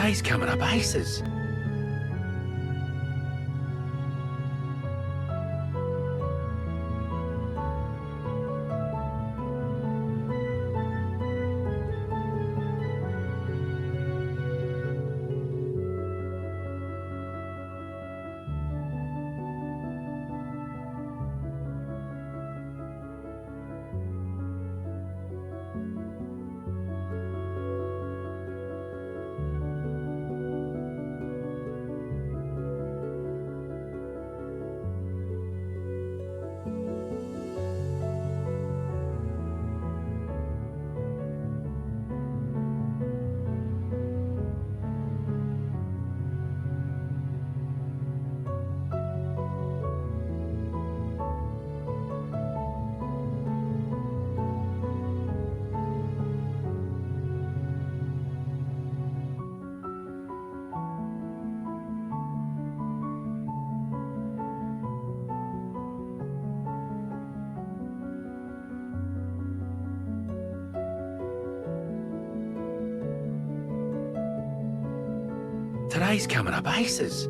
Today's coming up aces. Today's coming up aces.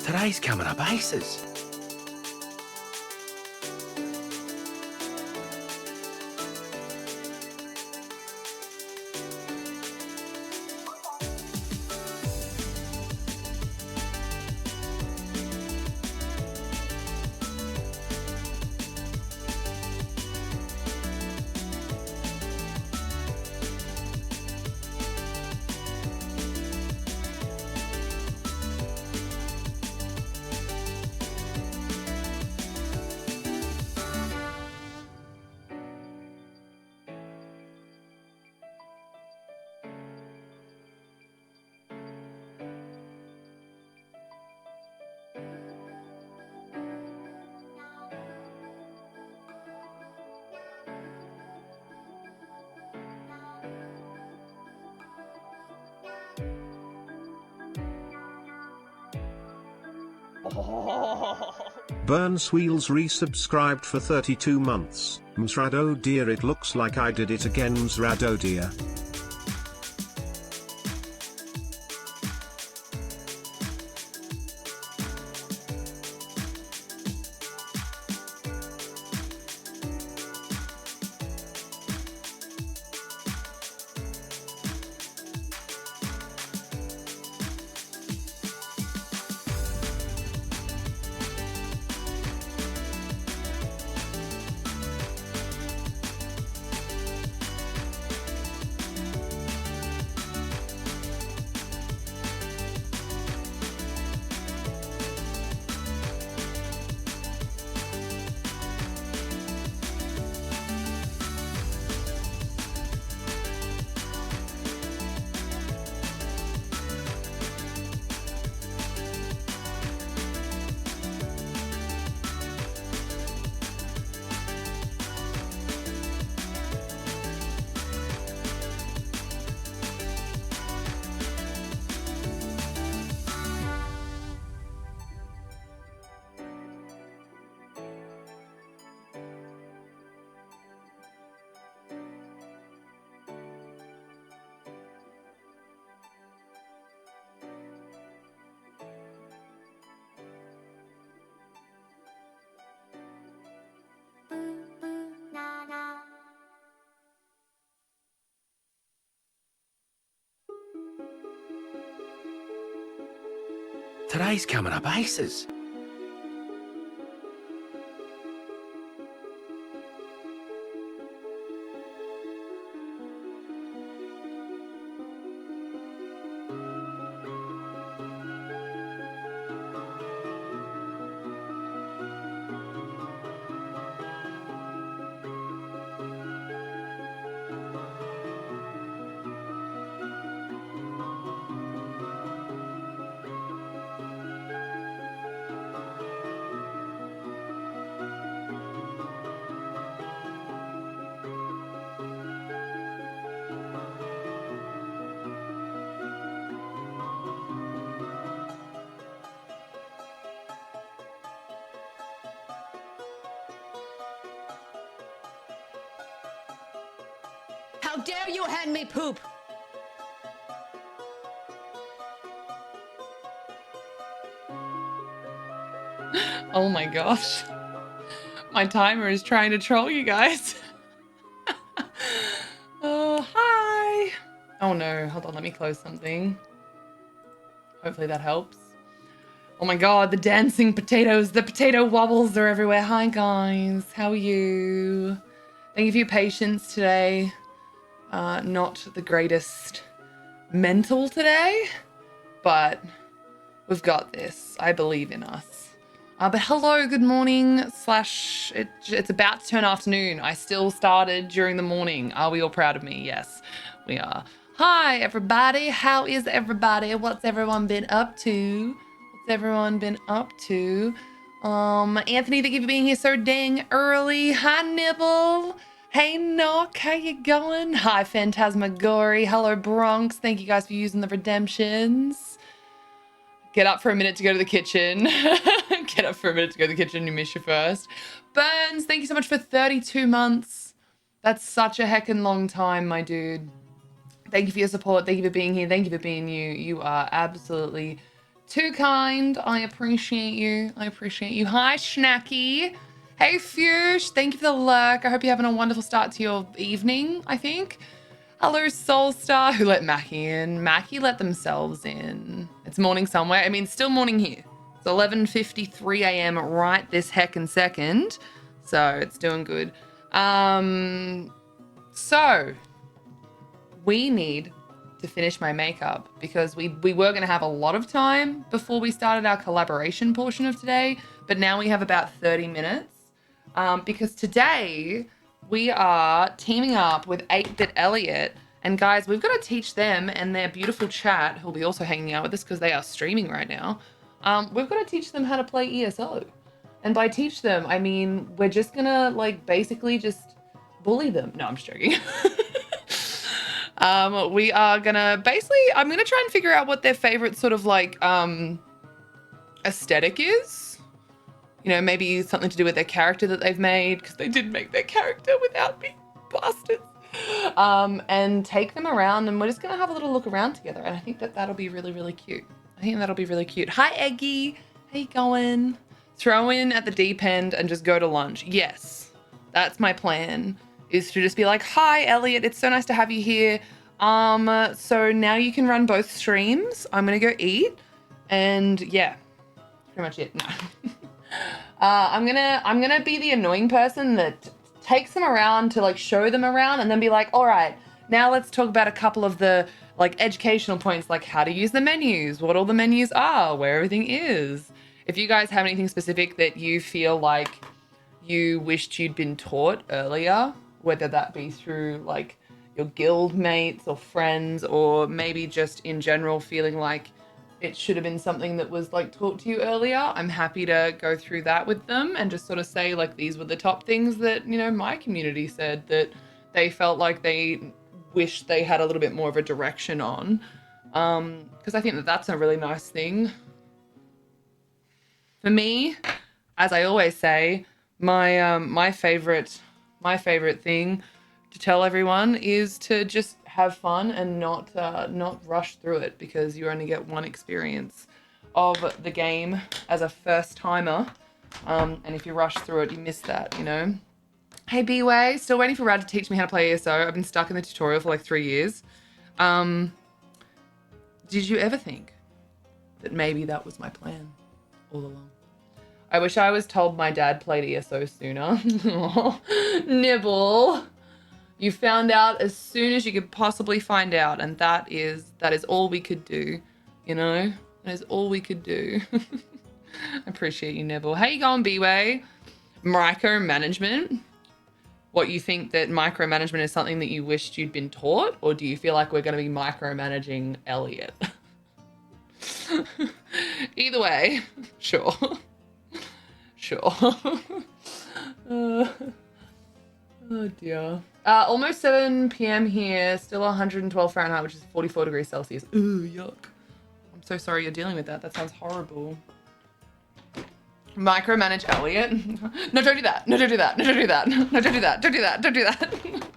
Today's coming up aces. Burnswheels resubscribed for 32 months. Msrado dear, it looks like I did it again. Msrado dear. Today's camera bases. How dare you hand me poop? Oh my gosh. My timer is trying to troll you guys. Oh, hi. Oh no, hold on, let me close something. Hopefully that helps. Oh my god, the dancing potatoes, the potato wobbles are everywhere. Hi guys, how are you? Thank you for your patience today. Not the greatest mental today, but we've got this. I believe in us. But hello, good morning, slash, it's about to turn afternoon. I still started during the morning. Are we all proud of me? Yes, we are. Hi, everybody. How is everybody? What's everyone been up to? What's everyone been up to? Anthony, thank you for being here so dang early. Hi, Nibble. Hey, Knock, how you going? Hi, Phantasmagory. Hello, Bronx. Thank you guys for using the redemptions. Get up for a minute to go to the kitchen. Get up for a minute to go to the kitchen. You miss your first. Burns, thank you so much for 32 months. That's such a heckin' long time, my dude. Thank you for your support. Thank you for being here. Thank you for being you. You are absolutely too kind. I appreciate you. I appreciate you. Hi, Schnacky. Hey, Fuge. Thank you for the lurk. I hope you're having a wonderful start to your evening, I think. Hello, Soulstar. Who let Mackie in? Mackie let themselves in. It's morning somewhere. I mean, still morning here. It's 11:53 a.m. right this heckin' second. So it's doing good. So we need to finish my makeup because we were going to have a lot of time before we started our collaboration portion of today, but now we have about 30 minutes because today we are teaming up with 8-Bit Elliot. And guys, we've got to teach them and their beautiful chat, who'll be also hanging out with us because they are streaming right now. We've got to teach them how to play ESO. And by teach them, I mean, we're just going to like basically just bully them. No, I'm just joking. We are gonna basically, I'm gonna try and figure out what their favorite sort of like aesthetic is. You know, maybe something to do with their character that they've made, because they did make their character without me, bastards. And take them around, and we're just gonna have a little look around together. And I think that that'll be really, really cute. I think that'll be really cute. Hi, Eggy. How you going? Throw in at the deep end and just go to lunch. Yes, that's my plan. Is to just be like, hi, Elliot, it's so nice to have you here. So now you can run both streams. I'm gonna go eat, and yeah, that's pretty much it. No. I'm gonna be the annoying person that takes them around to like show them around, and then be like, all right, now let's talk about a couple of the like educational points, like how to use the menus, what all the menus are, where everything is. If you guys have anything specific that you feel like you wished you'd been taught earlier, whether that be through like your guild mates or friends, or maybe just in general feeling like it should have been something that was like taught to you earlier, I'm happy to go through that with them and just sort of say like, these were the top things that, you know, my community said that they felt like they wish they had a little bit more of a direction on. Because I think that that's a really nice thing. For me, as I always say, my favorite thing to tell everyone is to just have fun and not rush through it, because you only get one experience of the game as a first timer, and if you rush through it, you miss that, you know. Hey B-Way, still waiting for Rad to teach me how to play ESO. I've been stuck in the tutorial for like 3 years. Did you ever think that maybe that was my plan all along. I wish I was told my dad played ESO sooner. Nibble. You found out as soon as you could possibly find out, and that is all we could do, you know? That is all we could do. I appreciate you, Nibble. How you going, B-Way? Micromanagement? What, you think that micromanagement is something that you wished you'd been taught, or do you feel like we're going to be micromanaging Elliot? Either way, sure. Sure. Oh dear. Almost 7 p.m. here, still 112 Fahrenheit, which is 44 degrees Celsius. Ooh, yuck. I'm so sorry you're dealing with that. That sounds horrible. Micromanage Elliot. No, don't do that. No, don't do that. No, don't do that. No, don't do that. Don't do that. Don't do that.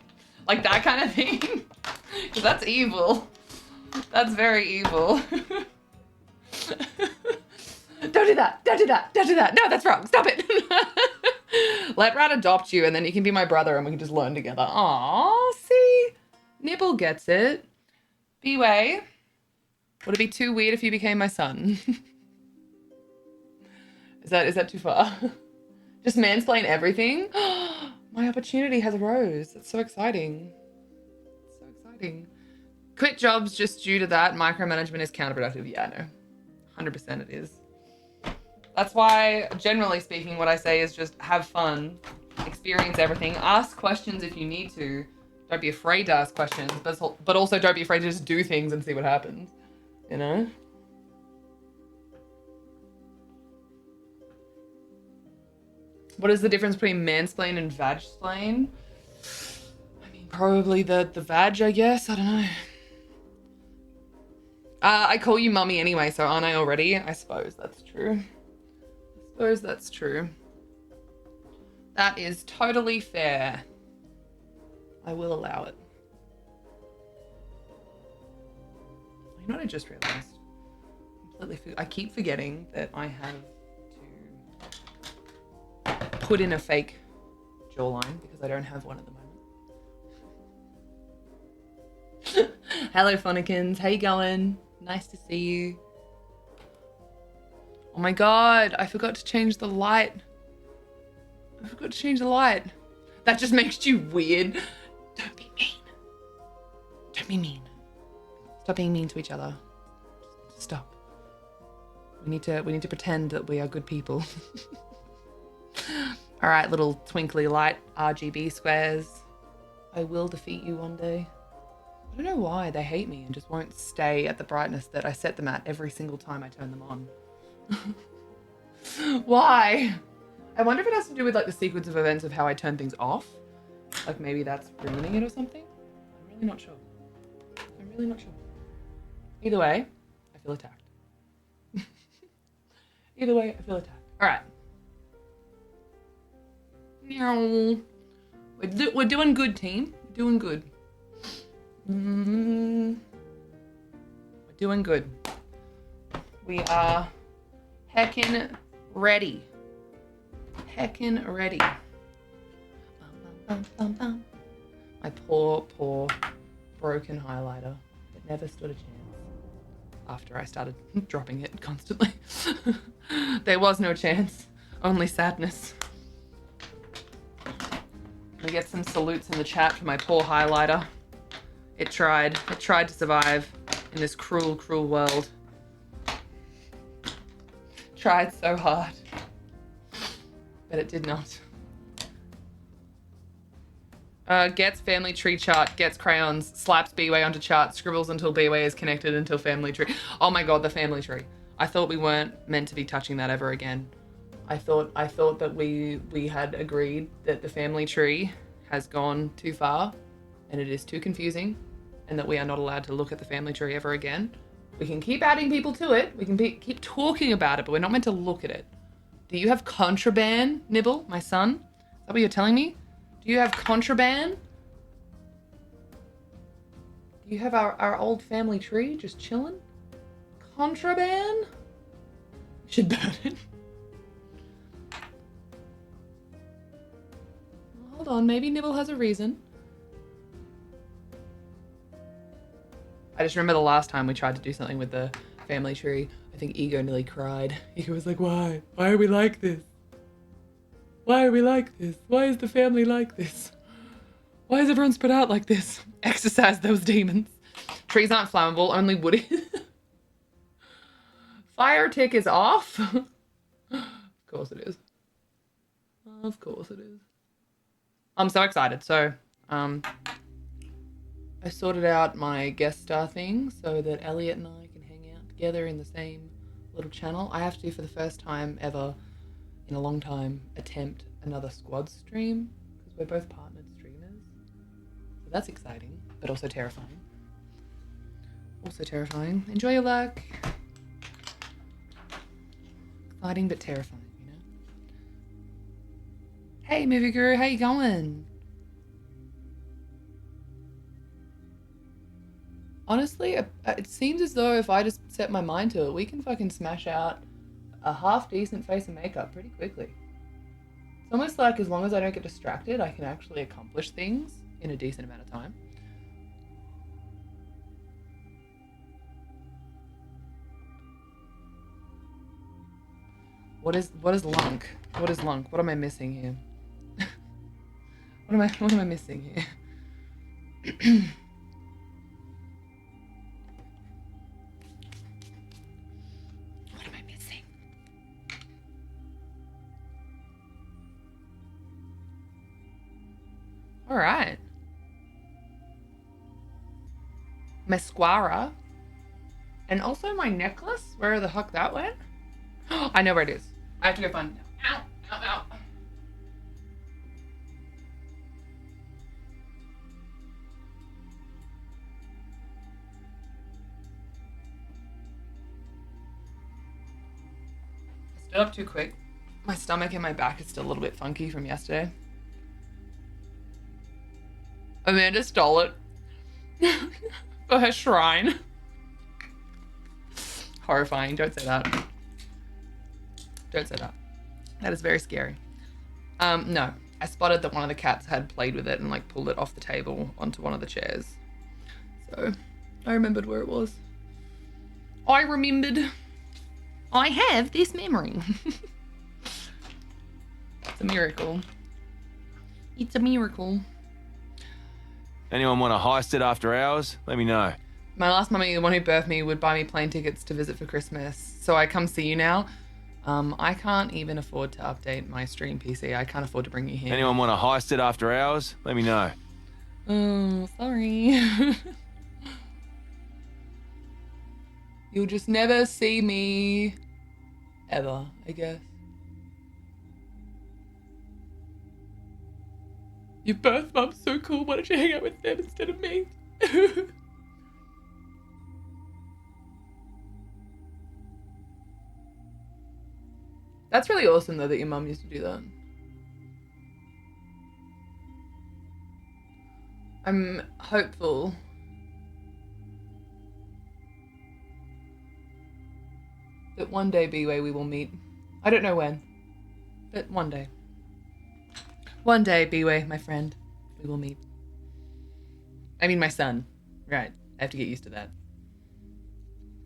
Like that kind of thing. Because that's evil. That's very evil. Don't do that. Don't do that. Don't do that. No, that's wrong. Stop it. Let Rat adopt you and then you can be my brother and we can just learn together. Aw, see? Nibble gets it. B-Way. Would it be too weird if you became my son? Is that too far? Just mansplain everything? My opportunity has arose. It's so exciting. It's so exciting. Quit jobs just due to that. Micromanagement is counterproductive. Yeah, I know. 100% it is. That's why, generally speaking, what I say is just have fun, experience everything, ask questions if you need to. Don't be afraid to ask questions, but also don't be afraid to just do things and see what happens, you know? What is the difference between mansplain and vagsplain? I mean, probably the vag, I guess. I don't know. I call you mummy anyway, so aren't I already? I suppose that's true. I suppose that's true. That is totally fair. I will allow it. You know what I just realized? I keep forgetting that I have to put in a fake jawline because I don't have one at the moment. Hello, Phonikins. How you going? Nice to see you. Oh my god, I forgot to change the light. I forgot to change the light. That just makes you weird. Don't be mean. Don't be mean. Stop being mean to each other. Just stop. We need to pretend that we are good people. All right, little twinkly light RGB squares. I will defeat you one day. I don't know why they hate me and just won't stay at the brightness that I set them at every single time I turn them on. Why? I wonder if it has to do with like the sequence of events of how I turn things off. Like maybe that's ruining it or something. I'm really not sure. I'm really not sure. Either way, I feel attacked. Either way, I feel attacked. All right. We're doing good, team. We're doing good. We're doing good. We are heckin' ready. Heckin' ready. My poor broken highlighter. It never stood a chance after I started dropping it constantly. There was no chance, only sadness. We get some salutes in the chat for my poor highlighter. It tried to survive in this cruel, cruel world. Tried so hard, but it did not. Gets family tree chart, gets crayons, slaps B-Way onto chart, scribbles until B-Way is connected until family tree. Oh my god, the family tree. I thought we weren't meant to be touching that ever again. I thought that we had agreed that the family tree has gone too far and it is too confusing and that we are not allowed to look at the family tree ever again. We can keep adding people to it. We can keep talking about it, but we're not meant to look at it. Do you have contraband, Nibble, my son? Is that what you're telling me? Do you have contraband? Do you have our old family tree just chilling? Contraband? You should burn it. Hold on, maybe Nibble has a reason. I just remember the last time we tried to do something with the family tree. I think Ego nearly cried. Ego was like, why? Why are we like this? Why are we like this? Why is the family like this? Why is everyone spread out like this? Exercise those demons. Trees aren't flammable, only wood is. Fire tick is off. Of course it is. Of course it is. I'm so excited. So, I sorted out my guest star thing so that Elliot and I can hang out together in the same little channel. I have to, for the first time ever in a long time, attempt another squad stream because we're both partnered streamers. So that's exciting, but also terrifying. Also terrifying. Enjoy your luck. Exciting but terrifying, you know? Hey, Movie Guru, how you going? Honestly, it seems as though if I just set my mind to it, we can fucking smash out a half-decent face of makeup pretty quickly. It's almost like as long as I don't get distracted, I can actually accomplish things in a decent amount of time. What is lunk? What is lunk? What am I missing here? what am I missing here? What am I missing? All right. Mascara. And also my necklace. Where the fuck that went? I know where it is. I have to go find it now. Ow, ow, ow. I stood up too quick. My stomach and my back is still a little bit funky from yesterday. Amanda stole it for her shrine. Horrifying. Don't say that. Don't say that. That is very scary. No. I spotted that one of the cats had played with it and like pulled it off the table onto one of the chairs. So I remembered where it was. I remembered. I have this memory. It's a miracle. It's a miracle. Anyone want to heist it after hours? Let me know. My last mummy, the one who birthed me, would buy me plane tickets to visit for Christmas. So I come see you now. I can't even afford to update my stream PC. I can't afford to bring you here. Anyone want to heist it after hours? Let me know. Oh, sorry. You'll just never see me ever, I guess. Your birth mum's so cool. Why don't you hang out with them instead of me? That's really awesome, though, that your mum used to do that. I'm hopeful that one day, B-Way, we will meet. I don't know when, but one day. One day, B-Way, my friend, we will meet. I mean, my son. Right. I have to get used to that.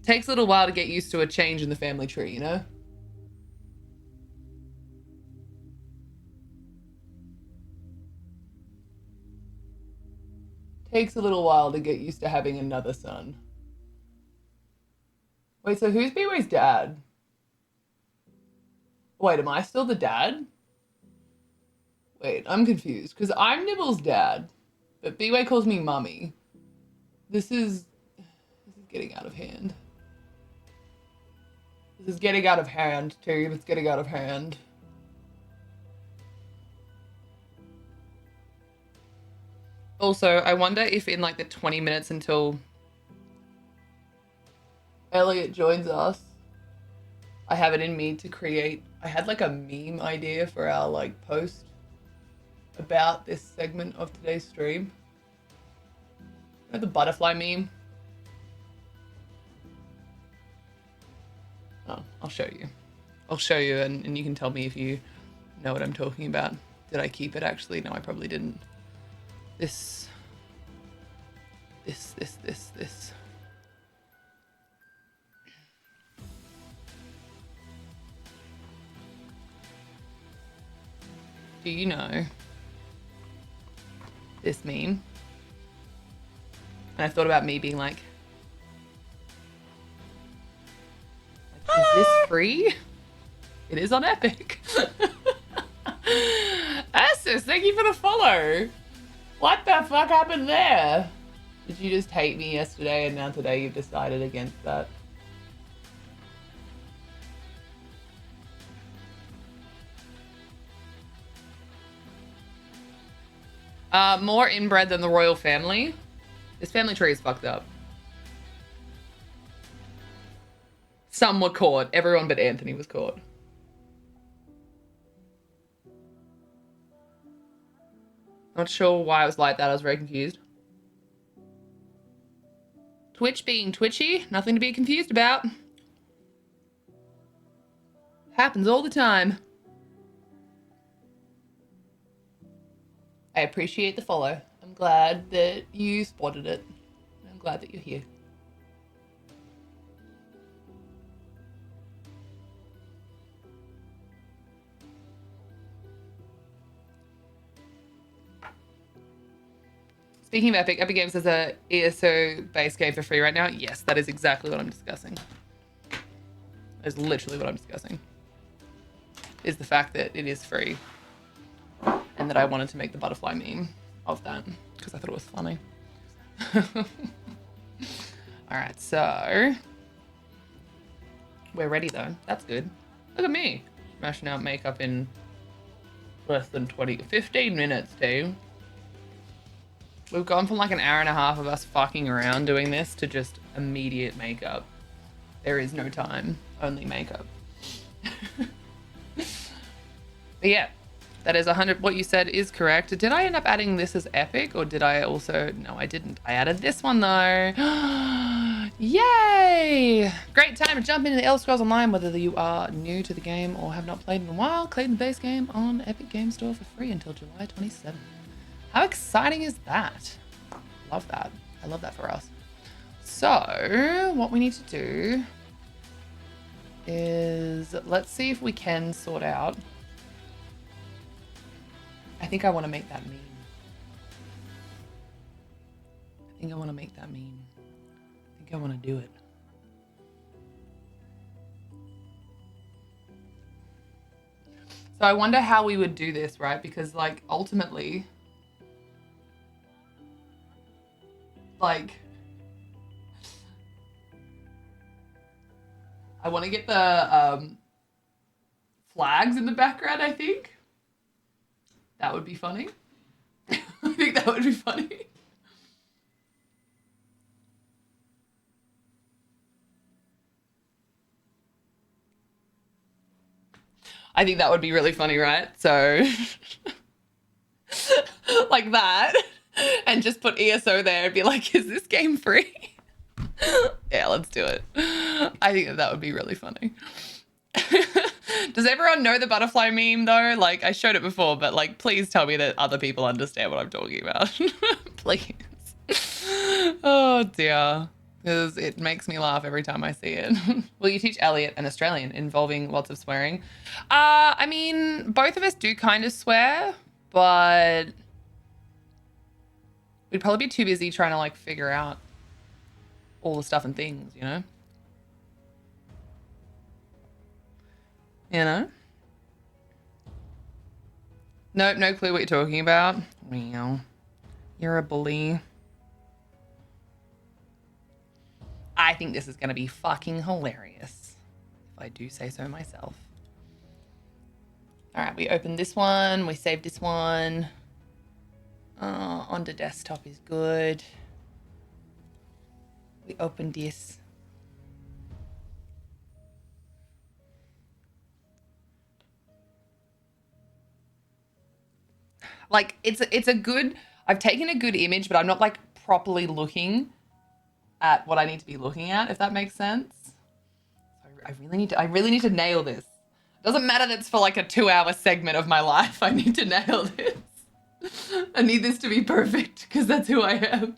Takes a little while to get used to a change in the family tree, you know? Takes a little while to get used to having another son. Wait, so who's B-Way's dad? Wait, am I still the dad? Wait, I'm confused, because I'm Nibble's dad, but B-Way calls me mummy. This is getting out of hand. This is getting out of hand, too. It's getting out of hand. Also, I wonder if in like the 20 minutes until Elliot joins us, I have it in me to create, I had like a meme idea for our like post about this segment of today's stream. You know the butterfly meme? Oh, I'll show you. I'll show you and you can tell me if you know what I'm talking about. Did I keep it actually? No, I probably didn't. This. Do you know this meme? And I thought about me being like, is this free? It is on Epic. Estes, thank you for the follow. What the fuck happened there? Did you just hate me yesterday and now today you've decided against that? More inbred than the royal family. This family tree is fucked up. Some were caught. Everyone but Anthony was caught. Not sure why it was like that. I was very confused. Twitch being twitchy. Nothing to be confused about. Happens all the time. I appreciate the follow. I'm glad that you spotted it. I'm glad that you're here. Speaking of Epic, Epic Games has a ESO base game for free right now. Yes, that is exactly what I'm discussing. That is literally what I'm discussing. Is the fact that it is free. And that I wanted to make the butterfly meme of that because I thought it was funny. All right, so we're ready though. That's good. Look at me smashing out makeup in less than 15 minutes, team. We've gone from like an hour and a half of us fucking around doing this to just immediate makeup. There is no time, only makeup. But yeah. That is 100. What you said is correct. Did I end up adding this as epic or did I also? No, I didn't. I added this one though. Yay! Great time to jump into the Elder Scrolls Online, whether you are new to the game or have not played in a while. Claim the base game on Epic Game Store for free until July 27th. How exciting is that? Love that. I love that for us. So what we need to do is let's see if we can sort out. I think I want to make that meme. I think I want to make that meme. I think I want to do it. So I wonder how we would do this, right? Because like ultimately, like, I want to get the flags in the background, I think. That would be funny. I think that would be funny. I think that would be really funny, right? So, like that. And just put ESO there and be like, is this game free? Yeah, let's do it. I think that would be really funny. Does everyone know the butterfly meme though? Like I showed it before, but like please tell me that other people understand what I'm talking about. Please. Oh dear. Because it makes me laugh every time I see it. Will you teach Elliot an Australian involving lots of swearing? I mean, both of us do kind of swear, but we'd probably be too busy trying to like figure out all the stuff and things, you know? You know? Nope, no clue what you're talking about. Well, you're a bully. I think this is going to be fucking hilarious, if I do say so myself. All right, we opened this one. We saved this one. Onto desktop is good. We opened this. Like it's a good, I've taken a good image, but I'm not like properly looking at what I need to be looking at, if that makes sense. So I really need to nail this. Doesn't matter that it's for like a 2-hour segment of my life. I need to nail this. I need this to be perfect because that's who I am.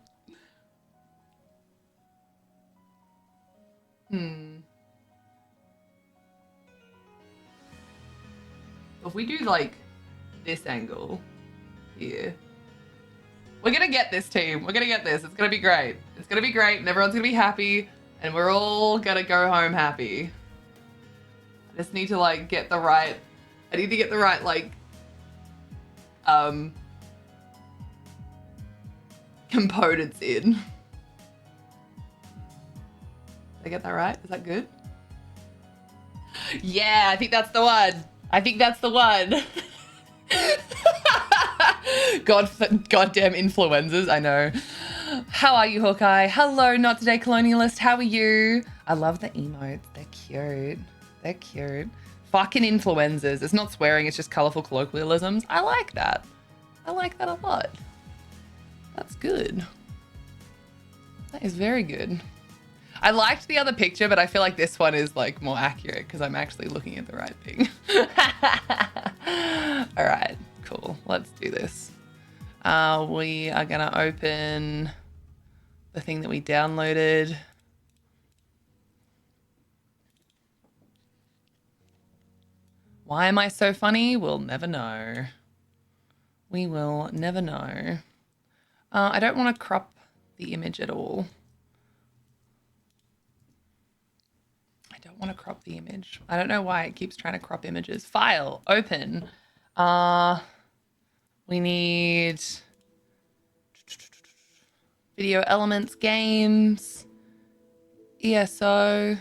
If we do like this angle here. We're gonna get this, team. We're gonna get this. It's gonna be great. It's gonna be great, and everyone's gonna be happy, and we're all gonna go home happy. I just need to like get the right. I need to get the right like components in. Did I get that right? Is that good? Yeah, I think that's the one. I think that's the one. Goddamn influencers, I know. How are you, Hawkeye? Hello, not today, colonialist. How are you? I love the emotes. They're cute. They're cute. Fucking influencers. It's not swearing, it's just colorful colloquialisms. I like that. I like that a lot. That's good. That is very good. I liked the other picture, but I feel like this one is like more accurate because I'm actually looking at the right thing. All right, cool. Let's do this. We are gonna open the thing that we downloaded. Why am I so funny? We'll never know. We will never know. I don't want to crop the image at all. I don't want to crop the image. I don't know why it keeps trying to crop images. File, open. We need video elements, games, ESO.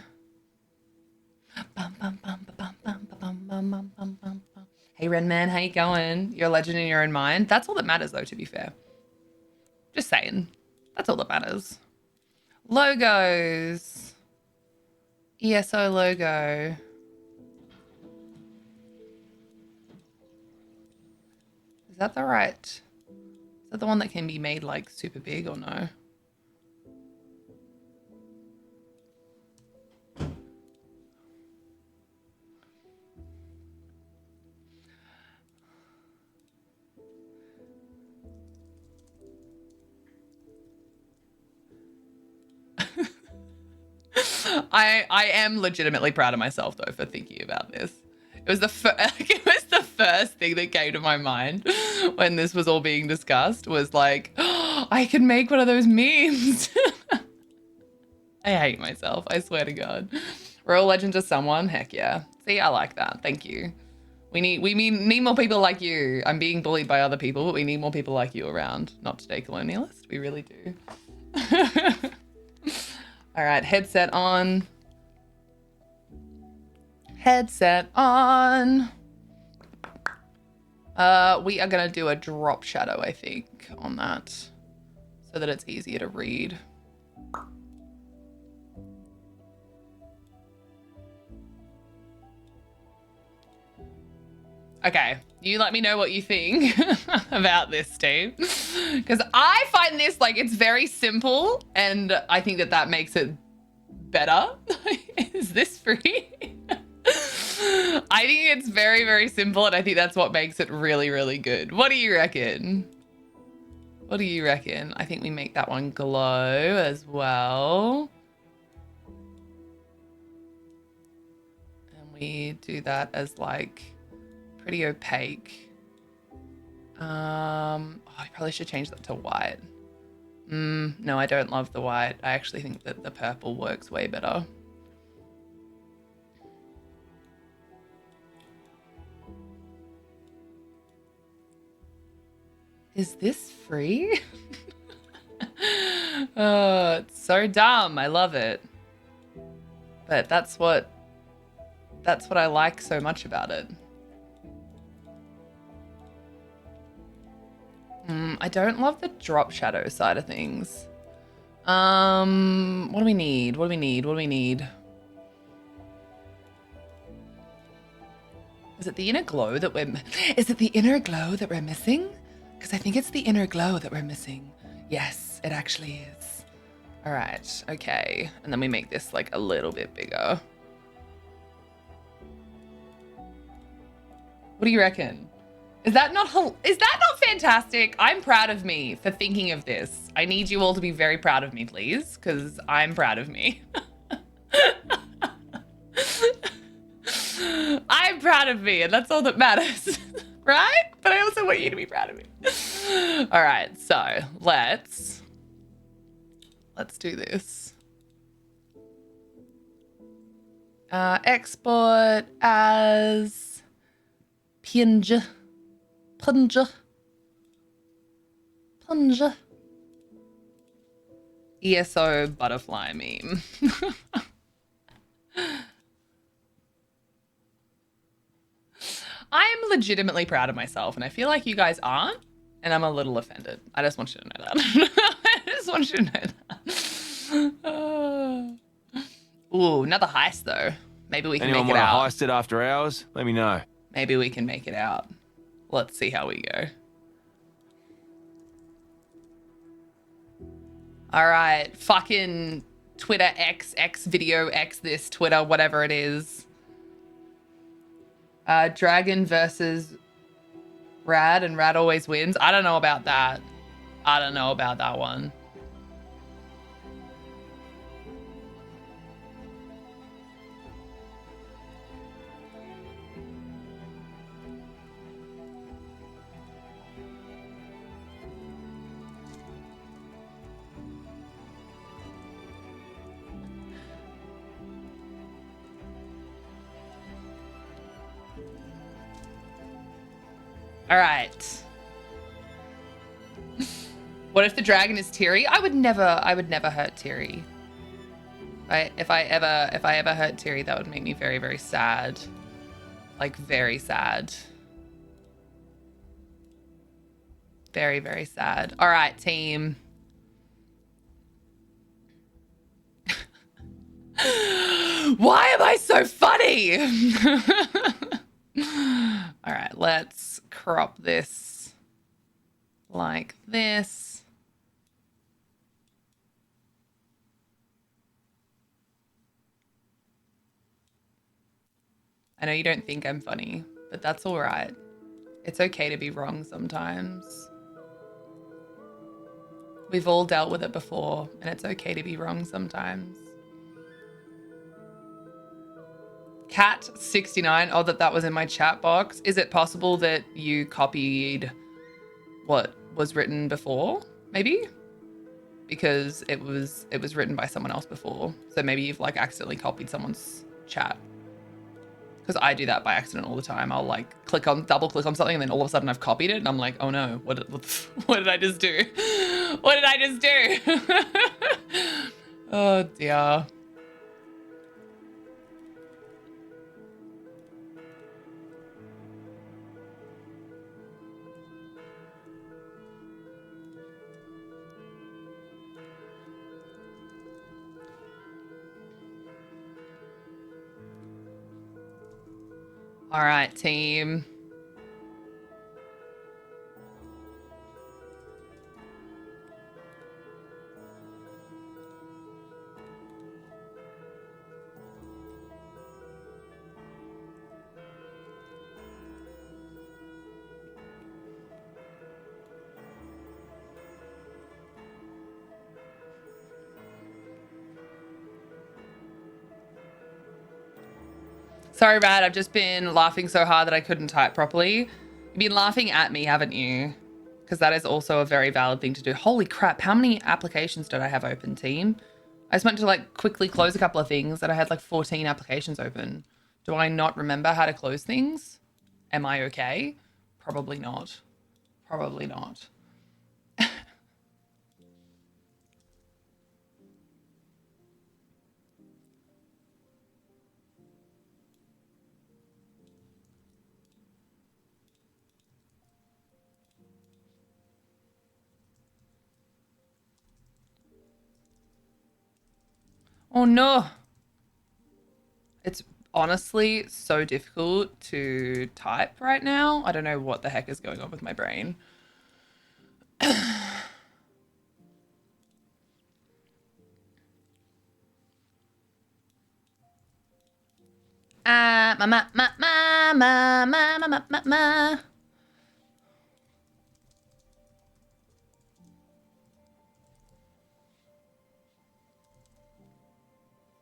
Hey Renman, how you going? You're a legend in your own mind. That's all that matters though, to be fair. Just saying. That's all that matters. Logos. ESO logo. Is that the right? Is that the one that can be made like super big or no? I am legitimately proud of myself though for thinking about this. It was the first thing that came to my mind when this was all being discussed was like, oh, I can make one of those memes. I hate myself. I swear to God. Royal Legend of someone. Heck yeah. See, I like that. Thank you. We need more people like you. I'm being bullied by other people, but we need more people like you around. Not today, colonialist. We really do. All right, headset on. Headset on. We are gonna do a drop shadow, I think, on that so that it's easier to read. Okay, you let me know what you think about this, Steve. Because I find this, like, it's very simple, and I think that that makes it better. Is this free? I think it's very, very simple, and I think that's what makes it really, really good. What do you reckon? What do you reckon? I think we make that one glow as well. And we do that as, like, pretty opaque. I probably should change that to white. No, I don't love the white. I actually think that the purple works way better. Is this free? Oh, it's so dumb. I love it. But that's what I like so much about it. I don't love the drop shadow side of things. What do we need? What do we need? What do we need? Is it the inner glow that we're... Is it the inner glow that we're missing? Because I think it's the inner glow that we're missing. Yes, it actually is. All right, okay. And then we make this like a little bit bigger. What do you reckon? Is that not fantastic? I'm proud of me for thinking of this. I need you all to be very proud of me, please, because I'm proud of me. I'm proud of me, and that's all that matters. right? But I also want you to be proud of me. All right, so let's do this. Export as PNG. Plunger. ESO butterfly meme. I am legitimately proud of myself, and I feel like you guys aren't, and I'm a little offended. I just want you to know that. I just want you to know that. Ooh, another heist, though. Maybe we can Anyone make it want to out. heist it after hours? Let me know. Maybe we can make it out. Let's see how we go. All right, fucking Twitter X video X this, Twitter, whatever it is. Dragon versus Rad, and Rad always wins. I don't know about that. I don't know about that one. All right. What if the dragon is Tiri? I would never hurt Tiri. Right? If I ever hurt Tiri, that would make me very, very sad. Like, very sad. Very, very sad. All right, team. Why am I so funny? All right, let's crop this like this. I know you don't think I'm funny, but that's all right. It's okay to be wrong sometimes. We've all dealt with it before, and it's okay to be wrong sometimes. Cat69, oh, that was in my chat box. Is it possible that you copied what was written before, maybe? Because it was written by someone else before. So maybe you've like accidentally copied someone's chat. Because I do that by accident all the time. I'll like double click on something, and then all of a sudden I've copied it, and I'm like, oh no, what did I just do? What did I just do? Oh dear. All right, team. Sorry, Rad, I've just been laughing so hard that I couldn't type properly. You've been laughing at me, haven't you? Because that is also a very valid thing to do. Holy crap, how many applications did I have open, team? I just went to like quickly close a couple of things and I had like 14 applications open. Do I not remember how to close things? Am I okay? Probably not. Probably not. Oh no. It's honestly so difficult to type right now. I don't know what the heck is going on with my brain.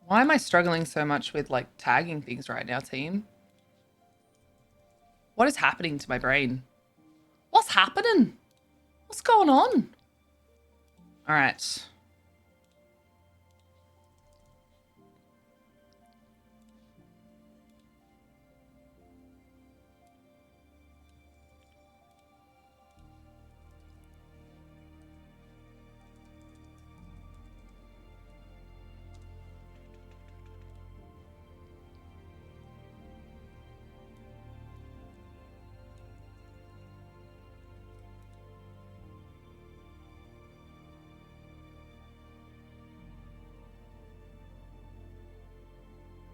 Why am I struggling so much with like tagging things right now, team? What is happening to my brain? What's happening? What's going on? All right.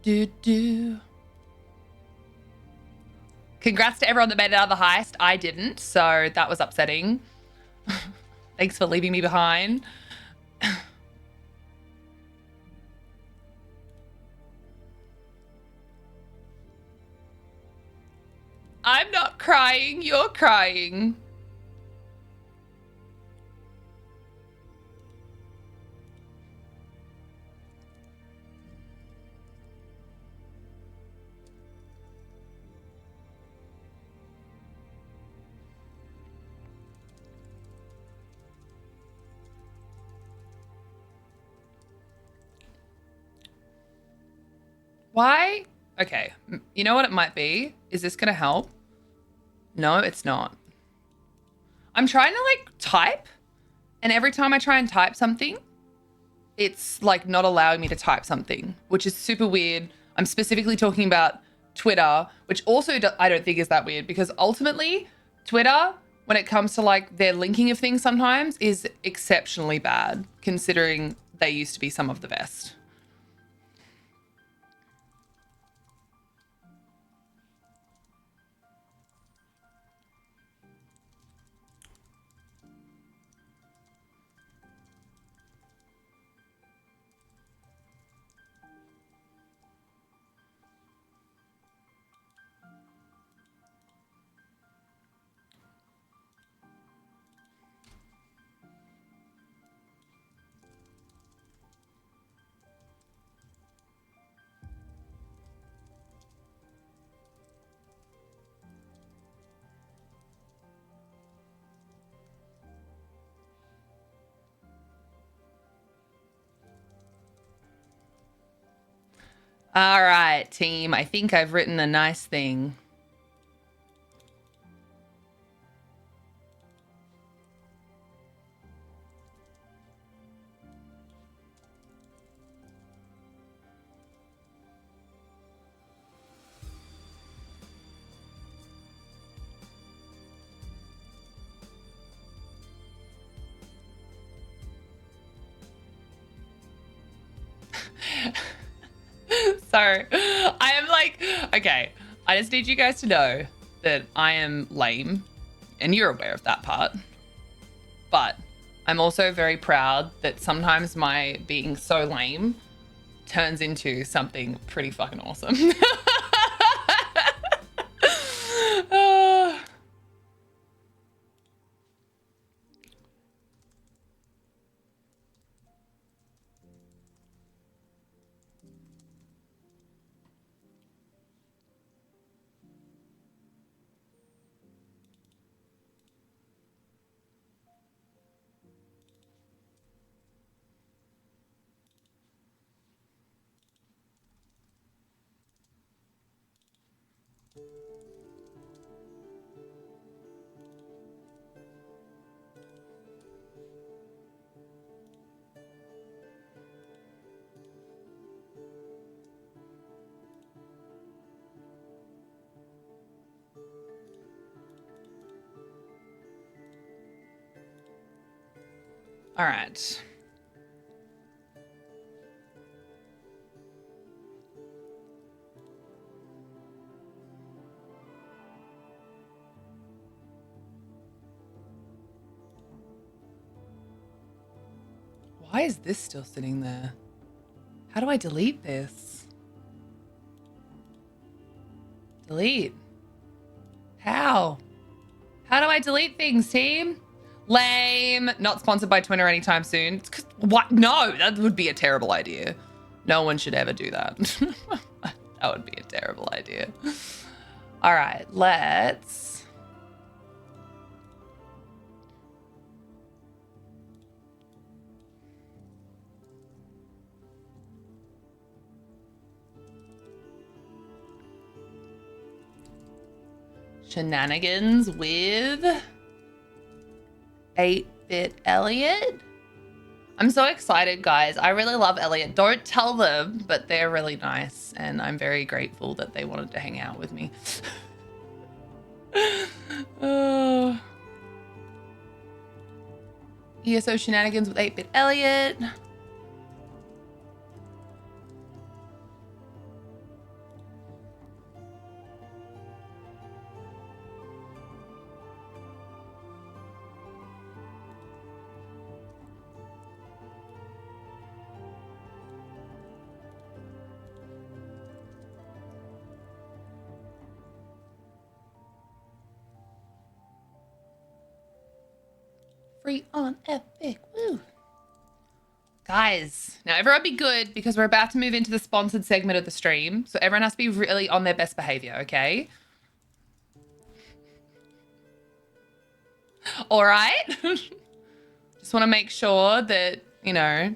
Do. Congrats to everyone that made it out of the heist. I didn't, so that was upsetting. Thanks for leaving me behind. I'm not crying, you're crying. Why? Okay, you know what it might be? Is this gonna help? No, it's not. I'm trying to like type, and every time I try and type something, it's like not allowing me to type something, which is super weird. I'm specifically talking about Twitter, which also I don't think is that weird, because ultimately Twitter, when it comes to like their linking of things sometimes, is exceptionally bad, considering they used to be some of the best. All right, team. I think I've written a nice thing. So I am like, okay, I just need you guys to know that I am lame, and you're aware of that part. But I'm also very proud that sometimes my being so lame turns into something pretty fucking awesome. All right. Why is this still sitting there? How do I delete this? Delete. How? How do I delete things, team? Lame. Not sponsored by Twitter anytime soon. What? No, that would be a terrible idea. No one should ever do that. That would be a terrible idea. All right, let's. Shenanigans with 8-Bit Elliot. I'm so excited, guys. I really love Elliot. Don't tell them, but they're really nice, and I'm very grateful that they wanted to hang out with me. ESO Shenanigans with 8-Bit Elliot. Free on Epic. Woo. Guys, now everyone be good because we're about to move into the sponsored segment of the stream. So everyone has to be really on their best behavior, okay? All right. Just want to make sure that, you know,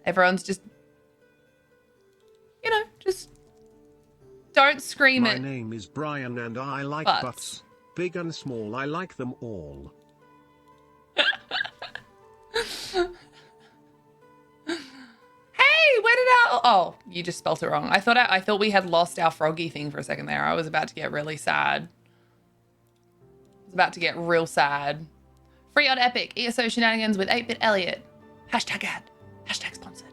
everyone's just, you know, just don't scream it. My name is Brian and I like Butts. butts. Big and small, I like them all. Hey, where did our... Oh, you just spelt it wrong. I thought we had lost our froggy thing for a second there. I was about to get really sad. I was about to get real sad. Free on Epic. ESO Shenanigans with 8-Bit Elliot. Hashtag ad. Hashtag sponsored.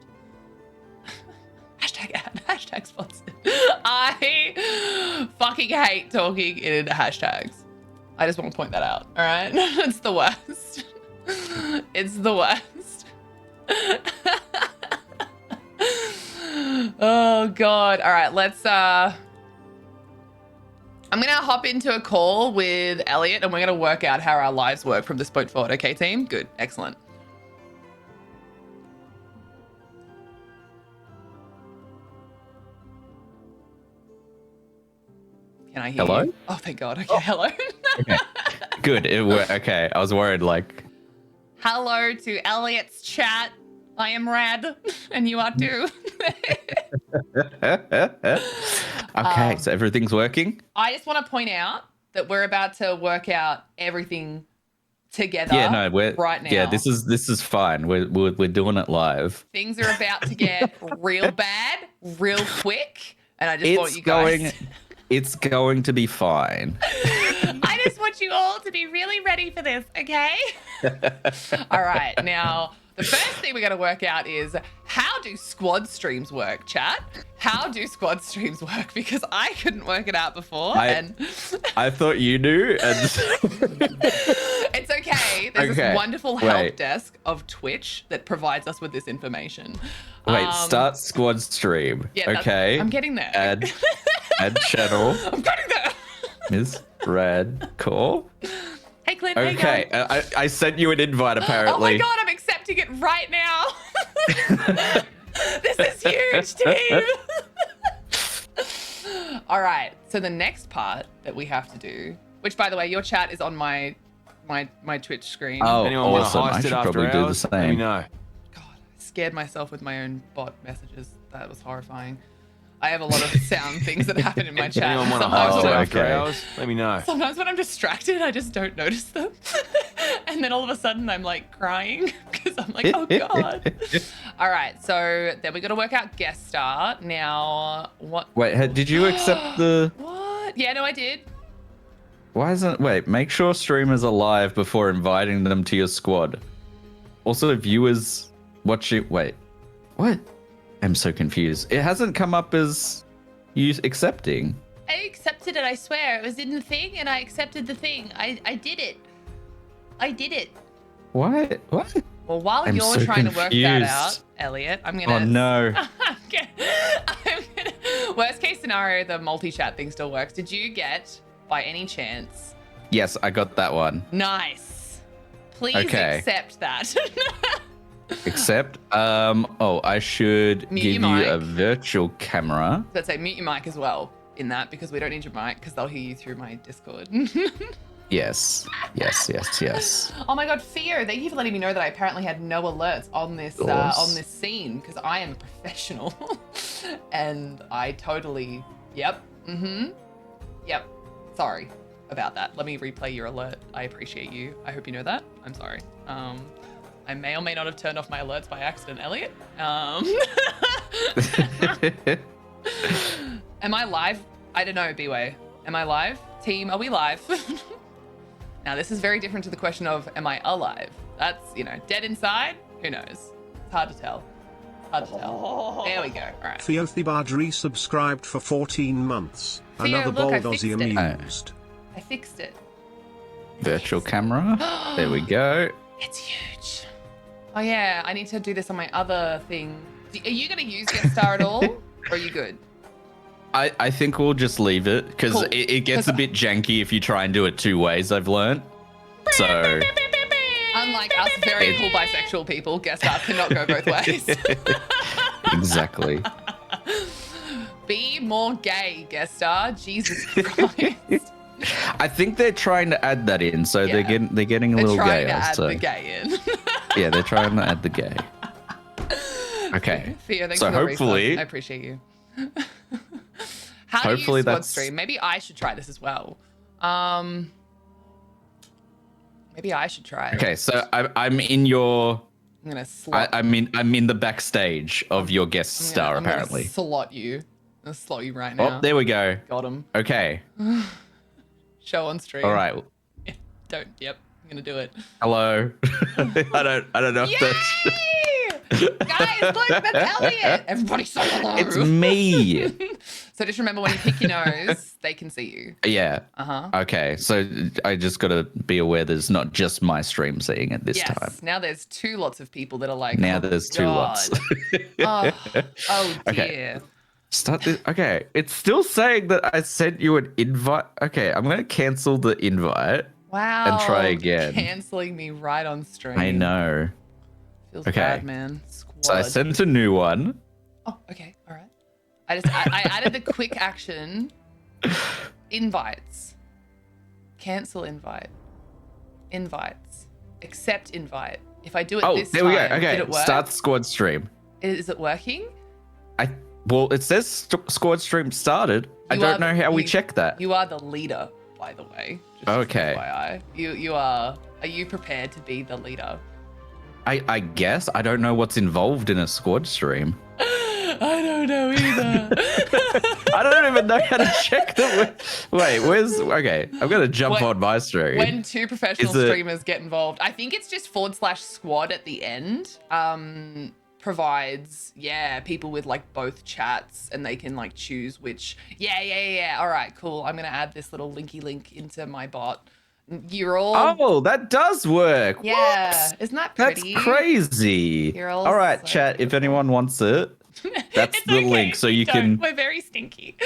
Hashtag ad. Hashtag sponsored. I fucking hate talking in hashtags. I just want to point that out. All right? It's the worst. It's the worst. Oh God. All right, let's I'm gonna hop into a call with Elliot and we're gonna work out how our lives work from this point forward. Okay, team? Good. Excellent. Can I hear Hello? you? Oh, thank God. Okay, hello. Okay. Good. Okay. I was worried like. Hello to Elliot's chat. I am rad, and you are too. Okay, so everything's working? I just want to point out that we're about to work out everything together. Yeah, no, we're right now. Yeah, this is fine. We're doing it live. Things are about to get real bad, real quick, and I just want you guys. It's going to be fine. I just want you all to be really ready for this, okay? All right, now the first thing we're going to work out is how do squad streams work, chat? How do squad streams work? Because I couldn't work it out before. I thought you knew. And it's okay. There's this wonderful help desk of Twitch that provides us with this information. Wait, start squad stream. Yeah, okay. I'm getting there. Add channel. I'm getting there. Ms. Radcore. Hey, Clint. Okay, I sent you an invite apparently. Oh my God, I'm accepting it right now. This is huge, team. All right, so the next part that we have to do, which by the way, your chat is on my Twitch screen. Oh, Anyone want to awesome. I heist should it after probably do the hours? Let me same. know. God, I scared myself with my own bot messages. That was horrifying. I have a lot of sound things that happen in my chat. Anyone want to Sometimes heist it when I'm- after okay. hours? Let me know. Sometimes when I'm distracted, I just don't notice them. And then all of a sudden I'm like crying because I'm like, oh God. All right, so then we got to work out guest star. Now, what? Wait, did you accept the... What? Yeah, no, I did. Why isn't... Wait, make sure streamers are live before inviting them to your squad. Also, viewers watching... Wait, what? I'm so confused. It hasn't come up as you accepting. I accepted it, I swear. It was in the thing and I accepted the thing. I did it. I did it. What? What? Well, while I'm you're so trying to work that confused. out, Elliot, I'm gonna... Oh no. I'm gonna... Worst case scenario, the multi-chat thing still works. Did you get, by any chance... Yes, I got that one. Nice. Please Okay. accept that. Except, I should Mute give your you a mic. virtual camera. Let's say mute your mic as well. in that because we don't need your mic because they'll hear you through my Discord. Yes. Oh my god, Theo, thank you for letting me know that I apparently had no alerts on this scene because I am a professional and I totally yep. Sorry about that. Let me replay your alert. I appreciate you. I hope you know that. I'm sorry. I may or may not have turned off my alerts by accident, Elliot. Am I live? I don't know, B-Way. Am I live? Team, are we live? Now, this is very different to the question of, am I alive? That's, dead inside? Who knows? It's hard to tell. There we go. All right. Theo Thibard resubscribed for 14 months. Theo, Another look, I bold Aussie fixed it. amused. I fixed it. Virtual camera. There we go. It's huge. Oh, yeah. I need to do this on my other thing. Are you going to use Guest Star at all? Or are you good? I think we'll just leave it because Cool. it gets a bit janky if you try and do it two ways, I've learned. So Unlike us very cool bisexual people, Guest Star cannot go both ways. exactly. Be more gay, Guest Star. Jesus Christ. I think they're trying to add that in, so Yeah. they're getting a little trying gay. to add so the gay in. yeah, they're trying to add the gay. Okay. Theo, thanks So for the hopefully- resub. I appreciate you. How do you Hopefully use squad that's- stream? Maybe I should try this as well. Maybe I should try it. Okay, so I'm in your. I'm gonna slot. I'm in the backstage of your guest star I'm gonna apparently. slot you. I'm gonna slot you right now. Oh, there we go. Got him. Okay. Show on stream. All right. Don't. Yep. I'm gonna do it. Hello. I don't know if that's. Yay! Guys, look, that's Elliot. Everybody say hello. It's me. So just remember when you pick your nose, they can see you. Yeah. Uh-huh. Okay, so I just got to be aware there's not just my stream seeing it this Yes. time. Now there's two lots of people that are like. Now oh, there's two God. lots. Oh dear. Okay. Start this. Okay, it's still saying that I sent you an invite. Okay, I'm going to cancel the invite. Wow. And try again. Canceling me right on stream. I know. Feels Okay. bad, man. Squad. So I sent a new one. Oh, okay. All right. I added the quick action. Invites. Cancel invite. Invites. Accept invite. If I do it Oh, this there time, we go. did Okay, it work? start squad stream. Is it working? Well, it says squad stream started. I don't know how we check that. You are the leader, by the way. Just Okay. FYI. You are. Are you prepared to be the leader? I guess. I don't know what's involved in a squad stream. I don't know either. I don't even know how to check the. Wait, where's. Okay, I'm going to jump When- on my stream. When two professional Is it- streamers get involved, I think it's just /squad at the end. Provides, people with like both chats and they can like choose which. Yeah. All right, cool. I'm going to add this little linky link into my bot. You're all. Oh, that does work. Yeah. What? Isn't that That's pretty? crazy. You're all All right, so chat. If anyone wants it, that's It's the okay, link, so we you don't. can. We're very stinky.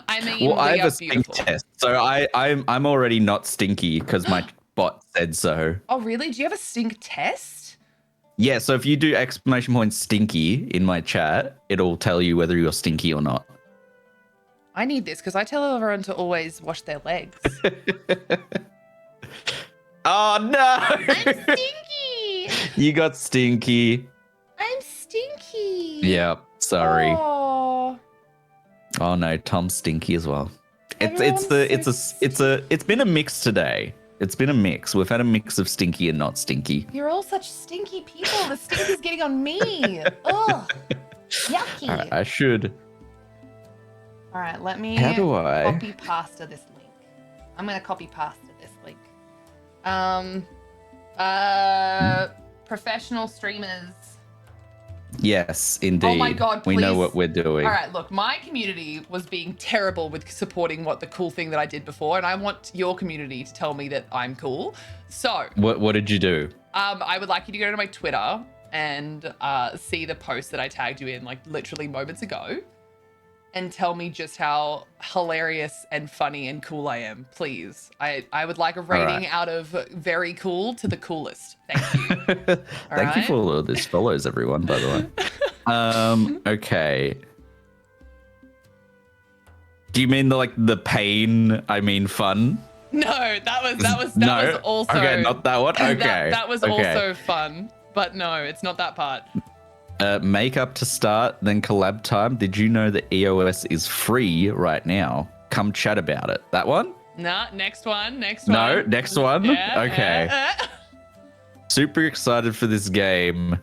I mean, Well, I we have are a stink beautiful. test, so I'm already not stinky because my bot said so. Oh, really? Do you have a stink test? Yeah, so if you do exclamation point stinky in my chat, it'll tell you whether you're stinky or not. I need this because I tell everyone to always wash their legs. Oh no! I'm stinky. You got stinky. I'm stinky. Yep. Sorry. Oh, Oh no, Tom's stinky as well. Everyone's It's been a mix today. It's been a mix. We've had a mix of stinky and not stinky. you're all such stinky people. The stink is getting on me. Ugh. Yucky. All right, I should. All right, let me How do I? copy pasta this link. I'm gonna copy pasta this link. Professional streamers. Yes, indeed. Oh my God, we know please. what we're doing. All right, look, my community was being terrible with supporting what the cool thing that I did before, and I want your community to tell me that I'm cool. So, What did you do? I would like you to go to my Twitter and see the post that I tagged you in like literally moments ago. and tell me just how hilarious and funny and cool I am, please. I would like a rating out of very cool to the coolest. Thank you. Thank you for all of these follows, everyone, by the way. Okay. Do you mean the pain? I mean fun? No, that was also okay, not that one. Okay, that was also fun, but no, it's not that part. Makeup to start, then collab time. Did you know that EOS is free right now? Come chat about it. That one? Nah, next one. No, next one. Yeah, okay. Super excited for this game.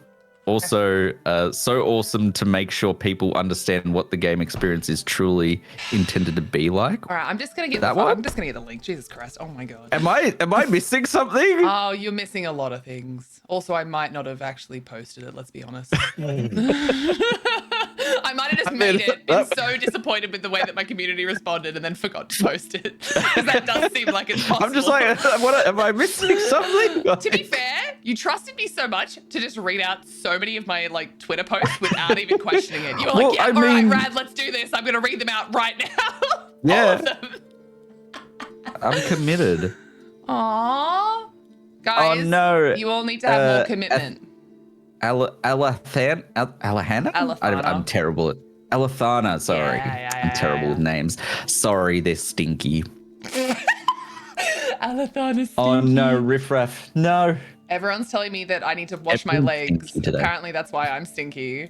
Also, so awesome to make sure people understand what the game experience is truly intended to be like. All right, I'm just gonna get that one. I'm just gonna get the link. Jesus Christ! Oh my God. Am I missing something? Oh, you're missing a lot of things. Also, I might not have actually posted it. Let's be honest. I might have just made it. Been so disappointed with the way that my community responded, and then forgot to post it because that does seem like it's possible. I'm just like, what? Am I missing something? To be fair, you trusted me so much to just read out so many of my Twitter posts without even questioning it. You were like, yeah, all right, Rad, let's do this. I'm gonna read them out right now. Yeah. All of them. I'm committed. Aww. Guys, oh no! You all need to have more commitment. Alahana? I'm terrible at Alathana, sorry. I'm terrible with names. Sorry, they're stinky. Alathana's stinky. Oh no, riffraff. No. Everyone's telling me that I need to wash my legs. Apparently that's why I'm stinky.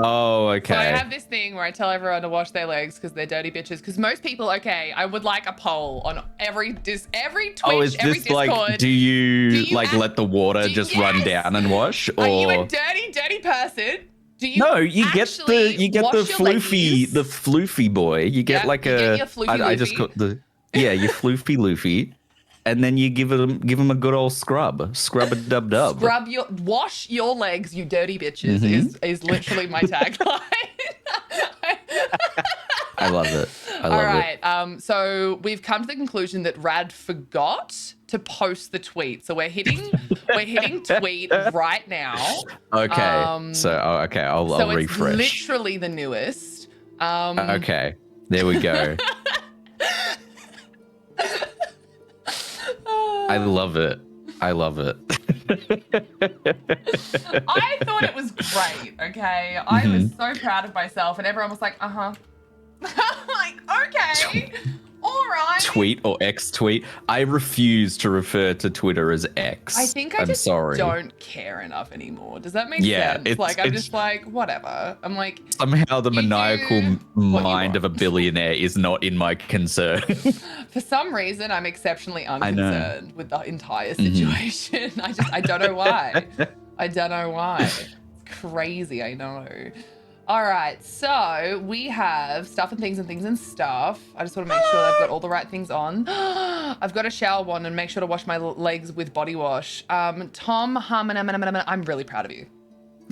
Oh, okay. So I have this thing where I tell everyone to wash their legs because they're dirty bitches. Because most people, okay, I would like a poll on every Twitch, is every this Discord. do you let the water just run down and wash? Or... Are you a dirty person? Do you No, you get the floofy, leggies? the floofy boy. You get you get your floofy I just got your floofy loofy. And then you give him a good old scrub a dub. Wash your legs, you dirty bitches. Is literally my tagline. I love it. All right. So we've come to the conclusion that Rad forgot to post the tweet. So we're hitting tweet right now. Okay. I'll refresh. It's literally the newest. Okay. There we go. I love it. I thought it was great, okay? I was so proud of myself, and everyone was like, uh-huh. Like, okay, all right. Tweet or X tweet. I refuse to refer to Twitter as X. I think I just don't care enough anymore. Does that make sense? I'm just like, whatever. I'm like, somehow the maniacal mind of a billionaire is not in my concern. For some reason, I'm exceptionally unconcerned with the entire situation. I don't know why. I don't know why. It's crazy, I know. All right, so we have stuff and things and stuff. I just want to make sure I've got all the right things on. I've got to shower wand and make sure to wash my legs with body wash. Tom, I'm really proud of you.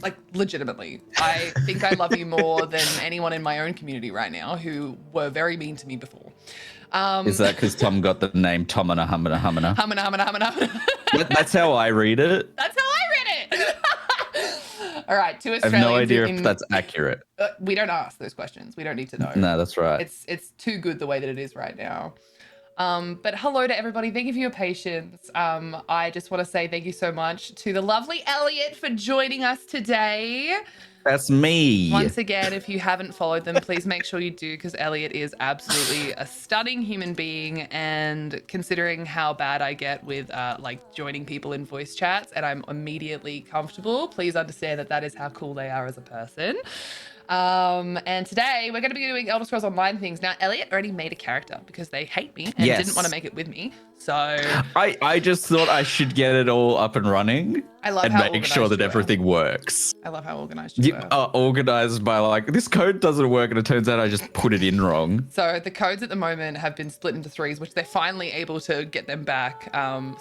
Like, legitimately. I think I love you more than anyone in my own community right now who were very mean to me before. Is that because Tom got the name Tomina Humina Humina? Humina. That's how I read it. That's how I read it. All right, to Australians. I have no idea if that's accurate. We don't ask those questions. We don't need to know. No, that's right. It's too good the way that it is right now. But hello to everybody. Thank you for your patience. I just want to say thank you so much to the lovely Elliot for joining us today. That's me. Once again, if you haven't followed them, please make sure you do, because Elliot is absolutely a stunning human being. And considering how bad I get with joining people in voice chats and I'm immediately comfortable, please understand that that is how cool they are as a person. And today we're going to be doing Elder Scrolls Online things. Now, Elliot already made a character because they hate me and didn't want to make it with me. So I just thought I should get it all up and running. I love and how make sure that everything works. I love how organized you are organized by this code doesn't work, and it turns out I just put it in wrong. So the codes at the moment have been split into threes, which they're finally able to get them back.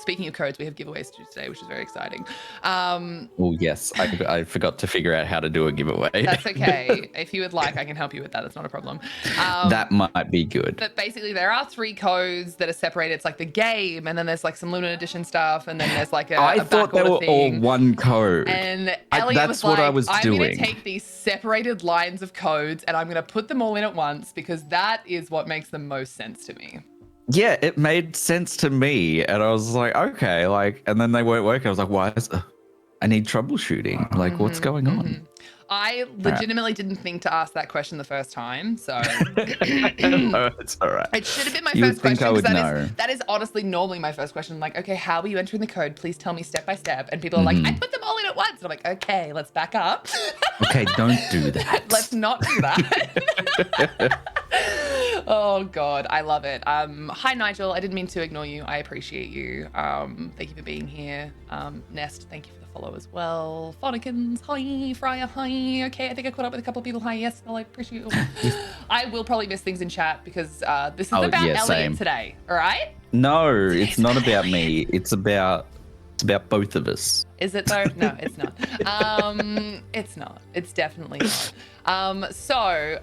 Speaking of codes, we have giveaways to do today, which is very exciting. Oh yes, I forgot to figure out how to do a giveaway. That's okay. If you would like, I can help you with that. It's not a problem. That might be good. But basically, there are 3 codes that are separated. It's like the game, and then there's some Lunar Edition stuff, and then there's I thought they were all one code. And Elliot that's was what like, I was I'm doing. going to take these separated lines of codes and I'm going to put them all in at once because that is what makes the most sense to me. Yeah, it made sense to me. And I was like, okay, like, and then they weren't working. I was like, why is I need troubleshooting? Like, what's going on? I legitimately didn't think to ask that question the first time, so No, it's all right. it should have been my You would first think question I would because know. that is honestly normally my first question. Like, okay, how are you entering the code? Please tell me step by step. And people are like, I put them all in at once. And I'm like, okay, let's back up. Okay, don't do that. Let's not do that. Oh God, I love it. Hi Nigel, I didn't mean to ignore you. I appreciate you. Thank you for being here. Nest, thank you for the follow as well. Phonikins, hi. Fryer, hi. Okay, I think I caught up with a couple of people. Hi, yes, well, I appreciate you. I will probably miss things in chat because this is about Elliot same. today. All right? No, it's not about me. It's about both of us. Is it though? No, it's not. It's not. It's definitely not. So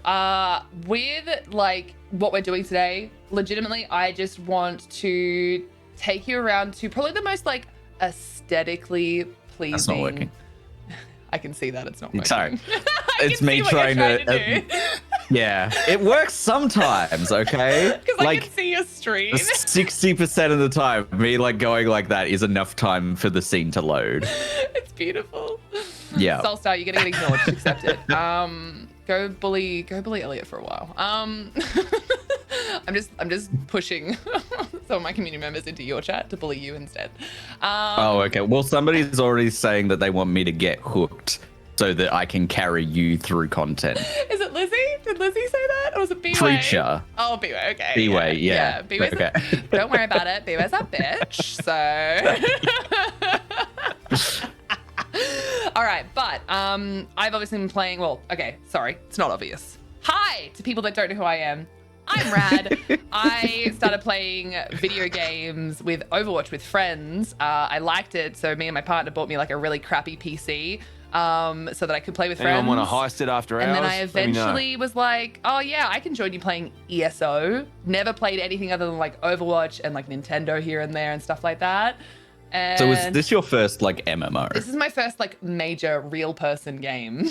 with like what we're doing today, legitimately, I just want to take you around to probably the most like aesthetically pleasing. That's not working. I can see that it's not working. Sorry. I It's can me see what you're trying to do. Yeah, it works sometimes, okay? Because I Like can see your stream. 60% of the time, me like going like that is enough time for the scene to load. It's beautiful. Yeah. Soulstar, you're gonna get ignored. Just accept it. Go bully Elliot for a while. I'm just pushing some of my community members into your chat to bully you instead. Oh, okay. Well, somebody's already saying that they want me to get hooked so that I can carry you through content. Is it Lizzie? Did Lizzie say that? Or was it B-Way? Preacher. Oh, B-Way, okay. B-Way, yeah. B-Way's Okay. Don't worry about it. B-Way's a bitch, so... All right, but I've obviously been playing, well, okay, sorry, it's not obvious. Hi to people that don't know who I am. I'm Rad. I started playing video games with Overwatch with friends. I liked it, so me and my partner bought me like a really crappy PC so that I could play with friends. Anyone want to heist it after And hours? then I Let me know. eventually was like, oh yeah, I can join you playing ESO. Never played anything other than like Overwatch and like Nintendo here and there and stuff like that. And So is this your first like MMO? this is my first like major real person game.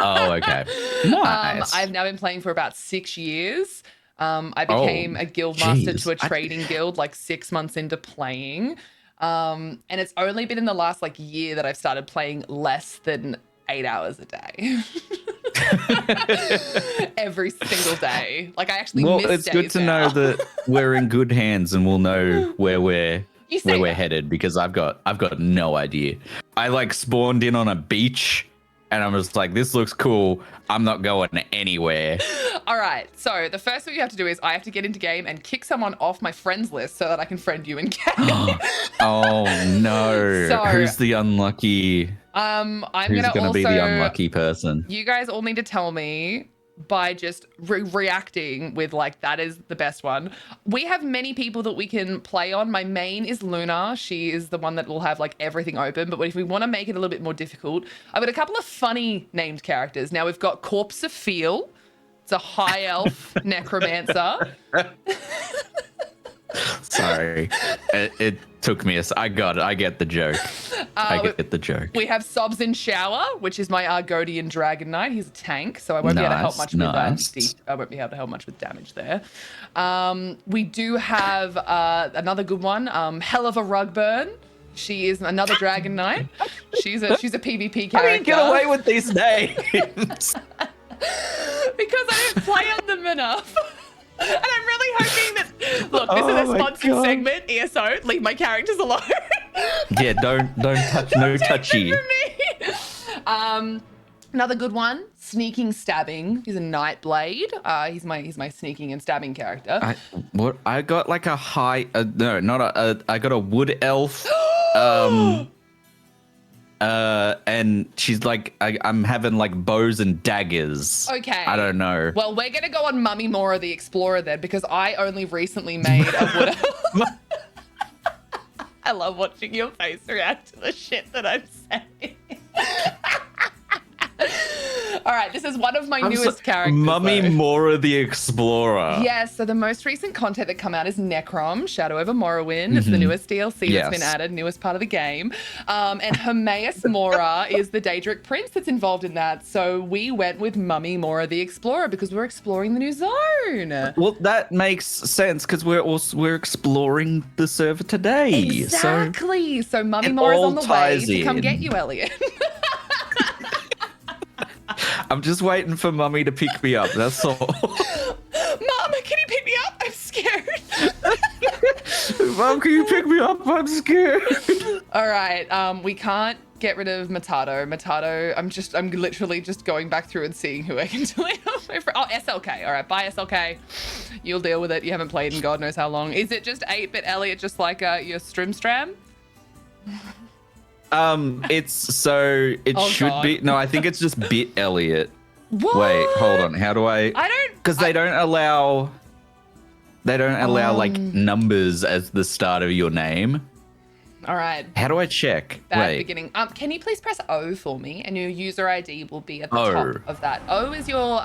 Oh, okay. Nice. I've now been playing for about 6 years. I became a guild master geez. to a trading guild like 6 months into playing. And it's only been in the last like year that I've started playing less than 8 hours a day. Every single day. Like I actually Well, miss it's days good to now. know that we're in good hands and we'll know where we're You say that. headed because I've got no idea. I like spawned in on a beach and I'm just like, this looks cool. I'm not going anywhere. All right. So the first thing you have to do is I have to get into game and kick someone off my friends list so that I can friend you in game. Oh no. So- Who's the unlucky? I'm Who's gonna gonna also be the unlucky person? You guys all need to tell me by just reacting with like, that is the best one. We have many people that we can play on. My main is Luna. She is the one that will have like everything open. But if we want to make it a little bit more difficult, I've got a couple of funny named characters. Now we've got Corpse of Feel. It's a high elf necromancer. Sorry. It took me I got it. I get the joke. I get the joke. We have Sobs in Shower, which is my Argodian Dragon Knight. He's a tank, so I won't be able to help much Nice. with I won't be able to help much with damage there. We do have another good one, Hell of a Rugburn. She is another Dragon Knight. She's a PvP character. How do you get away with these names? Because I didn't play on them enough. And I'm really hoping that, look, this is a sponsored segment, ESO, leave my characters alone. Yeah, don't touch, no touchy. Another good one, Sneaking Stabbing. He's a Nightblade. He's my sneaking and stabbing character. I got like a high, no, not I got a wood elf. And she's like, I'm having like bows and daggers. Okay. I don't know. Well, we're going to go on Mummy Mora the Explorer then, because I only recently made a wood elf. I love watching your face react to the shit that I'm saying. All right, this is one of my newest characters. Mummy though. Mora the Explorer. Yes, so the most recent content that come out is Necrom, Shadow over Morrowind. It's the newest DLC that's been added, newest part of the game. And Hermaeus Mora is the Daedric prince that's involved in that. So we went with Mummy Mora the Explorer because we're exploring the new zone. Well, that makes sense because we're exploring the server today. Exactly. So Mummy it Mora's all on the way ties to come in. get you, Elliot. I'm just waiting for Mummy to pick me up. That's all. Mom, can you pick me up? I'm scared. Mom, can you pick me up? I'm scared. All right. We can't get rid of Matato. Matato, I'm literally just going back through and seeing who I can delete. Oh, SLK. All right, bye SLK. You'll deal with it. You haven't played in God knows how long. Is it just 8-bit Elliot, just like your Strimstram? It should God. be. No, I think it's just Bit Elliot. What? Wait, hold on. How do I? Because they don't allow. They don't allow like numbers as the start of your name. All right. How do I check? Bad beginning. Can you please press O for me, and your user ID will be at the top of that. O is your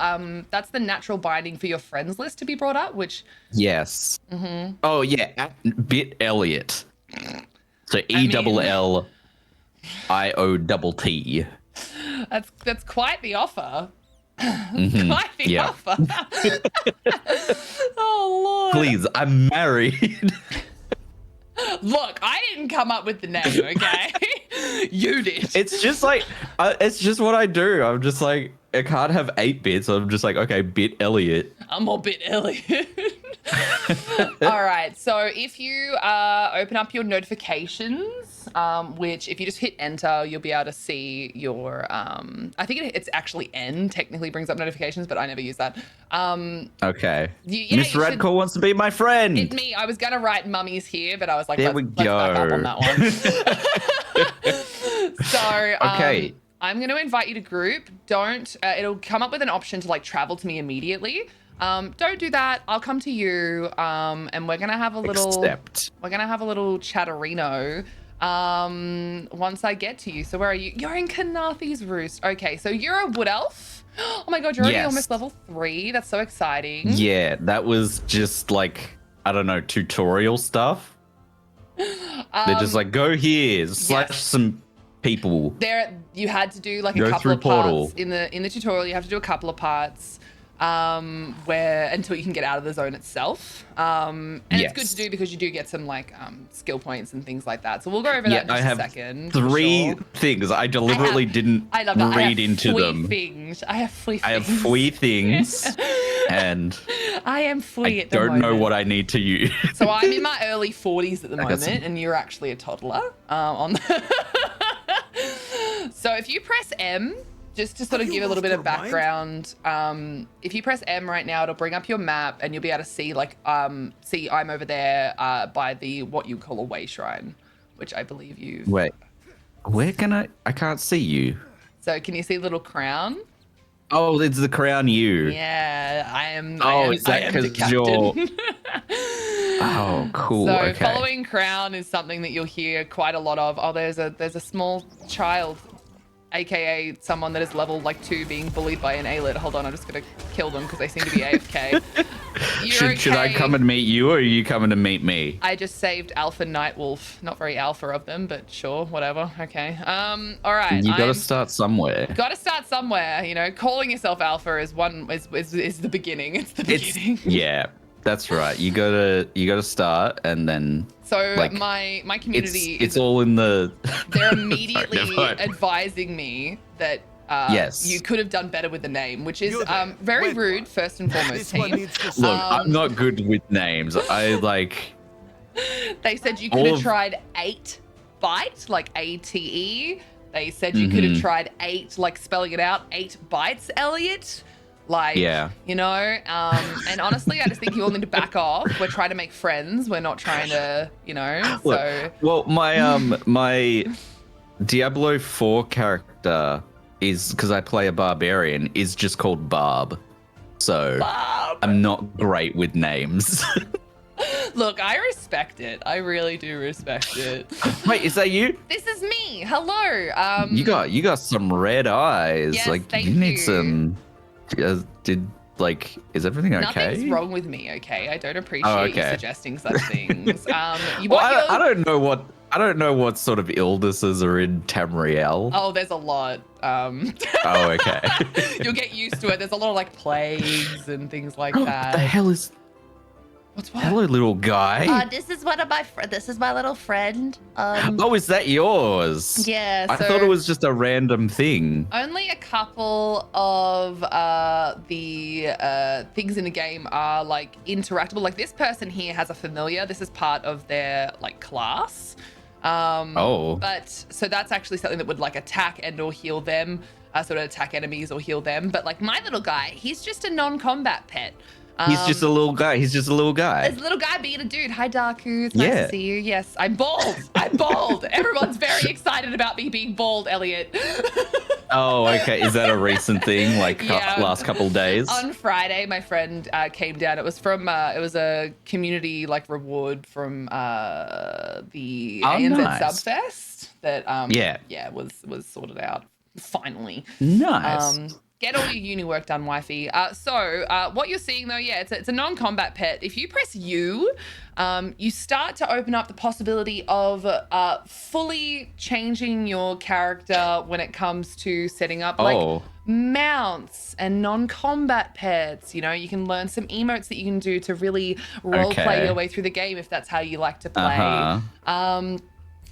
that's the natural binding for your friends list to be brought up. Which Yes. Mm-hmm. Oh yeah, at Bit Elliot. So ELLIOTT. That's quite the offer. Quite the offer. Oh Lord. Please, I'm married. Look, I didn't come up with the name, okay? You did. It's just like, it's just what I do. I'm just like, I can't have 8 bits. So I'm just like, okay, Bit Elliot. I'm all Bit Elliot. All right. So if you open up your notifications, which if you just hit enter, you'll be able to see your, I think it's actually N technically brings up notifications, but I never use that. Okay. Miss Radcore wants to be my friend. It's me. I was going to write mummies here, but I was like, There let's we go. back up on that one. So, Okay. I'm going to invite you to group. Don't, it'll come up with an option to like travel to me immediately. Don't do that. I'll come to you. And we're going to have a little, we're going to have a little chatterino. Once I get to you. So where are you? You're in Kanathi's Roost. Okay. So you're a wood elf. Oh my God. You're already almost level 3. That's so exciting. Yeah. That was just like, I don't know, tutorial stuff. They're just like, go here, slash some people. There, you had to do like a Go couple through of portal. parts in the tutorial. You have to do a couple of parts where until you can get out of the zone itself. And it's good to do because you do get some like skill points and things like that. So we'll go over that in just a second. 3 things. I deliberately didn't read into them. I have 3 things. I have 3 things. And I am free at the don't moment. know what I need to use. So I'm in my early 40s at the moment, and you're actually a toddler. So if you press M, just to sort of give a little bit of background, if you press M right now, it'll bring up your map, and you'll be able to see like see I'm over there by the what you call a way shrine, which I believe you. Wait, where can I can't see you. So can you see the little crown? Oh, it's the crown you. Yeah, I am. Oh, is that because you're... Oh, cool. So okay. following crown is something that you'll hear quite a lot of. Oh, there's a small child, aka someone that is level like 2 being bullied by an Aelid. Hold on, I'm just gonna kill them because they seem to be AFK. Should I come and meet you, or are you coming to meet me? I just saved Alpha Nightwolf. Not very alpha of them, but sure, whatever. Okay. All right. You gotta start somewhere. Gotta start somewhere. You know, calling yourself alpha is the beginning. It's the beginning. Yeah, that's right. You gotta start, and then. So like, my community it's all in the. They're immediately advising me that yes, you could have done better with the name, which is very rude. First and foremost, team. Look, I'm not good with names. I like. They said you could have tried 8-byte, like ATE. They said you could have tried 8, like spelling it out, 8 bytes, Elliot. Like, you know, and honestly, I just think you all need to back off. We're trying to make friends. We're not trying to, you know, Look, so. Well, my Diablo 4 character is, because I play a barbarian, is just called Barb. So I'm not great with names. Look, I respect it. I really do respect it. Wait, is that you? This is me. Hello. You got some red eyes. Yes, like thank you need you. some. Is everything okay? Nothing's wrong with me, okay? I don't appreciate you suggesting such things. I don't know what sort of illnesses are in Tamriel. Oh, there's a lot. Oh, okay. You'll get used to it. There's a lot of like plagues and things like What that. the hell is? What's what? Hello, little guy. This is one of my this is my little friend. Oh, is that yours? Yeah. I So thought it was just a random thing. Only a couple of the things in the game are like interactable. Like this person here has a familiar. This is part of their like class. But so that's actually something that would like attack and or heal them, sort of attack enemies or heal them. But like my little guy, he's just a non-combat pet. He's just a little guy. He's just a little guy. This little guy being a dude. Hi, Darku. It's nice to see you. Yes, I'm bald. I'm bald. Everyone's very excited about me being bald, Elliot. Oh, okay. Is that a recent thing? Like Yeah. last couple days? On Friday, my friend came down. It was from it was a community like reward from the ANZ nice. Subfest that was sorted out finally. Nice. Get all your uni work done, wifey. So what you're seeing though, it's a non-combat pet. If you press U, you start to open up the possibility of fully changing your character when it comes to setting up like mounts and non-combat pets. You know, you can learn some emotes that you can do to really roleplay your way through the game if that's how you like to play.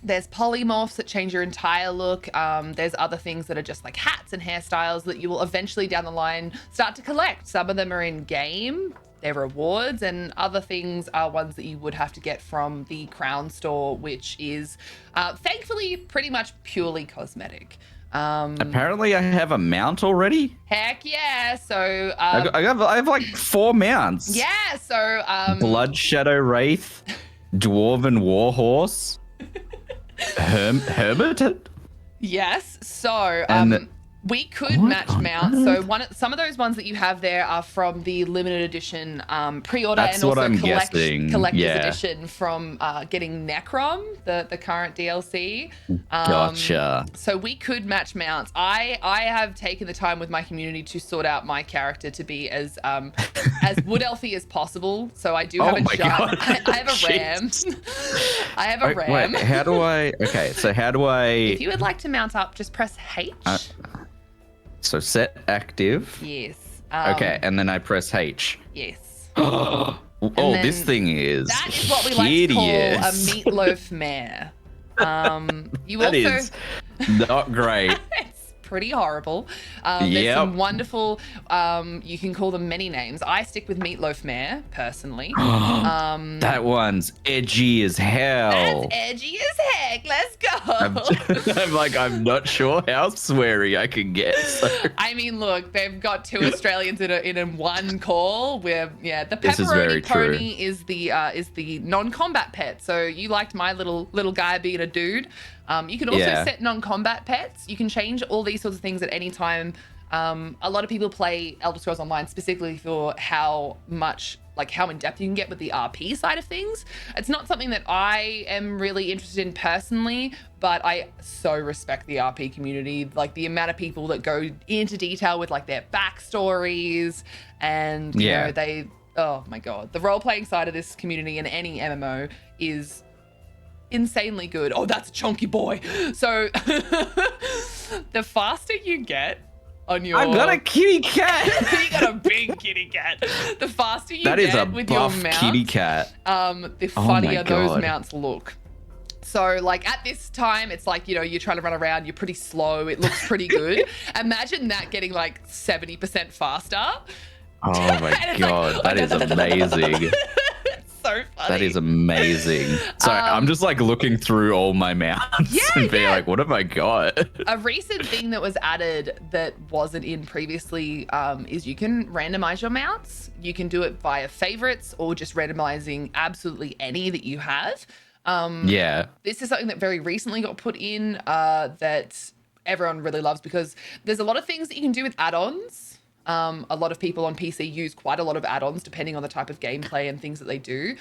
There's polymorphs that change your entire look. There's other things that are just like hats and hairstyles that you will eventually down the line start to collect. Some of them are in game, they're rewards, and other things are ones that you would have to get from the Crown store, which is thankfully pretty much purely cosmetic. Apparently I have a mount already. Heck yeah. So I have like 4 mounts. yeah, so Blood Shadow Wraith, Dwarven Warhorse, Hermit. yes. So And we could What match on mounts. earth? So some of those ones that you have there are from the limited edition pre-order That's and what also I'm guessing. collector's Yeah. edition from getting Necrom, the current DLC. Gotcha. So we could match mounts. I have taken the time with my community to sort out my character to be as wood elfy as possible. So I do have Oh my God. I have a ram. I have a ram. Wait, how do I? Okay, so how do I? If you would like to mount up, just press H. So set active. Yes. Okay, and then I press H. Yes. Oh, then this thing is That is what we like to call a hideous. meatloaf mare. You That also is not great. it's pretty horrible. There's Yep. some wonderful. You can call them many names. I stick with meatloaf mare personally. That one's edgy as hell. That's edgy as heck. Let's go. I'm not sure how sweary I can get. So. I mean, look, they've got 2 Australians in one call. Where the This is very pepperoni true. pony is the non-combat pet. So you liked my little guy being a dude. You can also set non-combat pets. You can change all these sorts of things at any time. A lot of people play Elder Scrolls Online specifically for how in depth you can get with the RP side of things. It's not something that I am really interested in personally, but I so respect the RP community. Like the amount of people that go into detail with like their backstories and you know, oh my God, the role-playing side of this community in any MMO is insanely good. Oh, that's a chunky boy. So the faster you get on your... I've got a kitty cat. You got a big kitty cat. The faster you That is a get with your buff mount, kitty cat. the funnier those God. mounts look. So like at this time, it's like, you know, you're trying to run around, you're pretty slow, it looks pretty good. Imagine that getting like 70% faster. Oh my God, that is amazing. It's so funny. That is amazing. Sorry, I'm just like looking through all my mounts and being like, what have I got? A recent thing that was added that wasn't in previously is you can randomize your mounts. You can do it via favorites or just randomizing absolutely any that you have. This is something that very recently got put in that everyone really loves because there's a lot of things that you can do with add-ons. A lot of people on PC use quite a lot of add-ons depending on the type of gameplay and things that they do.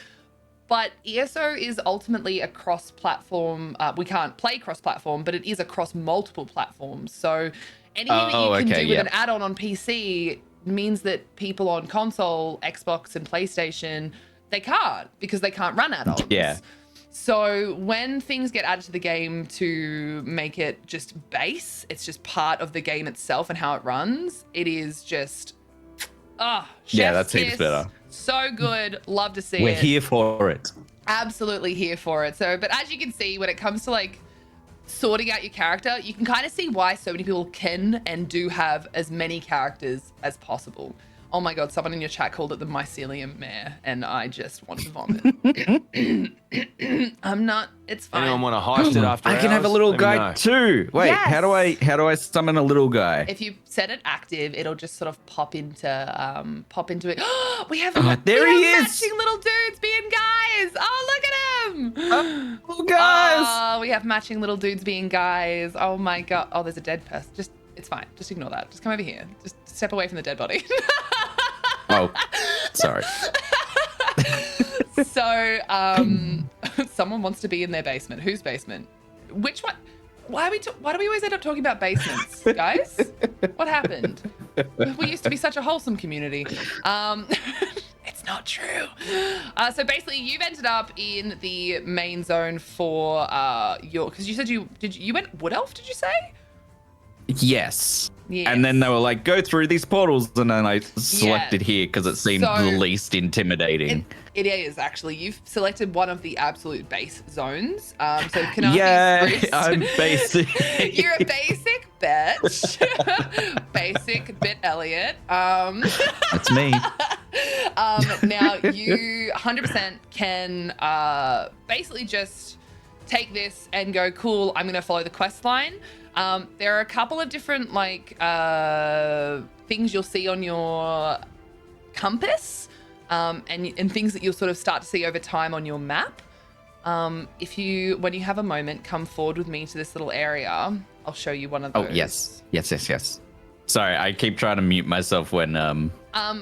But ESO is ultimately a cross-platform. We can't play cross-platform, but it is across multiple platforms. So anything that you can do with an add-on on PC means that people on console, Xbox, and PlayStation, they can't because they can't run add-ons. Yeah. So when things get added to the game to make it just base, it's just part of the game itself and how it runs. It is just, yeah, that seems better. So good. Love to see We're it. here for it. Absolutely here for it. So, but as you can see, when it comes to like sorting out your character, you can kind of see why so many people can and do have as many characters as possible. Oh my God, someone in your chat called it the mycelium mare, and I just wanted to vomit. I'm not, it's fine. Anyone want to heist it after I can have a hours? little Let me guy know. too. Wait, Yes. how do I summon a little guy? If you set it active, it'll just sort of pop into it. we have there he is. matching little dudes being guys. Oh, look at him. Little guys. Oh, we have matching little dudes being guys. Oh my God. Oh, there's a dead person. Just, it's fine. Just ignore that. Just come over here. Just step away from the dead body. Oh, sorry. So, someone wants to be in their basement. Whose basement? Which one? Why do we always end up talking about basements, guys? What happened? We used to be such a wholesome community. It's not true. So basically, you've ended up in the main zone for because you said you went Wood Elf, did you say? Yes. Yes. And then they were like, go through these portals, and then I selected here because it seemed So- the least intimidating. It is actually. You've selected one of the absolute base zones. So Kanafi's Yeah, Roost. I'm basic. You're a basic bitch. Basic bit Elliot. That's me. Now you 100% can basically just take this and go, cool, I'm gonna follow the quest line. There are a couple of different like things you'll see on your compass, and things that you'll sort of start to see over time on your map. When you have a moment, come forward with me to this little area. I'll show you one of those. Oh, yes. Sorry, I keep trying to mute myself when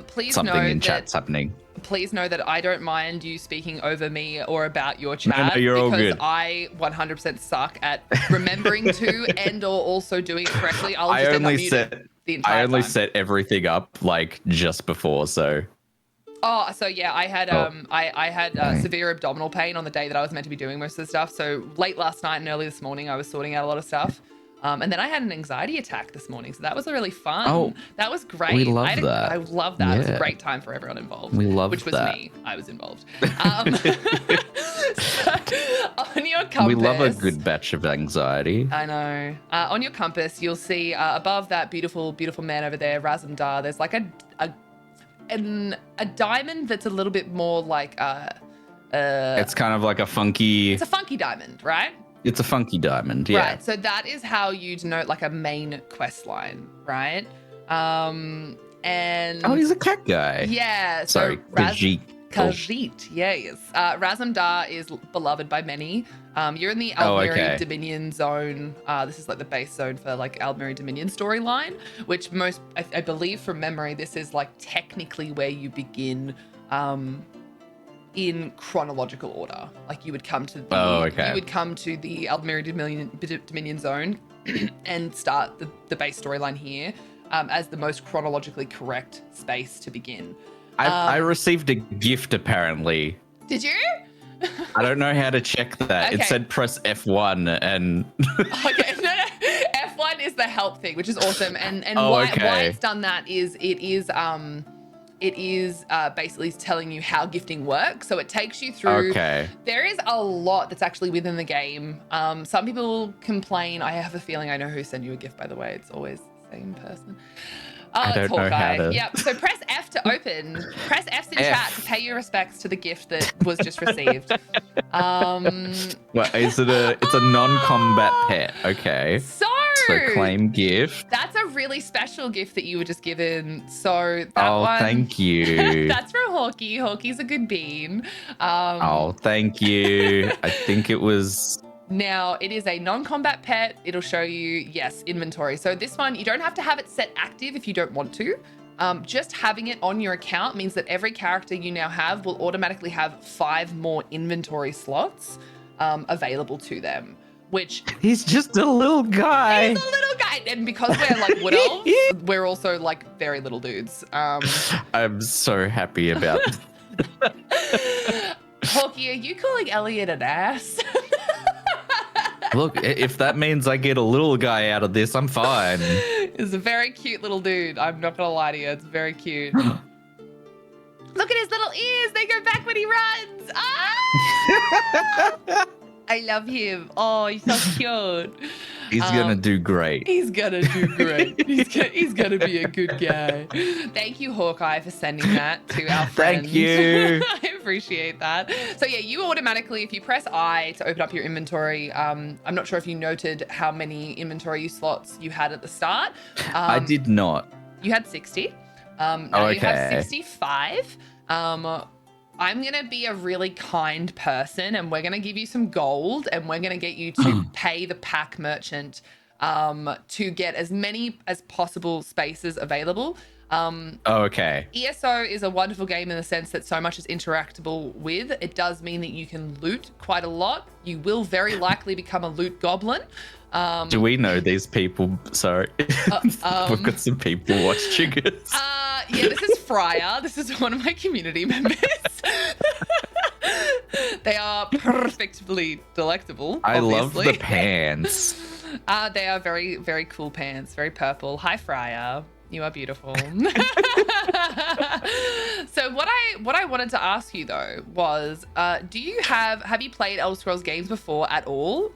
Please something know in that, chat's happening. Please know that I don't mind you speaking over me or about your chat. No, you're all because good. I 100% suck at remembering to and or also doing it correctly. I'll just end up muted the entire I only time. set everything up like just before, so Oh, so yeah, I had I had severe abdominal pain on the day that I was meant to be doing most of the stuff. So late last night and early this morning, I was sorting out a lot of stuff. And then I had an anxiety attack this morning, so that was really fun. Oh, that was great. we love that. I love that. It was a Yeah. great time for everyone involved. We love which was that. me. I was involved. So, on your compass, we love a good batch of anxiety. I know. On your compass, you'll see above that beautiful, beautiful man over there, Razumdar. There's like a diamond that's a little bit more like It's kind of like a funky. it's a funky diamond, right? It's a funky diamond, yeah. Right. So that is how you denote like a main quest line, right? And Oh, he's a cat guy. yeah. So Sorry, Khajiit. Khajiit, yes. Razumdar is beloved by many. You're in the Aldmeri okay. Dominion zone. This is like the base zone for like Aldmeri Dominion storyline, which I believe from memory, this is like technically where you begin in chronological order. Like you would come to the you would come to the Aldmeri Dominion zone and start the base storyline here as the most chronologically correct space to begin. I received a gift apparently. Did you? I don't know how to check that. Okay. It said press F1 and Okay, no. F1 is the help thing, which is awesome. And Oh, why okay. it's done that is it is basically telling you how gifting works. So it takes you through. Okay. There is a lot that's actually within the game. Some people complain. I have a feeling I know who sent you a gift, by the way. It's always the same person. Oh, I it's don't know Hawkeye. how to- Yep. So press F to open. Press F in F. chat to pay your respects to the gift that was just received. Well, it's a non-combat pet. Okay. So Claim gift. that's a really special gift that you were just given. So that Oh, one, thank you. that's from Hawkeye. Hawkeye's a good bean. Oh, thank you. I think it was. Now, it is a non-combat pet. It'll show you, yes, inventory. So this one, you don't have to have it set active if you don't want to. Just having it on your account means that every character you now have will automatically have 5 more inventory slots available to them, which He's just a little guy. he's a little guy. And because we're like wood elves, we're also like very little dudes. I'm so happy about Hawky, are you calling Elliot an ass? Look, if that means I get a little guy out of this, I'm fine. He's a very cute little dude. I'm not gonna lie to you, it's very cute. Look at his little ears, they go back when he runs. Ah! I love him. Oh, he's so cute. He's gonna do great. He's gonna do great. He's gonna be a good guy. Thank you, Hawkeye, for sending that to our friends. Thank you. I appreciate that. So yeah, you automatically, if you press I to open up your inventory, I'm not sure if you noted how many inventory slots you had at the start. I did not. You had 60. Now you have Okay. 65. I'm going to be a really kind person and we're going to give you some gold and we're going to get you to pay the pack merchant to get as many as possible spaces available. Okay. ESO is a wonderful game in the sense that so much is interactable with. It does mean that you can loot quite a lot. You will very likely become a loot goblin. Do we know these people? Sorry. We've got some people watching us. Yeah, this is Freya. This is one of my community members. They are perfectly delectable. I love obviously. the pants. They are very, very cool pants. Very purple. Hi, Freya. You are beautiful. So what I wanted to ask you though was, do you have you played Elder Scrolls games before at all?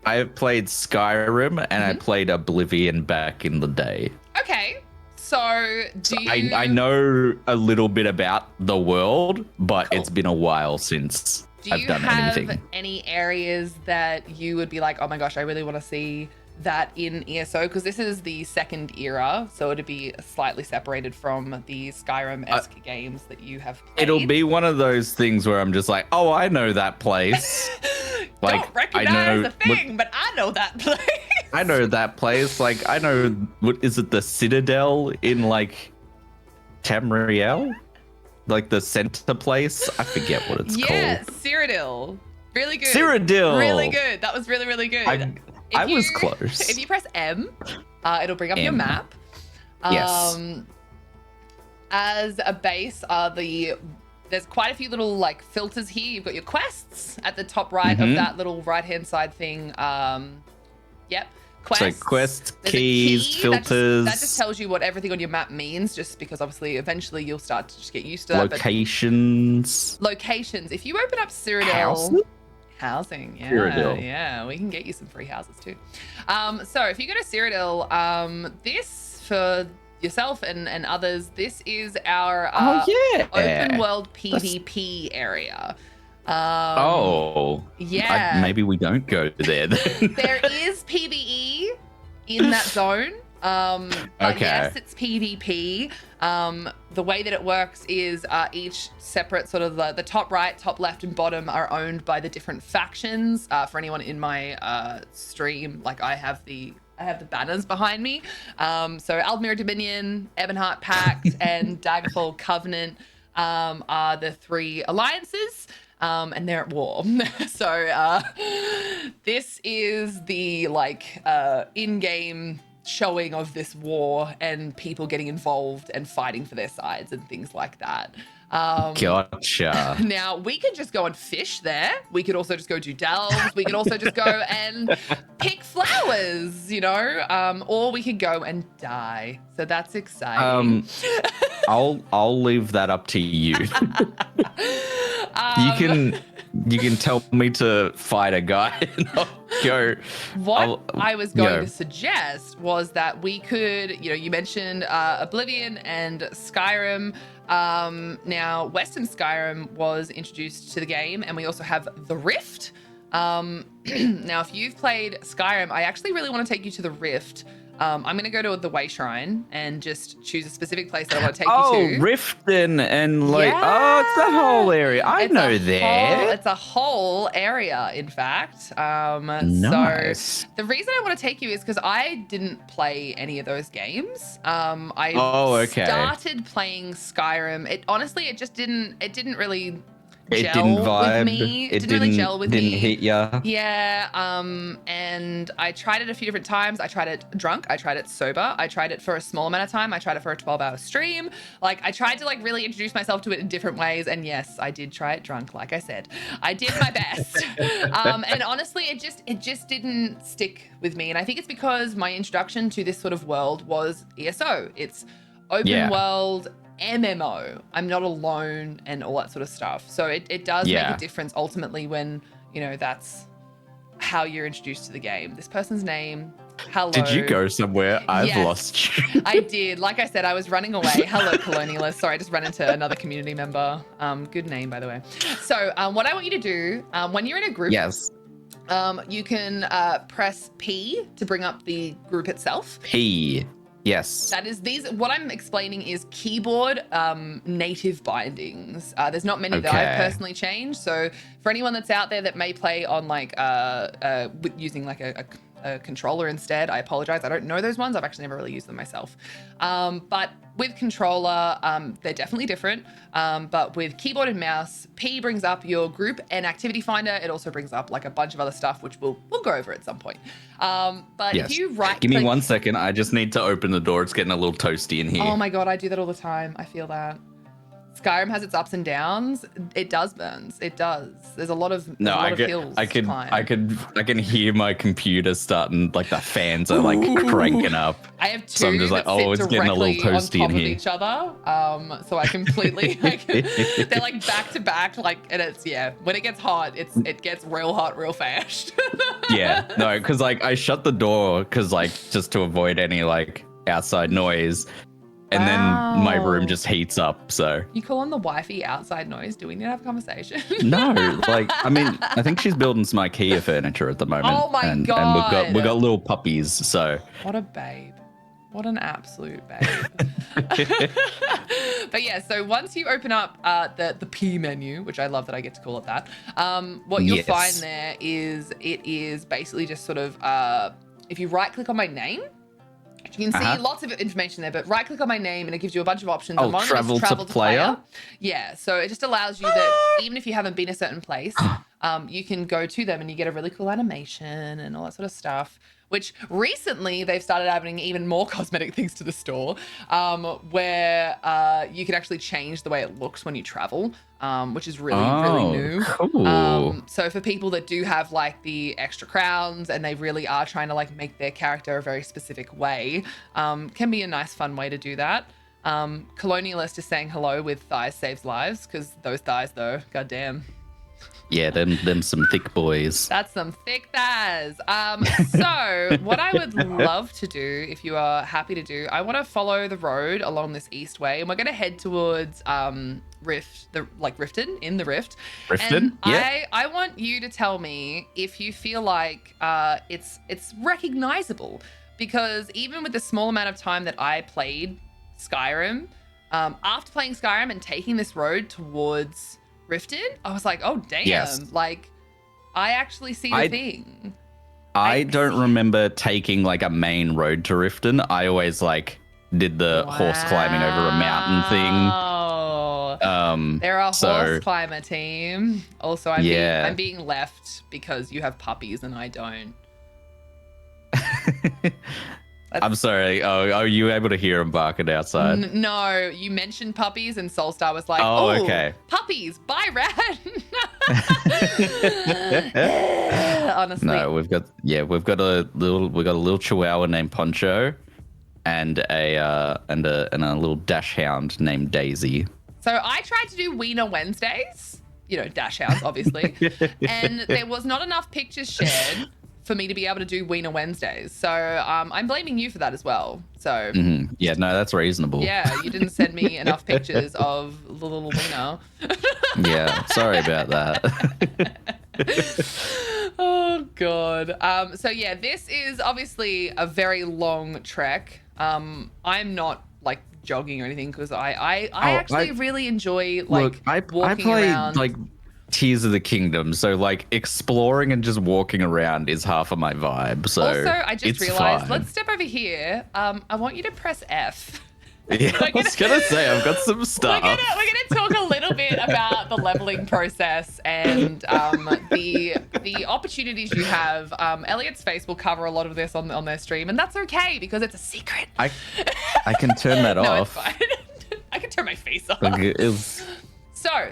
I played Skyrim and I played Oblivion back in the day. Okay. So do you... I know a little bit about the world, but It's been a while since I've done anything. Do you have any areas that you would be like, oh my gosh, I really want to see that in ESO? Because this is the second era, so it'd be slightly separated from the Skyrim-esque games that you have played. It'll be one of those things where I'm just like, oh, I know that place. Like, don't recognize the thing, but I know that place. I know that place. Like, I know, what is it, the Citadel in like Tamriel? Like the center place? I forget what it's called. Yeah, Cyrodiil. Really good. Cyrodiil. Really good. That was really, really good. I was close. If you press M, it'll bring up your M. map. Yes. As a base, there's quite a few little like filters here. You've got your quests at the top right of that little right-hand side thing. Yep. Quests. So quests, There's a keys, key. filters. That just tells you what everything on your map means, just because obviously eventually you'll start to just get used to that. Locations. Locations. If you open up Cyrodiil... Housing, yeah, Cyrodiil. yeah, we can get you some free houses too. So if you go to Cyrodiil, this for yourself and others, this is our open world PvP area. Yeah. Maybe we don't go there then. There is PvE in that zone. But yes, it's PvP. The way that it works is each separate sort of the top right, top left, and bottom are owned by the different factions. For anyone in my stream, like I have the banners behind me. So Aldmere Dominion, Ebonheart Pact, and Daggerfall Covenant are the 3 alliances. And they're at war. So this is the like in-game showing of this war and people getting involved and fighting for their sides and things like that. Gotcha. Now, we could just go and fish there. We could also just go do delves. We could also just go and pick flowers, you know, or we could go and die. So that's exciting. I'll leave that up to you. You can tell me to fight a guy and I'll go. I was going to suggest was that we could, you know, you mentioned Oblivion and Skyrim. Now, Western Skyrim was introduced to the game, and we also have the Rift. Now, if you've played Skyrim, I actually really want to take you to the Rift. I'm going to go to the Way Shrine and just choose a specific place that I want to take Oh, you to. Riften and like, oh, it's that whole area. I It's know a there. It's a whole area, in fact. Nice. So the reason I want to take you is because I didn't play any of those games. I started playing Skyrim. It honestly, it didn't really gel with me. It didn't really gel with me. Didn't hit ya. Yeah, and I tried it a few different times. I tried it drunk. I tried it sober. I tried it for a small amount of time. I tried it for a 12-hour stream. Like, I tried to, like, really introduce myself to it in different ways. And yes, I did try it drunk, like I said. I did my best. And honestly, it just didn't stick with me. And I think it's because my introduction to this sort of world was ESO. It's open world MMO. I'm not alone and all that sort of stuff. So it does make a difference ultimately when, you know, that's how you're introduced to the game. This person's name, hello. Did you go somewhere? I've lost you. I did. Like I said, I was running away. Hello, Colonialist. Sorry, I just ran into another community member. Good name, by the way. So what I want you to do, when you're in a group, you can press P to bring up the group itself. P. Yes. That is what I'm explaining is keyboard native bindings. There's not many that I've personally changed. So for anyone that's out there that may play on like using like a controller instead, I apologize. I don't know those ones. I've actually never really used them myself. But with controller, they're definitely different. But with keyboard and mouse, P brings up your group and activity finder. It also brings up like a bunch of other stuff, which we'll go over at some point. But if you Give me 1 second. I just need to open the door. It's getting a little toasty in here. Oh my God, I do that all the time. I feel that. Skyrim has its ups and downs. It does burns. It does. There's a lot of hills. I can hear my computer starting, like the fans are like cranking up. I have two. So I'm just like, it's getting a little toasty in here. Each other. So I completely they're like back to back, like, and it's when it gets hot, it gets real hot real fast. No, because like I shut the door because like just to avoid any like outside noise. And then my room just heats up, so. You call on the wifey outside noise? Do we need to have a conversation? No, like, I mean, I think she's building some IKEA furniture at the moment. Oh my God. And we've got little puppies, so. What a babe. What an absolute babe. But yeah, so once you open up the P menu, which I love that I get to call it that, what you'll find there is it is basically just sort of, if you right click on my name, you can see lots of information there, but right click on my name and it gives you a bunch of options. Oh, travel to player? Yeah, so it just allows you that even if you haven't been a certain place, you can go to them and you get a really cool animation and all that sort of stuff, which recently they've started adding even more cosmetic things to the store, where you can actually change the way it looks when you travel, which is really new. Cool. So for people that do have like the extra crowns and they really are trying to like make their character a very specific way, can be a nice fun way to do that. Colonialist is saying hello with thighs saves lives, because those thighs though, goddamn. Yeah, them some thick boys. That's some thick thighs. So what I would love to do, if you are happy to do, I want to follow the road along this east way, and we're going to head towards Riften, in the Rift. Riften, and I want you to tell me if you feel like it's recognizable, because even with the small amount of time that I played Skyrim, after playing Skyrim and taking this road towards Riften, I was like, oh damn, like I actually see the thing. I don't remember taking like a main road to Riften. I always like did the horse climbing over a mountain thing. They're a horse climber team. Also, I'm being left because you have puppies and I don't. I'm sorry. Oh, are you able to hear him barking outside? No, you mentioned puppies and Soulstar was like, okay. Puppies, bye, Rad. Honestly. No, we've got a little Chihuahua named Poncho, and a little dash hound named Daisy. So I tried to do Wiener Wednesdays, dash hounds, obviously, and there was not enough pictures shared for me to be able to do Wiener Wednesdays. So I'm blaming you for that as well. So yeah, no, that's reasonable. Yeah, you didn't send me enough pictures of the little wiener. Yeah, sorry about that. Oh god. So yeah, this is obviously a very long trek. I'm not like jogging or anything because I actually really enjoy like I walking play around. like Tears of the Kingdom, so like exploring and just walking around is half of my vibe. So Also, I just it's realized, fine. let's step over here. I want you to press F. Yeah, I was gonna say I've got some stuff. We're gonna talk a little bit about the leveling process and the opportunities you have. Elliot's face will cover a lot of this on their stream, and that's okay because it's a secret. I can turn that No, off. it's fine. I can turn my face off. Like, it's- So,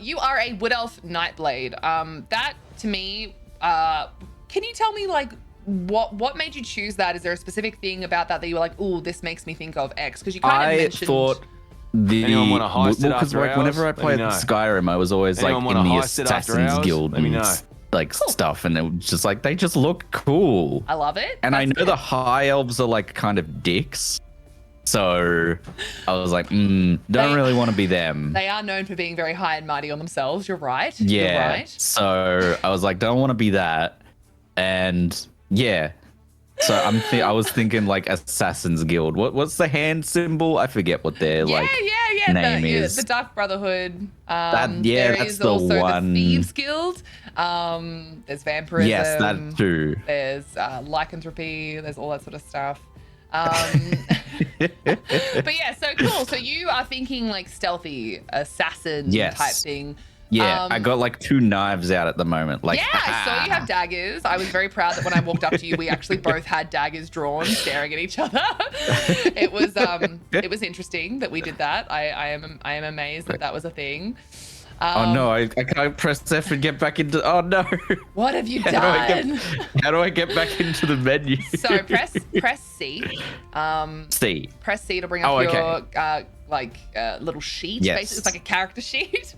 you are a Wood Elf Nightblade. That to me, can you tell me like what made you choose that? Is there a specific thing about that you were like, "Ooh, this makes me think of X"? Because you kind of I mentioned. thought the Anyone wanna heist it because after like whenever I hours? Let played me know. Skyrim, I was always Anyone like in wanna the heist it after Assassin's hours? Guild Let me and know. like stuff, and it was just like they just look cool. I love it. And I That's know good. the high elves are like kind of dicks, so I was like, don't They- really want to be them. They are known for being very high and mighty on themselves. You're right. Yeah. You're right. So I was like, don't want to be that, and yeah. So I was thinking like Assassin's Guild. What's the hand symbol? I forget what their like. Yeah. name is. The Dark Brotherhood. Yeah, there that's is the also one. the Thieves Guild. There's vampirism. Yes, that too. There's lycanthropy. There's all that sort of stuff. But yeah, so cool. So you are thinking like stealthy assassin Yes. type thing. Yeah, I got like 2 knives out at the moment. Like, Yeah, I saw you have daggers. I was very proud that when I walked up to you, we actually both had daggers drawn, staring at each other. It was interesting that we did that. I am amazed that that was a thing. oh no, I can't press F and get back into. Oh no. What have you How done? how do I get back into the menu? So press C. C. Press C to bring up Oh, your little sheet. Yes. Basically, it's like a character sheet.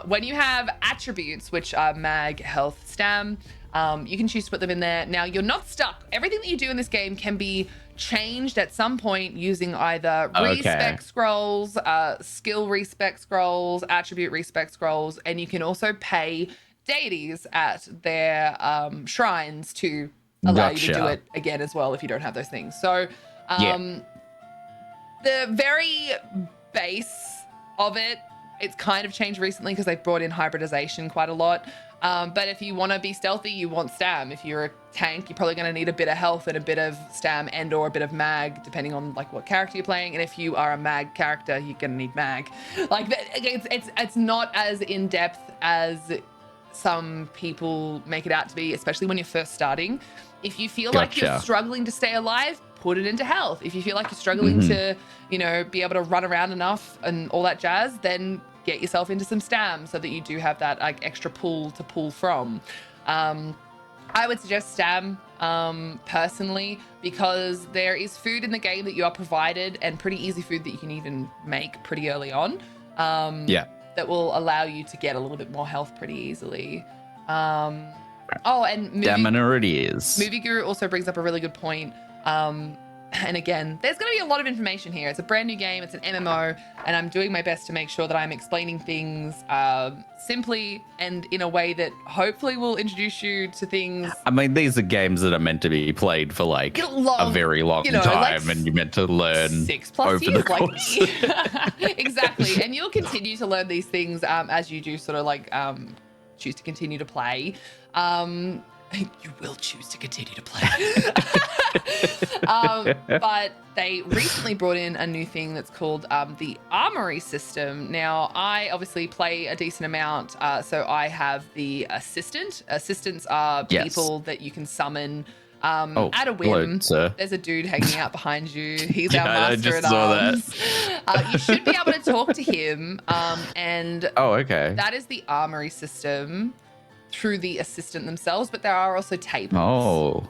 When you have attributes, which are mag, health, stam, you can choose to put them in there. Now, you're not stuck. Everything that you do in this game can be changed at some point using either respec scrolls, skill respec scrolls, attribute respec scrolls, and you can also pay deities at their shrines to allow you to do Gotcha. it again as well if you don't have those things. So, Yeah. the very base of it, it's kind of changed recently because they've brought in hybridization quite a lot. But if you want to be stealthy, you want stam. If you're a tank, you're probably going to need a bit of health and a bit of stam and or a bit of mag, depending on like what character you're playing. And if you are a mag character, you're going to need mag. Like it's not as in depth as some people make it out to be, especially when you're first starting. If you feel like you're Gotcha. struggling to stay alive, put it into health. If you feel like you're struggling to, be able to run around enough and all that jazz, then get yourself into some stam so that you do have that like extra pool to pull from. I would suggest stam personally because there is food in the game that you are provided and pretty easy food that you can even make pretty early on. That will allow you to get a little bit more health pretty easily. And Damn it already is. Movie Guru also brings up a really good point. And again, there's going to be a lot of information here. It's a brand new game. It's an MMO, and I'm doing my best to make sure that I'm explaining things simply and in a way that hopefully will introduce you to things. I mean, these are games that are meant to be played for like a very long time, and you're meant to learn 6+ over years, the course. like me. Exactly, and you'll continue to learn these things as you do sort of like choose to continue to play. You will choose to continue to play. But they recently brought in a new thing that's called the armory system. Now, I obviously play a decent amount, so I have the assistant. Assistants are people that you can summon at a whim. hello, sir. There's a dude hanging out behind you. He's our Yeah, I master just at saw arms. You should be able to talk to him, and Oh, okay. that is the armory system through the assistant themselves, but there are also tables. Oh.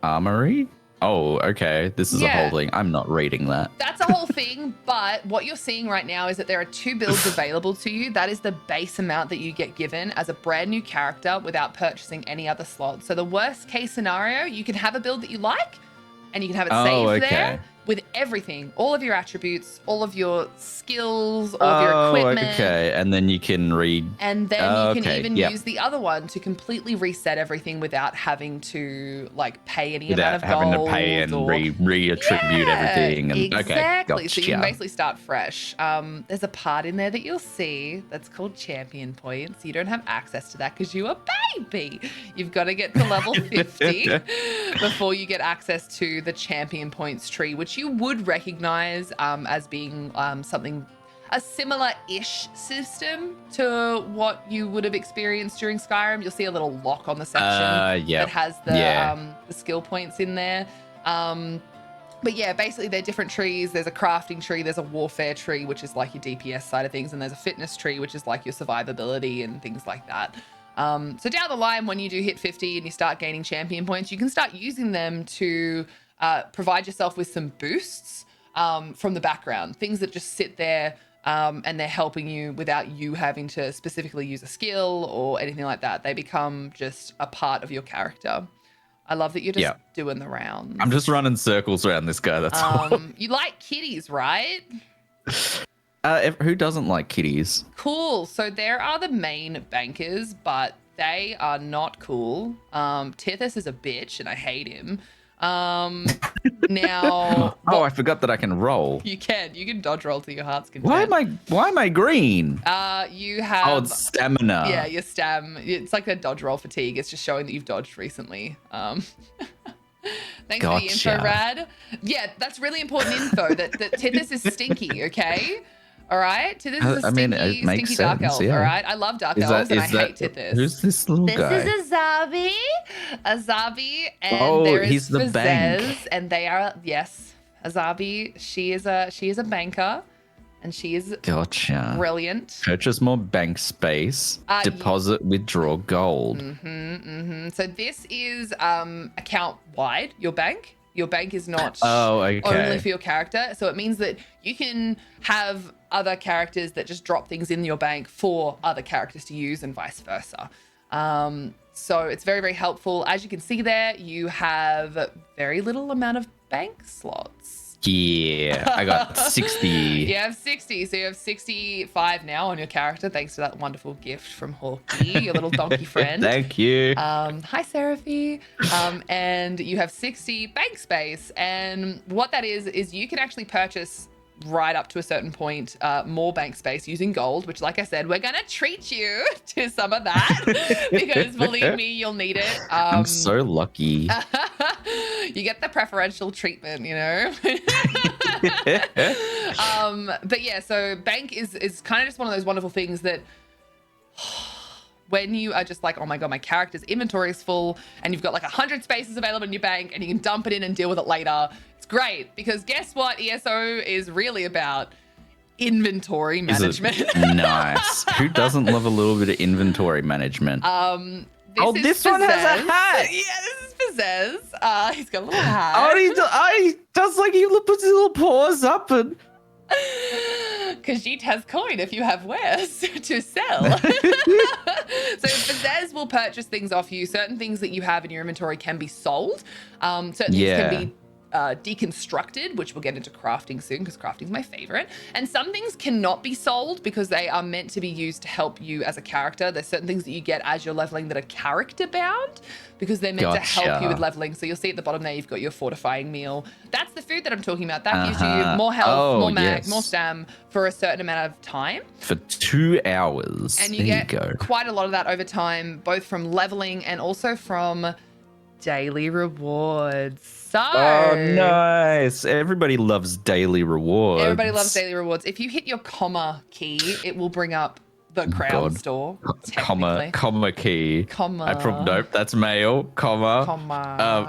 Armory? Oh, okay. This is a Yeah. whole thing. I'm not reading that. That's a whole thing, but what you're seeing right now is that there are 2 builds available to you. That is the base amount that you get given as a brand new character without purchasing any other slots. So the worst case scenario, you can have a build that you like, and you can have it saved there with everything, all of your attributes, all of your skills, all of your equipment. Okay, and then you can read. And then you can Okay, even yep. use the other one to completely reset everything without having to like pay any Without amount of having gold to pay and or reattribute everything. And exactly. Okay, So you can gotcha. basically start fresh. There's a part in there that you'll see that's called champion points. You don't have access to that because you're a baby. You've got to get to level 50 before you get access to the champion points tree, which you would recognize as being something a similar-ish system to what you would have experienced during Skyrim. You'll see a little lock on the section Yep. that has the skill points in there. But yeah, basically they're different trees. There's a crafting tree, there's a warfare tree, which is like your DPS side of things, and there's a fitness tree, which is like your survivability and things like that. So down the line, when you do hit 50 and you start gaining champion points, you can start using them to provide yourself with some boosts from the background, things that just sit there and they're helping you without you having to specifically use a skill or anything like that. They become just a part of your character. I love that you're just doing the rounds. I'm just running circles around this guy. That's all. You like kitties, right? Who doesn't like kitties? Cool. So there are the main bankers, but they are not cool. Tithis is a bitch, and I hate him. Now, I forgot that I can roll. you can dodge roll to your heart's content. Why am I green? You have It's stamina. Yeah, your stam. It's like a dodge roll fatigue. It's just showing that you've dodged recently. Thanks for the info, Gotcha. Rad. Yeah, that's really important info. That Tithis is stinky. Okay. All right. Tithis is a I mean, it makes stinky dark sense, elf. yeah. All right. I love dark elves and I hate Tithis. Who's this little This guy? is Azabi, and there is he's the Fazez, bank. and they are Azabi. She is a banker, and she is Gotcha. brilliant. Purchase more bank space. Deposit, withdraw gold. So this is account wide. Your bank is not Okay. only for your character. So it means that you can have other characters that just drop things in your bank for other characters to use and vice versa. So it's very, very helpful. As you can see there, you have very little amount of bank slots. Yeah, I got 60. You have 60. So you have 65 now on your character, thanks to that wonderful gift from Hawkeye, your little donkey friend. Thank you. Hi, Seraphy. And you have 60 bank space. And what that is you can actually purchase right up to a certain point more bank space using gold, which, like I said, we're going to treat you to some of that because believe me, you'll need it. I'm so lucky. You get the preferential treatment, you know? But yeah, so bank is kind of just one of those wonderful things that when you are just like, oh my God, my character's inventory is full and you've got like 100 spaces available in your bank and you can dump it in and deal with it later. It's great because guess what ESO is really about? Inventory management. Nice. Who doesn't love a little bit of inventory management? This one has a Fazez. hat. Yeah, this is Fazez. He's got a little hat. He does like he puts his little paws up and. Khajiit has coin if you have wares to sell. So Fazez will purchase things off you. Certain things that you have in your inventory can be sold. Certain things can be deconstructed, which we'll get into crafting soon because crafting is my favorite. And some things cannot be sold because they are meant to be used to help you as a character. There's certain things that you get as you're leveling that are character bound because they're meant to help you with leveling. So you'll see at the bottom there, you've got your fortifying meal. That's the food that I'm talking about. That gives you more health, more mag, more stam for a certain amount of time. For 2 hours. And you get quite a lot of that over time, both from leveling and also from daily rewards. So, oh, nice. Everybody loves daily rewards. Everybody loves daily rewards. If you hit your comma key, it will bring up the crown store. Comma key. Comma. Nope, that's male. Comma.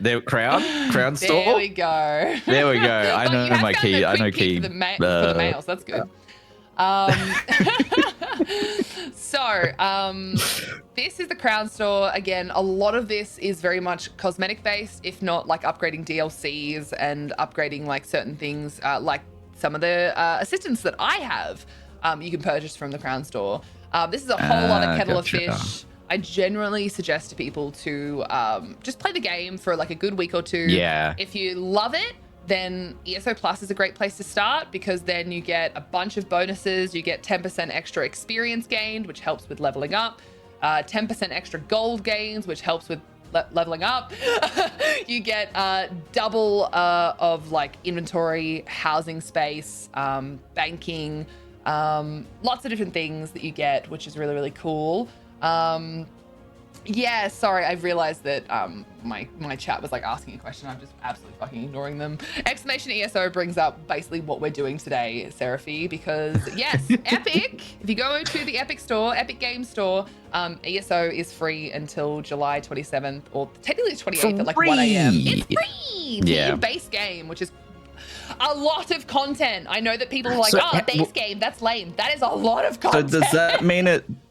They're crown store. There we go. There we go. I know my key. I know key. For the males, that's good. This is the crown store. Again, a lot of this is very much cosmetic based, if not like upgrading DLCs and upgrading like certain things, like some of the assistants that I have, you can purchase from the crown store. This is a whole other kettle of fish. I generally suggest to people to just play the game for like a good week or two. Yeah. If you love it, then ESO Plus is a great place to start because then you get a bunch of bonuses. You get 10% extra experience gained, which helps with leveling up. 10% extra gold gains, which helps with leveling up. You get double of like inventory, housing space, banking, lots of different things that you get, which is really, really cool. Yeah, sorry, I've realized that my chat was like asking a question. I'm just absolutely fucking ignoring them. Exclamation ESO brings up basically what we're doing today, Seraphy, because yes, Epic, if you go to the Epic store, Epic Games Store, ESO is free until July 27th, or technically 28th at like 1 a.m. It's free! Yeah. New base game, which is a lot of content. I know that people are like, So, base game, that's lame. That is a lot of content. So does that mean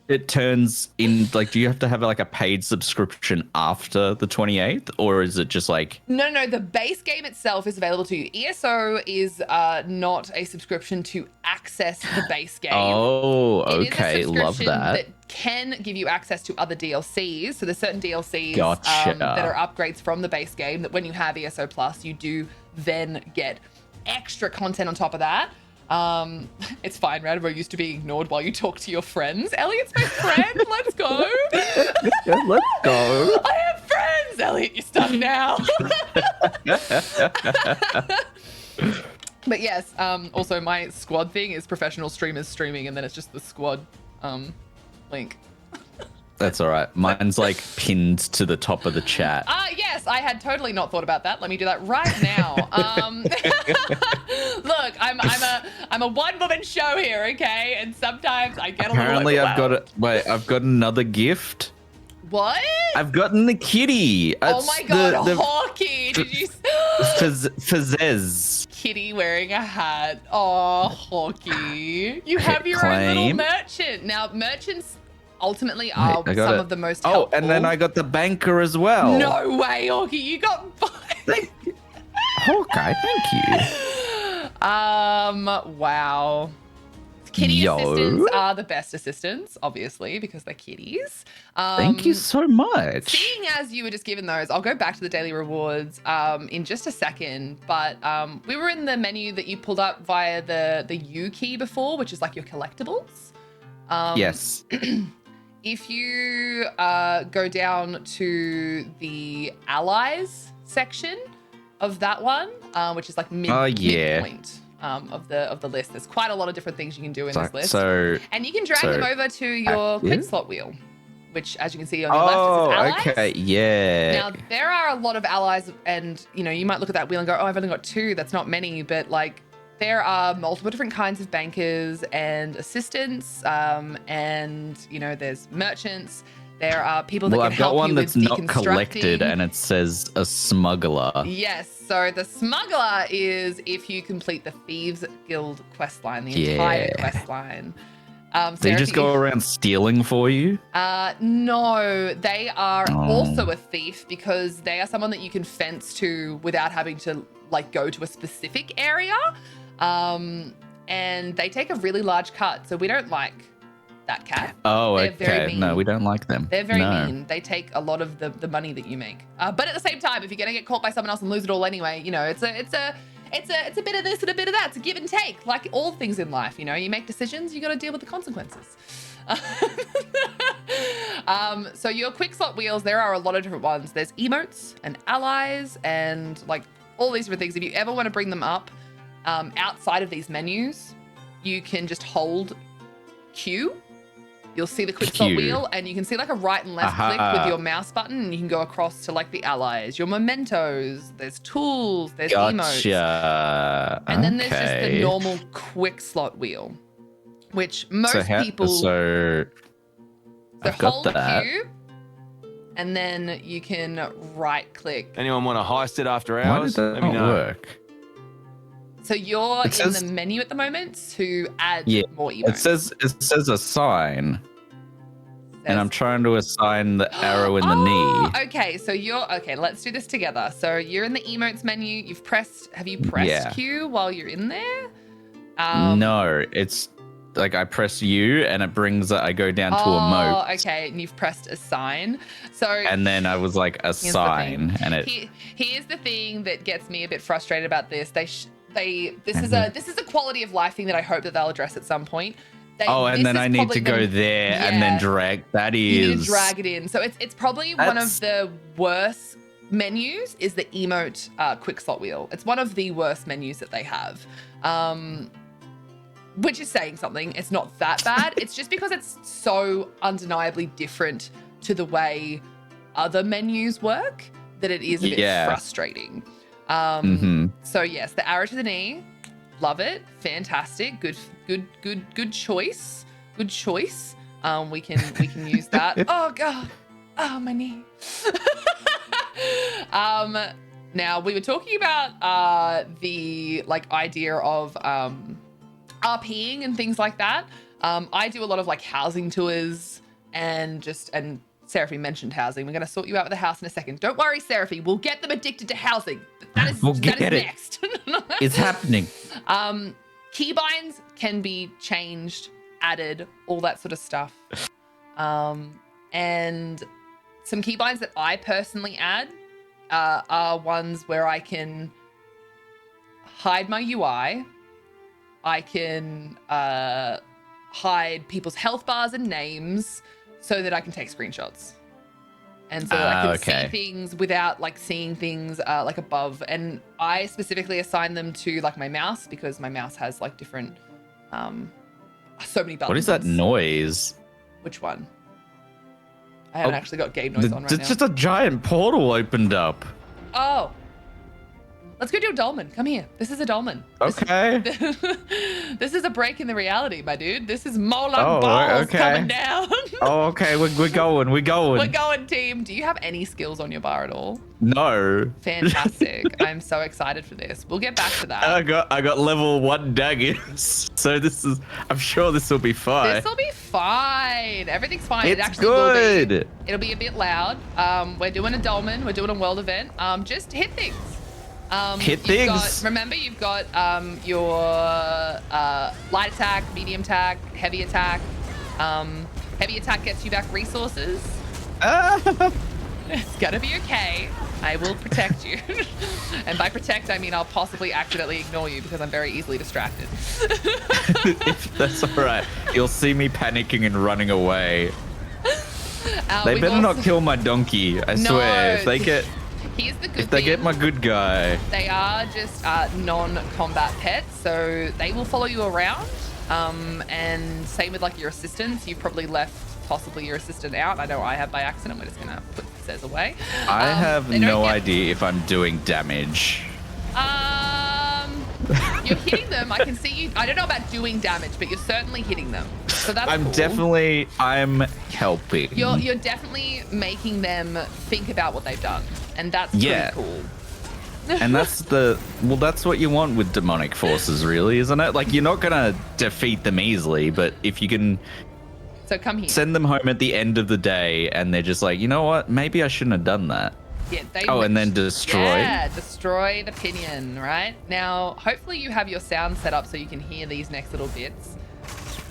it turns in, like, do you have to have like a paid subscription after the 28th, or is it just like... No, the base game itself is available to you. ESO is not a subscription to access the base game. Oh, okay, It is a love subscription that. can give you access to other DLCs. So there's certain DLCs Gotcha. that are upgrades from the base game that when you have ESO Plus, you do then get extra content on top of that. It's fine, Rad. We're used to being ignored while you talk to your friends. Elliot's my friend. Let's go. Yeah, let's go. I have friends. Elliot, you're stuck now. But yes, also my squad thing is professional streamers streaming, and then it's just the squad link. That's all right. Mine's like pinned to the top of the chat. Yes, I had totally not thought about that. Let me do that right now. Look, I'm a one-woman show here, okay? And sometimes I get a Apparently, little I've got another gift. What? I've gotten the kitty. Oh my god, Hawky! Did you? Fazez. Kitty wearing a hat. Oh, Hawky! You have your own little Claim. merchant now. Merchants ultimately are some of the most helpful. Oh, and then I got the banker as well. No way, Hawky! You got both. Hawkeye, thank you. Wow. Kitty assistants are the best assistants, obviously, because they're kitties. Thank you so much. Seeing as you were just given those, I'll go back to the daily rewards in just a second. But we were in the menu that you pulled up via the U key before, which is like your collectibles. Yes. If you go down to the allies section of that one, which is like midpoint of the list, there's quite a lot of different things you can do in this list. And you can drag them over to your quick slot wheel, which, as you can see on your left, is allies. Okay, yeah. Now there are a lot of allies, and you might look at that wheel and go, "Oh, I've only got 2. That's not many." But like, there are multiple different kinds of bankers and assistants, and there's merchants. There are people that can I've got help one you that's with not collected, and it says a smuggler. Yes, so the smuggler is if you complete the Thieves Guild questline, the entire questline. They just go around stealing for you? No, they are also a thief because they are someone that you can fence to without having to like go to a specific area. And they take a really large cut, so we don't like that cat. Oh, They're very mean. No, we don't like them. They're very mean. They take a lot of the money that you make. But at the same time, if you're gonna get caught by someone else and lose it all anyway, it's a bit of this and a bit of that. It's a give and take, like all things in life. You make decisions, you got to deal with the consequences. So your quick slot wheels, there are a lot of different ones. There's emotes and allies and like all these different things. If you ever want to bring them up outside of these menus, you can just hold Q. You'll see the quick slot wheel, and you can see like a right and left click with your mouse button, and you can go across to like the allies, your mementos, there's tools, there's emotes. And then there's just the normal quick slot wheel, which most people... So I've got hold that. Q, and then you can right click. Anyone want to heist it after Why hours? did that Let me not know. work? So you're in the menu at the moment to add more emotes. It says assign. And I'm trying to assign the arrow in the knee. Okay, so let's do this together. So you're in the emotes menu. Have you pressed Q while you're in there? No, it's like I press U and it brings I go down to emote. Oh, okay. And you've pressed assign. So And then I was like assign, and it. Here's the thing that gets me a bit frustrated about this. This is a quality of life thing that I hope that they'll address at some point. And then I need to go there and then drag. That is. You need to drag it in. So it's probably one of the worst menus is the emote quick slot wheel. It's one of the worst menus that they have. Which is saying something. It's not that bad. It's just because it's so undeniably different to the way other menus work that it is a bit frustrating. So yes, the arrow to the knee, love it, fantastic, good choice, good choice. We can use that. Oh god, oh my knee. Now we were talking about the like idea of RPing and things like that. I do a lot of like housing tours and Seraphine mentioned housing. We're going to sort you out with a house in a second. Don't worry, Seraphine. We'll get them addicted to housing. That is next. It's happening. Keybinds can be changed, added, all that sort of stuff. And some keybinds that I personally add are ones where I can hide my UI. I can hide people's health bars and names so that I can take screenshots. And so that I can see things without like seeing things like above. And I specifically assign them to like my mouse because my mouse has like different, so many buttons. What is that noise? Which one? I haven't actually got game noise on right now. It's just a giant portal opened up. Oh. Let's go do a dolmen. Come here. This is a dolmen. Okay. This is a break in the reality, my dude. This is Molang balls coming down. Okay. We're going. We're going, team. Do you have any skills on your bar at all? No. Fantastic. I'm so excited for this. We'll get back to that. I got level 1 daggers. So I'm sure this will be fine. This will be fine. Everything's fine. It's it actually good. will be. It'll be a bit loud. We're doing a dolmen. We're doing a world event. Just hit things. Hit things. Remember, you've got your light attack, medium attack, heavy attack. Heavy attack gets you back resources. It's gonna be okay. I will protect you. And by protect, I mean I'll possibly accidentally ignore you because I'm very easily distracted. That's all right. You'll see me panicking and running away. They better not kill my donkey. I swear. If they get... Here's the good If they get my good guy. They are just non-combat pets, so they will follow you around. And same with like your assistants. You've probably left possibly your assistant out. I know I have by accident. We're just gonna put Says away. I have no idea if I'm doing damage. You're hitting them. I can see you. I don't know about doing damage, but you're certainly hitting them. So that's cool. I'm helping. You're definitely making them think about what they've done. And that's pretty cool. And that's what you want with demonic forces, really, isn't it? Like, you're not gonna defeat them easily, but if you can come here. Send them home at the end of the day and they're just like, you know what, maybe I shouldn't have done that. Yeah, and then destroy. Yeah, destroy the pinion, right? Now, hopefully you have your sound set up so you can hear these next little bits.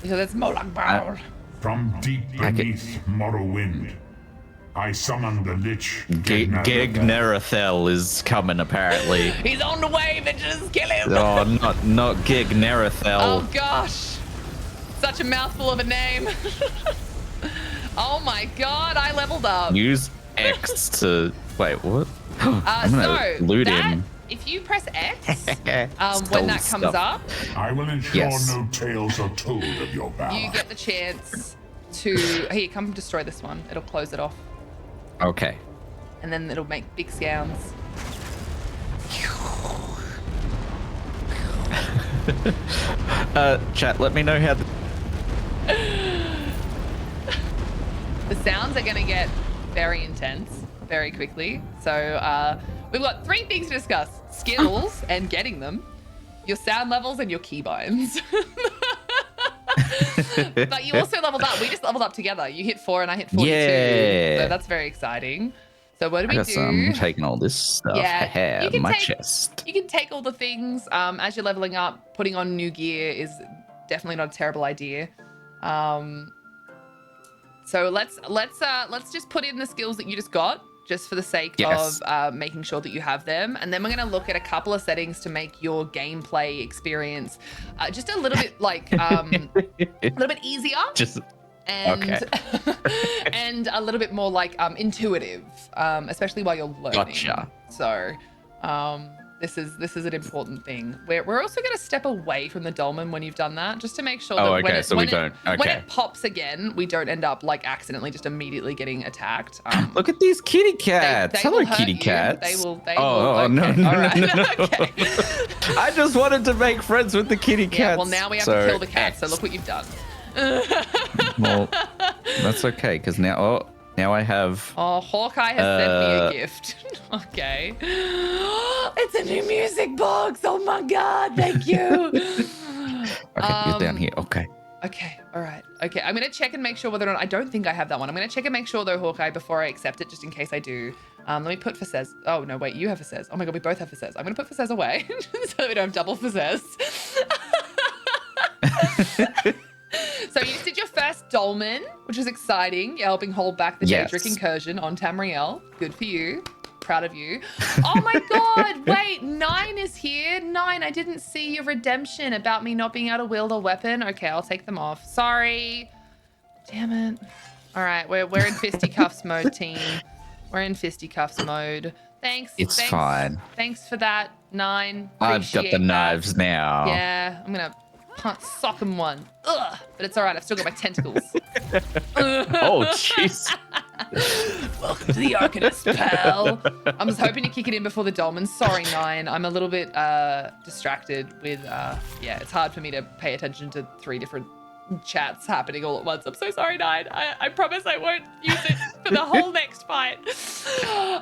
Because it's Molagbar. From deep beneath Morrowind, I summon the Lich. Gig-Nerethel is coming, apparently. He's on the way, bitches! Kill him! Oh, not Gig-Nerethel. Oh, gosh. Such a mouthful of a name. Oh, my God. I leveled up. Use X to... Wait, what? I'm gonna loot him. If you press X, when that comes up... I will ensure no tales are told of your power. You get the chance to... Here, come destroy this one. It'll close it off. Okay. And then it'll make big sounds. Chat, let me know how... The sounds are going to get very intense very quickly. So we've got 3 things to discuss. Skills and getting them. Your sound levels and your keybinds. But you also leveled up. We just leveled up together. You hit 4 and I hit 42. Yeah. So that's very exciting. So what do we do? I'm taking all this stuff. Yeah, My chest. You can take all the things as you're leveling up. Putting on new gear is definitely not a terrible idea. So let's just put in the skills that you just got, just for the sake of making sure that you have them. And then we're going to look at a couple of settings to make your gameplay experience just a little bit like a little bit easier. And and a little bit more like intuitive, especially while you're learning. Gotcha. So this is an important thing. We're also going to step away from the dolmen when you've done that, just to make sure that when it pops again, we don't end up like accidentally just immediately getting attacked. Look at these kitty cats. They Hello, will hurt kitty you. cats. They will. No, No. All right. Okay. I just wanted to make friends with the kitty cats. Yeah. Well, now we have to kill the cats. So look what you've done. Well, that's okay, because now I have. Oh, Hawkeye has sent me a gift. Okay. It's a new music box. Oh my God. Thank you. Okay, you're down here. Okay. Okay. All right. Okay. I'm going to check and make sure whether or not, I don't think I have that one. I'm going to check and make sure though, Hawkeye, before I accept it, just in case I do. Let me put Facez. Oh, no, wait. You have Facez. Oh my God. We both have Facez. I'm going to put Facez away so we don't have double Facez. So you just did your first dolmen, which is exciting. You're helping hold back the Daedric incursion on Tamriel. Good for you. Proud of you. Oh my God, wait, 9 is here. 9, I didn't see your redemption about me not being able to wield a weapon. Okay, I'll take them off. Sorry. Damn it. All right, we're in fisticuffs mode, team. We're in fisticuffs mode. Thanks. It's fine. Thanks for that, 9. I've got the knives now. Yeah, I'm gonna sock him one. Ugh, but it's all right. I've still got my tentacles. Oh, jeez. Welcome to the Arcanist, pal. I was hoping to kick it in before the dolmen. Sorry, 9. I'm a little bit distracted with, yeah, it's hard for me to pay attention to 3 different chats happening all at once. I'm so sorry, 9. I promise I won't use it for the whole next fight.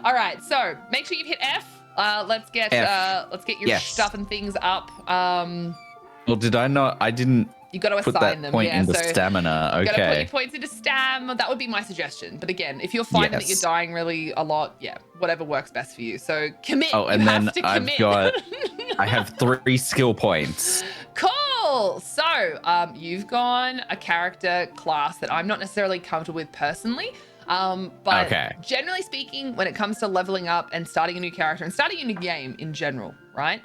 All right, so make sure you've hit F. Let's get your stuff and things up. Well, did I not? I didn't. You got to put assign that them. point Yeah, into so stamina. you got to put Okay. your points into stam. That would be my suggestion. But again, if you're finding that you're dying really a lot, yeah, whatever works best for you. So commit. Oh, and you then have to I've commit. got. I have 3 skill points. Cool. So you've gone a character class that I'm not necessarily comfortable with personally. But generally speaking, when it comes to leveling up and starting a new character and starting a new game in general, right,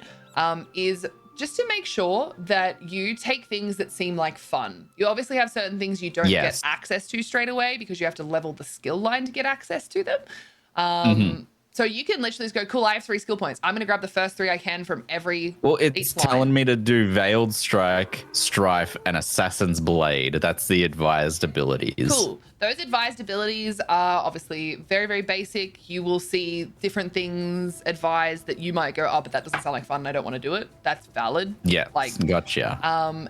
is just to make sure that you take things that seem like fun. You obviously have certain things you don't get access to straight away because you have to level the skill line to get access to them. So you can literally just go, cool, I have 3 skill points. I'm going to grab the first 3 I can from every It's telling me to do Veiled Strike, Strife, and Assassin's Blade. That's the advised abilities. Cool. Those advised abilities are obviously very, very basic. You will see different things advised that you might go, oh, but that doesn't sound like fun and I don't want to do it. That's valid. Yeah, like, gotcha.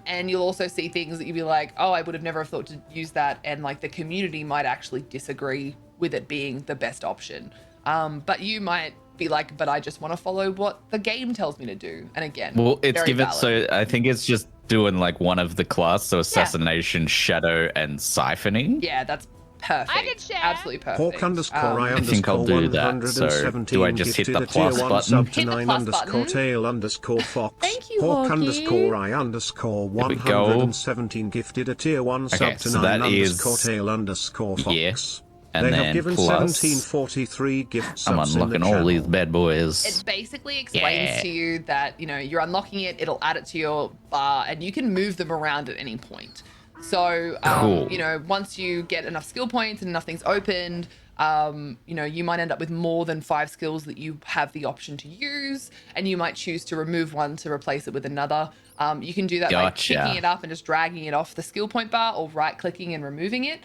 And you'll also see things that you'd be like, oh, I would have never thought to use that. And like the community might actually disagree with it being the best option. But you might be like, but I just want to follow what the game tells me to do. And again, well, it's very given, valid. so I think it's just doing like one of the class, so assassination, shadow, and siphoning. Yeah, that's perfect. I can share. Absolutely perfect. Hawk underscore I I think I'll underscore do that. So 117 do I just hit gifted the a tier plus 1 button? sub to Hit the 9 plus underscore button. tail underscore fox. Thank you, Hawk Hawkie. underscore I underscore we go. 117 gifted a tier 1 sub to so 9 that is- underscore tail underscore fox. Yeah. And They then have given plus, 1743 gift I'm subs in the unlocking all channel. these bad boys. It basically explains to you that, you know, you're unlocking it, it'll add it to your bar, and you can move them around at any point. So, Cool. you know, once you get enough skill points and enough things opened, you know, you might end up with more than 5 skills that you have the option to use, and you might choose to remove one to replace it with another. You can do that by Gotcha. picking it up and just dragging it off the skill point bar, or right-clicking and removing it.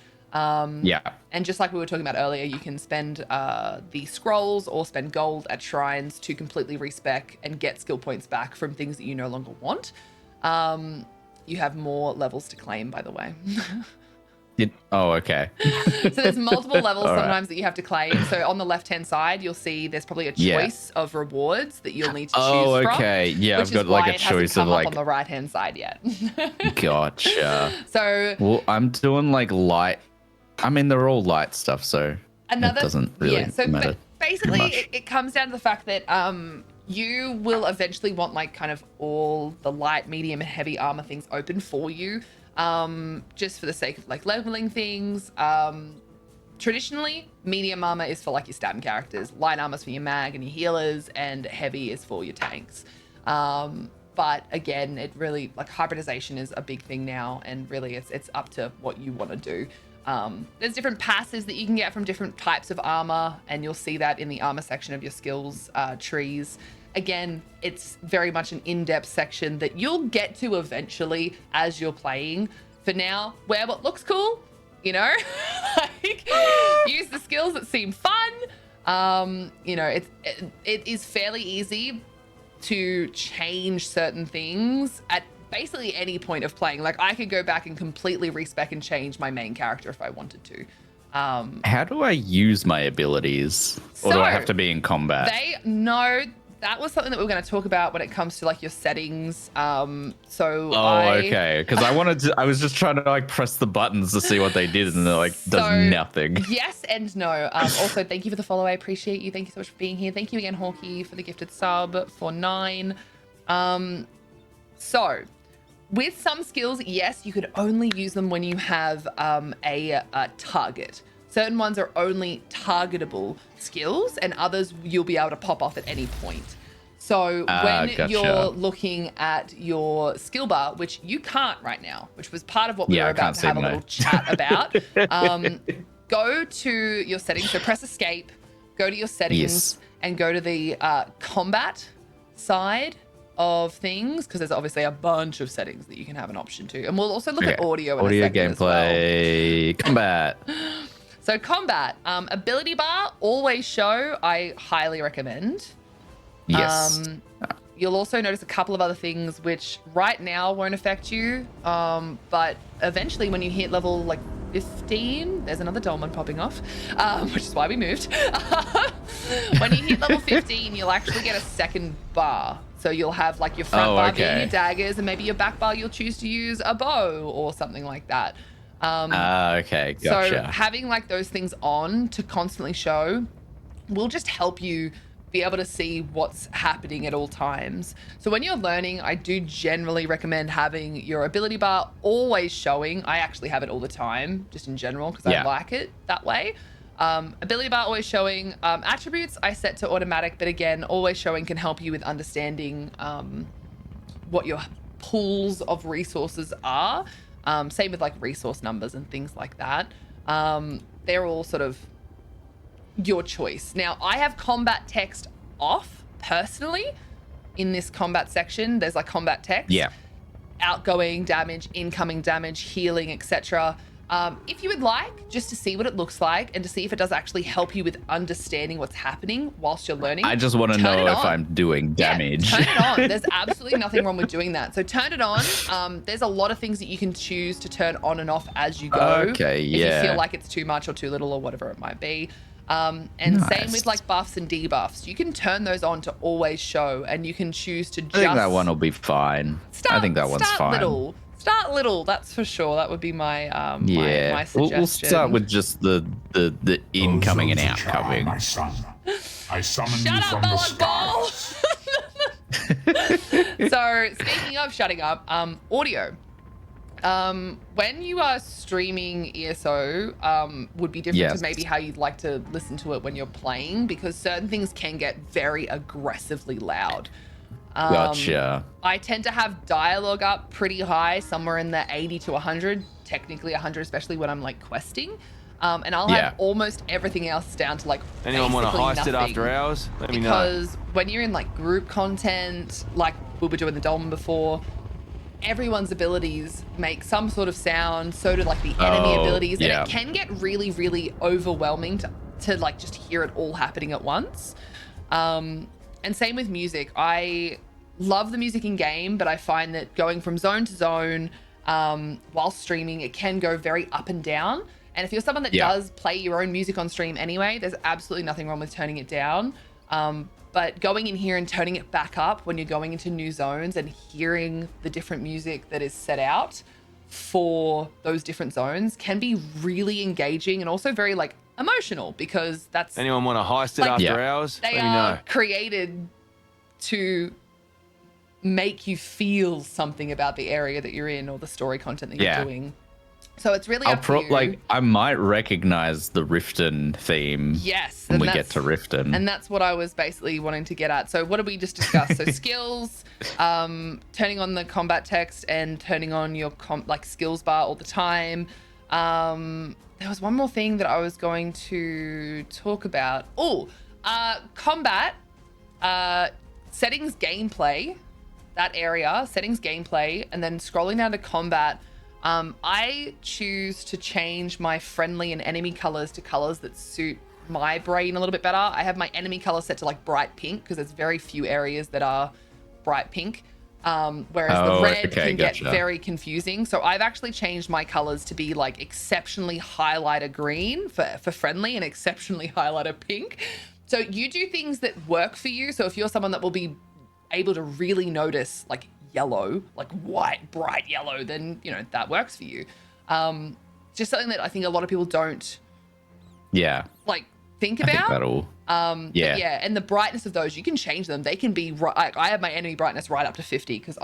And just like we were talking about earlier, you can spend the scrolls or spend gold at shrines to completely respec and get skill points back from things that you no longer want. You have more levels to claim, by the way. Okay. So there's multiple levels All right. sometimes that you have to claim. So on the left-hand side, you'll see there's probably a choice of rewards that you'll need to choose from. okay. Yeah, which I've got is like why a it hasn't choice come of up like. on the right-hand side yet. Gotcha. So Well, I'm doing like light. I mean, they're all light stuff, so another it doesn't really so matter. basically much. it comes down to the fact that you will eventually want like kind of all the light, medium, and heavy armor things open for you, just for the sake of like leveling things. Traditionally, medium armor is for like your stam characters, light armor is for your mag and your healers, and heavy is for your tanks. But again, it really, like, hybridization is a big thing now, and really it's up to what you want to do. There's different passes that you can get from different types of armor, and you'll see that in the armor section of your skills trees. Again, it's very much an in-depth section that you'll get to eventually as you're playing. For now, wear what looks cool, you know, like use the skills that seem fun. You know, it is fairly easy to change certain things at basically any point of playing. Like, I could go back and completely respec and change my main character if I wanted to. How do I use my abilities? Or do I have to be in combat? That was something that we were going to talk about when it comes to like your settings. Okay. Because I was just trying to like press the buttons to see what they did, and it like does nothing. Yes and no. Also, thank you for the follow. I appreciate you. Thank you so much for being here. Thank you again, Hawkeye, for the gifted sub for 9. So with some skills, yes, you could only use them when you have a target. Certain ones are only targetable skills, and others you'll be able to pop off at any point. So when you're looking at your skill bar, which you can't right now, which was part of what we were about to have a little chat about, go to your settings. So press escape, go to your settings, and go to the combat side of things, because there's obviously a bunch of settings that you can have an option to. And we'll also look at audio in a second gameplay, as well. combat. So combat, ability bar, always show, I highly recommend. Yes. You'll also notice a couple of other things which right now won't affect you, but eventually when you hit level like 15, there's another dolmen popping off, which is why we moved. When you hit level 15, you'll actually get a second bar. So you'll have like your front bar being your daggers, and maybe your back bar you'll choose to use a bow or something like that. Okay, gotcha. So having like those things on to constantly show will just help you be able to see what's happening at all times. So when you're learning, I do generally recommend having your ability bar always showing. I actually have it all the time, just in general, because I like it that way. Ability bar always showing. Attributes I set to automatic, but again, always showing can help you with understanding what your pools of resources are. Same with like resource numbers and things like that. They're all sort of your choice. Now, I have combat text off personally in this combat section. There's like combat text. Yeah. Outgoing damage, incoming damage, healing, etc. If you would like, just to see what it looks like and to see if it does actually help you with understanding what's happening whilst you're learning. I just want to know if I'm doing damage. Yeah, turn it on. There's absolutely nothing wrong with doing that. So turn it on. There's a lot of things that you can choose to turn on and off as you go. Okay, if you feel like it's too much or too little or whatever it might be. Same with like buffs and debuffs. You can turn those on to always show, and you can choose to just... I think that one will be fine. I think that one's fine. Start little, that's for sure. That would be my my suggestion. We'll start with just the incoming and outcoming. My son. I summon you from the skies. So speaking of shutting up, audio. When you are streaming ESO, would be different to maybe how you'd like to listen to it when you're playing, because certain things can get very aggressively loud. Gotcha. I tend to have dialogue up pretty high, somewhere in the 80 to 100, technically 100, especially when I'm like questing. And I'll have almost everything else down to like Anyone want to heist nothing. it after hours? Let me know. Because when you're in like group content, like we were doing the Dolmen before, everyone's abilities make some sort of sound, so do like the enemy abilities, and it can get really, really overwhelming to like just hear it all happening at once. And same with music. I love the music in game, but I find that going from zone to zone while streaming, it can go very up and down. And if you're someone that does play your own music on stream anyway, there's absolutely nothing wrong with turning it down. But going in here and turning it back up when you're going into new zones and hearing the different music that is set out for those different zones can be really engaging and also very like emotional, because that's... Anyone want to heist it after hours? They are created to make you feel something about the area that you're in or the story content that you're doing. So it's really up to you. Like, I might recognize the Riften theme. Yes. When we get to Riften. And that's what I was basically wanting to get at. So what did we just discuss? So skills, turning on the combat text and turning on your skills bar all the time. There was one more thing that I was going to talk about. Combat, settings gameplay, that area, settings gameplay, and then scrolling down to combat. I choose to change my friendly and enemy colors to colors that suit my brain a little bit better. I have my enemy color set to like bright pink because there's very few areas that are bright pink. Whereas the red can get very confusing. So I've actually changed my colors to be like exceptionally highlighter green for friendly and exceptionally highlighter pink. So you do things that work for you. So if you're someone that will be able to really notice like yellow, like white, bright yellow, then, you know, that works for you. Just something that I think a lot of people don't like think about. And the brightness of those, you can change them. They can be right. I have my enemy brightness right up to 50 because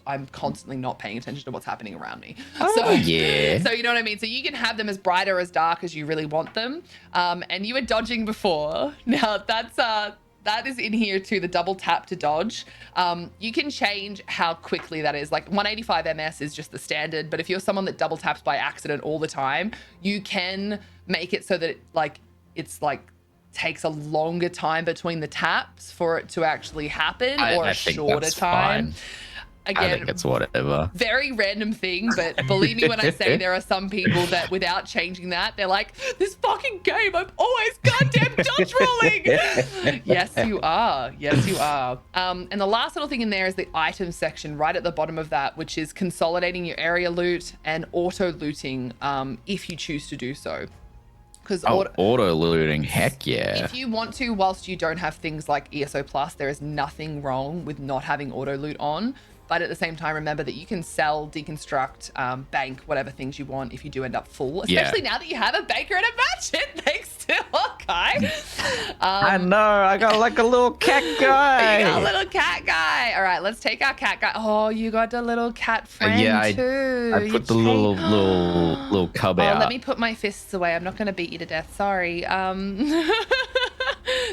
I'm constantly not paying attention to what's happening around me. So you know what I mean? So you can have them as bright or as dark as you really want them. And you were dodging before. Now that is in here too, the double tap to dodge. You can change how quickly that is. Like 185 ms is just the standard, but if you're someone that double taps by accident all the time, you can make it so that it's like takes a longer time between the taps for it to actually happen, or a shorter time. Fine. Again, I think it's whatever. Very random thing, but believe me when I say there are some people that without changing that, they're like, this fucking game, I'm always goddamn dodge rolling. Yes, you are. Yes, you are. And the last little thing in there is the item section right at the bottom of that, which is consolidating your area loot and auto looting if you choose to do so. Because auto looting, heck yeah. If you want to, whilst you don't have things like ESO Plus, there is nothing wrong with not having auto loot on. But at the same time, remember that you can sell, deconstruct, bank, whatever things you want if you do end up full. Especially now that you have a banker and a merchant, thanks to Hawkeye. I know, I got like a little cat guy. You got a little cat guy. All right, let's take our cat guy. Oh, you got a little cat friend too. I put the little cub out. Let me put my fists away. I'm not going to beat you to death. Sorry.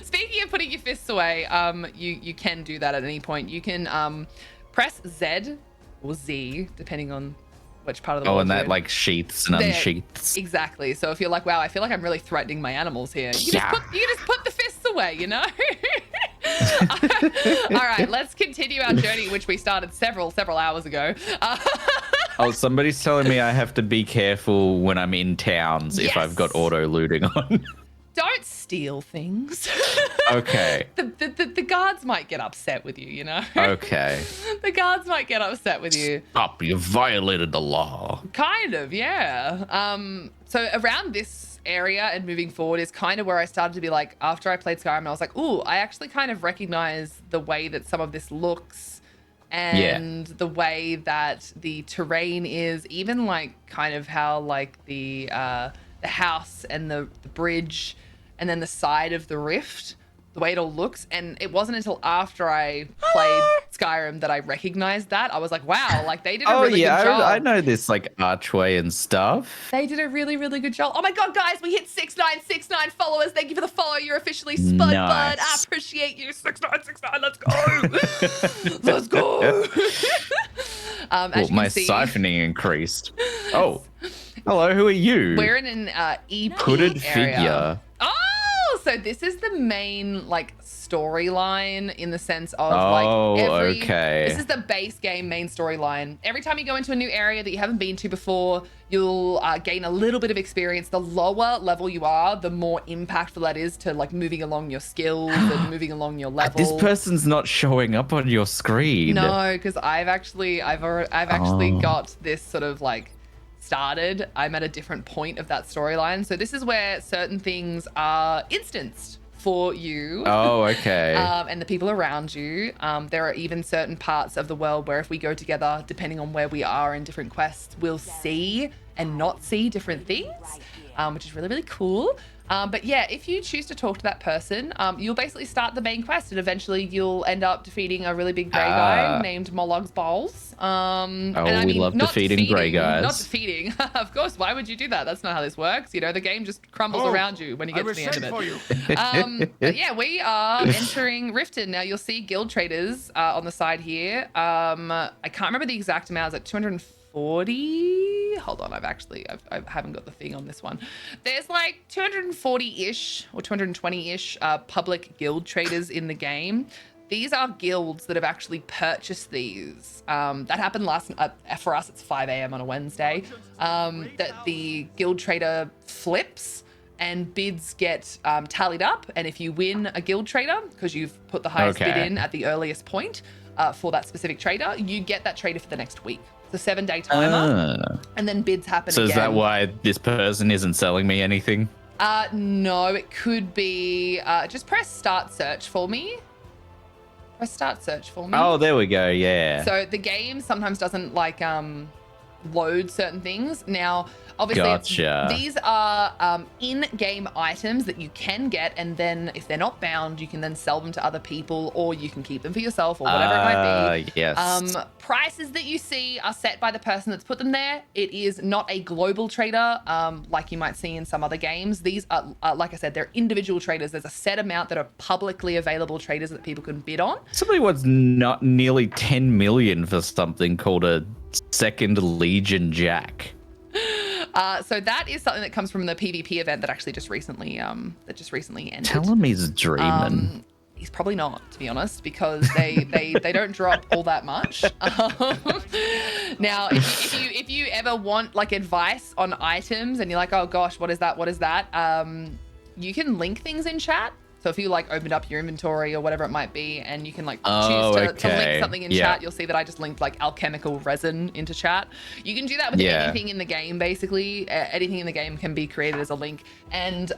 Speaking of putting your fists away, you can do that at any point. You can press Z or Z, depending on which part of the world. And that like sheaths and unsheaths. Exactly. So if you're like, wow, I feel like I'm really threatening my animals here, you just put the fists away, you know? All right, let's continue our journey, which we started several hours ago. Somebody's telling me I have to be careful when I'm in towns if I've got auto looting on. Don't steal things. Okay. The guards might get upset with you, you know? Okay. The guards might get upset with you. Stop, you violated the law. Kind of, yeah. So around this area and moving forward is kind of where I started to be like, after I played Skyrim, I was like, ooh, I actually kind of recognize the way that some of this looks and the way that the terrain is, even like kind of how like the house and the bridge and then the side of the rift, the way it all looks. And it wasn't until after I played Skyrim that I recognized that. I was like, wow, like they did a really good job. I know this like archway and stuff. They did a really, really good job. Oh my God, guys, we hit 6969 followers. Thank you for the follow. You're officially Spud Bud. I appreciate you. 6969, let's go. Let's go. As you my can see, siphoning increased. Oh, hello, who are you? We're in an EP hooded area. figure. Oh, so this is the main like storyline in the sense of this is the base game main storyline. Every time you go into a new area that you haven't been to before, you'll gain a little bit of experience. The lower level you are, the more impactful that is to like moving along your skills and moving along your level. This person's not showing up on your screen. No, because I've actually got this sort of like started. I'm at a different point of that storyline. So this is where certain things are instanced for you. Oh, okay. And the people around you. There are even certain parts of the world where if we go together, depending on where we are in different quests, we'll see and not see different things, which is really, really cool. But yeah, if you choose to talk to that person, you'll basically start the main quest, and eventually you'll end up defeating a really big grey guy named Molog's Balls. And I we mean, love not defeating grey guys. Not defeating. Of course, why would you do that? That's not how this works. You know, the game just crumbles around you when you get to the end of it. But yeah, we are entering Riften. Now you'll see guild traders on the side here. I can't remember the exact amount. It's like 240. Hold on, I haven't got the thing on this one. There's like 240-ish or 220-ish public guild traders in the game. These are guilds that have actually purchased these. That happened for us, it's 5 a.m. on a Wednesday. That the guild trader flips and bids get tallied up. And if you win a guild trader, because you've put the highest bid in at the earliest point for that specific trader, you get that trader for the next week. It's a 7-day timer, and then bids happen So again. is that why this person isn't selling me anything? No, it could be, just press start search for me. Press start search for me. Oh, there we go, yeah. So the game sometimes doesn't like load certain things. Now, obviously, Gotcha. these are in-game items that you can get, and then if they're not bound, you can then sell them to other people, or you can keep them for yourself, or whatever it might be. Yes. Prices that you see are set by the person that's put them there. It is not a global trader like you might see in some other games. These are, like I said, they're individual traders. There's a set amount that are publicly available traders that people can bid on. Somebody wants not nearly 10 million for something called a Second Legion Jack. So that is something that comes from the PvP event that actually just recently ended. Tell him he's dreaming. He's probably not, to be honest, because they don't drop all that much. Now, if you ever want like advice on items and you're like, oh gosh, what is that? You can link things in chat. So if you like opened up your inventory or whatever it might be, and you can like choose to link something in chat, you'll see that I just linked like alchemical resin into chat. You can do that with anything in the game, basically. Anything in the game can be created as a link. And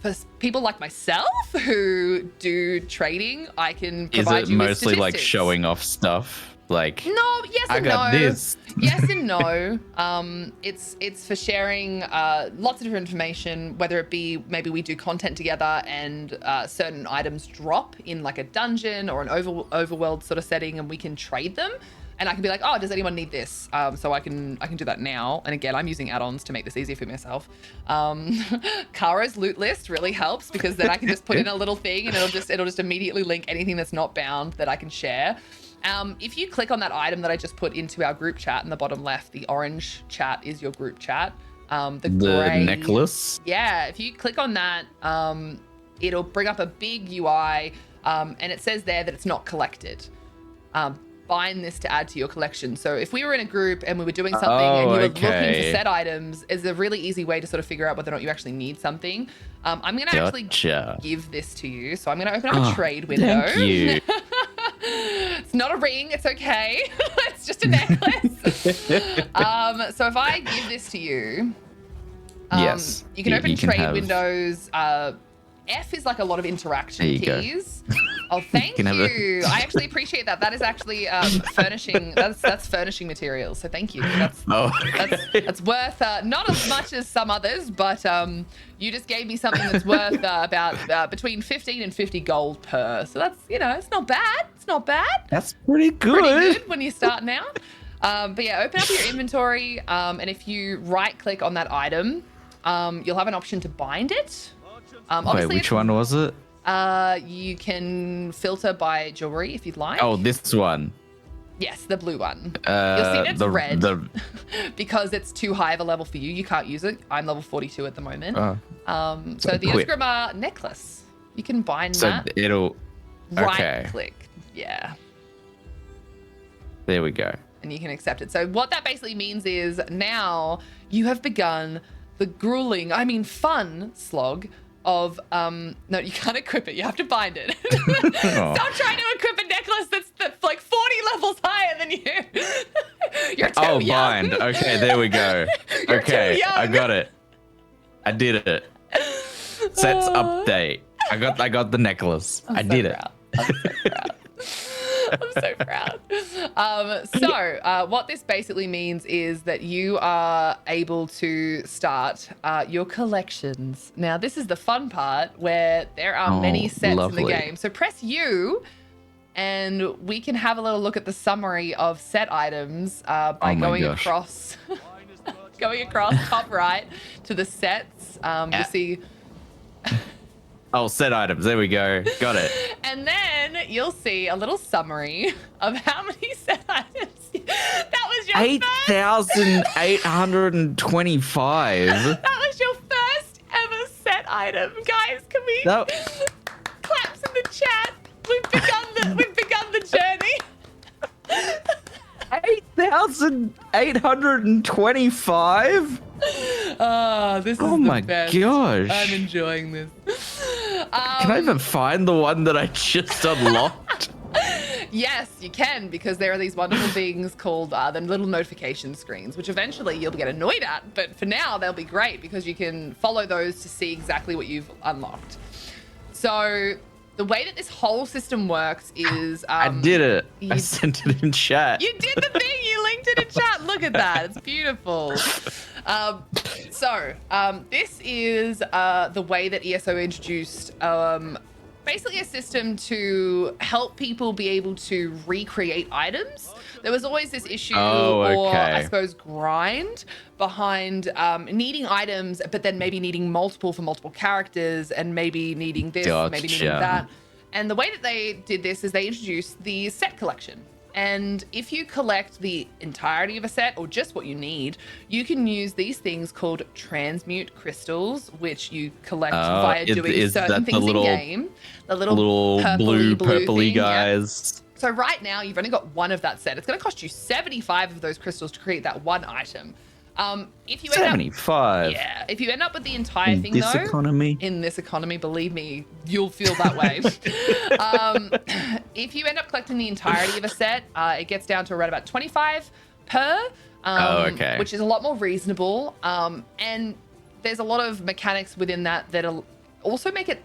for people like myself who do trading, I can provide you with statistics. Is it mostly like showing off stuff? Like, no, yes and no. I got this. Yes and no. It's for sharing lots of different information, whether it be maybe we do content together and certain items drop in like a dungeon or an overworld sort of setting, and we can trade them. And I can be like, oh, does anyone need this? So I can do that now. And again, I'm using add-ons to make this easier for myself. Kara's loot list really helps, because then I can just put in a little thing and it'll just immediately link anything that's not bound that I can share. If you click on that item that I just put into our group chat in the bottom left, the orange chat is your group chat. The gray necklace? Yeah, if you click on that, it'll bring up a big UI, and it says there that it's not collected. Bind this to add to your collection. So if we were in a group and we were doing something and you were looking for set items, is a really easy way to sort of figure out whether or not you actually need something. I'm going to actually give this to you. So I'm going to open up a trade window. Thank you. It's not a ring. It's okay. It's just a necklace. So if I give this to you, yes, you can open trade windows. F is like a lot of interaction keys. Oh, thank you. I actually appreciate that. That is actually furnishing. That's furnishing materials. So thank you. That's worth not as much as some others, but you just gave me something that's worth about between 15 and 50 gold per. So that's, it's not bad. It's not bad. That's pretty good. Pretty good when you're starting out. But yeah, open up your inventory, and if you right click on that item, you'll have an option to bind it. Wait, which one was it? You can filter by jewelry if you'd like. Oh, this one. Yes, the blue one. You'll see it's red because it's too high of a level for you. You can't use it. I'm level 42 at the moment. So the Eskrima necklace, you can bind that. So it'll right click. Yeah. There we go. And you can accept it. So what that basically means is now you have begun the grueling, fun slog of no, you can't equip it, you have to bind it. Stop trying to equip a necklace that's like 40 levels higher than you. You're too young. Bind. Okay, there we go. Okay, I got it. I did it. Sets update. I got the necklace. I did it. I'm so proud. I'm so proud. What this basically means is that you are able to start your collections. Now, this is the fun part where there are many sets in lovely. the game. So press U, and we can have a little look at the summary of set items by going across, going across top right to the sets. You'll see. Oh, set items. There we go. Got it. And then you'll see a little summary of how many set items. That was your 8,825. That was your first ever set item, guys. Can we claps in the chat? We've begun the journey. 8,825. This is Oh the my best. gosh. I'm enjoying this. Can I even find the one that I just unlocked? Yes, you can, because there are these wonderful things called the little notification screens, which eventually you'll get annoyed at. But for now, they'll be great because you can follow those to see exactly what you've unlocked. So the way that this whole system works is... I did it. I sent it in chat. You did the thing. You linked it in chat. Look at that. It's beautiful. This is the way that ESO introduced basically a system to help people be able to recreate items. There was always this issue, or I suppose grind, behind needing items, but then maybe needing multiple for multiple characters, and maybe needing this, maybe needing that. And the way that they did this is they introduced the set collection. And if you collect the entirety of a set, or just what you need, you can use these things called transmute crystals, which you collect via doing certain things in game. The little blue, purpley thing, guys. Yeah. So right now, you've only got one of that set. It's going to cost you 75 of those crystals to create that one item. If you 75. If you end up with the entire thing, this economy. In this economy, believe me, you'll feel that way. If you end up collecting the entirety of a set, it gets down to around about 25 per, which is a lot more reasonable. And there's a lot of mechanics within that that'll also make it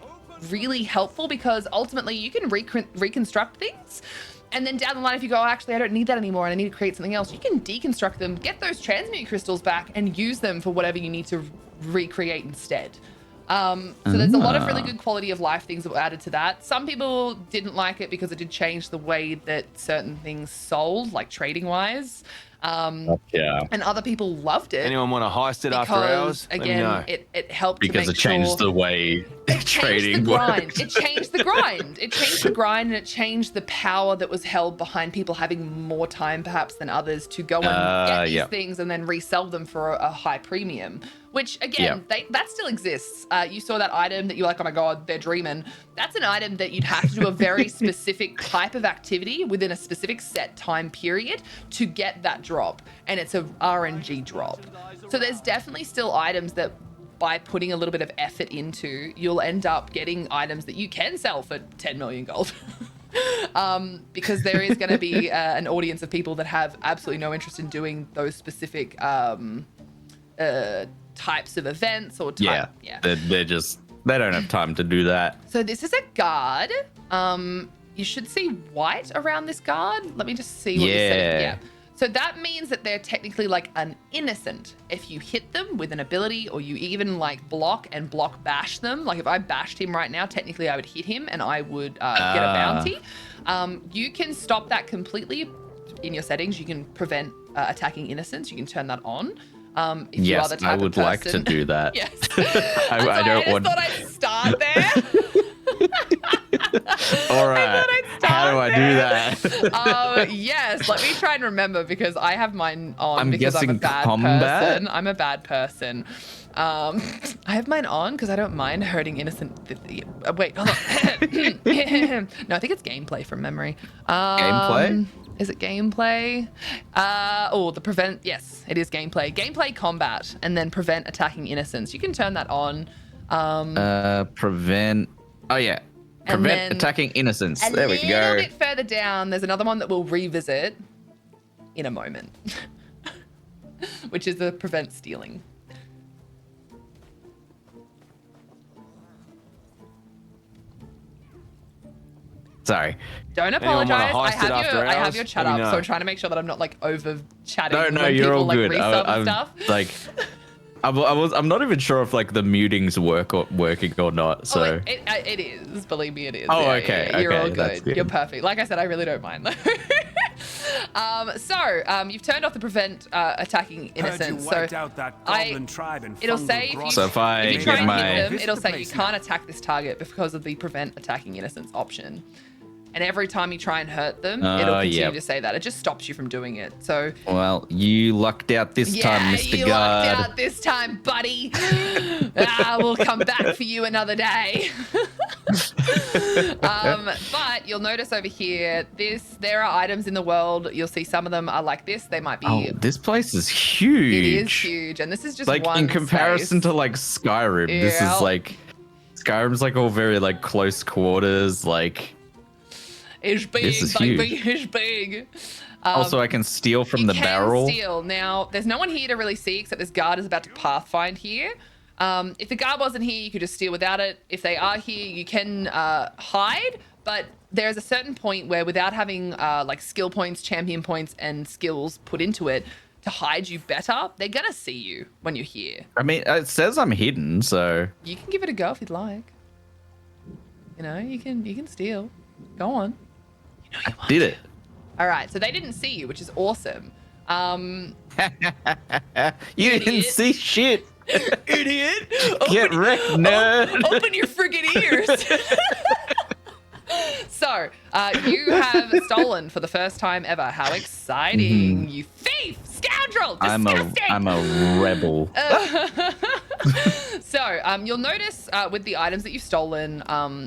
really helpful, because ultimately you can reconstruct things. And then down the line, if you go, actually, I don't need that anymore and I need to create something else, you can deconstruct them, get those transmute crystals back, and use them for whatever you need to recreate instead. So there's a lot of really good quality of life things that were added to that. Some people didn't like it because it did change the way that certain things sold, like trading wise. And other people loved it. Anyone want to heist it after hours? Again, it helped because to make it changed the way trading works. It changed the grind. It changed the grind, and it changed the power that was held behind people having more time perhaps than others to go and get these things and then resell them for a high premium. Which, again, that still exists. You saw that item that you're like, oh my God, they're dreaming. That's an item that you'd have to do a very specific type of activity within a specific set time period to get that drop. And it's a RNG drop. So there's definitely still items that by putting a little bit of effort into, you'll end up getting items that you can sell for 10 million gold. Because there is going to be an audience of people that have absolutely no interest in doing those specific types of events or type. They don't have time to do that. So this is a guard. You should see white around this guard. Let me just see what you're saying. Yeah. So that means that they're technically like an innocent. If you hit them with an ability, or you even like block and block bash them, like if I bashed him right now, technically I would hit him and I would get a bounty. You can stop that completely in your settings. You can prevent attacking innocents. You can turn that on. If you are the type I would of like to do that. Yes. I don't want. Thought I'd start there. All right. How do I do that? Yes. Let me try and remember, because I have mine on. I'm because guessing I'm a bad combat. person. I'm a bad person. I have mine on because I don't mind hurting innocent. Wait, hold on. No, I think it's gameplay from memory. Gameplay? Is it gameplay? The prevent. Yes, it is gameplay. Gameplay combat, and then prevent attacking innocents. You can turn that on. Prevent. Oh yeah. Prevent attacking innocents. There we go. A little bit further down, there's another one that we'll revisit in a moment, which is the prevent stealing. Sorry. Don't Anyone wanna apologize. heist it after I have hours? your chat Let me up, so know. I'm trying to make sure that I'm not like over chatting No, when you're people all like good. resub and I'm stuff. like, I'm not even sure if like the mutings working or not. So. Oh, it is. Believe me, it is. Oh, Yeah, okay, yeah, you're okay, all that's good. good. You're perfect. Like I said, I really don't mind though. You've turned off the prevent attacking innocents. So it'll say if you, So if I if you try get and my- hit them, it'll say you can't attack this target because of the prevent attacking innocents option. And every time you try and hurt them, it'll continue yep. to say that. It just stops you from doing it. So Well, you lucked out this time, Mr. you God. lucked out this time, buddy. We'll come back for you another day. But you'll notice over here, there are items in the world. You'll see some of them are like this. They might be. Oh, this place is huge. It is huge, and this is just like one in comparison space. to like Skyrim. This Yeah. is like Skyrim's like all very like close quarters. Like It's big, this is baby. huge. It's big. also, I can steal from You the can barrel. steal. Now, there's no one here to really see except this guard is about to pathfind here. If the guard wasn't here, you could just steal without it. If they are here, you can hide, but there's a certain point where without having like skill points, champion points, and skills put into it to hide you better, they're gonna see you when you're here. I mean, it says I'm hidden, so You can give it a go if you'd like. You know, you can steal. Go on. did it. All right, so they didn't see you, which is awesome. You didn't Idiot. see shit. Idiot! Get wrecked, nerd. Open your friggin' ears. So, you have stolen for the first time ever. How exciting! You thief, scoundrel, disgusting. I'm a rebel. So, you'll notice with the items that you've stolen,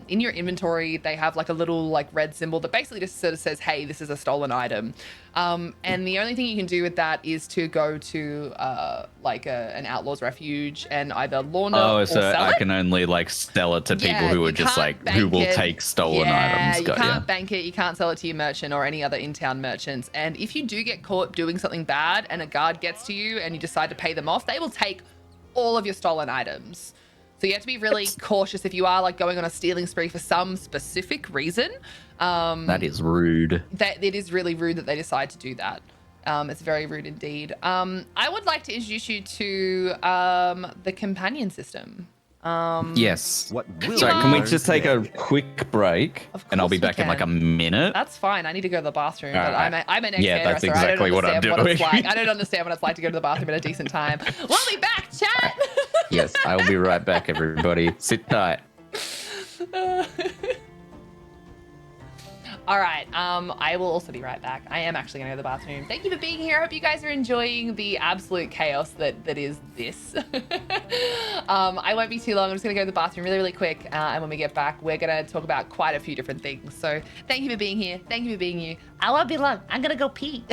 in your inventory, they have like a little like red symbol that basically just sort of says, "Hey, this is a stolen item." And the only thing you can do with that is to go to like an outlaws refuge and either launder Oh, or so sell I it. can only like sell it to people Yeah, who are you just can't like who bank will it. take stolen Yeah, items. you Got can't ya. bank it. You can't sell it to your merchant or any other in-town merchants. And if you do get caught doing something bad and a guard gets to you and you decide to pay them off, they will take all of your stolen items. So you have to be really cautious if you are like going on a stealing spree for some specific reason. That is rude. That it is really rude that they decide to do that. It's very rude indeed. I would like to introduce you to the companion system. Yes. What will Sorry, can we learn just take today? a quick break? Of And I'll be course we back in like a can. minute. That's fine. I need to go to the bathroom, but Alright. I'm an Yeah, ex-hairdresser. that's exactly what I'm I don't understand doing. It's like. I don't understand what it's like to go to the bathroom at a decent time. We'll be back, chat. Yes, I will be right back, everybody. Sit tight. All right. I will also be right back. I am actually going to go to the bathroom. Thank you for being here. I hope you guys are enjoying the absolute chaos that is this. I won't be too long. I'm just going to go to the bathroom really, really quick. And when we get back, we're going to talk about quite a few different things. So thank you for being here. Thank you for being you. I won't be long. I'm going to go pee.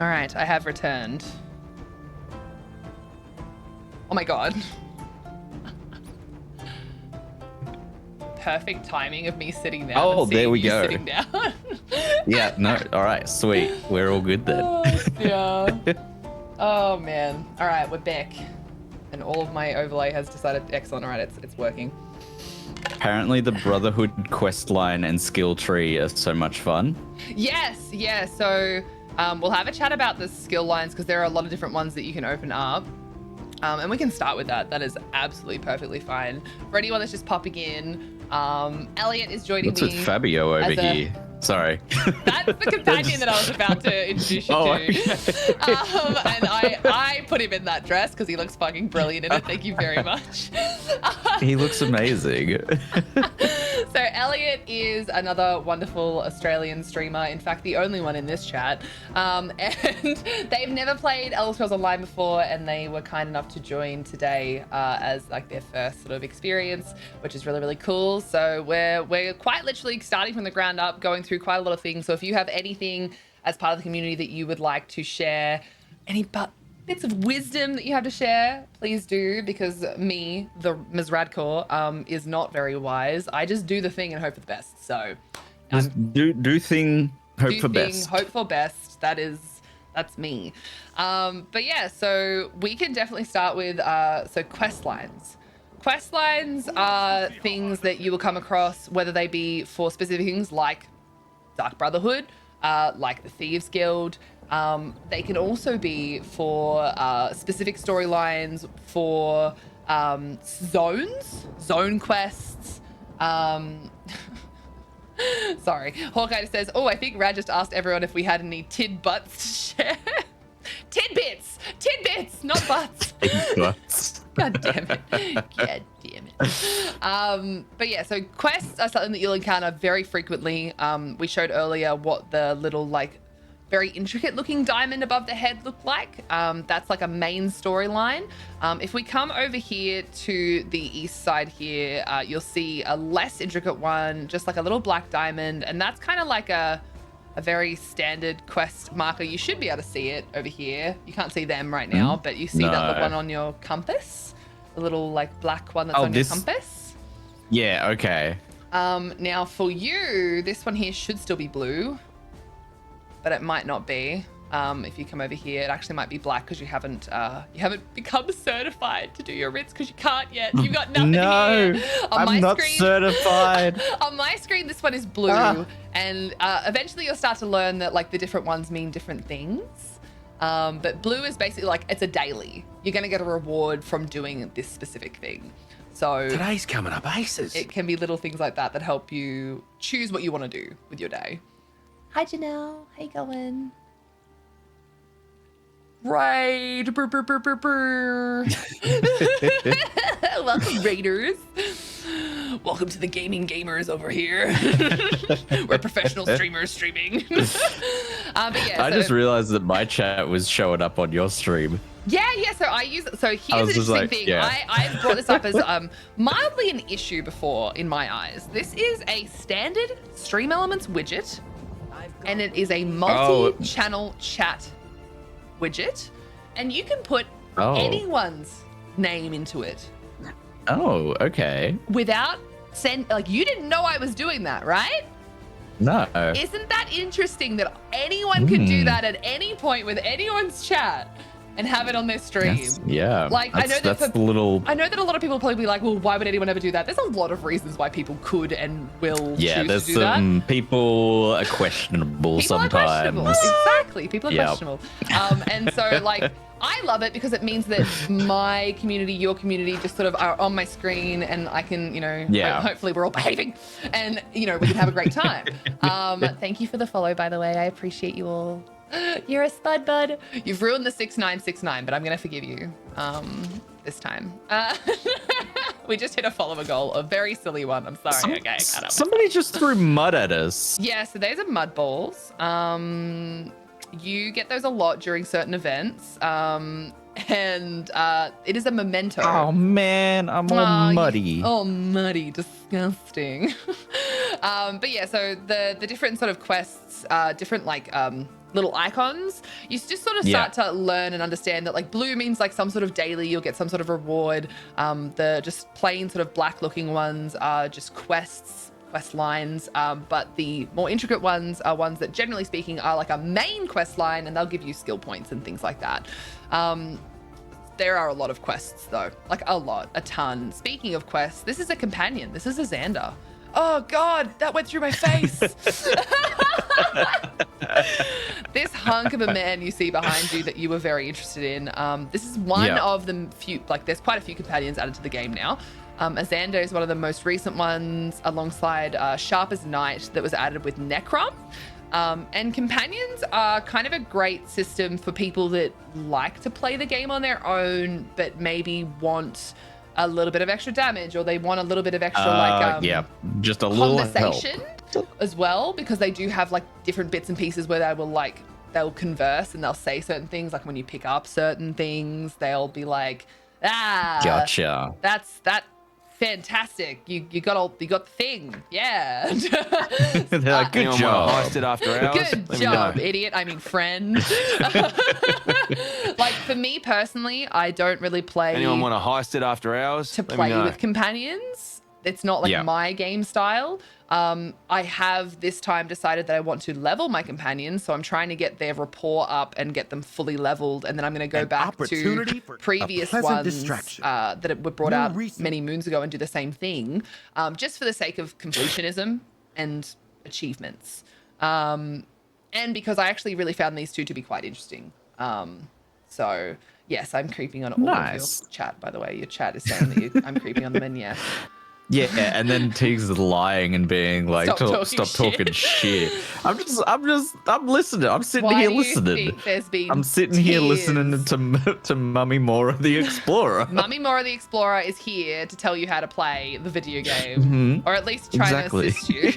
All right, I have returned. Oh my god. perfect timing of me sitting down. Oh, and there seeing we you go. Sitting down. Yeah, no, all right, sweet. We're all good then. Yeah. Oh man. All right, we're back, and all of my overlay has decided. Excellent. All right, it's working. Apparently, the Brotherhood quest line and skill tree are so much fun. Yes. Yeah. So we'll have a chat about the skill lines because there are a lot of different ones that you can open up. And we can start with that. That is absolutely perfectly fine. For anyone that's just popping in, Elliot is joining What's me. with Fabio over here? Sorry. That's the companion that I was about to introduce you to. Okay. And I put him in that dress because he looks fucking brilliant in it. Thank you very much. He looks amazing. So Elliot is another wonderful Australian streamer. In fact, the only one in this chat. And they've never played Elder Scrolls Online before, and they were kind enough to join today as like their first sort of experience, which is really, really cool. So we're quite literally starting from the ground up, going through quite a lot of things. So if you have anything as part of the community that you would like to share, any bits of wisdom that you have to share, please do, because me, the Ms. Radcore, is not very wise. I just do the thing and hope for the best. So Just do thing, hope for best. hope for best. That's me. But yeah, so we can definitely start with so quest lines. Quest lines are things that you will come across, whether they be for specific things like Dark Brotherhood, like the Thieves Guild. They can also be for specific storylines, for zone quests. Sorry, Hawkeye just says, "Oh, I think Rad just asked everyone if we had any tid butts to share." Tidbits, not butts. God damn it. God damn it. But yeah, so quests are something that you'll encounter very frequently. We showed earlier what the little like very intricate looking diamond above the head looked like. That's like a main storyline. If we come over here to the east side here, you'll see a less intricate one, just like a little black diamond. And that's kind of like a very standard quest marker. You should be able to see it over here. You can't see them right now, but you see that little one on your compass, the little like black one that's on your compass. Yeah, okay. Now for you, this one here should still be blue, but it might not be. If you come over here, it actually might be black because you haven't become certified to do your writs because you can't yet. You've got nothing here. I'm not certified. On my screen, this one is blue, and eventually you'll start to learn that like the different ones mean different things. But blue is basically like it's a daily. You're gonna get a reward from doing this specific thing. So Today's coming up aces. it can be little things like that that help you choose what you want to do with your day. Hi, Janelle. How you going? Raid. Brr, brr, brr, brr, brr. Welcome, Raiders. Welcome to the gaming gamers over here. We're professional streamers streaming. But yeah, I just realized that my chat was showing up on your stream. Yeah. So here's an interesting thing. Yeah. I've brought this up as mildly an issue before in my eyes. This is a standard Stream Elements widget, and it is a multi-channel chat widget, and you can put anyone's name into it. Oh, okay. Without you didn't know I was doing that, right? No. Isn't that interesting that anyone can do that at any point with anyone's chat and have it on their stream? Yeah. Like I know that a little. I know that a lot of people will probably be like, well, why would anyone ever do that? There's a lot of reasons why people could and will choose to do there's that. some people are questionable People sometimes. are questionable. Exactly. People are questionable. And so like I love it because it means that my community, your community just sort of are on my screen and I can, hopefully we're all behaving and, we can have a great time. Thank you for the follow, by the way. I appreciate you all. You're a spud bud. You've ruined the 6969, but I'm going to forgive you this time. We just hit a follower goal, a very silly one. I'm sorry. Okay, somebody just threw mud at us. Yeah, so those are mud balls. You get those a lot during certain events. And it is a memento. Oh man, I'm all muddy. Muddy, disgusting. But yeah, so the different sort of quests, different like little icons, you just sort of start to learn and understand that like blue means like some sort of daily, you'll get some sort of reward. The just plain sort of black looking ones are just quest lines, but the more intricate ones are ones that generally speaking are like a main quest line, and they'll give you skill points and things like that. There are a lot of quests though, like a ton. Speaking of quests, this is a companion. This is a Xander. Oh God, that went through my face. This hunk of a man you see behind you that you were very interested in. This is one of the few, like there's quite a few companions added to the game now. Azanda is one of the most recent ones alongside Sharp as Night that was added with Necrom. And companions are kind of a great system for people that like to play the game on their own, but maybe want a little bit of extra damage, or they want a little bit of extra just a little conversation help as well, because they do have like different bits and pieces where they'll converse and they'll say certain things. Like when you pick up certain things, they'll be like, gotcha. That's fantastic. You got the thing. Yeah. They're like, good job. Heist it after hours. Good job, idiot. I mean, friend. Like for me personally, I don't really play. Anyone want to heist it after hours? To play with companions. It's not like my game style. I have this time decided that I want to level my companions, so I'm trying to get their rapport up and get them fully leveled, and then I'm going to go back to previous ones that were brought out many moons ago and do the same thing, just for the sake of completionism and achievements, and because I actually really found these two to be quite interesting. So yes, I'm creeping on all of your chat. By the way, your chat is saying that I'm creeping on them, and yes. Yeah, and then Tiggs is lying and being like, "Stop talking shit." I'm listening. I'm sitting here listening. I'm sitting here listening to Mummy Mora the Explorer. Mummy Mora the Explorer is here to tell you how to play the video game, or at least try to assist you.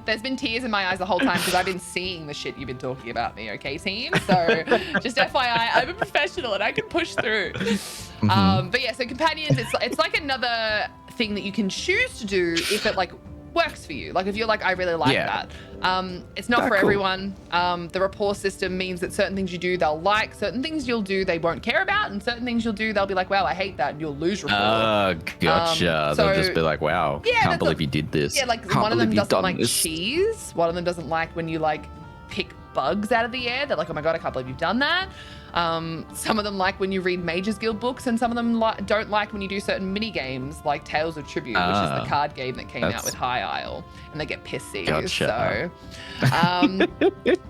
There's been tears in my eyes the whole time because I've been seeing the shit you've been talking about me. Okay, team. So just FYI, I'm a professional and I can push through. But yeah, so companions, it's like another thing that you can choose to do if it like works for you. Like if you're like, I really like that. It's not for everyone. The rapport system means that certain things you do, they'll like. Certain things you'll do, they won't care about. And certain things you'll do, they'll be like, wow, I hate that. And you'll lose rapport. Gotcha. They'll just be like, wow, can't believe you did this. Yeah, like one of them doesn't like cheese. One of them doesn't like when you like pick bugs out of the air. They're like, oh my God, I can't believe you've done that. Some of them like when you read Mages Guild books, and some of them don't like when you do certain mini games like Tales of Tribute, which is the card game that came out with High Isle, and they get pissy. Gotcha. So,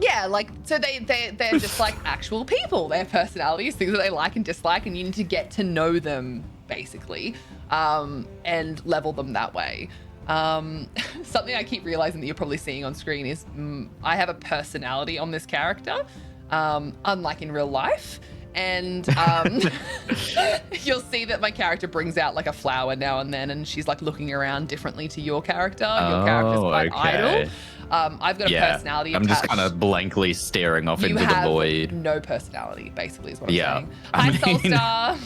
yeah, like so they're just like actual people. They have personalities, things that they like and dislike, and you need to get to know them basically, and level them that way. Something I keep realizing that you're probably seeing on screen is I have a personality on this character. Unlike in real life, and you'll see that my character brings out like a flower now and then, and she's like looking around differently to your character. Your character's quite idle. I've got a personality attached. I'm just kind of blankly staring off into the void. No personality, basically, is what I'm saying. Hi, Soulstar.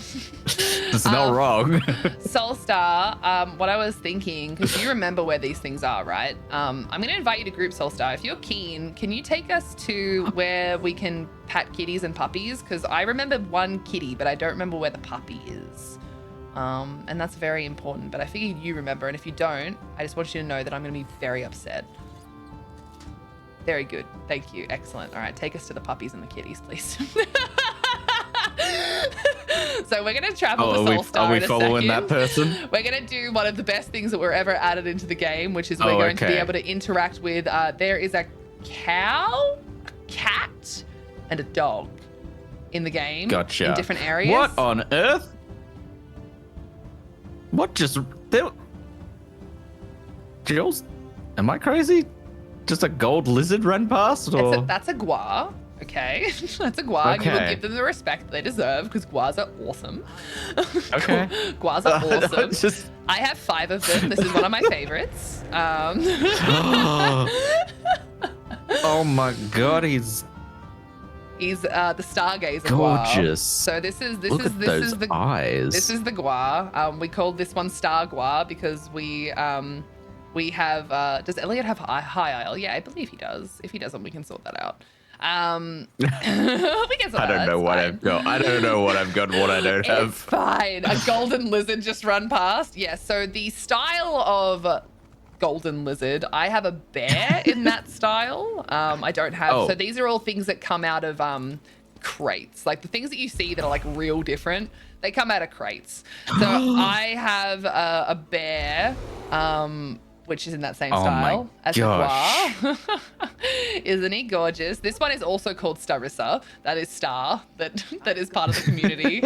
It's not wrong. Soulstar, what I was thinking, because you remember where these things are, right? I'm going to invite you to group, Soulstar. If you're keen, can you take us to where we can pat kitties and puppies? Because I remember one kitty, but I don't remember where the puppy is. And that's very important, but I figured you remember, and if you don't, I just want you to know that I'm going to be very upset. Very good. Thank you. Excellent. All right, take us to the puppies and the kitties, please. So we're going to travel to Soulstar. Are we following that person? We're going to do one of the best things that were ever added into the game, which is we're going to be able to interact with, there is a cow, a cat, and a dog in the game. Gotcha. In different areas. What on earth? What just... Jules, am I crazy? Just a gold lizard ran past? Or? That's a gua. Okay, that's a gua. And you will give them the respect they deserve because guas are awesome. Okay. Guas are awesome. I have 5 of them. This is one of my favorites. Oh my God, he's the stargazer gorgeous. Gua. So this is eyes. This is the gua. We called this one star gua because we We have, does Elliot have high aisle? Yeah, I believe he does. If he doesn't, we can sort that out. We can sort I don't know what I've got. I don't know what I've got, what I don't have. It's fine. A golden lizard just run past. Yeah, so the style of golden lizard, I have a bear in that style. I don't have, so these are all things that come out of crates. Like the things that you see that are like real different, they come out of crates. So I have a bear, which is in that same style as the Gua. Isn't he gorgeous? This one is also called Starissa. That is Star, that is part of the community.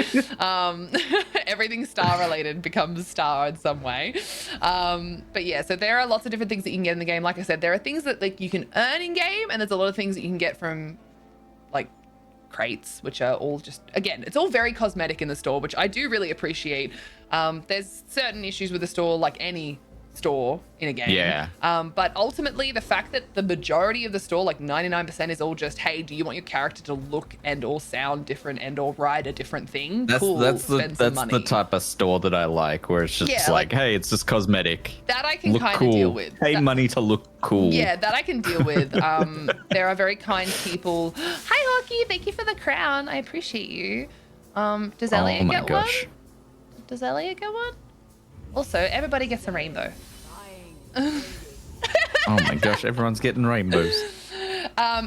Everything star related becomes Star in some way. But yeah, so there are lots of different things that you can get in the game. Like I said, there are things that like you can earn in game, and there's a lot of things that you can get from like crates, which are all just, again, it's all very cosmetic in the store, which I do really appreciate. There's certain issues with the store, like any store in a game. Yeah. But ultimately, the fact that the majority of the store, like 99%, is all just, hey, do you want your character to look and or sound different and or ride a different thing? That's the type of store that I like, where it's just like, hey, it's just cosmetic. That I can kind of cool. deal with. Pay money to look cool. Yeah, that I can deal with. There are very kind people. Hi, Hockey. Thank you for the crown. I appreciate you. Does Elliot get one? Does Elliot get one? Also, everybody gets a rainbow. Oh my gosh, everyone's getting rainbows.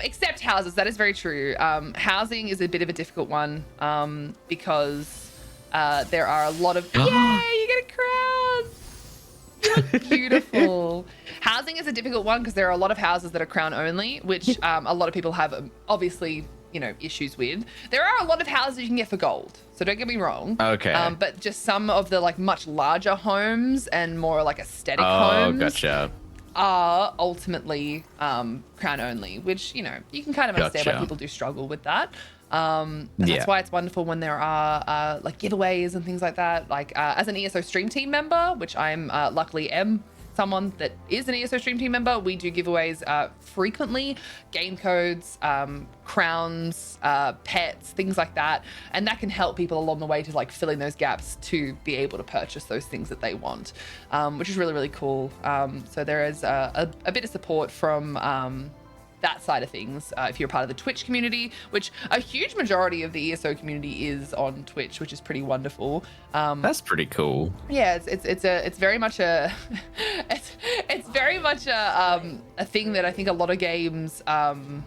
Except houses. That is very true. Housing is a bit of a difficult one because there are a lot of... Yay, you get a crown! You look beautiful. Housing is a difficult one because there are a lot of houses that are crown only, which a lot of people have obviously, you know, issues with. There are a lot of houses you can get for gold, so don't get me wrong. Okay. But just some of the like much larger homes and more like aesthetic homes gotcha. are ultimately crown only, which, you know, you can kind of understand why people do struggle with that. And that's why it's wonderful when there are like giveaways and things like that. Like as an ESO stream team member, which I'm luckily am someone that is an ESO stream team member, we do giveaways frequently, game codes, crowns, pets, things like that, and that can help people along the way to like fill in those gaps to be able to purchase those things that they want, which is really, really cool. So there is a bit of support from that side of things if you're part of the Twitch community, which a huge majority of the ESO community is on Twitch, which is pretty wonderful. That's pretty cool. Yeah, it's very much a it's very much a thing that I think a lot of games, some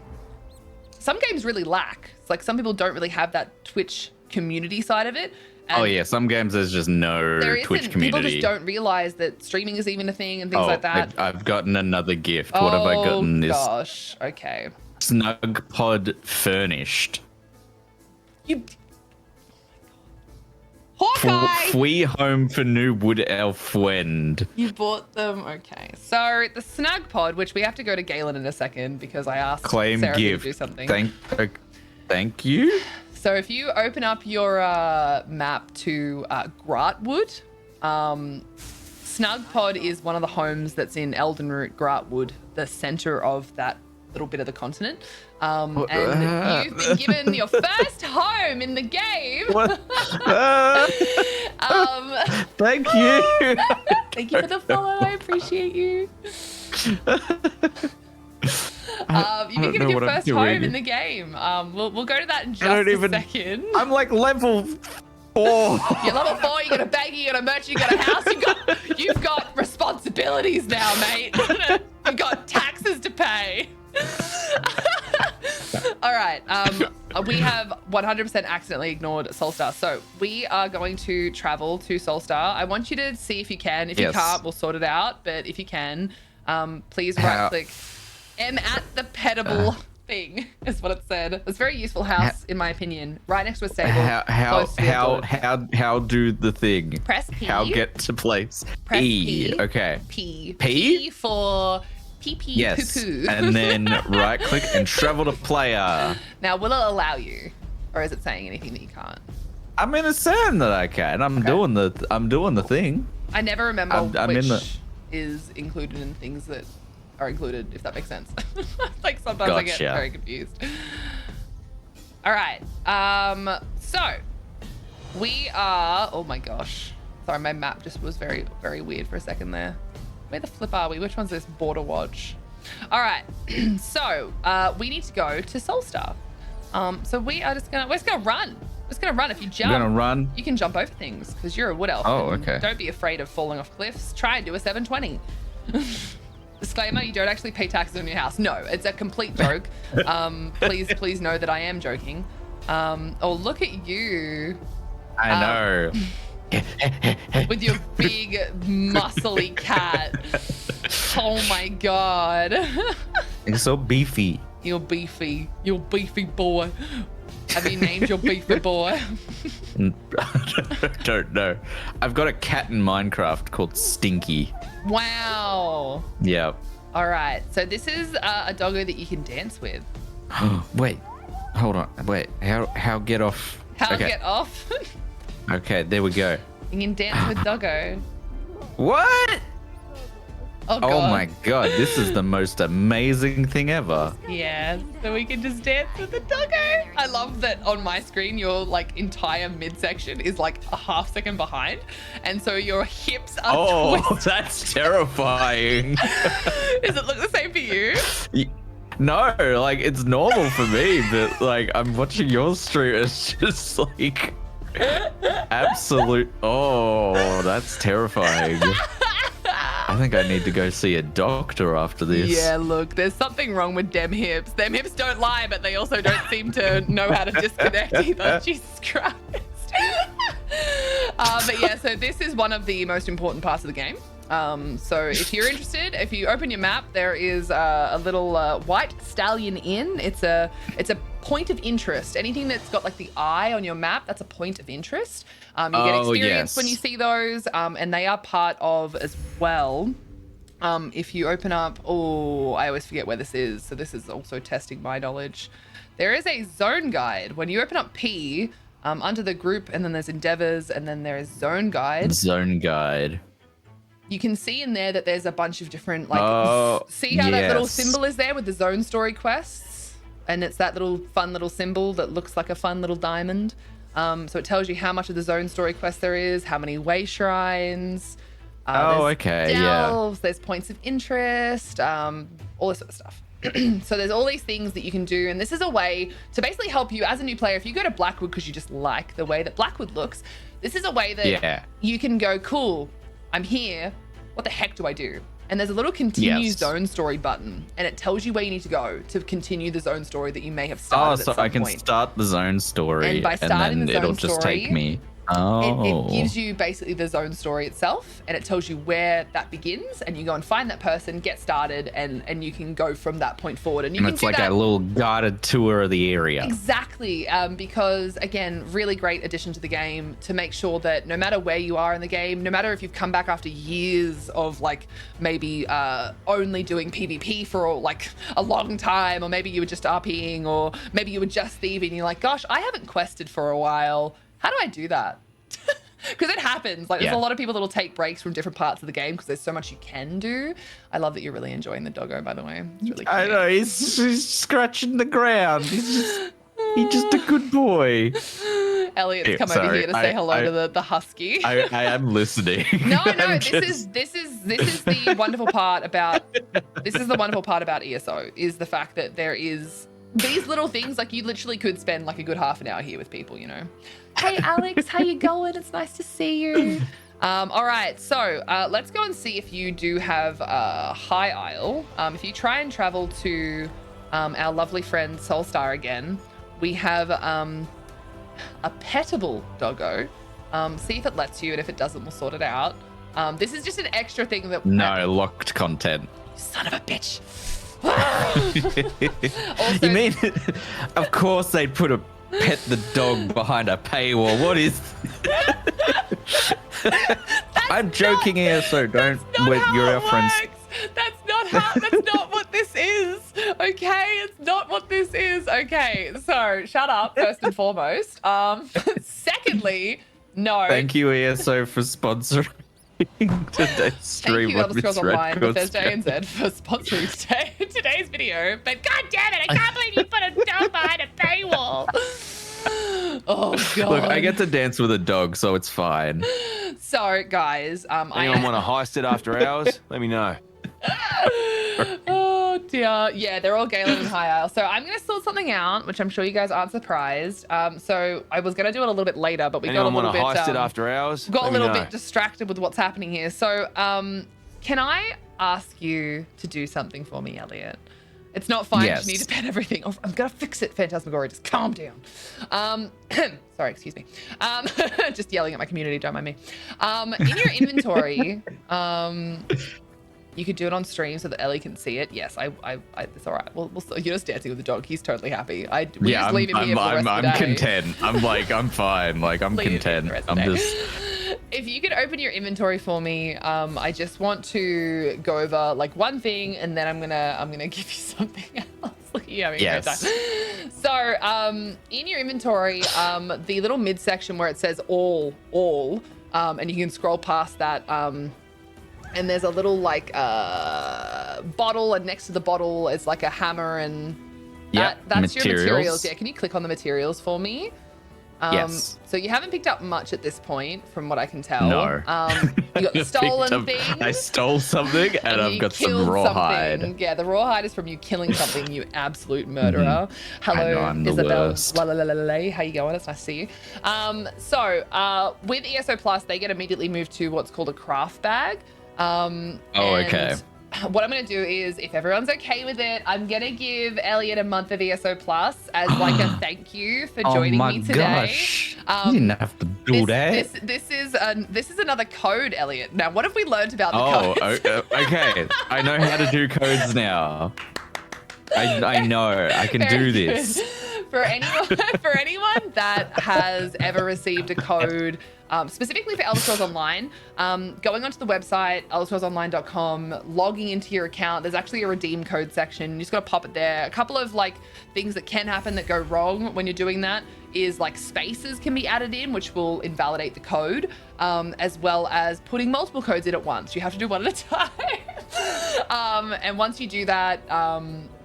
games really lack. It's like some people don't really have that Twitch community side of it. And some games there's just no Twitch community. People just don't realize that streaming is even a thing and things like that. I've gotten another gift. What have I gotten? This gosh, okay. Snug Pod furnished. You... Hawkeye! Fui home for new wood elf friend. You bought them, okay. So the Snug Pod, which we have to go to Galen in a second because I asked Sarah to do something. Thank you. So if you open up your map to Gratwood, Snug Pod is one of the homes that's in Eldenroot Gratwood, the center of that little bit of the continent. And you've been given your first home in the game. Thank you. Thank you for the follow. I appreciate you. You've been given your first home in the game. We'll go to that in just a second. I'm like level 4. You're level 4. You got a baggie. You got a merchant. You got a house. You've got responsibilities now, mate. You've got taxes to pay. All right. We have 100% accidentally ignored Solstar. So we are going to travel to Solstar. I want you to see if you can. If you can't, we'll sort it out. But if you can, please right click. Am at the petable thing is what it said. It's a very useful house in my opinion. Right next to a stable. How do the thing? Press P. How get to place? Press E. P. Okay. P. P? P for pee-pee poo-poo. And then right click and travel to player. Now will it allow you, or is it saying anything that you can't? I mean, it's saying that I can. I'm doing the thing. I never remember which is included in things that are included, if that makes sense. Like sometimes I get very confused. All right. So we are. Oh my gosh. Sorry, my map just was very, very weird for a second there. Where the flip are we? Which one's this border watch? All right. So we need to go to Soulstar. So we're just gonna run. We're just gonna run. If you jump, You're gonna run? you can jump over things because you're a wood elf. Oh, and okay. Don't be afraid of falling off cliffs. Try and do a 720. Disclaimer, you don't actually pay taxes on your house. No, it's a complete joke. Please know that I am joking. Oh, look at you. I know. With your big, muscly cat. Oh my God. It's so beefy. You're beefy. You're beefy boy. Have you named your beefy boy? Don't know. I've got a cat in Minecraft called Stinky. Wow. Yep. All right. So this is a doggo that you can dance with. Wait. Hold on. Wait. How get off? How okay. get off? Okay, there we go. You can dance with doggo. What? Oh, God. Oh my God, this is the most amazing thing ever. Yeah, so we can just dance with the doggo. I love that on my screen, your like entire midsection is like a half second behind. And so your hips are twisted. That's terrifying. Does it look the same for you? No, like it's normal for me, but like I'm watching your stream, it's just like absolute. Oh, that's terrifying. I think I need to go see a doctor after this. Yeah, look, there's something wrong with them hips. Them hips don't lie, but they also don't seem to know how to disconnect either. Jesus Christ. But yeah, so this is one of the most important parts of the game. So if you're interested, if you open your map, there is a little white stallion inn. It's a point of interest. Anything that's got like the eye on your map, that's a point of interest. You get experience when you see those, and they are part of as well. If you open up, oh, I always forget where this is. So this is also testing my knowledge. There is a zone guide. When you open up P, under the group, and then there's endeavors, and then there is zone guide. Zone guide. You can see in there that there's a bunch of different, like, see how that little symbol is there with the zone story quests? And it's that little fun little symbol that looks like a fun little diamond. So it tells you how much of the zone story quest there is, how many way shrines. There's delves, there's points of interest, all this sort of stuff. So there's all these things that you can do, and this is a way to basically help you as a new player. If you go to Blackwood because you just like the way that Blackwood looks, this is a way that you can go, cool, I'm here, what the heck do I do? And there's a little continue zone story button, and it tells you where you need to go to continue the zone story that you may have started at some I can point. start the zone story, And by starting the zone it'll just story, take me. It gives you basically the zone story itself, and it tells you where that begins, and you go and find that person, get started, and you can go from that point forward. And you can it's do like that a little guided tour of the area. exactly, because again, really great addition to the game to make sure that no matter where you are in the game, no matter if you've come back after years of like maybe only doing PvP for like a long time, or maybe you were just RPing, or maybe you were just thieving, you're like, gosh, I haven't quested for a while. How do I do that? Because it happens. Like, there's a lot of people that will take breaks from different parts of the game because there's so much you can do. I love that you're really enjoying the doggo, by the way. It's really cute. I know, he's scratching the ground. He's just a good boy. Elliot's come over here to say hello to the husky. I am listening. No, this is the wonderful part about ESO is the fact that there is these little things. Like, you literally could spend like a good half an hour here with people, you know. Hey Alex, how you going? It's nice to see you. All right, so let's go and see if you do have High Isle. If you try and travel to our lovely friend Soulstar again, we have a petable doggo. See if it lets you, and if it doesn't, we'll sort it out. This is just an extra thing that locked content. Son of a bitch. Also, you mean, of course they put a pet the dog behind a paywall. What is I'm joking here, so don't with your friends. That's not what this is. Okay, it's not what this is. Okay, so shut up first and foremost. Secondly, no. Thank you, ESO, for sponsoring today's stream. Thank you, Elder Scrolls Online, Bethesda ANZ, for sponsoring today's video. But god damn it, I can't believe you put a dog behind a paywall. Oh god. Look, I get to dance with a dog, so it's fine. So, guys, Anyone want to heist it after hours? Let me know. Oh dear. Yeah, they're all Galen and High Isle. So I'm gonna sort something out, which I'm sure you guys aren't surprised. So I was gonna do it a little bit later, but we Anyone got a little want bit to heist it after hours? got a Let me little know. bit distracted with what's happening here. So can I ask you to do something for me, Elliot? It's not fine. Yes. You need to pen everything off. I'm gonna fix it, Phantasmagoria. Just calm down. Sorry, excuse me. Just yelling at my community. Don't mind me. In your inventory, you could do it on stream so that Ellie can see it. Yes, it's all right. We'll you're just dancing with the dog. He's totally happy. We just leave him here for the rest of the day. content. I'm fine. Like, I'm Leave him here for content. the rest I'm of the day. just. If you could open your inventory for me, I just want to go over like one thing, and then I'm gonna give you something else. Look at you having a great Yes. time. So, in your inventory, the little midsection where it says all, and you can scroll past that, and there's a little like bottle, and next to the bottle is like a hammer, and that's your materials. Yeah, can you click on the materials for me? Yes. So you haven't picked up much at this point, from what I can tell. No. You got the stolen thing. I stole something, and I've you got some killed rawhide. something. Yeah, the rawhide is from you killing something, you absolute murderer. I know, Hello, I'm the Isabel. worst. How you going? It's nice to see you. So with ESO Plus, they get immediately moved to what's called a craft bag. Okay. What I'm going to do is, if everyone's okay with it, I'm going to give Elliot a month of ESO Plus as like a thank you for joining me today. Gosh. You didn't have to do that. This is another code, Elliot. Now, what have we learned about the codes? Okay. I know how to do codes now. I know. I can Very do this. good. For anyone that has ever received a code, specifically for Elder Scrolls Online, going onto the website, elderscrollsonline.com, logging into your account, there's actually a redeem code section. You just got to pop it there. A couple of like things that can happen that go wrong when you're doing that is like spaces can be added in, which will invalidate the code, as well as putting multiple codes in at once. You have to do one at a time. And once you do that,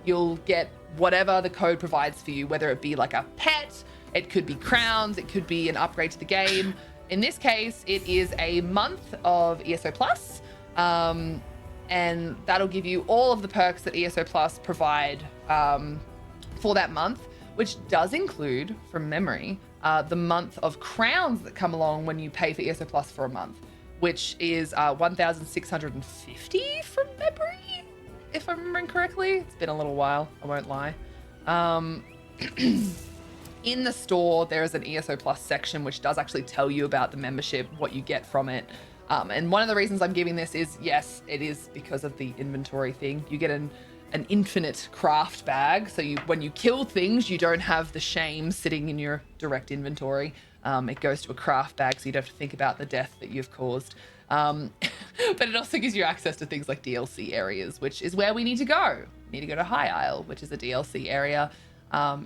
you'll get whatever the code provides for you, whether it be like a pet, it could be crowns, it could be an upgrade to the game. In this case, it is a month of ESO Plus, and that'll give you all of the perks that ESO Plus provide for that month, which does include, from memory, the month of crowns that come along when you pay for ESO Plus for a month, which is 1,650 from memory, if I'm remembering correctly. It's been a little while, I won't lie. In the store, there is an ESO Plus section, which does actually tell you about the membership, what you get from it. And one of the reasons I'm giving this is, yes, it is because of the inventory thing. You get an infinite craft bag. So when you kill things, you don't have the shame sitting in your direct inventory. It goes to a craft bag, so you don't have to think about the death that you've caused. But it also gives you access to things like DLC areas, which is where we need to go. We need to go to High Isle, which is a DLC area.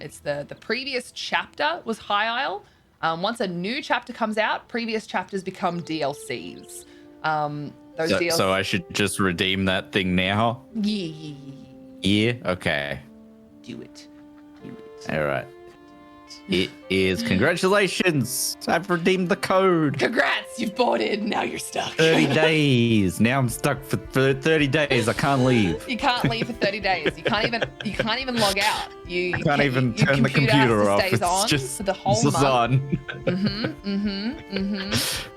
It's the previous chapter was High Isle. Once a new chapter comes out, previous chapters become DLCs. So I should just redeem that thing now? Yeah? Okay. Do it. All right. It is. Congratulations. I've redeemed the code. Congrats, you've bought it. Now you're stuck. 30 days. Now I'm stuck for 30 days. I can't leave. You can't leave for 30 days. You can't even log out. You can't even your turn the computer off. Stays It's on just for the whole it's just month. on.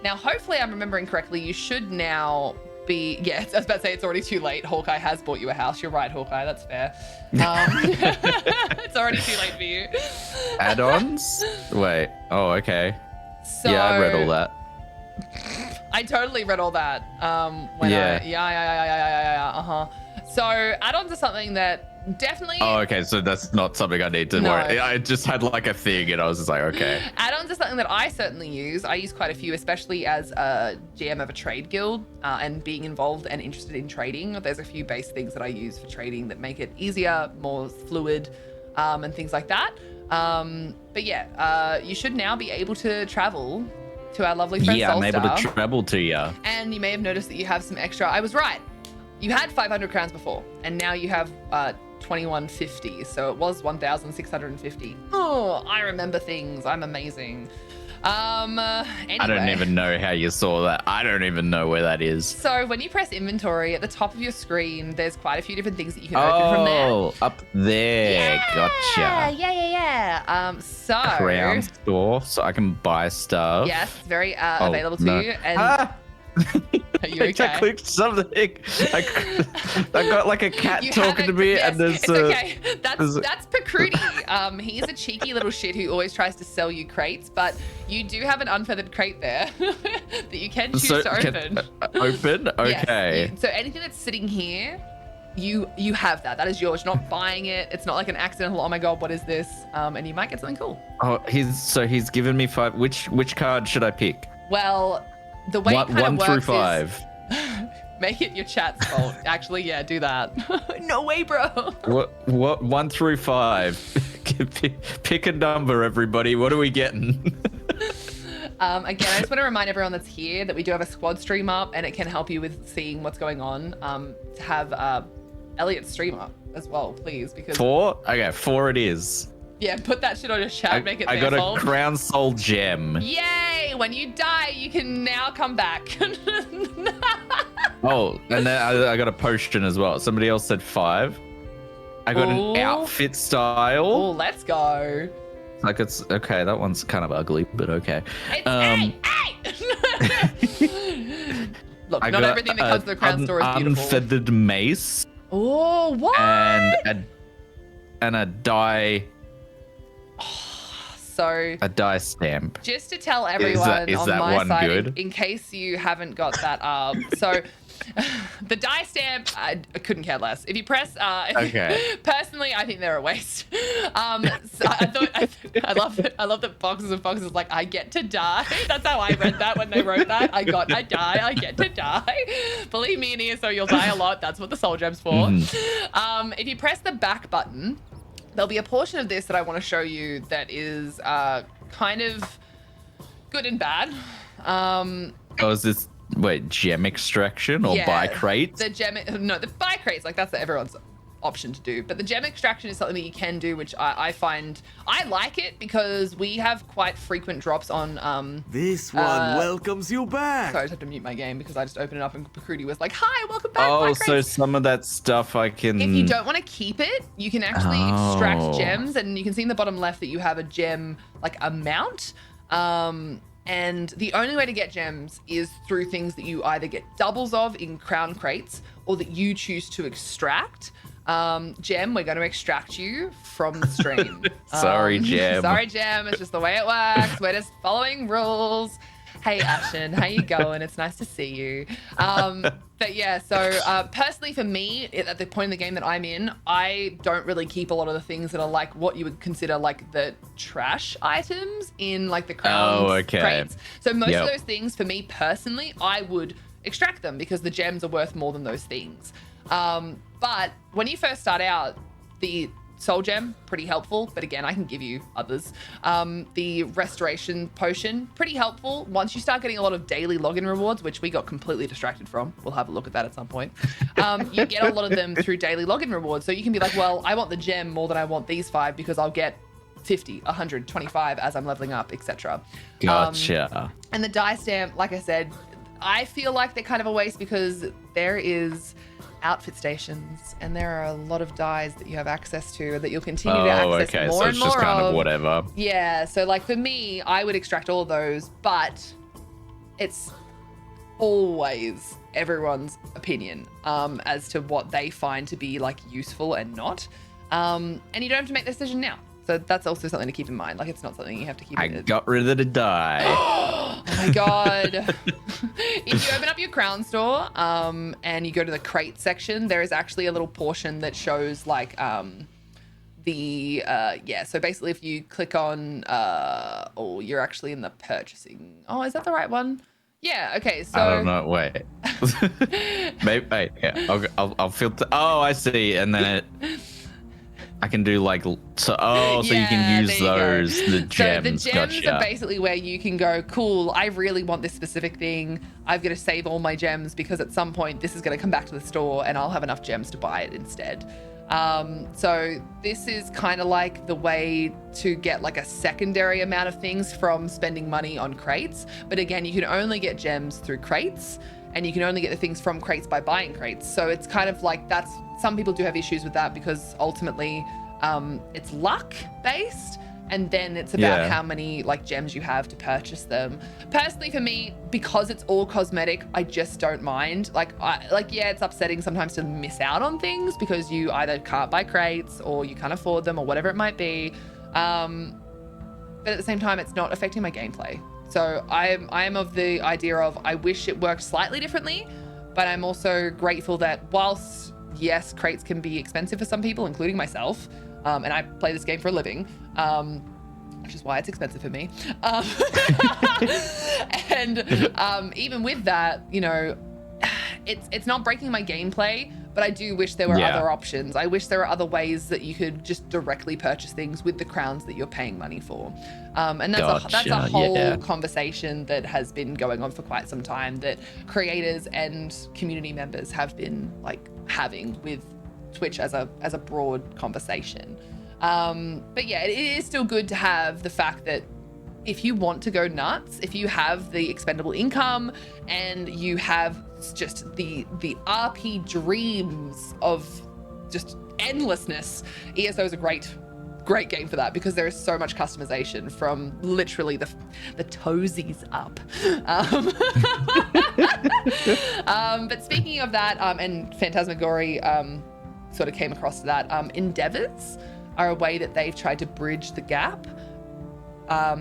Now, hopefully, I'm remembering correctly. You should now be. Yeah, I was about to say it's already too late. Hawkeye has bought you a house. You're right, Hawkeye. That's fair. It's already too late for you. Add-ons? Wait. Oh, okay. So, yeah, I read all that. I totally read all that. So add-ons are something that definitely. Oh, okay. So that's not something I need to worry. I just had like a thing, and I was just like, okay. Add-ons are something that I certainly use. I use quite a few, especially as a GM of a trade guild and being involved and interested in trading. There's a few base things that I use for trading that make it easier, more fluid, and things like that. But yeah, you should now be able to travel to our lovely friend Yeah, I'm able Solstar. to travel to you. And you may have noticed that you have some extra. I was right. You had 500 crowns before, and now you have 2150. So it was 1,650. Oh, I remember things. I'm amazing. Anyway. I don't even know how you saw that. I don't even know where that is. So when you press inventory at the top of your screen, there's quite a few different things that you can open from there. Oh, up there. Gotcha. Yeah. So Crown store, so I can buy stuff. yes, it's very available to you. And are you I okay? clicked something. I got like a cat talking to me, and there's it's okay. That's Pacruti. He's a cheeky little shit who always tries to sell you crates, but you do have an unfeathered crate there that you can choose to open. Open? Okay. Yes, so anything that's sitting here, you have that. That is yours. You're not buying it. It's not like an accidental. Oh my god, what is this? And you might get something cool. Oh, he's given me 5. Which card should I pick? Well, the way it kind of 1 works through is 5. make it your chat's fault. Actually, yeah, do that. No way, bro. What 1 through 5? Pick a number, everybody. What are we getting? Again, I just want to remind everyone that's here that we do have a squad stream up, and it can help you with seeing what's going on. To have Elliot stream up as well, please, because 4? Okay, 4 it is. yeah, put that shit on your chat. Make it I their got fault. a crown soul gem. Yay! When you die, you can now come back. Oh, and then I got a potion as well. Somebody else said 5. I got Ooh. an outfit Oh, style. let's go. Like it's okay. That one's kind of ugly, but okay. It's hey! Look, I not got everything that comes to the crown store is beautiful. unfeathered mace Oh, what? and a die So stamp. just to tell everyone is on that my one side, good? in case you haven't got that up, so the die stamp, I couldn't care less. If you press, Okay. Personally, I think they're a waste. So I love it. I love that boxes and boxes like I get to die. That's how I read that when they wrote that. I get to die. Believe me, in here, so you'll die a lot. That's what the soul gem's for. If you press the back button, there'll be a portion of this that I want to show you that is kind of good and bad. Oh, is this gem extraction or buy crates? The buy crates, like that's everyone's option to do. But the gem extraction is something that you can do, which I find I like it because we have quite frequent drops on. This one welcomes you back. Sorry, I just have to mute my game because I just opened it up and Pacruti was like, "Hi, welcome back." Oh, buy so crates." some of that stuff I can. If you don't want to keep it, you can actually extract gems, and you can see in the bottom left that you have a gem like amount. And the only way to get gems is through things that you either get doubles of in crown crates or that you choose to extract. Gem, we're going to extract you from the stream. Sorry, Gem. Sorry, Gem. It's just the way it works. We're just following rules. Hey, Ashen, how you going? It's nice to see you. But yeah, so personally for me, at the point in the game that I'm in, I don't really keep a lot of the things that are like what you would consider like the trash items in like the crown crates. So most of those things, for me personally, I would extract them because the gems are worth more than those things. But when you first start out, the soul gem, pretty helpful, but again, I can give you others. The restoration potion, pretty helpful. Once you start getting a lot of daily login rewards, which we got completely distracted from, we'll have a look at that at some point. You get a lot of them through daily login rewards. So you can be like, well, I want the gem more than I want these 5 because I'll get 50, 100, 25 as I'm leveling up, etc. Gotcha. And the die stamp, like I said, I feel like they're kind of a waste because there is outfit stations and there are a lot of dyes that you have access to that you'll continue to access more so and it's more just kind of of. whatever. Yeah, so like for me, I would extract all of those, but it's always everyone's opinion as to what they find to be like useful and not. And you don't have to make the decision now. So that's also something to keep in mind. Like it's not something you have to keep I got rid of the die. Oh my god. If you open up your crown store and you go to the crate section, there is actually a little portion that shows like so basically if you click on you're actually in the purchasing. Oh, is that the right one? Yeah, okay, so I don't know. Wait. Maybe. Wait. Yeah. I'll filter. Oh, I see. And then it. I can do like so you Yeah, can use there you those go. the gems. So the gems Gotcha. are basically where you can go, cool, I really want this specific thing. I've got to save all my gems because at some point this is going to come back to the store and I'll have enough gems to buy it instead. So this is kind of like the way to get like a secondary amount of things from spending money on crates. But again, you can only get gems through crates, and you can only get the things from crates by buying crates. So it's kind of like some people do have issues with that because ultimately it's luck based. And then it's about how many like gems you have to purchase them. Personally, for me, because it's all cosmetic, I just don't mind. Yeah, it's upsetting sometimes to miss out on things because you either can't buy crates or you can't afford them or whatever it might be. But at the same time, it's not affecting my gameplay. So I am of the idea of I wish it worked slightly differently, but I'm also grateful that whilst yes, crates can be expensive for some people, including myself, and I play this game for a living, which is why it's expensive for me. And even with that, you know, it's not breaking my gameplay, but I do wish there were other options. I wish there were other ways that you could just directly purchase things with the crowns that you're paying money for. And that's a whole conversation that has been going on for quite some time that creators and community members have been like having with Twitch as a broad conversation. But yeah, it is still good to have the fact that if you want to go nuts, if you have the expendable income and you have just the RP dreams of just endlessness, ESO is a great game for that because there is so much customization from literally the toesies up. But speaking of that, and Phantasmagory sort of came across to that, endeavors are a way that they've tried to bridge the gap.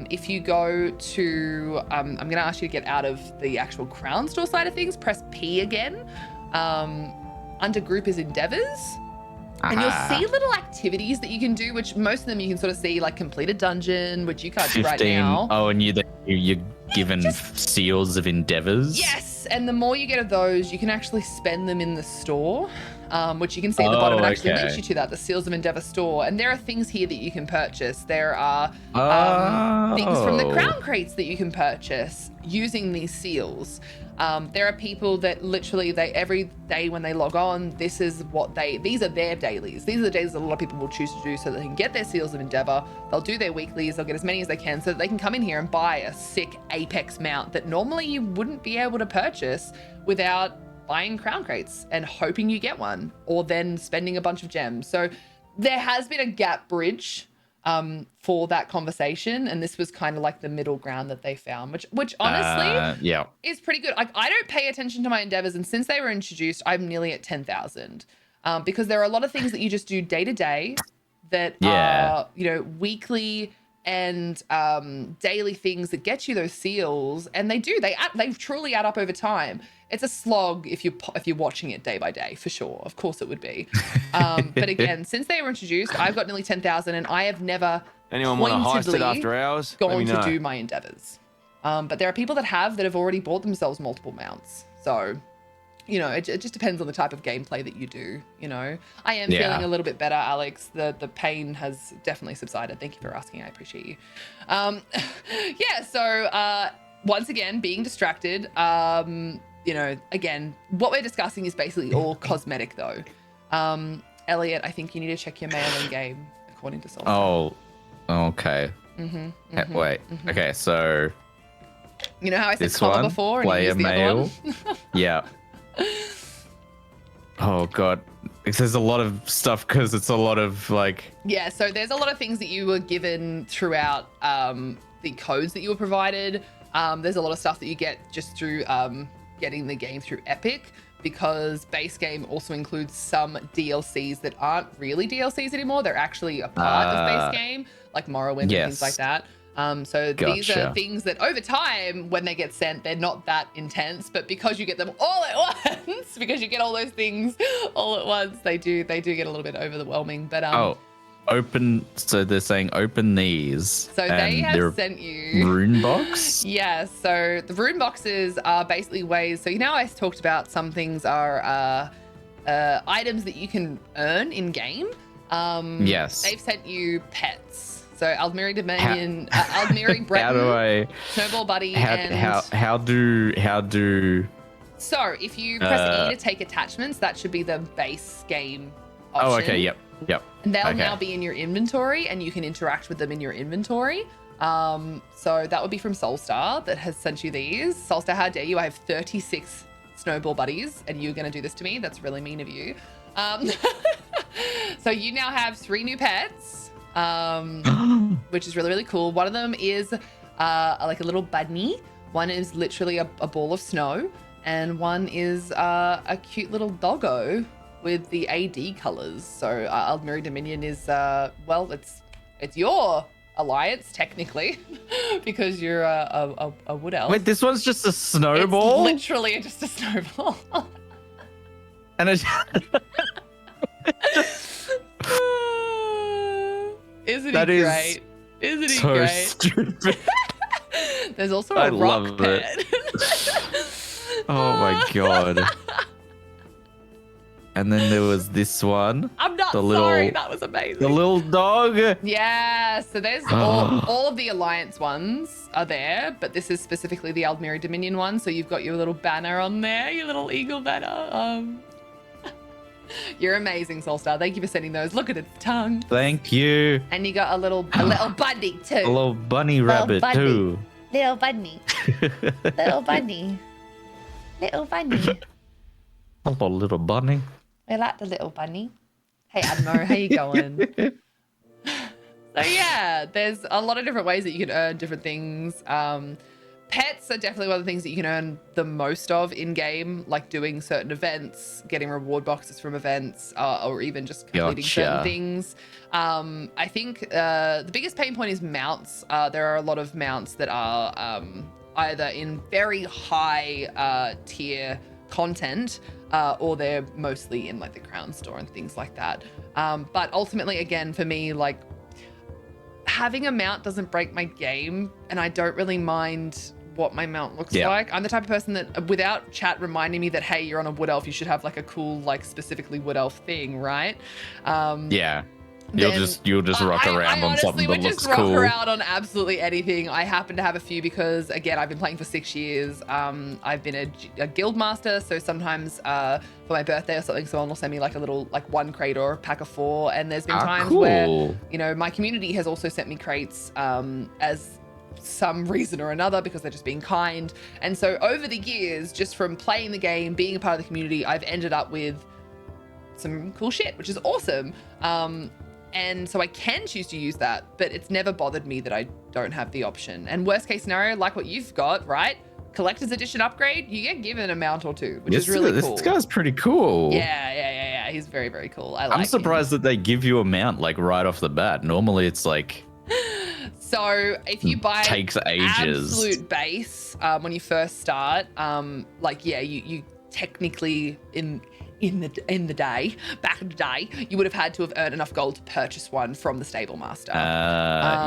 If you go to, I'm going to ask you to get out of the actual crown store side of things, press P again. Under group is endeavors. And you'll see little activities that you can do, which most of them you can sort of see like complete a dungeon, which you can't do right now. Oh, and you're given seals of endeavors. Yes, and the more you get of those, you can actually spend them in the store, which you can see at the bottom. It actually links you to that, the Seals of Endeavor store. And there are things here that you can purchase. There are things from the crown crates that you can purchase using these seals. There are people that literally every day when they log on, these are their dailies. These are the dailies that a lot of people will choose to do so that they can get their Seals of Endeavor. They'll do their weeklies, they'll get as many as they can so that they can come in here and buy a sick Apex mount that normally you wouldn't be able to purchase without buying crown crates and hoping you get one or then spending a bunch of gems. So there has been a gap bridge for that conversation, and this was kind of like the middle ground that they found, which honestly is pretty good. I don't pay attention to my endeavors, and since they were introduced, I'm nearly at 10,000 because there are a lot of things that you just do day to day that are, you know, weekly and daily things that get you those seals, and they truly add up over time. It's a slog if you're watching it day by day, for sure. Of course it would be. But again, since they were introduced, I've got nearly 10,000, and I have never Anyone want to heist it after hours? gone to do my endeavors. But there are people that have already bought themselves multiple mounts. So, you know, it just depends on the type of gameplay that you do, you know. I am feeling a little bit better, Alex. The pain has definitely subsided. Thank you for asking. I appreciate you. So once again, being distracted, you know, again, what we're discussing is basically all cosmetic though. Elliot, I think you need to check your mail in game according to Soul. Oh, okay. Wait. Okay, so you know how I said this color one, before and you player used the mail. other one? Yeah. Oh god, there's a lot of stuff because it's a lot of like. Yeah, so there's a lot of things that you were given throughout the codes that you were provided. There's a lot of stuff that you get just through getting the game through Epic, because base game also includes some DLCs that aren't really DLCs anymore. They're actually a part of base game, like Morrowind and things like that. So these are things that over time, when they get sent, they're not that intense, but because you get them all at once, because you get all those things all at once, they do get a little bit overwhelming. But so they're saying open these. So they have sent you rune box. Yeah, so the rune boxes are basically ways. So you know, I talked about some things are items that you can earn in game. Yes. They've sent you pets. So Aldmeri Dominion, Aldmeri Breton, How do I? Snowball Buddy, How do? So if you press E to take attachments, that should be the base game option. Oh, okay. Yep. And they'll Okay. now be in your inventory, and you can interact with them in your inventory. So that would be from Soulstar that has sent you these. Soulstar, how dare you? I have 36 Snowball Buddies, and you're going to do this to me? That's really mean of you. So you now have 3 new pets, which is really, really cool. One of them is like a little bunny. One is literally a ball of snow. And one is a cute little doggo with the AD colors. So Aldmeri Dominion is, well, it's your alliance, technically, because you're a wood elf. Wait, this one's just a snowball? It's literally just a snowball. And it's Isn't he That is great? Isn't he so great? stupid. There's also I a rock love it. pet. Oh my god. And then there was this one. I'm not The sorry. little- That was amazing. The little dog. Yeah, so there's all of the Alliance ones are there, but this is specifically the Aldmeri Dominion one. So you've got your little banner on there, your little eagle banner. You're amazing, Soulstar. Thank you for sending those. Look at its tongue. Thank you. And you got a little bunny too. A little bunny rabbit bunny. too. Little bunny. Little bunny. Little bunny. Hello, little bunny. I like the little bunny. Hey, Admo, how you going? So yeah, there's a lot of different ways that you can earn different things. Pets are definitely one of the things that you can earn the most of in game, like doing certain events, getting reward boxes from events, or even just completing certain Gotcha. things. I think the biggest pain point is mounts. There are a lot of mounts that are either in very high tier content, or they're mostly in like the crown store and things like that. But ultimately, again, for me, like having a mount doesn't break my game, and I don't really mind what my mount looks like. I'm the type of person that, without chat reminding me that, hey, you're on a wood elf, you should have like a cool, like specifically wood elf thing, right? Yeah. You'll just rock around on something that looks cool. I honestly would just rock around on absolutely anything. I happen to have a few because, again, I've been playing for 6 years. I've been a guild master, so sometimes for my birthday or something, someone will send me like a little, like 1 crate or a pack of 4. And there's been times where, you know, my community has also sent me crates as some reason or another because they're just being kind. And so over the years, just from playing the game, being a part of the community, I've ended up with some cool shit, which is awesome. And so I can choose to use that, but it's never bothered me that I don't have the option. And worst case scenario, like what you've got, right? Collector's edition upgrade, you get given a mount or 2, which is really cool. This guy's pretty cool. Yeah. He's very, very cool. I like I'm surprised that they give you a mount like right off the bat. Normally it's like so if you buy takes ages. Absolute base when you first start, like yeah, you technically in the day, back in the day, you would have had to have earned enough gold to purchase one from the stable master.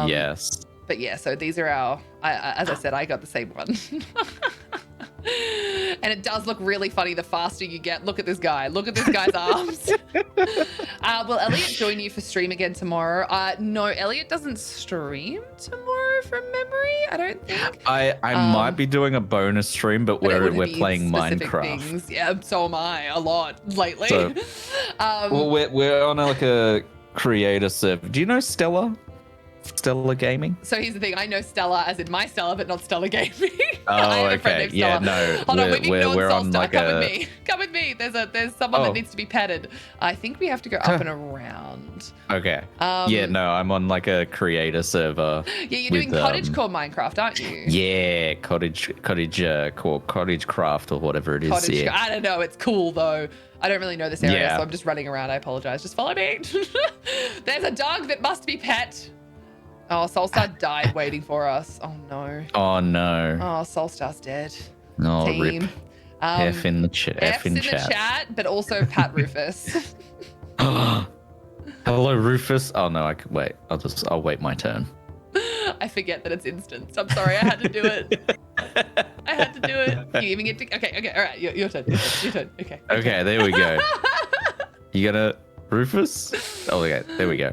Yes. But yeah, so these are our, as I said, I got the same one. And it does look really funny the faster you get. Look at this guy. Look at this guy's arms. Will Elliot join you for stream again tomorrow? No, Elliot doesn't stream tomorrow from memory, I don't think. I might be doing a bonus stream, but But it we're wouldn't be playing specific Minecraft. things. Yeah, so am I a lot lately. So- Well, we're on like a creator server. Do you know Stella? Stella Gaming? So here's the thing. I know Stella as in my Stella, but not Stella Gaming. I Oh, have a friend okay. named Yeah, Stella. no. Hold on, we've ignored we're on Soulstar. like Come a. with me. Come with me. There's someone Oh. that needs to be petted. I think we have to go up and around. Okay. Yeah, no, I'm on like a creator server. Yeah, you're doing with, cottagecore Minecraft, aren't you? Yeah, cottage craft or whatever it is. Cottage. Yeah. I don't know. It's cool though. I don't really know this area, Yeah. so I'm just running around. I apologize. Just follow me. There's a dog that must be pet. Oh, Soulstar died waiting for us. Oh no. Oh no. Oh, Soulstar's dead. Oh, Team. rip. F in the chat. F's in the chat, but also Pat Rufus. Hello, Rufus. Oh no, I can wait. I'll wait my turn. I forget that it's instant. I'm sorry, I had to do it. I had to do it. You even get to. Okay, all right, your turn. Your turn. Okay. Okay, there we go. You gonna Rufus? Oh, okay. There we go.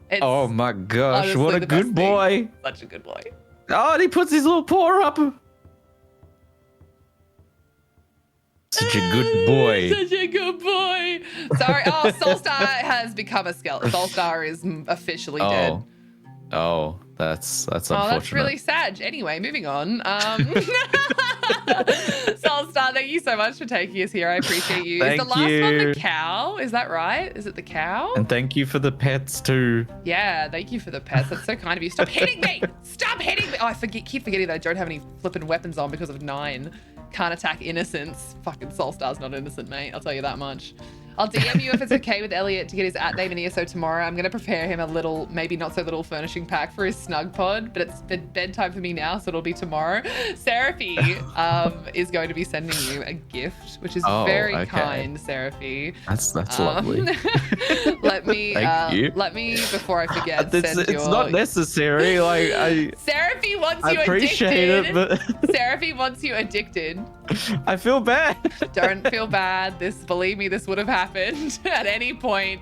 It's Oh my gosh, honestly what a the best good boy. thing. Such a good boy. Oh, and he puts his little paw up. Such a good boy. Such a good boy. Sorry. Oh, Soulstar has become a skeleton. Soulstar is officially dead. Oh, that's unfortunate. Oh, that's really sad. Anyway, moving on. Soulstar, thank you so much for taking us here. I appreciate you. Is the last one the cow? Is that right? Is it the cow? And thank you for the pets too. Yeah, thank you for the pets. That's so kind of you. Stop hitting me! Stop hitting me! Oh, I keep forgetting that I don't have any flipping weapons on because of 9. Can't attack innocents. Fucking Soulstar's not innocent, mate. I'll tell you that much. I'll DM you if it's okay with Elliot to get his @name in ESO tomorrow. I'm going to prepare him a little, maybe not so little furnishing pack for his snug pod, but it's bedtime for me now, so it'll be tomorlet Seraphy is going to be sending you a gift, which is very kind, Seraphy. That's lovely. Let me, let me, before I forget, it's not necessary. Like Seraphy wants you appreciate addicted. it, but Seraphy wants you addicted. I feel bad. Don't feel bad. Believe me, this would have happened at any point.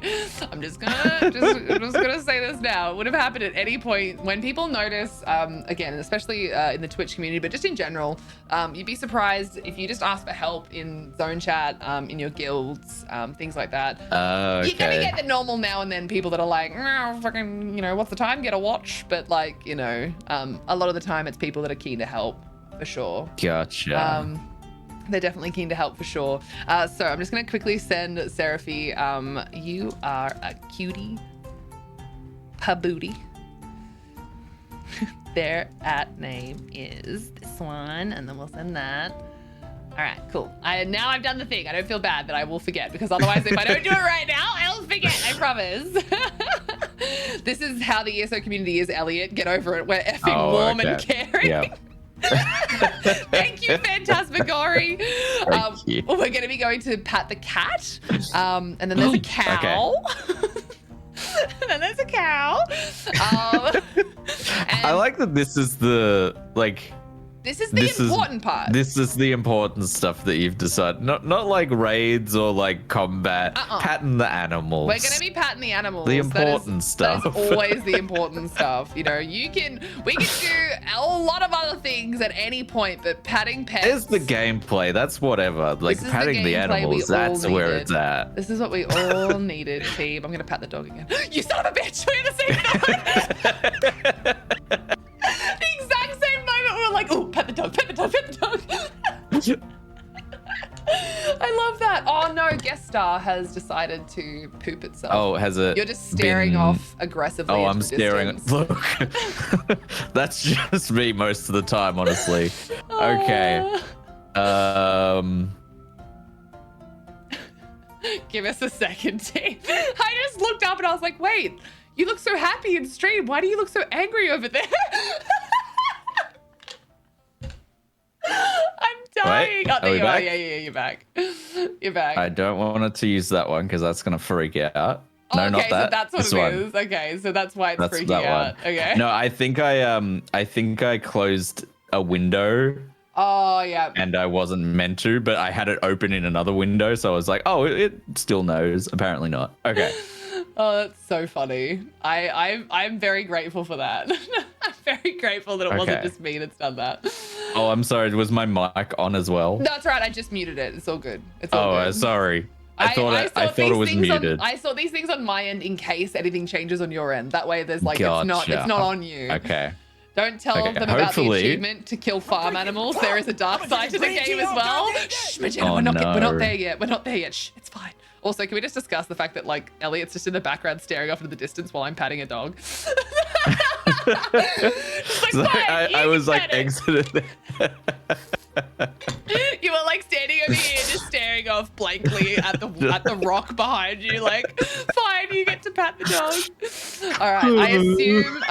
I'm just gonna say this now. It would have happened at any point when people notice, again, especially in the Twitch community, but just in general, you'd be surprised if you just ask for help in zone chat, in your guilds, things like that. Okay. You're gonna get the normal now and then people that are like, oh, fucking, what's the time? Get a watch. But like, a lot of the time it's people that are keen to help for sure. Gotcha. They're definitely keen to help for sure. So I'm just going to quickly send Seraphy. You are a cutie. Pabooty. Their @name is this one, and then we'll send that. All right, cool. Now I've done the thing. I don't feel bad that I will forget, because otherwise if I don't do it right now, I'll forget, I promise. This is how the ESO community is, Elliot. Get over it. We're effing warm and caring. Yeah. Thank you, Phantasmagory. We're going to be going to Pat the cat, and then there's a cow. And then there's a cow. I like that this is the This is the important part. This is the important stuff that you've decided. Not like raids or like combat. Patting the animals. We're gonna be patting the animals. The important stuff. That is always the important stuff. We can do a lot of other things at any point, but patting pets. It's the gameplay. That's whatever. Like patting the animals. That's where it's at. This is what we all needed, team. I'm gonna pat the dog again. You son of a bitch! We're gonna see the exact same moment. We're like, oh, pet the dog, pet the dog, pet the dog. I love that. Oh no, guest star has decided to poop itself. Oh, has it? You're just staring off aggressively. Oh, I'm staring. Look, that's just me most of the time, honestly. Okay. Give us a second, team. I just looked up and I was like, wait, you look so happy in stream. Why do you look so angry over there? I'm dying. Wait, oh, there you are. back? Yeah, you're back. You're back. I don't want to use that one because that's gonna freak out. No, not that. So that's what this it one. is. Okay, so that's why it's That's freaking that out. one. Okay. No, I think I closed a window. Oh yeah. And I wasn't meant to, but I had it open in another window, so I was like, oh, it still knows. Apparently not. Okay. Oh, that's so funny. I'm very grateful for that. I'm very grateful that it wasn't just me that's done that. Oh, I'm sorry. Was my mic on as well? That's right. I just muted it. It's all good. It's all good. Sorry. I thought it was muted. I saw these things on my end in case anything changes on your end. That way, there's like it's not on you. Okay. Don't tell them about the achievement to kill farm animals. There is a dark side to the game as well. Shh, Magenta, we're not there yet. We're not there yet. Shh, it's fine. Also, can we just discuss the fact that like Elliot's just in the background staring off into the distance while I'm patting a dog? I was like exited. You were like standing over here just staring off blankly at the rock behind you, like, fine, you get to pat the dog. All right, I assume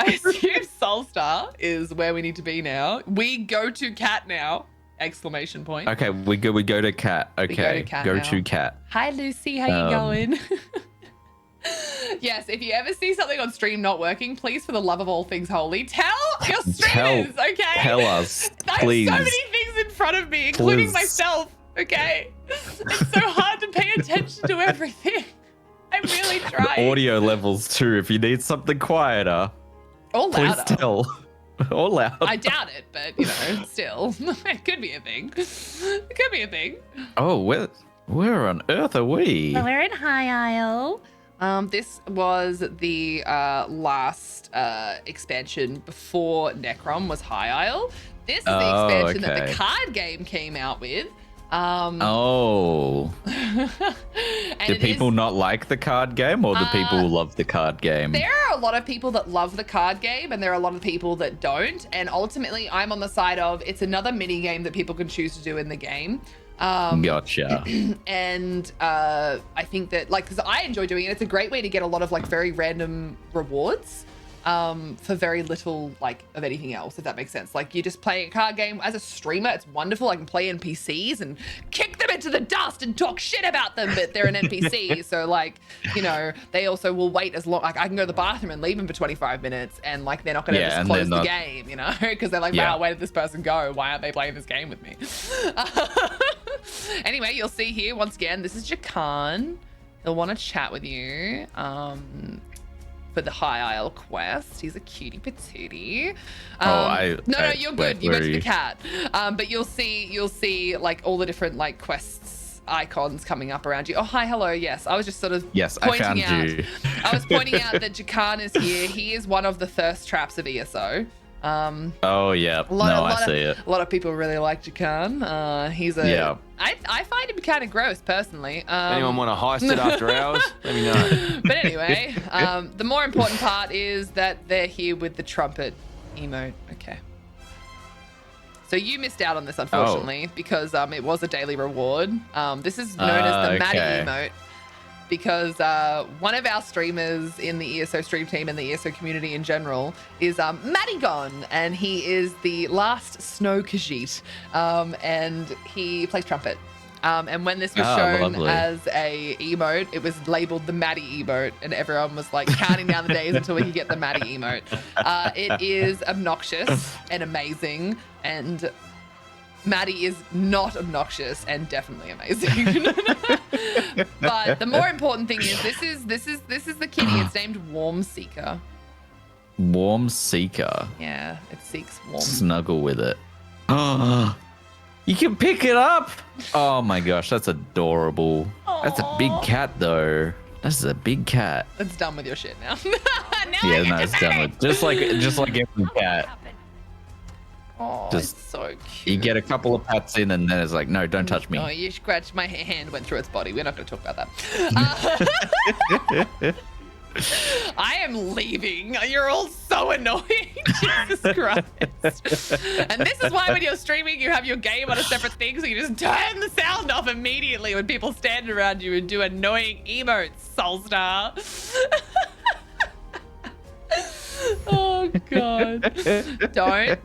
Soulstar is where we need to be now. We go to cat now. Exclamation point. Okay, we go to cat. Okay, go to cat. Hi Lucy, how you going? Yes, if you ever see something on stream not working, please, for the love of all things holy, tell your streamers, okay? Tell us, please. I have so many things in front of me, including myself, okay? It's so hard to pay attention to everything. I'm really trying. Audio levels too. If you need something quieter, Or please louder. tell. Or loud. I doubt it, but you know, still, it could be a thing. It could be a thing. Oh, where on earth are we? So we're in High Isle. This was the last expansion before Necrom was High Isle. This is the expansion that the okay. card game came out with. Oh. And Do it people is- not like the card game, or do people love the card game? There are a lot of people that love the card game, and there are a lot of people that don't. And ultimately, I'm on the side of it's another mini game that people can choose to do in the game. Gotcha. And I think that, like, because I enjoy doing it, it's a great way to get a lot of like very random rewards for very little like of anything else, if that makes sense. Like, you just play a card game as a streamer, it's wonderful. I can play NPCs and kick them into the dust and talk shit about them, but they're an NPC. So like, you know, they also will wait as long, like I can go to the bathroom and leave them for 25 minutes and like they're not going to just close the game, you know, because they're like, wow, where did this person go? Why aren't they playing this game with me? Anyway, you'll see here once again, this is Jakan. He'll want to chat with you for the High Isle quest. He's a cutie patootie. No, you're good. You went to the cat. But you'll see like all the different like quests icons coming up around you. Oh, hi, hello. Yes, I was just sort of I found you. I was pointing out that Jakan is here. He is one of the thirst traps of ESO. Oh yeah, I see it. A lot of people really like Jakan. He's a. Yeah. I find him kind of gross personally. Anyone want to heist it after hours? Let me know. But anyway, the more important part is that they're here with the trumpet emote. Okay. So you missed out on this, unfortunately, because it was a daily reward. This is known as the Maddie emote. Because one of our streamers in the ESO stream team and the ESO community in general is Madigon, and he is the last snow Khajiit, and he plays trumpet. And when this was shown lovely. as a emote, it was labeled the Maddie emote, and everyone was like counting down the days until we could get the Maddie emote. It is obnoxious and amazing, and Maddie is not obnoxious and definitely amazing. But the more important thing is this is the kitty. It's named Warm Seeker. Warm Seeker. Yeah, it seeks warmth. Snuggle with it. Oh, you can pick it up. Oh my gosh, that's adorable. That's a big cat though. That's a big cat. It's done with your shit now. It's done with just like every cat. Oh, Just- it's so cute. You get a couple of pats in, and then it's like, no, don't touch me. Oh, you scratched my hand, went through its body. We're not going to talk about that. I am leaving. You're all so annoying. Jesus Christ. And this is why when you're streaming, you have your game on a separate thing, so you just turn the sound off immediately when people stand around you and do annoying emotes, Soulstar. Oh, God. Don't.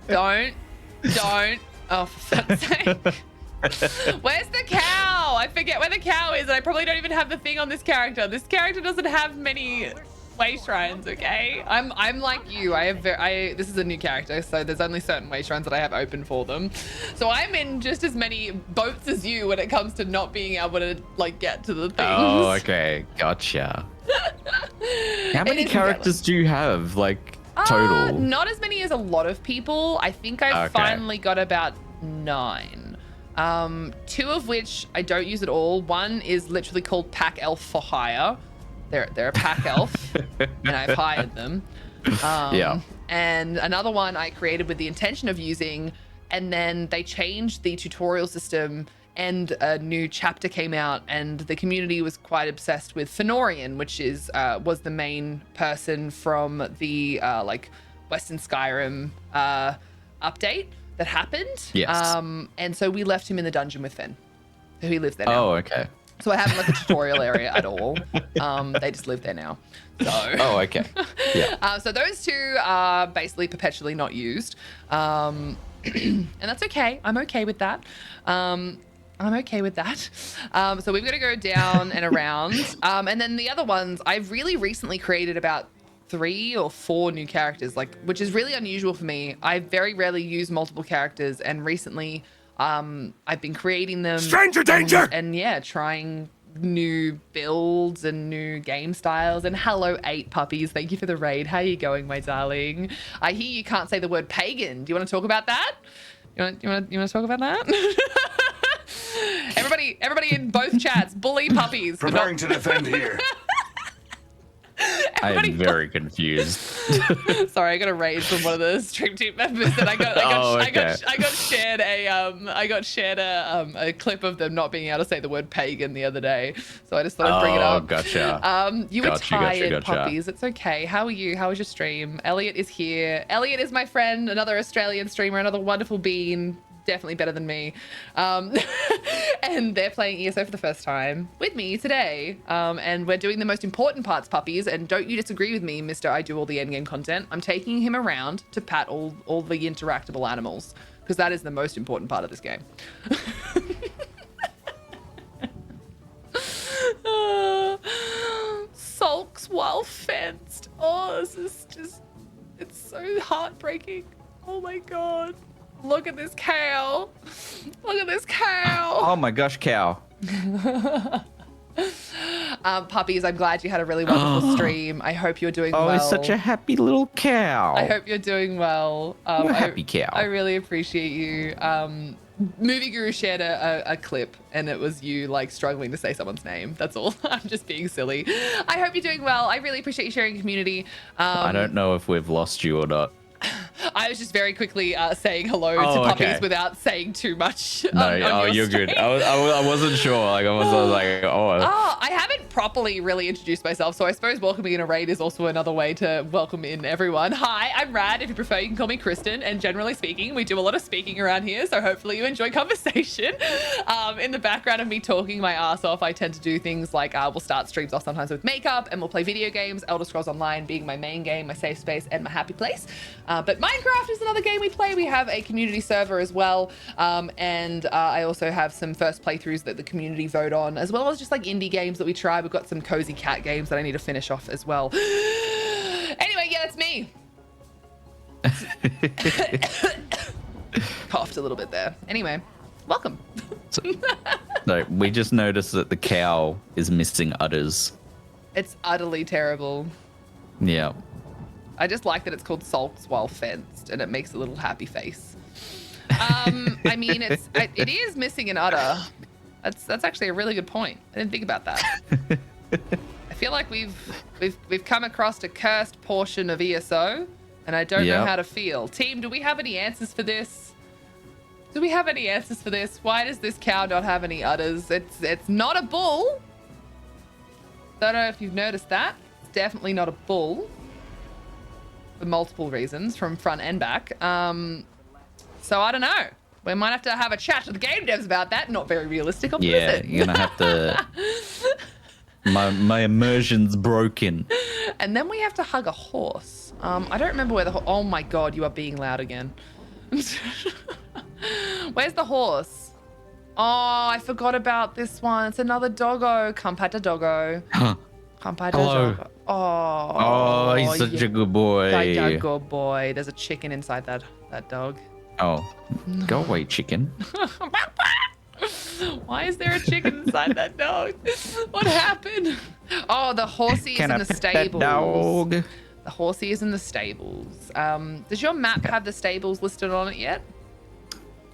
Oh, for fuck's sake. Where's the cow? I forget where the cow is, and I probably don't even have the thing on this character. This character doesn't have many way shrines, okay? I'm like you. This is a new character, so there's only certain way shrines that I have open for them. So I'm in just as many boats as you when it comes to not being able to like get to the things. Oh, okay, gotcha. How many characters do you have, like, total? Not as many as a lot of people. I think I've finally got about 9. 2 of which I don't use at all. One is literally called Pack Elf for Hire. They're a pack elf, and I've hired them. Yeah. And another one I created with the intention of using, and then they changed the tutorial system, and a new chapter came out, and the community was quite obsessed with Fenorian, which is was the main person from the like Western Skyrim update that happened. Yes. And so we left him in the dungeon with Fen. So he lives there now. Oh, okay. So I haven't left the tutorial area at all. They just live there now. So. Oh, okay. Yeah. So those 2 are basically perpetually not used. And that's okay. I'm okay with that. I'm okay with that. So we've got to go down and around. And then the other ones, I've really recently created about 3 or 4 new characters, like, which is really unusual for me. I very rarely use multiple characters, and recently I've been creating them. Stranger danger! And yeah, trying new builds and new game styles. And hello, 8 puppies. Thank you for the raid. How are you going, my darling? I hear you can't say the word pagan. Do you want to talk about that? You want to talk about that? Everybody in both chats, bully puppies. Preparing to defend here. I am very confused. Sorry, I got a raid from one of the stream team members, and I got shared a clip of them not being able to say the word pagan the other day. So I just thought I'd bring it up. Gotcha. You were tired, puppies. It's okay. How are you? How was your stream? Elliot is here. Elliot is my friend, another Australian streamer, another wonderful bean. Definitely better than me. And they're playing ESO for the first time with me today. And we're doing the most important parts, puppies. And don't you disagree with me, Mr. I do all the endgame content. I'm taking him around to pat all the interactable animals, because that is the most important part of this game. Sulks while fenced. Oh, this is just, it's so heartbreaking. Oh my God. Look at this cow. Look at this cow. Oh my gosh, cow. Puppies, I'm glad you had a really wonderful stream. I hope you're doing well. Oh, it's such a happy little cow. I hope you're doing well. What a happy cow. I really appreciate you. Movie Guru shared a clip, and it was you like struggling to say someone's name. That's all. I'm just being silly. I hope you're doing well. I really appreciate you sharing community. I don't know if we've lost you or not. I was just very quickly saying hello to puppies without saying too much. No, you're good. I wasn't sure. Like I was like, I haven't properly really introduced myself, so I suppose welcoming in a raid is also another way to welcome in everyone. Hi, I'm Rad. If you prefer, you can call me Kristen. And generally speaking, we do a lot of speaking around here, so hopefully you enjoy conversation. In the background of me talking my ass off, I tend to do things like we'll start streams off sometimes with makeup, and we'll play video games. Elder Scrolls Online being my main game, my safe space, and my happy place. But Minecraft is another game we play. We have a community server as well. And I also have some first playthroughs that the community vote on, as well as just like indie games that we try. We've got some cozy cat games that I need to finish off as well. Anyway, yeah, it's me. Coughed a little bit there. Anyway, welcome. So we just noticed that the cow is missing udders. It's utterly terrible. Yeah. I just like that it's called sulks while fenced, and it makes a little happy face. I mean, it is missing an udder. That's actually a really good point. I didn't think about that. I feel like we've come across a cursed portion of ESO, and I don't know how to feel. Team, do we have any answers for this? Do we have any answers for this? Why does this cow not have any udders? It's not a bull. Don't know if you've noticed that. It's definitely not a bull. For multiple reasons, from front and back. So I don't know. We might have to have a chat to the game devs about that. Not very realistic, is it? You're gonna have to. my immersion's broken. And then we have to hug a horse. I don't remember where the oh my God, you are being loud again. Where's the horse? Oh, I forgot about this one. It's another doggo. Come pat a doggo. Come pat a doggo. Oh, he's such a good boy. Such a good boy. There's a chicken inside that dog. Oh, go away, chicken. Why is there a chicken inside that dog? What happened? Oh, the horsey is in the stables. Dog? The horsey is in the stables. Does your map have the stables listed on it yet?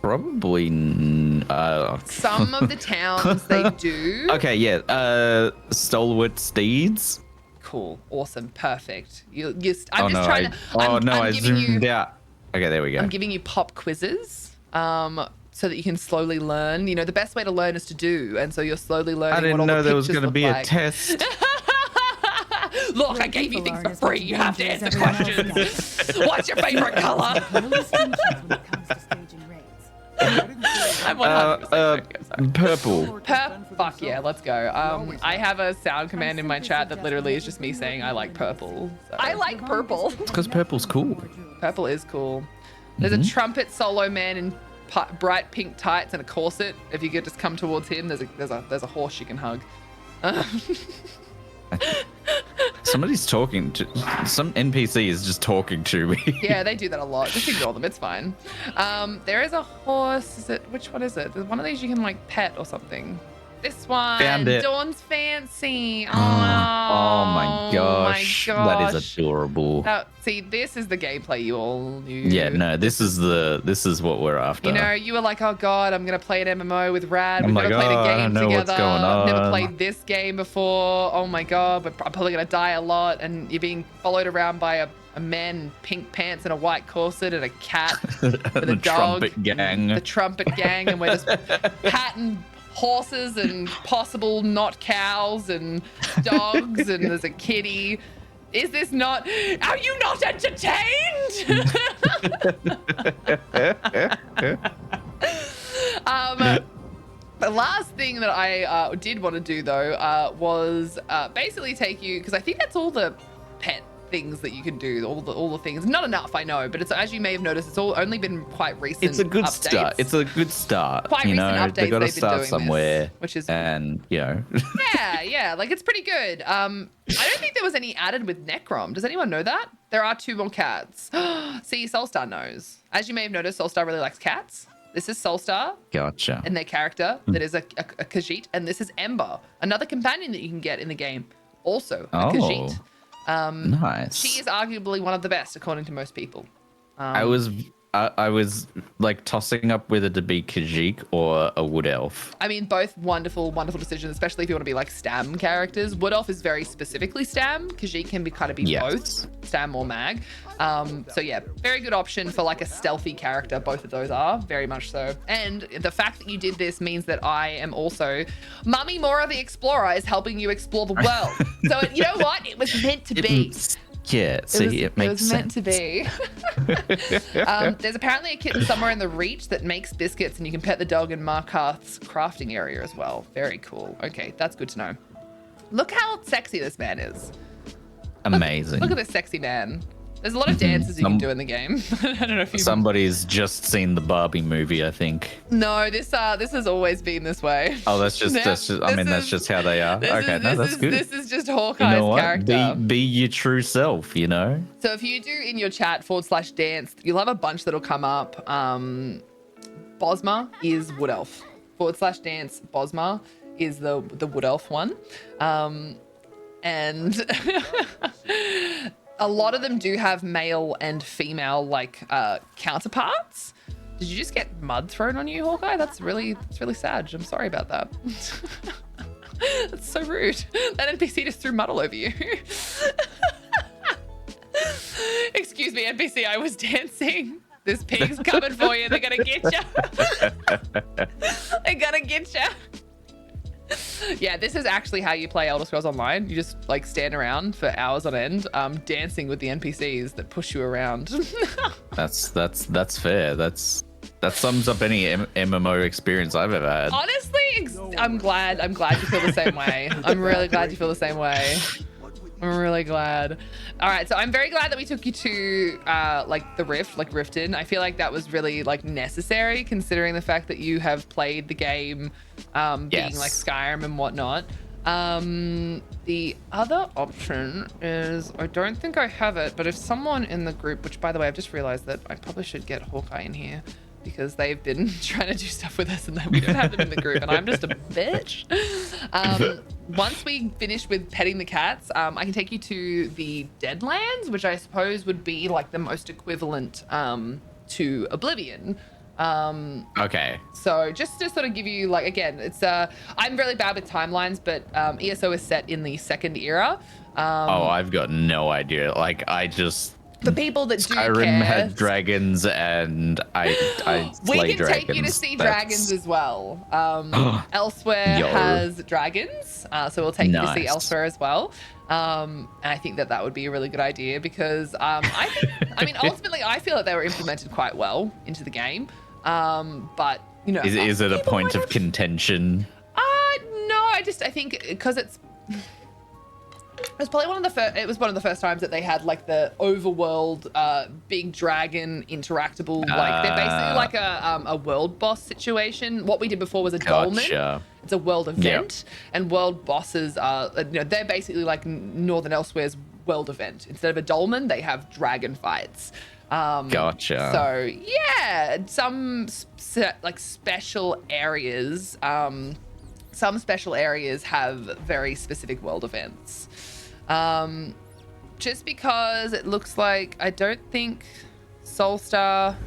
Probably. Some of the towns they do. Okay, yeah. Stalwart steeds. Cool, awesome, perfect. I zoomed out. Okay, there we go. I'm giving you pop quizzes, so that you can slowly learn. You know, the best way to learn is to do, and so you're slowly learning. I didn't know there was going to be a test. Look, I gave you things for free. You have to answer questions. What's your favorite color? I'm 100% purple. Fuck yeah, let's go. I have a sound command in my chat that literally is just me saying I like purple. So. I like purple. It's because purple's cool. Purple is cool. There's a trumpet solo man in bright pink tights and a corset. If you could just come towards him, there's a horse you can hug. Somebody's talking to some NPC is just talking to me. Yeah, they do that a lot. Just ignore them. It's fine. There is a horse. Which one is it? There's one of these you can like pet or something. This one. Found it. Dawn's Fancy. Oh, my gosh. That is adorable. See, this is the gameplay you all knew. Yeah, no, this is what we're after. You know, you were like, oh god, I'm gonna play an MMO with Rad. We've I'm never like, played oh, a I game don't know together. what's going I've never on. played this game before. Oh my god, but I'm probably gonna die a lot. And you're being followed around by a man in pink pants and a white corset and a cat with a The dog. trumpet gang. The trumpet gang, and we're just patting horses and possible not cows and dogs, and there's a kitty. Is this not? Are you not entertained? The last thing that I did want to do though was basically take you, because I think that's all the pet things that you can do, all the things. Not enough, I know, but it's, as you may have noticed, it's all only been quite recent. It's a good updates. start. It's a good start. Quite you recent know, updates they got to they've been start doing somewhere, this, which is and you know. yeah, like it's pretty good. I don't think there was any added with Necrom. Does anyone know that? There are 2 more cats. See, Soulstar knows. As you may have noticed, Soulstar really likes cats. This is Soulstar Gotcha. and their character that is a Khajiit, and this is Ember, another companion that you can get in the game, also a Khajiit. Nice. She is arguably one of the best, according to most people. I was like tossing up whether to be Khajiit or a wood elf. I mean, both wonderful, wonderful decisions, especially if you want to be like Stam characters. Wood Elf is very specifically Stam. Khajiit can be kind of be both Stam or Mag. So yeah, very good option for like a stealthy character. Both of those are very much so. And the fact that you did this means that I am also Mummy Mora the Explorer is helping you explore the world. So you know what? It was meant to be. Yeah, see, it makes sense. It was meant to be. There's apparently a kitten somewhere in the Reach that makes biscuits, and you can pet the dog in Markarth's crafting area as well. Very cool. Okay, that's good to know. Look how sexy this man is. Amazing. Look at this sexy man. There's a lot of dances you can do in the game. I don't know if you. Somebody's just seen the Barbie movie, I think. No, this has always been this way. Oh, that's just that's just how they are. Okay, that's good. This is just Hawkeye's character. Be your true self, you know. So if you do in your chat /dance, you'll have a bunch that'll come up. Bosma is Wood Elf. /dance Bosma is the Wood Elf one. And a lot of them do have male and female like counterparts. Did you just get mud thrown on you, Hawkeye? That's really sad. I'm sorry about that. That's so rude. That NPC just threw mud all over you. Excuse me, NPC, I was dancing. This pig's coming for you. They're gonna get you. They're gonna get you. Yeah, this is actually how you play Elder Scrolls Online. You just like stand around for hours on end, dancing with the NPCs that push you around. That's fair. That sums up any MMO experience I've ever had. Honestly, I'm glad you feel the same way. I'm really glad you feel the same way. I'm really glad. All right, so I'm very glad that we took you to like the Rift, like Riften. I feel like that was really like necessary, considering the fact that you have played the game, being like Skyrim and whatnot. The other option is, I don't think I have it, but if someone in the group, which by the way, I've just realized that I probably should get Hawkeye in here, because they've been trying to do stuff with us and we don't have them in the group, and I'm just a bitch. Once we finish with petting the cats, I can take you to the Deadlands, which I suppose would be like the most equivalent to Oblivion. Okay. So just to sort of give you like, again, it's I'm really bad with timelines, but ESO is set in the second era. I've got no idea. Like the people that do Skyrim care, had dragons, and I we slay can dragons. take you to see dragons as well. Elsewhere Yo. has dragons, so we'll take you to see Nice. Elsewhere as well. And I think that would be a really good idea, because I mean, ultimately, I feel that they were implemented quite well into the game. But you know, Is it a point of contention? No, I think because it was probably one of the first times that they had like the overworld big dragon interactable, like they're basically like a world boss situation. What we did before was a dolmen. Gotcha. It's a world event, and world bosses are, they're basically like Northern Elsewhere's world event. Instead of a dolmen, they have dragon fights. Gotcha. So yeah, some like special areas. some special areas have very specific world events. Just because it looks like I don't think Soulstar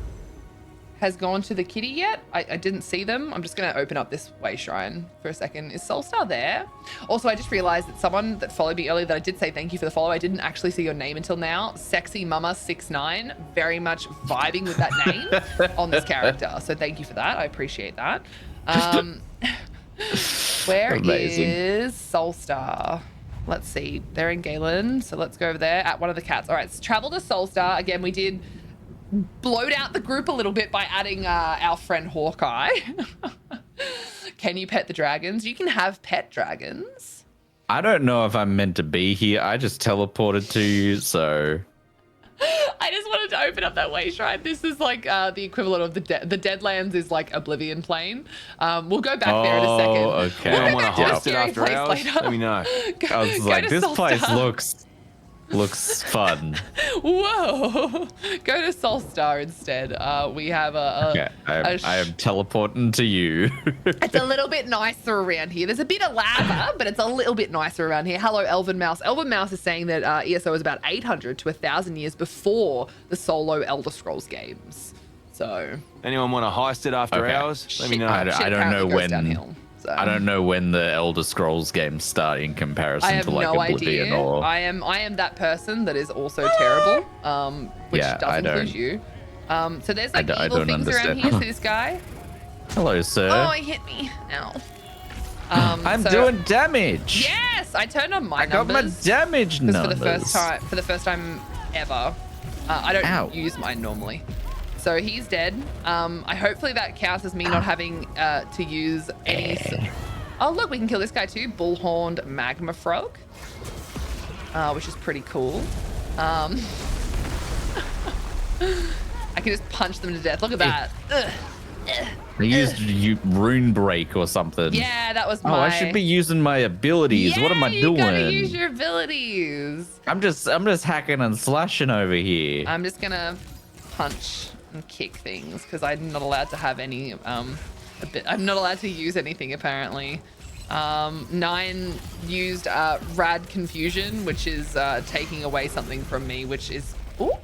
has gone to the kitty yet. I didn't see them. I'm just going to open up this way shrine for a second. Is Soulstar there? Also, I just realized that someone that followed me earlier that I did say thank you for the follow. I didn't actually see your name until now. Sexy Mama 69. Very much vibing with that name on this character. So thank you for that. I appreciate that. Where is Soulstar? Let's see. They're in Galen. So let's go over there at one of the cats. All right. So travel to Soulstar. Again, we did bloat out the group a little bit by adding our friend Hawkeye. Can you pet the dragons? You can have pet dragons. I don't know if I'm meant to be here. I just teleported to you, so. I just wanted to open up that way shrine. This is like the equivalent of the Deadlands is like Oblivion Plane. We'll go back there in a second. Oh, okay. Anyone want to Go to host it Scary after Place hours? later. Let me know. I was Go like, to this place Soulstar. looks fun. Whoa. Go to Soulstar instead. We have Okay, I am teleporting to you. It's a little bit nicer around here. There's a bit of lava, but it's a little bit nicer around here. Hello, Elven Mouse. Elven Mouse is saying that ESO is about 800 to 1,000 years before the solo Elder Scrolls games. So. Anyone want to heist it after Okay. hours? Let me know. I don't know when. Downhill, so. I don't know when the Elder Scrolls games start in comparison I have to like no Oblivion idea. or. I am that person that is also terrible, which Yeah, does I include don't. you. So there's like I evil don't things around understand. here. See this guy? Hello, sir. Oh, he hit me. Ow. I'm so- doing damage. Yes, I turned on my I got my numbers. damage Because numbers. for the first time ever, I don't Ow. use mine normally. So he's dead. Hopefully that counts as me not having to use any. Oh look, we can kill this guy too. Bullhorned magma frog, which is pretty cool. I can just punch them to death. Look at that. Ugh. I used rune break or something. Yeah, that was my. Oh, I should be using my abilities. Yeah, What am I you doing? gotta use your abilities. I'm just hacking and slashing over here. I'm just gonna punch and kick things because I'm not allowed to have any. I'm not allowed to use anything apparently. 9 used rad confusion, which is taking away something from me, which is. Ooh,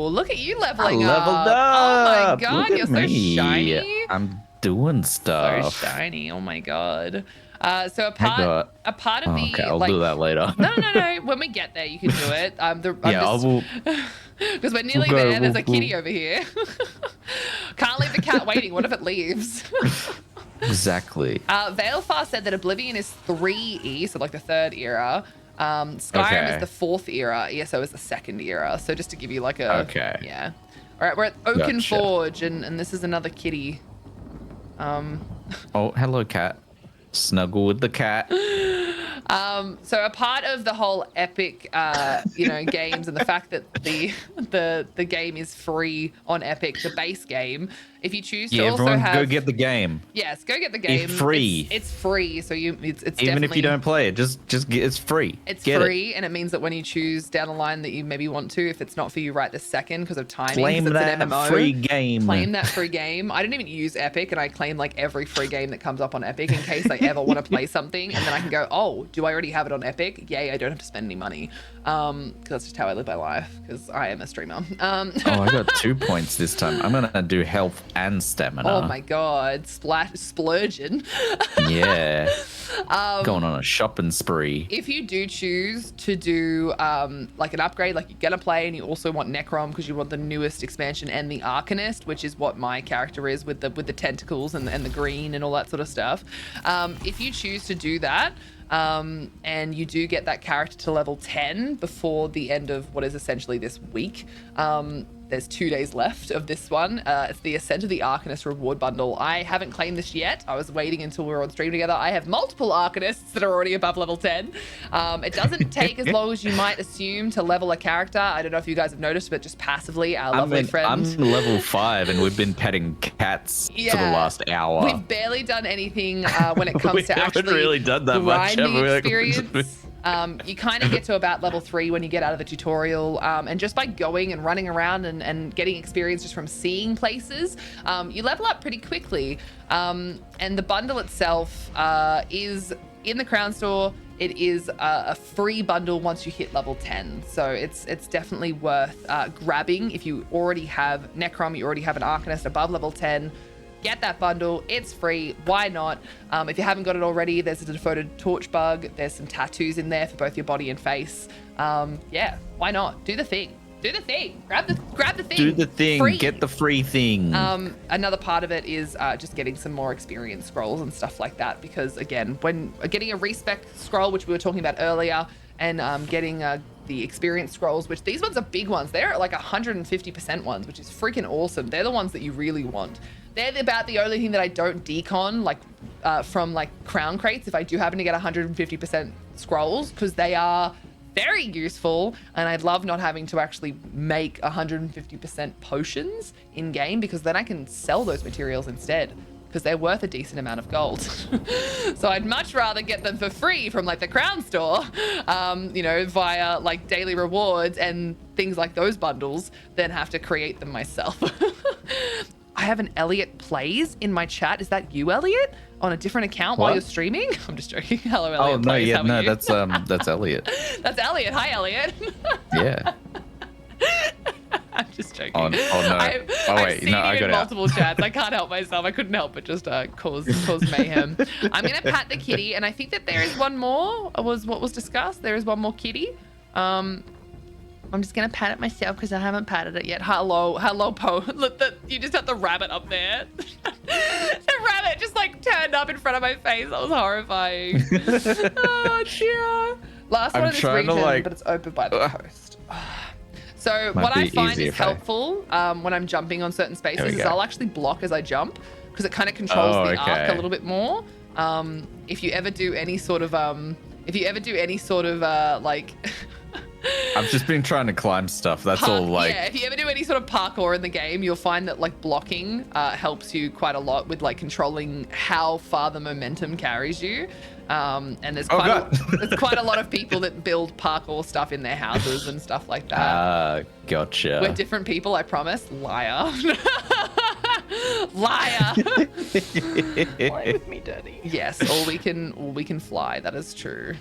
look at you leveling up. Leveled up. Oh my god, Look you're at so me. shiny. I'm doing So stuff. shiny. Oh my god. So a part of the Okay, I'll like, do that later. No. When we get there, you can do it. Because we're nearly We'll go, there. There's a we'll- kitty over here. Can't leave the cat waiting. What if it leaves? Exactly. Veilfar said that Oblivion is 3E, so like the 3rd era. Skyrim Okay. is the 4th era. ESO is the 2nd era. So just to give you like a yeah. All right, we're at Oaken Gotcha. Forge, and this is another kitty. Oh, hello, cat. Snuggle with the cat. So a part of the whole Epic, games and the fact that the game is free on Epic, the base game. If you choose to Yeah, also everyone have, go get the game. yes, go get the game. It's free. It's free, so it's Even definitely, if you don't play it, just get, it's free. It's Get free, and it means that when you choose down the line that you maybe want to, if it's not for you right this second because of timing, Claim 'cause it's that an MMO, free game. Claim that free game. I didn't even use Epic, and I claim like every free game that comes up on Epic in case I ever want to play something, and then I can go, oh, do I already have it on Epic? Yay, I don't have to spend any money. Because that's just how I live my life. Because I am a streamer. Oh, I got 2 points this time. I'm gonna do health and stamina. Oh my god, splurging. Yeah. Going on a shopping spree. If you do choose to do like an upgrade, like you're gonna play and you also want Necrom because you want the newest expansion and the Arcanist, which is what my character is with the tentacles and the green and all that sort of stuff. If you choose to do that, and you do get that character to level 10 before the end of what is essentially this week. There's 2 days left of this one. It's the Ascent of the Arcanist reward bundle. I haven't claimed this yet. I was waiting until we were on stream together. I have multiple Arcanists that are already above level 10. It doesn't take as long as you might assume to level a character. I don't know if you guys have noticed, but just passively, our lovely friend. I'm level 5 and we've been petting cats for the Yeah. last hour. We've barely done anything when it comes We to haven't actually really done that much, grinding have we? experience. You kind of get to about level 3 when you get out of the tutorial, and just by going and running around and getting experience just from seeing places, you level up pretty quickly. And the bundle itself is in the Crown Store. It is a free bundle once you hit level 10. So it's definitely worth grabbing. If you already have Necrom, you already have an Arcanist above level 10, get that bundle. It's free. Why not? If you haven't got it already, there's a devoted torch bug. There's some tattoos in there for both your body and face. Yeah, why not? Do the thing. Do the thing. Grab the thing. Do the thing. Free. Get the free thing. Another part of it is just getting some more experience scrolls and stuff like that. Because again, when getting a respec scroll, which we were talking about earlier, and getting the experience scrolls, which these ones are big ones. They're like 150% ones, which is freaking awesome. They're the ones that you really want. They're about the only thing that I don't decon, like from like crown crates, if I do happen to get 150% scrolls, because they are very useful, and I'd love not having to actually make 150% potions in game, because then I can sell those materials instead, because they're worth a decent amount of gold. So I'd much rather get them for free from like the Crown Store, you know, via like daily rewards and things like those bundles, than have to create them myself. I have an Elliot Plays in my chat. Is that you, Elliot? On a different account while you're streaming? I'm just joking. Hello, Elliot. Oh no, Plays. yeah, no, that's Elliot. That's Elliot. Hi, Elliot. Yeah. I'm just joking. Oh no. I've Wait, seen no, I you got in out. multiple chats. I can't help myself. I couldn't help but just cause mayhem. I'm gonna pat the kitty, and I think that there is one more. Was what was discussed. There is one more kitty. I'm just gonna pat it myself because I haven't patted it yet. Hello, Po. Look, you just had the rabbit up there. The rabbit just like turned up in front of my face. That was horrifying. Oh dear. Last one in this region, but it's open by the coast. So what I find is helpful when I'm jumping on certain spaces is I'll actually block as I jump, because it kind of controls the arc a little bit more. If you ever do any sort of like I've just been trying to climb stuff. That's all. Like, yeah, if you ever do any sort of parkour in the game, you'll find that like blocking helps you quite a lot with like controlling how far the momentum carries you. And there's quite a lot of people that build parkour stuff in their houses and stuff like that. Gotcha. We're different people, I promise. Liar. Liar. Fly with me, daddy. Yes, or we can fly. That is true.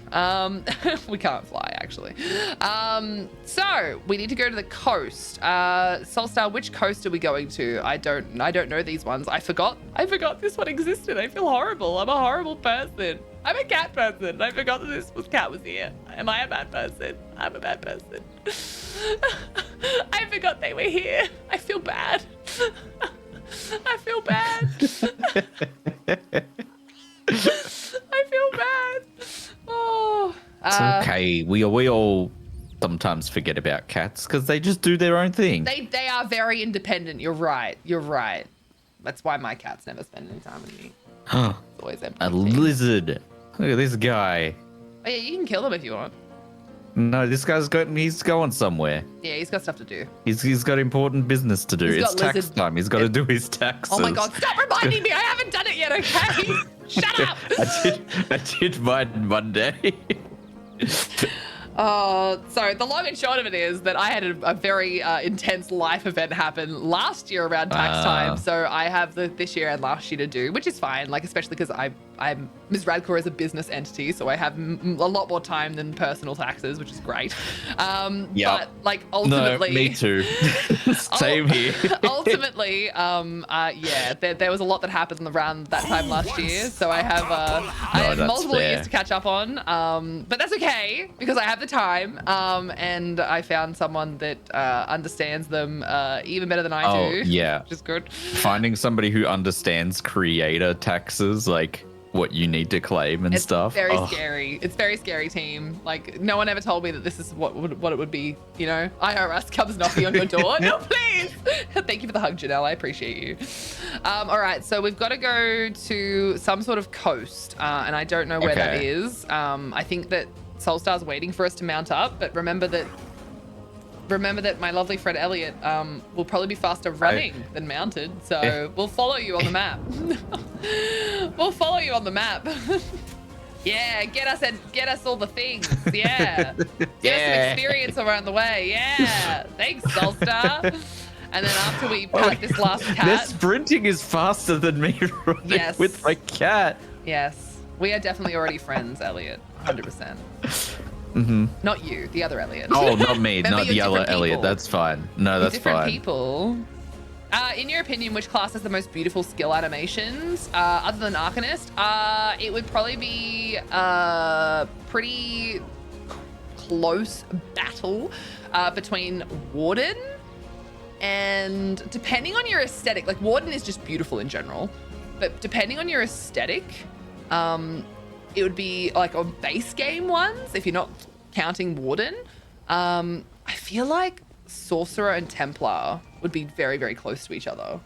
We can't fly actually. So we need to go to the coast. Soulstar, which coast are we going to? I don't know these ones. I forgot this one existed. I feel horrible. I'm a horrible person. I'm a cat person. I forgot that this cat was here. Am I a bad person? I'm a bad person. I forgot they were here. I feel bad. I feel bad. I feel bad. Oh. It's okay. We all sometimes forget about cats because they just do their own thing. They are very independent. You're right. That's why my cats never spend any time with me. It's always empty. A lizard. Look at this guy. Oh yeah, you can kill him if you want. No, this guy's he's going somewhere. Yeah, he's got stuff to do. He's got important business to do. It's tax time. He's got to do his taxes. Oh my god, stop reminding me. I haven't done it yet, okay? Shut up. I did mine Monday. So the long and short of it is that I had a very intense life event happen last year around tax time. So I have this year and last year to do, which is fine. Like, especially because I'm Ms. Radcore is a business entity, so I have a lot more time than personal taxes, which is great. But like ultimately, no, me too. Same here. Ultimately, yeah, there was a lot that happened around that time last year, so I have multiple years to catch up on. But that's okay because I have the time, and I found someone that understands them even better than I do. Yeah, which is good. Finding somebody who understands creator taxes, like what you need to claim and stuff. It's very scary. It's very scary, team. Like, no one ever told me that this is what it would be, you know? IRS comes knocking on your door. No, please. Thank you for the hug, Janelle. I appreciate you. All right, so we've got to go to some sort of coast, and I don't know where that is. I think that Soulstar's waiting for us to mount up, but remember that my lovely friend Elliot will probably be faster running than mounted, so we'll follow you on the map. We'll follow you on the map. Yeah, get us all the things. Yeah. Get us some experience around the way. Yeah. Thanks, Solstar. And then after we pat this last cat. Their sprinting is faster than me running with my cat. Yes. We are definitely already friends, Elliot. 100%. Not you, the other Elliot. Oh, not me, Remember, not the you're other different Elliot. people. That's fine. No, that's different fine. people. In your opinion, which class has the most beautiful skill animations, other than Arcanist? It would probably be a pretty close battle between Warden and, depending on your aesthetic, like Warden is just beautiful in general, but depending on your aesthetic, it would be like on base game ones, if you're not counting Warden. I feel like Sorcerer and Templar would be very, very close to each other.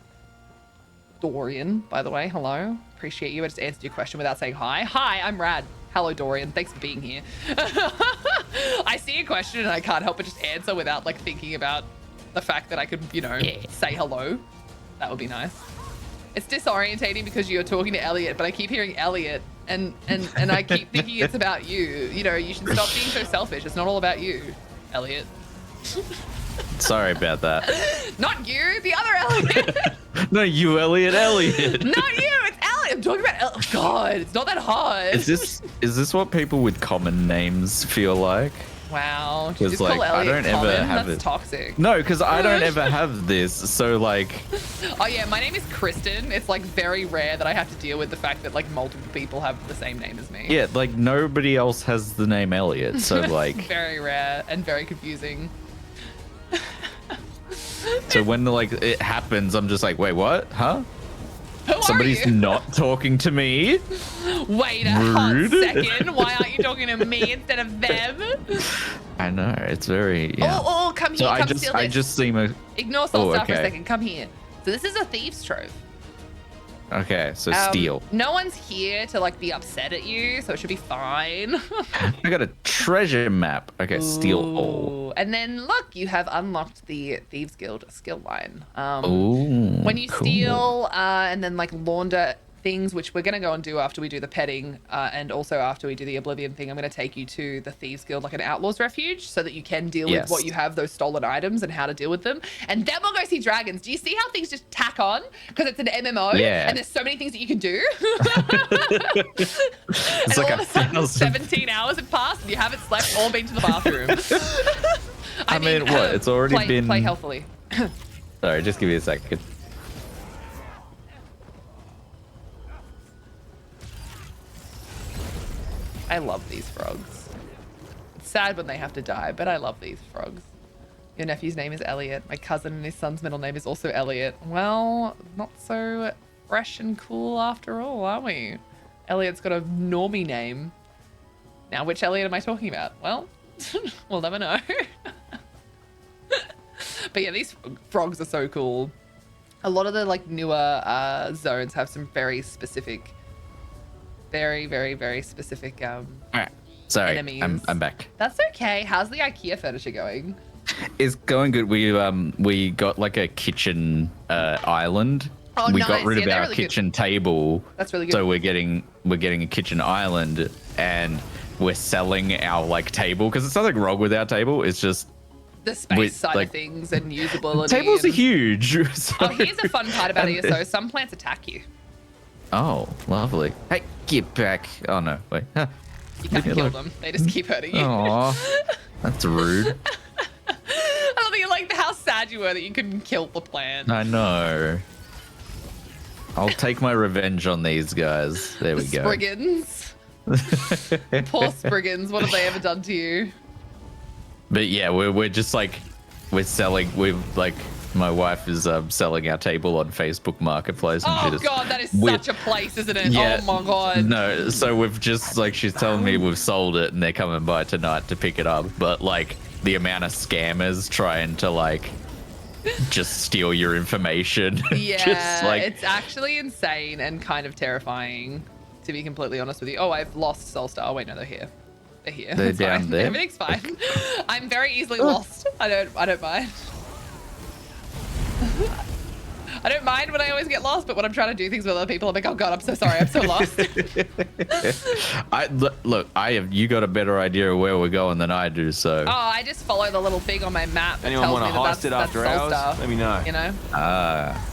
Dorian, by the way, hello. Appreciate you. I just answered your question without saying hi. Hi, I'm Rad. Hello, Dorian. Thanks for being here. I see a question and I can't help but just answer without like thinking about the fact that I could, you know, say hello. That would be nice. It's disorientating because you're talking to Elliot, but I keep hearing Elliot and I keep thinking it's about you. You know, you should stop being so selfish. It's not all about you, Elliot. Sorry about that. Not you, the other Elliot. No, you, Elliot. Not you, it's Elliot. I'm talking about oh, God, it's not that hard. Is this what people with common names feel like? Wow. Because Just like call I Elliot don't ever common? have That's it. toxic. No, because I don't ever have this. So like. Oh yeah, my name is Kristen. It's like very rare that I have to deal with the fact that like multiple people have the same name as me. Yeah, like nobody else has the name Elliot. So like. Very rare and very confusing. So when like it happens, I'm just like, wait, what? Huh? Who Somebody's are you? not talking to me. Wait a hot Rude. second. Why aren't you talking to me instead of them? I know it's very yeah. Oh, come here. So Come steal I this. just seem a. Ignore Soulstar for a okay. second. Come here. So this is a thieves trove. Okay, so steal. No one's here to like be upset at you, so it should be fine. I got a treasure map. Okay, steal all. Ooh. And then look, you have unlocked the Thieves Guild skill line. Ooh. When you cool. steal and then like launder things, which we're going to go and do after we do the petting and also after we do the Oblivion thing, I'm going to take you to the Thieves Guild, like an Outlaw's Refuge, so that you can deal with what you have, those stolen items, and how to deal with them. And then we'll go see dragons. Do you see how things just tack on? Because it's an MMO and there's so many things that you can do. It's and like all of a sudden 17 hours have passed and you haven't slept or been to the bathroom. I mean, what? It's already been... Play healthily. Sorry, just give me a second. I love these frogs. It's sad when they have to die, but I love these frogs. Your nephew's name is Elliot. My cousin and his son's middle name is also Elliot. Well, not so fresh and cool after all, are we? Elliot's got a normie name. Now, which Elliot am I talking about? Well, we'll never know. But yeah, these frogs are so cool. A lot of the like newer zones have some very specific, very, very, very specific All right. Sorry, enemies. I'm back. That's okay. How's the IKEA furniture going? It's going good. We got like a kitchen island. Oh, we nice. got rid of Yeah, they're our really good. kitchen table. That's really good. So we're getting a kitchen island, and we're selling our like table because there's nothing wrong with our table. It's just The space with, side like, of things and usability. tables are and... huge. So... Oh, here's a fun part about ESO. Some plants attack you. Oh, lovely. Hey, get back. Oh no, wait. Huh. You can't Leave me kill alone. them. They just keep hurting you. Aw, that's rude. I love that you like how sad you were that you couldn't kill the plant. I know. I'll take my revenge on these guys. There we go. Spriggans. Poor Spriggans. What have they ever done to you? But yeah, we're just like my wife is selling our table on Facebook Marketplace and Oh shit. god, that is such a place, isn't it? Yeah, Oh my god. No, so we've just like she's telling me we've sold it and they're coming by tonight to pick it up. But like the amount of scammers trying to like just steal your information. Yeah, just, like, it's actually insane and kind of terrifying, to be completely honest with you. Oh, I've lost Soulstar. Oh wait, no, they're here. They're here. They're It's down fine. there? Everything's fine. I'm very easily lost. I don't mind. I don't mind when I always get lost, but when I'm trying to do things with other people, I'm like, oh god, I'm so sorry, I'm so lost. You got a better idea of where we're going than I do, so. Oh, I just follow the little thing on my map that Anyone tells want me to that heist it that's after hours? Soulstar. Let me know. You know? Ah.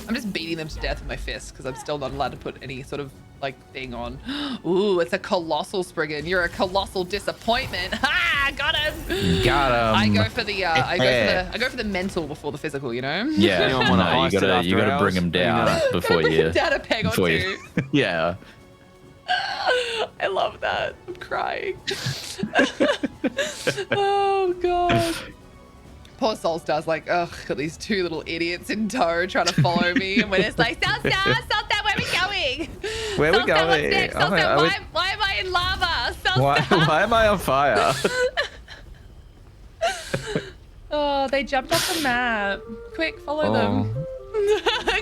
I'm just beating them to death with my fists because I'm still not allowed to put any sort of like thing on. Ooh, it's a colossal Spriggan. You're a colossal disappointment. Ha! Got him. Got him. I go for the I go for the mental before the physical. You know? Yeah. Anyone want to heist it after you gotta hours? bring him down before you. Down a peg or two. Yeah. I love that. I'm crying. Oh god. Poor Soulstar's like, ugh, got these two little idiots in tow trying to follow me, and we're just like, Soulstar, where are we going? Where are we Soulstar, what's going? next? Oh my Soulstar, God, why am I in lava? Soulstar. why am I on fire? Oh, they jumped off the map. Quick, follow them.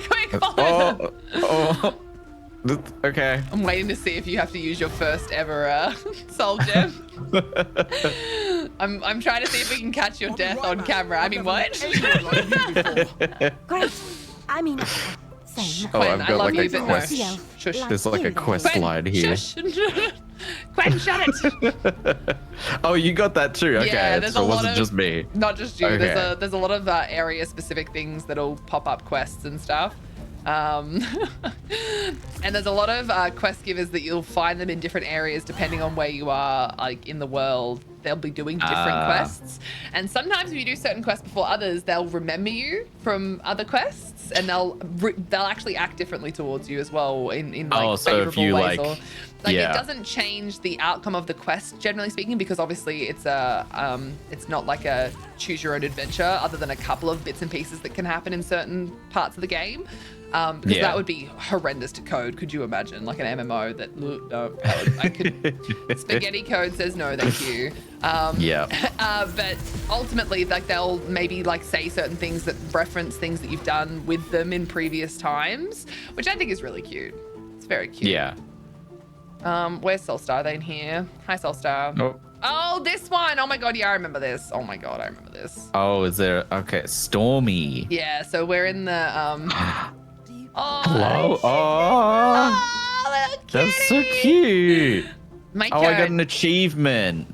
Quick, follow them. Oh. Okay. I'm waiting to see if you have to use your first ever soul gem. I'm trying to see if we can catch your death on camera. I mean, what? Great. I mean, same. Oh, Quinn, I've I got love like you, a but no. quest. Shush. There's like a quest Quinn, line here. shush. Quinn, shut it. Oh, you got that too. Okay, Yeah, there's so a it lot wasn't of- just me. Not just you. Okay. There's a lot of area specific things that'll pop up quests and stuff. And there's a lot of quest givers that you'll find them in different areas depending on where you are, like in the world. They'll be doing different quests, and sometimes if you do certain quests before others, they'll remember you from other quests, and they'll actually act differently towards you as well in like so if favorable you ways. like, It yeah. doesn't change the outcome of the quest, generally speaking, because obviously it's not like a choose your own adventure, other than a couple of bits and pieces that can happen in certain parts of the game. Because that would be horrendous to code. Could you imagine, like an MMO that no, I could. Spaghetti code says no, thank you. But ultimately, like they'll maybe like say certain things that reference things that you've done with them in previous times, which I think is really cute. It's very cute. Yeah. Where's Soulstar? Are they in here? Hi, Soulstar. Oh. Oh, this one. Oh my god, yeah, I remember this. Oh my god, I remember this. Oh, is there? Okay, Stormy. Yeah, so we're in the Oh, Hello. Oh, little that's so kitty. cute. My Oh, I got turn. an achievement.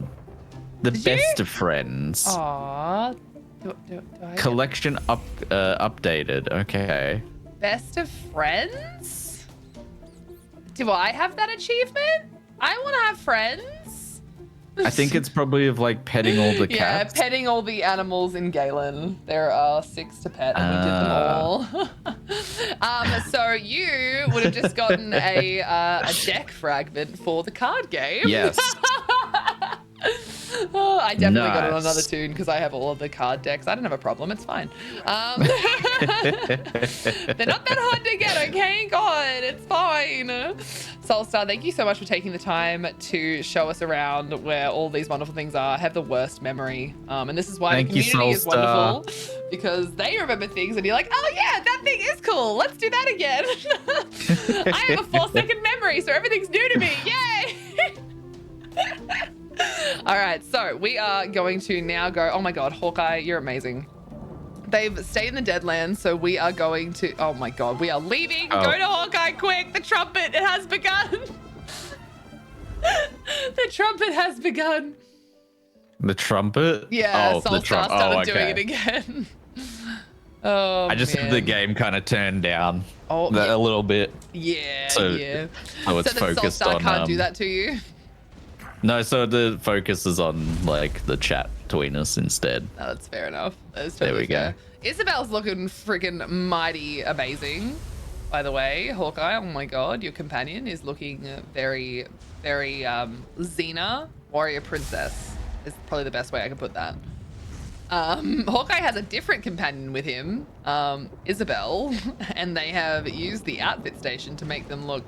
The Did best you? of friends. Aw. Do I Collection updated. Okay. Best of friends? Do I have that achievement? I want to have friends. I think it's probably of like petting all the Yeah, cats. petting all the animals in Galen. There are 6 to pet, and we did them all. So you would have just gotten a deck fragment for the card game. Yes. Oh, I definitely got it on Nice. another tune because I have all of the card decks. I don't have a problem. It's fine. They're not that hard to get, okay? God, it's fine. Soulstar, thank you so much for taking the time to show us around where all these wonderful things are. I have the worst memery. And this is why Thank the you, community is Soulstar. wonderful, because they remember things and you're like, oh yeah, that thing is cool. Let's do that again. I have a 4-second memory, so everything's new to me. Yay! All right, so we are going to now go. Oh my god, Hawkeye, you're amazing. They've stayed in the Deadlands, so we are going to. Oh my god, we are leaving. Oh. Go to Hawkeye quick. The trumpet has begun. The trumpet has begun. The trumpet? Yeah, oh, the Soulstar trumpet. started Oh, doing okay. it again. Oh, I just had the man. game kind of turned down Oh, a little bit. yeah, So- yeah. So it's So the focused Soulstar on. can't do that to you. No, so the focus is on like the chat between us instead. No, that's fair enough. That is There totally we go. fair. Isabel's looking freaking mighty amazing, by the way. Hawkeye, oh my god, your companion is looking very, very Xena, warrior princess is probably the best way I can put that. Hawkeye has a different companion with him, Isabel, and they have used the outfit station to make them look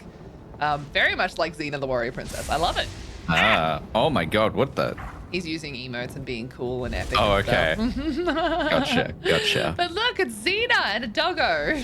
very much like Xena the warrior princess. I love it. Oh my god, what the? He's using emotes and being cool and epic. Oh, and okay. stuff. Gotcha. But look, it's Xena and a doggo.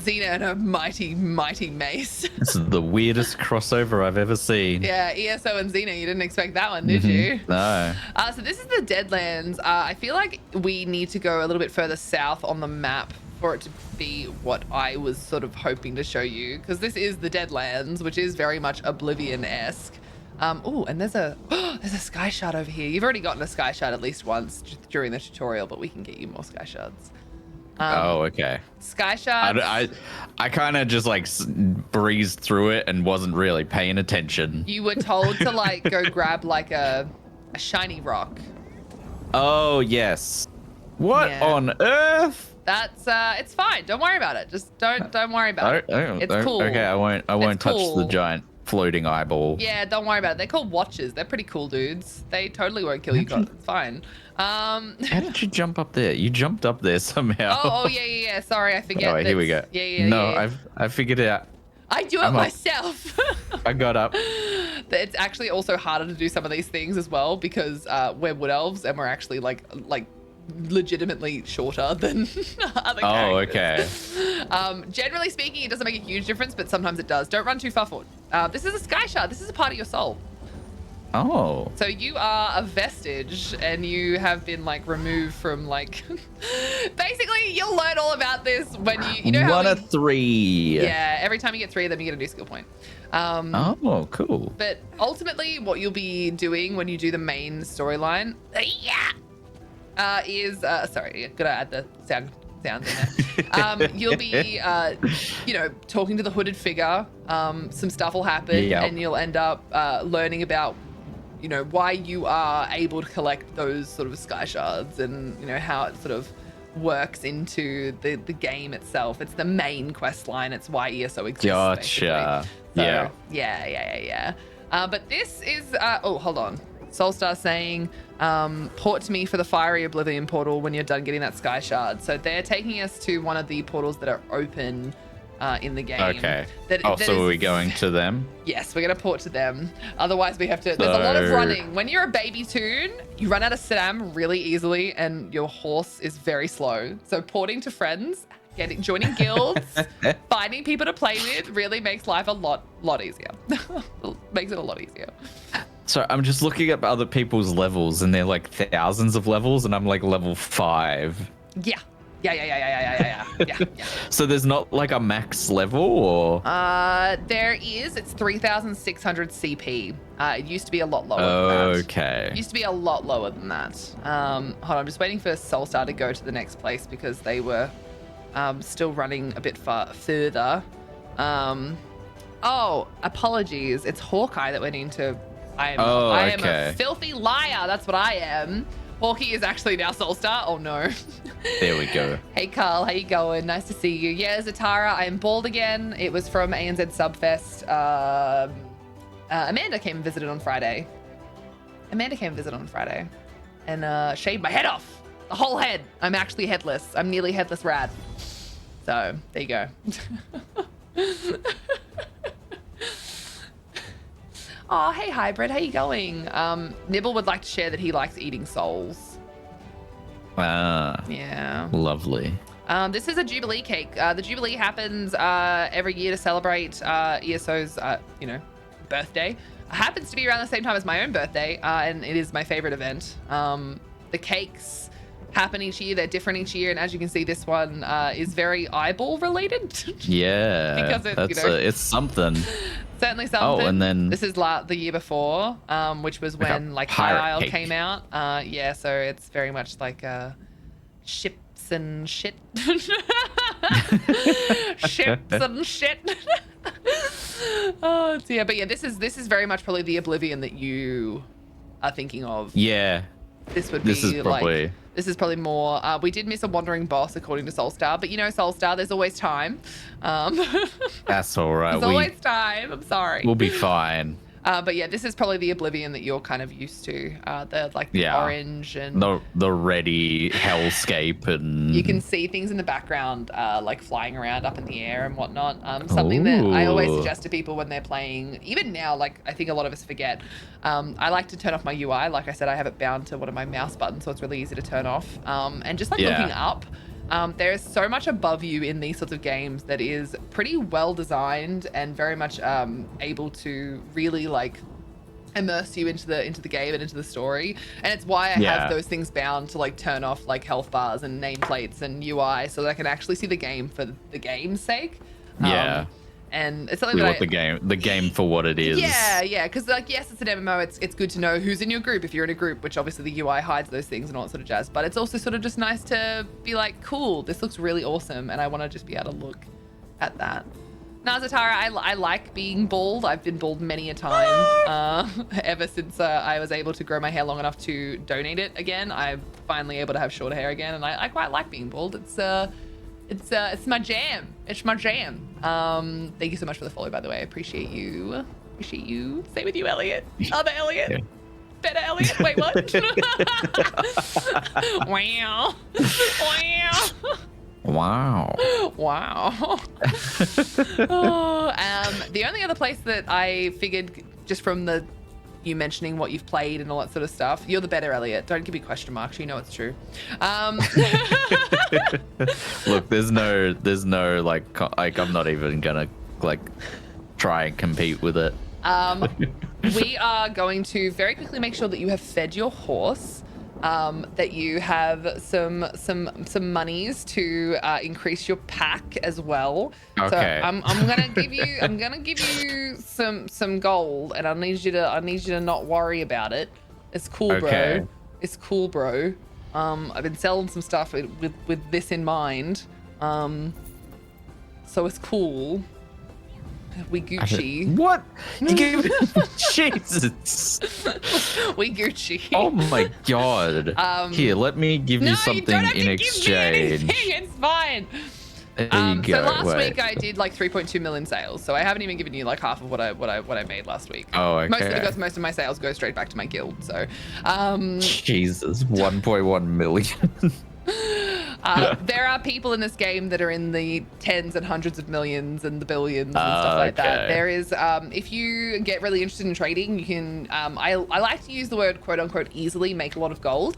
Xena and her mighty mace. This is the weirdest crossover I've ever seen. Yeah, ESO and Xena. You didn't expect that one, did you? No. So this is the Deadlands. I feel like we need to go a little bit further south on the map for it to be what I was sort of hoping to show you, because this is the Deadlands, which is very much Oblivion-esque. Oh, and there's a sky shard over here. You've already gotten a sky shard at least once during the tutorial, but we can get you more sky shards. Oh, okay. Sky shards. I kind of just like breezed through it and wasn't really paying attention. You were told to like go grab like a shiny rock. Oh yes. What on earth? That's it's fine. Don't worry about it. Just don't worry about it. It's cool. Okay, I won't touch the giant floating eyeball. Yeah, don't worry about it. They're called watches. They're pretty cool dudes. They totally won't kill you. It's fine. How did you jump up there? You jumped up there somehow. Oh yeah. Sorry, I forget. Oh, here we go. Yeah. No, I figured it out. I do it myself. I got up. It's actually also harder to do some of these things as well because we're wood elves and we're actually like legitimately shorter than other characters. Okay. Generally speaking, it doesn't make a huge difference, but sometimes it does. Don't run too far forward. This is a sky shard. This is a part of your soul. Oh. So you are a vestige and you have been like removed from like basically you'll learn all about this when you know how 1 of 3. Yeah, every time you get 3 of them you get a new skill point. Oh, cool. But ultimately what you'll be doing when you do the main storyline is sorry, gotta add the sounds in there. You'll be talking to the hooded figure. Some stuff will happen and you'll end up learning about why you are able to collect those sort of sky shards and how it sort of works into the game itself. It's the main quest line. It's why ESO exists. Gotcha. So, yeah. But this is hold on. Soulstar saying, port to me for the fiery Oblivion portal when you're done getting that sky shard. So they're taking us to one of the portals that are open in the game. Okay. So are we going to them? Yes, we're going to port to them. Otherwise, we have to... There's a lot of running. When you're a baby toon, you run out of stam really easily and your horse is very slow. So porting to friends, joining guilds, finding people to play with really makes life a lot easier. Makes it a lot easier. So I'm just looking at other people's levels and they're like thousands of levels and I'm like level 5. Yeah. So there's not like a max level or? There is. It's 3,600 CP. It used to be a lot lower than that. Okay. It used to be a lot lower than that. Hold on, I'm just waiting for Soulstar to go to the next place because they were still running a bit further. Oh, apologies. It's Hawkeye that went into... I am a filthy liar. That's what I am. Hawkeye is actually now Soulstar. Oh no. There we go. Hey Carl, how you going? Nice to see you. Yeah, Zatara, I am bald again. It was from ANZ Subfest. Amanda came and visited on Friday. And shaved my head off. The whole head. I'm actually headless. I'm nearly headless rad. So, there you go. Oh, hey Hybrid, how you going? Nibble would like to share that he likes eating souls. Yeah. Lovely. This is a Jubilee cake. The Jubilee happens every year to celebrate ESO's, birthday. It happens to be around the same time as my own birthday, and it is my favorite event. The cakes happen each year. They're different each year, and as you can see, this one is very eyeball related. Yeah, because it's something. Certainly something. Oh, and then this is the year before, which was when like High Isle came out. Yeah, so it's very much like ships and shit. Ships and shit. Oh, so yeah, but yeah, this is very much probably the Oblivion that you are thinking of. Yeah. This is probably more. We did miss a wandering boss according to Soulstar, but Soulstar, there's always time. That's all right. There's always time. I'm sorry. We'll be fine. But yeah, this is probably the Oblivion that you're kind of used to. The orange and the ready hellscape, and you can see things in the background like flying around up in the air and whatnot. Something that I always suggest to people when they're playing, even now, like I think a lot of us forget. I like to turn off my UI. Like I said, I have it bound to one of my mouse buttons, so it's really easy to turn off. And just like looking up, There is so much above you in these sorts of games that is pretty well designed and very much able to really like immerse you into the game and into the story. And it's why I have those things bound to like turn off like health bars and nameplates and UI so that I can actually see the game for the game's sake. And it's something that the game for what it is. Yeah, because like yes, it's an MMO. It's good to know who's in your group if you're in a group, which obviously the UI hides those things and all that sort of jazz. But it's also sort of just nice to be like, cool, this looks really awesome, and I want to just be able to look at that. Now, Zatara, I like being bald. I've been bald many a time ever since I was able to grow my hair long enough to donate it again. I'm finally able to have shorter hair again, and I quite like being bald. It's my jam. It's my jam. Thank you so much for the follow, by the way. I appreciate you. Same with you, Elliot. Other Elliot. Yeah. Better Elliot. Wait, what? Wow. Wow. The only other place that I figured, just from you mentioning what you've played and all that sort of stuff, you're the better Elliot. Don't give me question marks. You know it's true. Look, there's no like I'm not even gonna like try and compete with it. We are going to very quickly make sure that you have fed your horse. That you have some monies to increase your pack as well. Okay. So I'm gonna give you some gold, and I need you to not worry about it. It's cool, bro. Okay. It's cool, bro. I've been selling some stuff with this in mind. So it's cool. We Gucci. What? You gave Jesus. We Gucci. Oh my god. Here, let me give you something in exchange. Give me anything. It's fine. There you go. So last week I did like 3.2 million sales. So I haven't even given you like half of what I made last week. Oh, okay. Because most of my sales go straight back to my guild. So Jesus, 1.1 million. There are people in this game that are in the tens and hundreds of millions and the billions and stuff like that. There is, if you get really interested in trading, you can, I like to use the word quote unquote easily make a lot of gold.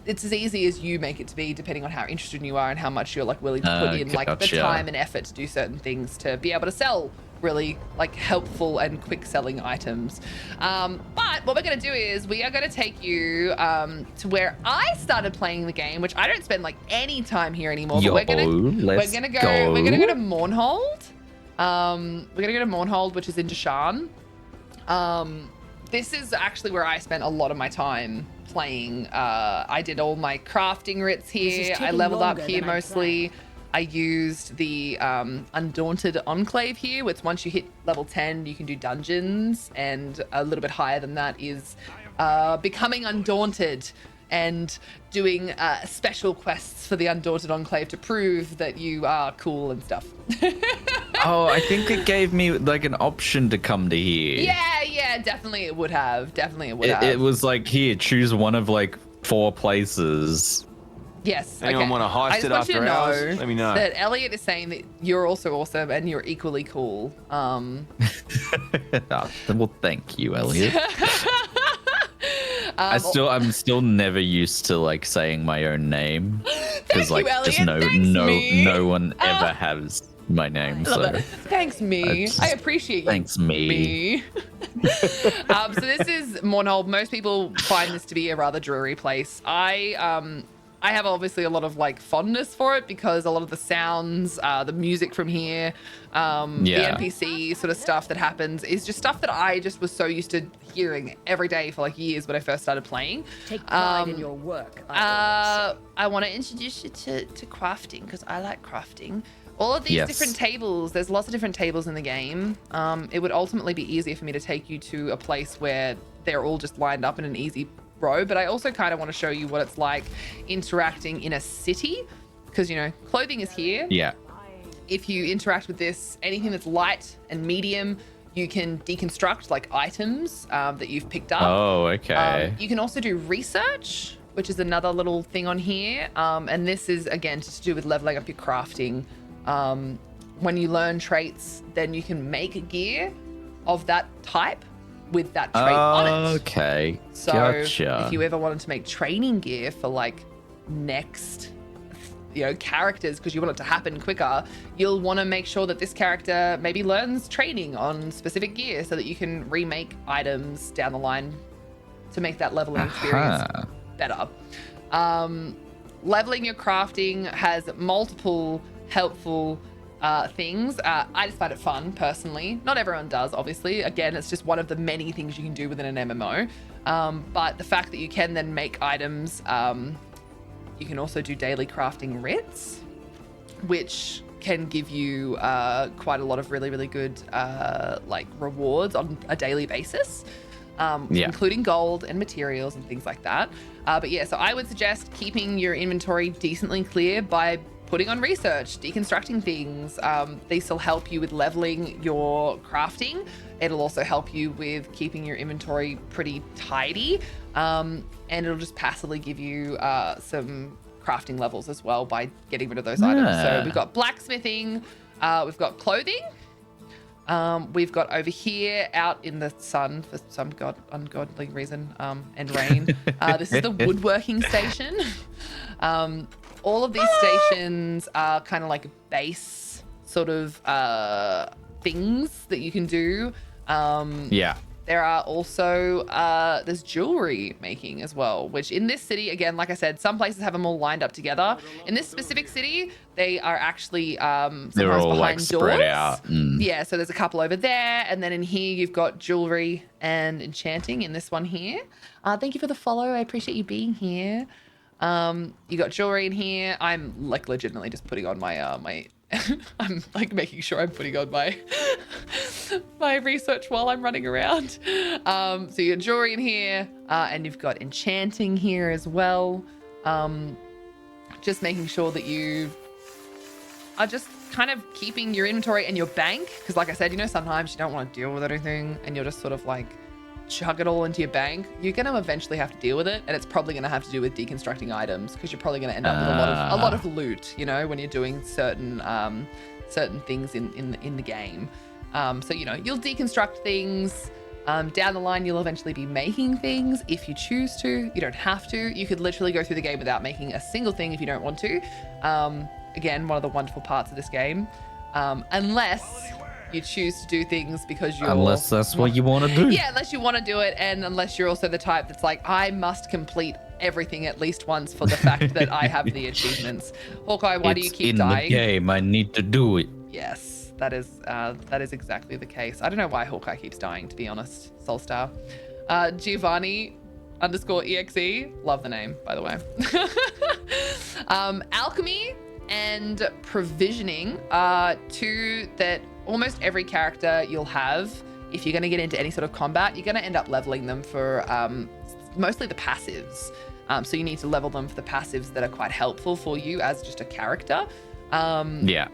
It's as easy as you make it to be, depending on how interested you are and how much you're like willing to put in like the time and effort to do certain things to be able to sell really like helpful and quick selling items. But what we're going to do is we are going to take you to where I started playing the game, which I don't spend like any time here anymore. But we're gonna go to Mournhold. We're gonna go to Mournhold, which is in Deshaan. This is actually where I spent a lot of my time playing. I did all my crafting writs here. I leveled up here mostly. I used the Undaunted Enclave here, which once you hit level 10, you can do dungeons, and a little bit higher than that is becoming Undaunted and doing special quests for the Undaunted Enclave to prove that you are cool and stuff. Oh, I think it gave me like an option to come to here. Yeah, definitely it would have. It was like, here, choose one of like 4 places. Yes. Anyone want to heist it after hours? Let me know. That Elliot is saying that you're also awesome and you're equally cool. Well, thank you, Elliot. I'm still never used to like saying my own name because like just no one ever has my name. So thanks me. I appreciate you. Thanks me. So this is Mournhold. Most people find this to be a rather dreary place. I have obviously a lot of like fondness for it because a lot of the sounds, the music from here, the NPC sort of stuff that happens is just stuff that I just was so used to hearing every day for like years when I first started playing. Take pride in your work. I want to introduce you to crafting because I like crafting. All of these different tables, there's lots of different tables in the game. It would ultimately be easier for me to take you to a place where they're all just lined up in an easy row, but I also kind of want to show you what it's like interacting in a city because, you know, clothing is here. Yeah. If you interact with this, anything that's light and medium, you can deconstruct like items that you've picked up. Oh, okay. You can also do research, which is another little thing on here. And this is, again, just to do with leveling up your crafting. When you learn traits, then you can make gear of that type with that trait on it. Okay. So gotcha. if you ever wanted to make training gear for like next characters because you want it to happen quicker, you'll want to make sure that this character maybe learns training on specific gear so that you can remake items down the line to make that leveling experience better. Leveling your crafting has multiple helpful things. I just find it fun personally. Not everyone does, obviously. Again, it's just one of the many things you can do within an MMO. But the fact that you can then make items, you can also do daily crafting writs, which can give you quite a lot of really, really good like rewards on a daily basis, including gold and materials and things like that. But yeah, so I would suggest keeping your inventory decently clear by putting on research, deconstructing things. These will help you with leveling your crafting. It'll also help you with keeping your inventory pretty tidy. And it'll just passively give you some crafting levels as well by getting rid of those items. So we've got blacksmithing, we've got clothing, we've got over here out in the sun for some ungodly reason, and rain. This is the woodworking station. All of these stations are kind of like base sort of things that you can do. There are also, there's jewelry making as well, which in this city, again, like I said, some places have them all lined up together. In this specific city, they are actually they're all behind like doors. spread out. Yeah, so there's a couple over there. And then in here, you've got jewelry and enchanting in this one here. Thank you for the follow. I appreciate you being here. You got jewelry in here. I'm like legitimately just putting on my, I'm like making sure I'm putting on my my research while I'm running around. So you got jewelry in here, and you've got enchanting here as well. Just making sure that you are just kind of keeping your inventory and your bank, because like I said, sometimes you don't want to deal with anything and you're just sort of like chug it all into your bank. You're going to eventually have to deal with it, and it's probably going to have to do with deconstructing items, because you're probably going to end up with a lot of loot, when you're doing certain things in the game. So you'll deconstruct things. Down the line, you'll eventually be making things if you choose to. You don't have to. You could literally go through the game without making a single thing if you don't want to. Again, one of the wonderful parts of this game, unless you choose to do things because you're... Unless that's what you want to do. Yeah, unless you want to do it, and unless you're also the type that's like, I must complete everything at least once for the fact that I have the achievements. Hawkeye, why do you keep dying? It's in the game. I need to do it. Yes, that is exactly the case. I don't know why Hawkeye keeps dying, to be honest. Soulstar. Giovanni_EXE. Love the name, by the way. Alchemy and provisioning are two that almost every character you'll have. If you're going to get into any sort of combat, you're going to end up leveling them for mostly the passives. So you need to level them for the passives that are quite helpful for you as just a character. Yeah.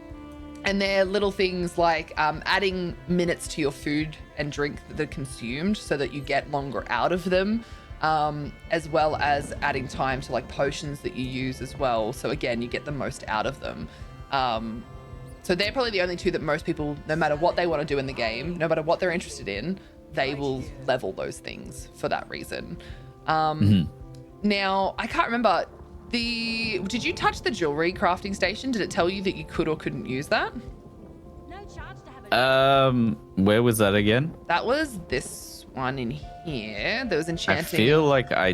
And they're little things like adding minutes to your food and drink that are consumed so that you get longer out of them, as well as adding time to like potions that you use as well. So again, you get the most out of them. So they're probably the only two that most people, no matter what they want to do in the game, no matter what they're interested in, they will level those things for that reason. Now, I can't remember, did you touch the jewelry crafting station? Did it tell you that you could or couldn't use that? Where was that again? That was this one in here. There was enchanting. I feel like I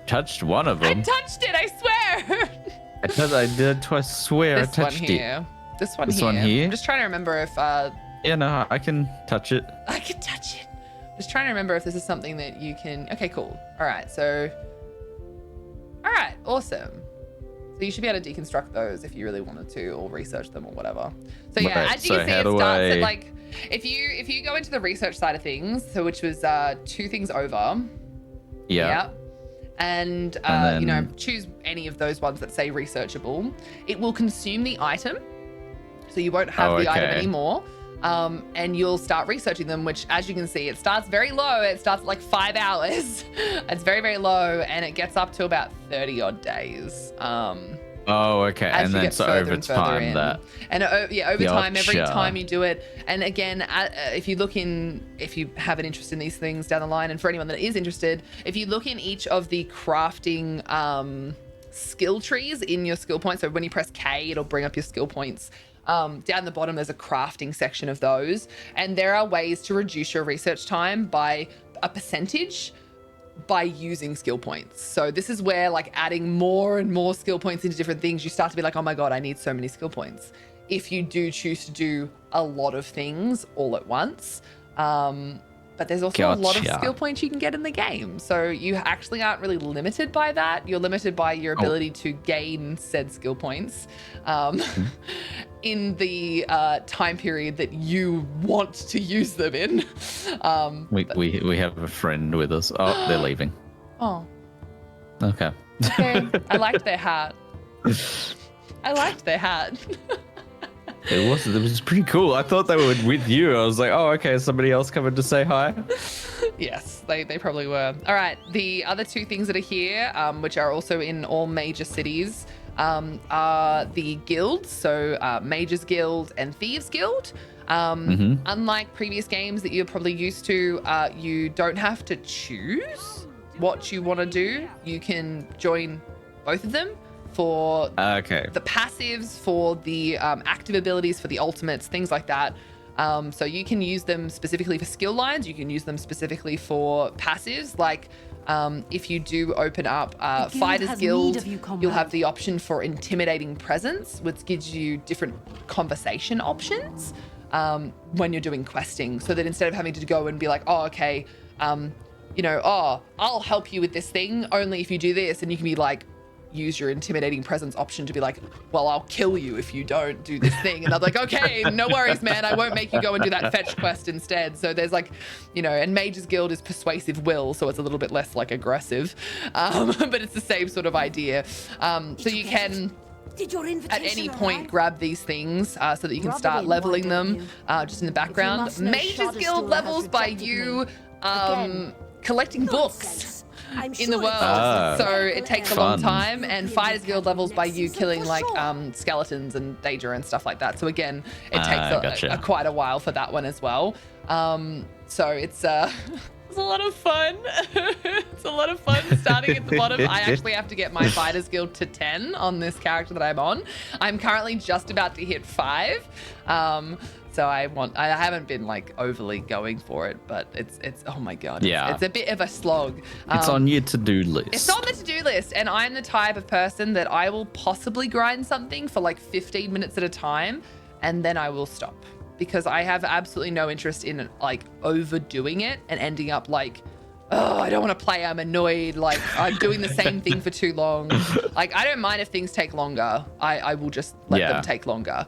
touched one of them. I touched it, I swear. I did twice. Swear This I touched one here. This one This here. one here? I'm just trying to remember if Yeah, no, I can touch it. I can touch it. Just trying to remember if this is something that you can. Okay, cool. All right, so. All right, awesome. So you should be able to deconstruct those if you really wanted to, or research them or whatever. So yeah, Right, as you can see, how it do starts at I- like if you go into the research side of things, so which was 2 things over. Yeah. And, then- choose any of those ones that say researchable. It will consume the item, so you won't have the item okay. anymore. And you'll start researching them, which, as you can see, it starts very low. It starts at like 5 hours. It's very, very low, and it gets up to about 30 odd days. Oh, okay. As And you then get so further over and further time in. that. And over time, every Gotcha. time you do it, and again, if you have an interest in these things down the line, and for anyone that is interested, if you look in each of the crafting skill trees in your skill points. So when you press K, it'll bring up your skill points. Down the bottom, there's a crafting section of those. And there are ways to reduce your research time by a percentage by using skill points. So this is where like adding more and more skill points into different things, you start to be like, oh my God, I need so many skill points. If you do choose to do a lot of things all at once. But there's also a lot of skill points you can get in the game. So you actually aren't really limited by that. You're limited by your ability to gain said skill points in the time period that you want to use them in. We have a friend with us. Oh, they're leaving. Oh. Okay. Okay. I liked their hat. I liked their hat. It was pretty cool. I thought they were with you. I was like, oh, okay, somebody else coming to say hi? Yes, they probably were. All right, the other two things that are here, which are also in all major cities, are the guilds. So Mages Guild and Thieves Guild. Unlike previous games that you're probably used to, you don't have to choose what you want to do. You can join both of them. For the passives, for the active abilities, for the ultimates, things like that. So you can use them specifically for skill lines. You can use them specifically for passives. Like if you do open up Fighters Guild, you'll have the option for Intimidating Presence, which gives you different conversation options when you're doing questing. So that instead of having to go and be like, oh, okay, I'll help you with this thing only if you do this. And you can be like, use your Intimidating Presence option to be like, well, I'll kill you if you don't do this thing. And I'm like, okay, no worries, man. I won't make you go and do that fetch quest instead. So there's like, and Mages Guild is Persuasive Will, so it's a little bit less like aggressive, but it's the same sort of idea. So you can at any point grab these things so that you can start leveling them just in the background. Mages Guild levels by you collecting books in the world, so it takes a long time. And Fighters Guild levels by you killing like skeletons and Daedra and stuff like that. So again, it takes quite a while for that one as well. So it's a lot of fun. It's a lot of fun starting at the bottom. I actually have to get my Fighters Guild to 10 on this character that I'm on. I'm currently just about to hit 5. So I haven't been like overly going for it, but it's oh my God. It's a bit of a slog. It's on your to-do list. It's on the to-do list. And I'm the type of person that I will possibly grind something for like 15 minutes at a time, and then I will stop, because I have absolutely no interest in like overdoing it and ending up like, oh, I don't want to play. I'm annoyed. Like I'm doing the same thing for too long. Like I don't mind if things take longer. I will just let them take longer.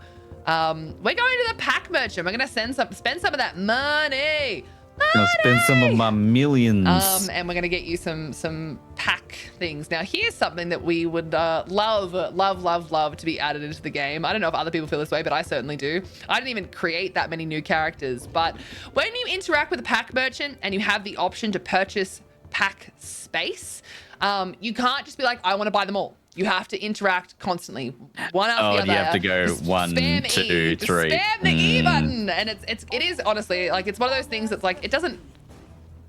We're going to the pack merchant. We're gonna spend some of that money. Gonna spend some of my millions. And we're gonna get you some pack things. Now, here's something that we would love to be added into the game. I don't know if other people feel this way, but I certainly do. I didn't even create that many new characters, but when you interact with a pack merchant and you have the option to purchase pack space, you can't just be like, I want to buy them all. You have to interact constantly, one after the other. You have to go just 1, 2, 3. Spam the E button, and it is honestly like it's one of those things that's like it doesn't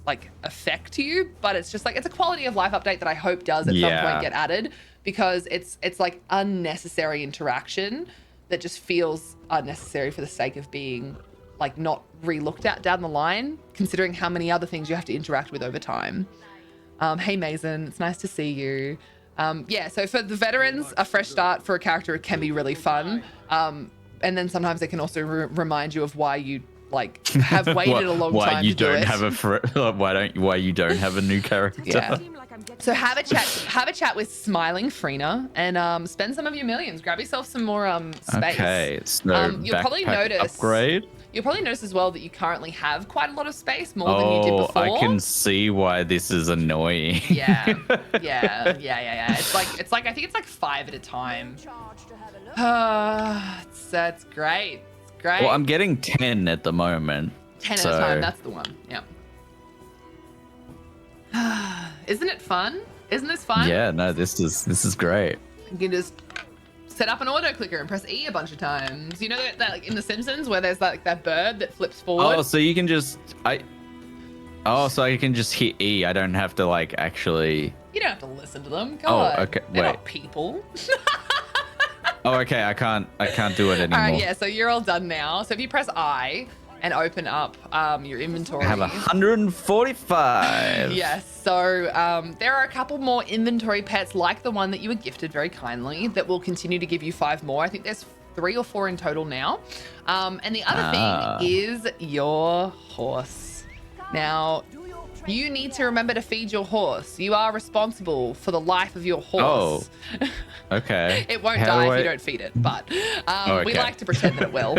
like affect you, but it's just like it's a quality of life update that I hope does at some point get added, because it's like unnecessary interaction that just feels unnecessary for the sake of being like not re-looked at down the line, considering how many other things you have to interact with over time. Hey Mason, it's nice to see you. So for the veterans, a fresh start for a character can be really fun. And then sometimes it can also remind you of why you like have waited a long time to do it. Why you don't have a new character. Yeah. So have a chat with Smiling Freena and spend some of your millions. Grab yourself some more space. Okay, so you'll probably notice upgrade. You'll probably notice as well that you currently have quite a lot of space, more than you did before. I can see why this is annoying. Yeah. It's like I think it's like 5 at a time. It's great. It's great. Well, I'm getting 10 at the moment. 10 at a time. That's the one. Yeah. Isn't it fun? Isn't this fun? Yeah. No, this is great. You can just set up an auto clicker and press E a bunch of times. You know that like in The Simpsons where there's like that bird that flips forward? Oh, so you can just Oh, so I can just hit E. I don't have to like actually. You don't have to listen to them. God, okay, they're wait. not people. Oh, okay. I can't do it anymore. All right, yeah. So you're all done now. So if you press I and open up your inventory, I have 145. Yes. So there are a couple more inventory pets like the one that you were gifted very kindly that will continue to give you 5 more. I think there's 3 or 4 in total now. And the other thing is your horse. Now, you need to remember to feed your horse. You are responsible for the life of your horse. Oh, okay. It won't die if you don't feed it, but we like to pretend that it will.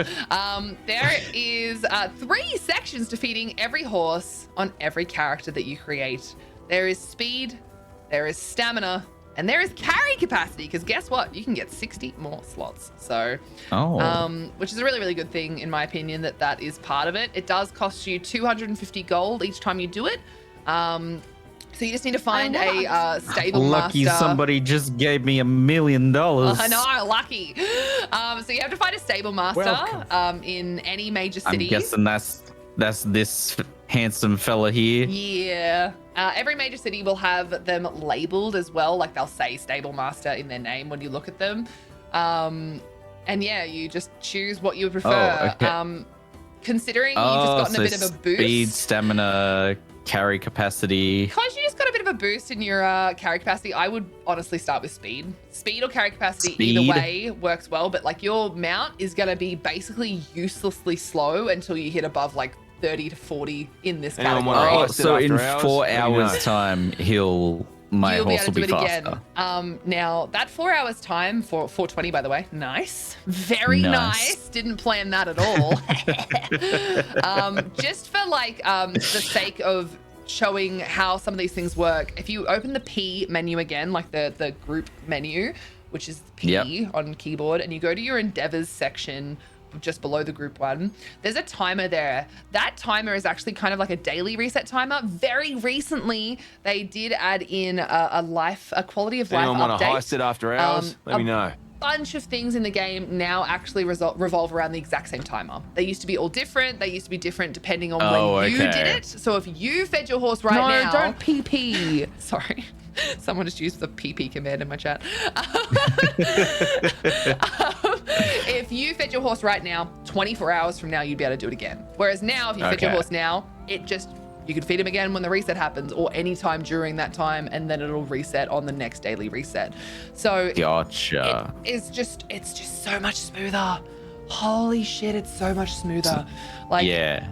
There is 3 sections to feeding every horse on every character that you create. There is speed, there is stamina, and there is carry capacity, because guess what? You can get 60 more slots. So, which is a really, really good thing, in my opinion, that is part of it. It does cost you 250 gold each time you do it. So you just need to find a stable Lucky master. somebody just gave me $1 million. I know, lucky. So you have to find a stable master in any major city. I'm guessing that's this handsome fella here. Yeah. Every major city will have them labeled as well. Like they'll say stable master in their name when you look at them. And yeah, you just choose what you would prefer. Oh, okay. Considering you've just gotten a bit of a boost. Speed, stamina, carry capacity. Because you just got a bit of a boost in your carry capacity, I would honestly start with speed. Speed or carry capacity, either way works well. But like your mount is going to be basically uselessly slow until you hit above like 30 to 40 in this category. Oh, so in 4 hours time, my horse will be faster. Again. Now that 4 hours time for 420, by the way, nice, very nice. Didn't plan that at all. Just for like the sake of showing how some of these things work. If you open the P menu again, like the group menu, which is P on keyboard, and you go to your endeavors section just below the group one, there's a timer there. That timer is actually kind of like a daily reset timer. Very recently, they did add in a quality of life Anyone want to update. heist it after hours? Let me know. Bunch of things in the game now actually revolve around the exact same timer. They used to be all different. They used to be different depending on when you did it. So if you fed your horse right now, don't PP. Sorry. Someone just used the PP command in my chat. If you fed your horse right now, 24 hours from now, you'd be able to do it again. Whereas now, if you fed your horse now, you could feed him again when the reset happens, or anytime during that time, and then it'll reset on the next daily reset. So gotcha. It's just so much smoother. Holy shit, it's so much smoother. Like, yeah.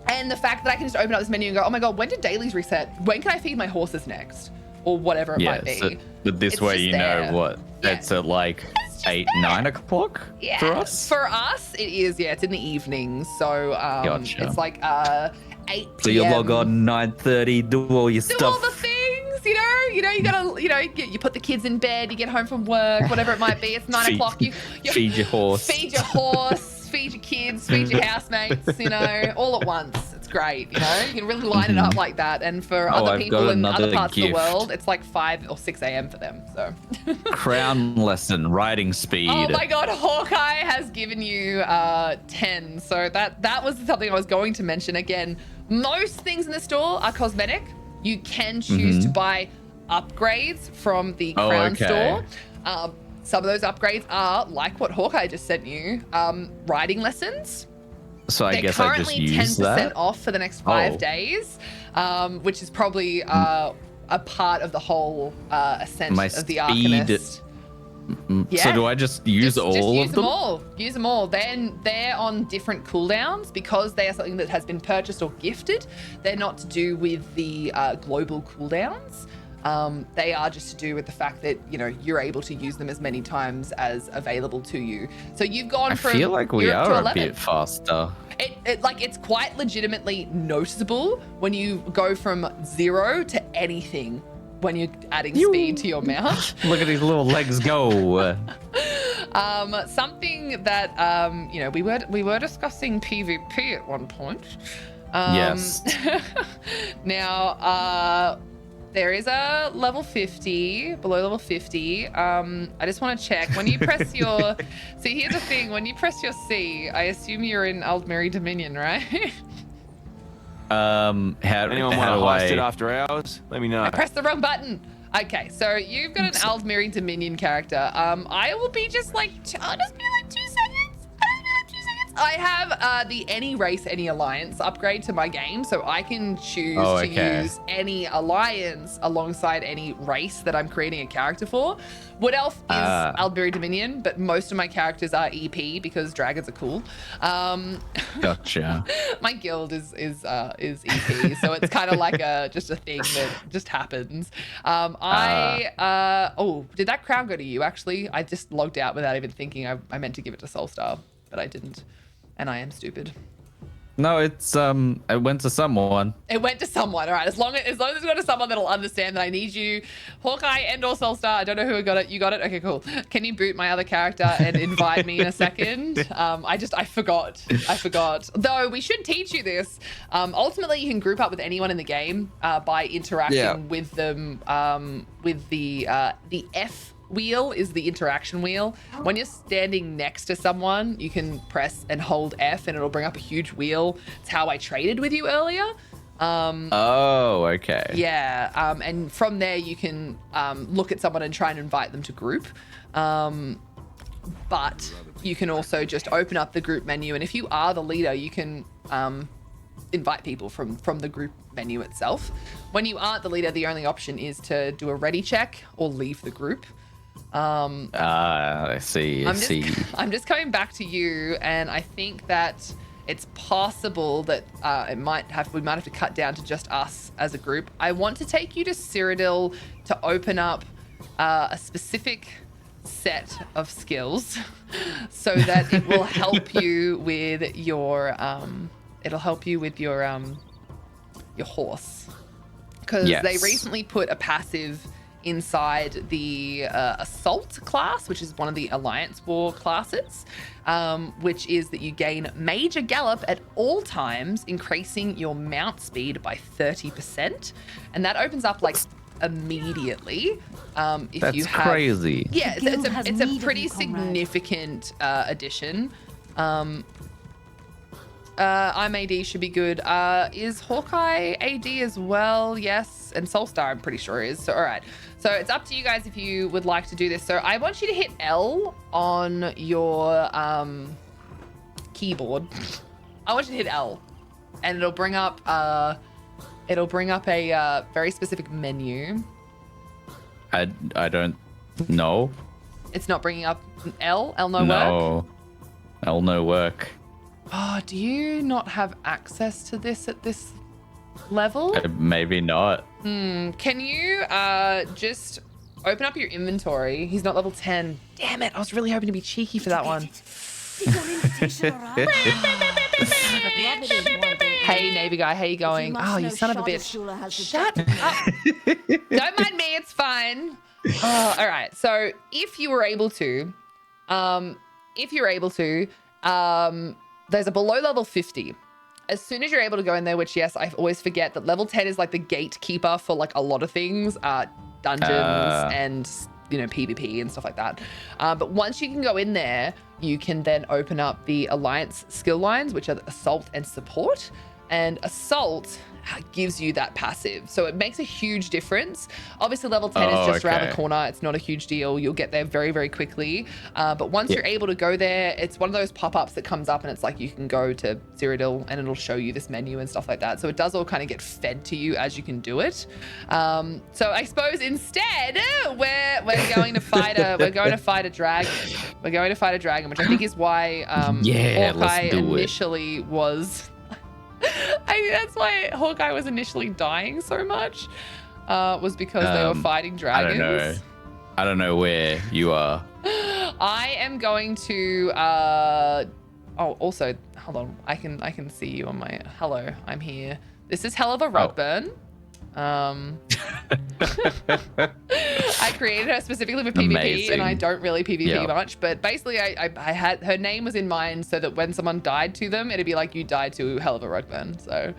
And the fact that I can just open up this menu and go, oh my God, when did dailies reset? When can I feed my horses next? Or whatever it might be. So, but this way you know what? It's at like 8, 9 o'clock for us? For us, it is, it's in the evening. So it's like 8 p.m. So you log on 9:30, do all your stuff. Do all the things, you gotta, you put the kids in bed, you get home from work, whatever it might be. It's 9 o'clock. You feed your horse. Feed your horse, feed your kids, feed your housemates, all at once. It's great, you can really line it up like that. And for other people in other parts of the world, it's like 5 or 6 a.m. for them. So crown lesson, riding speed. Oh my God, Hawkeye has given you 10. So that was something I was going to mention. Again, most things in the store are cosmetic. You can choose to buy upgrades from the crown store. Some of those upgrades are like what Hawkeye just sent you, riding lessons. So I guess I just use that. They're currently 10% off for the next 5 days, which is probably a part of the whole ascent of the Arcanist. Yeah. So do I just use all of them? Use them all. They're on different cooldowns because they are something that has been purchased or gifted. They're not to do with the global cooldowns. They are just to do with the fact that, you're able to use them as many times as available to you. So you've gone from... I feel like we are a bit faster. It's quite legitimately noticeable when you go from 0 to anything when you're adding speed to your mount. Look at these little legs go. Something that, we were discussing PvP at one point. Yes. Now, there is a level 50, below level 50. I just want to check. When you press your... See, here's the thing. When you press your C, I assume you're in Aldmeri Dominion, right? Anyone want to heist it after hours? Let me know. I pressed the wrong button. Okay, so you've got an Aldmiri Dominion character. I will be just like, I'll just be like 2 seconds. I have the any race, any alliance upgrade to my game, so I can choose to use any alliance alongside any race that I'm creating a character for. Wood Elf is Aldmiri Dominion, but most of my characters are EP because dragons are cool. Gotcha. My guild is EP, so it's kind of like just a thing that just happens. Oh, did that crown go to you? Actually, I just logged out without even thinking. I meant to give it to Soulstar, but I didn't, and I am stupid. No, it went to someone. It went to someone. All right, as long as it's going to someone that'll understand that I need you, Hawkeye and/or Soulstar. I don't know who got it. You got it. Okay, cool. Can you boot my other character and invite me in a second? I forgot. Though we should teach you this. Ultimately, you can group up with anyone in the game by interacting with them. With the F wheel is the interaction wheel. When you're standing next to someone, you can press and hold F and it'll bring up a huge wheel. It's how I traded with you earlier. Oh, okay. Yeah, and from there you can look at someone and try and invite them to group. But you can also just open up the group menu, and if you are the leader, you can invite people from the group menu itself. When you aren't the leader, the only option is to do a ready check or leave the group. I see. I'm just coming back to you, and I think that it's possible that we might have to cut down to just us as a group. I want to take you to Cyrodiil to open up a specific set of skills so that it will help you with your horse, because they recently put a passive inside the assault class, which is one of the Alliance War classes, which is that you gain major gallop at all times, increasing your mount speed by 30%, and that opens up like immediately. If That's you have, crazy. Yeah, it's a pretty significant addition. I'm AD should be good. Is Hawkeye AD as well? Yes, and Soulstar I'm pretty sure is. So all right, so it's up to you guys if you would like to do this. So I want you to hit L on your keyboard. I want you to hit L, and it'll bring up a very specific menu. I don't know. It's not bringing up L. L no work. No, L no work. Oh, do you not have access to this at this level? Maybe not. Can you just open up your inventory? He's not level 10. Damn it, I was really hoping to be cheeky for that one. Hey, Navy guy, how you going? Oh, you son of a bitch. Shut up. Don't mind me, it's fine. All right, so if you were able to, there's a below level 50. As soon as you're able to go in there, which yes, I always forget that level 10 is like the gatekeeper for like a lot of things, dungeons and PvP and stuff like that. But once you can go in there, you can then open up the Alliance skill lines, which are Assault and Support. And Assault gives you that passive, so it makes a huge difference. Obviously level 10 is just around the corner. It's not a huge deal. You'll get there very, very quickly, but once you're able to go there, it's one of those pop-ups that comes up and it's like you can go to Cyrodiil and it'll show you this menu and stuff like that, so it does all kind of get fed to you as you can do it. So I suppose instead we're going to fight a dragon. We're going to fight a dragon, which I think is why Hawkeye initially was that's why Hawkeye was initially dying so much, was because they were fighting dragons. I don't know where you are. I am going to also hold on, I can see you on my hello, I'm here. This is hell of a rug burn. I created her specifically for PvP. Amazing. And I don't really PvP much, but basically I had her name was in mind so that when someone died to them, it'd be like you died to hell of a rug burn. So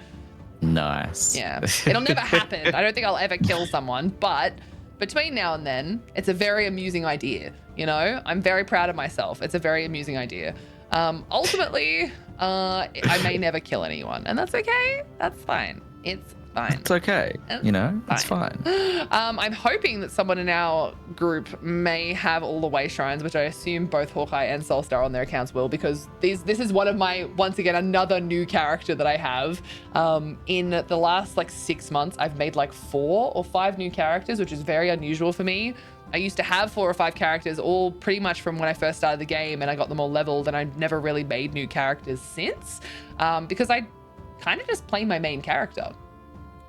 nice. Yeah, it'll never happen. I don't think I'll ever kill someone, but between now and then, it's a very amusing idea. I'm very proud of myself. It's a very amusing idea. Ultimately, I may never kill anyone, and that's okay. That's fine. It's fine. It's okay. You know, it's fine. I'm hoping that someone in our group may have all the way shrines, which I assume both Hawkeye and Soulstar on their accounts will, because this is one of my, once again, another new character that I have. In the last like 6 months, I've made like 4 or 5 new characters, which is very unusual for me. I used to have 4 or 5 characters, all pretty much from when I first started the game, and I got them all leveled, and I've never really made new characters since, because I kind of just play my main character.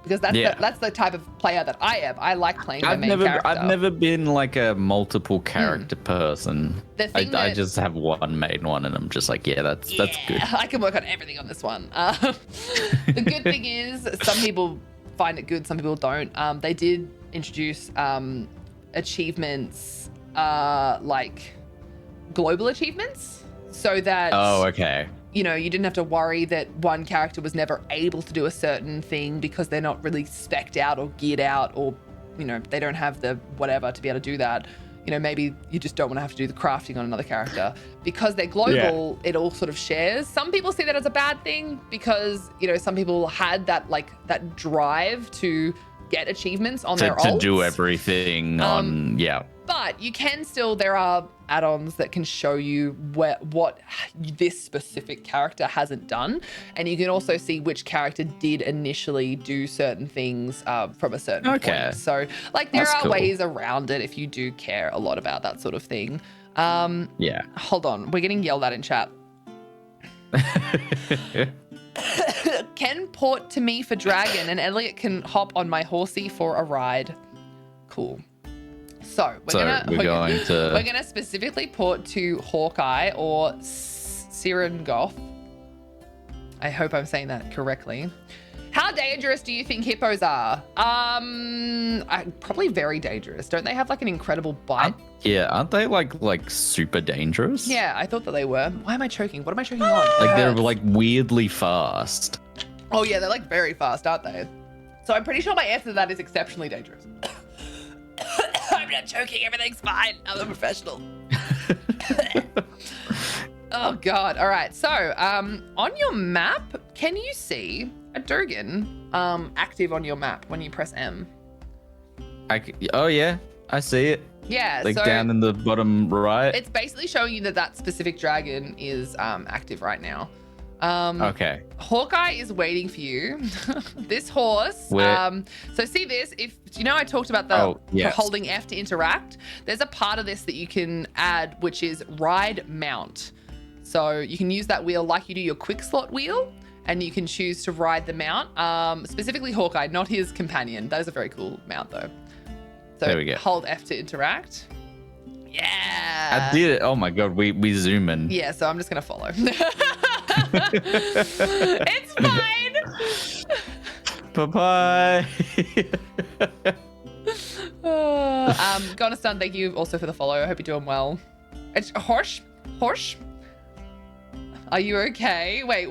Because that's the type of player that I am. I like playing my main character. I've never been like a multiple character person. I just have one main one, and I'm just like, that's good. I can work on everything on this one. The good thing is, some people find it good, some people don't. They did introduce achievements, like global achievements, so that you know, you didn't have to worry that one character was never able to do a certain thing because they're not really spec'd out or geared out, or, you know, they don't have the whatever to be able to do that. You know, maybe you just don't want to have to do the crafting on another character. Because they're global, it all sort of shares. Some people see that as a bad thing because, you know, some people had that, like, that drive to get achievements on their ults. To do everything on, But you can still, there are add-ons that can show you what this specific character hasn't done. And you can also see which character did initially do certain things from a certain point. So, like, there are ways around it if you do care a lot about that sort of thing. Hold on, we're getting yelled at in chat. Ken port to me for dragon, and Elliot can hop on my horsey for a ride. Cool. So we're gonna specifically port to Hawkeye or Sirengoth. I hope I'm saying that correctly. How dangerous do you think hippos are? Probably very dangerous. Don't they have like an incredible bite? Aren't they like super dangerous? Yeah, I thought that they were. Why am I choking? What am I choking on? Like they're like weirdly fast. Oh yeah, they're like very fast, aren't they? So I'm pretty sure my answer to that is exceptionally dangerous. I'm not joking, everything's fine. I'm a professional. Oh God. All right. So on your map, can you see a Durgan active on your map when you press M? Oh yeah, I see it. Yeah. Like so down in the bottom right. It's basically showing you that specific dragon is active right now. Okay. Hawkeye is waiting for you. This horse. So see this, if you know I talked about the holding F to interact. There's a part of this that you can add, which is ride mount. So you can use that wheel like you do your quick slot wheel, and you can choose to ride the mount. Specifically Hawkeye, not his companion. That is a very cool mount though. So there we go. Hold F to interact. Yeah. I did it. Oh my God, we zoom in. Yeah, so I'm just gonna follow. It's fine. Bye-bye. Gonistan, thank you also for the follow. I hope you're doing well. It's Horsh. Are you okay? Wait,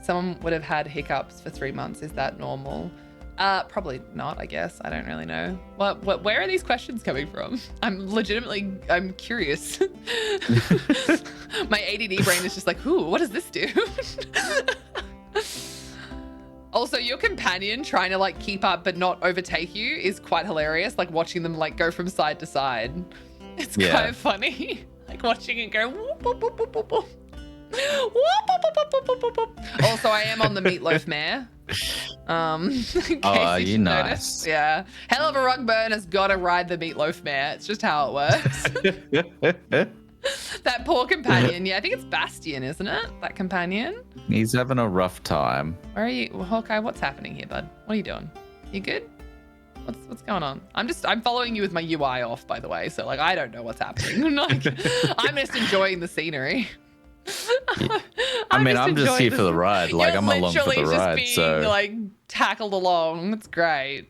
someone would have had hiccups for 3 months. Is that normal? Probably not, I guess. I don't really know. Where are these questions coming from? I'm curious. My ADD brain is just like, ooh, what does this do? Also, your companion trying to like keep up but not overtake you is quite hilarious. Like watching them like go from side to side. It's kind of funny. Like watching it go whoop, whoop, whoop, whoop, whoop. Also, I am on the meatloaf mare. Oh, you nice. Yeah. Hell of a rug burn has got to ride the meatloaf mare. It's just how it works. That poor companion. Yeah, I think it's Bastion, isn't it? That companion. He's having a rough time. Where are you? Well, Hawkeye, what's happening here, bud? What are you doing? You good? What's going on? I'm following you with my UI off, by the way. So like, I don't know what's happening. I'm just enjoying the scenery. I'm just here for the ride. Like, I'm along for the ride. Being, so like tackled along. It's great.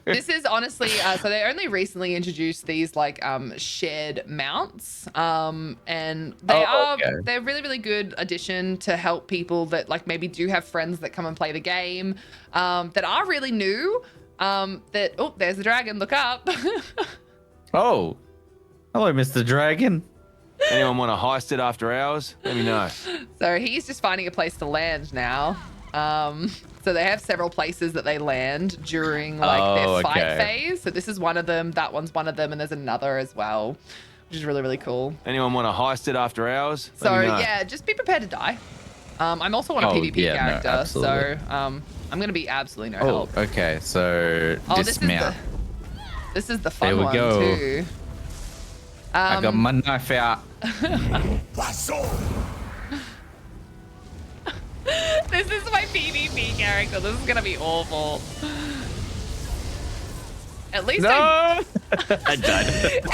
This is honestly so they only recently introduced these like shared mounts, and they're really, really good addition to help people that like maybe do have friends that come and play the game, that are really new, there's the dragon, look up. Oh, hello, Mr. Dragon. Anyone want to heist it after hours? Let me know. So he's just finding a place to land now. So they have several places that they land during like their fight phase. So this is one of them, that one's one of them, and there's another as well, which is really, really cool. Anyone want to heist it after hours? So yeah, just be prepared to die. I'm also on a PvP character, so I'm gonna be absolutely no help. Okay, so dismount. This is the fun one too. I got my knife out. This is my PvP character. This is gonna be awful. At least I died.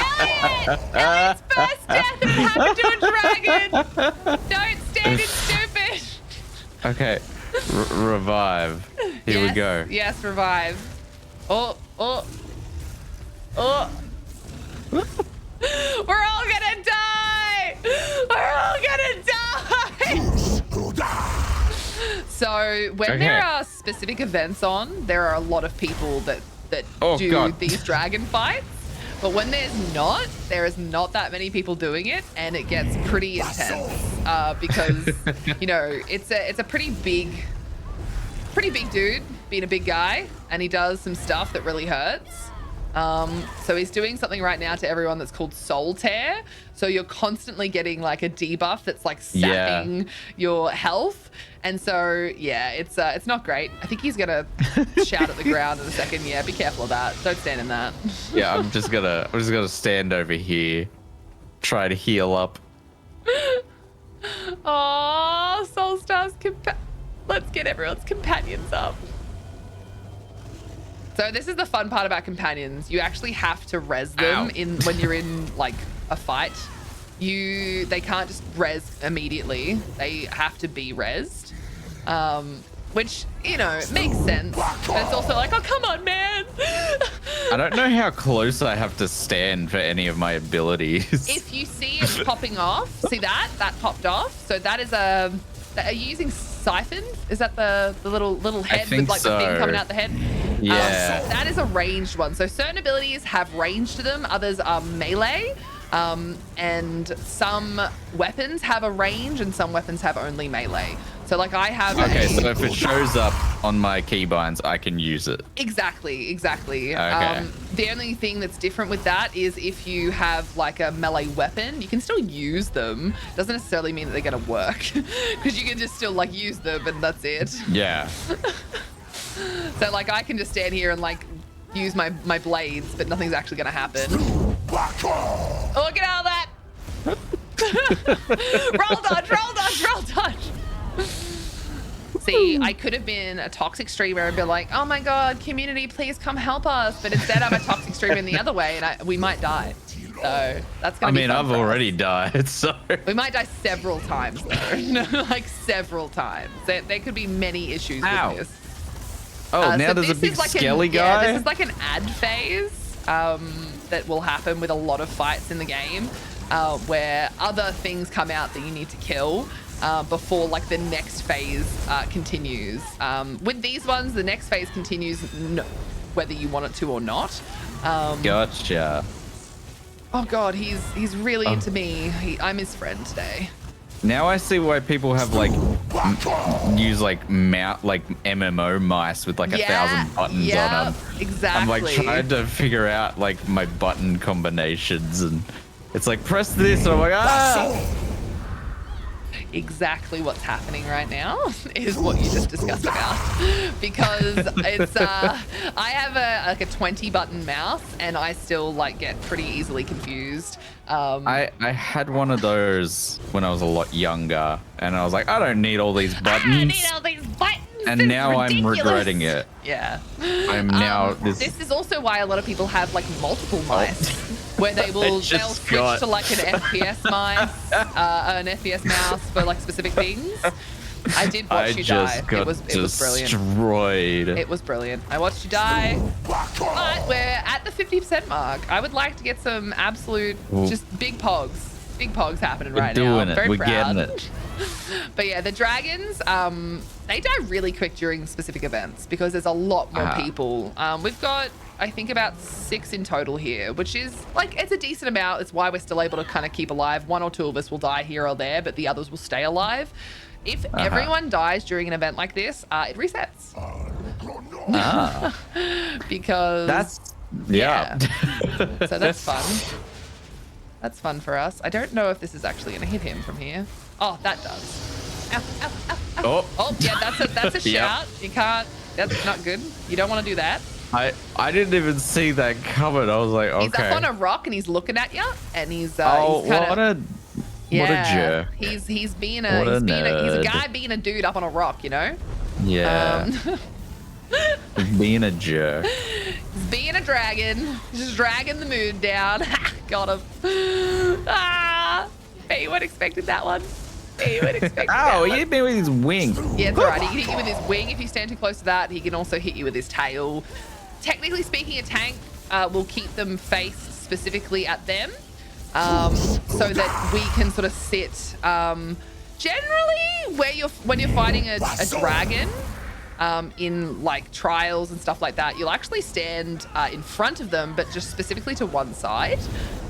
Elliot's first death and it happened to a dragon. Don't stand it stupid. Okay, revive. Here we go. Yes, revive. Oh. We're all gonna die. We're all gonna die. So when there are specific events on, there are a lot of people that do these dragon fights. But when there's not, there is not that many people doing it, and it gets pretty intense because you know it's a pretty big dude, being a big guy, and he does some stuff that really hurts. So he's doing something right now to everyone that's called Soul Tear. So you're constantly getting like a debuff that's like sapping your health. And so, yeah, it's not great. I think he's gonna shout at the ground in a second. Yeah, be careful of that. Don't stand in that. Yeah, I'm just gonna stand over here, try to heal up. Oh, Soul Stars, let's get everyone's companions up. So this is the fun part about companions. You actually have to res them when you're in like a fight. They can't just res immediately. They have to be resed, which, you know, makes sense. But it's also like, oh, come on, man. I don't know how close I have to stand for any of my abilities. If you see it popping off, see that popped off. So that is are you using Siphon? Is that the little head with like the thing coming out the head? Yeah. So that is a ranged one. So certain abilities have range to them. Others are melee. And some weapons have a range and some weapons have only melee. So like I have so if it shows up on my keybinds, I can use it. Exactly. Okay. The only thing that's different with that is if you have like a melee weapon, you can still use them. Doesn't necessarily mean that they're gonna work because you can just still like use them and that's it. Yeah. So like I can just stand here and like use my blades, but nothing's actually gonna happen. Oh, get out of that! roll dodge! See, I could have been a toxic streamer and be like, oh my god, community, please come help us. But instead I'm a toxic streamer in the other way and we might die. So that's gonna be fun. I've already died, so. We might die several times though. Like several times. There could be many issues with this. Oh, now there's a big skelly guy? Yeah, this is like an ad phase that will happen with a lot of fights in the game where other things come out that you need to kill before like the next phase continues. With these ones, the next phase continues whether you want it to or not. Gotcha. Oh god, he's really into me. I'm his friend today. Now I see why people have like use like MMO mice with like 1,000 buttons on them. Exactly. I'm like trying to figure out like my button combinations and it's like press this and I'm like Exactly what's happening right now is what you just discussed about, because it's I have a 20 button mouse and I still like get pretty easily confused. I had one of those when I was a lot younger and I was like, I don't need all these buttons. I don't need all these buttons. And now I'm regretting it. Yeah. I'm now this is also why a lot of people have like multiple mice where they'll switch to like an FPS mice, an FPS mouse for like specific things. I did watch you die. It was brilliant. Destroyed. It was brilliant. I watched you die. But we're at the 50% mark. I would like to get some absolute just big pogs. Big pogs happening right now. I'm very proud. Getting it. But yeah, the dragons, they die really quick during specific events because there's a lot more people. We've got I think about 6 in total here, which is like, it's a decent amount. It's why we're still able to kind of keep alive. 1 or 2 of us will die here or there, but the others will stay alive. If everyone dies during an event like this, it resets. Because That's so that's fun. That's fun for us. I don't know if this is actually going to hit him from here. Oh, that does. Ow, ow, ow, ow. Oh, yeah, that's a shout. You can't. That's not good. You don't want to do that. I didn't even see that coming. I was like, okay. He's up on a rock and he's looking at you, and he's what a jerk. He's being a guy being a dude up on a rock, you know? Yeah. Being a jerk. He's being a dragon. He's just dragging the mood down. Got him. Bet you weren't expecting that one. Bet you weren't expecting that one. He hit me with his wing. Yeah, it's alright. He can hit you with his wing if you stand too close to that. He can also hit you with his tail. Technically speaking, a tank will keep them faced specifically at them, so that we can sort of sit. Generally, when you're fighting a dragon, in like trials and stuff like that, you'll actually stand in front of them, but just specifically to one side.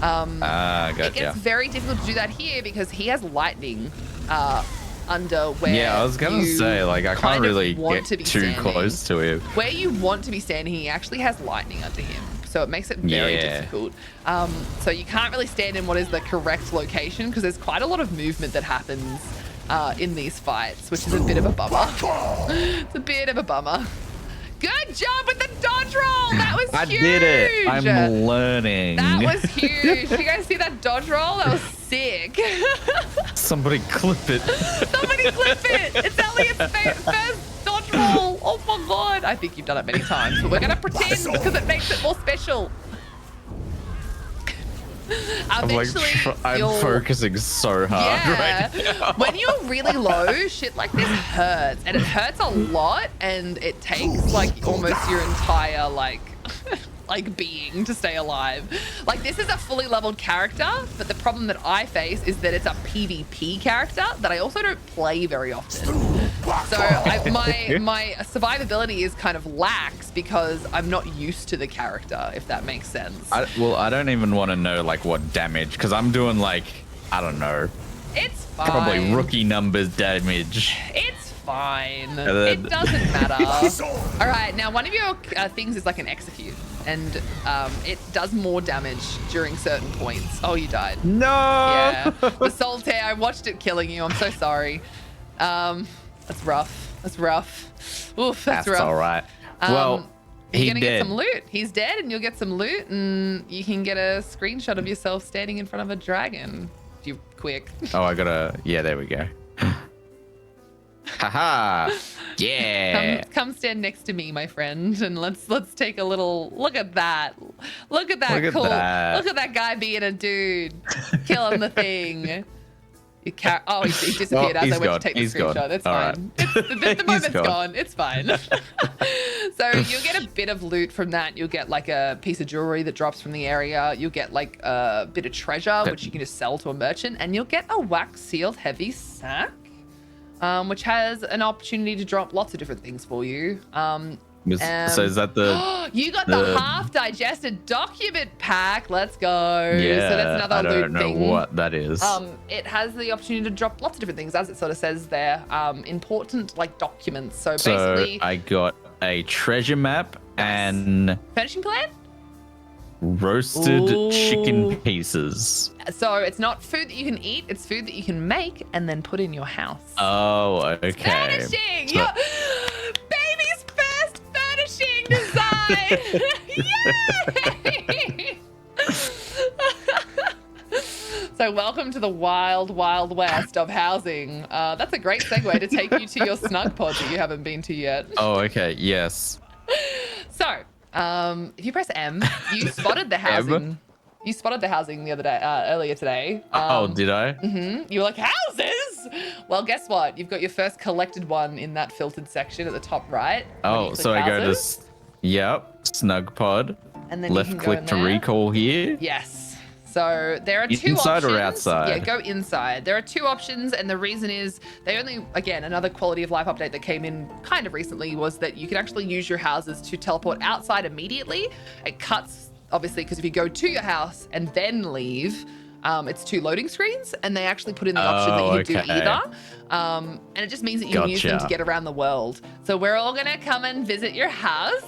It gets very difficult to do that here because he has lightning under where. Yeah, I was gonna say, like, I can't really get too close to him. Where you want to be standing, he actually has lightning under him, so it makes it very difficult. So you can't really stand in what is the correct location because there's quite a lot of movement that happens in these fights, which is a bit of a bummer. It's a bit of a bummer. Good job with the dodge roll. That was huge. I did it. I'm learning. That was huge. Did you guys see that dodge roll? That was sick. Somebody clip it. Somebody clip it. It's Elliot's first dodge roll. Oh my god. I think you've done it many times, but we're going to pretend because it makes it more special. I'm focusing so hard right now. When you're really low, shit like this hurts, and it hurts a lot, and it takes like almost your entire like being to stay alive. Like, this is a fully leveled character, but the problem that I face is that it's a PvP character that I also don't play very often. So my survivability is kind of lax because I'm not used to the character, if that makes sense. I don't even want to know like what damage, because I'm doing like, I don't know. It's fine. Probably rookie numbers damage. It's fine. It doesn't matter. All right, now one of your things is like an execute, and it does more damage during certain points. Oh, you died. No. Yeah. The soul tear. I watched it killing you. I'm so sorry. That's rough. That's rough. Oof, that's rough. All right. Well, you're gonna get some loot. He's dead, and you'll get some loot, and you can get a screenshot of yourself standing in front of a dragon. If you're quick. Oh, I gotta. Yeah, there we go. Haha. Yeah. Come stand next to me, my friend, and let's take a little look at that. Look at that. Look at that guy being a dude, killing the thing. He disappeared as I went to take the screenshot. Gone. It's fine. Right. The moment's gone. It's fine. So you'll get a bit of loot from that. You'll get like a piece of jewelry that drops from the area. You'll get like a bit of treasure, which you can just sell to a merchant, and you'll get a wax sealed heavy sack, which has an opportunity to drop lots of different things for you. So is that the... You got the half-digested document pack. Let's go. Yeah, so that's another loot thing. I don't know what that is. It has the opportunity to drop lots of different things, as it sort of says there. Important, like, documents. So basically... I got a treasure map and... Furnishing plan? Roasted chicken pieces. So it's not food that you can eat. It's food that you can make and then put in your house. Oh, okay. Furnishing! So... Baby's first furnishing design! Yay! So welcome to the wild, wild west of housing. That's a great segue to take you to your snug pod that you haven't been to yet. Oh, okay. Yes. So, if you press M, you spotted the housing. You spotted the housing the other day, earlier today. Oh, did I? Mm-hmm. You were like, houses? Well, guess what? You've got your first collected one in that filtered section at the top right. Oh, so I go to, snug pod. And then left click to recall here. Yes. So there are two inside options. or outside? Yeah, go inside. There are two options, and the reason is they only, again, another quality of life update that came in kind of recently was that you can actually use your houses to teleport outside immediately. It cuts, obviously, because if you go to your house and then leave, it's 2 loading screens, and they actually put in the option that you can do either. And it just means that you can use them to get around the world. So we're all gonna come and visit your house,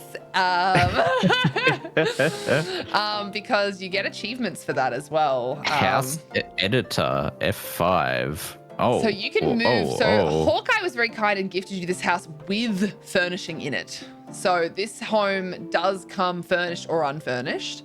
because you get achievements for that as well. House editor F5. Oh, so you can move. Hawkeye was very kind and gifted you this house with furnishing in it. So this home does come furnished or unfurnished.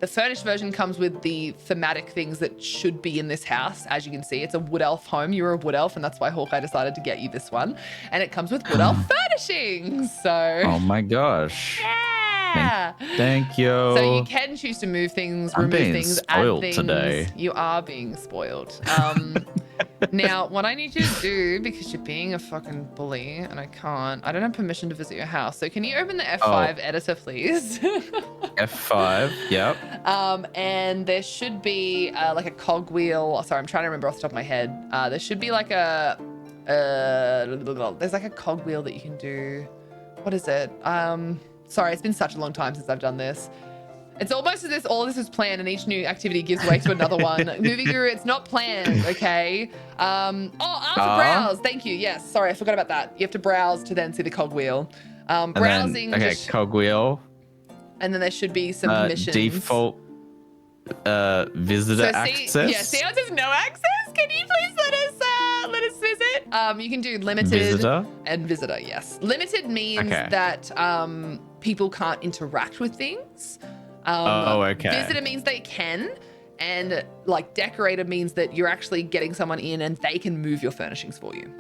The furnished version comes with the thematic things that should be in this house. As you can see, it's a wood elf home. You're a wood elf, and that's why Hawkeye decided to get you this one. And it comes with wood elf furnishings. So. Oh my gosh. Yeah. Thank you. So you can choose to move things, remove things, add things. Today. You are being spoiled. Now, what I need you to do, because you're being a fucking bully and I don't have permission to visit your house. So can you open the F5 editor, please? F5, yep. And there should be like a cogwheel. Sorry, I'm trying to remember off the top of my head. There should be like there's like a cogwheel that you can do. What is it? Sorry, it's been such a long time since I've done this. It's almost as if all of this is planned and each new activity gives way to another one. Movie Guru, it's not planned, okay? Browse. Thank you. Yes, sorry, I forgot about that. You have to browse to then see the cogwheel. Browsing. Then, cogwheel. And then there should be some missions. Default visitor access. Yeah, see how it says no access? Can you please let us visit? You can do limited visitor and visitor. Yes, limited means that people can't interact with things. Visitor means they can, and like decorator means that you're actually getting someone in and they can move your furnishings for you.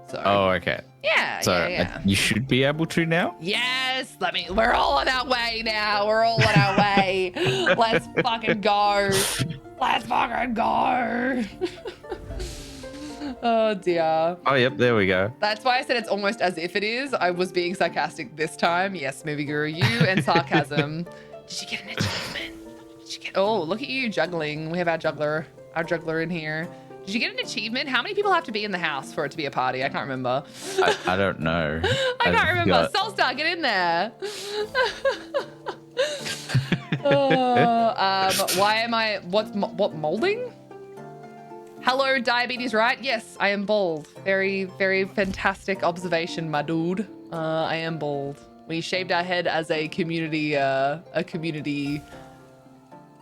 So. Oh, okay. Yeah. So you should be able to now. Yes. We're all on our way now. We're all on our way. Let's fucking go. Let's fucking go. Oh dear. Oh, yep. There we go. That's why I said it's almost as if it is. I was being sarcastic this time. Yes, Movie Guru, you and sarcasm. Did you get an achievement? Oh, look at you juggling. We have our juggler in here. Did you get an achievement? How many people have to be in the house for it to be a party? I can't remember. I don't know. I can't remember. Soulstar, get in there. What molding? Hello, diabetes, right? Yes, I am bald. Very, very fantastic observation, my dude. I am bald. We shaved our head as a community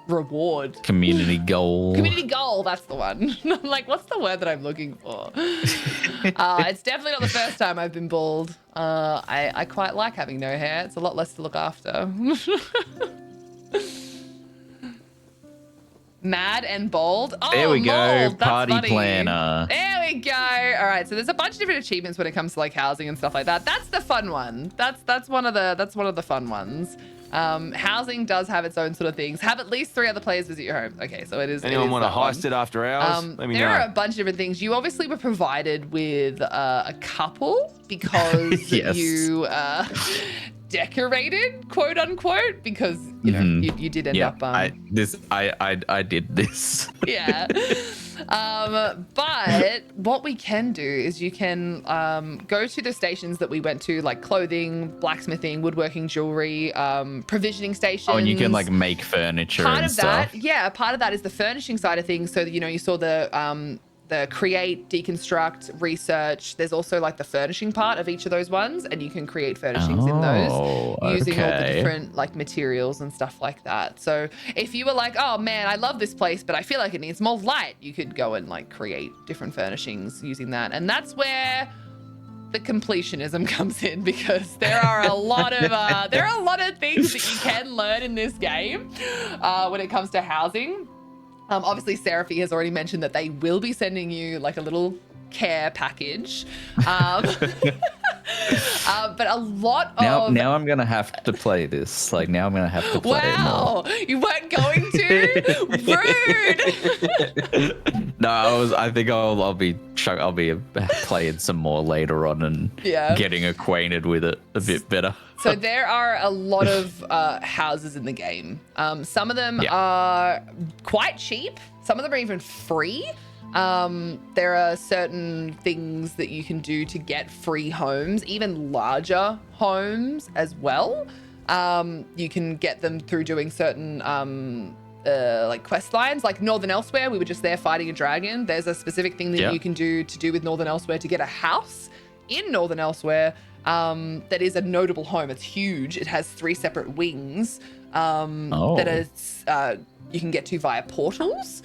reward. Community goal. Community goal, that's the one. I'm like, what's the word that I'm looking for? It's definitely not the first time I've been bald. I quite like having no hair. It's a lot less to look after. Mad and bold. Oh, there we go. Mold. That's Party funny. planner. There we go. All right. So there's a bunch of different achievements when it comes to like housing and stuff like that. That's the fun one. That's one of the fun ones. Housing does have its own sort of things. Have at least 3 other players visit your home. Okay, so it is. Anyone want to heist it after hours? Let me know. There are a bunch of different things. You obviously were provided with a couple because yes. You decorated, quote unquote, because you know you did end up. I did this. Yeah. But what we can do is you can go to the stations that we went to, like clothing, blacksmithing, woodworking, jewelry, provisioning stations. Oh, and you can like make furniture and stuff. Part of that is the furnishing side of things. So that, you saw the create, deconstruct, research. There's also like the furnishing part of each of those ones, and you can create furnishings in those using all the different like materials and stuff like that. So if you were like, oh man, I love this place, but I feel like it needs more light, you could go and like create different furnishings using that. And that's where the completionism comes in, because there are a lot of things that you can learn in this game when it comes to housing. Obviously, Seraphy has already mentioned that they will be sending you like a little care package. But a lot of... Now I'm going to have to play this. Like, now I'm going to have to play it more. You weren't going to? Rude. No, I think I'll be playing some more later on and getting acquainted with it a bit better. So there are a lot of houses in the game. Some of them are quite cheap. Some of them are even free. There are certain things that you can do to get free homes, even larger homes as well. You can get them through doing certain like quest lines, like Northern Elsewhere. We were just there fighting a dragon. There's a specific thing that you can do with Northern Elsewhere to get a house in Northern Elsewhere that is a notable home. It's huge. It has 3 separate wings that is you can get to via portals.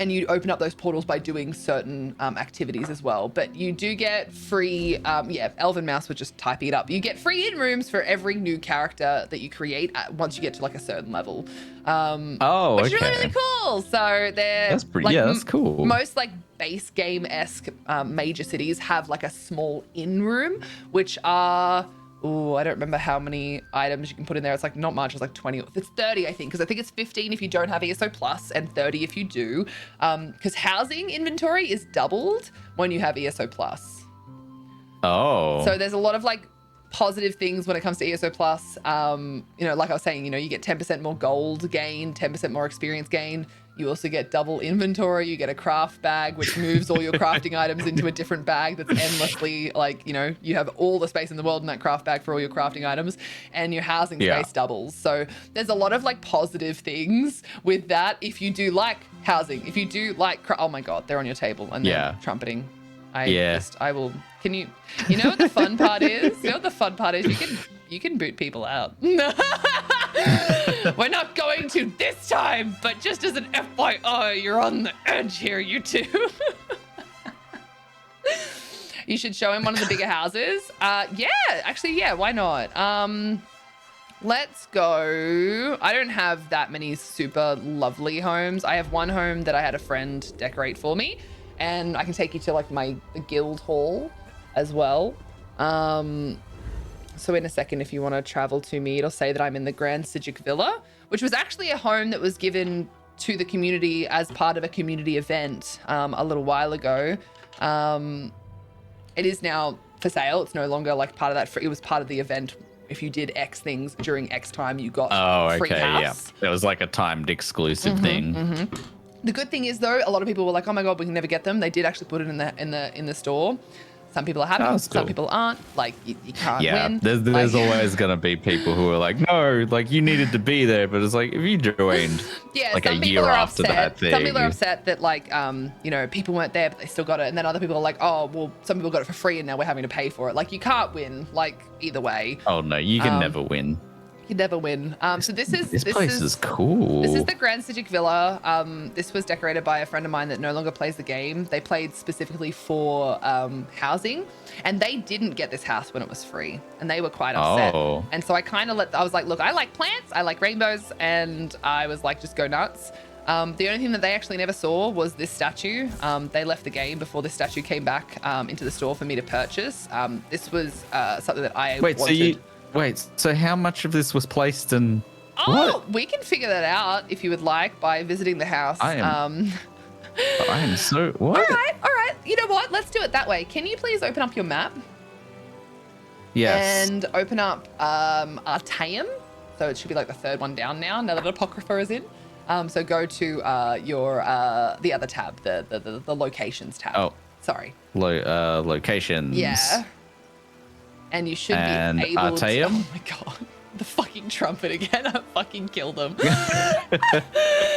And you open up those portals by doing certain activities as well. But you do get free, Elven Mouse was just typing it up. You get free in-rooms for every new character that you create once you get to like a certain level. Which is really, really cool. So that's pretty, that's cool. Most like base game-esque major cities have like a small in-room, which are... Oh, I don't remember how many items you can put in there. It's like not much. It's like 20. It's 30, I think, because I think it's 15 if you don't have ESO Plus and 30 if you do. Because housing inventory is doubled when you have ESO Plus. Oh. So there's a lot of like positive things when it comes to ESO Plus. Like I was saying, you get 10% more gold gain, 10% more experience gain. You also get double inventory. You get a craft bag, which moves all your crafting items into a different bag that's endlessly you have all the space in the world in that craft bag for all your crafting items, and your housing space doubles. So there's a lot of like positive things with that. If you do like housing, if you do like, oh my God, they're on your table and they're trumpeting. I will. Can you know what the fun part is? You know what the fun part is? You can boot people out. We're not going to this time, but just as an FYI, you're on the edge here, you two. You should show him one of the bigger houses. Why not? Let's go. I don't have that many super lovely homes. I have one home that I had a friend decorate for me, and I can take you to like the guild hall as well. So in a second, if you want to travel to me, it'll say that I'm in the Grand Sijic Villa, which was actually a home that was given to the community as part of a community event a little while ago. It is now for sale. It's no longer like part of that. It was part of the event. If you did X things during X time, you got free house. Yeah. It was like a timed exclusive thing. The good thing is though, a lot of people were like, "Oh my God, we can never get them." They did actually put it in the store. Some people are happy, some people aren't. Like, you can't win. There's always going to be people who are like, no, like, you needed to be there. But it's like, if you joined like a year after that thing. Some people are upset that, like, people weren't there, but they still got it. And then other people are like, oh, well, some people got it for free and now we're having to pay for it. Like, you can't win, like, either way. Oh, no, you can never win. You never win. So this place is cool. This is the Grand Sijic Villa. This was decorated by a friend of mine that no longer plays the game. They played specifically for housing, and they didn't get this house when it was free, and they were quite upset. And so I kind of I was like, look, I like plants, I like rainbows, and I was like, just go nuts. The only thing that they actually never saw was this statue. They left the game before this statue came back into the store for me to purchase. This was something that I wanted. So how much of this was placed in... We can figure that out if you would like by visiting the house. I am so... What? All right. You know what? Let's do it that way. Can you please open up your map? Yes. And open up Artaeum. So it should be like the third one down now that Apocrypha is in. So go to the other tab, the locations tab. Oh. Sorry. Locations. Yeah. And you should be able Artaeum? to... Oh my God. The fucking trumpet again. I fucking killed them.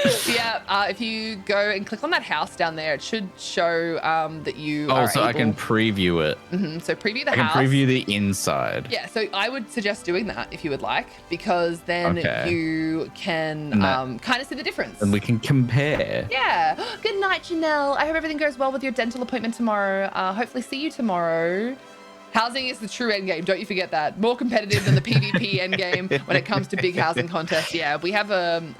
If you go and click on that house down there, it should show that you are able... I can preview it. So preview the house. house. I can preview the inside. Yeah, so I would suggest doing that if you would like, because then you can kind of see the difference. And we can compare. Yeah. Good night, Janelle. I hope everything goes well with your dental appointment tomorrow. Hopefully see you tomorrow. Housing is the true end game. Don't you forget that. More competitive than the PvP end game when it comes to big housing contests. Yeah, we have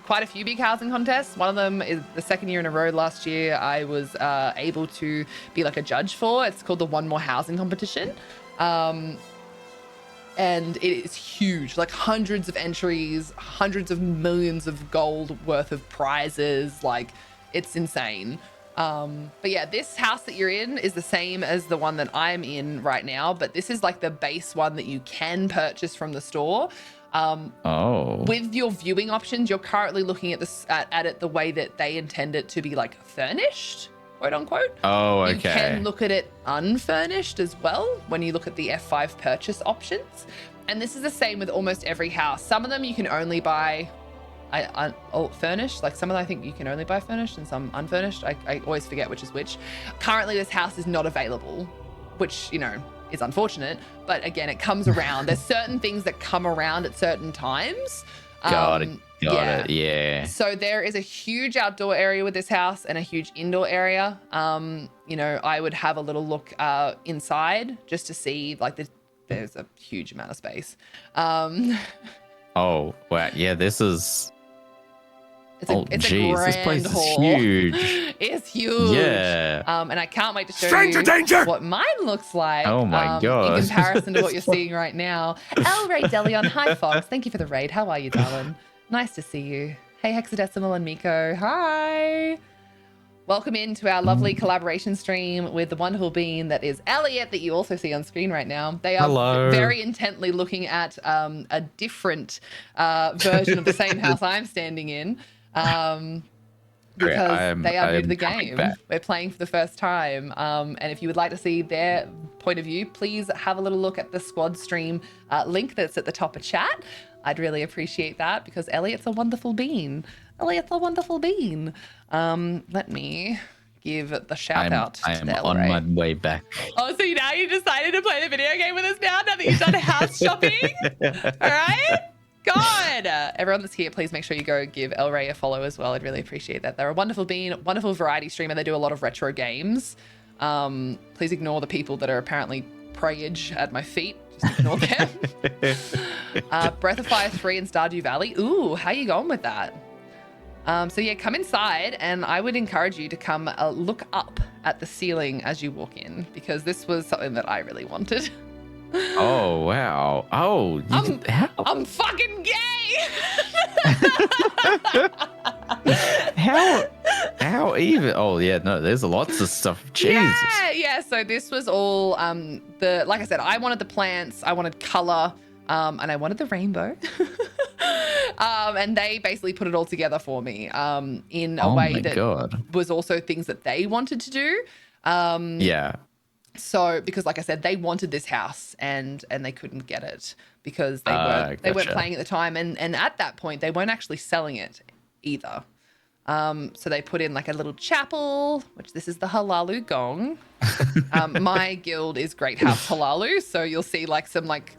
quite a few big housing contests. One of them is the second year in a row last year I was able to be like a judge for. It's called the One More Housing competition. and it is huge, like hundreds of entries, hundreds of millions of gold worth of prizes. Like, it's insane. But yeah, this house that you're in is the same as the one that I'm in right now, but this is like the base one that you can purchase from the store. With your viewing options, you're currently looking at this at it the way that they intend it to be, like furnished, quote unquote. Oh, okay. You can look at it unfurnished as well when you look at the F5 purchase options. And this is the same with almost every house. Some of them you can only buy furnished. Like some of them I think you can only buy furnished and some unfurnished. I always forget which is which. Currently this house is not available, which, you know, is unfortunate, but again, it comes around. There's certain things that come around at certain times. Got it. Yeah. So there is a huge outdoor area with this house and a huge indoor area. You know, I would have a little look inside just to see, like, there's a huge amount of space. Oh, wow. Yeah, this is... It's a geez, grand this place hall. is huge. It's huge. Yeah. And I can't wait to show Stranger you danger! what mine looks like. Oh my God. In comparison to what you're seeing right now. El Ray Delion. Hi, Fox. Thank you for the raid. How are you, darling? Nice to see you. Hey, Hexadecimal and Miko. Hi. Welcome into our lovely collaboration stream with the wonderful being that is Elliot, that you also see on screen right now. They are very intently looking at a different version of the same house I'm standing in. Because they are new to the game. We're playing for the first time. And if you would like to see their point of view, please have a little look at the squad stream link that's at the top of chat. I'd really appreciate that because Elliot's a wonderful bean. Let me give the shout out to I am El on Ray. my way back. Oh, so now you decided to play the video game with us now that you've done house shopping? All right? God. Everyone that's here, please make sure you go give El Ray a follow as well. I'd really appreciate that. They're a wonderful being, wonderful variety streamer. They do a lot of retro games. Please ignore the people that are apparently preyage at my feet. Just ignore them. Breath of Fire 3 and Stardew Valley. Ooh, how you going with that? So yeah, come inside, and I would encourage you to come look up at the ceiling as you walk in, because this was something that I really wanted. Oh, wow. Oh, I'm fucking gay. How even? Oh, yeah, no, there's lots of stuff. Jesus. Yeah. So this was all like I said, I wanted the plants, I wanted color, and I wanted the rainbow. And they basically put it all together for me in a way that was also things that they wanted to do. Yeah. So because like I said, they wanted this house and they couldn't get it because they weren't playing at the time, and at that point they weren't actually selling it either. So they put in like a little chapel, which this is the Halalu gong. My guild is Great House Halalu, so you'll see like some like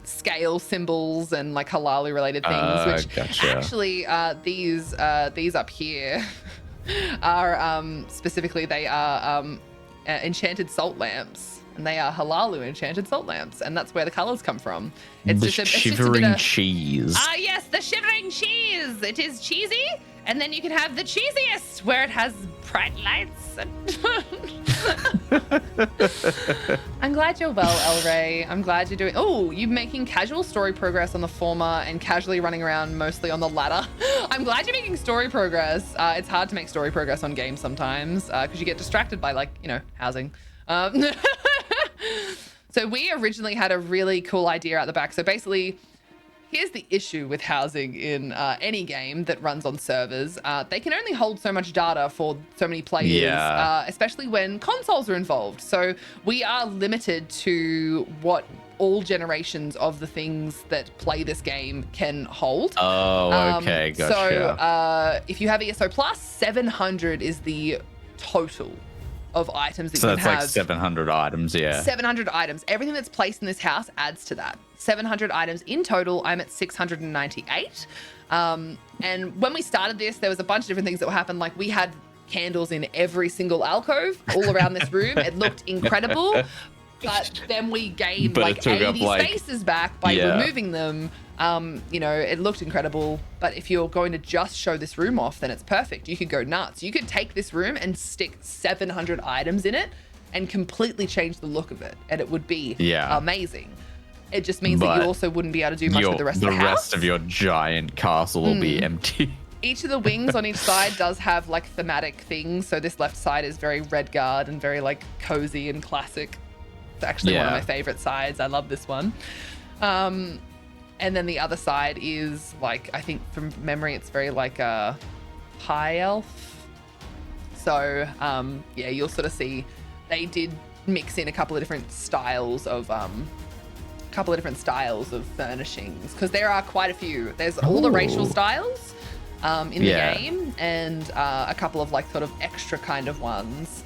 scale symbols and like Halalu related things, which actually these up here are specifically they are enchanted salt lamps, and they are Halalu enchanted salt lamps, and that's where the colors come from. It's the shivering cheese. Yes, the shivering cheese. It is cheesy, and then you can have the cheesiest where it has bright lights. I'm glad you're well, El Ray. I'm glad you're doing. Oh, you're making casual story progress on the former and casually running around mostly on the latter. I'm glad you're making story progress. It's hard to make story progress on games sometimes because you get distracted by, like, you know, housing. So we originally had a really cool idea at the back. So basically, here's the issue with housing in any game that runs on servers. They can only hold so much data for so many players, especially when consoles are involved. So we are limited to what all generations of the things that play this game can hold. Oh, okay, gotcha. So if you have ESO Plus, 700 is the total of items that you can have. So that's like 700 items, yeah. 700 items. Everything that's placed in this house adds to that. 700 items in total. I'm at 698. And when we started this, there was a bunch of different things that were happening. Like we had candles in every single alcove all around this room. It looked incredible. But then we gained like 80 spaces back by removing them. You know, it looked incredible. But if you're going to just show this room off, then it's perfect. You could go nuts. You could take this room and stick 700 items in it and completely change the look of it. And it would be amazing. It just means that But you also wouldn't be able to do much with the rest of the house. The rest of your giant castle will be empty. Each of the wings on each side does have like thematic things. So this left side is very Redguard and very like cozy and classic. It's actually one of my favorite sides. I love this one. And then the other side is like, I think from memory, it's very like a high elf. So yeah, you'll sort of see they did mix in a couple of different styles of furnishings, because there are quite a few. There's all the racial styles in the game, and a couple of like sort of extra kind of ones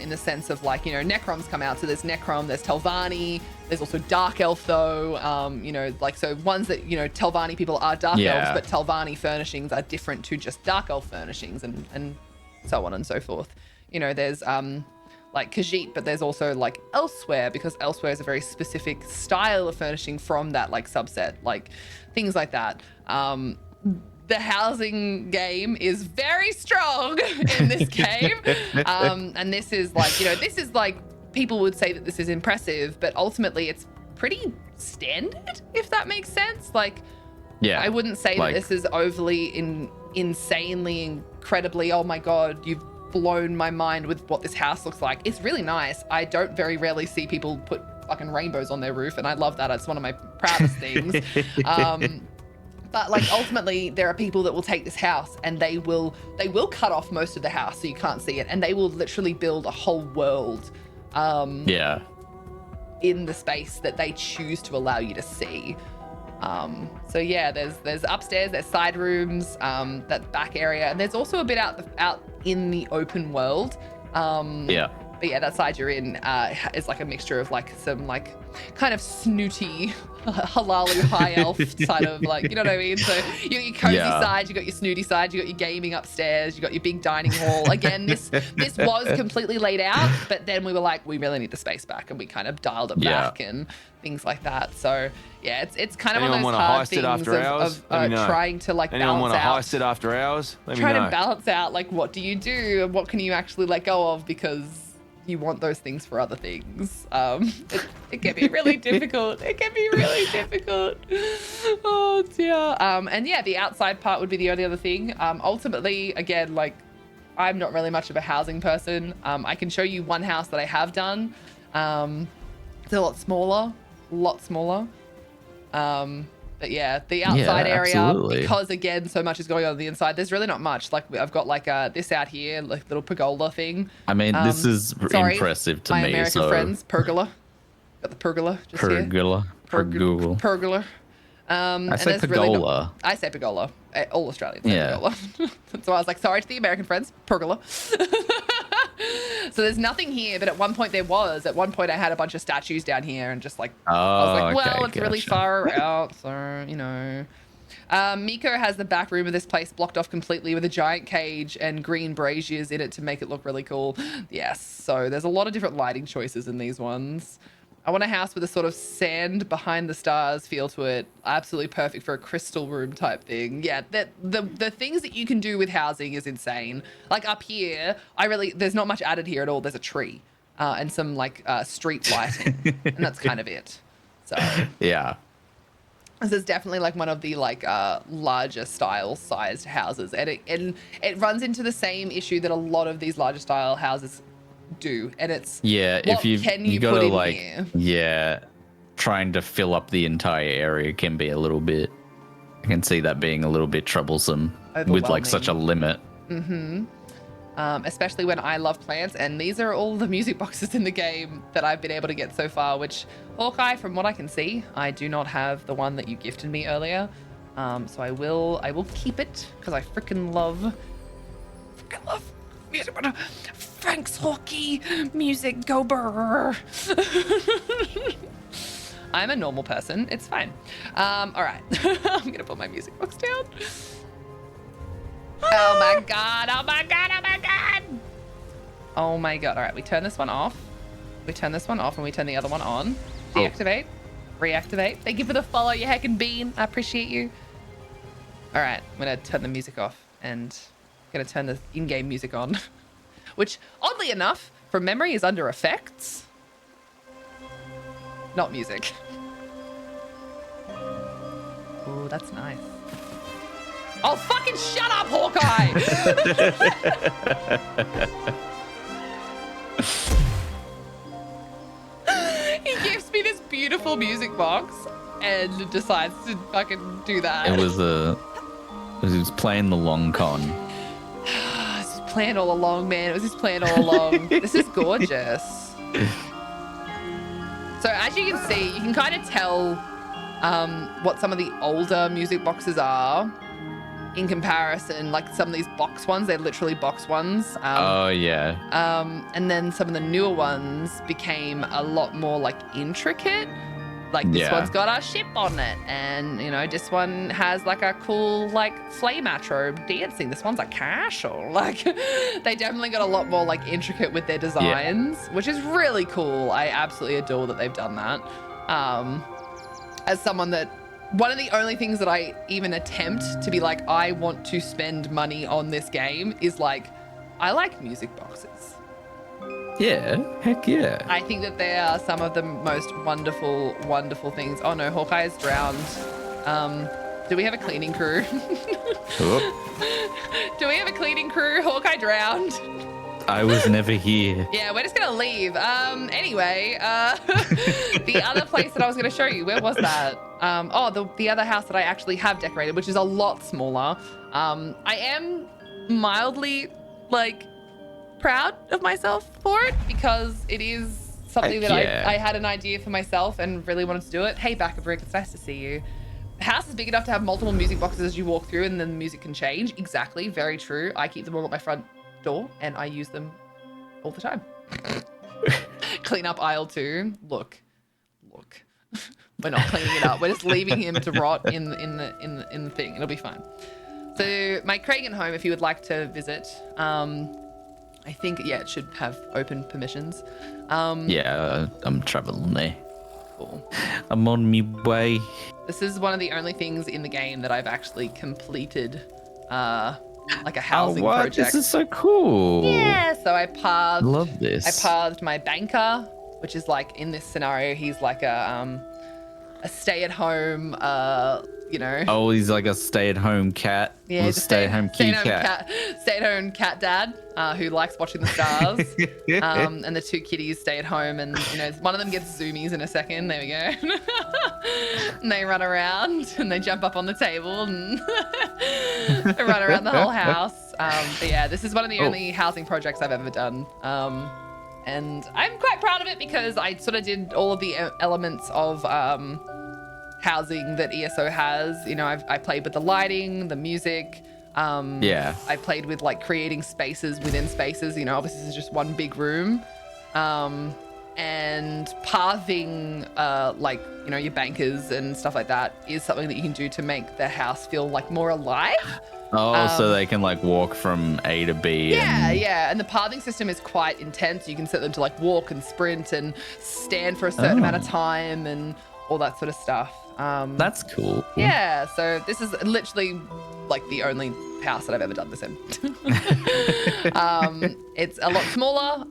in the sense of like, you know, Necroms come out. So there's Necrom, there's Telvanni, there's also Dark Elf though, you know, like, so ones that, you know, Telvanni people are Dark Elves, but Telvanni furnishings are different to just Dark Elf furnishings, and so on and so forth. You know, there's like Khajiit, but there's also like Elsewhere, because Elsewhere is a very specific style of furnishing from that like subset, like things like that. The housing game is very strong in this game. And this is like, you know, this is like, people would say that this is impressive, but ultimately it's pretty standard, if that makes sense. Like, I wouldn't say that this is overly insanely, incredibly, oh my God, you've blown my mind with what this house looks like. It's really nice. I don't very rarely see people put fucking rainbows on their roof, and I love that. It's one of my proudest things. But like ultimately there are people that will take this house and they will cut off most of the house so you can't see it, and they will literally build a whole world in the space that they choose to allow you to see. So yeah, there's upstairs, there's side rooms, that back area, and there's also a bit out in the open world. But yeah, that side you're in is like a mixture of like some like kind of snooty halalu high elf side of like, you know what I mean? So you got your cozy side, you got your snooty side, you got your gaming upstairs, you got your big dining hall. Again, this was completely laid out, but then we were like, we really need the space back, and we kind of dialed it back and things like that. So yeah, it's kind of one of those hard things of trying to like balance out. Anyone want to heist it after hours? Let me know. Trying to balance out like, what do you do and what can you actually let go of, because you want those things for other things. It can be really difficult. It can be really difficult. Oh dear. And yeah, the outside part would be the only other thing. Ultimately, again, like, I'm not really much of a housing person. I can show you one house that I have done. It's a lot smaller. But yeah, the outside area, because again, so much is going on the inside, there's really not much. Like, I've got like this out here, like little pergola thing. I mean, this is impressive to my me. American friends, pergola. Got the pergola just pergola. Here. Pergola. I say pergola. I say pergola. All Australians say pergola. So I was like, sorry to the American friends, pergola. So there's nothing here, but at one point there was. At one point I had a bunch of statues down here, and just like, I was like, well, it's really far out, so, you know. Miko has the back room of this place blocked off completely with a giant cage and green braziers in it to make it look really cool. Yes, so there's a lot of different lighting choices in these ones. I want a house with a sort of sand behind the stars feel to it. Absolutely perfect for a crystal room type thing. Yeah, the things that you can do with housing is insane. Like up here, there's not much added here at all. There's a tree and some like street lighting, and that's kind of it. So yeah, this is definitely like one of the like larger style sized houses, and it runs into the same issue that a lot of these larger style houses do, and it's if you gotta like trying to fill up the entire area can be a little bit, I can see that being a little bit troublesome with like such a limit. Especially when I love plants, and these are all the music boxes in the game that I've been able to get so far, which, Hawkeye, from what I can see, I do not have the one that you gifted me earlier, so I will keep it, because I freaking love music. Frank's Hockey music, go burr. I'm a normal person. It's fine. All right. I'm going to put my music box down. Oh my God. Oh my God. Oh my God. Oh my God. All right. We turn this one off. We turn this one off and we turn the other one on. Deactivate. Reactivate. Thank you for the follow, you heckin' bean. I appreciate you. All right. I'm going to turn the music off and I'm going to turn the in-game music on. Which, oddly enough, from memory is under effects. Not music. Oh, that's nice. Oh, fucking shut up, Hawkeye! He gives me this beautiful music box and decides to fucking do that. It was playing the long con. It's his plan all along, man. It was his plan all along. This is gorgeous. So as you can see, you can kind of tell what some of the older music boxes are in comparison. Like some of these box ones, they're literally box ones. Oh yeah. And then some of the newer ones became a lot more like intricate. Like this one's got a ship on it, and you know, this one has like a cool like flame atro dancing. This one's like casual. Like they definitely got a lot more like intricate with their designs, which is really cool. I absolutely adore that they've done that. As someone that, one of the only things that I even attempt to be like, I want to spend money on this game is like, I like music boxes. Yeah, heck yeah. I think that they are some of the most wonderful, wonderful things. Oh no, Hawkeye is drowned. Do we have a cleaning crew? Do we have a cleaning crew? Hawkeye drowned. I was never here. Yeah, we're just gonna leave. Anyway, the other place that I was gonna show you, where was that? The other house that I actually have decorated, which is a lot smaller. I am mildly like proud of myself for it because it is something that I had an idea for myself and really wanted to do it. Hey, Backabrick, it's nice to see you. The house is big enough to have multiple music boxes as you walk through, and then the music can change. Exactly, very true. I keep them all at my front door and I use them all the time. Clean up aisle 2. Look. We're not cleaning it up. We're just leaving him to rot in the thing. It'll be fine. So my Kragan home, if you would like to visit, I think it should have open permissions. I'm traveling there. Cool. I'm on me way. This is one of the only things in the game that I've actually completed, like a housing project. This is so cool. Yeah. So I pathed. Love this. I pathed my banker, which is like in this scenario, he's like a stay-at-home, you know. Oh, he's like a stay-at-home cat. Yeah, a stay-at-home cute cat. Stay-at-home cat dad who likes watching the stars. And the 2 kitties stay at home, and you know, one of them gets zoomies in a second. There we go. And they run around and they jump up on the table and they run around the whole house. But yeah, this is one of the only housing projects I've ever done. And I'm quite proud of it because I sort of did all of the elements of housing that ESO has. You know, I played with the lighting, the music. I played with like creating spaces within spaces. You know, obviously this is just one big room. And pathing, like, you know, your bankers and stuff like that is something that you can do to make the house feel like more alive. So they can like walk from A to B. Yeah. And the pathing system is quite intense. You can set them to like walk and sprint and stand for a certain amount of time and all that sort of stuff. That's cool. Yeah, so this is literally like the only house that I've ever done this in. It's a lot smaller.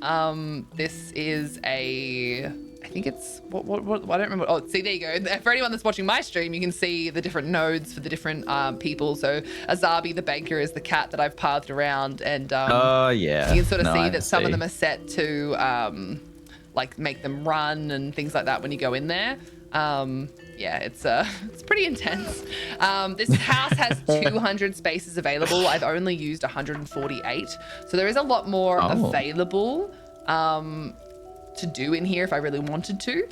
This is I think it's, what I don't remember. Oh, see, there you go. For anyone that's watching my stream, you can see the different nodes for the different people. So Azabi, the banker, is the cat that I've pathed around. And you can sort of see that some of them are set to like make them run and things like that when you go in there. It's pretty intense. This house has 200 spaces available. I've only used 148. So there is a lot more available to do in here if I really wanted to.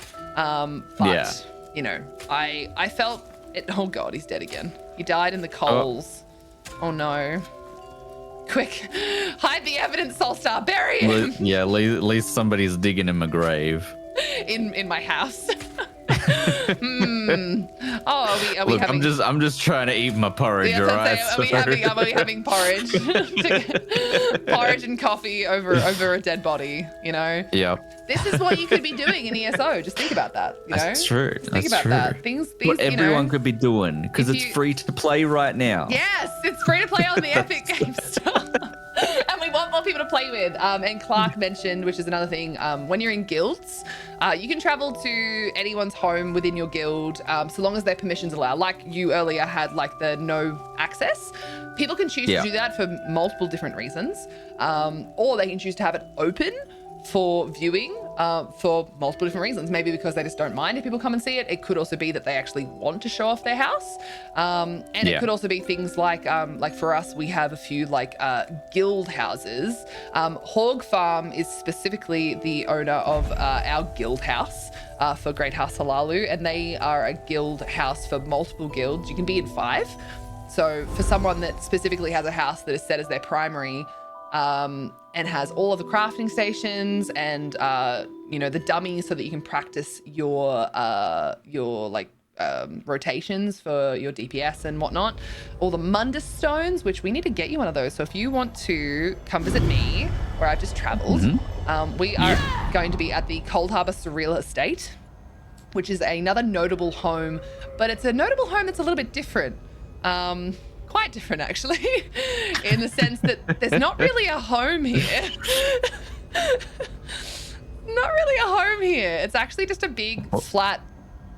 You know, I felt it. Oh God, he's dead again. He died in the coals. Oh no. Quick, hide the evidence, Soulstar, bury him. At least somebody's digging him a grave. In my house. Oh, are we Look, having... I'm just trying to eat my porridge, alright? Are we having porridge? Porridge and coffee over a dead body, you know? Yeah. This is what you could be doing in ESO. Just think about that, you know? That's true. Just think about that. These, what everyone you know, could be doing, because it's free to play right now. Yes, it's free to play on the Epic Game Store. And we want more people people to play with. And Clark mentioned, which is another thing, when you're in guilds, you can travel to anyone's home within your guild, so long as their permissions allow. Like you earlier had like the no access. People can choose to do that for multiple different reasons, or they can choose to have it open for viewing for multiple different reasons. Maybe because they just don't mind if people come and see it. It could also be that they actually want to show off their house. And it could also be things like for us, we have a few like guild houses. Hog Farm is specifically the owner of our guild house for Great House Halalu, and they are a guild house for multiple guilds. You can be in 5. So for someone that specifically has a house that is set as their primary, and has all of the crafting stations and the dummies so that you can practice your rotations for your DPS and whatnot. All the Mundus stones, which we need to get you one of those. So if you want to come visit me, where I've just traveled, we are going to be at the Cold Harbor Surreal Estate, which is another notable home, but it's a notable home that's a little bit different. Quite different, actually, in the sense that there's not really a home here. Not really a home here. It's actually just a big flat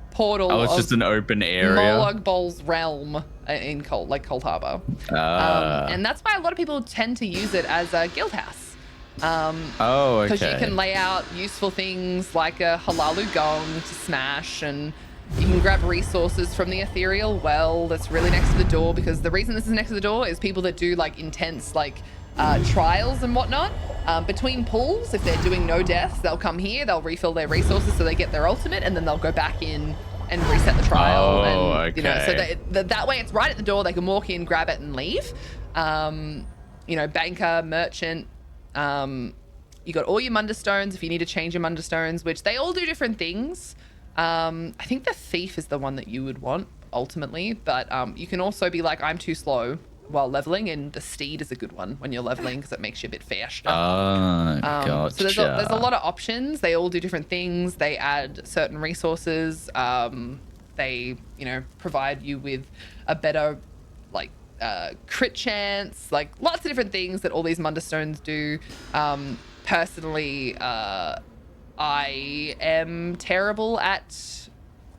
portal. Oh, it's just an open area. Molag Bol's realm in Cold Harbor. And that's why a lot of people tend to use it as a guild house. Okay. Because you can lay out useful things like a Halalu gong to smash, and you can grab resources from the ethereal well that's really next to the door, because the reason this is next to the door is people that do like intense trials and whatnot. Between pulls, if they're doing no deaths, they'll come here, they'll refill their resources so they get their ultimate, and then they'll go back in and reset the trial. So that way it's right at the door. They can walk in, grab it, and leave. Banker, merchant. You got all your Munda stones if you need to change your Munda stones, which they all do different things. I think the thief is the one that you would want ultimately, but you can also be like, I'm too slow while leveling, and the steed is a good one when you're leveling because it makes you a bit faster. Gotcha. So there's a lot of options. They all do different things. They add certain resources. They provide you with a better crit chance, like lots of different things that all these Munda stones do. Personally, I am terrible at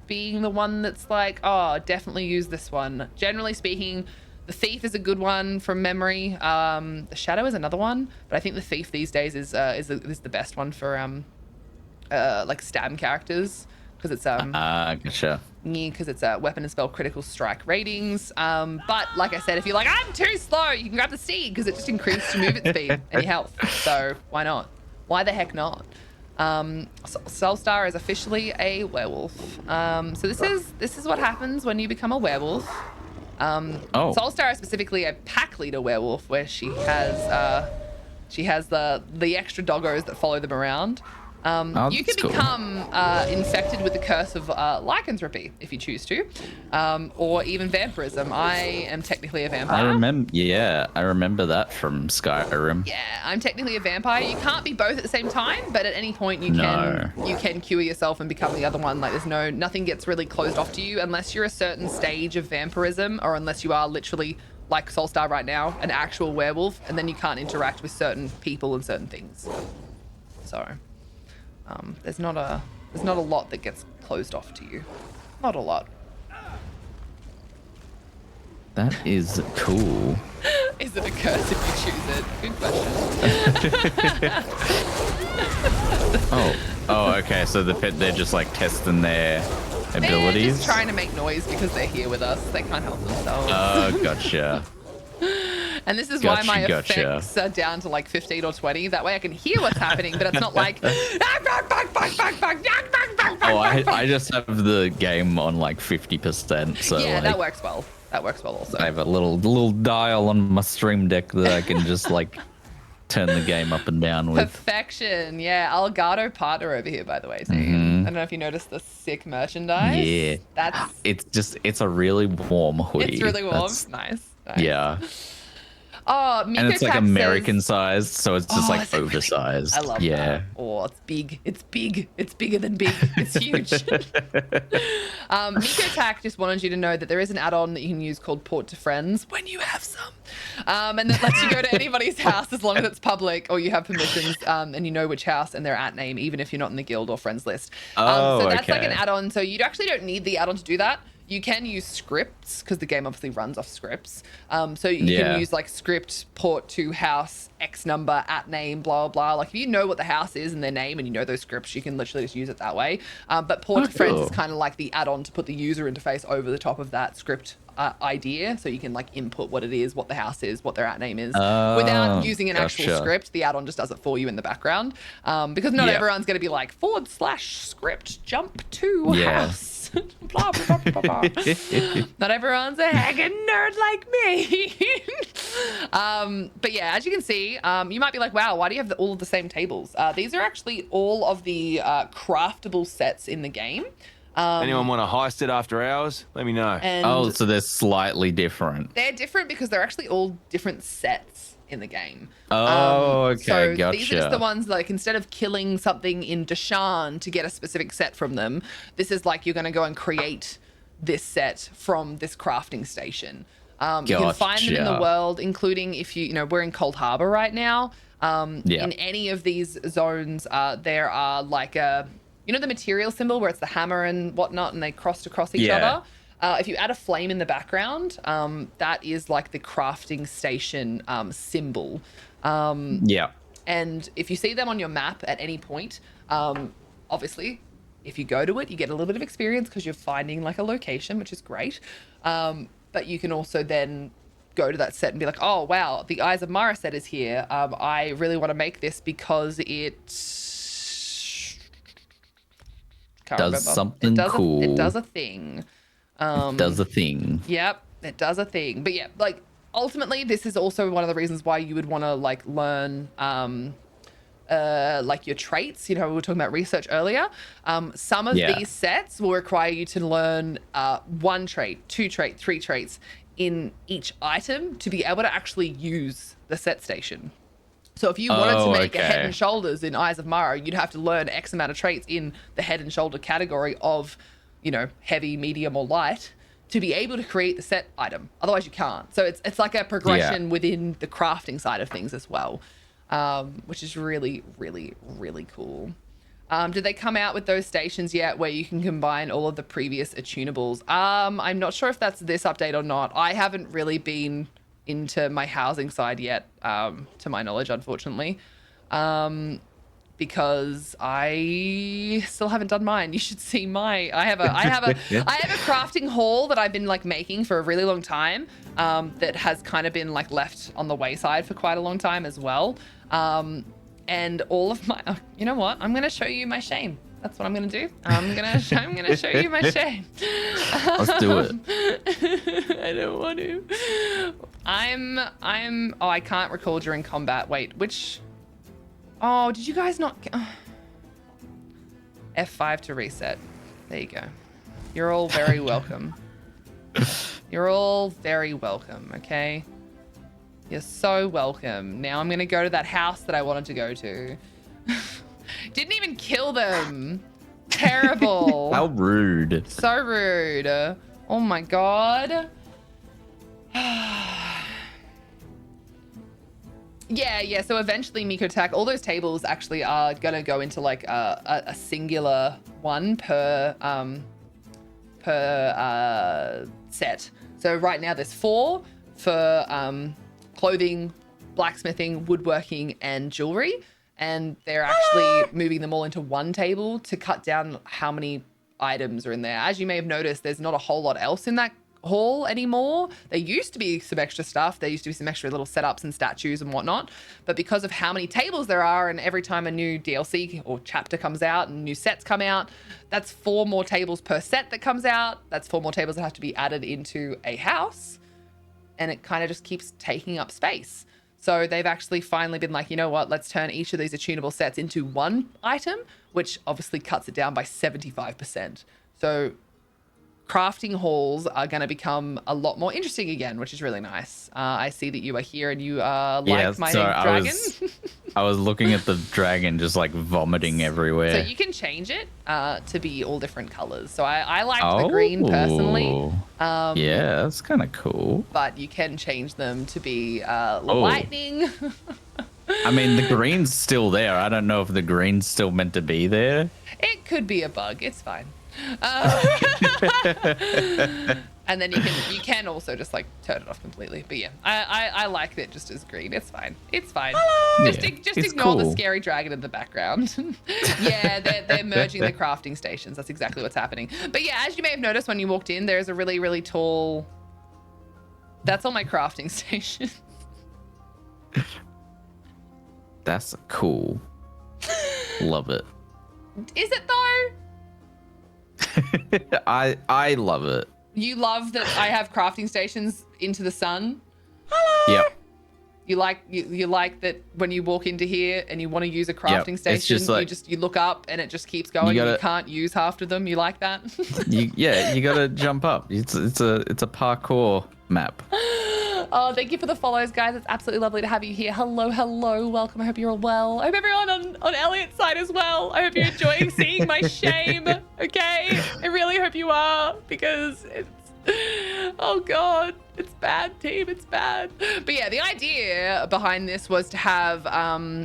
being the one that's like, oh, definitely use this one. Generally speaking, the thief is a good one from memory. The shadow is another one, but I think the thief these days is the best one for stab characters, because it's gotcha. because it's a weapon and spell critical strike ratings. But like I said, if you're like, I'm too slow, you can grab the steed because it just increases your movement speed and your health. So why not? Why the heck not? Soulstar is officially a werewolf. So this is what happens when you become a werewolf. Soulstar is specifically a pack leader werewolf, where she has the extra doggos that follow them around. You can become infected with the curse of lycanthropy if you choose to, or even vampirism. I am technically a vampire. I remember that from Skyrim. Yeah, I'm technically a vampire. You can't be both at the same time, but at any point you can cure yourself and become the other one. Like nothing gets really closed off to you unless you're a certain stage of vampirism, or unless you are literally, like Soulstar right now, an actual werewolf, and then you can't interact with certain people and certain things. So there's not a lot that gets closed off to you. Not a lot. That is cool. Is it a curse if you choose it? Good question. Okay. So they're just like testing their abilities. They're just trying to make noise because they're here with us. They can't help themselves. Oh, gotcha. And this is why my effects are down to like 15 or 20. That way I can hear what's happening, but it's not like... I just have the game on like 50%. So yeah, that works well. That works well also. I have a little dial on my stream deck that I can just like turn the game up and down with. Perfection. Yeah, Elgato partner over here, by the way, team. I don't know if you noticed the sick merchandise. Yeah. It's a really warm hoodie. It's really warm. Nice. Yeah. Oh, Miko And it's like Tax American says, sized, so it's just like is it really? oversized. I love yeah. that. Oh, it's big. It's big. It's bigger than big. It's huge. Miko Tac just wanted you to know that there is an add-on that you can use called Port to Friends when you have some. And that lets you go to anybody's house as long as it's public or you have permissions and you know which house and their at name, even if you're not in the guild or friends list. So that's like an add-on. So you actually don't need the add-on to do that. You can use scripts because the game obviously runs off scripts. So you can use like script port to house X number at name, blah, blah. Like if you know what the house is and their name and you know those scripts, you can literally just use it that way. But port to friends is kind of like the add-on to put the user interface over the top of that script idea. So you can like input what it is, what the house is, what their at name is without using an actual script. The add-on just does it for you in the background. Because not everyone's going to be like / script jump to house. Blah, blah, blah, blah, blah. Not everyone's a hacking nerd like me. But yeah, as you can see, you might be like, wow, why do you have all of the same tables? These are actually all of the craftable sets in the game. Anyone want to heist it after hours? Let me know. And so they're slightly different. They're different because they're actually all different sets in the game. Okay, so gotcha. These are just the ones like instead of killing something in Deshaan to get a specific set from them, this is like you're going to go and create this set from this crafting station. You can find them in the world, including if we're in Cold Harbor right now. In any of these zones, there are like the material symbol where it's the hammer and whatnot, and they cross across each other. If you add a flame in the background, that is like the crafting station symbol. And if you see them on your map at any point, obviously, if you go to it, you get a little bit of experience because you're finding like a location, which is great. But you can also then go to that set and be like, oh, wow, the Eyes of Mara set is here. I really want to make this because it does something cool. It does a thing. It does a thing. Yep, it does a thing. But yeah, like ultimately, this is also one of the reasons why you would want to like learn like your traits. We were talking about research earlier. Some of these sets will require you to learn 1 trait, 2 trait, 3 traits in each item to be able to actually use the set station. So if you wanted to make a Head and Shoulders in Eyes of Mara, you'd have to learn X amount of traits in the Head and Shoulder category of heavy, medium, or light to be able to create the set item. Otherwise, you can't. So it's like a progression within the crafting side of things as well, which is really, really, really cool. Did they come out with those stations yet where you can combine all of the previous attunables? I'm not sure if that's this update or not. I haven't really been into my housing side yet, to my knowledge, unfortunately. Because I still haven't done mine. You should see I have a crafting haul that I've been like making for a really long time, that has kind of been like left on the wayside for quite a long time as well. And all of my, you know what? I'm going to show you my shame. That's what I'm going to do. I'm going to show you my shame. Let's do it. I don't want to. Oh, I can't recall during combat. Wait, which... Oh, did you guys not... F5 to reset. There you go. You're all very welcome. You're all very welcome, okay? You're so welcome. Now I'm going to go to that house that I wanted to go to. Didn't even kill them. Terrible. How rude. So rude. Oh my god. Yeah. So eventually, Miko Tac, all those tables actually are gonna go into like a singular one per set. So right now there's 4 for clothing, blacksmithing, woodworking, and jewelry, and they're actually moving them all into one table to cut down how many items are in there. As you may have noticed, there's not a whole lot else in that hall anymore. There used to be some extra stuff. There used to be some extra little setups and statues and whatnot. But because of how many tables there are, and every time a new DLC or chapter comes out and new sets come out, that's 4 more tables per set that comes out. That's 4 more tables that have to be added into a house. And it kind of just keeps taking up space. So they've actually finally been like, you know what, let's turn each of these attunable sets into one item, which obviously cuts it down by 75%. So crafting halls are going to become a lot more interesting again, which is really nice. I see that you are here and you like my dragon. I was looking at the dragon just like vomiting everywhere. So you can change it to be all different colors. So I liked the green personally. Yeah, that's kind of cool. But you can change them to be lightning. I mean, the green's still there. I don't know if the green's still meant to be there. It could be a bug. It's fine. And then you can also just like turn it off completely. But yeah, I like it just as green. It's fine. It's fine. Just ignore the scary dragon in the background. Yeah, they're merging the crafting stations. That's exactly what's happening. But yeah, as you may have noticed when you walked in, there's a really, really tall... That's all my crafting station. That's cool. Love it. Is it though? I love it. You love that I have crafting stations into the sun? Yep. You like that when you walk into here and you want to use a crafting station, just like, you look up and it just keeps going and you can't use half of them. You like that? you gotta jump up. It's a parkour map. Oh, thank you for the follows, guys. It's absolutely lovely to have you here. Hello, welcome. I hope you're all well. I hope everyone on Elliot's side as well. I hope you're enjoying seeing my shame. Okay, I really hope you are, because it's, oh God, it's bad, team, it's bad. But yeah, the idea behind this was to have,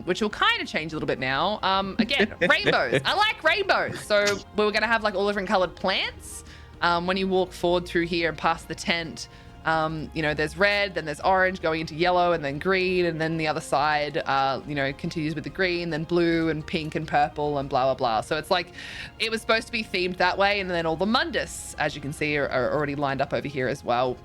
which will kind of change a little bit now. Again, rainbows. I like rainbows. So we were gonna have like all different colored plants. When you walk forward through here and past the tent, you know, there's red, then there's orange going into yellow, and then green, and then the other side, you know, continues with the green, then blue and pink and purple and blah, blah, blah. So it's like, it was supposed to be themed that way. And then all the mundus, as you can see, are already lined up over here as well.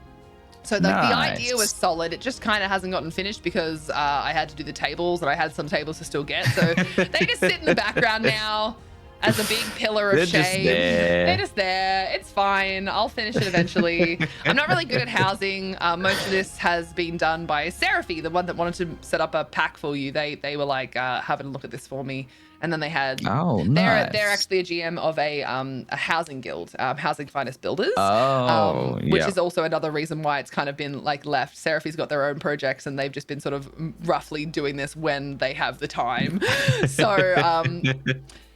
So the idea was solid. It just kind of hasn't gotten finished because I had to do the tables, and I had some tables to still get. So they just sit in the background now as a big pillar of shade. They're just there. It's fine. I'll finish it eventually. I'm not really good at housing. Most of this has been done by Seraphy, the one that wanted to set up a pack for you. They were like having a look at this for me. And then they had, nice. They're actually a GM of a housing guild, Housing Finest Builders, which is also another reason why it's kind of been like left. Seraphy's got their own projects, and they've just been sort of roughly doing this when they have the time. So,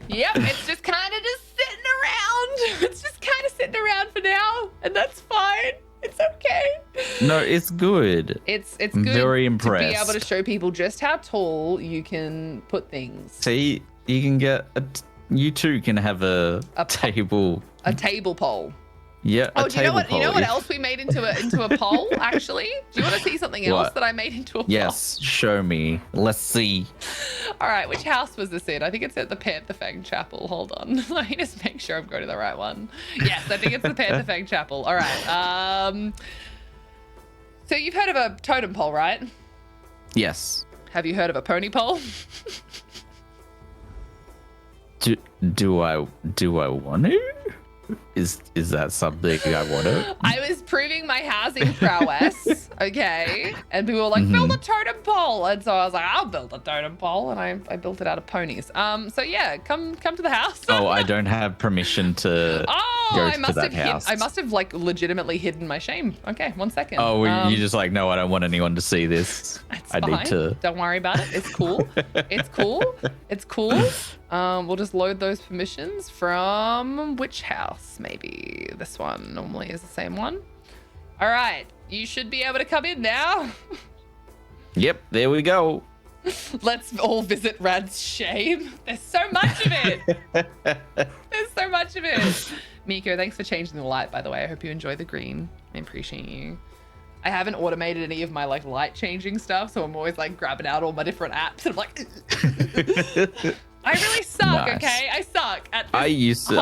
yep, it's just kind of just sitting around. It's just kind of sitting around for now, and that's fine. It's okay. No, it's good. It's good. I'm very impressed. To be able to show people just how tall you can put things. See, you can get you too can have a table. A table pole. Yeah. Oh, do you know what? You know what else we made into a poll? Actually, do you want to see something else that I made into a poll? Yes, show me. Let's see. All right, which house was this in? I think it's at the Panther Fang Chapel. Hold on, let me just make sure I'm going to the right one. Yes, I think it's the Panther Fang Chapel. All right. So you've heard of a totem pole, right? Yes. Have you heard of a pony pole? Do I want to? Is that something I want to? I was proving my housing prowess, okay? And people were like, build a totem pole. And so I was like, I'll build a totem pole. And I built it out of ponies. So yeah, come to the house. Oh, I don't have permission to go to that house. I must have like legitimately hidden my shame. Okay, 1 second. Oh, you just like, no, I don't want anyone to see this. I need to. Don't worry about it. It's cool. It's cool. It's cool. We'll just load those permissions from which house? Maybe this one normally is the same one. All right, you should be able to come in now. Yep, there we go. Let's all visit Rad's shame. There's so much of it. There's so much of it. Miko, thanks for changing the light, by the way. I hope you enjoy the green. I appreciate you. I haven't automated any of my like light changing stuff, so I'm always like grabbing out all my different apps and I'm like I really suck, okay? I suck at this I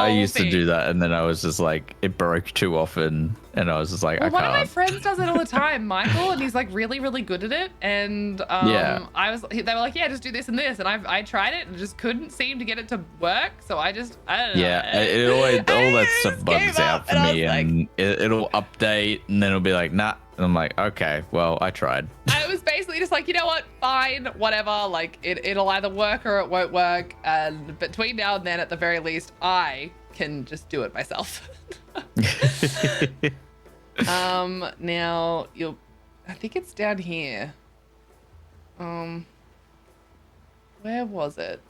used to do that, and then I was just like, it broke too often, and I was just like, I can't. One of my friends does it all the time, Michael, and he's like really, really good at it. And they were like, yeah, just do this and this, and I tried it and just couldn't seem to get it to work. So I don't know. Yeah, it always all that stuff bugs out for me, and it'll update, and then it'll be like, nah. And I'm like, okay, well, I tried. I was basically just like, you know what, fine, whatever. Like, it'll either work or it won't work. And between now and then, at the very least, I can just do it myself. Now I think it's down here. Where was it?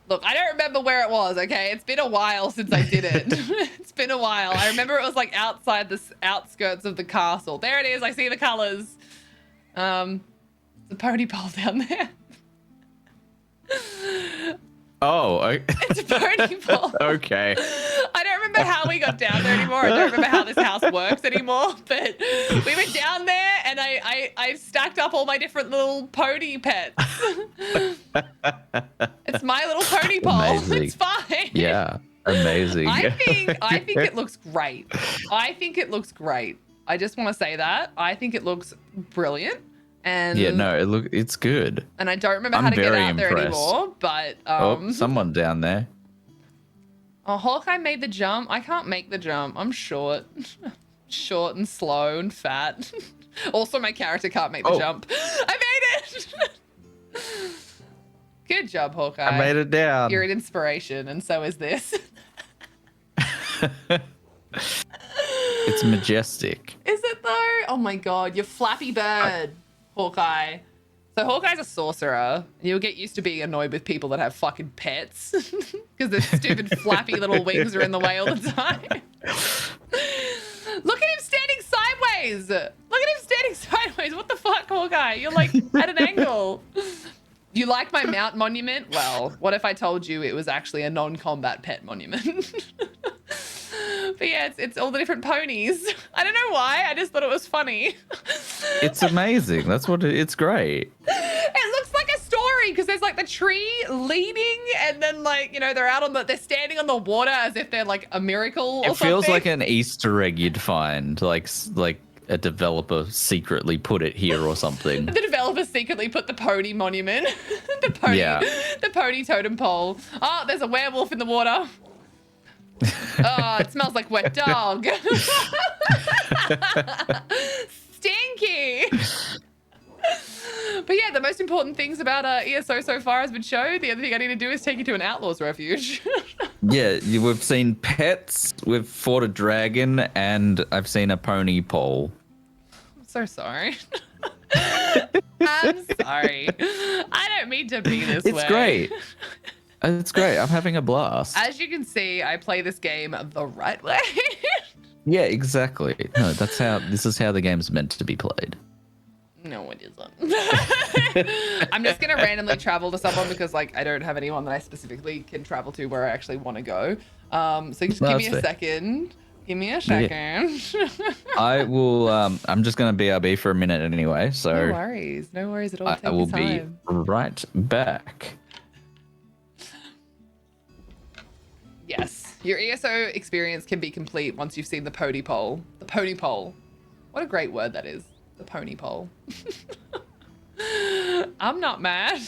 Look, I don't remember where it was, okay? It's been a while since I did it. It's been a while. I remember it was like outside the outskirts of the castle. There it is. I see the colors. The pony pole down there. Oh, It's a pony pole. okay. I don't remember how we got down there anymore. I don't remember how this house works anymore, but we went down there and I stacked up all my different little pony pets. It's my little pony pole. Amazing. It's fine. Yeah, amazing. I think it looks great. I think it looks great. I just want to say that. I think it looks brilliant. And yeah, no, it's good. And I don't remember I'm how to get very out there impressed. anymore, but Oh, someone down there. Oh, Hawkeye made the jump. I can't make the jump. I'm short. Short and slow and fat. Also, my character can't make the jump. I made it! Good job, Hawkeye. I made it down. You're an inspiration, and so is this. It's majestic. Is it though? Oh my god, you're Flappy Bird, Hawkeye. So Hawkeye's a sorcerer. You'll get used to being annoyed with people that have fucking pets because their stupid flappy little wings are in the way all the time. Look at him standing sideways. Look at him standing sideways. What the fuck, Hawkeye? You're like at an angle. You like my mount monument? Well, what if I told you it was actually a non-combat pet monument? But yeah, it's all the different ponies. I don't know why. I just thought it was funny. It's amazing. That's what it's great. It looks like a story because there's like the tree leaning and then like, you know, they're standing on the water as if they're like a miracle or something. It feels like an Easter egg you'd find, like a developer secretly put it here or something. The developer secretly put the pony monument, the pony totem pole. Oh, there's a werewolf in the water. Oh, it smells like wet dog. Stinky. But yeah, the most important things about ESO so far has been shown. The other thing I need to do is take you to an outlaws refuge. Yeah, we've seen pets, we've fought a dragon, and I've seen a pony pole. I'm so sorry. I'm sorry. I don't mean to be this way. It's great. It's great. I'm having a blast. As you can see, I play this game the right way. Yeah, exactly. No, this is how the game's meant to be played. No, it isn't. I'm just gonna randomly travel to someone because like I don't have anyone that I specifically can travel to where I actually want to go. So just give me a second. Give me a second. Yeah. I will. I'm just gonna BRB for a minute anyway. So no worries at all. I will be right back. Yes, your ESO experience can be complete once you've seen the pony pole. The pony pole. What a great word that is. The pony pole. I'm not mad.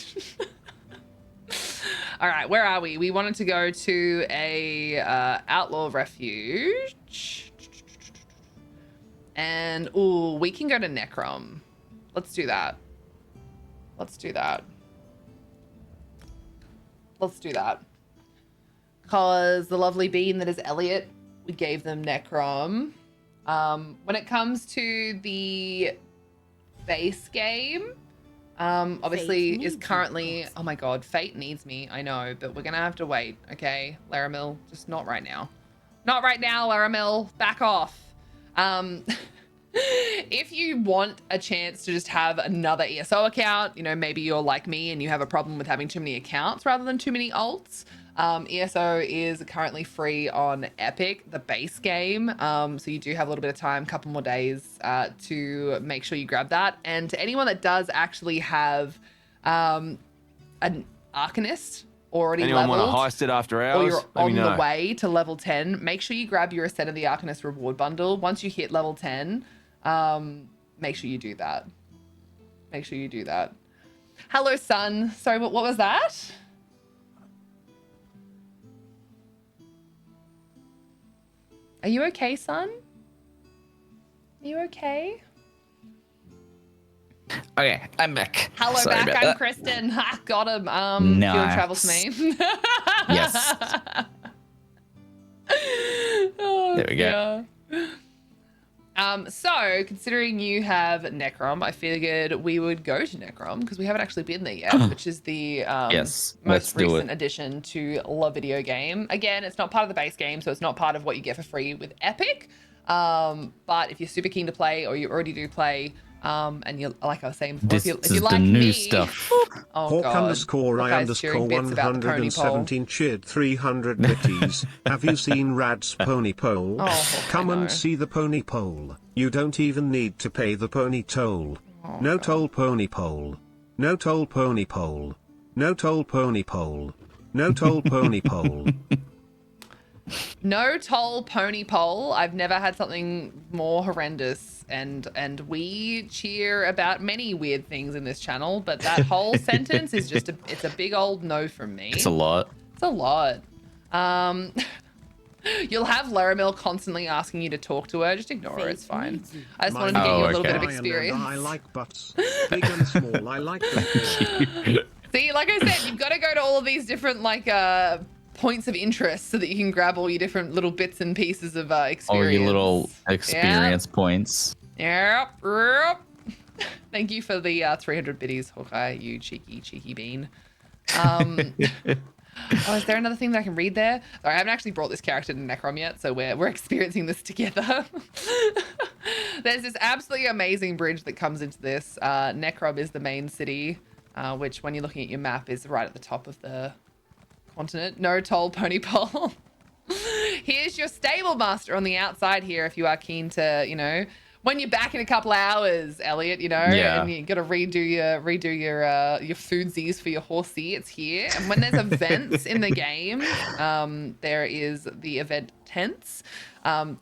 All right, where are we? We wanted to go to a outlaw refuge. And, ooh, we can go to Necrom. Let's do that. Let's do that. Because the lovely being that is Elliot, we gave them Necrom. When it comes to the base game, obviously is currently, oh my god, Fate needs me, I know, but we're gonna have to wait, okay? Laramil, just not right now. Not right now, Laramil, back off. If you want a chance to just have another ESO account, you know, maybe you're like me and you have a problem with having too many accounts rather than too many alts, ESO is currently free on Epic, the base game. So you do have a little bit of time, a couple more days to make sure you grab that. And to anyone that does actually have an Arcanist already Anyone leveled, want to heist it after hours? or you're on the way to level 10, make sure you grab your Ascent of the Arcanist reward bundle. Once you hit level 10, make sure you do that. Make sure you do that. Hello, son. Sorry, what was that? Are you okay, son? Are you okay? Okay, I'm back. Hello, Sorry back. about I'm that. Kristen. Ha, got him. Do you want to travel to me? Yes. Oh, There we go. So considering you have Necrom, I figured we would go to Necrom because we haven't actually been there yet, which is the Yes, most let's do recent it. addition to the video game. Again, it's not part of the base game, so it's not part of what you get for free with Epic. But if you're super keen to play, or you already do play, and you, like I was saying before, This if is you the like new me, stuff. oh Hawk god, underscore I Hawkeye's underscore sharing bits about the pony pole. 117 cheered 300 bitties. Have you seen Rad's pony pole? Oh, Hawkeye, Come no. and see the pony pole. You don't even need to pay the pony toll. Oh, No God. toll pony pole. No toll pony pole. No toll pony pole. No toll pony pole. No toll pony pole. I've never had something more horrendous, and we cheer about many weird things in this channel, but that whole sentence is just it's a big old no from me. It's a lot. It's a lot. You'll have Laramil constantly asking you to talk to her. Just ignore her. It's fine. I just wanted to give you a little bit of okay. experience. I like butts. Big and small. I like them. See, like I said, you've got to go to all of these different points of interest so that you can grab all your different little bits and pieces of experience. All your little experience points. Yep. Thank you for the 300 biddies, Hawkeye, you cheeky bean. Oh, is there another thing that I can read there? Sorry, I haven't actually brought this character to Necrom yet, so we're experiencing this together. There's this absolutely amazing bridge that comes into this. Necrom is the main city, which when you're looking at your map is right at the top of the continent. No toll pony pole. Here's your stable master on the outside here if you are keen to, when you're back in a couple hours, Elliot, Yeah. and you got to redo your foodsies for your horsey. It's here. And when there's events in the game, there is the event tents.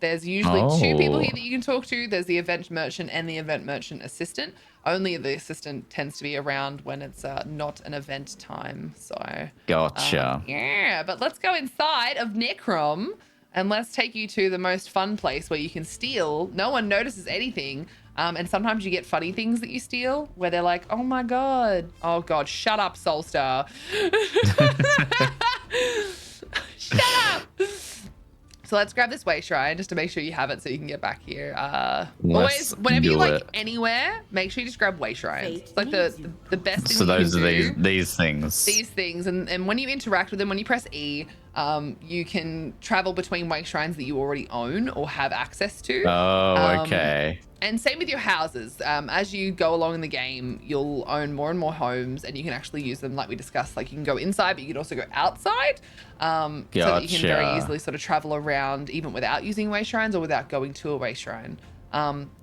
There's usually two people here that you can talk to. There's the event merchant and the event merchant assistant. Only the assistant tends to be around when it's not an event time. So Gotcha. yeah, but let's go inside of Necrom. And let's take you to the most fun place where you can steal. No one notices anything. And sometimes you get funny things that you steal where they're like, oh my God. Oh God, shut up, Soulstar. Shut up. So let's grab this way shrine just to make sure you have it so you can get back here. Always, whenever you anywhere, make sure you just grab way shrines. It's like the best thing So you those can are do. these things. These things, and when you interact with them, when you press E, you can travel between wake shrines that you already own or have access to. Oh, okay. And same with your houses. As you go along in the game, you'll own more and more homes, and you can actually use them like we discussed. Like you can go inside, but you can also go outside, so that you can very Gotcha. easily sort of travel around even without using way shrines or without going to a way shrine.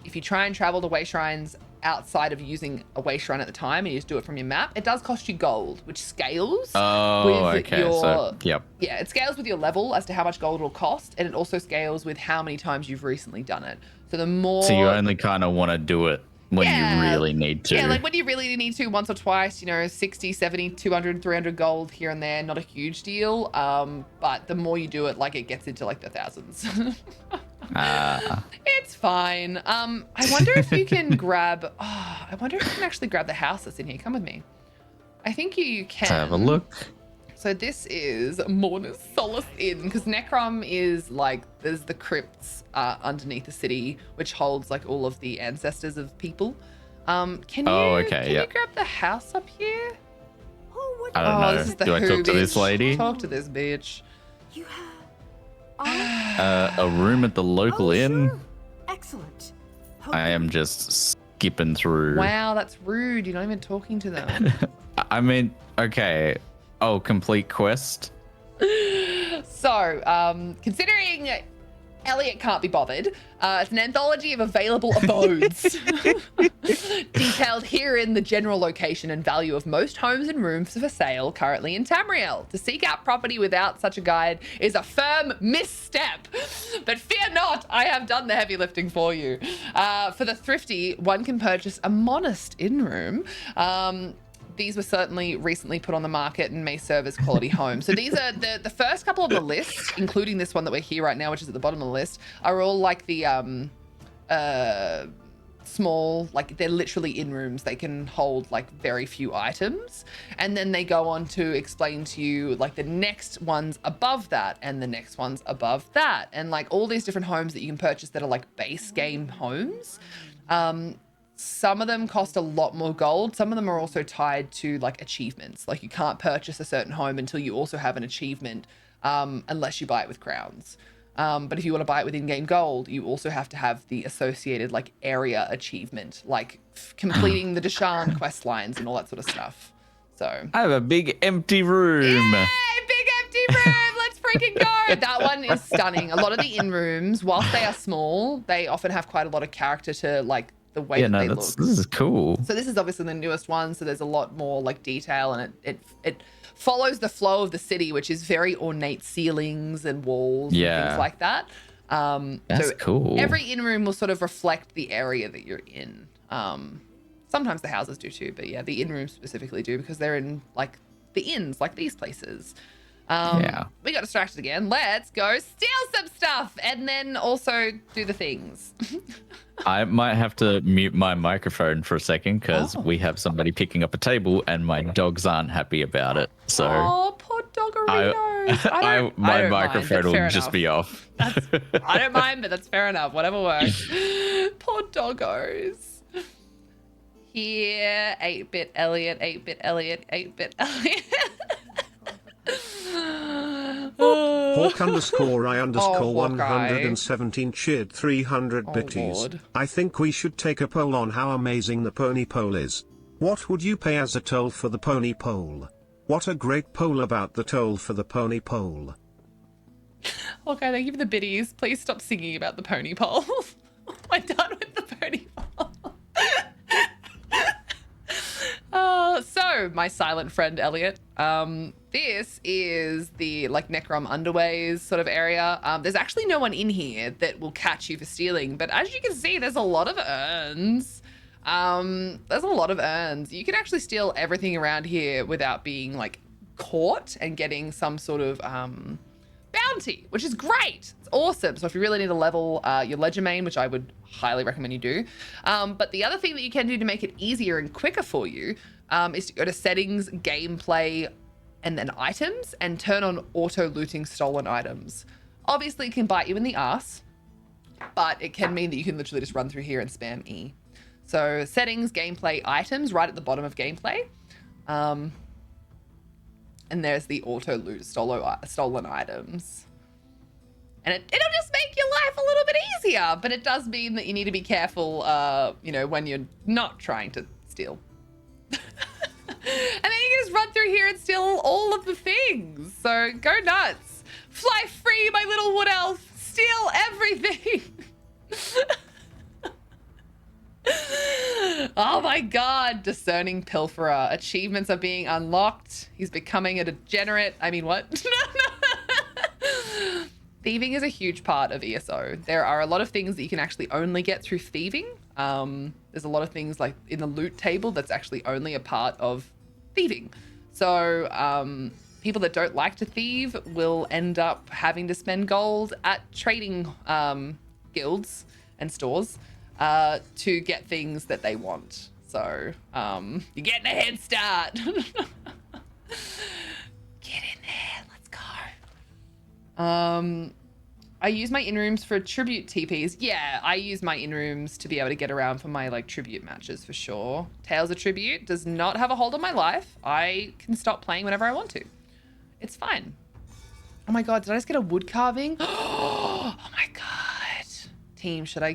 If you try and travel to way shrines outside of using a way shrine at the time and you just do it from your map, it does cost you gold, which scales Oh, with okay. your So, yep. yeah, it scales with your level as to how much gold it'll cost, and it also scales with how many times you've recently done it. So the more So you only kind of want to do it when you really need to. Yeah, like when you really need to, once or twice, 60, 70, 200, 300 gold here and there, not a huge deal. But the more you do it, like it gets into like the thousands. It's fine. I wonder if you can grab, I wonder if you can actually grab the house that's in here. Come with me. I think you can. Let's have a look. So this is Mourner's Solace Inn, because Necrom is like, there's the crypts underneath the city, which holds like all of the ancestors of people. Can you grab the house up here? I don't know. This is the Do I who, talk to this bitch. lady? Talk to this bitch. You have A room at the local inn. sure. Excellent. I am just skipping through. Wow, that's rude. You're not even talking to them. I mean, okay. Oh, complete quest. So, considering Elliot can't be bothered, it's an anthology of available abodes. Detailed herein the general location and value of most homes and rooms for sale currently in Tamriel. To seek out property without such a guide is a firm misstep. But fear not, I have done the heavy lifting for you. For the thrifty, one can purchase a modest inn room. These were certainly recently put on the market and may serve as quality homes. So these are the first couple of the list, including this one that we're here right now, which is at the bottom of the list, are all like the small, like they're literally in rooms. They can hold like very few items. And then they go on to explain to you like the next ones above that and the next ones above that. And like all these different homes that you can purchase that are like base game homes. Some of them cost a lot more gold. Some of them are also tied to like achievements. Like you can't purchase a certain home until you also have an achievement, unless you buy it with crowns. But if you want to buy it with in-game gold, you also have to have the associated like area achievement, like completing the Deshan quest lines and all that sort of stuff. So I have a big empty room. Yay, big empty room. Let's freaking go. That one is stunning. A lot of the in-rooms, whilst they are small, they often have quite a lot of character to like the way that they look. This is cool. So this is obviously the newest one, so there's a lot more like detail, and it follows the flow of the city, which is very ornate ceilings and walls and things like that. That's cool. Every in-room will sort of reflect the area that you're in. Sometimes the houses do too, but yeah, the in-rooms specifically do because they're in like the inns, like these places. We got distracted again. Let's go steal some stuff and then also do the things. I might have to mute my microphone for a second because we have somebody picking up a table and my dogs aren't happy about it. So poor doggerinos. My microphone will just be off. I don't mind, but that's fair enough. Whatever works. Poor doggos. Here, 8-bit Elliot, 8-bit Elliot, 8-bit Elliot. Hawk_I_117 cheered 300 bitties. Lord. I think we should take a poll on how amazing the pony pole is. What would you pay as a toll for the pony pole? What a great poll about the toll for the pony pole. Okay, thank you for the biddies. Please stop singing about the pony pole. I'm done with the pony pole. So my silent friend Elliot, this is the like Necrom Underways sort of area. There's actually no one in here that will catch you for stealing, but as you can see, there's a lot of urns. There's a lot of urns. You can actually steal everything around here without being like caught and getting some sort of bounty, which is great. It's awesome. So if you really need to level your ledger main, which I would highly recommend you do. But the other thing that you can do to make it easier and quicker for you is to go to settings, gameplay, and then items and turn on auto looting stolen items. Obviously it can bite you in the ass, but it can mean that you can literally just run through here and spam E. So settings, gameplay, items right at the bottom of gameplay. And there's the auto loot stolen items. And it'll just make your life a little bit easier, but it does mean that you need to be careful, when you're not trying to steal. And then you can just run through here and steal all of the things. So go nuts. Fly free, my little wood elf. Steal everything. Oh my god, discerning pilferer. Achievements are being unlocked. He's becoming a degenerate. I mean, what? Thieving is a huge part of ESO. There are a lot of things that you can actually only get through thieving. There's a lot of things like in the loot table that's actually only a part of thieving. So people that don't like to thieve will end up having to spend gold at trading guilds and stores to get things that they want. So you're getting a head start. Get in there, let's go. I use my in-rooms for tribute TPs. Yeah, I use my in-rooms to be able to get around for my like tribute matches for sure. Tales of Tribute does not have a hold on my life. I can stop playing whenever I want to. It's fine. Oh my god, did I just get a wood carving? Oh my god. Team, should I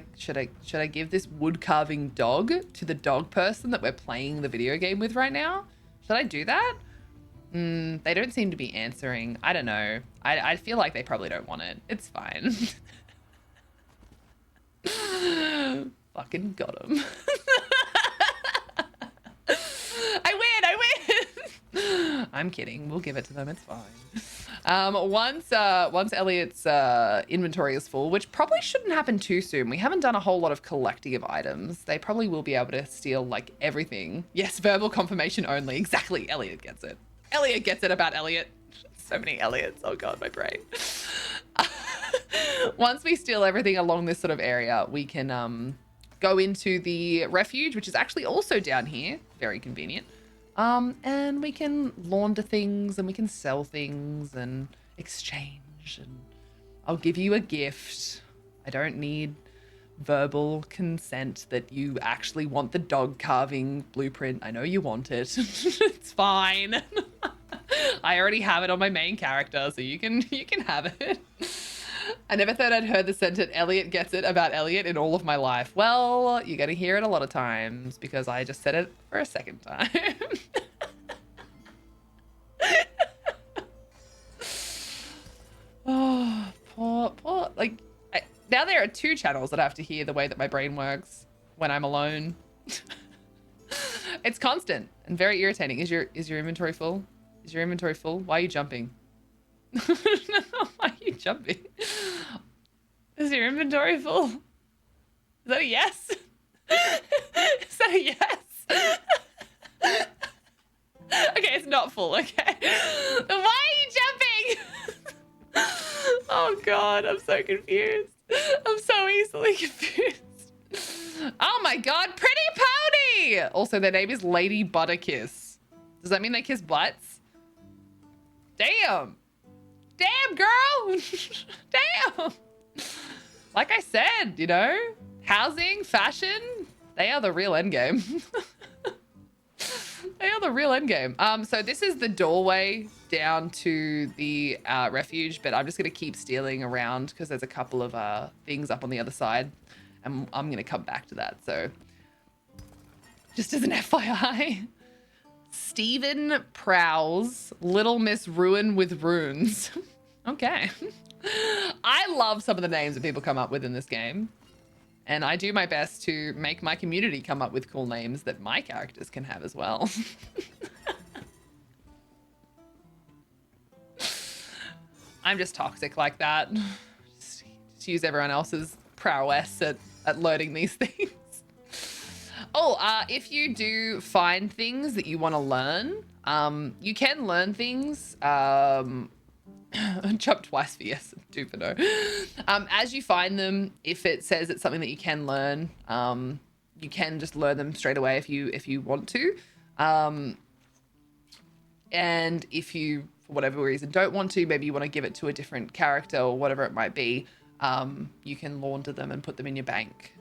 give this wood carving dog to the dog person that we're playing the video game with right now? Should I do that? They don't seem to be answering. I don't know. I feel like they probably don't want it. It's fine. Fucking got him. I win. I'm kidding. We'll give it to them. It's fine. Once Elliot's inventory is full, which probably shouldn't happen too soon. We haven't done a whole lot of collecting of items. They probably will be able to steal like everything. Yes, verbal confirmation only. Exactly. Elliot gets it. Elliot gets it about Elliot. So many Elliots. Oh god, my brain. Once we steal everything along this sort of area, we can go into the refuge, which is actually also down here. Very convenient. And we can launder things and we can sell things and exchange, and I'll give you a gift. I don't need verbal consent that you actually want the dog carving blueprint. I know you want it. It's fine. I already have it on my main character, so you can have it. I never thought I'd heard the sentence Elliot gets it about Elliot in all of my life. Well, you're gonna hear it a lot of times because I just said it for a second time. Oh, poor, like, now there are 2 channels that I have to hear the way that my brain works when I'm alone. It's constant and very irritating. Is your inventory full? Is your inventory full? Why are you jumping? Why are you jumping? Is your inventory full? Is that a yes? Is that a yes? Okay, it's not full, okay. Then why are you jumping? Oh God, I'm so confused. I'm so easily confused. Oh my God, pretty pony! Also, their name is Lady Butterkiss. Does that mean they kiss butts? Damn. Damn, girl. Damn. Like I said, you know, housing, fashion, they are the real endgame. They are the real endgame. So this is the doorway down to the refuge, but I'm just gonna keep stealing around because there's a couple of things up on the other side, and I'm gonna come back to that. So just as an FYI, Stephen Prowse, Little Miss Ruin with Runes. Okay. I love some of the names that people come up with in this game. And I do my best to make my community come up with cool names that my characters can have as well. I'm just toxic like that. Just use everyone else's prowess at learning these things. Oh, if you do find things that you want to learn, you can learn things. Jump twice for yes, 2 for no. As you find them, if it says it's something that you can learn, you can just learn them straight away if you want to. And if you, for whatever reason, don't want to, maybe you want to give it to a different character or whatever it might be, you can launder them and put them in your bank.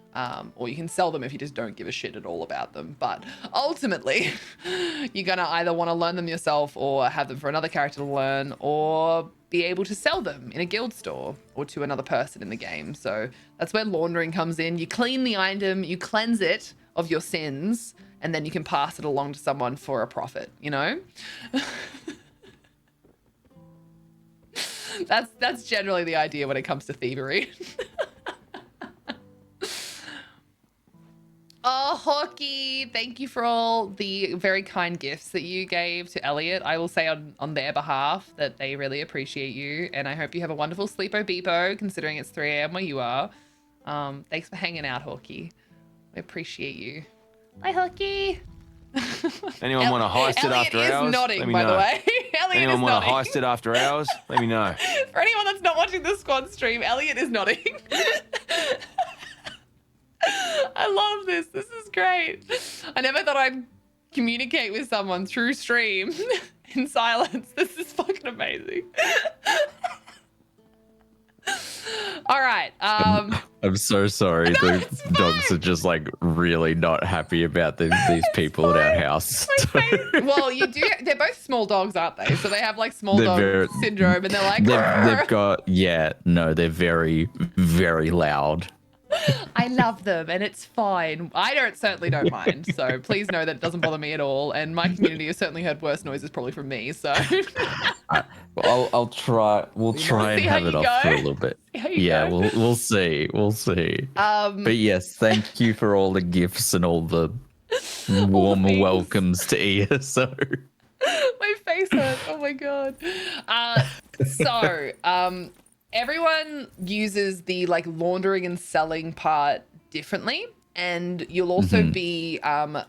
Or you can sell them if you just don't give a shit at all about them. But ultimately, you're going to either want to learn them yourself or have them for another character to learn, or be able to sell them in a guild store or to another person in the game. So that's where laundering comes in. You clean the item, you cleanse it of your sins, and then you can pass it along to someone for a profit, you know? That's generally the idea when it comes to thievery. Oh, Hawky, thank you for all the very kind gifts that you gave to Elliot. I will say on their behalf that they really appreciate you, and I hope you have a wonderful sleepo beepo, considering it's 3 a.m. where you are. Thanks for hanging out, Hawky. We appreciate you. Bye, Hawky. Anyone want to heist it after Elliot hours? is nodding, Let me by know. the way. Elliot Anyone is want to nodding. heist it after hours? Let me know. For anyone that's not watching the squad stream, Elliot is nodding. I love this. This is great. I never thought I'd communicate with someone through stream in silence. This is fucking amazing. All right. I'm so sorry. No, The dogs are just like really not happy about these people at our house. Well, you do. They're both small dogs, aren't they? So they have like small dog They're syndrome, and they're like, they've got, yeah, no, they're very, very loud. I love them, and it's fine. I certainly don't mind. So please know that it doesn't bother me at all. And my community has certainly heard worse noises probably from me. So I'll try. We'll try and have it off for a little bit. Yeah, we'll see. We'll see. But yes, thank you for all the gifts and all the warm welcomes to ESO. My face hurts. Oh my god. Everyone uses the like laundering and selling part differently, and you'll also be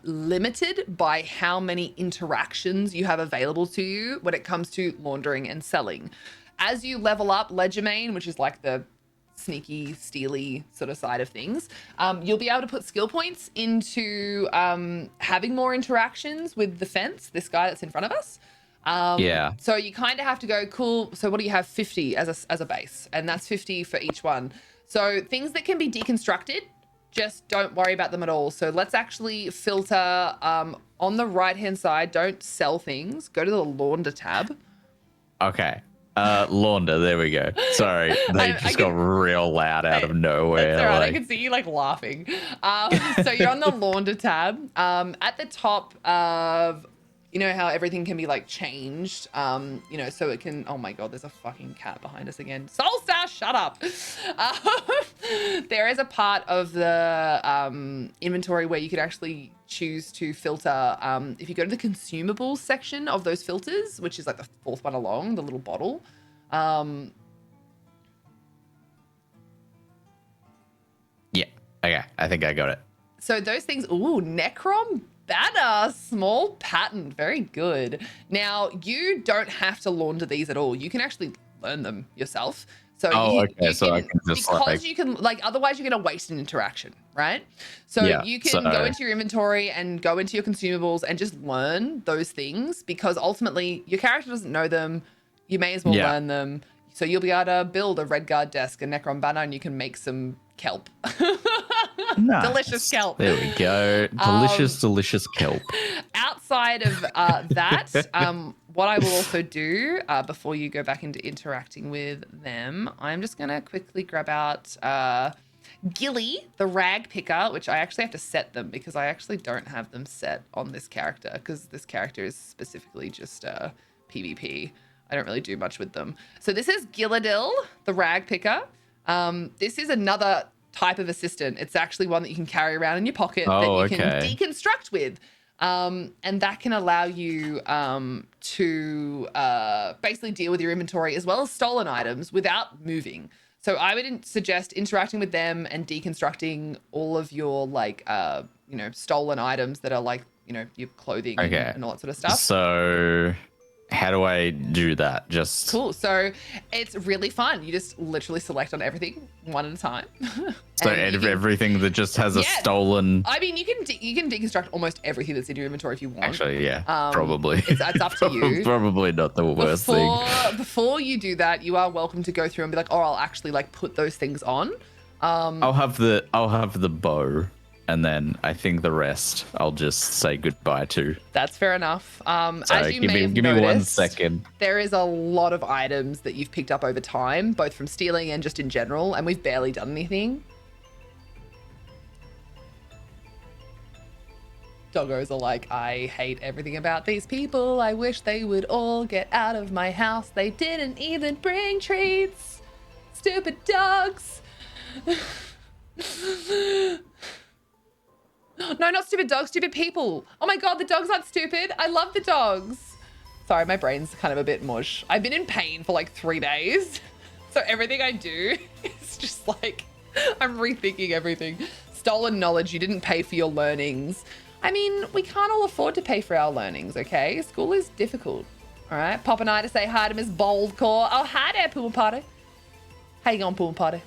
limited by how many interactions you have available to you when it comes to laundering and selling. As you level up Legerdemain, which is like the sneaky, steely sort of side of things. You'll be able to put skill points into having more interactions with the fence, this guy that's in front of us. Yeah. So you kind of have to go, cool. So what do you have? 50 as a base, and that's 50 for each one. So things that can be deconstructed, just don't worry about them at all. So let's actually filter on the right-hand side. Don't sell things. Go to the launder tab. Okay. Launder, there we go. Sorry, they got real loud out of nowhere. That's all right. I can see you like laughing. So you're on the launder tab. At the top of, you know how everything can be like changed, you know, so it can, oh my God, there's a fucking cat behind us again. Soulstar, shut up. There is a part of the inventory where you could actually choose to filter. If you go to the consumables section of those filters, which is like the fourth one along, the little bottle. Yeah, okay, I think I got it. So those things, ooh, Necrom banner, small pattern, very good. Now, you don't have to launder these at all. You can actually learn them yourself. So so I can just because you can, like, otherwise you're going to waste an interaction, right? So you can go into your inventory and go into your consumables and just learn those things, because ultimately your character doesn't know them. You may as well learn them. So you'll be able to build a red guard desk, a Necron banner, and you can make some kelp. Nice. Delicious kelp. There we go. Delicious kelp. Outside of that, what I will also do before you go back into interacting with them, I'm just going to quickly grab out Gilly, the rag picker, which I actually have to set them because I actually don't have them set on this character, because this character is specifically just PvP. I don't really do much with them. So this is Gilladil, the rag picker. This is another type of assistant. It's actually one that you can carry around in your pocket that you can deconstruct with. And that can allow you to basically deal with your inventory as well as stolen items without moving. So I would suggest interacting with them and deconstructing all of your like, you know, stolen items that are like, you know, your clothing and all that sort of stuff. So how do I do that? Just cool. So it's really fun. You just literally select on everything one at a time. So everything that just has a stolen. I mean, you can deconstruct almost everything that's in your inventory if you want. Actually, yeah, probably. It's up to you. Probably not the worst thing. Before you do that, you are welcome to go through and be like, oh, I'll actually like put those things on. I'll have the bow. And then I think the rest I'll just say goodbye to. That's fair enough. So as you may have give noticed, me 1 second. There is a lot of items that you've picked up over time, both from stealing and just in general, and we've barely done anything. Doggos are like, I hate everything about these people. I wish they would all get out of my house. They didn't even bring treats. Stupid dogs. No, not stupid dogs, stupid people. Oh my God, the dogs aren't stupid. I love the dogs. Sorry, my brain's kind of a bit mush. I've been in pain for like 3 days. So everything I do is just like, I'm rethinking everything. Stolen knowledge, you didn't pay for your learnings. I mean, we can't all afford to pay for our learnings, okay? School is difficult, all right? Pop and I to say hi to Miss Boldcore. Oh, hi there, Pool Party. How you going, Pool Party?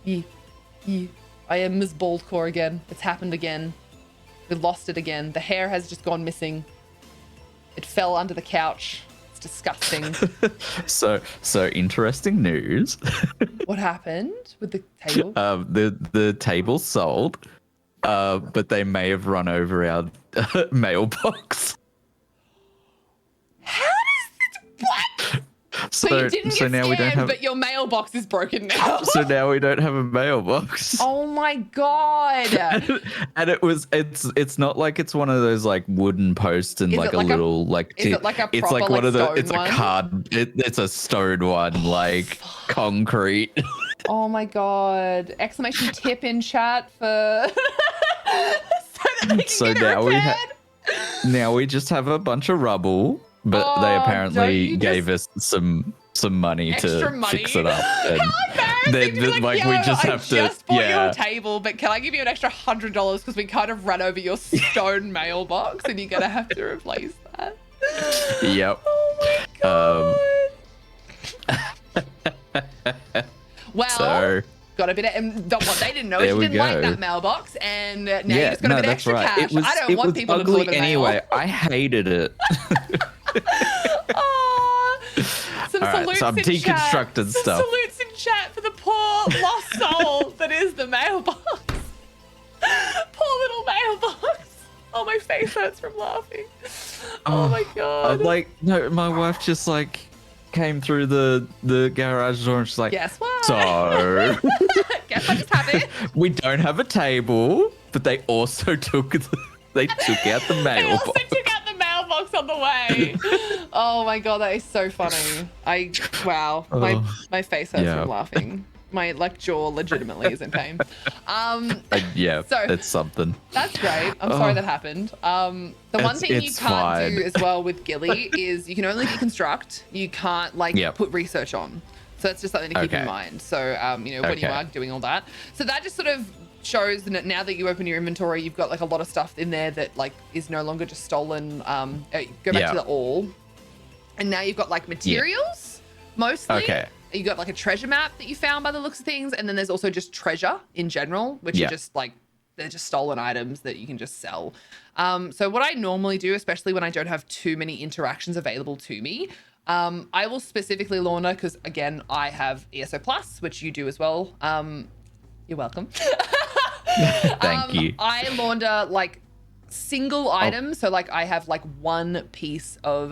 Yeah. I am Miss Boldcore again. It's happened again. We lost it again. The hair has just gone missing. It fell under the couch. It's disgusting. So interesting news. What happened with the table? The table sold, but they may have run over our mailbox. How does this? What? So you didn't get now scammed, we don't have... but your mailbox is broken now. So now we don't have a mailbox. Oh my God. And it's not like it's one of those like wooden posts and like a little like is it like a proper, it's like one of the it's one? a card it's a stone one, like concrete. Oh my God. Exclamation tip in chat for so that now we just have a bunch of rubble. But they apparently gave us some money to fix it up. And how embarrassing! like we just have to. I just bought you a table, but can I give you an extra $100 because we kind of ran over your stone mailbox, and you're gonna have to replace that. Yep. Oh my God. Well, got a bit of, and what they didn't know is There you we didn't like go. that mailbox, and now you Yeah, just got a no, bit that's extra right. cash. I don't want people to ugly deliver anyway. mail. I hated it. Oh, some All right, salutes so I'm in deconstructed chat. stuff. Some salutes in chat for the poor lost soul that is the mailbox. Poor little mailbox. Oh, my face hurts from laughing. Oh my god. No, my wife just like came through the garage door and she's like, Guess what? So Guess what just happened? we don't have a table, but they also took out the They mailbox. also took out the mailbox on the way. Oh my god, that is so funny. Wow, my face hurts Yeah. from laughing. My jaw legitimately is in pain. Yeah, So- it's something. That's great. I'm sorry that happened. The one thing you it's can't do fine. as well with Gilly is you can only deconstruct. You can't Yep. put research on. So that's just something to keep in Okay. mind. So when you Okay. are doing all that, so that just sort of shows that now that you open your inventory, you've got like a lot of stuff in there that like is no longer just stolen. Go back Yeah. to the all, and now you've got like materials mostly. Okay. You got like a treasure map that you found by the looks of things, and then there's also just treasure in general, which Yeah. are just like they're just stolen items that you can just sell. So what I normally do, especially when I don't have too many interactions available to me, I will specifically launder because again I have ESO Plus, which you do as well. You're welcome. Thank you. I launder like single items, so like I have like one piece of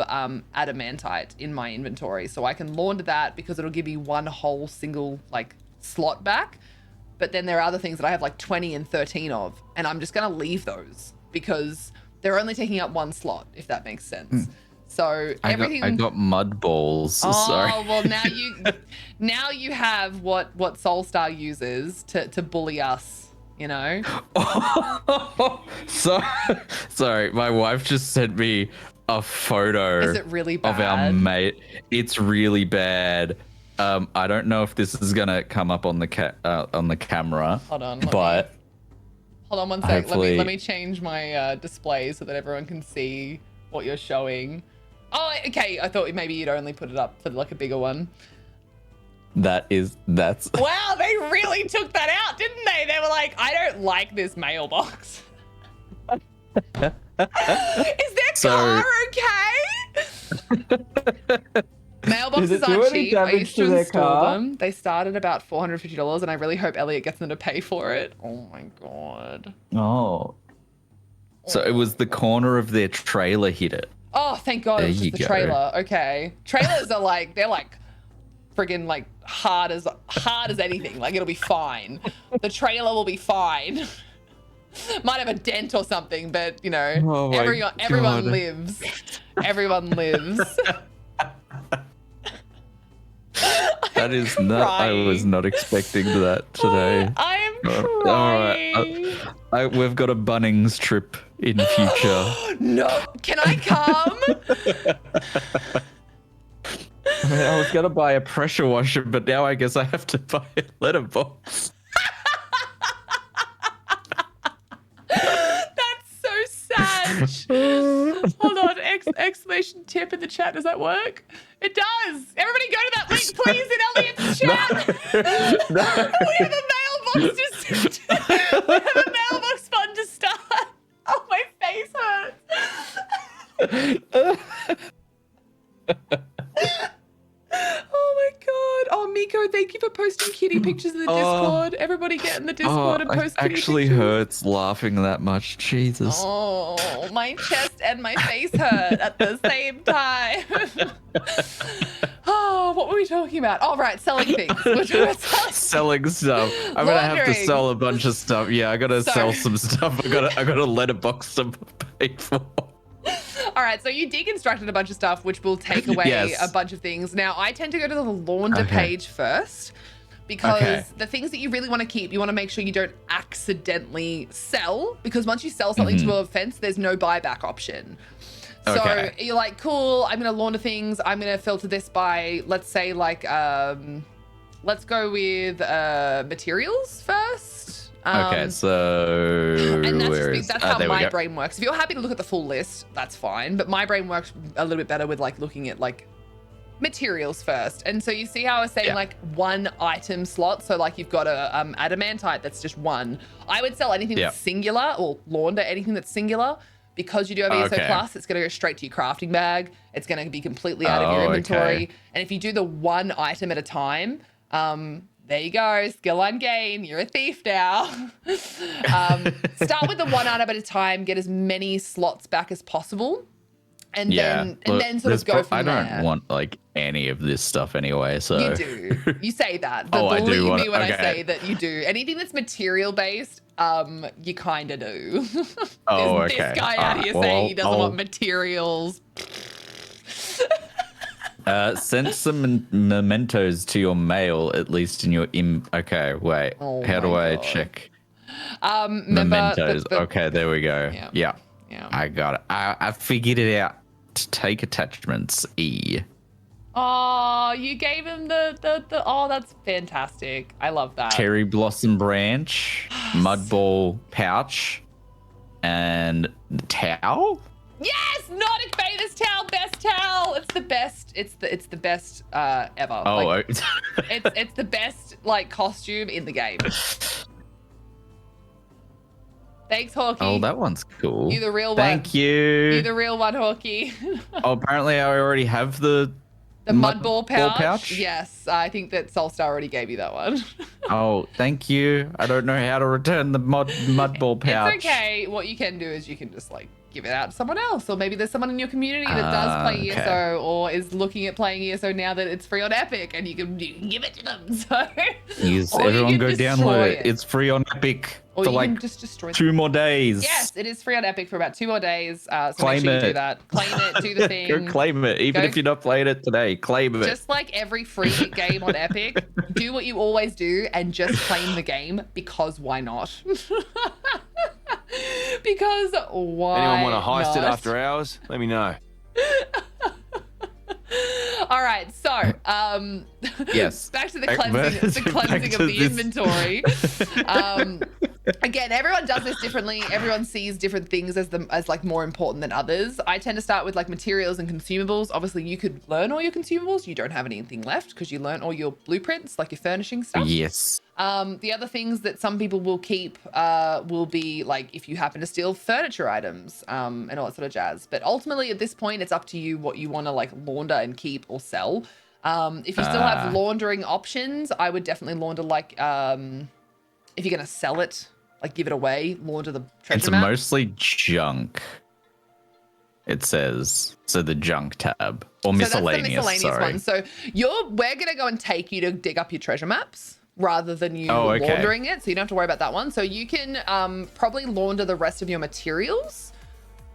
adamantite in my inventory, so I can launder that because it'll give me one whole single like slot back. But then there are other things that I have like 20 and 13 of, and I'm just gonna leave those because they're only taking up one slot, if that makes sense. So everything I got mud balls. Oh, Sorry. well now you have what Soulstar uses to bully us, you know? Sorry, my wife just sent me a photo Is it really of our bad? mate. It's really bad. I don't know if this is gonna come up on the camera. Hold on, but hold on one sec. hopefully- Let me change my display so that everyone can see what you're showing. Oh, okay. I thought maybe you'd only put it up for like a bigger one. that's Wow, they really took that out, didn't they? They were like, I don't like this mailbox. Is their car okay? Mailboxes aren't cheap. I used to install them. They start at about $450, and I really hope Elliot gets them to pay for it. Oh my god. Oh. So it was the corner of their trailer hit it. Oh, thank God it was There just you the go. trailer. Okay. Trailers are like, they're like friggin' like hard as anything. Like it'll be fine. The trailer will be fine. Might have a dent or something, but you know, Oh my everyone God. lives. Everyone lives. That is not. I was not expecting that today. I am All crying. We've got a Bunnings trip in future. No, can I come? I mean, I was gonna buy a pressure washer, but now I guess I have to buy a letterbox. That's so sad. Hold on, exclamation tip in the chat. Does that work? It does. Everybody go to that link, please, in Elliot's chat. We have a mailbox we have a mailbox fund to start. Oh, my face hurts. Oh my god. Oh, Miko, thank you for posting kitty pictures in the Discord. Everybody get in the Discord and it post kitty actually pictures. hurts laughing that much. Jesus. Oh, my chest and my face hurt at the same time. Oh, what were we talking about? Oh, right, selling things. We're talking about Selling stuff. I'm gonna have to Laundering. sell a bunch of stuff. Yeah, I gotta So- sell some stuff. I got a letterbox to pay for. All right, so you deconstructed a bunch of stuff, which will take away Yes. a bunch of things. Now, I tend to go to the launder Okay. page first because Okay. the things that you really want to keep, you want to make sure you don't accidentally sell, because once you sell something to a fence, there's no buyback option. So Okay. you're like, cool, I'm going to launder things. I'm going to filter this by, let's say, like, let's go with materials first. Okay, so And that's, where just, is? that's how there we my go. brain works. If you're happy to look at the full list, that's fine. But my brain works a little bit better with like looking at like materials first. And so you see how I was saying like one item slot. So like you've got a adamantite that's just one. I would sell anything that's singular or launder anything that's singular. Because you do have ESO Plus, it's going to go straight to your crafting bag. It's going to be completely out of your inventory. Okay. And if you do the one item at a time, there you go, skill line gain. You're a thief now. Start with the one item at a time. Get as many slots back as possible, and then sort of go from there. I don't want like any of this stuff anyway. So you do. You say that, but I believe do me when I say that you do. Anything that's material based, you kind of do. This guy out here saying he doesn't want materials. Send some mementos to your mail, at least in your okay, wait. How do I check? Mementos. Okay, there we go. Yeah. I got it. I figured it out. To take attachments, E. Oh, you gave him the oh, that's fantastic. I love that. Cherry blossom branch, mud ball pouch, and towel. Yes, Nordic Bathers towel, best towel. It's the best. It's the best ever. Oh, like, it's the best like costume in the game. Thanks, Hawkeye. Oh, that one's cool. You the real one. Thank you. You the real one, Hawkeye. Oh, apparently I already have the mud ball pouch. Yes, I think that Soulstar already gave you that one. Oh, thank you. I don't know how to return the mud ball pouch. It's okay. What you can do is you can just like give it out to someone else, or maybe there's someone in your community that does play ESO or is looking at playing ESO now that it's free on Epic, and you can give it to them. So yes, everyone go download it. It's free on Epic or for you like can just destroy 2 more days. Yes, it is free on Epic for about 2 more days. So claim make sure it. you do that. Claim it. Do the thing. Go claim it, even if you're not playing it today. Claim it. Just like every free game on Epic, do what you always do and just claim the game, because why not? Because why? Anyone want to heist it not? after hours? Let me know. All right, so yes, back to the cleansing of the inventory. Again, everyone does this differently. Everyone sees different things as like more important than others. I tend to start with like materials and consumables. Obviously, you could learn all your consumables. You don't have anything left because you learn all your blueprints, like your furnishing stuff. Yes. The other things that some people will keep will be like if you happen to steal furniture items and all that sort of jazz. But ultimately, at this point, it's up to you what you want to like launder and keep or sell. If you still have laundering options, I would definitely launder like if you're gonna sell it, like give it away, launder the treasure map. It's mostly junk. It says so, the junk tab or miscellaneous. So that's the miscellaneous one. So we're gonna go and take you to dig up your treasure maps rather than you laundering it, so you don't have to worry about that one. So you can probably launder the rest of your materials,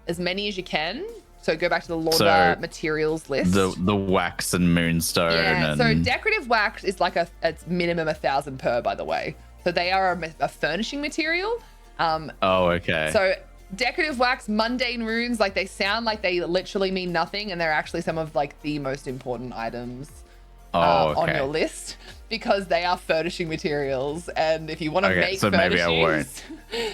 as many as you can. So go back to the launder materials list. The wax and moonstone. Yeah. And... So decorative wax is like it's minimum 1,000 per, by the way. So they are a furnishing material. So decorative wax, mundane runes, like they sound like they literally mean nothing, and they're actually some of like the most important items on your list, because they are furnishing materials. And if you want to make furnishings, maybe I won't.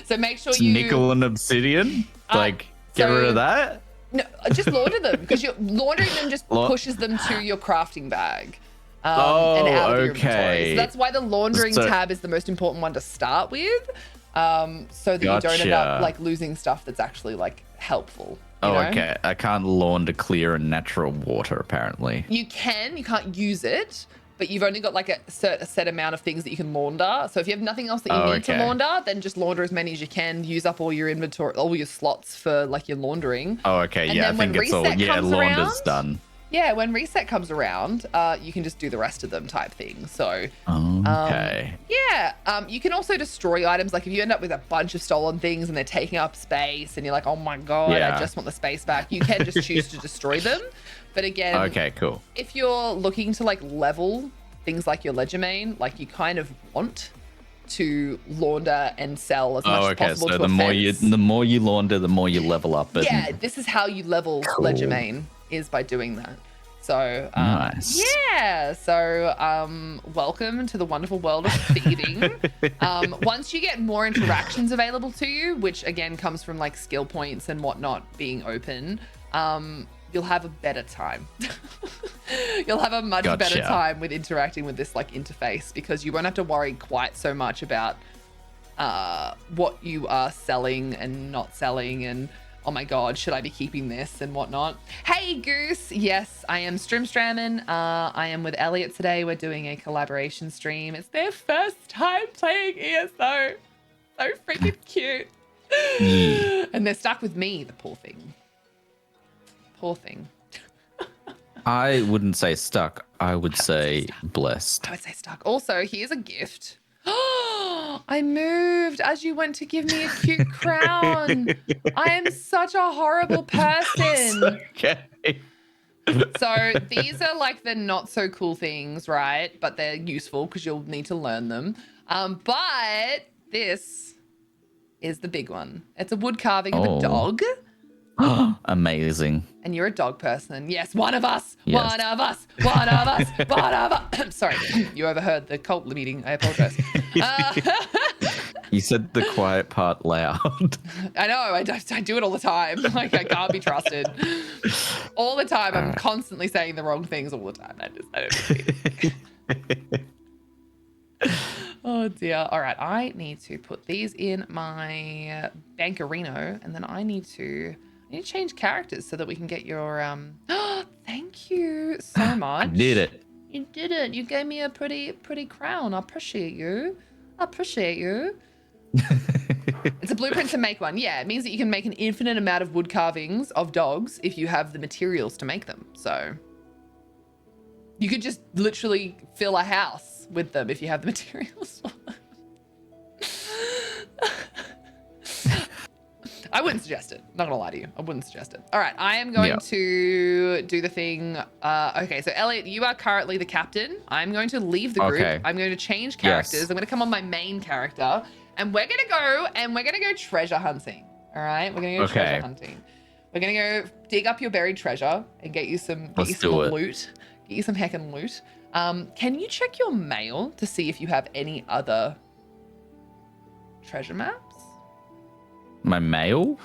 So make sure it's you nickel and obsidian. Get rid of that. No, just launder them, because you're laundering them just pushes them to your crafting bag. And out of your inventory. So that's why the laundering tab is the most important one to start with, so that you don't end up like losing stuff that's actually like helpful. You know? Okay. I can't launder clear and natural water, apparently. You can't use it, but you've only got like a set amount of things that you can launder. So if you have nothing else that you need to launder, then just launder as many as you can. Use up all your inventory, all your slots for like your laundering. Oh, okay. And I think it's all. Yeah, launder's done. Yeah, when reset comes around, you can just do the rest of them type thing. So, you can also destroy items. Like if you end up with a bunch of stolen things and they're taking up space and you're like, oh my God, I just want the space back. You can just choose to destroy them. But again, if you're looking to like level things like your Legerdemain, like you kind of want to launder and sell as much as possible. So the more you launder, the more you level up. Yeah, this is how you level Legerdemain, is by doing that. So nice. Yeah, so welcome to the wonderful world of thieving. Once you get more interactions available to you, which again comes from like skill points and whatnot being open, you'll have a better time. You'll have a much better Gotcha. time with interacting with this like interface because you won't have to worry quite so much about what you are selling and not selling and oh my god, should I be keeping this and whatnot. Hey Goose, yes, I am streaming. I am with Elliot today. We're doing a collaboration stream. It's their first time playing ESO. So freaking cute. Yeah. And they're stuck with me, the poor thing. Poor thing. I wouldn't say stuck. I would say blessed. I would say stuck. Also, here's a gift. I moved as you went to give me a cute crown. I am such a horrible person. Okay. So these are like the not so cool things, right? But they're useful because you'll need to learn them. But this is the big one. It's a wood carving of a dog. Amazing. And you're a dog person. Yes, one of us. Yes. One of us. One of us. One of us. Sorry, you overheard the cult meeting. I apologize. You said the quiet part loud. I know. I do it all the time. Like I can't be trusted. All the time. I'm constantly saying the wrong things all the time. I don't know. Oh dear. All right. I need to put these in my Bankerino, and then I need to change characters so that we can get your thank you so much. I did it. You did it. You gave me a pretty crown. I appreciate you. It's a blueprint to make one. Yeah, it means that you can make an infinite amount of wood carvings of dogs if you have the materials to make them. So you could just literally fill a house with them if you have the materials for them. I wouldn't suggest it. Not gonna lie to you. I wouldn't suggest it. All right, I am going to do the thing. Okay, so Elliot, you are currently the captain. I'm going to leave the group. Okay. I'm going to change characters. Yes. I'm going to come on my main character, and we're gonna go treasure hunting. All right, we're gonna go treasure hunting. We're gonna go dig up your buried treasure and get you some loot. Get you some heckin' loot. Can you check your mail to see if you have any other treasure maps? My mail?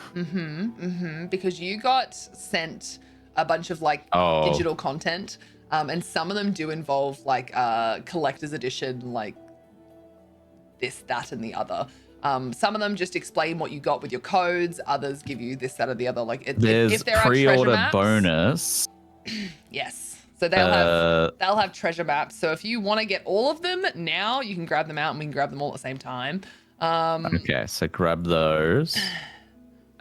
Because you got sent a bunch of like digital content, and some of them do involve like collector's edition, like this, that, and the other. Some of them just explain what you got with your codes. Others give you this, that, or the other. Like There's if there pre-order are treasure maps, bonus. yes. So they'll have treasure maps. So if you want to get all of them now, you can grab them out and we can grab them all at the same time. Okay, so grab those.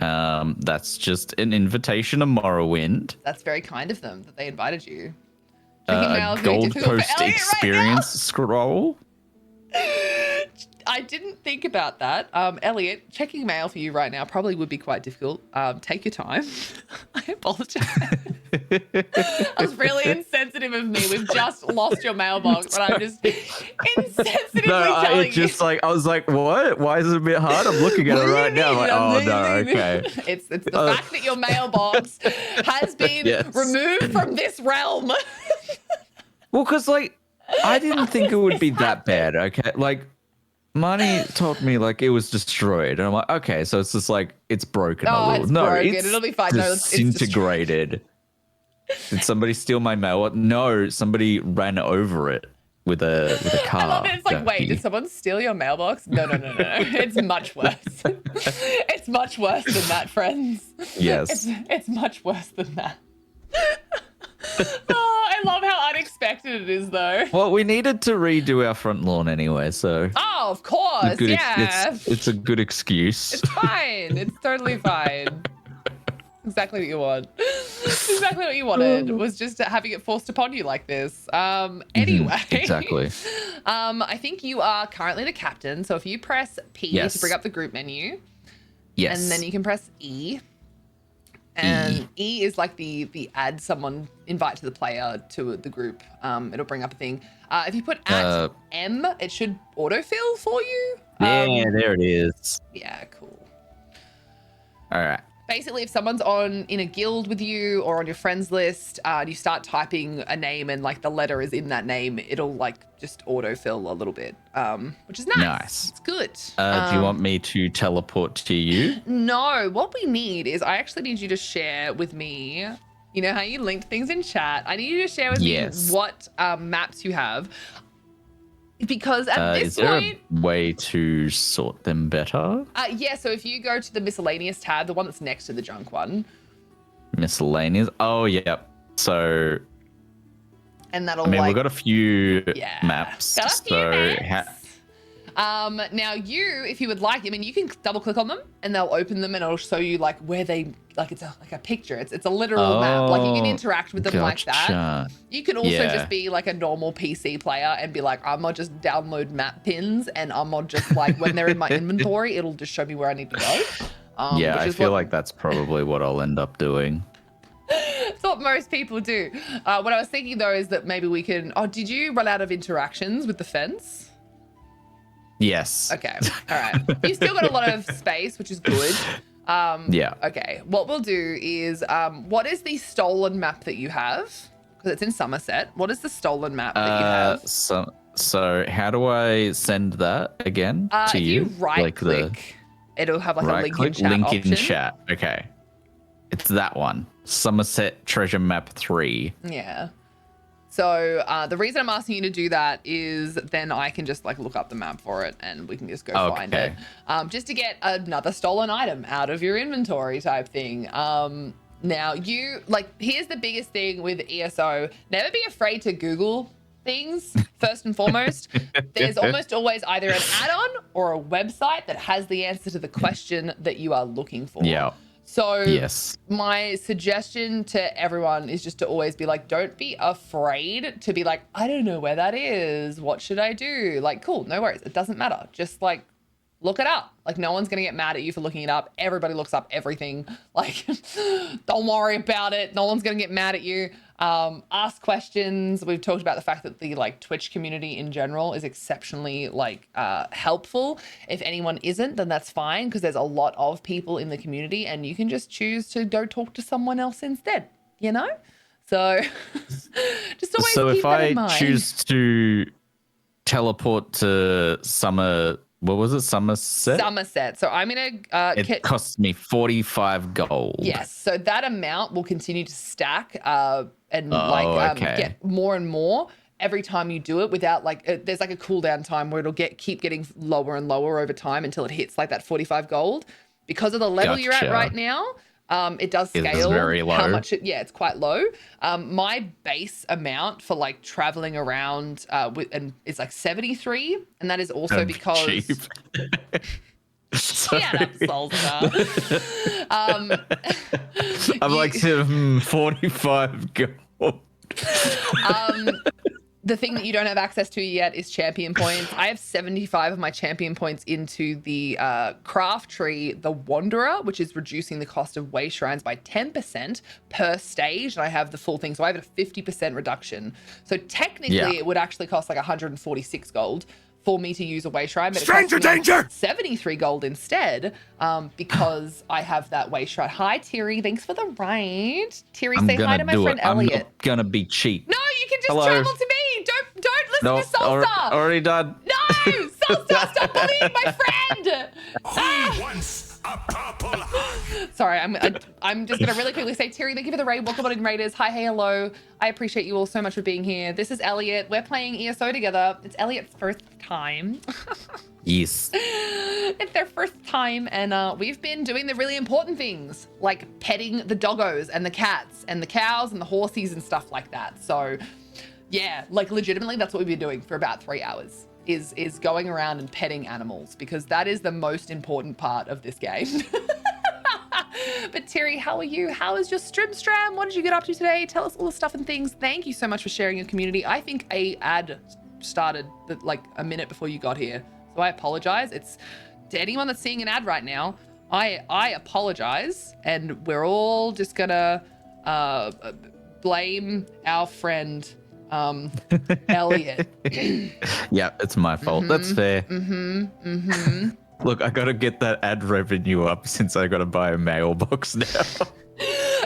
That's just an invitation to Morrowind. That's very kind of them that they invited you. Checking mail is very Gold difficult for Post Elliot experience scroll. I didn't think about that. Elliot, checking mail for you right now probably would be quite difficult. Take your time. I apologize. That was really insensitive of me. We've just lost your mailbox, but I'm just insensitively telling you. I was like, what? Why is it a bit hard? I'm looking at it right now. I'm like, oh no, okay. It's the fact that your mailbox has been removed from this realm. Well, because like, I didn't think it would be that bad. Okay, like. Marnie told me like it was destroyed, and I'm like, okay, so it's just like it's broken a little. It's no, broken. it's It'll be fine. No, it's disintegrated. Did somebody steal my mail? No, somebody ran over it with a car. I love it. It's like, wait, did someone steal your mailbox? No. It's much worse. It's much worse than that, friends. Yes. It's much worse than that. Oh, I love how unexpected it is, though. Well, we needed to redo our front lawn anyway, so. Oh, of course, yeah. It's a good excuse. It's fine. It's totally fine. Exactly what you want. Exactly what you wanted was just having it forced upon you like this. Anyway. Exactly. I think you are currently the captain. So if you press P to bring up the group menu. Yes. And then you can press E. And E is like the add someone, invite to the player to the group. It'll bring up a thing. If you put at M, it should autofill for you. Yeah, there it is. Yeah, cool. All right. Basically, if someone's in a guild with you or on your friends list, and you start typing a name and like the letter is in that name, it'll like just autofill a little bit, which is nice. It's good. Do you want me to teleport to you? No, what we need is I actually need you to share with me You know how you linked things in chat? I need you to share with me what maps you have. Because at this is there point... a way to sort them better? Yeah, so if you go to the miscellaneous tab, the one that's next to the junk one. Miscellaneous? Oh, yeah. So... And that'll we've got a few maps. Got a few maps. Now you, if you would like, I mean, you can double click on them and they'll open them and it'll show you like where they, like it's like a picture. It's a literal map. Like you can interact with them like that. You can also just be like a normal PC player and be like, I'm gonna just download map pins and I'm gonna just like, when they're in my inventory, it'll just show me where I need to go. I feel like that's probably what I'll end up doing. It's what most people do. What I was thinking though is that maybe we can, did you run out of interactions with the fence? Yes. Okay. All right. You've still got a lot of space, which is good. Yeah. Okay. What we'll do is, what is the stolen map that you have? Because it's in Somerset. What is the stolen map that you have? So how do I send that again to you? If you right click, it'll have like a link in chat option. Chat. Okay. It's that one. Somerset Treasure Map 3. Yeah. So the reason I'm asking you to do that is then I can just like look up the map for it and we can just go find it. Just to get another stolen item out of your inventory type thing. Now you, like, here's the biggest thing with ESO. Never be afraid to Google things, first and foremost. There's almost always either an add-on or a website that has the answer to the question that you are looking for. Yeah. So my suggestion to everyone is just to always be like, don't be afraid to be like, I don't know where that is. What should I do? Like, cool, no worries. It doesn't matter. Just like, look it up. Like, no one's going to get mad at you for looking it up. Everybody looks up everything. Like, don't worry about it. No one's going to get mad at you. Ask questions. We've talked about the fact that the like Twitch community in general is exceptionally like helpful. If anyone isn't, then that's fine because there's a lot of people in the community and you can just choose to go talk to someone else instead, you know? So just always keep that in mind. So if I choose to teleport to Somerset? Somerset. So I'm going to... it costs me 45 gold. Yes. So that amount will continue to stack and get more and more every time you do it without like... there's like a cooldown time where it'll keep getting lower and lower over time until it hits like that 45 gold. Because of the level you're at right now, it does scale. It's very low. How much it's quite low. My base amount for like traveling around and it's like 73, and that is also because cheap. Shut up, Solskjaer. I'm like 45 gold. The thing that you don't have access to yet is champion points. I have 75 of my champion points into the craft tree, the Wanderer, which is reducing the cost of way shrines by 10% per stage. And I have the full thing. So I have a 50% reduction. So technically it would actually cost like 146 gold for me to use a way shrine, but Stranger danger! 73 gold instead, because I have that way shrine. Hi, Terry. Thanks for the ride. Terry, say hi to my friend Elliot. I'm not gonna be cheap. No, you can just travel to me. Don't listen to Solskjaer. Already done. No, Solskjaer, stop bullying my friend. Who wants a purple heart? Sorry, I'm just gonna really quickly say, Terry, thank you for the raid. Welcome on in, Raiders. Hi, hey, hello. I appreciate you all so much for being here. This is Elliot. We're playing ESO together. It's Elliot's first time. Yes. It's their first time, and we've been doing the really important things, like petting the doggos and the cats and the cows and the horsies and stuff like that. So yeah, like legitimately, that's what we've been doing for about 3 hours. Is going around and petting animals, because that is the most important part of this game. But Terry, how are you? How is your stram? What did you get up to today? Tell us all the stuff and things. Thank you so much for sharing your community. I think a ad started like a minute before you got here, so I apologize. It's to anyone that's seeing an ad right now, I apologize, and we're all just gonna blame our friend Elliot. Yeah, it's my fault. That's fair. Look, I gotta get that ad revenue up since I gotta buy a mailbox now.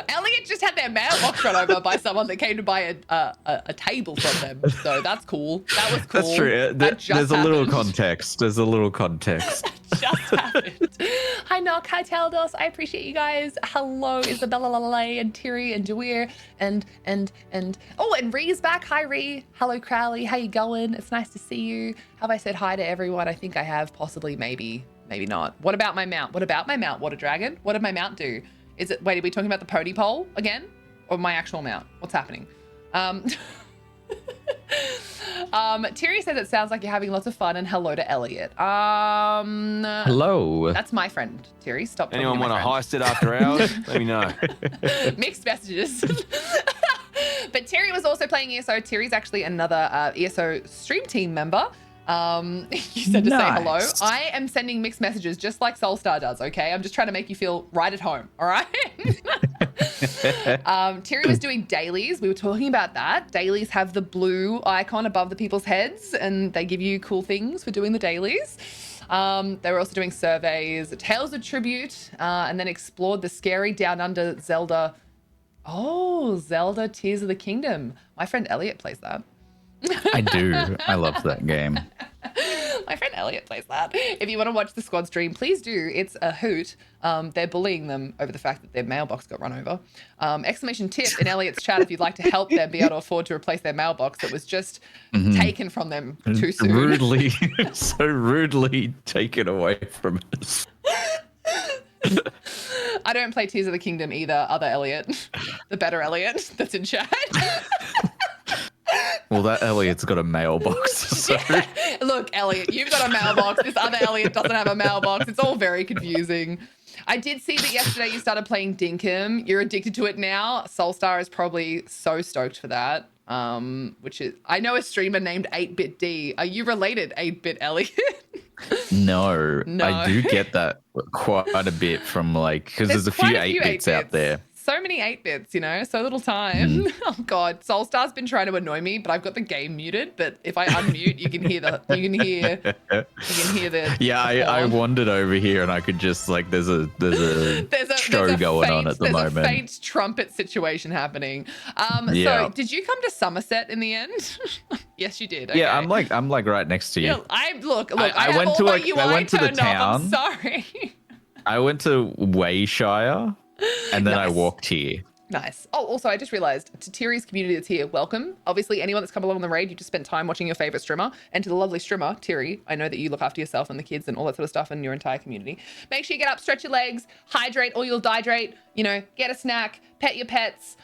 Elliot just had their their mailbox run over by someone that came to buy a table from them. So that's cool. That was cool. That's true. That just There's a little happened. context. There's a little context. Just happened. Hi, Nock. Hi, Taldos. I appreciate you guys. Hello, Isabella Lalay and Tiri and Dewir and oh, and Ree's back. Hi, Ree. Hello, Crowley. How you going? It's nice to see you. Have I said hi to everyone? I think I have. Possibly, maybe not. What about my mount? What about my mount? Water Dragon? What did my mount do? Is it? Wait, are we talking about the pony pole again, or my actual mount? What's happening? Tiri says it sounds like you're having lots of fun, and hello to Elliot. Hello. That's my friend, Tiri. Stop. Anyone want to heist it after hours? Let me know. Mixed messages. But Tiri was also playing ESO. Tiri's actually another ESO stream team member. You said to say hello. I am sending mixed messages just like Soulstar does, okay? I'm just trying to make you feel right at home, all right? Tiri was doing dailies. We were talking about that. Dailies have the blue icon above the people's heads, and they give you cool things for doing the dailies. They were also doing surveys, Tales of Tribute, and then explored the scary Down Under Zelda. Oh, Zelda Tears of the Kingdom. My friend Elliot plays that. I do. I love that game. My friend Elliot plays that. If you want to watch the squad stream, please do. It's a hoot. They're bullying them over the fact that their mailbox got run over. Exclamation tip in Elliot's chat if you'd like to help them be able to afford to replace their mailbox that was just taken from them too soon. Rudely, so rudely taken away from us. I don't play Tears of the Kingdom either, other Elliot. The better Elliot that's in chat. Well, that Elliot's got a mailbox. So. Yeah. Look, Elliot, you've got a mailbox. This other Elliot doesn't have a mailbox. It's all very confusing. I did see that yesterday you started playing Dinkum. You're addicted to it now. Soulstar is probably so stoked for that. Which is, I know a streamer named 8-Bit D. Are you related, 8-Bit Elliot? No, I do get that quite a bit from because there's a few 8-bits out there. So many 8-bits, you know, so little time. Oh God, Soulstar's been trying to annoy me, but I've got the game muted. But if I unmute, you can hear the. Yeah, I wandered over here and I could just there's a show going on at the moment. There's a faint trumpet situation happening. Yeah. So did you come to Somerset in the end? Yes, You did. Okay. Yeah, I'm right next to you. Yeah, look. I went to the town. I'm sorry. I went to Wayshire, and then I walked here. Nice. Oh, also, I just realized to Tiri's community that's here, welcome. Obviously, anyone that's come along the raid, you just spent time watching your favorite streamer. And to the lovely streamer, Tiri, I know that you look after yourself and the kids and all that sort of stuff and your entire community. Make sure you get up, stretch your legs, hydrate or you'll dehydrate, get a snack, pet your pets,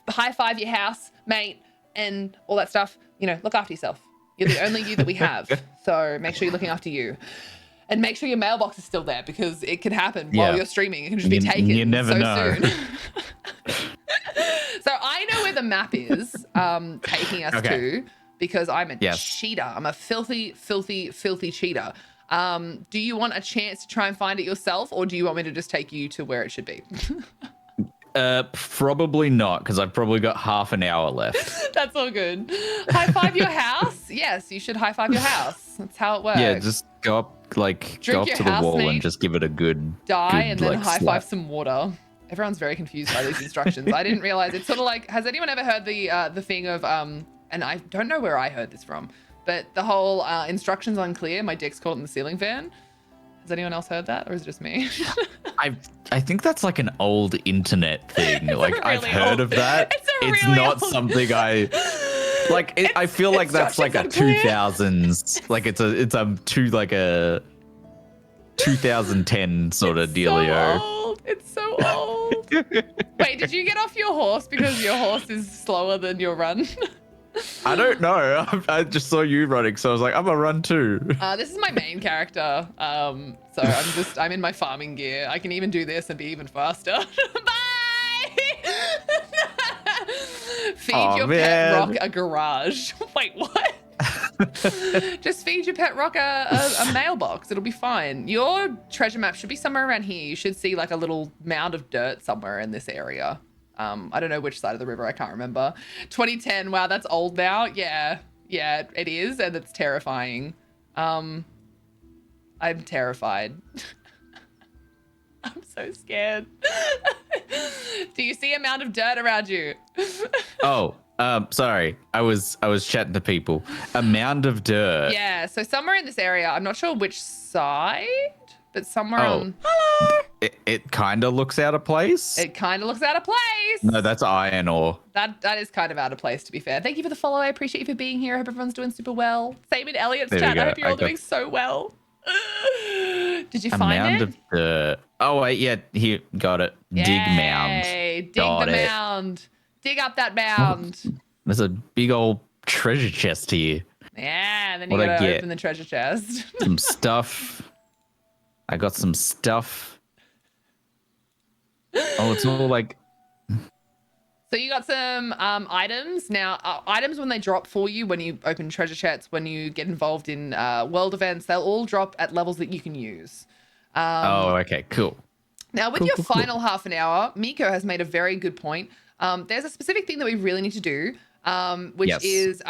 high five your house, mate, and all that stuff. Look after yourself. You're the only you that we have. So make sure you're looking after you. And make sure your mailbox is still there because it could happen while you're streaming. It can just be taken you never know. soon. So I know where the map is taking us to because I'm a cheater. I'm a filthy, filthy, filthy cheater. Do you want a chance to try and find it yourself or do you want me to just take you to where it should be? Probably not, because I've probably got half an hour left. That's all good. High five your house? Yes, you should high five your house. That's how it works. Yeah, just go up to the wall and just give it a good and then high five some water. Everyone's very confused by these instructions. I didn't realize it's sort of like, has anyone ever heard the thing of and I don't know where I heard this from, but the whole instructions unclear, my dick's caught in the ceiling fan. Has anyone else heard that, or is it just me? I think that's like an old internet thing. I've heard of that. It's really not something I like. I feel like that's like a 2000s. Like a 2010 sort of dealio. It's so old. Wait, did you get off your horse because your horse is slower than your run? I don't know. I just saw you running, so I was like, I'm gonna run too. This is my main character. So I'm in my farming gear. I can even do this and be even faster. Bye! Feed your pet rock a garage. Wait, what? Just feed your pet rock a mailbox. It'll be fine. Your treasure map should be somewhere around here. You should see like a little mound of dirt somewhere in this area. I don't know which side of the river. I can't remember. 2010. Wow, that's old now. Yeah, it is, and it's terrifying. I'm terrified. I'm so scared. Do you see a mound of dirt around you? Oh, sorry. I was chatting to people. A mound of dirt. Yeah, so somewhere in this area, I'm not sure which side, but somewhere on... It kind of looks out of place. It kind of looks out of place. No, that's iron ore. That is kind of out of place, to be fair. Thank you for the follow. I appreciate you for being here. I hope everyone's doing super well. Same in Elliot's There we chat. I go. hope you're all doing so well. Did you find mound it? of dirt. Oh, wait, yeah, here, got it. Dig mound. Yay, dig Got the it. mound. Dig up that mound. There's a big old treasure chest here. Yeah, and then you What'd I gotta get? open the treasure chest. Some stuff. I got some stuff. Oh, it's all like... So you got some items. Now, items when they drop for you, when you open treasure chests, when you get involved in world events, they'll all drop at levels that you can use. oh, okay, cool. Now, with your final half an hour, Miko has made a very good point. There's a specific thing that we really need to do, which Yes. is,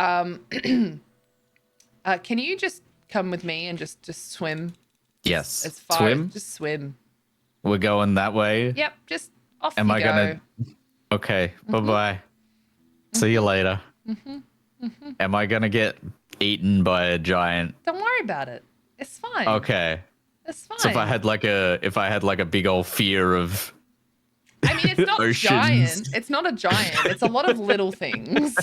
can you just come with me and just swim Yes. as far Swim? just swim. We're going that way? Yep, just off Am you I go. gonna... Okay, bye-bye. See you later. Am I gonna get eaten by a giant? Don't worry about it. It's fine. Okay. It's fine. So if I had like a big old fear of I mean, it's not oceans. giant. It's not a giant. It's a lot of little things.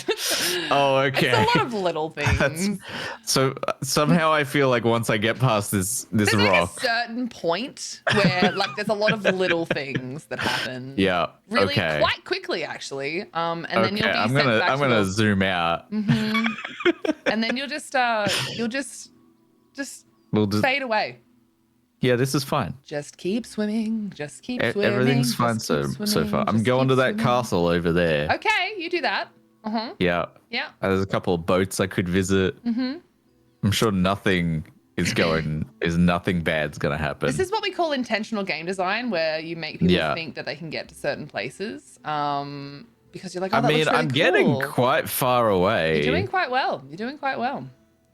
Oh, okay. It's a lot of little things. So somehow I feel like once I get past this There's like rock. a certain point where like there's a lot of little things that happen. Yeah. Really okay. quite quickly actually. And then you'll be I'm sent gonna back I'm to gonna your- zoom out. and then you'll just We'll just fade away. Yeah, this is fine. Just keep swimming. Just keep swimming. Everything's just fine keep so swimming, far. I'm just going keep to that swimming. castle over there. Okay, you do that. Yeah. Yeah. There's a couple of boats I could visit. I'm sure nothing is nothing bad's gonna happen. This is what we call intentional game design, where you make people Yeah. think that they can get to certain places. Because you're like, oh, I that mean, looks really I'm getting cool. quite far away. You're doing quite well. You're doing quite well.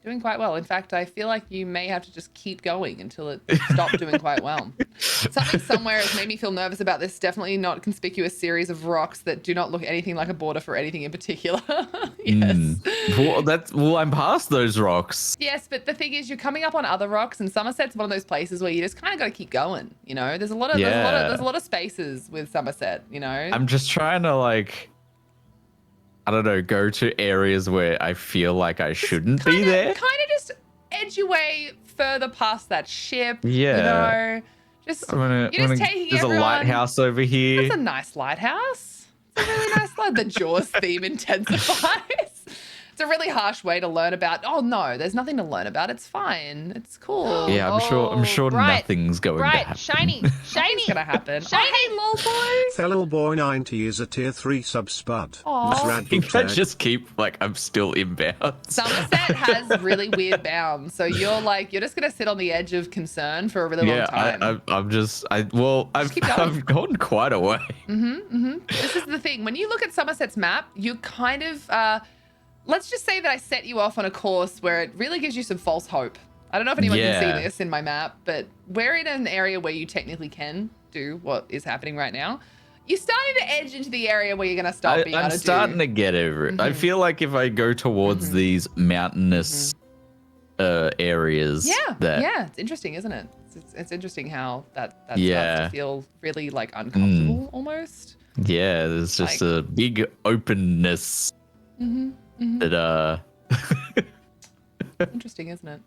Doing quite well. In fact, I feel like you may have to just keep going until it stops doing quite well. Something somewhere has made me feel nervous about this definitely not conspicuous series of rocks that do not look anything like a border for anything in particular. Yes. Well, I'm past those rocks. Yes, but the thing is, you're coming up on other rocks, and Somerset's one of those places where you just kind of got to keep going. You know, there's a lot of there's a lot of spaces with Somerset. You know, I'm just trying to I don't know, go to areas where I feel like I shouldn't be there. Kind of just edge your way further past that ship. Yeah. You know, just you're just taking there's everyone. a lighthouse over here. That's a nice lighthouse. It's a really nice light. The Jaws theme intensifies. It's a really harsh way to learn about. Oh no, there's nothing to learn about. It's fine. It's cool. Yeah, I'm sure bright, nothing's going to Bright, happen. shiny, shiny. It's gonna happen. Shiny. Oh, hey, lol boy. Thelboy90 is a tier 3 sub spud. Aw. Miss Rad You Book can't tag. just keep I'm still inbound. Somerset has really weird bounds, so you're just gonna sit on the edge of concern for a really long time. I've keep going. I've gone quite away. This is the thing. When you look at Somerset's map, you kind of, let's just say that I set you off on a course where it really gives you some false hope. I don't know if anyone can Yeah. see this in my map, but we're in an area where you technically can do what is happening right now. You're starting to edge into the area where you're going to stop being I'm able to starting do. to get over it. I feel like if I go towards these mountainous areas, Yeah, it's interesting, isn't it? It's interesting how that starts Yeah. to feel really uncomfortable almost. Yeah, there's just a big openness that Interesting, isn't it?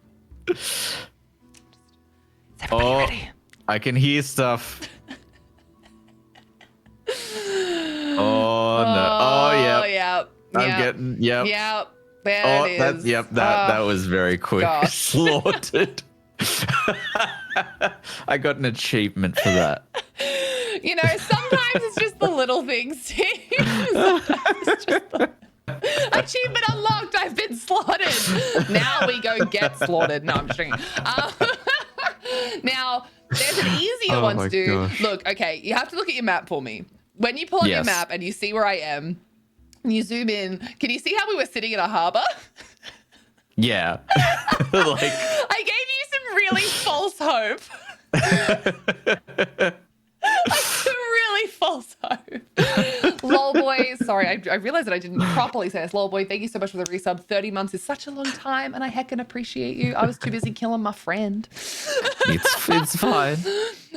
oh, I can hear stuff. Oh no! Oh yeah. I'm getting Yep. There it is. That was very quick. gosh. Slaughtered. I got an achievement for that. You know, sometimes it's just the little things, too. It's just achievement unlocked. I've been slaughtered. Now we go get slaughtered. No, I'm just joking. Now, there's an easier one to do. gosh. Look, okay, you have to look at your map for me. When you pull up your Yes. map and you see where I am, and you zoom in, can you see how we were sitting in a harbor? Yeah. I gave you some really false hope. Like some really false Also, lol boy, sorry, I realized that I didn't properly say this. Lol boy, thank you so much for the resub. 30 months is such a long time, and I heckin' appreciate you. I was too busy killing my friend. It's fine.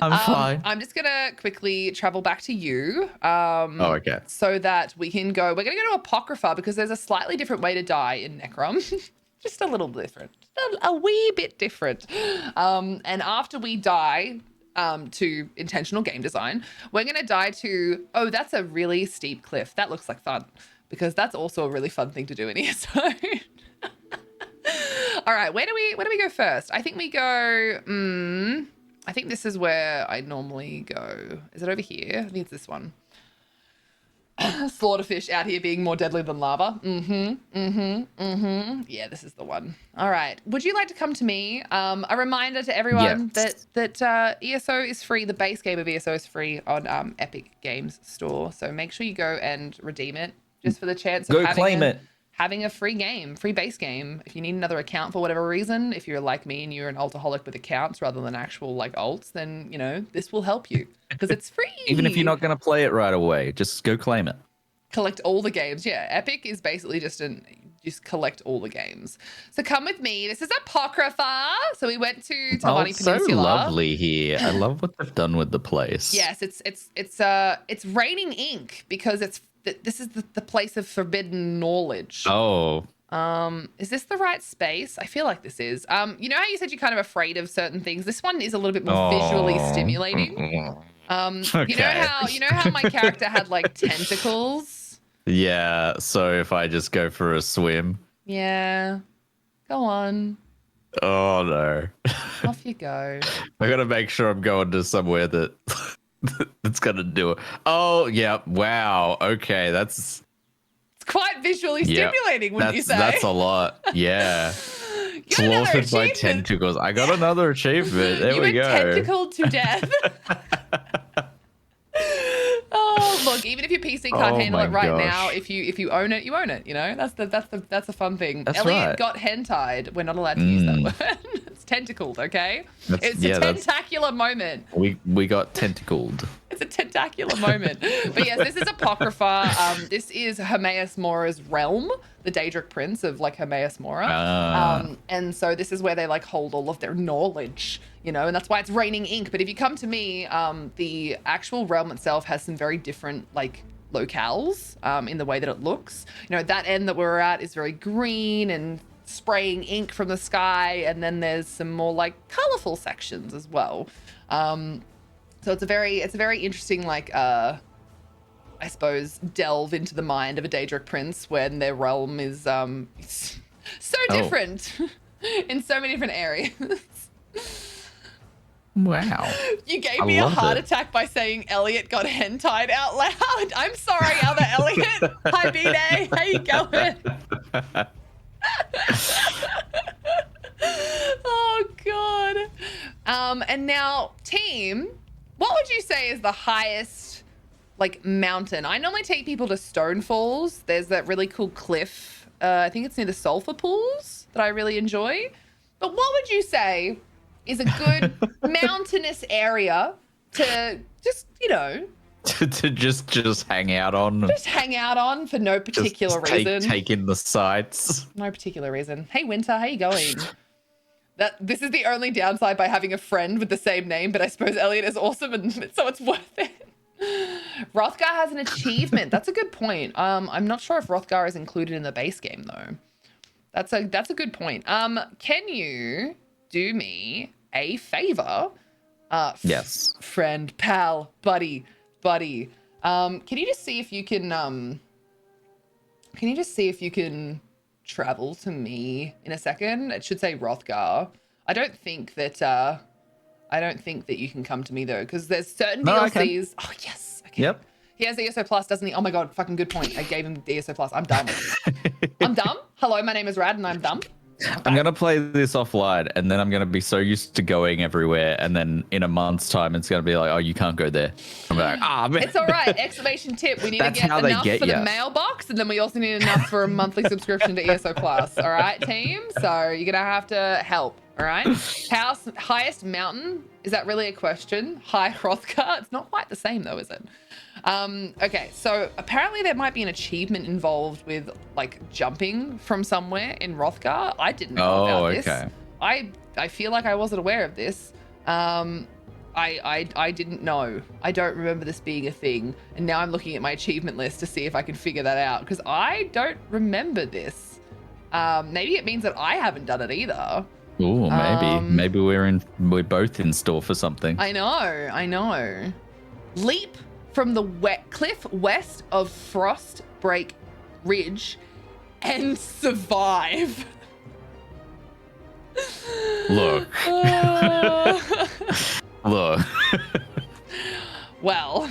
I'm fine. I'm just gonna quickly travel back to you. Okay. So that we can go. We're gonna go to Apocrypha because there's a slightly different way to die in Necrom. Just a little different, a wee bit different. And after we die to intentional game design, we're gonna die to, oh, that's a really steep cliff. That looks like fun because that's also a really fun thing to do in ESO. All right, where do we go first? I think we go, I think this is where I normally go. Is it over here? I think it's this one. Slaughterfish out here being more deadly than lava. Yeah, this is the one. All right. Would you like to come to me? A reminder to everyone that ESO is free. The base game of ESO is free on Epic Games Store. So make sure you go and redeem it just for the chance of having a free game, free base game. If you need another account for whatever reason, if you're like me and you're an altaholic with accounts rather than actual like alts, then, you know, this will help you because it's free. Even if you're not going to play it right away, just go claim it. Collect all the games. Yeah, Epic is basically just collect all the games. So come with me. This is Apocrypha. So we went to Talvani Peninsula. So lovely here. I love what they've done with the place. Yes, it's raining ink because this is the place of forbidden knowledge. Oh. Is this the right space? I feel like this is. You know how you said you're kind of afraid of certain things? This one is a little bit more visually stimulating. Okay. You know how my character had like tentacles? Yeah, so if I just go for a swim. Yeah. Go on. Oh no. Off you go. I gotta make sure I'm going to somewhere that's gonna do it. Oh yeah, wow. Okay, it's quite visually stimulating, wouldn't you say? That's a lot. Yeah. Slaughtered by tentacles. I got another achievement. There we go. Tentacled to death. Oh, look, even if your PC can't handle it right now, if you own it, you own it. You know, that's a fun thing. That's Elliot right. got hentied. We're not allowed to use that word. It's tentacled, okay? It's a tentacular moment. We got tentacled. It's a tentacular moment. But yes, this is Apocrypha. This is Hermaeus Mora's realm, the Daedric prince of like Hermaeus Mora. And so this is where they like hold all of their knowledge, you know, and that's why it's raining ink. But if you come to me, the actual realm itself has some very different like locales in the way that it looks. You know, that end that we're at is very green and spraying ink from the sky, and then there's some more like colorful sections as well. So it's a very interesting like I suppose delve into the mind of a Daedric prince when their realm is so different in so many different areas. Wow. You gave me a heart attack by saying Elliot got hentied out loud. I'm sorry, other Elliot. Hi, B-Day. How you going? Oh, God. And now, team, what would you say is the highest, like, mountain? I normally take people to Stone Falls. There's that really cool cliff. I think it's near the sulfur pools that I really enjoy. But what would you say is a good mountainous area to just, you know... to just hang out on. Just hang out on for no particular reason. Take in the sights. No particular reason. Hey, Winter, how you going? This is the only downside by having a friend with the same name, but I suppose Elliot is awesome, and so it's worth it. Hrothgar has an achievement. That's a good point. I'm not sure if Hrothgar is included in the base game though. That's a good point. Can you do me a favor? Yes. Friend, pal, buddy. Can you just see if you can travel to me in a second? It should say Hrothgar. I don't think that you can come to me though, because there's certain DLCs. Oh yes. Okay. Yep. He has the ESO Plus, doesn't he? Oh my god, fucking good point. I gave him the ESO Plus. I'm dumb. I'm dumb. Hello, my name is Rad and I'm dumb. I'm going to play this offline, and then I'm going to be so used to going everywhere, and then in a month's time, it's going to be like, oh, you can't go there. I'm like, man. It's all right. Exclamation tip. We need to get enough for the mailbox, and then we also need enough for a monthly subscription to ESO Plus. All right, team? So you're going to have to help. All right? Highest mountain? Is that really a question? High Hrothgar? It's not quite the same, though, is it? Okay, so apparently there might be an achievement involved with like jumping from somewhere in Rothgar. I didn't know about this. Okay. I feel like I wasn't aware of this. I didn't know. I don't remember this being a thing. And now I'm looking at my achievement list to see if I can figure that out because I don't remember this. Maybe it means that I haven't done it either. Oh, maybe we're both in store for something. I know. Leap from the wet cliff west of Frostbreak Ridge and survive. Look. Look. Well,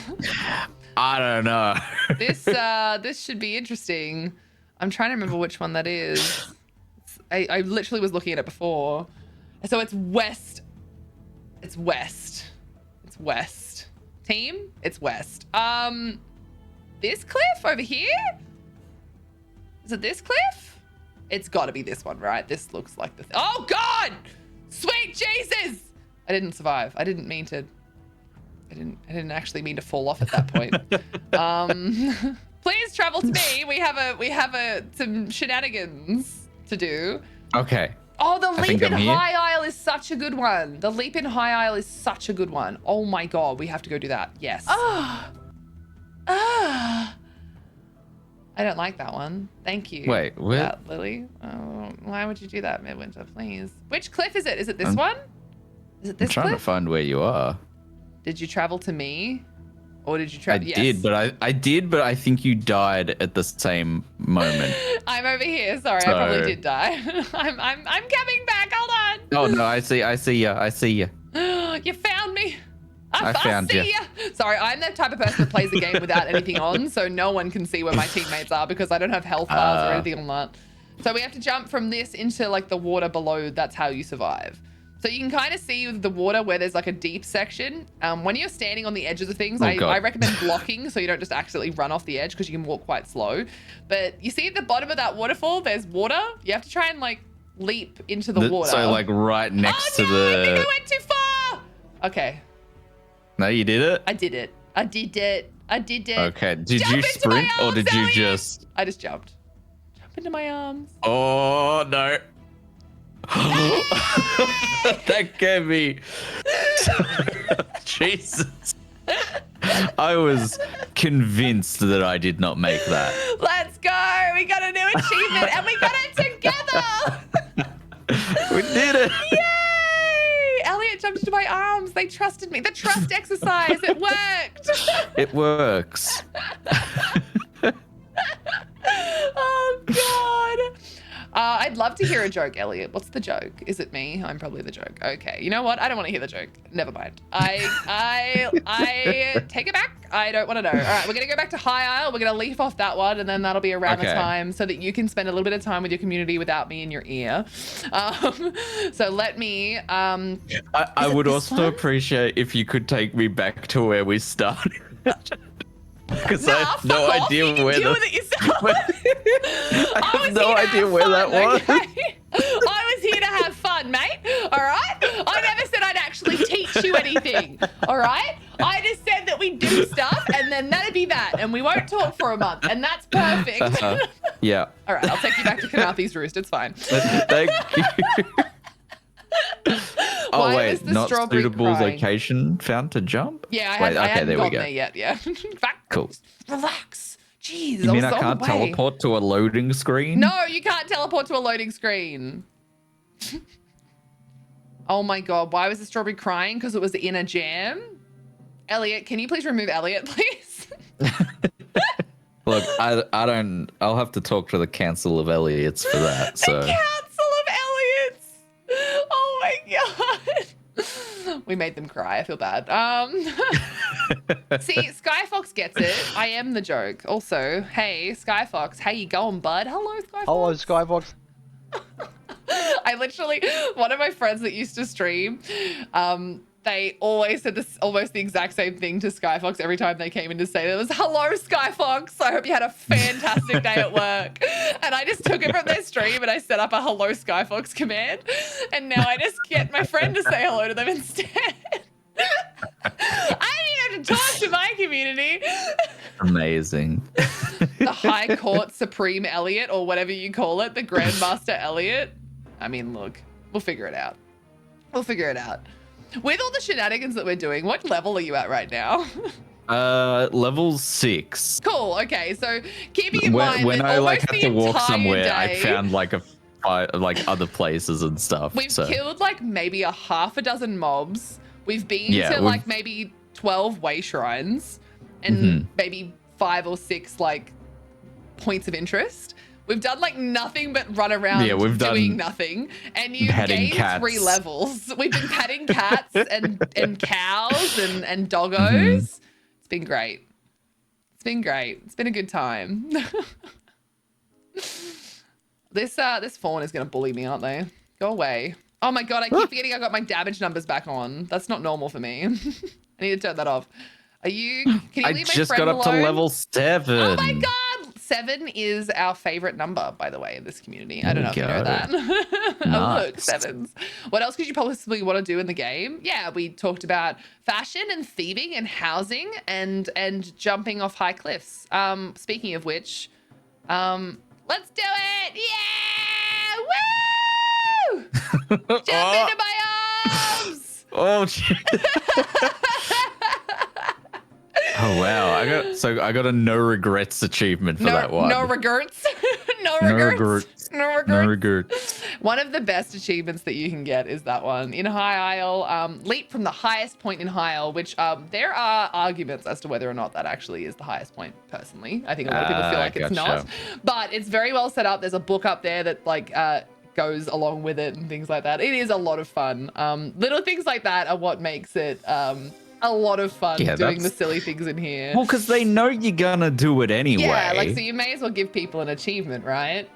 I don't know. this should be interesting. I'm trying to remember which one that is. I literally was looking at it before. So it's west. It's west. It's west. Team, it's west. This cliff over here? Is it this cliff? It's got to be this one, right? This looks like the oh God! Sweet Jesus! I didn't survive. I didn't mean to. I didn't actually mean to fall off at that point. Please travel to me. We have some shenanigans to do. Okay. Oh, the leap in High Isle is such a good one. The leap in High Isle is such a good one. Oh my God, we have to go do that. Yes. I don't like that one. Thank you. Wait, what? Lily. Oh, why would you do that, Midwinter? Please. Which cliff is it? Is it this one? Is it this cliff? I'm trying to find where you are. Did you travel to me? Or did you travel? I did, but I think you died at the same moment. I'm over here. Sorry, I probably did die. I'm coming back. Hold on. Oh no, I see you. You found me. I found see ya. Sorry, I'm the type of person that plays the game without anything on, so no one can see where my teammates are because I don't have health bars or anything on that. So we have to jump from this into like the water below. That's how you survive. So you can kind of see the water where there's like a deep section. When you're standing on the edges of things, I recommend blocking so you don't just accidentally run off the edge because you can walk quite slow. But you see at the bottom of that waterfall, there's water. You have to try and like leap into the water. So like right next to the... I think I went too far. Okay. No, you did it? I did it. Okay. Did you sprint or did you just... I just jumped. Jump into my arms. Oh, no. That gave me... Jesus. I was convinced that I did not make that. Let's go. We got a new achievement and we got it together. We did it. Yay. Elliot jumped into my arms. They trusted me. The trust exercise. It worked. It works. Oh, God. I'd love to hear a joke, Elliot. What's the joke? Is it me? I'm probably the joke. Okay. You know what? I don't want to hear the joke. Never mind. I take it back. I don't want to know. All right. We're going to go back to High Isle. We're going to leave off that one, and then that'll be around the time so that you can spend a little bit of time with your community without me in your ear. So let me... I would also appreciate if you could take me back to where we started. Because I have no idea where I have no idea where that was. Okay? I was here to have fun, mate. All right? I never said I'd actually teach you anything. All right? I just said that we do stuff and then that'd be that. And we won't talk for a month. And that's perfect. Yeah. All right. I'll take you back to Kanathi's Roost. It's fine. Thank you. Oh, wait, not suitable location found to jump? Yeah, I haven't gotten there yet, yeah. Cool. Relax. Jeez, you mean I can't teleport to a loading screen? No, you can't teleport to a loading screen. Oh my God, why was the strawberry crying? Because it was in a jam? Elliot, can you please remove Elliot, please? Look, I'll have to talk to the Council of Elliots for that, so. The Council of Elliots! Oh my God. We made them cry. I feel bad. See, Skyfox gets it. I am the joke. Also, hey, Skyfox, how you going, bud? Hello, Skyfox. Hello, Skyfox. I literally, one of my friends that used to stream, they always said this almost the exact same thing to Skyfox every time they came in to say, it was, hello, Skyfox. I hope you had a fantastic day at work. And I just took it from their stream and I set up a hello, Skyfox command. And now I just get my friend to say hello to them instead. I didn't have to talk to my community. Amazing. The High Court Supreme Elliot, or whatever you call it, the Grandmaster Elliot. I mean, look, we'll figure it out. We'll figure it out. With all the shenanigans that we're doing, what level are you at right now? Level 6. Cool. Okay, so keeping in mind when that I almost had the to walk entire somewhere, day, I found like other places and stuff. we've killed like maybe a half a dozen mobs. We've been to we've- like maybe 12 way shrines and maybe 5 or 6 like points of interest. We've done like nothing but run around we've doing done nothing. And you've petting gained cats. 3 levels. We've been petting cats and cows and doggos. It's been great. It's been great. It's been a good time. This fawn is gonna bully me, aren't they? Go away. Oh my god, I keep forgetting I got my damage numbers back on. That's not normal for me. I need to turn that off. Can you leave my I just friend got up to alone? level 7. Oh my god! 7 is our favorite number, by the way, in this community. I don't know if you know that. Oh, look, 7s. What else could you possibly want to do in the game? Yeah, we talked about fashion and thieving and housing and jumping off high cliffs. Speaking of which, let's do it! Yeah! Woo! Jump into my arms! Oh, shit. Oh wow! I got a no regrets achievement for that one. No regrets. No No regrets. regrets. No regrets. No regrets. One of the best achievements that you can get is that one in High Isle. Leap from the highest point in High Isle, which there are arguments as to whether or not that actually is the highest point. Personally, I think a lot of people feel like it's not, but it's very well set up. There's a book up there that like goes along with it and things like that. It is a lot of fun. Little things like that are what makes it a lot of fun doing the silly things in here. Well, because they know you're gonna do it anyway. Yeah, like, so you may as well give people an achievement, right?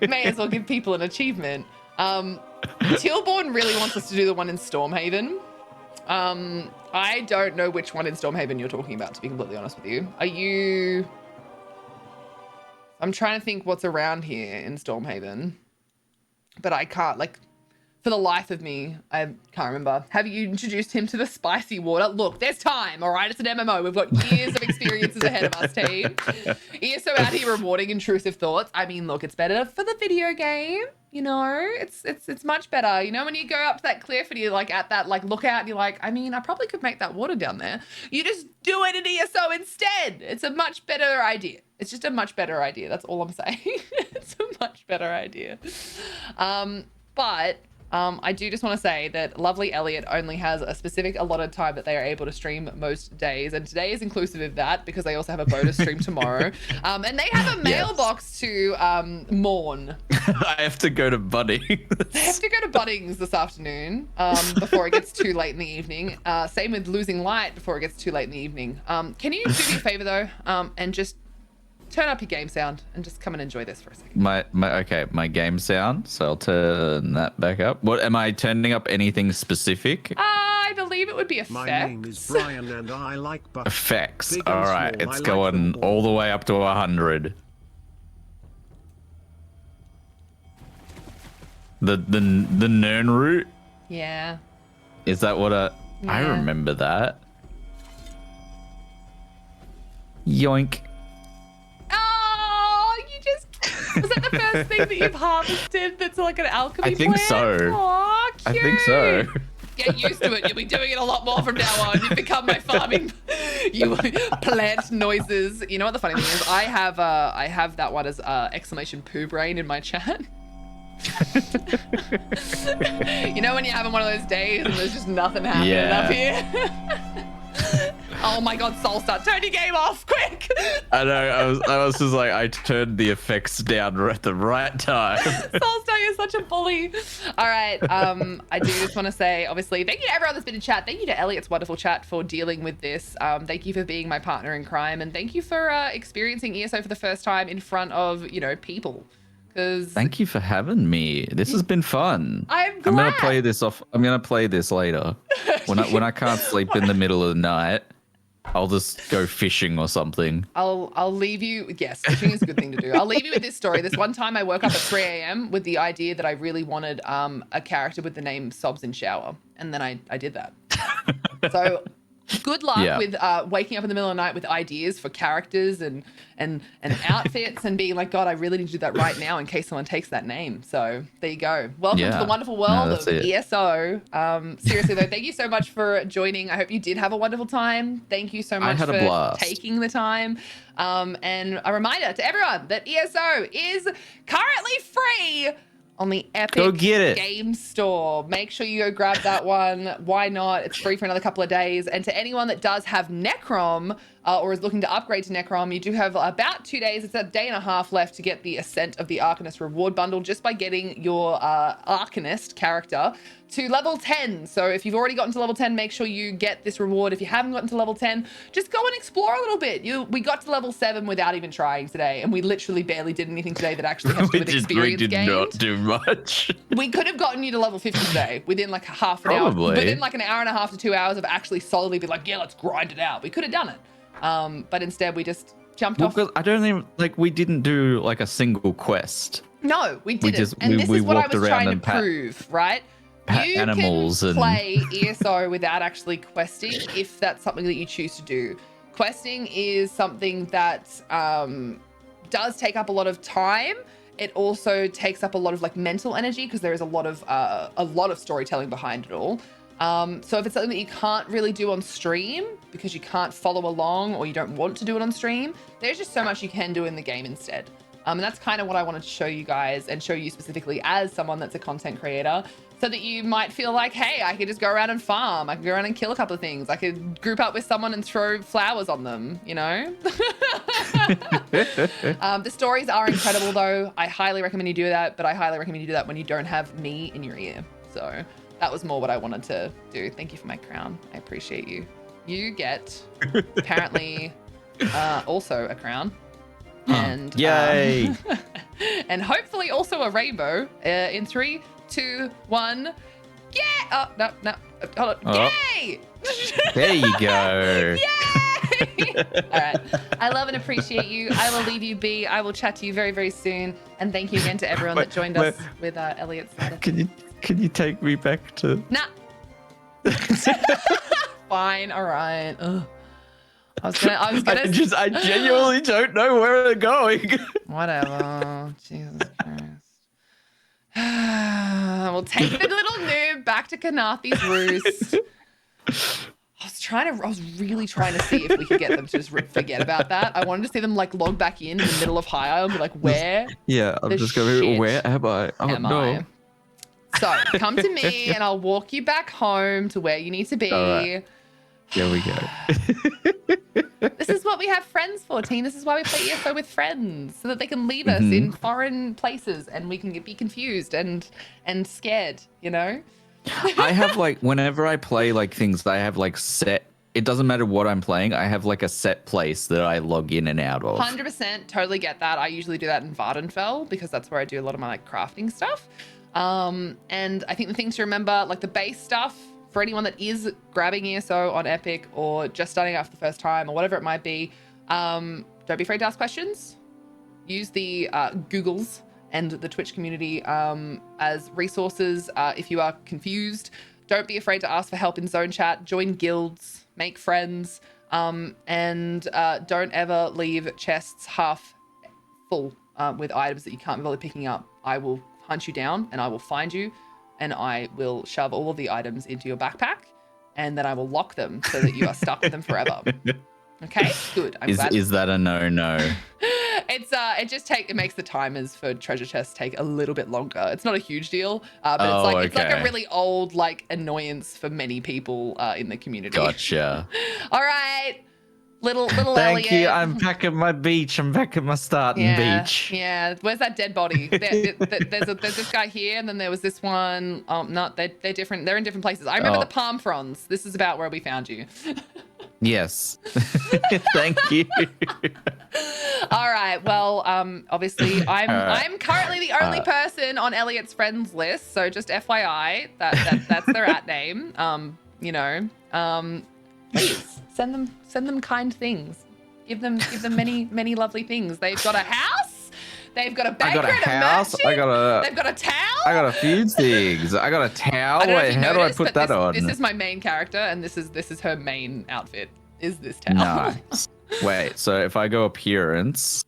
May as well give people an achievement. Tilborn really wants us to do the one in Stormhaven. I don't know which one in Stormhaven you're talking about, to be completely honest with you. Are you... I'm trying to think what's around here in Stormhaven. But I can't, like... For the life of me, I can't remember. Have you introduced him to the spicy water? Look, there's time, all right? It's an MMO. We've got years of experiences ahead of us, team. ESO out here rewarding intrusive thoughts. I mean, look, it's better for the video game. You know, it's much better. You know, when you go up to that cliff and you're like at that like lookout and you're like, I mean, I probably could make that water down there. You just do it in ESO instead. It's a much better idea. It's just a much better idea. That's all I'm saying. It's a much better idea. But I do just want to say that lovely Elliot only has a specific allotted time that they are able to stream most days. And today is inclusive of that because they also have a bonus stream tomorrow. And they have a mailbox to mourn. I have to go to Bunnings. They have to go to Bunnings this afternoon before it gets too late in the evening. Same with losing light before it gets too late in the evening. Can you do me a favor though and just turn up your game sound and just come and enjoy this for a second. My game sound. So I'll turn that back up. What am I turning up? Anything specific? I believe it would be effects. My name is Brian and I like Effects. Big and All right, small, it's I like going them all the way up to 100. The Nern route. Yeah. Is that what I Yeah. remember that? Yoink. Oh, you just... Was that the first thing that you've harvested that's like an alchemy I think plant? so. Aw, I cute. think so. Get used to it. You'll be doing it a lot more from now on. You've become my farming... You plant noises. You know what the funny thing is? I have that one as exclamation poo brain in my chat. You know when you're having one of those days and there's just nothing happening up here? Oh my god, Soulstar, turn your game off, quick! I know, I was just like, I turned the effects down at the right time. Soulstar, you're such a bully. All right, I do just want to say, obviously, thank you to everyone that's been in chat. Thank you to Elliot's wonderful chat for dealing with this. Thank you for being my partner in crime, and thank you for experiencing ESO for the first time in front of, you know, people. Thank you for having me. This has been fun. I'm glad. I'm gonna play this off. I'm gonna play this later. When I can't sleep in the middle of the night, I'll just go fishing or something. I'll leave you. Yes, fishing is a good thing to do. I'll leave you with this story. This one time I woke up at 3 a.m. with the idea that I really wanted a character with the name Sobs in Shower, and then I did that. So good luck Yeah. with waking up in the middle of the night with ideas for characters and outfits and being like, God, I really need to do that right now in case someone takes that name. So there you go. Welcome to the wonderful world that's of it. ESO. Seriously though, thank you so much for joining. I hope you did have a wonderful time. Thank you so much had a for blast. taking the time. And a reminder to everyone that ESO is currently free on the Epic Go get it. Game Store. Make sure you go grab that one. Why not? It's free for another couple of days. And to anyone that does have Necrom or is looking to upgrade to Necrom, you do have about 2 days. It's a day and a half left to get the Ascent of the Arcanist reward bundle just by getting your Arcanist character to level 10. So if you've already gotten to level 10, make sure you get this reward. If you haven't gotten to level 10, just go and explore a little bit. We got to level 7 without even trying today, and we literally barely did anything today that actually had to do with experience gained. We did not do much. We could have gotten you to level 50 today within like half an hour. Within like an hour and a half to 2 hours of actually solidly be like, yeah, let's grind it out. We could have done it. But instead we just jumped off. Because I don't even, like, we didn't do like a single quest. No, we didn't. just- and we- this we is what I walked was around trying to and pat- prove, right? You animals can and- play ESO without actually questing if that's something that you choose to do. Questing is something that does take up a lot of time. It also takes up a lot of like mental energy because there is a lot of storytelling behind it all. So if it's something that you can't really do on stream because you can't follow along or you don't want to do it on stream, there's just so much you can do in the game instead. And that's kind of what I wanted to show you guys and show you specifically as someone that's a content creator, so that you might feel like, hey, I could just go around and farm. I could go around and kill a couple of things. I could group up with someone and throw flowers on them, you know? The stories are incredible though. I highly recommend you do that, but I highly recommend you do that when you don't have me in your ear. So that was more what I wanted to do. Thank you for my crown. I appreciate you. You get apparently also a crown. And Yay! and hopefully also a rainbow in 3, 2, 1. Yeah! Oh, no. Hold on. Oh. Yay! There you go. Yay! All right. I love and appreciate you. I will leave you be. I will chat to you very, very soon. And thank you again to everyone that joined us with Elliot's letter. Can you take me back to? Nah. Fine. All right. Ugh. I was gonna. I genuinely don't know where we're going. Whatever. Jesus Christ. We'll take the little noob back to Kanathi's roost. I was really trying to see if we could get them to just forget about that. I wanted to see them like log back in the middle of High Isle and be like, where? Yeah, I'm the just going, shit where am I? Oh, am no. I? So come to me and I'll walk you back home to where you need to be. All right. Here we go. This is what we have friends for, team. This is why we play ESO with friends, so that they can leave us in foreign places and we can be confused and scared, you know? I have like, whenever I play like things, I have like set, it doesn't matter what I'm playing, I have like a set place that I log in and out of. 100%, totally get that. I usually do that in Vardenfell because that's where I do a lot of my like crafting stuff. And I think the things to remember, like the base stuff, for anyone that is grabbing ESO on Epic or just starting out for the first time or whatever it might be, don't be afraid to ask questions. Use the Googles and the Twitch community as resources if you are confused. Don't be afraid to ask for help in zone chat. Join guilds, make friends, and don't ever leave chests half full with items that you can't be bothered picking up. I will hunt you down and I will find you, and I will shove all of the items into your backpack, and then I will lock them so that you are stuck with them forever. Okay, good. I'm glad. Is that a no? It makes the timers for treasure chests take a little bit longer. It's not a huge deal, but it's like a really old like annoyance for many people in the community. Gotcha. All right, little Thank Elliot. you. I'm back at my beach. I'm back at my starting beach. Yeah. Where's that dead body? There's this guy here, and then there was this one. No, they're different. They're in different places. I remember the palm fronds. This is about where we found you. Yes. Thank you. All right. Well, obviously, I'm currently the only person on Elliot's friends list. So just FYI, that's their @ name. Please send them kind things. Give them many lovely things. They've got a house. They've got a baker I got a and house. merchant. I got They've got a towel. I got a few things. I got a towel. I don't know if Wait, you how do I noticed, put but that on? This is my main character, and this is her main outfit. Is this towel? Nice. Wait, so if I go appearance,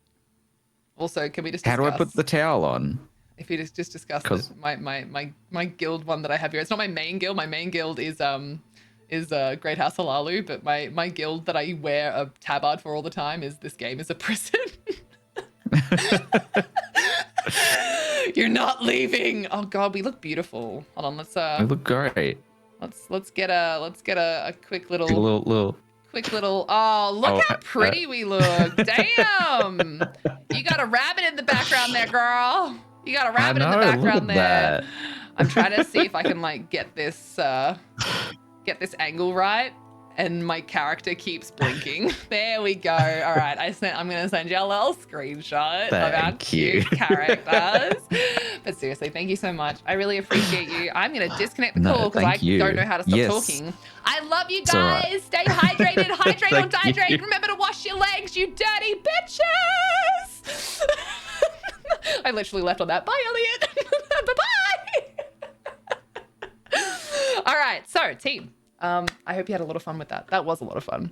Also, can we just how discuss, do I put the towel on? if you just discuss this, my guild one that I have here? It's not my main guild. My main guild is Great House Halalu, but my guild that I wear a tabard for all the time is This Game is a Prison. You're not leaving. Oh god, we look beautiful. Hold on, let's We look great. let's get a quick little Quick little. Oh, look how pretty we look. Damn. You got a rabbit in the background there, girl. You got a rabbit in the background there. That. I'm trying to see if I can like get this angle right, and my character keeps blinking. There we go. All right, I'm gonna send you a little screenshot of our cute characters. But seriously, thank you so much. I really appreciate you. I'm gonna disconnect the call because I don't know how to stop talking. I love you guys. Right. Stay hydrated. Hydrate or dihydrate. Remember to wash your legs, you dirty bitches. I literally left on that. Bye, Elliot. Bye-bye. All right, so team. I hope you had a lot of fun with that. That was a lot of fun.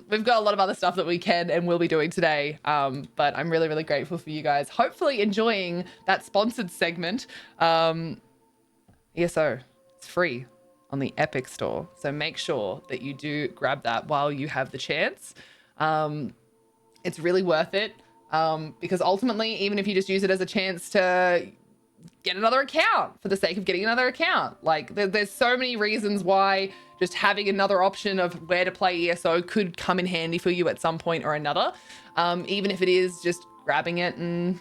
We've got a lot of other stuff that we can and will be doing today. But I'm really, really grateful for you guys. Hopefully enjoying that sponsored segment. ESO, it's free on the Epic Store. So make sure that you do grab that while you have the chance. It's really worth it. Because ultimately, even if you just use it as a chance to get another account for the sake of getting another account, like there's so many reasons why just having another option of where to play ESO could come in handy for you at some point or another. Even if it is just grabbing it and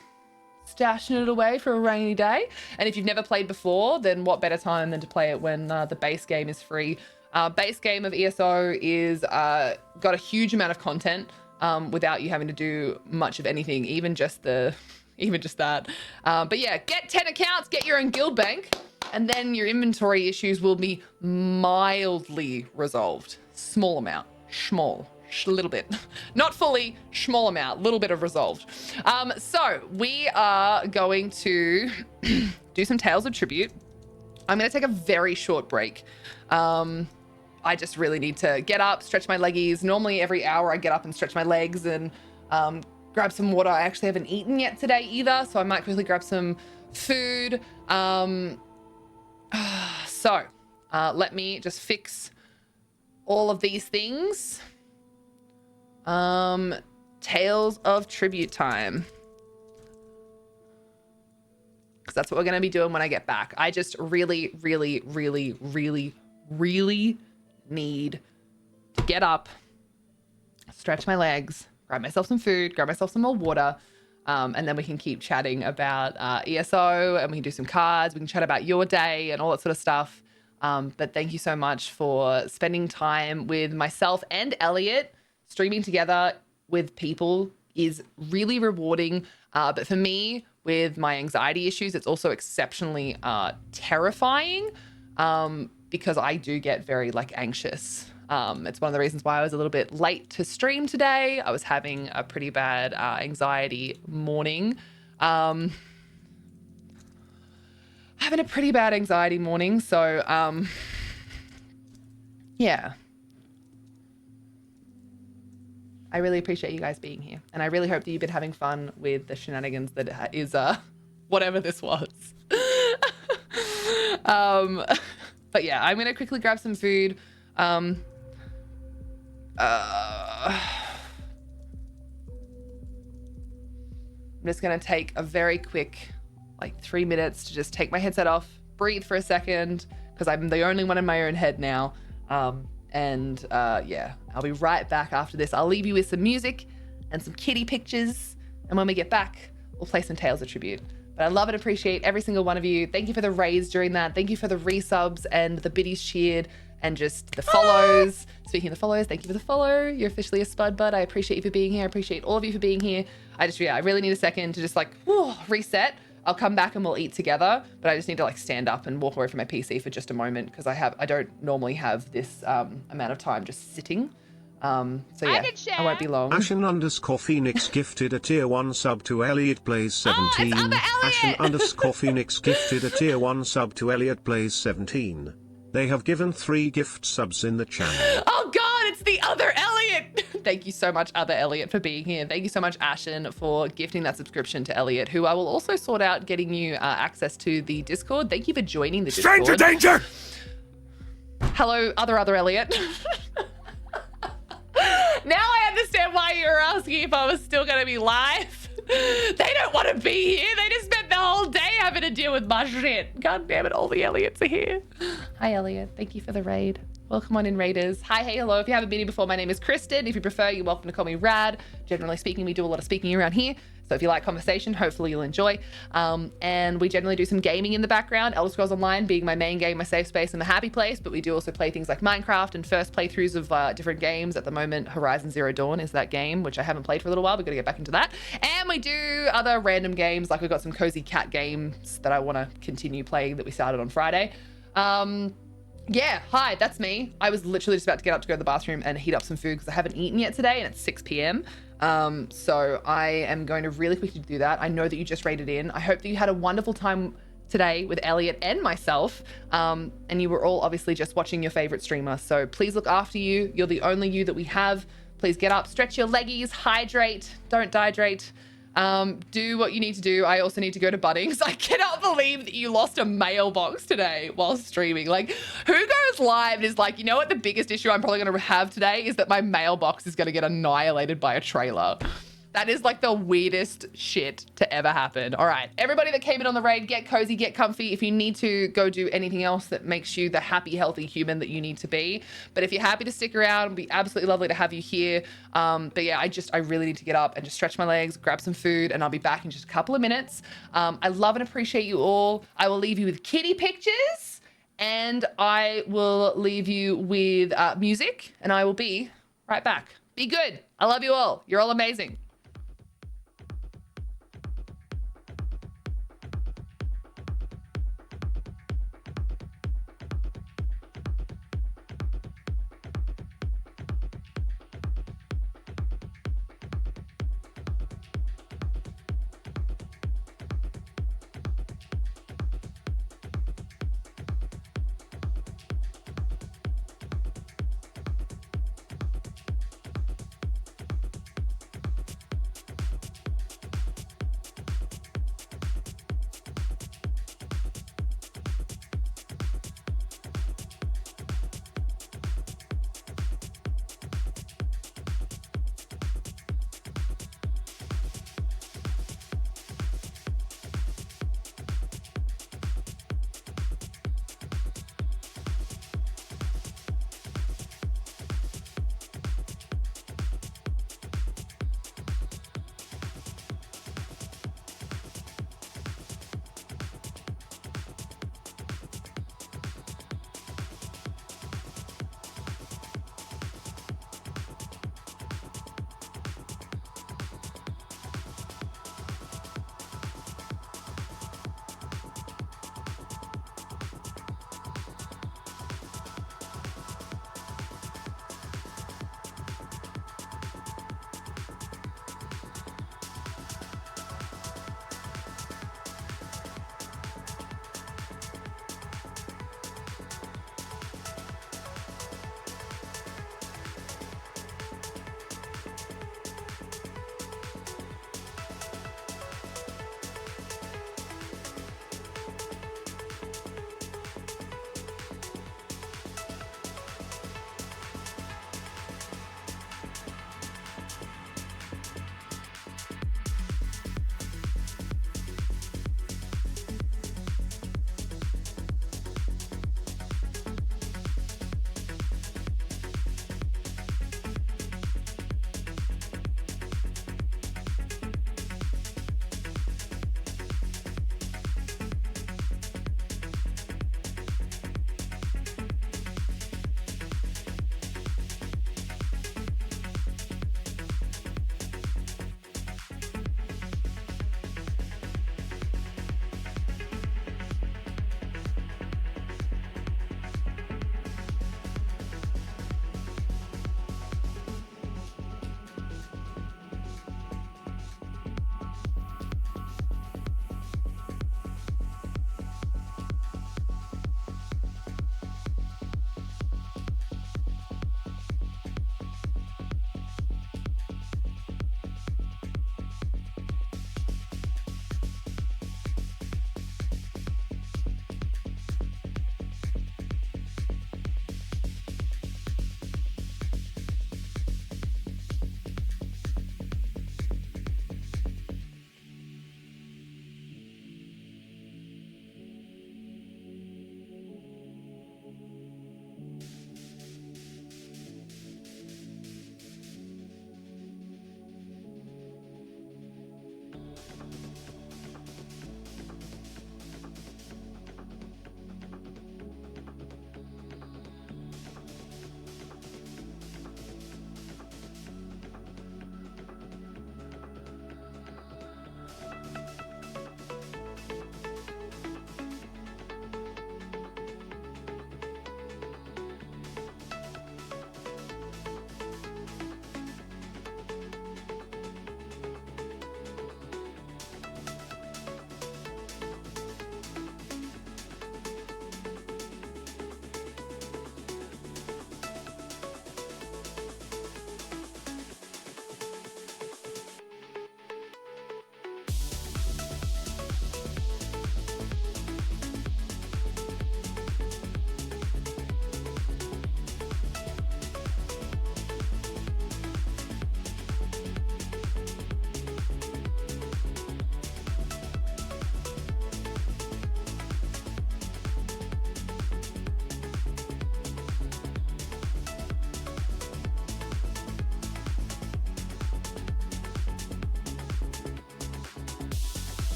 stashing it away for a rainy day. And if you've never played before, then what better time than to play it when the base game is free. Base game of ESO is got a huge amount of content without you having to do much of anything, even just that. But yeah, get 10 accounts, get your own guild bank, and then your inventory issues will be mildly resolved. Small amount, little bit, not fully, small amount, little bit of resolved. So we are going to do some Tales of Tribute. I'm going to take a very short break. I just really need to get up, stretch my leggies. Normally every hour I get up and stretch my legs and grab some water. I actually haven't eaten yet today either, so I might quickly grab some food. So let me just fix all of these things. Tales of Tribute time. Because that's what we're going to be doing when I get back. I just really, really, really, really, really need to get up, stretch my legs, grab myself some food, grab myself some more water, and then we can keep chatting about ESO, and we can do some cards, we can chat about your day and all that sort of stuff. But thank you so much for spending time with myself and Elliot. Streaming together with people is really rewarding. But for me, with my anxiety issues, it's also exceptionally terrifying because I do get very anxious. It's one of the reasons why I was a little bit late to stream today. I was having a pretty bad anxiety morning. Having a pretty bad anxiety morning. So, yeah. I really appreciate you guys being here. And I really hope that you've been having fun with the shenanigans that is whatever this was. But yeah, I'm going to quickly grab some food. I'm just going to take a very quick 3 minutes to just take my headset off, breathe for a second, because I'm the only one in my own head now. Yeah, I'll be right back after this. I'll leave you with some music and some kitty pictures. And when we get back, we'll play some Tales of Tribute. But I love and appreciate every single one of you. Thank you for the raids during that. Thank you for the resubs and the biddies cheered and just the follows. Speaking of the follows, thank you for the follow. You're officially a spud bud. I appreciate you for being here. I appreciate all of you for being here. I really need a second to just reset. I'll come back and we'll eat together, but I just need to stand up and walk away from my PC for just a moment because I don't normally have this amount of time just sitting. So yeah, I won't be long. Ashen_Phoenix gifted a tier 1 sub to Elliot Plays 17. Ashen_Phoenix gifted a tier 1 sub to Elliot Plays 17. They have given 3 gift subs in the channel. Oh God, it's the other Elliot. Thank you so much, other Elliot, for being here. Thank you so much, Ashen, for gifting that subscription to Elliot, who I will also sort out getting you access to the Discord. Thank you for joining the Discord. Stranger danger! Hello, other Elliot. Now I understand why you were asking if I was still going to be live. They don't want to be here. They just spent the whole day having to deal with my shit. God damn it, all the Elliots are here. Hi, Elliot. Thank you for the raid. Welcome on in, raiders. Hi, hey, hello. If you haven't been here before, my name is Kristen. If you prefer, you're welcome to call me Rad. Generally speaking, we do a lot of speaking around here. So if you like conversation, hopefully you'll enjoy. And we generally do some gaming in the background. Elder Scrolls Online being my main game, my safe space, and my happy place. But we do also play things like Minecraft and first playthroughs of different games. At the moment, Horizon Zero Dawn is that game, which I haven't played for a little while. We're going to get back into that. And we do other random games. Like we've got some cozy cat games that I want to continue playing that we started on Friday. Yeah, hi, that's me. I was literally just about to get up to go to the bathroom and heat up some food because I haven't eaten yet today and it's 6 p.m. So I am going to really quickly do that. I know that you just raided in. I hope that you had a wonderful time today with Elliot and myself. And you were all obviously just watching your favorite streamer. So please look after you. You're the only you that we have. Please get up, stretch your leggies, hydrate, don't dehydrate. Do what you need to do. I also need to go to Bunnings. I cannot believe that you lost a mailbox today while streaming. Like, who goes live and is like, you know what, the biggest issue I'm probably going to have today is that my mailbox is going to get annihilated by a trailer. That is like the weirdest shit to ever happen. All right, everybody that came in on the raid, get cozy, get comfy. If you need to go do anything else that makes you the happy, healthy human that you need to be. But if you're happy to stick around, it'd be absolutely lovely to have you here. But yeah, I really need to get up and just stretch my legs, grab some food, and I'll be back in just a couple of minutes. I love and appreciate you all. I will leave you with kitty pictures and I will leave you with music and I will be right back. Be good. I love you all. You're all amazing.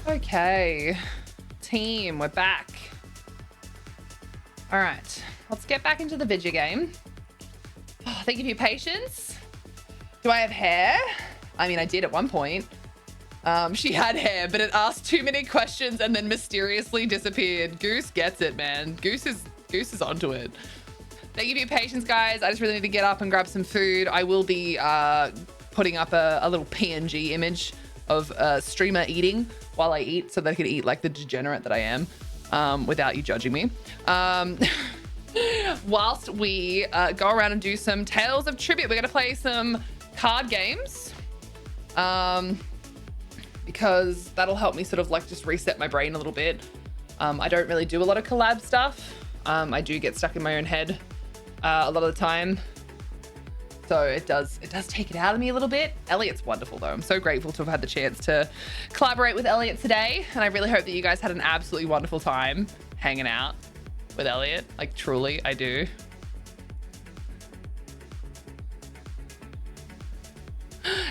Okay. Team, we're back. All right, let's get back into the video game. Oh, thank you for your patience. Do I have hair? I mean, I did at one point. She had hair, but it asked too many questions and then mysteriously disappeared. Goose gets it, man. Goose is onto it. Thank you for your patience, guys. I just really need to get up and grab some food. I will be putting up a little PNG image of a streamer eating while I eat so that I can eat like the degenerate that I am without you judging me. Whilst we go around and do some Tales of Tribute, we're going to play some card games. Because that'll help me sort of like just reset my brain a little bit. I don't really do a lot of collab stuff. I do get stuck in my own head a lot of the time. So it does take it out of me a little bit. Elliot's wonderful though. I'm so grateful to have had the chance to collaborate with Elliot today. And I really hope that you guys had an absolutely wonderful time hanging out with Elliot. Like truly, I do.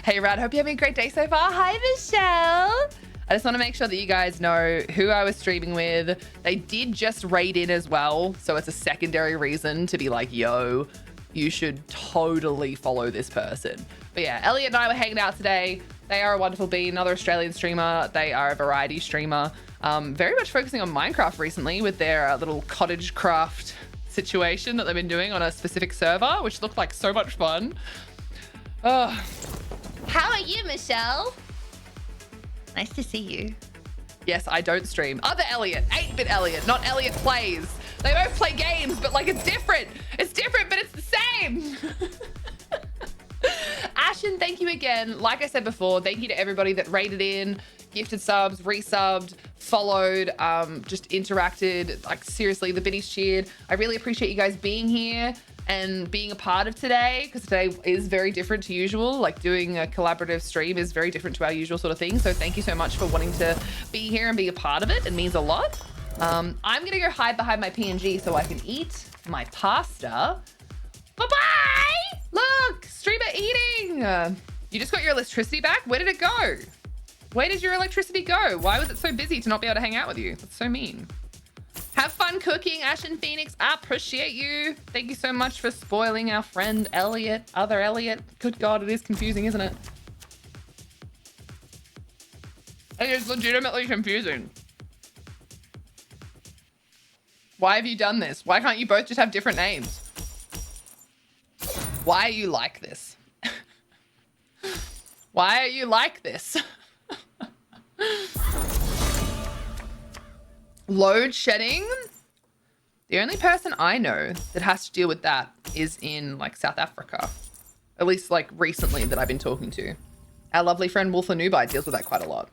Hey Rad, hope you're having a great day so far. Hi Michelle. I just want to make sure that you guys know who I was streaming with. They did just raid in as well. So it's a secondary reason to be like, yo, you should totally follow this person. But yeah, Elliot and I were hanging out today. They are a wonderful bean, another Australian streamer. They are a variety streamer. Very much focusing on Minecraft recently with their little cottage craft situation that they've been doing on a specific server, which looked like so much fun. Oh. How are you, Michelle? Nice to see you. Yes, I don't stream. Other Elliot, 8-bit Elliot, not Elliot Plays. They both play games, but like it's different. It's different, but it's the same. Ashen, thank you again. Like I said before, thank you to everybody that rated in, gifted subs, resubbed, followed, just interacted. Like seriously, the biddies cheered. I really appreciate you guys being here and being a part of today, because today is very different to usual. Like doing a collaborative stream is very different to our usual sort of thing. So thank you so much for wanting to be here and be a part of it. It means a lot. I'm gonna go hide behind my PNG so I can eat my pasta. Bye-bye! Look, streamer eating. You just got your electricity back? Where did it go? Where did your electricity go? Why was it so busy to not be able to hang out with you? That's so mean. Have fun cooking, Ashen Phoenix. I appreciate you. Thank you so much for spoiling our friend Elliot, other Elliot. Good God, it is confusing, isn't it? It is legitimately confusing. Why have you done this? Why can't you both just have different names? Why are you like this? Why are you like this? Load shedding? The only person I know that has to deal with that is in like South Africa. At least like recently that I've been talking to. Our lovely friend Wolf Anubai deals with that quite a lot.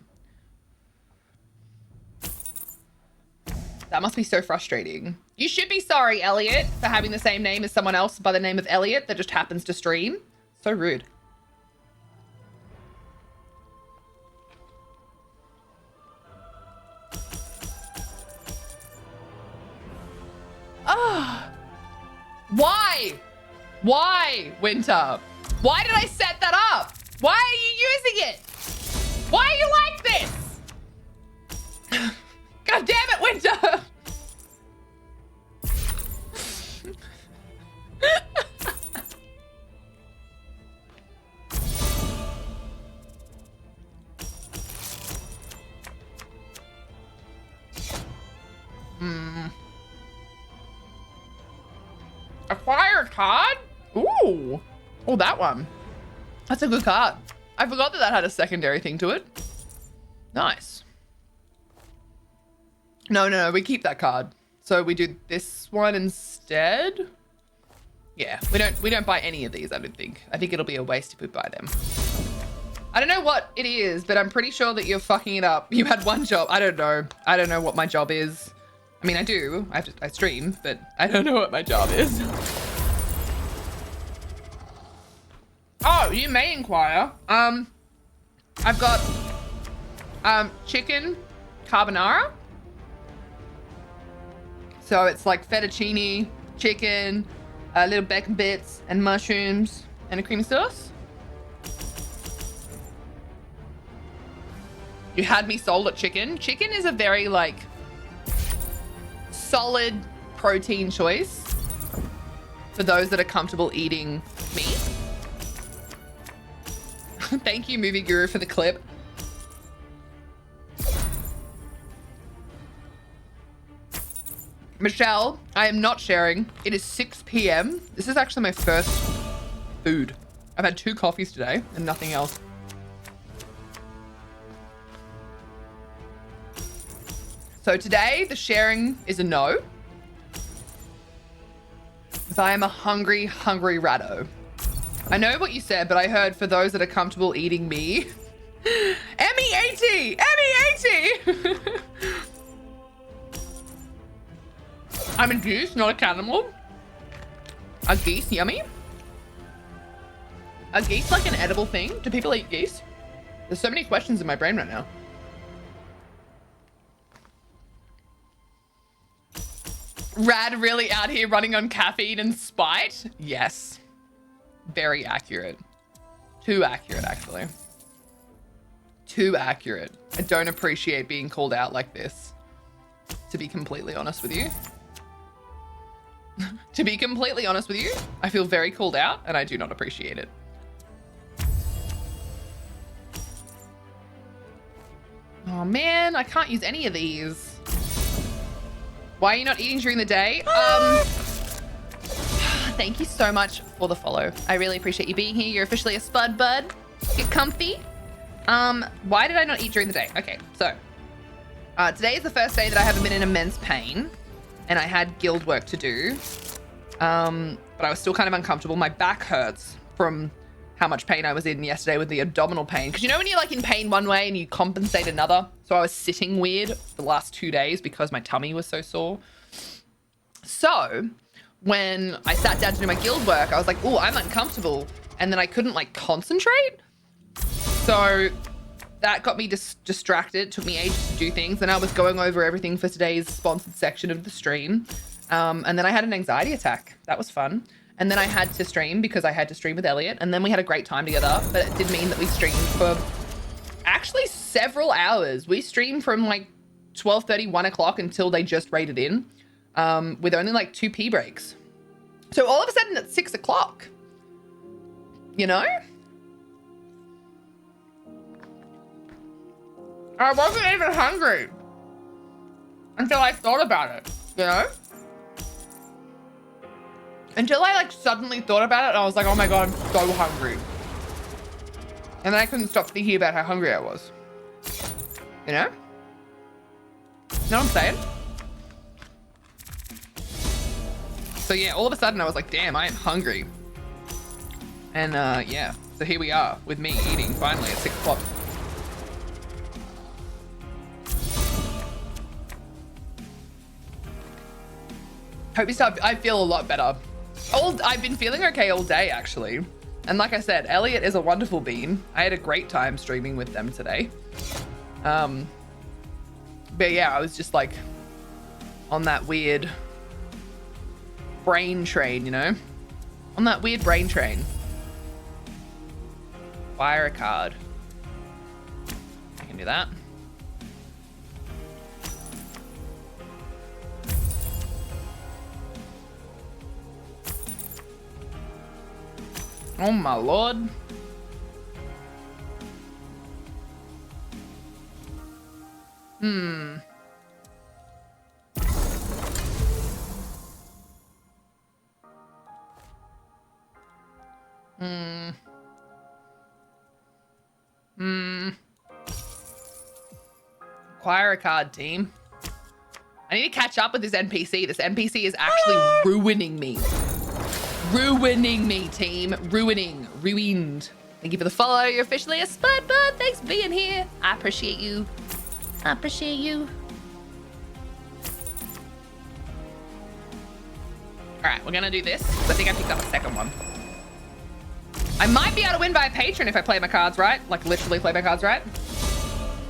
That must be so frustrating. You should be sorry, Elliot, for having the same name as someone else by the name of Elliot that just happens to stream. So rude. Ah, why? Why, Winter? Why did I set that up? Why are you using it? Why are you like this? God damn it, Winter! Acquire card? Ooh. Oh, that one. That's a good card. I forgot that that had a secondary thing to it. Nice. No, we keep that card. So we do this one instead. Yeah, we don't buy any of these, I don't think. I think it'll be a waste if we buy them. I don't know what it is, but I'm pretty sure that you're fucking it up. You had one job. I don't know. I don't know what my job is. I mean, I do. I stream, but I don't know what my job is. Oh, you may inquire. I've got chicken carbonara. So it's like fettuccine, chicken, little bacon bits, and mushrooms, and a creamy sauce. You had me sold at chicken. Chicken is a very like solid protein choice for those that are comfortable eating meat. Thank you, Movie Guru, for the clip. Michelle, I am not sharing. It is 6 p.m. This is actually my first food. I've had 2 coffees today and nothing else. So today, the sharing is a no. Because I am a hungry, hungry ratto. I know what you said, but I heard for those that are comfortable eating me. Emmy80! Emmy80! I'm a goose, not a cannibal. A geese, yummy. A geese like an edible thing? Do people eat geese? There's so many questions in my brain right now. Rad really out here running on caffeine and spite? Yes. Very accurate. Too accurate, actually. Too accurate. I don't appreciate being called out like this, to be completely honest with you. To be completely honest with you, I feel very called out and I do not appreciate it. Oh man, I can't use any of these. Why are you not eating during the day? Thank you so much for the follow. I really appreciate you being here. You're officially a spud bud. Get comfy. Why did I not eat during the day? Okay, so today is the first day that I haven't been in immense pain and I had guild work to do. But I was still kind of uncomfortable. My back hurts from how much pain I was in yesterday with the abdominal pain. Because you know when you're like in pain one way and you compensate another? So I was sitting weird the last 2 days because my tummy was so sore. So when I sat down to do my guild work, I was like, oh, I'm uncomfortable. And then I couldn't like concentrate. So that got me distracted. It took me ages to do things. And I was going over everything for today's sponsored section of the stream. And then I had an anxiety attack. That was fun. And then I had to stream because I had to stream with Elliot. And then we had a great time together. But it did mean that we streamed for actually several hours. We streamed from like 12:30, 1 o'clock until they just raided in with only like 2 pee breaks. So all of a sudden it's 6 o'clock, you know? I wasn't even hungry until I thought about it, you know? Until I like suddenly thought about it and I was like, oh my God, I'm so hungry. And then I couldn't stop thinking about how hungry I was. You know? You know what I'm saying? So yeah, all of a sudden I was like, damn, I am hungry. And yeah, so here we are with me eating finally at 6 o'clock. Hope you start, I feel a lot better. I've been feeling okay all day actually. And like I said, Elliot is a wonderful bean. I had a great time streaming with them today. But yeah, I was just like on that weird brain train, you know? On that weird brain train. Fire a card. I can do that. Oh my Lord. Acquire a card, team. I need to catch up with this NPC. This NPC is actually ruining me. Ruining me, team. Ruined. Thank you for the follow. You're officially a spud bud. Thanks for being here. I appreciate you. I appreciate you. All right, we're gonna do this. I think I picked up a second one. I might be able to win by a patron if I play my cards right. Like literally play my cards right.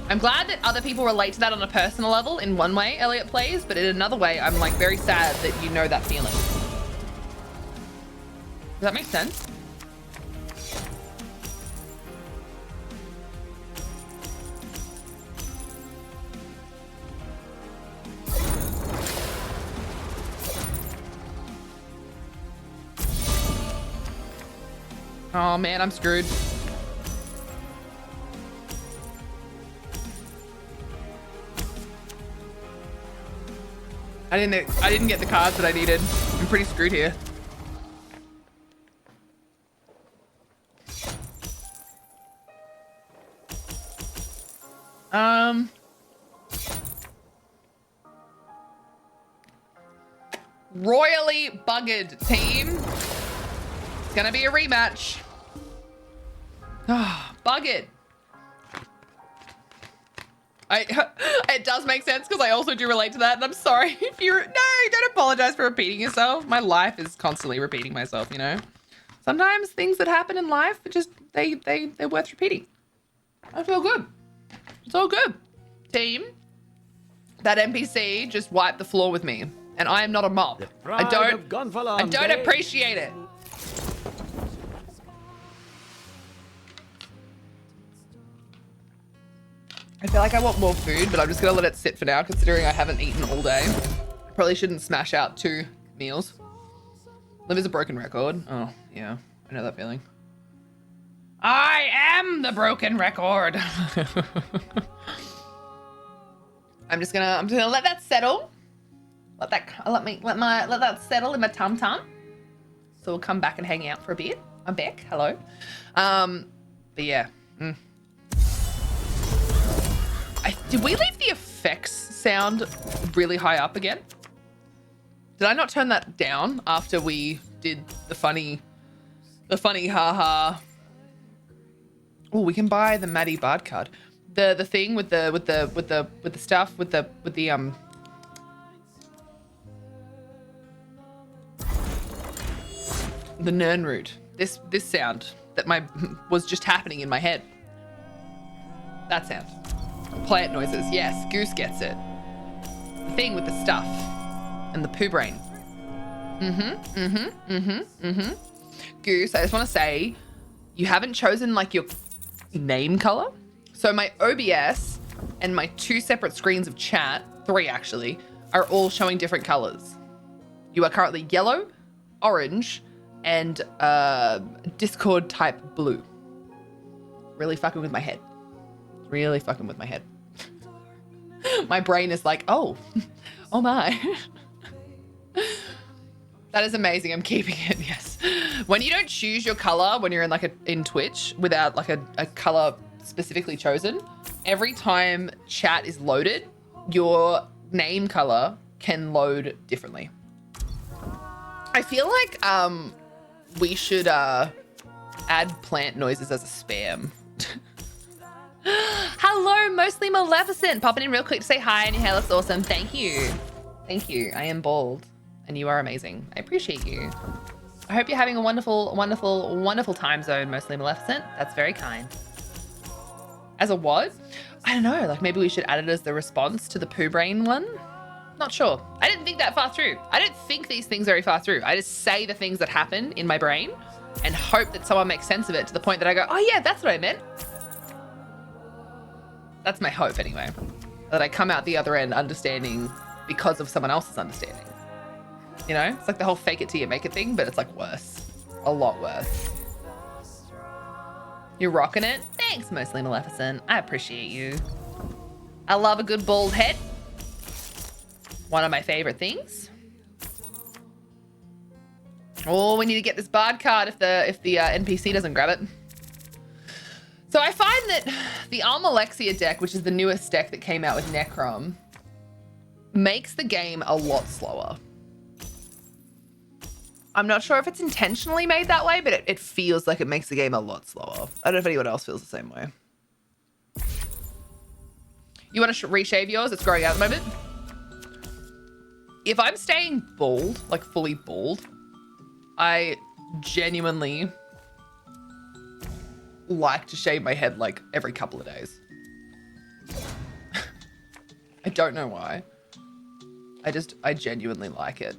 I'm glad that other people relate to that on a personal level. In one way, Elliot plays, but in another way, I'm like very sad that you know that feeling. Does that make sense? Oh man, I'm screwed. I didn't get the cards that I needed. I'm pretty screwed here. Royally buggered team. It's gonna be a rematch. Ah, buggered. It does make sense because I also do relate to that, and I'm sorry if you're don't apologize for repeating yourself. My life is constantly repeating myself, you know. Sometimes things that happen in life are just they're worth repeating. I feel good. It's all good. Team, that NPC just wiped the floor with me, and I am not a mob. I don't appreciate it. I feel like I want more food, but I'm just gonna let it sit for now, considering I haven't eaten all day. Probably shouldn't smash out 2 meals. Live is a broken record. Oh, yeah. I know that feeling. I am the broken record. I'm just gonna let that settle. Let that settle in my tum-tum. So we'll come back and hang out for a bit. I'm back. Hello. But yeah. Did we leave the effects sound really high up again? Did I not turn that down after we did the funny haha? Oh, we can buy the Maddie Bard card. The thing with the stuff with the Nernroot. This sound that was just happening in my head. That sound. Plant noises. Yes, Goose gets it. The thing with the stuff and the poo brain. Goose, I just want to say, you haven't chosen like your name color. So my OBS and my 2 separate screens of chat, 3 actually, are all showing different colors. You are currently yellow, orange, and Discord type blue. Really fucking with my head. Really fucking with my head. My brain is like, oh my. That is amazing. I'm keeping it. Yes. When you don't choose your color when you're in Twitch without like a color specifically chosen, every time chat is loaded, your name color can load differently. I feel like we should add plant noises as a spam. Hello, Mostly Maleficent. Popping in real quick to say hi, and your hair looks awesome. Thank you. Thank you. I am bald, and you are amazing. I appreciate you. I hope you're having a wonderful, wonderful, wonderful time zone, Mostly Maleficent. That's very kind. As a what? I don't know. Like maybe we should add it as the response to the poo brain one. Not sure. I didn't think that far through. I don't think these things very far through. I just say the things that happen in my brain and hope that someone makes sense of it to the point that I go, oh yeah, that's what I meant. That's my hope anyway, that I come out the other end understanding because of someone else's understanding. You know, it's like the whole fake it till you make it thing, but it's like worse, a lot worse. You're rocking it. Thanks, Mostly Maleficent. I appreciate you. I love a good bald head. One of my favorite things. Oh, we need to get this Bard card if the NPC doesn't grab it. So I find that the Almalexia deck, which is the newest deck that came out with Necrom, makes the game a lot slower. I'm not sure if it's intentionally made that way, but it feels like it makes the game a lot slower. I don't know if anyone else feels the same way. You want to reshave yours? It's growing out at the moment. If I'm staying bald, like fully bald, I genuinely like to shave my head like every couple of days. I don't know why. I genuinely like it.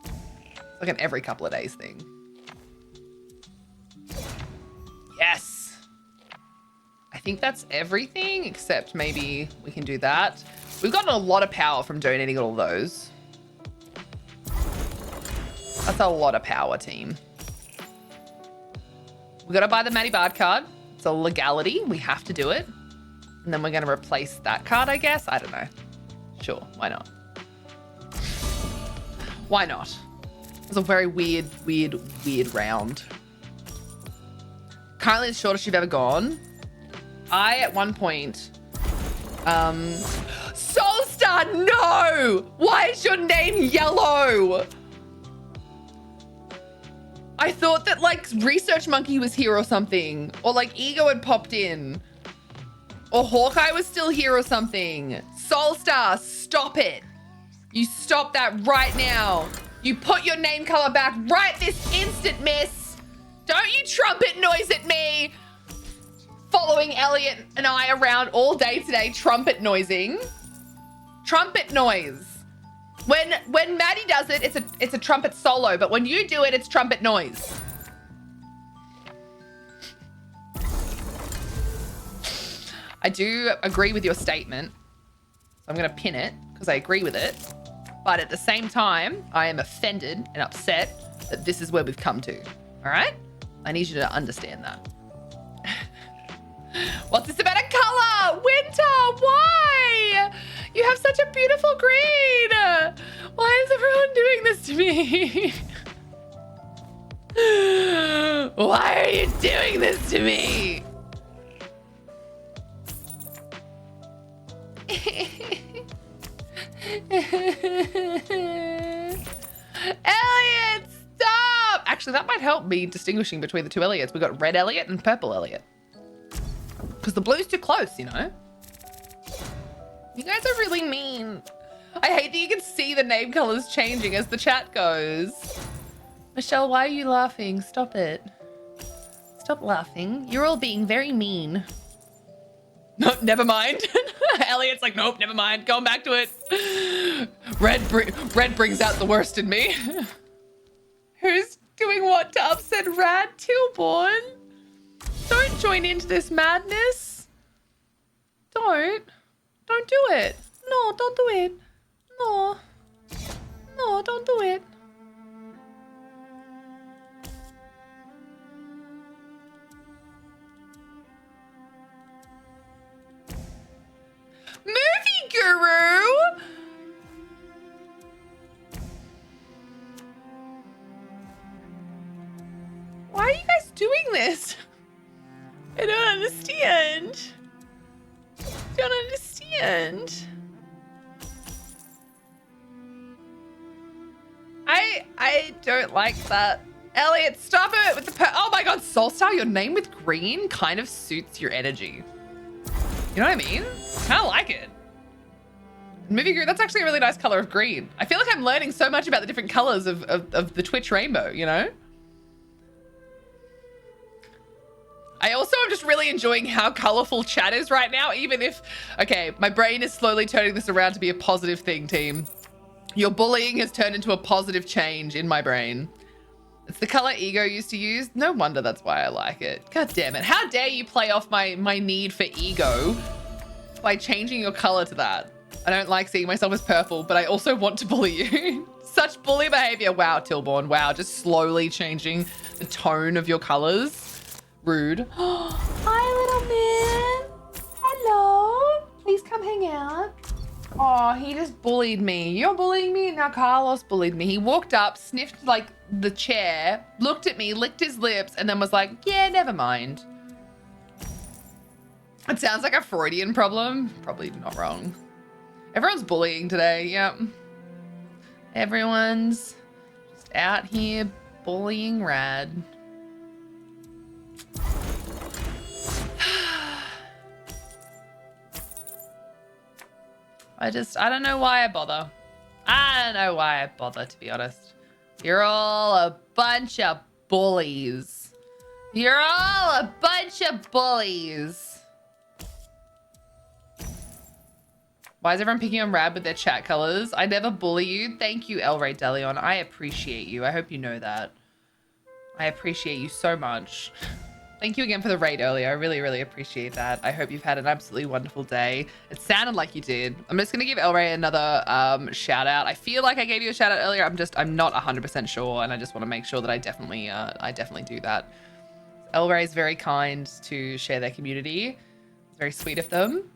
It's like an every couple of days thing. Yes. I think that's everything except maybe we can do that. We've gotten a lot of power from donating all those. That's a lot of power, team. We gotta buy the Matty Bard card. It's a legality. We have to do it. And then we're gonna replace that card, I guess. I don't know. Sure, why not? Why not? It was a very weird round. Currently the shortest you've ever gone. I, at one point, Soulstar, no! Why is your name yellow? I thought that like Research Monkey was here or something, or like Ego had popped in, or Hawkeye was still here or something. Soulstar, stop it. You stop that right now. You put your name color back right this instant, miss. Don't you trumpet noise at me. Following Elliot and I around all day today, trumpet noising. Trumpet noise. When Maddie does it, it's a trumpet solo, but when you do it, it's trumpet noise. I do agree with your statement. So I'm gonna pin it because I agree with it. But at the same time, I am offended and upset that this is where we've come to. All right? I need you to understand that. What's this about a color? Winter, why? You have such a beautiful green. Why is everyone doing this to me? Why are you doing this to me? Elliot, stop! Actually, that might help me distinguishing between the two Elliots. We've got red Elliot and purple Elliot. Because the blue's too close, you know? You guys are really mean. I hate that you can see the name colors changing as the chat goes. Michelle, why are you laughing? Stop it. Stop laughing. You're all being very mean. No, never mind. Elliot's like, nope, never mind. Going back to it. Red brings out the worst in me. Who's doing what to upset Rad Tilborn? Don't join into this madness. Don't do it. No, don't do it. No, don't do it. Movie Guru! Why are you guys doing this? I don't understand. Don't understand. I don't like that. Elliot, stop it with the oh my god, Soulstar, your name with green kind of suits your energy. You know what I mean? I like it. Movie Guru, that's actually a really nice color of green. I feel like I'm learning so much about the different colors of the Twitch rainbow, you know? I also am just really enjoying how colorful chat is right now, even if, okay, my brain is slowly turning this around to be a positive thing, team. Your bullying has turned into a positive change in my brain. It's the color Ego used to use. No wonder that's why I like it. God damn it. How dare you play off my need for ego by changing your color to that. I don't like seeing myself as purple, but I also want to bully you. Such bully behavior. Wow, Tilborn. Wow, just slowly changing the tone of your colors. Rude. Hi, little man. Hello. Please come hang out. Oh, he just bullied me. You're bullying me? Now Carlos bullied me. He walked up, sniffed like the chair, looked at me, licked his lips, and then was like, yeah, never mind. It sounds like a Freudian problem. Probably not wrong. Everyone's bullying today. Yep. Everyone's just out here bullying Rad. I don't know why I bother. I don't know why I bother, to be honest. You're all a bunch of bullies. You're all a bunch of bullies. Why is everyone picking on Rad with their chat colors? I never bully you. Thank you, El Rey Delion. I appreciate you. I hope you know that. I appreciate you so much. Thank you again for the raid earlier. I really, really appreciate that. I hope you've had an absolutely wonderful day. It sounded like you did. I'm just going to give El Rey another shout out. I feel like I gave you a shout out earlier. I'm not 100% sure, and I just want to make sure that I definitely do that. El Rey is very kind to share their community. It's very sweet of them.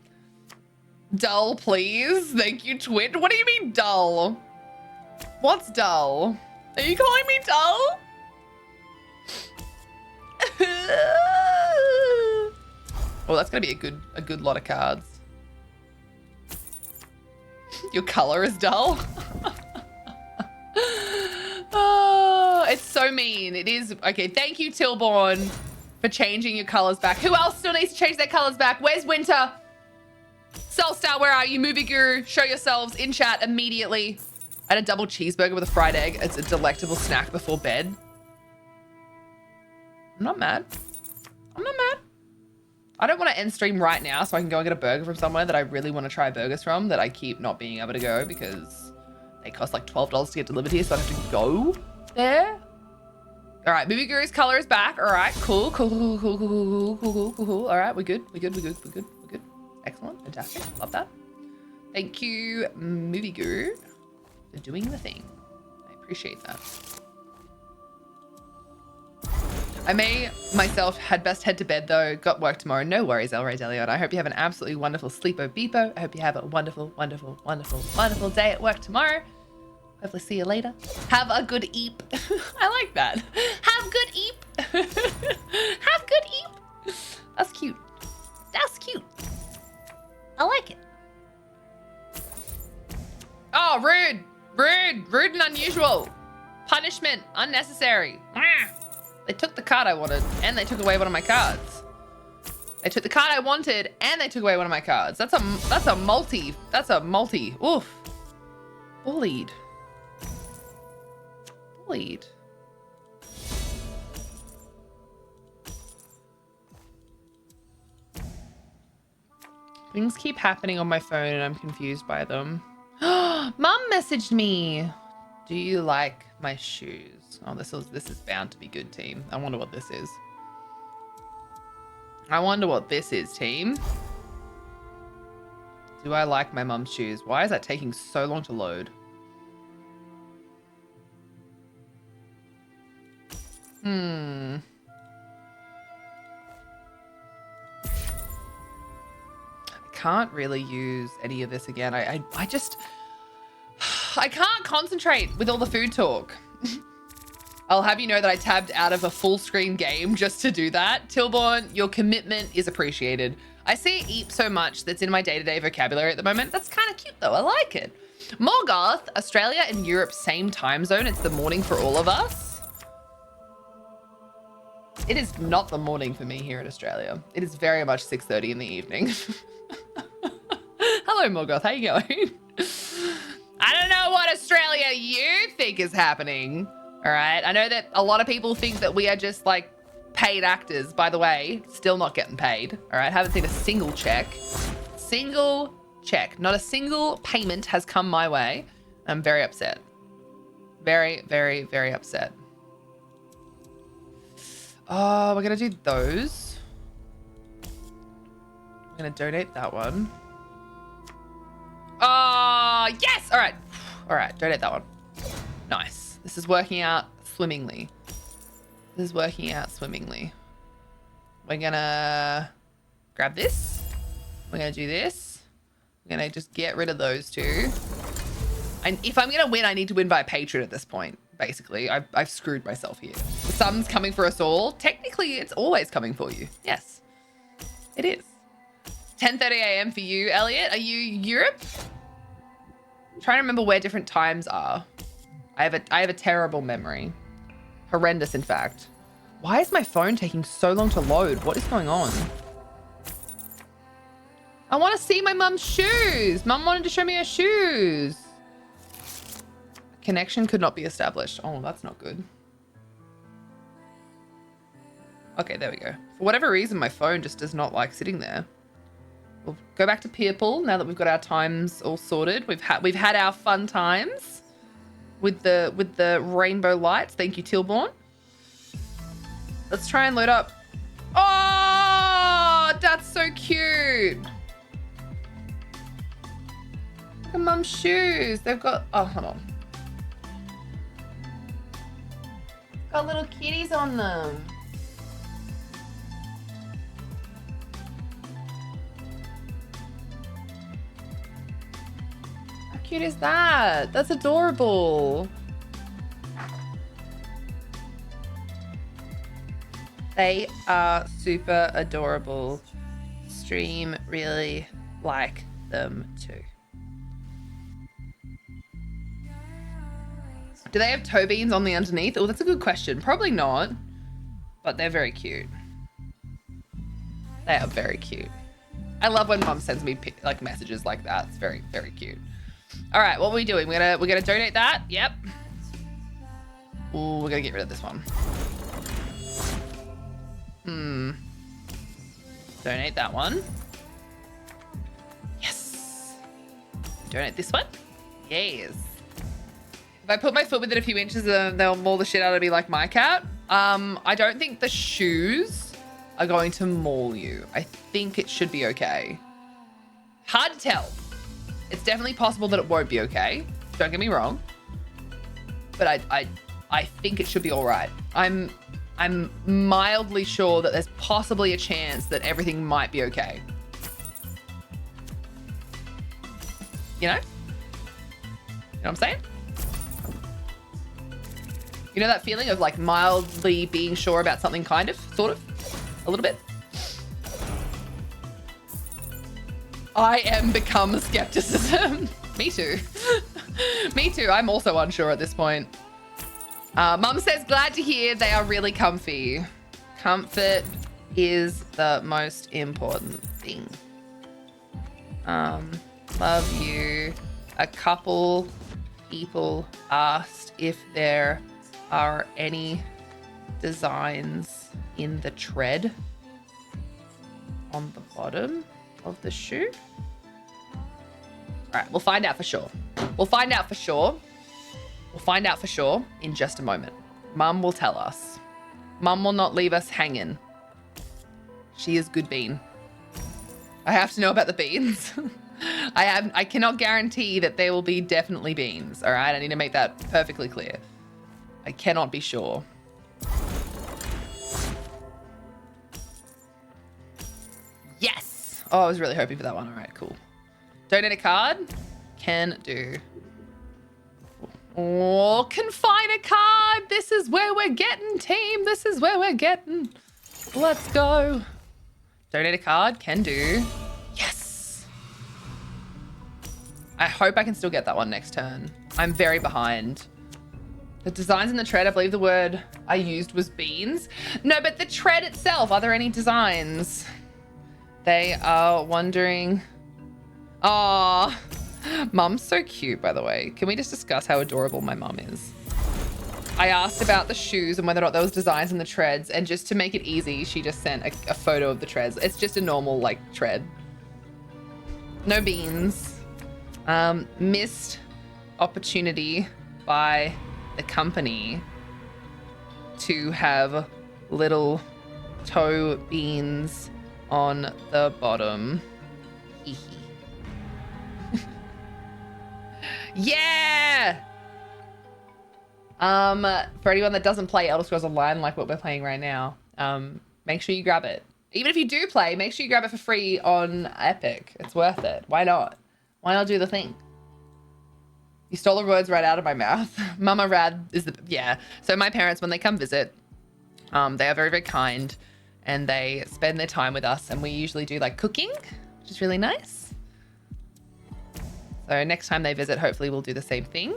Dull, please. Thank you, Twitch. What do you mean dull? What's dull? Are you calling me dull? Oh, that's gonna be a good lot of cards. Your color is dull. Oh, it's so mean. It is. Okay, thank you, Tilborn, for changing your colors back. Who else still needs to change their colors back? Where's Winter? Soulstar, where are you? Movie Guru, show yourselves in chat immediately. I had a double cheeseburger with a fried egg. It's a delectable snack before bed. I'm not mad. I'm not mad. I don't want to end stream right now so I can go and get a burger from somewhere that I really want to try burgers from that I keep not being able to go because they cost like $12 to get delivered here, so I have to go there. All right, Movie Guru's color is back. All right, cool. All right, we're good. Excellent, fantastic, love that. Thank you, Movie Guru, for doing the thing. I appreciate that. I may myself had best head to bed though. Got work tomorrow. No worries, El Rey Deliot. I hope you have an absolutely wonderful sleepo beepo. I hope you have a wonderful day at work tomorrow. Hopefully see you later. Have a good eep. I like that. Have good eep. Have good eep. That's cute. That's cute. I like it. Oh, rude and unusual. Punishment, unnecessary. They took the card I wanted, and they took away one of my cards. They took the card I wanted, and they took away one of my cards. That's a multi. Oof. Bullied. Things keep happening on my phone, and I'm confused by them. Mum messaged me. Do you like my shoes? Oh, this is bound to be good, team. I wonder what this is. Team. Do I like my mum's shoes? Why is that taking so long to load? I can't really use any of this again. I can't concentrate with all the food talk. I'll have you know that I tabbed out of a full screen game just to do that. Tilborn, your commitment is appreciated. I see eep so much that's in my day-to-day vocabulary at the moment. That's kind of cute though, I like it. Morgoth, Australia and Europe, same time zone. It's the morning for all of us. It is not the morning for me here in Australia. It is very much 6:30 in the evening. Hello, Morgoth, how you going? I don't know what Australia you think is happening. All right, I know that a lot of people think that we are just like paid actors. By the way, still not getting paid. All right, haven't seen a single check. Not a single payment has come my way. I'm very upset. Very, very, very upset. Oh, we're gonna do those. I'm gonna donate that one. Oh, yes! All right, donate that one. Nice. This is working out swimmingly. We're gonna grab this. We're gonna do this. We're gonna just get rid of those two. And if I'm gonna win, I need to win by Patreon at this point. Basically, I've screwed myself here. The sun's coming for us all. Technically, it's always coming for you. Yes, it is. 10:30 a.m. for you, Elliot. Are you Europe? I'm trying to remember where different times are. I have a terrible memory. Horrendous, in fact. Why is my phone taking so long to load? What is going on? I want to see my mum's shoes. Mum wanted to show me her shoes. Connection could not be established. Oh, that's not good. Okay, there we go. For whatever reason, my phone just does not like sitting there. We'll go back to People now that we've got our times all sorted. We've had our fun times with the rainbow lights. Thank you, Tilborn. Let's try and load up Oh, that's so cute. Look at Mum's shoes. They've got, oh, hold on. Got little kitties on them. How cute is that? That's adorable. They are super adorable. Stream really like them too. Do they have toe beans on the underneath? Oh, that's a good question. Probably not, but they're very cute. They are very cute. I love when Mum sends me like messages like that. It's very, very cute. All right, what are we doing? We're gonna donate that. Yep. Ooh, we're gonna get rid of this one. Donate that one. Yes. Donate this one. Yes. If I put my foot within a few inches, they'll maul the shit out of me like my cat. I don't think the shoes are going to maul you. I think it should be okay. Hard to tell. It's definitely possible that it won't be okay. Don't get me wrong. But I think it should be all right. I'm mildly sure that there's possibly a chance that everything might be okay. You know? You know what I'm saying? You know that feeling of like mildly being sure about something, kind of, sort of, a little bit? I am become skepticism. Me too. Me too. I'm also unsure at this point. Mum says, glad to hear they are really comfy. Comfort is the most important thing. Love you. A couple people asked if there are any designs in the tread on the bottom of the shoe. All right, we'll find out for sure. We'll find out for sure. We'll find out for sure in just a moment. Mum will tell us. Mum will not leave us hanging. She is good bean. I have to know about the beans. I cannot guarantee that there will be definitely beans. All right, I need to make that perfectly clear. I cannot be sure. Yes. Oh, I was really hoping for that one. All right, cool. Donate a card. Can do. Oh, confine a card. This is where we're getting, team. This is where we're getting. Let's go. Donate a card. Can do. Yes. I hope I can still get that one next turn. I'm very behind. The designs in the tread, I believe the word I used was beans. No, but the tread itself, are there any designs? They are wondering. Aw. Mum's so cute, by the way. Can we just discuss how adorable my mum is? I asked about the shoes and whether or not there was designs in the treads, and just to make it easy, she just sent a photo of the treads. It's just a normal, like, tread. No beans. Missed opportunity by the company to have little toe beans on the bottom. Yeah! For anyone that doesn't play Elder Scrolls Online like what we're playing right now, make sure you grab it. Even if you do play, make sure you grab it for free on Epic. It's worth it. Why not? Why not do the thing? You stole the words right out of my mouth. Mama Rad is the, yeah. So my parents, when they come visit, they are very, very kind, and they spend their time with us, and we usually do like cooking, which is really nice. So next time they visit, hopefully we'll do the same thing.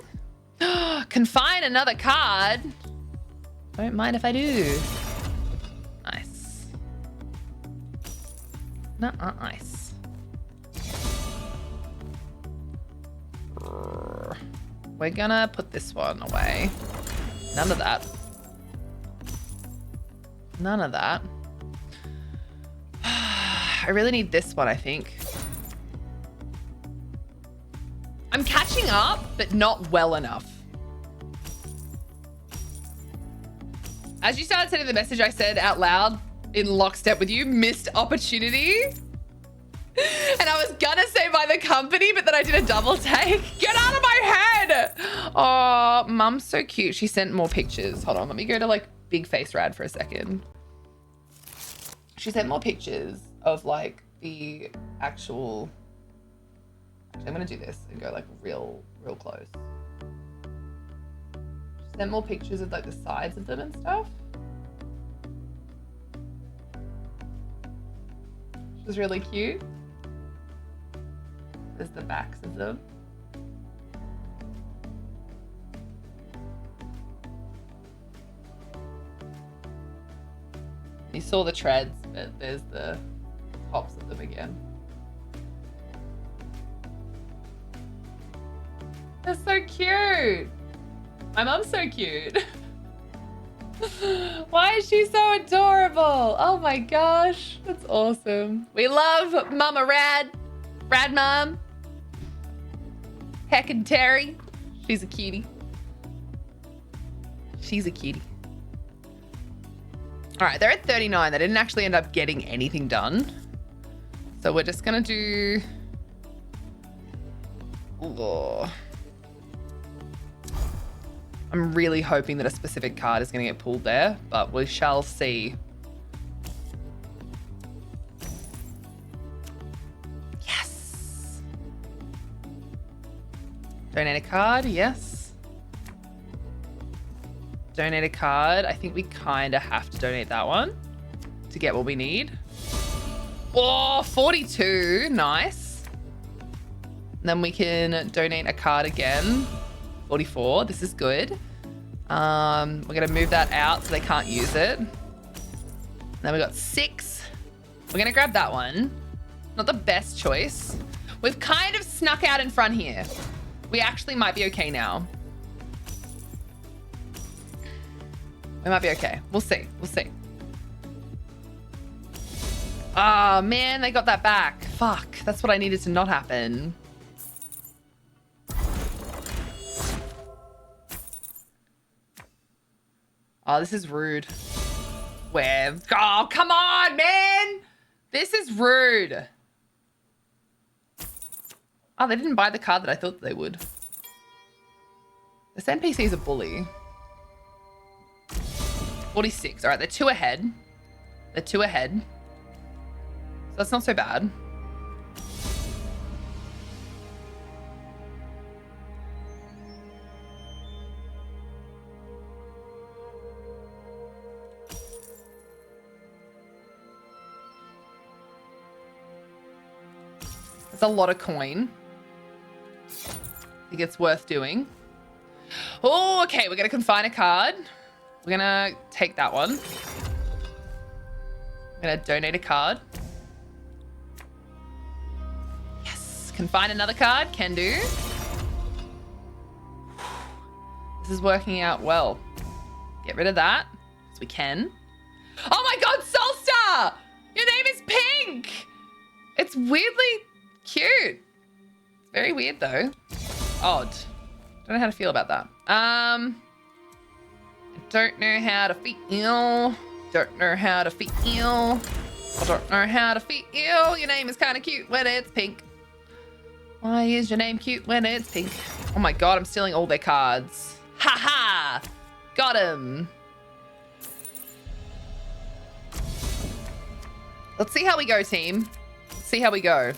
Confine another card. Don't mind if I do. Nice. Nice. We're gonna put this one away. None of that. None of that. I really need this one, I think. I'm catching up, but not well enough. As you started sending the message, I said out loud, in lockstep with you. Missed opportunity. And I was gonna say by the company, but then I did a double take. Get out of my head! Oh, mum's so cute. She sent more pictures. Hold on, let me go to like Big Face Rad for a second. She sent more pictures of like the actual... Actually, I'm gonna do this and go like real close. She sent more pictures of like the sides of them and stuff. Which was really cute. There's the backs of them. You saw the treads, but there's the tops of them again. They're so cute. My mum's so cute. Why is she so adorable? Oh my gosh, that's awesome. We love Mama Rad. Rad Mom. Heckin' Terry. She's a cutie. She's a cutie. All right, they're at 39. They didn't actually end up getting anything done. So we're just gonna do... Oh. I'm really hoping that a specific card is gonna get pulled there, but we shall see. Yes. Donate a card, yes. Donate a card. I think we kind of have to donate that one to get what we need. Oh, 42. Nice. And then we can donate a card again. 44. This is good. We're going to move that out so they can't use it. And then we got 6. We're going to grab that one. Not the best choice. We've kind of snuck out in front here. We actually might be okay now. We might be okay. We'll see. We'll see. Oh, man, they got that back. Fuck. That's what I needed to not happen. Oh, this is rude. Where? Oh, come on, man. This is rude. Oh, they didn't buy the card that I thought they would. This NPC is a bully. 46. All right, they're 2 ahead. They're 2 ahead. So that's not so bad. That's a lot of coin. I think it's worth doing. Oh, okay. We're going to confine a card. We're going to take that one. I'm going to donate a card. Yes. Confine another card. Can do. This is working out well. Get rid of that. Because we can. Oh my God, Solstar! Your name is Pink! It's weirdly cute. It's very weird though. Odd. Don't know how to feel about that. I don't know how to feel. Don't know how to feel. I don't know how to feel. Your name is kind of cute when it's pink. Why is your name cute when it's pink? Oh my God, I'm stealing all their cards. Ha ha! Got him. Let's see how we go, team. Let's see how we go.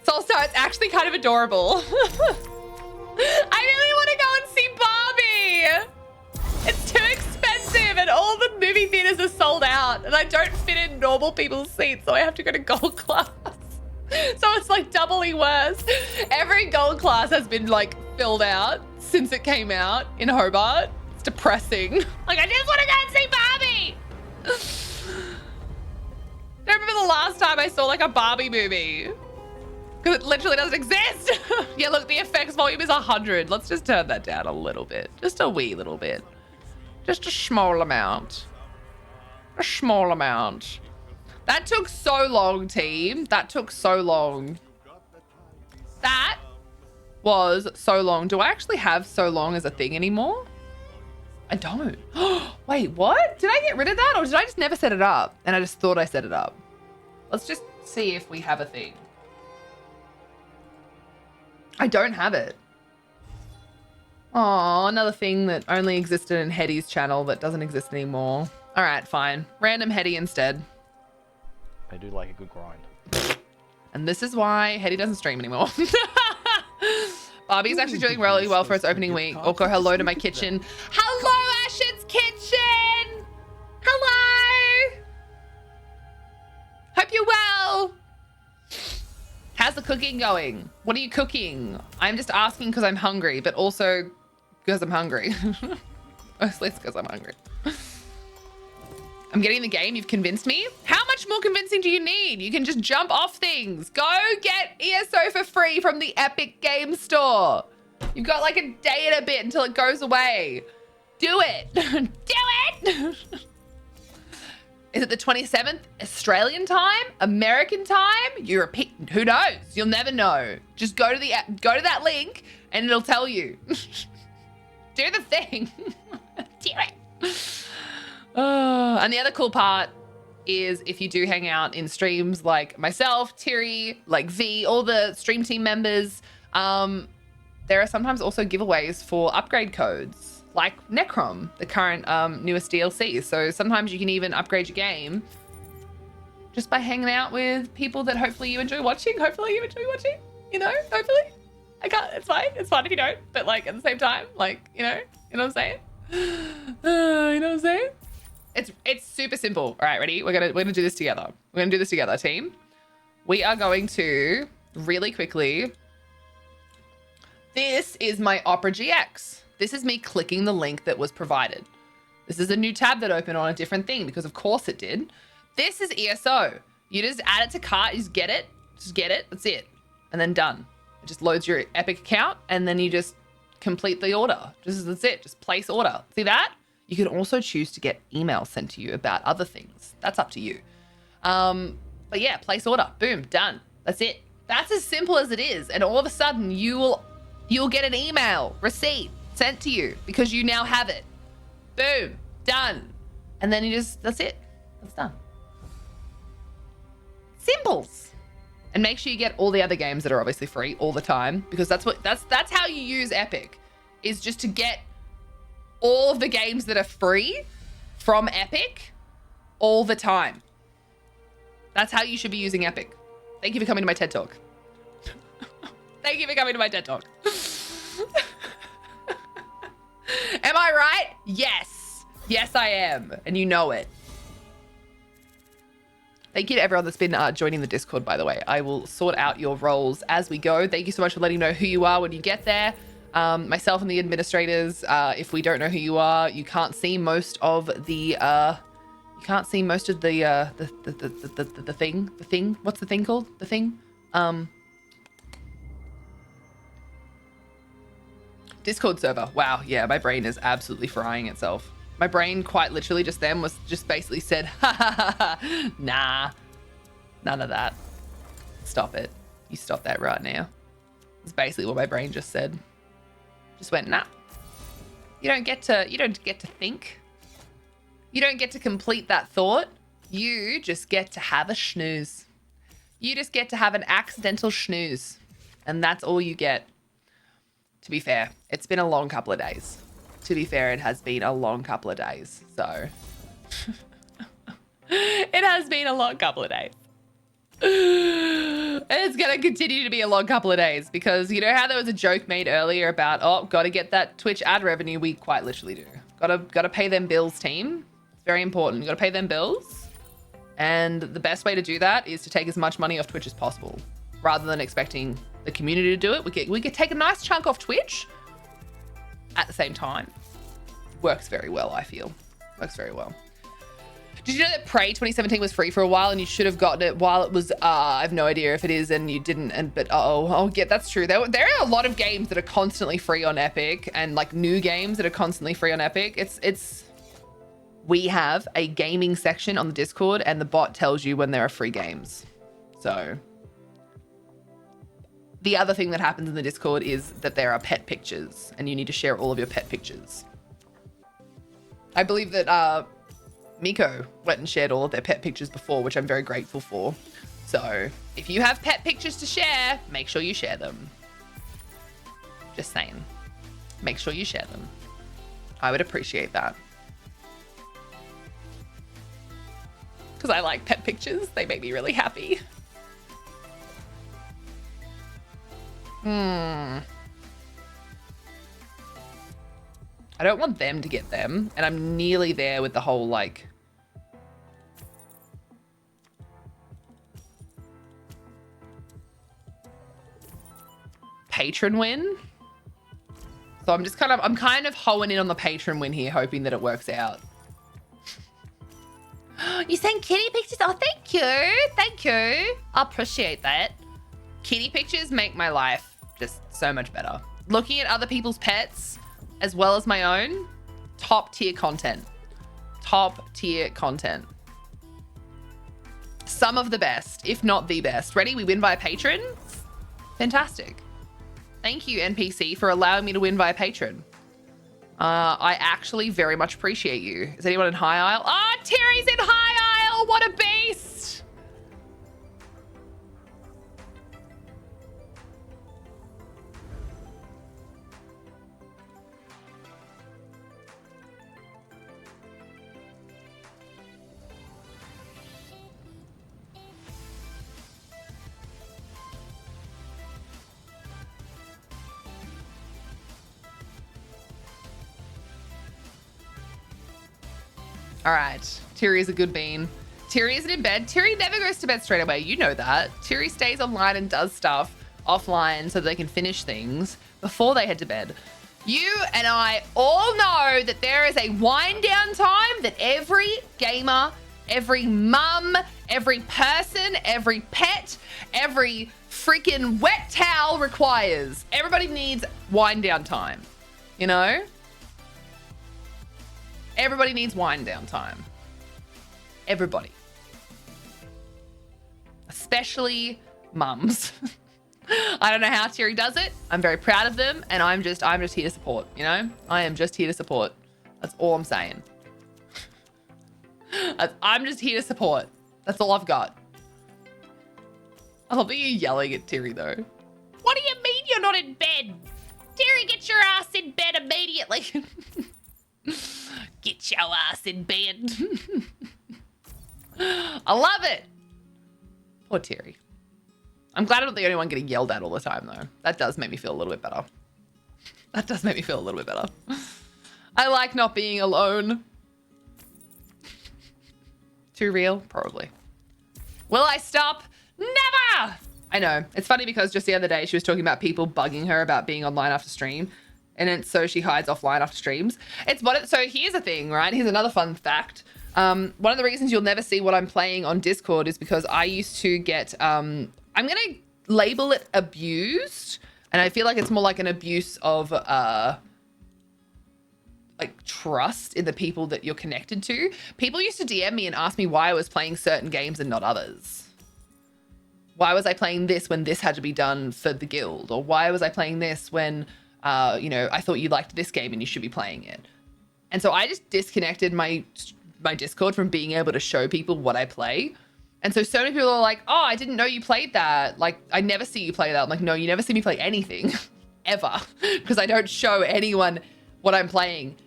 Soulstar, it's actually kind of adorable. I really want to go and see Barbie. It's too expensive and all the movie theaters are sold out and I don't fit in normal people's seats, so I have to go to gold class. So it's like doubly worse. Every gold class has been like filled out since it came out in Hobart. It's depressing. Like, I just want to go and see Barbie. I remember the last time I saw like a Barbie movie. Because it literally doesn't exist. Yeah, look, the effects volume is 100. Let's just turn that down a little bit. Just a wee little bit. Just a small amount. A small amount. That took so long, team. That took so long. That was so long. Do I actually have so long as a thing anymore? I don't. Wait, what? Did I get rid of that or did I just never set it up? And I just thought I set it up. Let's just see if we have a thing. I don't have it. Oh, another thing that only existed in Hetty's channel that doesn't exist anymore. All right, fine. Random Hetty instead. I do like a good grind. And this is why Hetty doesn't stream anymore. Barbie's actually doing really well for its opening week. Also, hello to my kitchen. Hello, Ashen's kitchen. Hello. Hope you're well. How's the cooking going? What are you cooking? I'm just asking because I'm hungry, but also because I'm hungry. Mostly it's because I'm hungry. I'm getting the game. You've convinced me. How much more convincing do you need? You can just jump off things. Go get ESO for free from the Epic Game Store. You've got like a day and a bit until it goes away. Do it. Do it. Is it the 27th Australian time? American time? European? Who knows? You'll never know. Just go to the app, go to that link and it'll tell you. Do the thing. Do it. And the other cool part is if you do hang out in streams like myself, Tiri, like V, all the stream team members, there are sometimes also giveaways for upgrade codes like Necrom, the current newest DLC. So sometimes you can even upgrade your game just by hanging out with people that hopefully you enjoy watching. Hopefully you enjoy watching, you know, hopefully. I can't, it's fine. It's fine if you don't, but like at the same time, like, you know what I'm saying? You know what I'm saying? It's super simple. All right, ready? We're gonna do this together. We're gonna do this together, team. We are going to really quickly. This is my Opera GX. This is me clicking the link that was provided. This is a new tab that opened on a different thing because of course it did. This is ESO. You just add it to cart, you just get it, that's it. And then done. It just loads your Epic account and then you just complete the order. That's it, just place order. See that? You can also choose to get emails sent to you about other things. That's up to you. But yeah, place order, boom, done. That's it. That's as simple as it is. And all of a sudden you'll get an email receipt sent to you because you now have it. Boom, done. And then that's it. That's done. Simples. And make sure you get all the other games that are obviously free all the time because that's how you use Epic, is just to get all of the games that are free from Epic all the time. That's how you should be using Epic. Thank you for coming to my TED Talk. Thank you for coming to my TED Talk. Am I right? Yes. Yes, I am. And you know it. Thank you to everyone that's been joining the Discord, by the way. I will sort out your roles as we go. Thank you so much for letting me know who you are when you get there. Myself and the administrators, if we don't know who you are, you can't see most of the thing. What's the thing called? The thing? Discord server. Wow, yeah, my brain is absolutely frying itself. My brain quite literally just then was just basically said, ha ha ha ha, nah, none of that. Stop it. You stop that right now. That's basically what my brain just said. Just went, nah. You don't get to think. You don't get to complete that thought. You just get to have a snooze. You just get to have an accidental snooze. And that's all you get. To be fair, it's been a long couple of days. To be fair, it has been a long couple of days. So it has been a long couple of days. And it's going to continue to be a long couple of days because you know how there was a joke made earlier about, oh, got to get that Twitch ad revenue. We quite literally do. Got to pay them bills, team. It's very important. You got to pay them bills. And the best way to do that is to take as much money off Twitch as possible rather than expecting the community to do it. We could take a nice chunk off Twitch at the same time. Works very well, I feel. Works very well. Did you know that Prey 2017 was free for a while and you should have gotten it while it was, I have no idea if it is and you didn't, but yeah, that's true. There are a lot of games that are constantly free on Epic and like new games that are constantly free on Epic. We have a gaming section on the Discord and the bot tells you when there are free games. So the other thing that happens in the Discord is that there are pet pictures and you need to share all of your pet pictures. I believe that Miko went and shared all of their pet pictures before, which I'm very grateful for. So if you have pet pictures to share, make sure you share them. Just saying. Make sure you share them. I would appreciate that. Because I like pet pictures. They make me really happy. I don't want them to get them. And I'm nearly there with the whole, like... patron win. So I'm kind of hoeing in on the patron win here, hoping that it works out. You sent kitty pictures? Oh, thank you. Thank you. I appreciate that. Kitty pictures make my life just so much better. Looking at other people's pets, as well as my own, top tier content. Top tier content. Some of the best, if not the best. Ready? We win via patron? Fantastic. Thank you, NPC, for allowing me to win via patron. I actually very much appreciate you. Is anyone in High Isle? Ah, oh, Terry's in High Isle. What a beast. All right, Terry is a good bean. Terry isn't in bed. Terry never goes to bed straight away. You know that. Terry stays online and does stuff offline so they can finish things before they head to bed. You and I all know that there is a wind down time that every gamer, every mum, every person, every pet, every freaking wet towel requires. Everybody needs wind down time, you know? Everybody needs wind down time. Everybody. Especially mums. I don't know how Terry does it. I'm very proud of them, and I'm just here to support, you know? I am just here to support. That's all I'm saying. I'm just here to support. That's all I've got. I love that you're yelling at Terry, though. What do you mean you're not in bed? Terry, get your ass in bed immediately. Get your ass in bed. I love it. Poor Terry. I'm glad I'm not the only one getting yelled at all the time, though. That does make me feel a little bit better. That does make me feel a little bit better. I like not being alone. Too real? Probably. Will I stop? Never! I know. It's funny because just the other day she was talking about people bugging her about being online after stream. And then so she hides offline after streams. So here's the thing, right? Here's another fun fact. One of the reasons you'll never see what I'm playing on Discord is because I used to get, I'm going to label it abused. And I feel like it's more like an abuse of like trust in the people that you're connected to. People used to DM me and ask me why I was playing certain games and not others. Why was I playing this when this had to be done for the guild? Or why was I playing this when... you know, I thought you liked this game and you should be playing it. And so I just disconnected my Discord from being able to show people what I play. And so many people are like, oh, I didn't know you played that. Like, I never see you play that. I'm like, no, you never see me play anything ever because I don't show anyone what I'm playing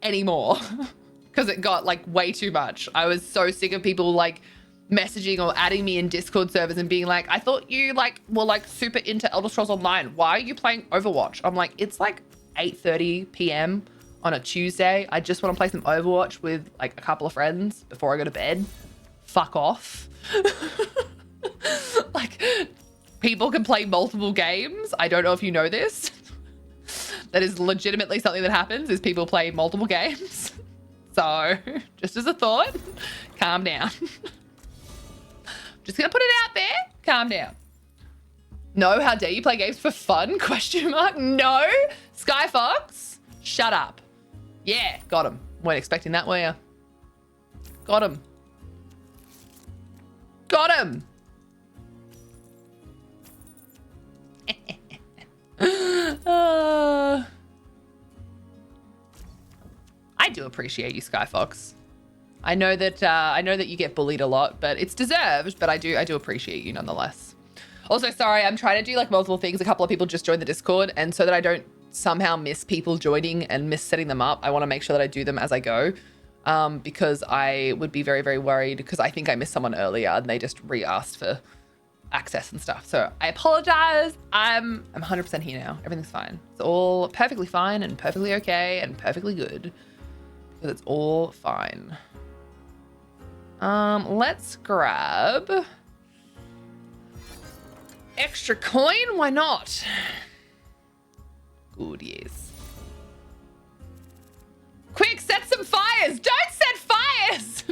anymore because it got like way too much. I was so sick of people like messaging or adding me in Discord servers and being like, I thought you like were like super into Elder Scrolls Online. Why are you playing Overwatch? I'm like, it's like 8:30 p.m. on a Tuesday. I just want to play some Overwatch with like a couple of friends before I go to bed. Fuck off. Like, people can play multiple games. I don't know if you know this. That is legitimately something that happens, is people play multiple games. So, just as a thought, calm down. Just gonna put it out there. Calm down. No, how dare you play games for fun? Question mark. No. Skyfox, shut up. Yeah, got him. Weren't expecting that, were you? Got him. Got him. I do appreciate you, Skyfox. I know that you get bullied a lot, but it's deserved. But I do appreciate you nonetheless. Also, sorry, I'm trying to do like multiple things. A couple of people just joined the Discord, and so that I don't somehow miss people joining and miss setting them up, I want to make sure that I do them as I go, because I would be very, very worried because I think I missed someone earlier and they just re-asked for access and stuff. So I apologize. I'm 100% here now. Everything's fine. It's all perfectly fine and perfectly okay and perfectly good. Because it's all fine. Let's grab extra coin. Why not? Good, yes. Quick, set some fires. Don't set fires.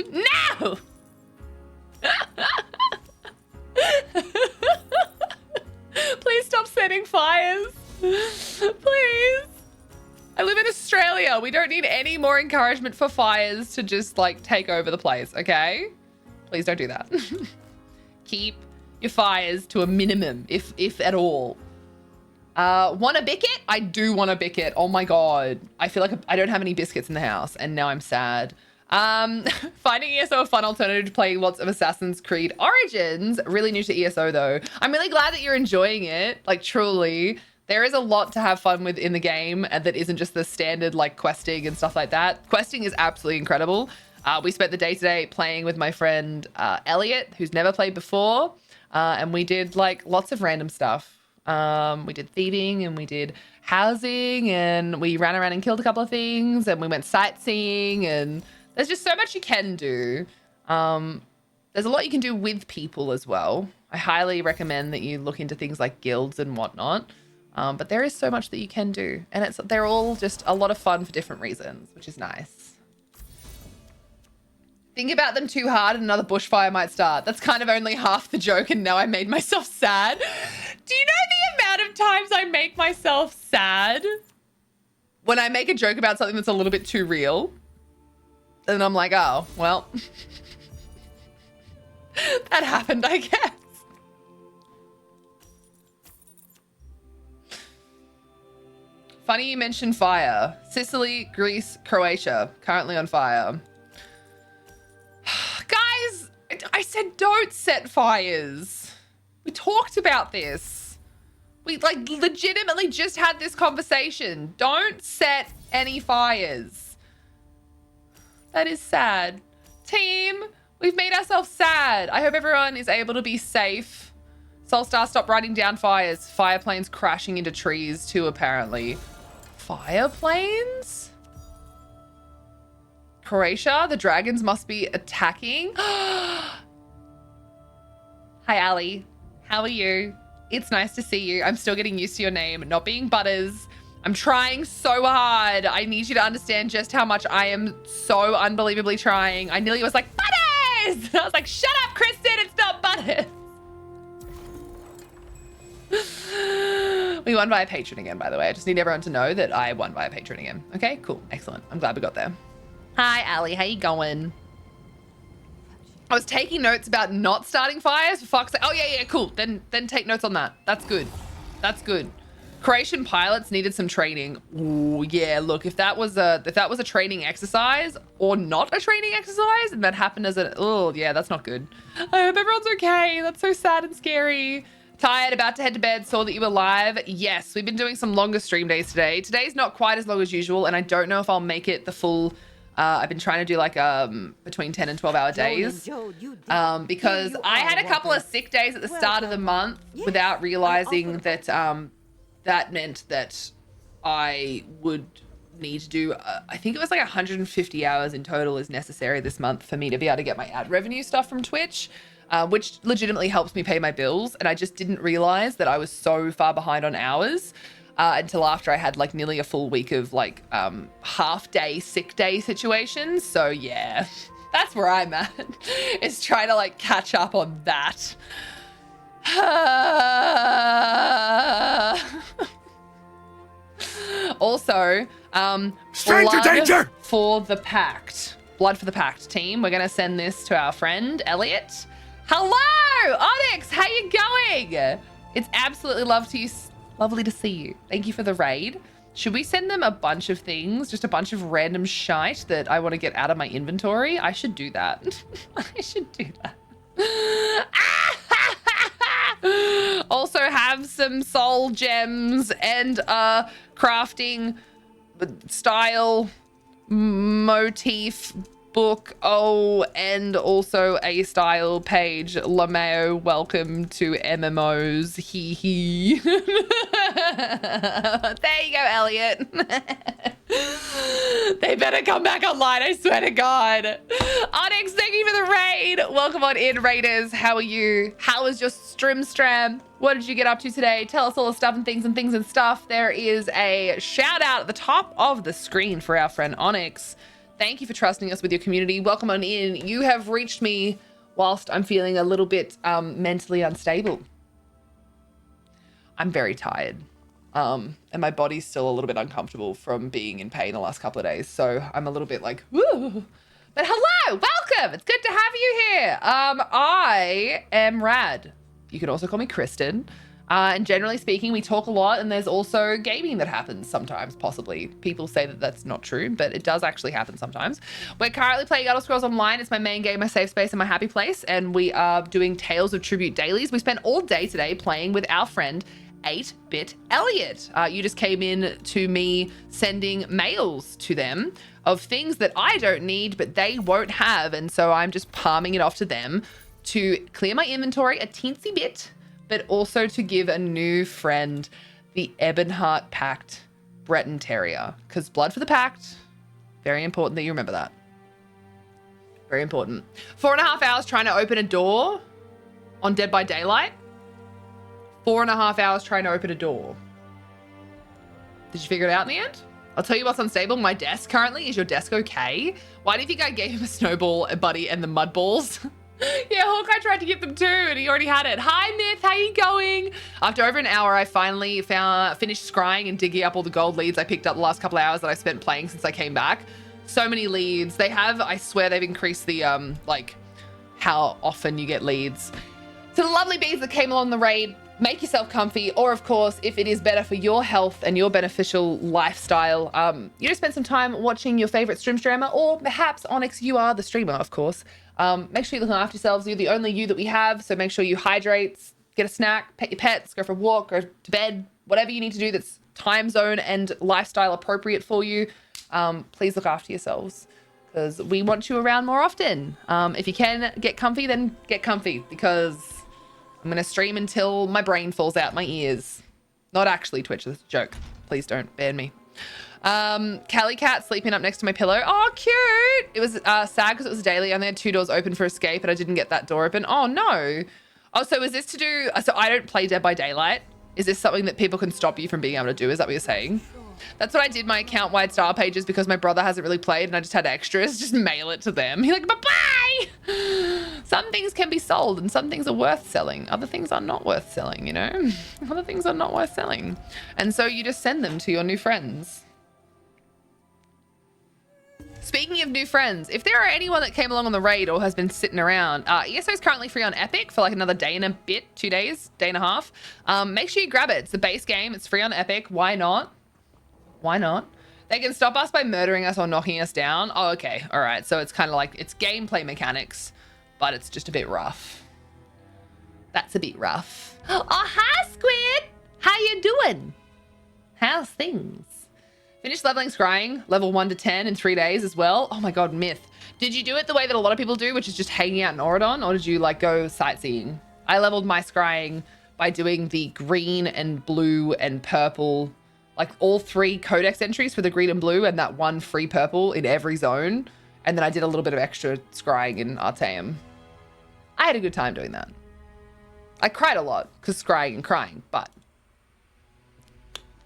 No. Please stop setting fires. Please. I live in Australia. We don't need any more encouragement for fires to just like take over the place, okay? Please don't do that. Keep your fires to a minimum, if at all. Want a bicket? I do want a bicket. Oh my God. I feel like I don't have any biscuits in the house and now I'm sad. Finding ESO a fun alternative to playing lots of Assassin's Creed Origins. Really new to ESO though. I'm really glad that you're enjoying it. Like truly. There is a lot to have fun with in the game that isn't just the standard like questing and stuff like that. Questing is absolutely incredible. We spent the day today playing with my friend Elliot, who's never played before. And we did like lots of random stuff. We did thieving and we did housing and we ran around and killed a couple of things and we went sightseeing and there's just so much you can do. There's a lot you can do with people as well. I highly recommend that you look into things like guilds and whatnot. But there is so much that you can do and they're all just a lot of fun for different reasons, which is nice. Think about them too hard and another bushfire might start. That's kind of only half the joke and now I made myself sad. Do you know the amount of times I make myself sad when I make a joke about something that's a little bit too real? And I'm like, oh, well, that happened, I guess. Funny you mentioned fire. Sicily, Greece, Croatia, currently on fire. Guys, I said don't set fires. We talked about this. We like legitimately just had this conversation. Don't set any fires. That is sad. Team, we've made ourselves sad. I hope everyone is able to be safe. Soulstar, stop writing down fires. Fire planes crashing into trees too, apparently. Fire planes? Croatia, the dragons must be attacking. Hi, Ali. How are you? It's nice to see you. I'm still getting used to your name, not being Butters. I'm trying so hard. I need you to understand just how much I am so unbelievably trying. I nearly was like, Butters! And I was like, shut up, Kristen, it's not Butters. We won by a patron again, by the way. I just need everyone to know that I won by a patron again. Okay, cool, excellent. I'm glad we got there. Hi, Ali, how you going? I was taking notes about not starting fires for fuck's sake. Oh yeah, cool. Then take notes on that. That's good. That's good. Croatian pilots needed some training. Ooh, yeah, look, if that was a training exercise or not a training exercise and that happened as oh yeah, that's not good. I hope everyone's okay. That's so sad and scary. Tired, about to head to bed, saw that you were live. Yes, we've been doing some longer stream days today. Today's not quite as long as usual and I don't know if I'll make it the full, I've been trying to do like between 10 and 12 hour days because I had a couple of sick days at the start of the month without realizing that that meant that I would need to do, I think it was like 150 hours in total is necessary this month for me to be able to get my ad revenue stuff from Twitch, which legitimately helps me pay my bills. And I just didn't realize that I was so far behind on hours until after I had like nearly a full week of like half day, sick day situations. So yeah, that's where I'm at, is trying to like catch up on that. Also, Stranger danger! For the Pact. Blood for the Pact team. We're gonna send this to our friend Elliot. Hello, Onyx. How you going? It's absolutely lovely to see you. Thank you for the raid. Should we send them a bunch of things? Just a bunch of random shite that I want to get out of my inventory? I should do that. I should do that. Also have some soul gems and a crafting style motif book. Oh, and also a style page. Lameo, welcome to MMOs. Hee hee. There you go, Elliot. They better come back online, I swear to God. Onyx, thank you for the raid. Welcome on in, Raiders. How are you? How was your stram? What did you get up to today? Tell us all the stuff and things and stuff. There is a shout out at the top of the screen for our friend Onyx. Thank you for trusting us with your community. Welcome on in. You have reached me whilst I'm feeling a little bit mentally unstable. I'm very tired. And my body's still a little bit uncomfortable from being in pain the last couple of days. So I'm a little bit like, woo. But hello, welcome. It's good to have you here. I am Rad. You can also call me Kristen. And generally speaking, we talk a lot, and there's also gaming that happens sometimes, possibly. People say that that's not true, but it does actually happen sometimes. We're currently playing Elder Scrolls Online. It's my main game, my safe space, and my happy place. And we are doing Tales of Tribute dailies. We spent all day today playing with our friend 8-Bit Elliot. You just came in to me sending mails to them of things that I don't need, but they won't have. And so I'm just palming it off to them to clear my inventory a teensy bit, but also to give a new friend the Ebonheart Pact Breton Terrier. Because blood for the Pact, very important that you remember that. Very important. 4.5 hours trying to open a door on Dead by Daylight. 4.5 hours trying to open a door. Did you figure it out in the end? I'll tell you what's unstable. My desk currently. Is your desk okay? Why do you think I gave him a snowball, a buddy, and the mud balls? Yeah, Hawkeye tried to get them too, and he already had it. Hi, Myth, how you going? After over an hour, I finally finished scrying and digging up all the gold leads I picked up the last couple of hours that I spent playing since I came back. So many leads. They have, I swear, they've increased the, like, how often you get leads. To the lovely bees that came along the raid, make yourself comfy, or of course, if it is better for your health and your beneficial lifestyle, you just spend some time watching your favorite streamer, or perhaps Onyx, you are the streamer, of course. Make sure you're looking after yourselves. You're the only you that we have, so make sure you hydrate, get a snack, pet your pets, go for a walk, go to bed, whatever you need to do that's time zone and lifestyle appropriate for you. Please look after yourselves, because we want you around more often. If you can get comfy, then get comfy, because I'm going to stream until my brain falls out my ears. Not actually Twitch, that's a joke. Please don't ban me. Callie Cat sleeping up next to my pillow. Oh, cute. It was sad because it was daily. I only had 2 doors open for escape, and I didn't get that door open. Oh, no. Oh, so is this to do... So I don't play Dead by Daylight. Is this something that people can stop you from being able to do? Is that what you're saying? That's what I did my account-wide star pages, because my brother hasn't really played and I just had extras. Just mail it to them. He's like, bye-bye! Some things can be sold and some things are worth selling. Other things are not worth selling, you know? Other things are not worth selling. And so you just send them to your new friends. Speaking of new friends, if there are anyone that came along on the raid or has been sitting around, ESO is currently free on Epic for like another day and a bit, 2 days, day and a half. Make sure you grab it. It's the base game. It's free on Epic. Why not? Why not? They can stop us by murdering us or knocking us down. Oh, okay. All right. So it's kind of like, it's gameplay mechanics, but it's just a bit rough. That's a bit rough. Oh, hi, Squid. How you doing? How's things? Finished leveling scrying, level 1 to 10 in 3 days as well. Oh my God, Myth. Did you do it the way that a lot of people do, which is just hanging out in Auradon, or did you like go sightseeing? I leveled my scrying by doing the green and blue and purple, like all 3 codex entries for the green and blue and that 1 free purple in every zone. And then I did a little bit of extra scrying in Artaeum. I had a good time doing that. I cried a lot because scrying and crying, but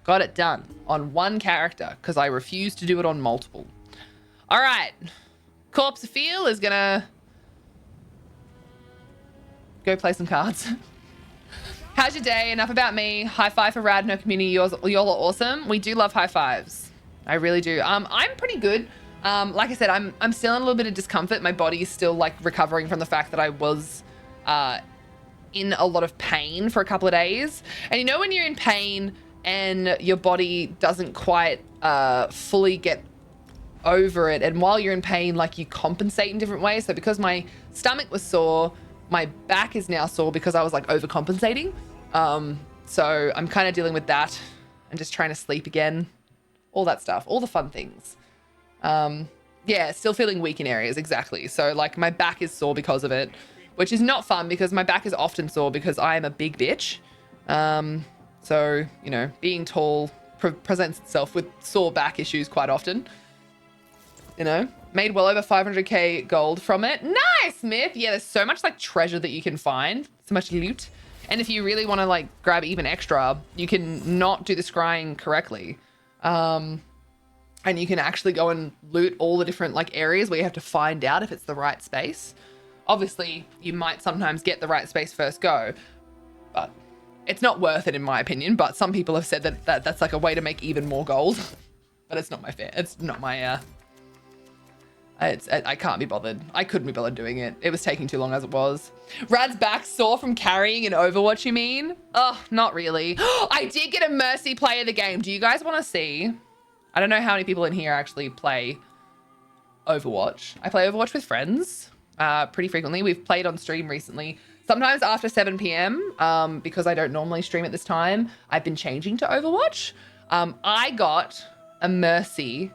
got it done on 1 character because I refused to do it on multiple. All right. Corpse of Feel is going to go play some cards. How's your day? Enough about me. High five for Rad, no community. Y'all are awesome. We do love high fives. I really do. I'm pretty good. Like I said, I'm still in a little bit of discomfort. My body is still like recovering from the fact that I was in a lot of pain for a couple of days. And you know when you're in pain and your body doesn't quite fully get over it. And while you're in pain, like you compensate in different ways. So because my stomach was sore, my back is now sore because I was like overcompensating. So I'm kind of dealing with that and just trying to sleep again. All that stuff, all the fun things. Yeah, still feeling weak in areas, exactly. So like my back is sore because of it, which is not fun because my back is often sore because I am a big bitch. So, you know, being tall presents itself with sore back issues quite often. You know, made well over 500k gold from it. Nice, Myth. Yeah, there's so much like treasure that you can find, so much loot. And if you really want to like grab even extra, you can not do the scrying correctly. And you can actually go and loot all the different like areas where you have to find out if it's the right space. Obviously, you might sometimes get the right space first go, but it's not worth it in my opinion. But some people have said that that's like a way to make even more gold. But it's not my fair. It's not my I can't be bothered. I couldn't be bothered doing it. It was taking too long as it was. Rad's back sore from carrying in Overwatch, you mean? Oh, not really. I did get a Mercy play of the game. Do you guys want to see? I don't know how many people in here actually play Overwatch. I play Overwatch with friends pretty frequently. We've played on stream recently. Sometimes after 7 p.m. Because I don't normally stream at this time. I've been changing to Overwatch. I got a Mercy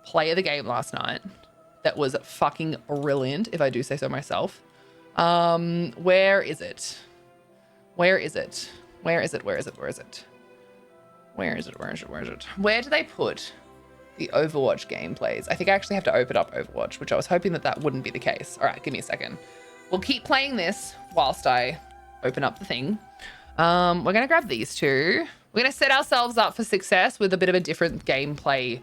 play of the game last night that was fucking brilliant, if I do say so myself. Where is it? Where is it? Where is it? Where is it? Where is it? Where is it? Where is it? Where is it? Where do they put the Overwatch gameplays? I think I actually have to open up Overwatch, which I was hoping that wouldn't be the case. All right, give me a second. We'll keep playing this whilst I open up the thing. We're gonna grab these two. We're gonna set ourselves up for success with a bit of a different gameplay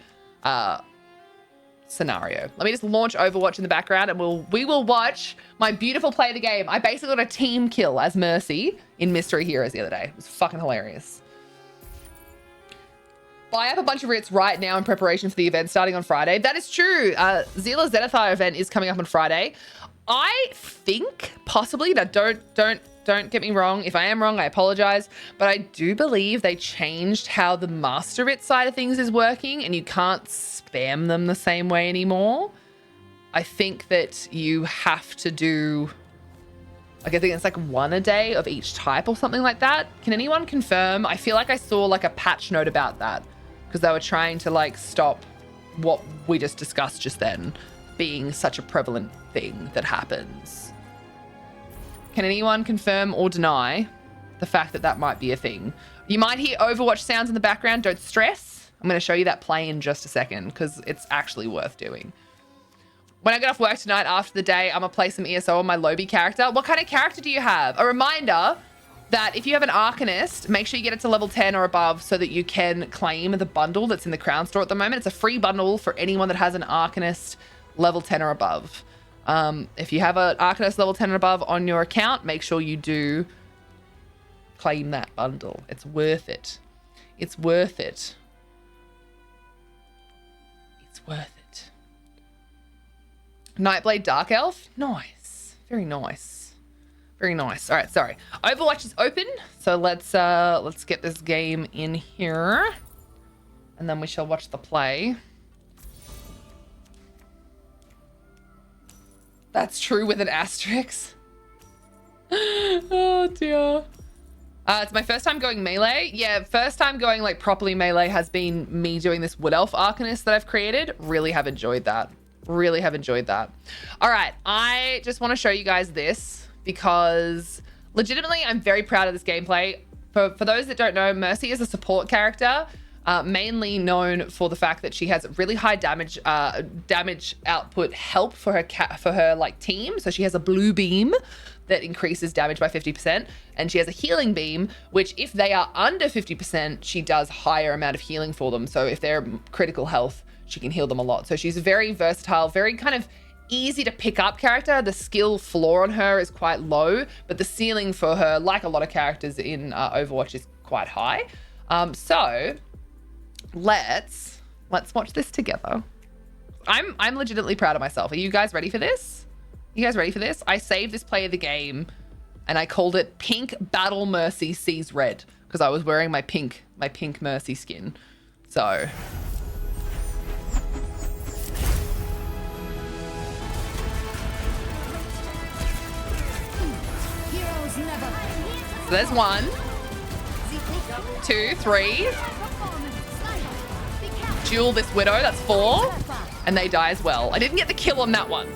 scenario. Let me just launch Overwatch in the background and we will watch my beautiful play of the game. I basically got a team kill as Mercy in Mystery Heroes the other day. It was fucking hilarious. Buy up a bunch of writs right now in preparation for the event starting on Friday. That is true. Zila Zenithar event is coming up on Friday. I think possibly, now don't get me wrong. If I am wrong, I apologize. But I do believe they changed how the Master Writ side of things is working and you can't spam them the same way anymore. I think that you have to do, like, I think it's like 1 a day of each type or something like that. Can anyone confirm? I feel like I saw like a patch note about that because they were trying to like stop what we just discussed just then being such a prevalent thing that happens. Can anyone confirm or deny the fact that that might be a thing? You might hear Overwatch sounds in the background. Don't stress. I'm going to show you that play in just a second because it's actually worth doing. When I get off work tonight after the day, I'm going to play some ESO on my Lobby character. What kind of character do you have? A reminder that if you have an Arcanist, make sure you get it to level 10 or above so that you can claim the bundle that's in the Crown Store at the moment. It's a free bundle for anyone that has an Arcanist level 10 or above. If you have an Arcanist level 10 and above on your account, make sure you do claim that bundle. It's worth it. It's worth it. It's worth it. Nightblade Dark Elf. Nice. Very nice. Very nice. All right, sorry. Overwatch is open, so let's get this game in here, and then we shall watch the play. That's true with an asterisk. Oh dear. It's my first time going melee. Yeah, first time going like properly melee has been me doing this Wood Elf Arcanist that I've created. Really have enjoyed that. Really have enjoyed that. All right, I just want to show you guys this because legitimately I'm very proud of this gameplay. For those that don't know, Mercy is a support character. Mainly known for the fact that she has really high damage output help for her like team. So she has a blue beam that increases damage by 50%, and she has a healing beam, which if they are under 50%, she does higher amount of healing for them. So if they're critical health, she can heal them a lot. So she's very versatile, very kind of easy to pick up character. The skill floor on her is quite low, but the ceiling for her, like a lot of characters in Overwatch, is quite high. So let's watch this together. I'm legitimately proud of myself. Are you guys ready for this? You guys ready for this? I saved this play of the game and I called it Pink Battle Mercy Sees Red because I was wearing my pink Mercy skin. So there's 1, 2, 3. Duel this Widow, that's 4. And they die as well. I didn't get the kill on that one.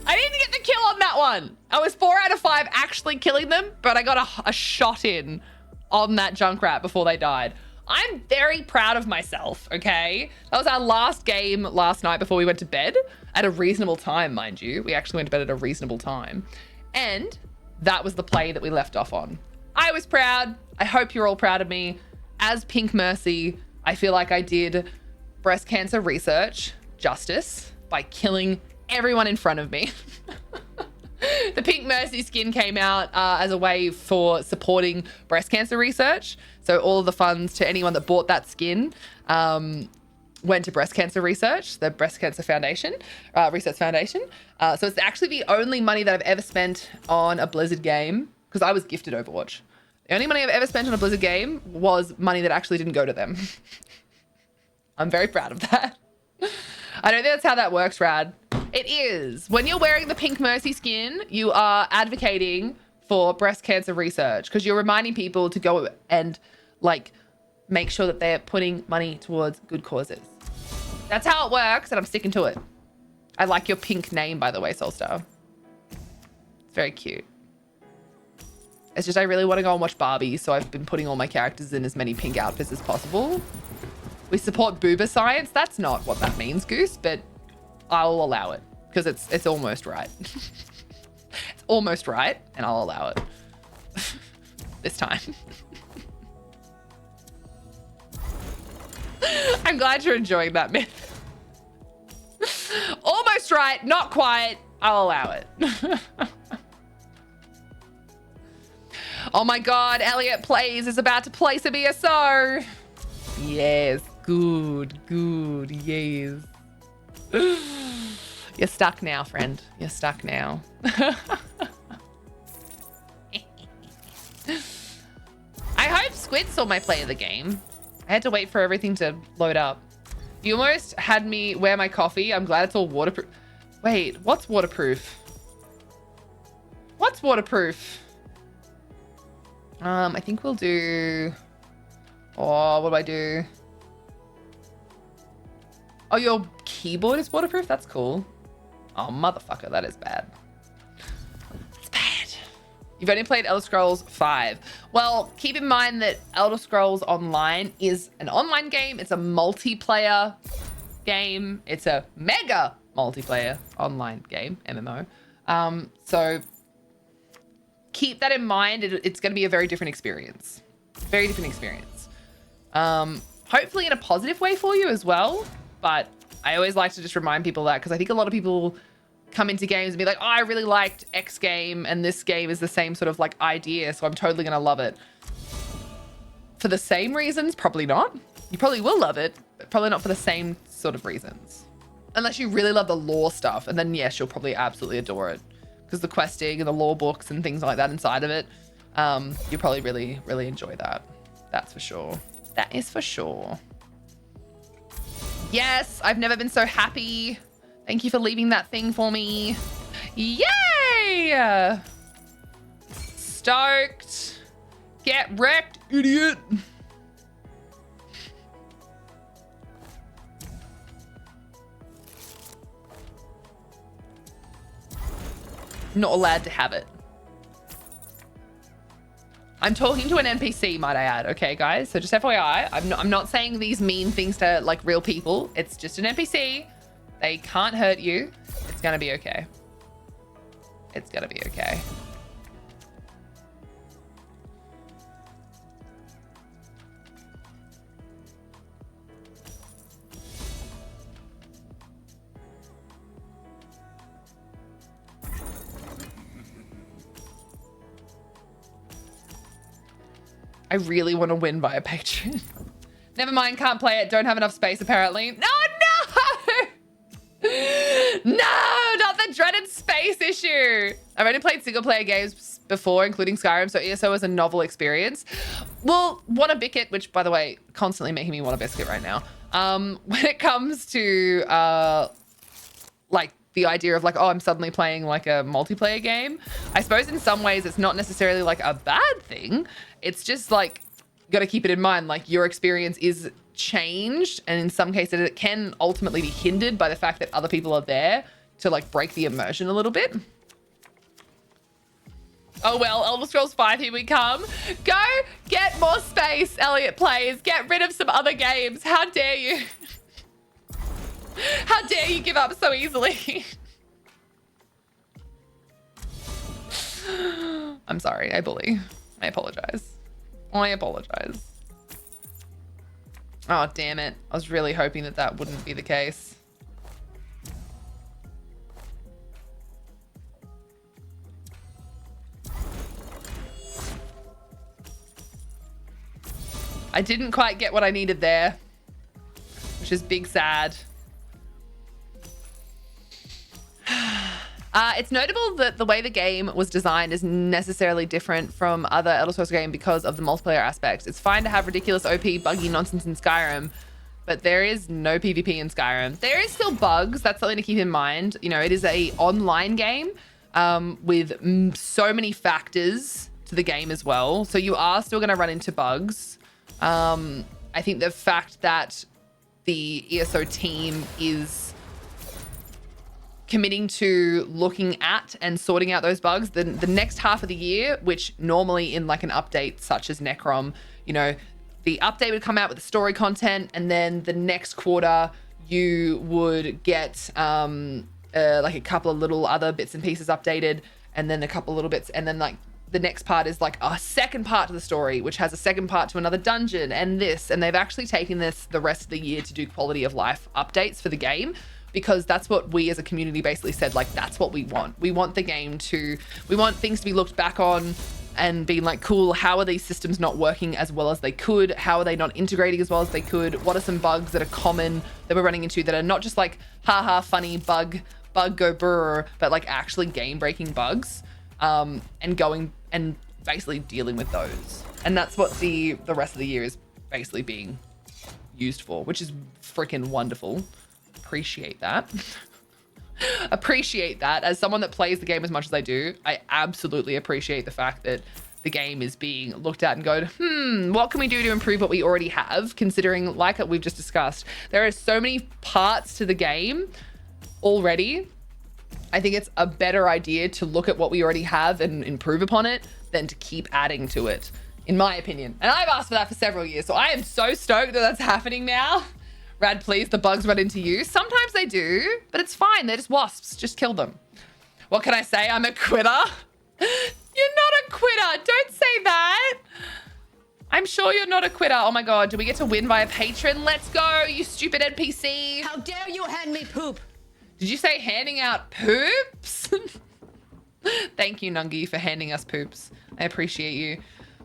I didn't get the kill on that one. I was 4 out of 5 actually killing them, but I got a shot in on that Junkrat before they died. I'm very proud of myself, okay? That was our last game last night before we went to bed at a reasonable time, mind you. We actually went to bed at a reasonable time. And that was the play that we left off on. I was proud. I hope you're all proud of me. As Pink Mercy, I feel like I did breast cancer research justice by killing everyone in front of me. The Pink Mercy skin came out as a way for supporting breast cancer research. So all of the funds to anyone that bought that skin went to breast cancer research, the Breast Cancer Foundation, Research Foundation. So it's actually the only money that I've ever spent on a Blizzard game, because I was gifted Overwatch. The only money I've ever spent on a Blizzard game was money that actually didn't go to them. I'm very proud of that. I don't think that's how that works, Rad. It is. When you're wearing the Pink Mercy skin, you are advocating for breast cancer research, because you're reminding people to go and like make sure that they're putting money towards good causes. That's how it works, and I'm sticking to it. I like your pink name, by the way, Soulstar. It's very cute. It's just I really want to go and watch Barbie, so I've been putting all my characters in as many pink outfits as possible. We support boober science. That's not what that means, Goose, but I'll allow it because it's almost right. It's almost right, and I'll allow it this time. I'm glad you're enjoying that myth. Almost right, not quite. I'll allow it. Oh my God, Elliot Plays is about to place a BSO. Yes, good, yes. You're stuck now, friend. You're stuck now. I hope Squid saw my play of the game. I had to wait for everything to load up. You almost had me wear my coffee. I'm glad it's all waterproof. Wait, what's waterproof? What's waterproof? I think we'll do... Oh, what do I do? Oh, your keyboard is waterproof? That's cool. Oh, motherfucker, that is bad. It's bad. You've only played Elder Scrolls 5. Well, keep in mind that Elder Scrolls Online is an online game. It's a multiplayer game. It's a mega multiplayer online game, MMO. So keep that in mind. It's going to be a very different experience. Very different experience. Hopefully in a positive way for you as well. But I always like to just remind people that, because I think a lot of people come into games and be like, oh, I really liked X game and this game is the same sort of like idea, so I'm totally going to love it. For the same reasons, probably not. You probably will love it, but probably not for the same sort of reasons. Unless you really love the lore stuff, and then yes, you'll probably absolutely adore it. Because the questing and the lore books and things like that inside of it, you probably really, really enjoy that. That's for sure. That is for sure. Yes, I've never been so happy. Thank you for leaving that thing for me. Yay! Stoked. Get wrecked, idiot. Not allowed to have it. I'm talking to an NPC, might I add. Okay, guys. So just FYI, I'm not saying these mean things to like real people. It's just an NPC. They can't hurt you. It's gonna be okay. It's gonna be okay. I really want to win by a patron. Never mind, can't play it. Don't have enough space, apparently. No, no! No, not the the dreaded space issue. I've only played single player games before, including Skyrim, so ESO was a novel experience. Well, want a Bicket, which by the way, constantly making me want a biscuit right now. When it comes to like the idea of like, oh, I'm suddenly playing like a multiplayer game. I suppose in some ways it's not necessarily like a bad thing. It's just like, you got to keep it in mind, like your experience is changed. And in some cases it can ultimately be hindered by the fact that other people are there to like break the immersion a little bit. Oh well, Elder Scrolls 5, here we come. Go get more space, Elliot Plays. Get rid of some other games. How dare you? How dare you give up so easily? I'm sorry, I bully. I apologize. I apologize. Oh, damn it. I was really hoping that that wouldn't be the case. I didn't quite get what I needed there, which is big sad. It's notable that the way the game was designed is necessarily different from other Elder Scrolls games because of the multiplayer aspects. It's fine to have ridiculous OP buggy nonsense in Skyrim, but there is no PvP in Skyrim. There is still bugs. That's something to keep in mind. You know, it is a online game with so many factors to the game as well. So you are still going to run into bugs. I think the fact that the ESO team is committing to looking at and sorting out those bugs, the next half of the year, which normally in like an update such as Necrom, you know, the update would come out with the story content, and then the next quarter you would get like a couple of little other bits and pieces updated, and then a couple of little bits, and then like the next part is like a second part to the story, which has a second part to another dungeon and this, and they've actually taken this the rest of the year to do quality of life updates for the game, because that's what we as a community basically said, like, that's what we want. We want the game to, we want things to be looked back on and being like, cool, how are these systems not working as well as they could? How are they not integrating as well as they could? What are some bugs that are common that we're running into that are not just like, haha, funny bug go brr, but like actually game-breaking bugs, and going and basically dealing with those. And that's what the rest of the year is basically being used for, which is freaking wonderful. Appreciate that. Appreciate that. As someone that plays the game as much as I do, I absolutely appreciate the fact that the game is being looked at and go, what can we do to improve what we already have? Considering, like we've just discussed, there are so many parts to the game already. I think it's a better idea to look at what we already have and improve upon it than to keep adding to it, in my opinion. And I've asked for that for several years, so I am so stoked that that's happening now. Rad, please, the bugs run into you. Sometimes they do, but it's fine. They're just wasps. Just kill them. What can I say? I'm a quitter. You're not a quitter. Don't say that. I'm sure you're not a quitter. Oh my God, do we get to win via patron? Let's go, you stupid NPC. How dare you hand me poop? Did you say handing out poops? Thank you, Nungi, for handing us poops. I appreciate you.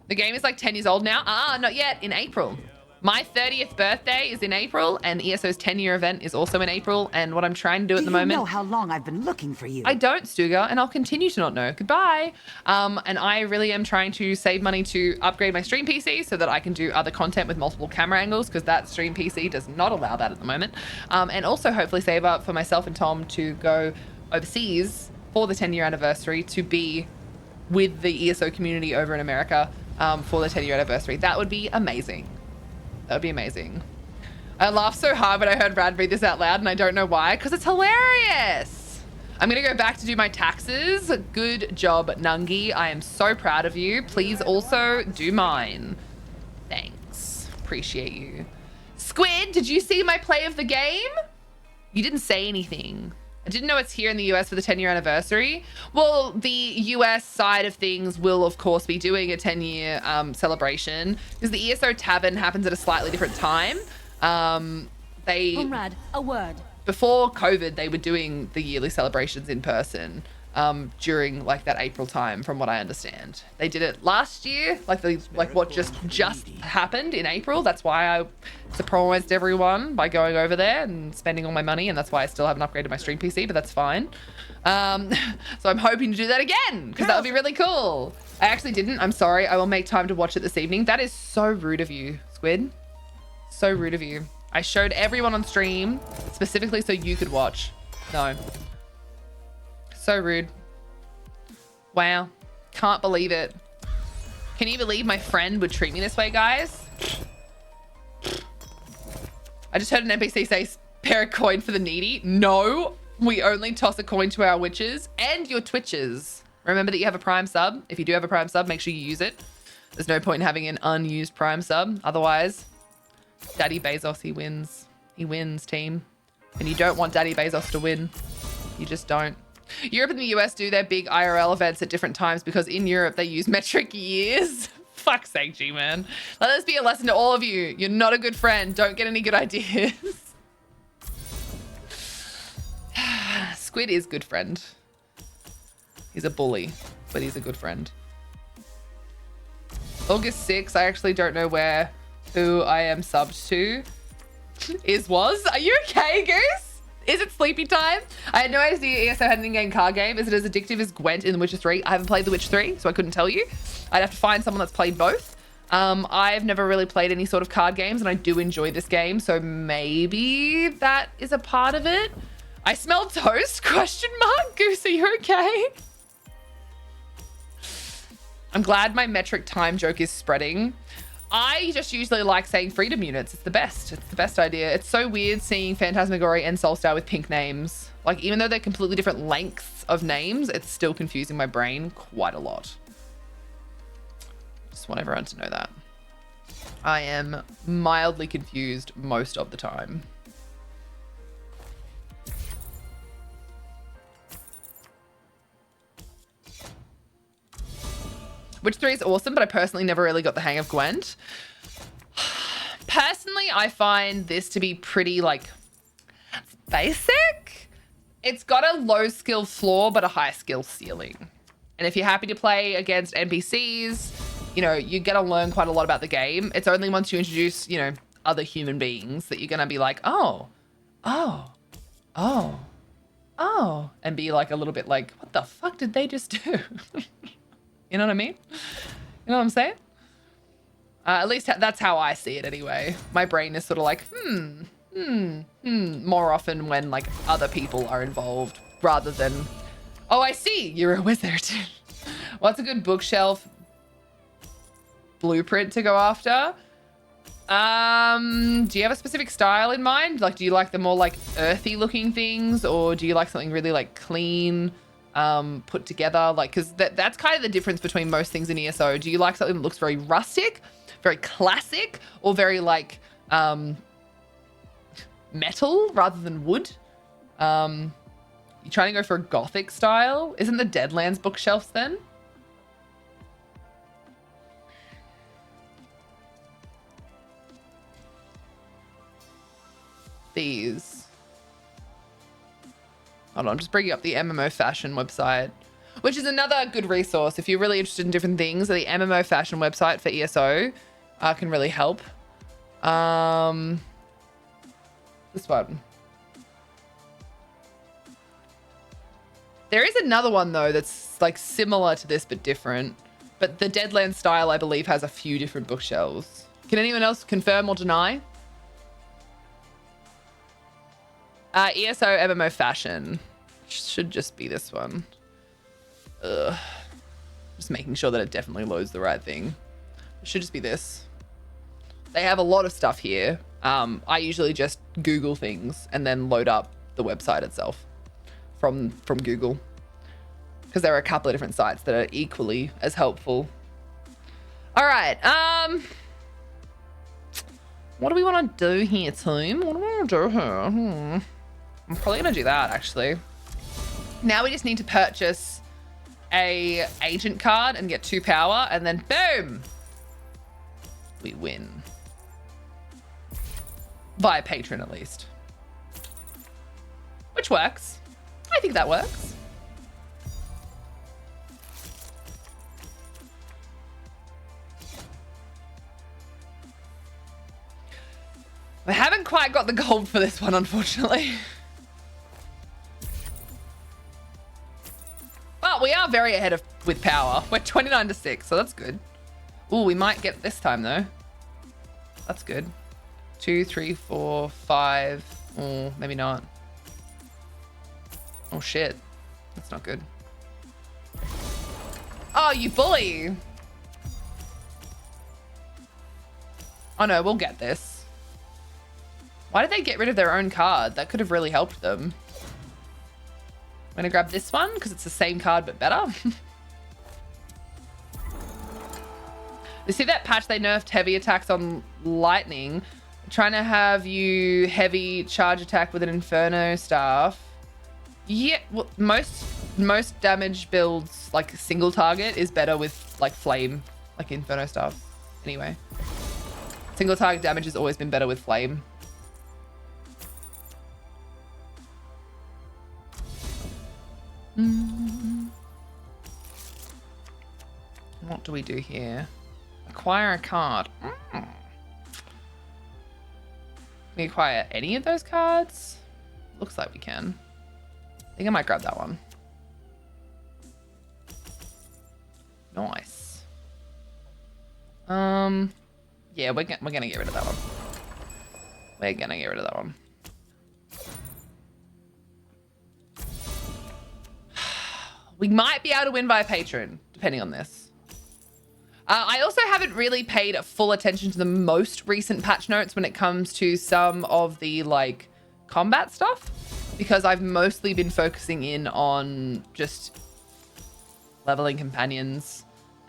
The game is like 10 years old now. Not yet, in April. My 30th birthday is in April, and ESO's 10-year event is also in April. And what I'm trying to do at the moment... Do you know how long I've been looking for you? I don't, Stuga, and I'll continue to not know. Goodbye. And I really am trying to save money to upgrade my stream PC so that I can do other content with multiple camera angles, because that stream PC does not allow that at the moment. And also hopefully save up for myself and Tom to go overseas for the 10-year anniversary to be with the ESO community over in America for the 10-year anniversary. That would be amazing. That would be amazing. I laughed so hard when I heard Rad read this out loud, and I don't know why, because it's hilarious. I'm gonna go back to do my taxes. Good job, Nungi. I am so proud of you. Please also do mine. Thanks. Appreciate you. Squid, did you see my play of the game? You didn't say anything. I didn't know it's here in the US for the 10-year anniversary. Well, the US side of things will, of course, be doing a 10-year celebration, because the ESO Tavern happens at a slightly different time. Comrade, a word. Before COVID, they were doing the yearly celebrations in person. during like that April time, from what I understand. They did it last year, like what just happened in April. That's why I surprised everyone by going over there and spending all my money, and that's why I still haven't upgraded my stream PC, but that's fine. So I'm hoping to do that again, because that would be really cool. I actually didn't. I'm sorry. I will make time to watch it this evening. That is so rude of you, Squid. So rude of you. I showed everyone on stream specifically so you could watch. No. So rude. Wow. Can't believe it. Can you believe my friend would treat me this way, guys? I just heard an NPC say spare a coin for the needy. No, we only toss a coin to our witches and your Twitches. Remember that you have a Prime sub. If you do have a Prime sub, make sure you use it. There's no point in having an unused Prime sub. Otherwise, Daddy Bezos, he wins. He wins, team. And you don't want Daddy Bezos to win. You just don't. Europe and the US do their big IRL events at different times because in Europe they use metric years. Fuck's sake, G-Man. Let this be a lesson to all of you. You're not a good friend. Don't get any good ideas. Squid is good friend. He's a bully, but he's a good friend. August 6th, I actually don't know who I am subbed to. Are you okay, Goose? Is it sleepy time? I had no idea ESO had an in-game card game. Is it as addictive as Gwent in The Witcher 3? I haven't played The Witcher 3, so I couldn't tell you. I'd have to find someone that's played both. I've never really played any sort of card games, and I do enjoy this game, so maybe that is a part of it. I smell toast? Question mark? Goose, are you okay? I'm glad my metric time joke is spreading. I just usually like saying freedom units. It's the best. It's the best idea. It's so weird seeing Phantasmagoria and Soulstar with pink names. Like, even though they're completely different lengths of names, it's still confusing my brain quite a lot. Just want everyone to know that. I am mildly confused most of the time. Witcher 3 is awesome, but I personally never really got the hang of Gwent. Personally, I find this to be pretty, like, basic. It's got a low skill floor, but a high skill ceiling. And if you're happy to play against NPCs, you know, you're going to learn quite a lot about the game. It's only once you introduce, you know, other human beings that you're going to be like, oh, and be like a little bit like, what the fuck did they just do? You know what I mean? You know what I'm saying? At least that's how I see it anyway. My brain is sort of like, more often when like other people are involved rather than, oh, I see, you're a wizard. What's a good bookshelf blueprint to go after? Do you have a specific style in mind? Like, do you like the more like earthy looking things, or do you like something really like clean, put together? Like, because that's kind of the difference between most things in ESO. Do you like something that looks very rustic, very classic, or very like metal rather than wood? You trying to go for a gothic style? Isn't the Deadlands bookshelves then? These. Hold on, I'm just bringing up the MMO Fashion website, which is another good resource if you're really interested in different things. The MMO Fashion website for ESO can really help. This one. There is another one though that's like similar to this but different. But the Deadlands style, I believe, has a few different bookshelves. Can anyone else confirm or deny? ESO MMO Fashion. Should just be this one. Ugh. Just making sure that it definitely loads the right thing. It should just be this. They have a lot of stuff here. I usually just Google things and then load up the website itself from Google, because there are a couple of different sites that are equally as helpful. All right. What do we want to do here, team? What do we want to do here? I'm probably going to do that, actually. Now we just need to purchase a agent card and get 2 power, and then boom! We win. Via Patreon, at least. Which works. I think that works. quite got the gold for this one, unfortunately. But we are very ahead of with power. We're 29 to 6, so that's good. Ooh, we might get this time though. That's good. 2, 3, 4, 5. Oh, maybe not. Oh shit. That's not good. Oh, you bully. Oh no, we'll get this. Why did they get rid of their own card? That could have really helped them. I'm gonna grab this one because it's the same card but better. You see that patch they nerfed heavy attacks on lightning, trying to have you heavy charge attack with an inferno staff. Yeah, well, most damage builds like single target is better with like flame, like inferno staff. Anyway, single target damage has always been better with flame. What do we do here? Acquire a card. Can we acquire any of those cards? Looks like we can. I think I might grab that one. Nice. Yeah, we're gonna get rid of that one. We're gonna get rid of that one. We might be able to win via Patreon, depending on this. I also haven't really paid full attention to the most recent patch notes when it comes to some of the like combat stuff, because I've mostly been focusing in on just leveling companions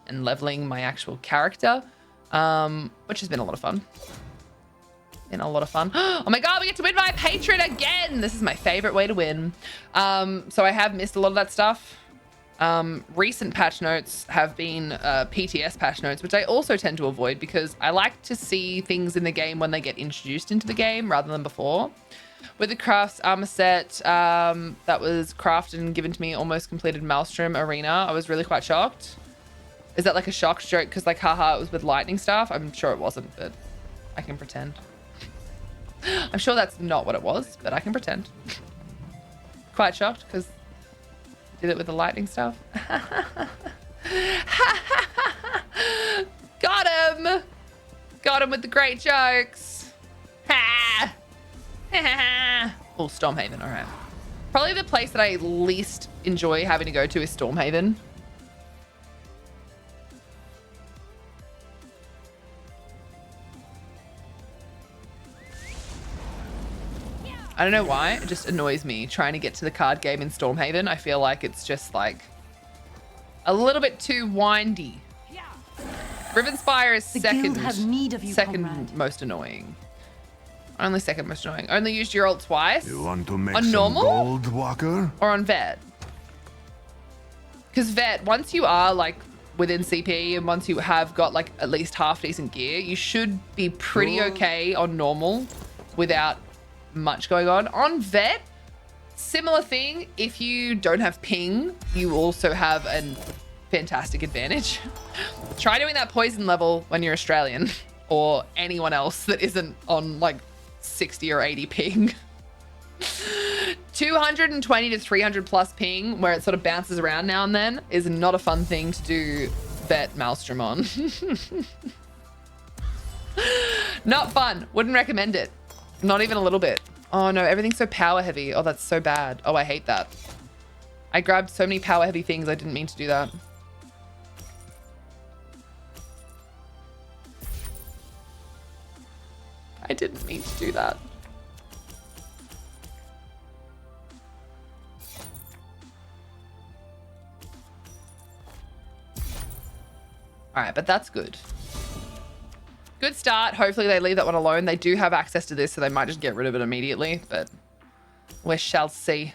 and leveling my actual character, which has been a lot of fun. Oh my god, we get to win via Patreon again. This is my favorite way to win. So I have missed a lot of that stuff. Recent patch notes have been PTS patch notes, which I also tend to avoid because I like to see things in the game when they get introduced into the game rather than before. With the crafts armor set that was crafted and given to me almost completed Maelstrom Arena, I was really quite shocked. Is that like a shock joke because like haha it was with lightning staff? I'm sure it wasn't, but I can pretend. I'm sure that's not what it was, but I can pretend. Quite shocked because did it with the lightning stuff. Got him! Got him with the great jokes. Ha! Oh, Stormhaven, all right. Probably the place that I least enjoy having to go to is Stormhaven. I don't know why, it just annoys me trying to get to the card game in Stormhaven. I feel like it's just like a little bit too windy. Rivenspire is second most annoying. Only second most annoying. Only used your ult twice. You want to make on some normal gold, Walker? Or on vet? Because vet, once you are like within CP and once you have got like at least half decent gear, you should be pretty okay on normal without much going on. On vet, similar thing. If you don't have ping, you also have a fantastic advantage. Try doing that poison level when you're Australian or anyone else that isn't on like 60 or 80 ping. 220 to 300 plus ping where it sort of bounces around now and then is not a fun thing to do vet Maelstrom on. Not fun. Wouldn't recommend it. Not even a little bit. Oh no, everything's so power heavy. Oh, that's so bad. Oh, I hate that. I grabbed so many power heavy things. I didn't mean to do that. I didn't mean to do that. All right, but that's good. Good start. Hopefully they leave that one alone. They do have access to this, so they might just get rid of it immediately, but we shall see.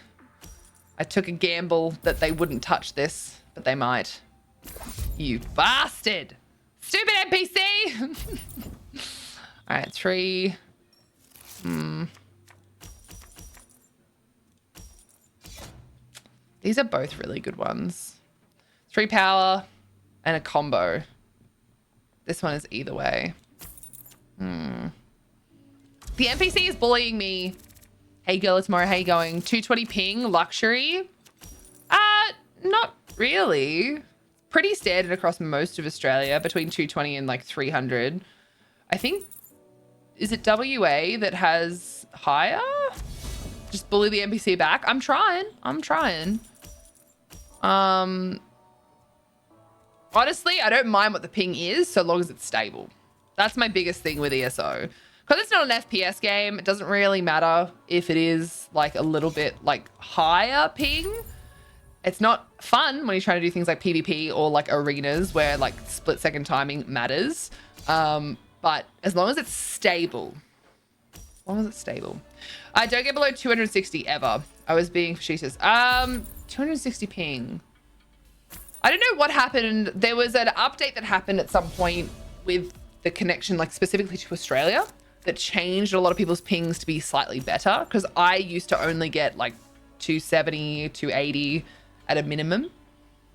I took a gamble that they wouldn't touch this, but they might. You bastard! Stupid NPC! All right, 3. These are both really good ones. 3 power and a combo. This one is either way. The NPC is bullying me. Hey girl, it's Mara. How you going? 220 ping, luxury? Not really. Pretty standard across most of Australia, between 220 and like 300. I think, is it WA that has higher? Just bully the NPC back. I'm trying. Honestly, I don't mind what the ping is so long as it's stable. That's my biggest thing with ESO. Because it's not an FPS game, it doesn't really matter if it is like a little bit like higher ping. It's not fun when you're trying to do things like PvP or like arenas where like split second timing matters. But as long as it's stable, I don't get below 260 ever. I was being facetious. 260 ping. I don't know what happened. There was an update that happened at some point with the connection, like specifically to Australia, that changed a lot of people's pings to be slightly better. Because I used to only get like 270, 280 at a minimum.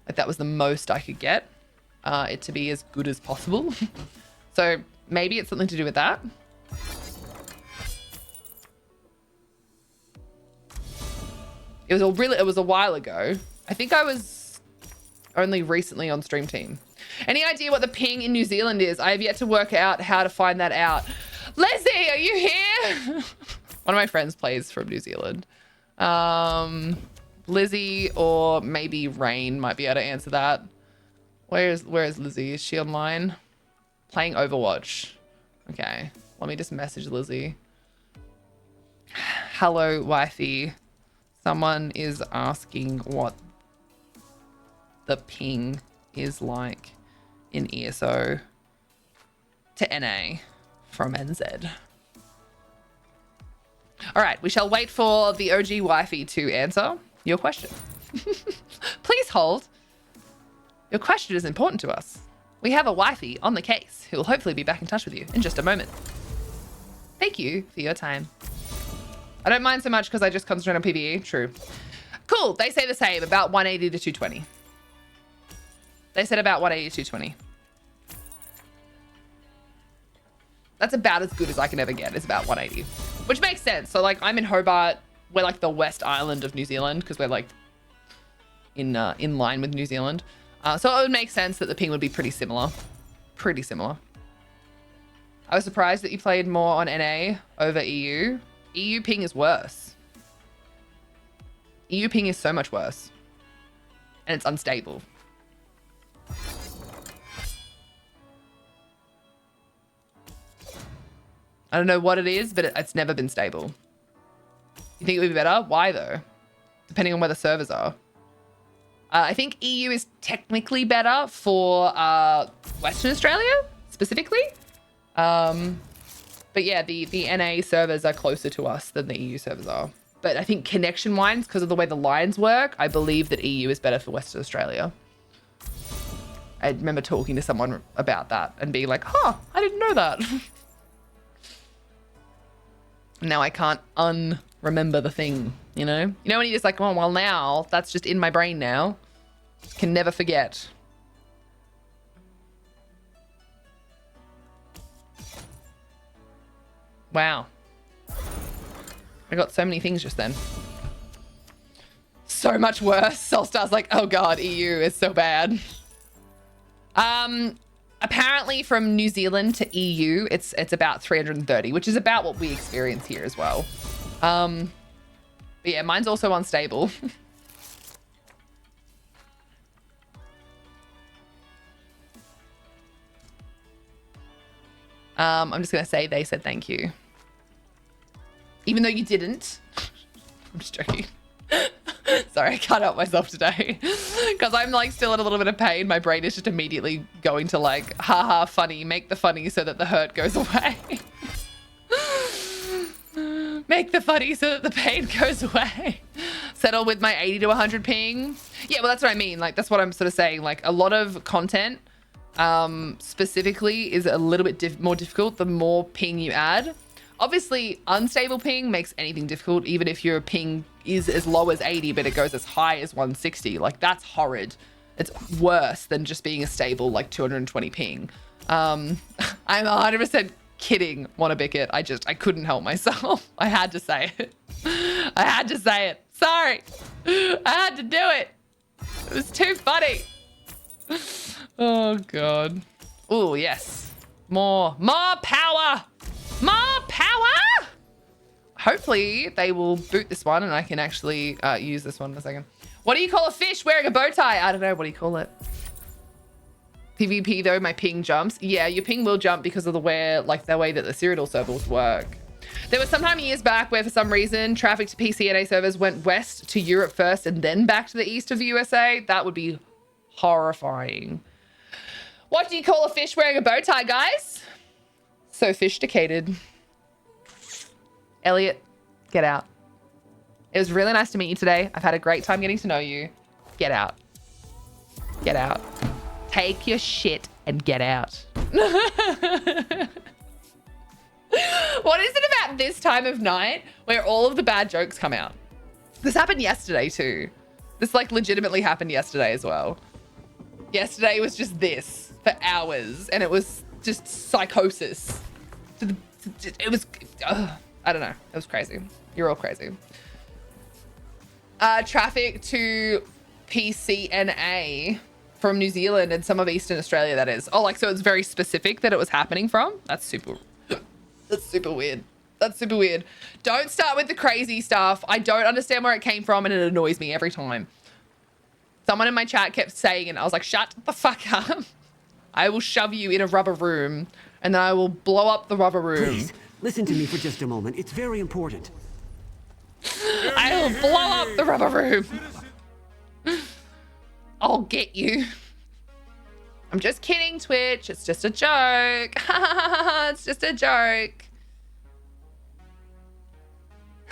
Like that was the most I could get it to be as good as possible. So maybe it's something to do with that. It was a while ago. I think I was only recently on Stream Team. Any idea what the ping in New Zealand is? I have yet to work out how to find that out. Leslie, are you here? One of my friends plays from New Zealand. Lizzie or maybe Rain might be able to answer that. Where is Lizzie? Is she online? Playing Overwatch. Okay, let me just message Lizzie. Hello, wifey. Someone is asking what the ping is like in ESO to NA from NZ. All right, we shall wait for the OG wifey to answer your question. Please hold. Your question is important to us. We have a wifey on the case who will hopefully be back in touch with you in just a moment. Thank you for your time. I don't mind so much because I just concentrate on PvE. True. Cool. They say the same, about 180 to 220. They said about 180 to 220. That's about as good as I can ever get. It's about 180, which makes sense. So like I'm in Hobart. We're like the West Island of New Zealand because we're like in line with New Zealand. So it would make sense that the ping would be pretty similar. Pretty similar. I was surprised that you played more on NA over EU. EU ping is worse. EU ping is so much worse. And it's unstable. I don't know what it is, but it's never been stable. You think it would be better? Why though? Depending on where the servers are. I think EU is technically better for Western Australia specifically. But yeah, the NA servers are closer to us than the EU servers are. But I think connection-wise, because of the way the lines work, I believe that EU is better for Western Australia. I remember talking to someone about that and being like, huh, I didn't know that. Now I can't remember the thing, you know? You know when you're just like, oh, well now, that's just in my brain now. Can never forget. Wow. I got so many things just then. So much worse. Solstar's like, oh god, EU is so bad. Apparently from New Zealand to EU, it's about 330, which is about what we experience here as well. But yeah, mine's also unstable. I'm just gonna say they said thank you. Even though you didn't. I'm just joking. Sorry, I can't help myself today. Because I'm like still in a little bit of pain. My brain is just immediately going to like, haha, funny, make the funny so that the hurt goes away. Make the funny so that the pain goes away. Settle with my 80 to 100 ping. Yeah, well, that's what I mean. Like, that's what I'm sort of saying. Like, a lot of content specifically is a little bit more difficult the more ping you add. Obviously, unstable ping makes anything difficult, even if your ping is as low as 80, but it goes as high as 160. Like, that's horrid. It's worse than just being a stable, like, 220 ping. I'm 100% kidding, Wannabicket. I couldn't help myself. I had to say it. I had to say it. Sorry. I had to do it. It was too funny. Oh, God. Oh, yes. More power. More power. Hopefully they will boot this one and I can actually use this one in a second. What do you call a fish wearing a bow tie? I don't know. What do you call it? PvP though, my ping jumps. Yeah, your ping will jump because of the way that the Cyrodiil servers work. There was some time years back where for some reason traffic to PCNA servers went west to Europe first and then back to the east of the USA. That would be horrifying. What do you call a fish wearing a bow tie, guys? Sophisticated. Elliot, get out. It was really nice to meet you today. I've had a great time getting to know you. Get out. Get out. Take your shit and get out. What is it about this time of night where all of the bad jokes come out? This happened yesterday too. This like legitimately happened yesterday as well. Yesterday was just this for hours and it was just psychosis. It was, I don't know. It was crazy. You're all crazy. Traffic to PCNA from New Zealand and some of Eastern Australia, that is. Oh, like, so it's very specific that it was happening from? That's super weird. That's super weird. Don't start with the crazy stuff. I don't understand where it came from and it annoys me every time. Someone in my chat kept saying it. I was like, shut the fuck up. I will shove you in a rubber room and then I will blow up the rubber room. Please, listen to me for just a moment. It's very important. I will blow up the rubber room. I'll get you. I'm just kidding, Twitch. It's just a joke. It's just a joke.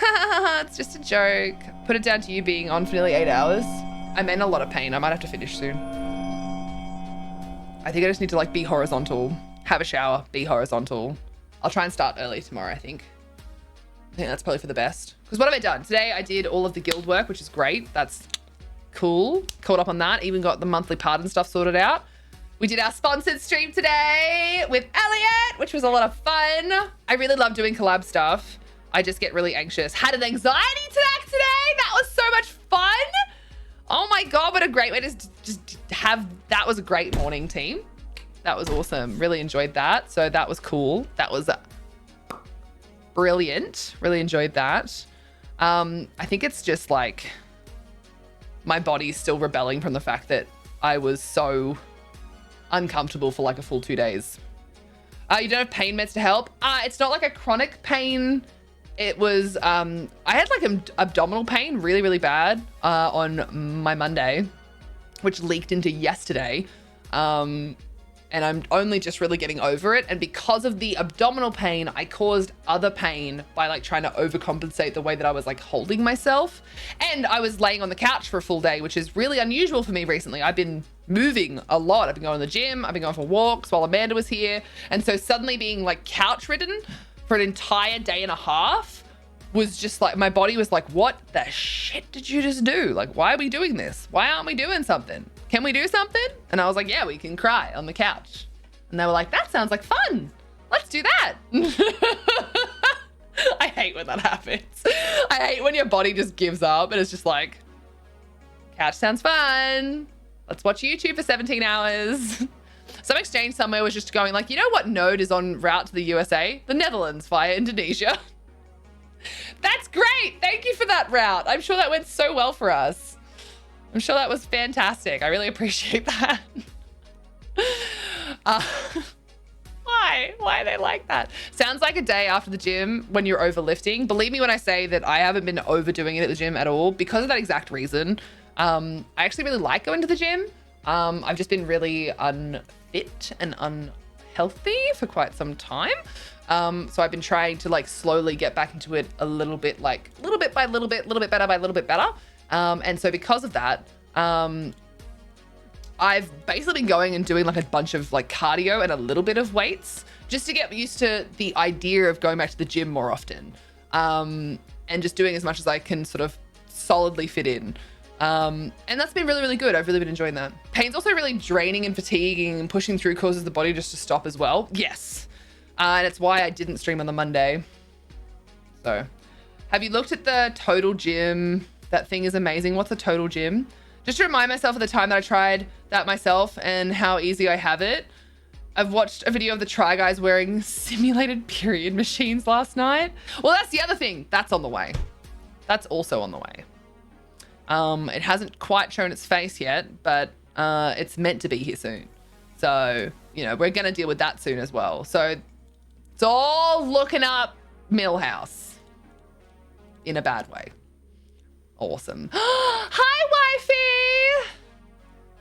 It's just a joke. Put it down to you being on for nearly 8 hours. I'm in a lot of pain. I might have to finish soon. I think I just need to like be horizontal, have a shower, be horizontal. I'll try and start early tomorrow, I think. I think that's probably for the best. Because what have I done? Today I did all of the guild work, which is great. That's cool. Caught up on that. Even got the monthly pardon stuff sorted out. We did our sponsored stream today with Elliot, which was a lot of fun. I really love doing collab stuff. I just get really anxious. Had an anxiety attack today. That was so much fun. Oh my God, what a great way to just have, that was a great morning, team. That was awesome. Really enjoyed that. So that was cool. That was brilliant. Really enjoyed that. I think it's just like my body's still rebelling from the fact that I was so uncomfortable for like a full 2 days. You don't have pain meds to help? It's not like a chronic pain. It was, I had like abdominal pain really, really bad on my Monday, which leaked into yesterday. And I'm only just really getting over it. And because of the abdominal pain, I caused other pain by like trying to overcompensate the way that I was like holding myself. And I was laying on the couch for a full day, which is really unusual for me recently. I've been moving a lot. I've been going to the gym. I've been going for walks while Amanda was here. And so suddenly being like couch ridden for an entire day and a half was just like, my body was like, what the shit did you just do? Like, why are we doing this? Why aren't we doing something? Can we do something? And I was like, yeah, we can cry on the couch. And they were like, that sounds like fun. Let's do that. I hate when that happens. I hate when your body just gives up and it's just like, couch sounds fun. Let's watch YouTube for 17 hours. Some exchange somewhere was just going like, you know what node is en route to the USA? The Netherlands via Indonesia. That's great. Thank you for that route. I'm sure that went so well for us. I'm sure that was fantastic. I really appreciate that. Why? Why are they like that? Sounds like a day after the gym when you're overlifting. Believe me when I say that I haven't been overdoing it at the gym at all because of that exact reason. I actually really like going to the gym. I've just been really unfit and unhealthy for quite some time. So I've been trying to like slowly get back into it a little bit, like little bit by little bit, little bit better by little bit better. And so because of that, I've basically been going and doing like a bunch of like cardio and a little bit of weights just to get used to the idea of going back to the gym more often. And just doing as much as I can sort of solidly fit in. And that's been really, really good. I've really been enjoying that. Pain's also really draining and fatiguing and pushing through causes the body just to stop as well. Yes. And it's why I didn't stream on the Monday. So, have you looked at the Total Gym? That thing is amazing. What's a Total Gym? Just to remind myself of the time that I tried that myself and how easy I have it. I've watched a video of the Try Guys wearing simulated period machines last night. Well, that's the other thing. That's on the way. That's also on the way. It hasn't quite shown its face yet, but it's meant to be here soon. So, you know, we're going to deal with that soon as well. So it's all looking up Millhouse in a bad way. Awesome. Hi, wifey.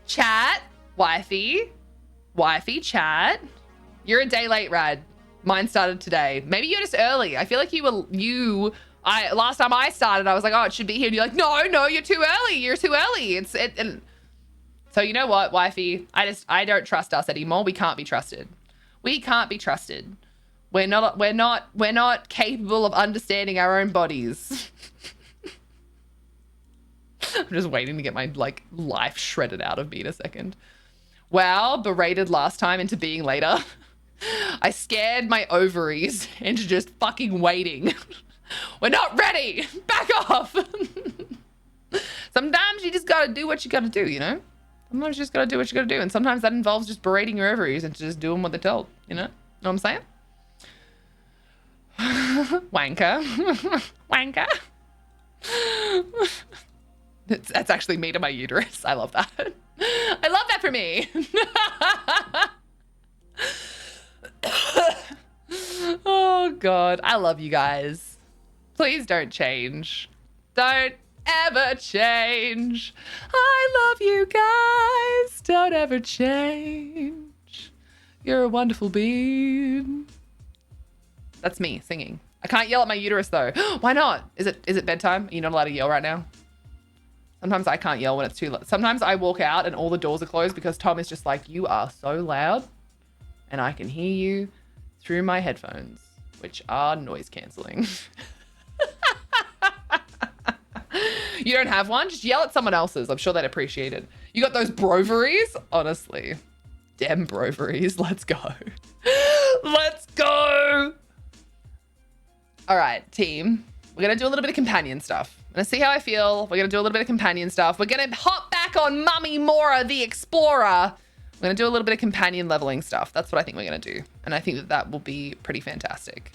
Chat. Wifey, chat. You're a day late, Rad. Mine started today. Maybe you're just early. I feel like last time I started, I was like, oh, it should be here. And you're like, no, you're too early. You're too early. So you know what, wifey? I don't trust us anymore. We can't be trusted. We can't be trusted. We're not capable of understanding our own bodies. I'm just waiting to get my life shredded out of me in a second. Wow, berated last time into being later. I scared my ovaries into just fucking waiting. We're not ready. Back off. Sometimes you just gotta do what you gotta do, you know? Sometimes you just gotta do what you gotta do. And sometimes that involves just berating your ovaries and just doing what they're told, you know? Know what I'm saying? Wanker. Wanker. That's actually me to my uterus. I love that. I love that for me. Oh, God. I love you guys. Please don't change. Don't ever change. I love you guys. Don't ever change. You're a wonderful being. That's me singing. I can't yell at my uterus, though. Why not? Is it bedtime? Are you not allowed to yell right now? Sometimes I can't yell when it's too loud. Sometimes I walk out and all the doors are closed because Tom is just like, you are so loud and I can hear you through my headphones, which are noise cancelling. You don't have one? Just yell at someone else's. I'm sure they'd appreciate it. You got those broveries? Honestly. Damn broveries. Let's go. Let's go. All right, team. We're going to do a little bit of companion stuff. I'm going to see how I feel. We're going to do a little bit of companion stuff. We're going to hop back on Mummy Mora the Explorer. We're going to do a little bit of companion leveling stuff. That's what I think we're going to do. And I think that will be pretty fantastic.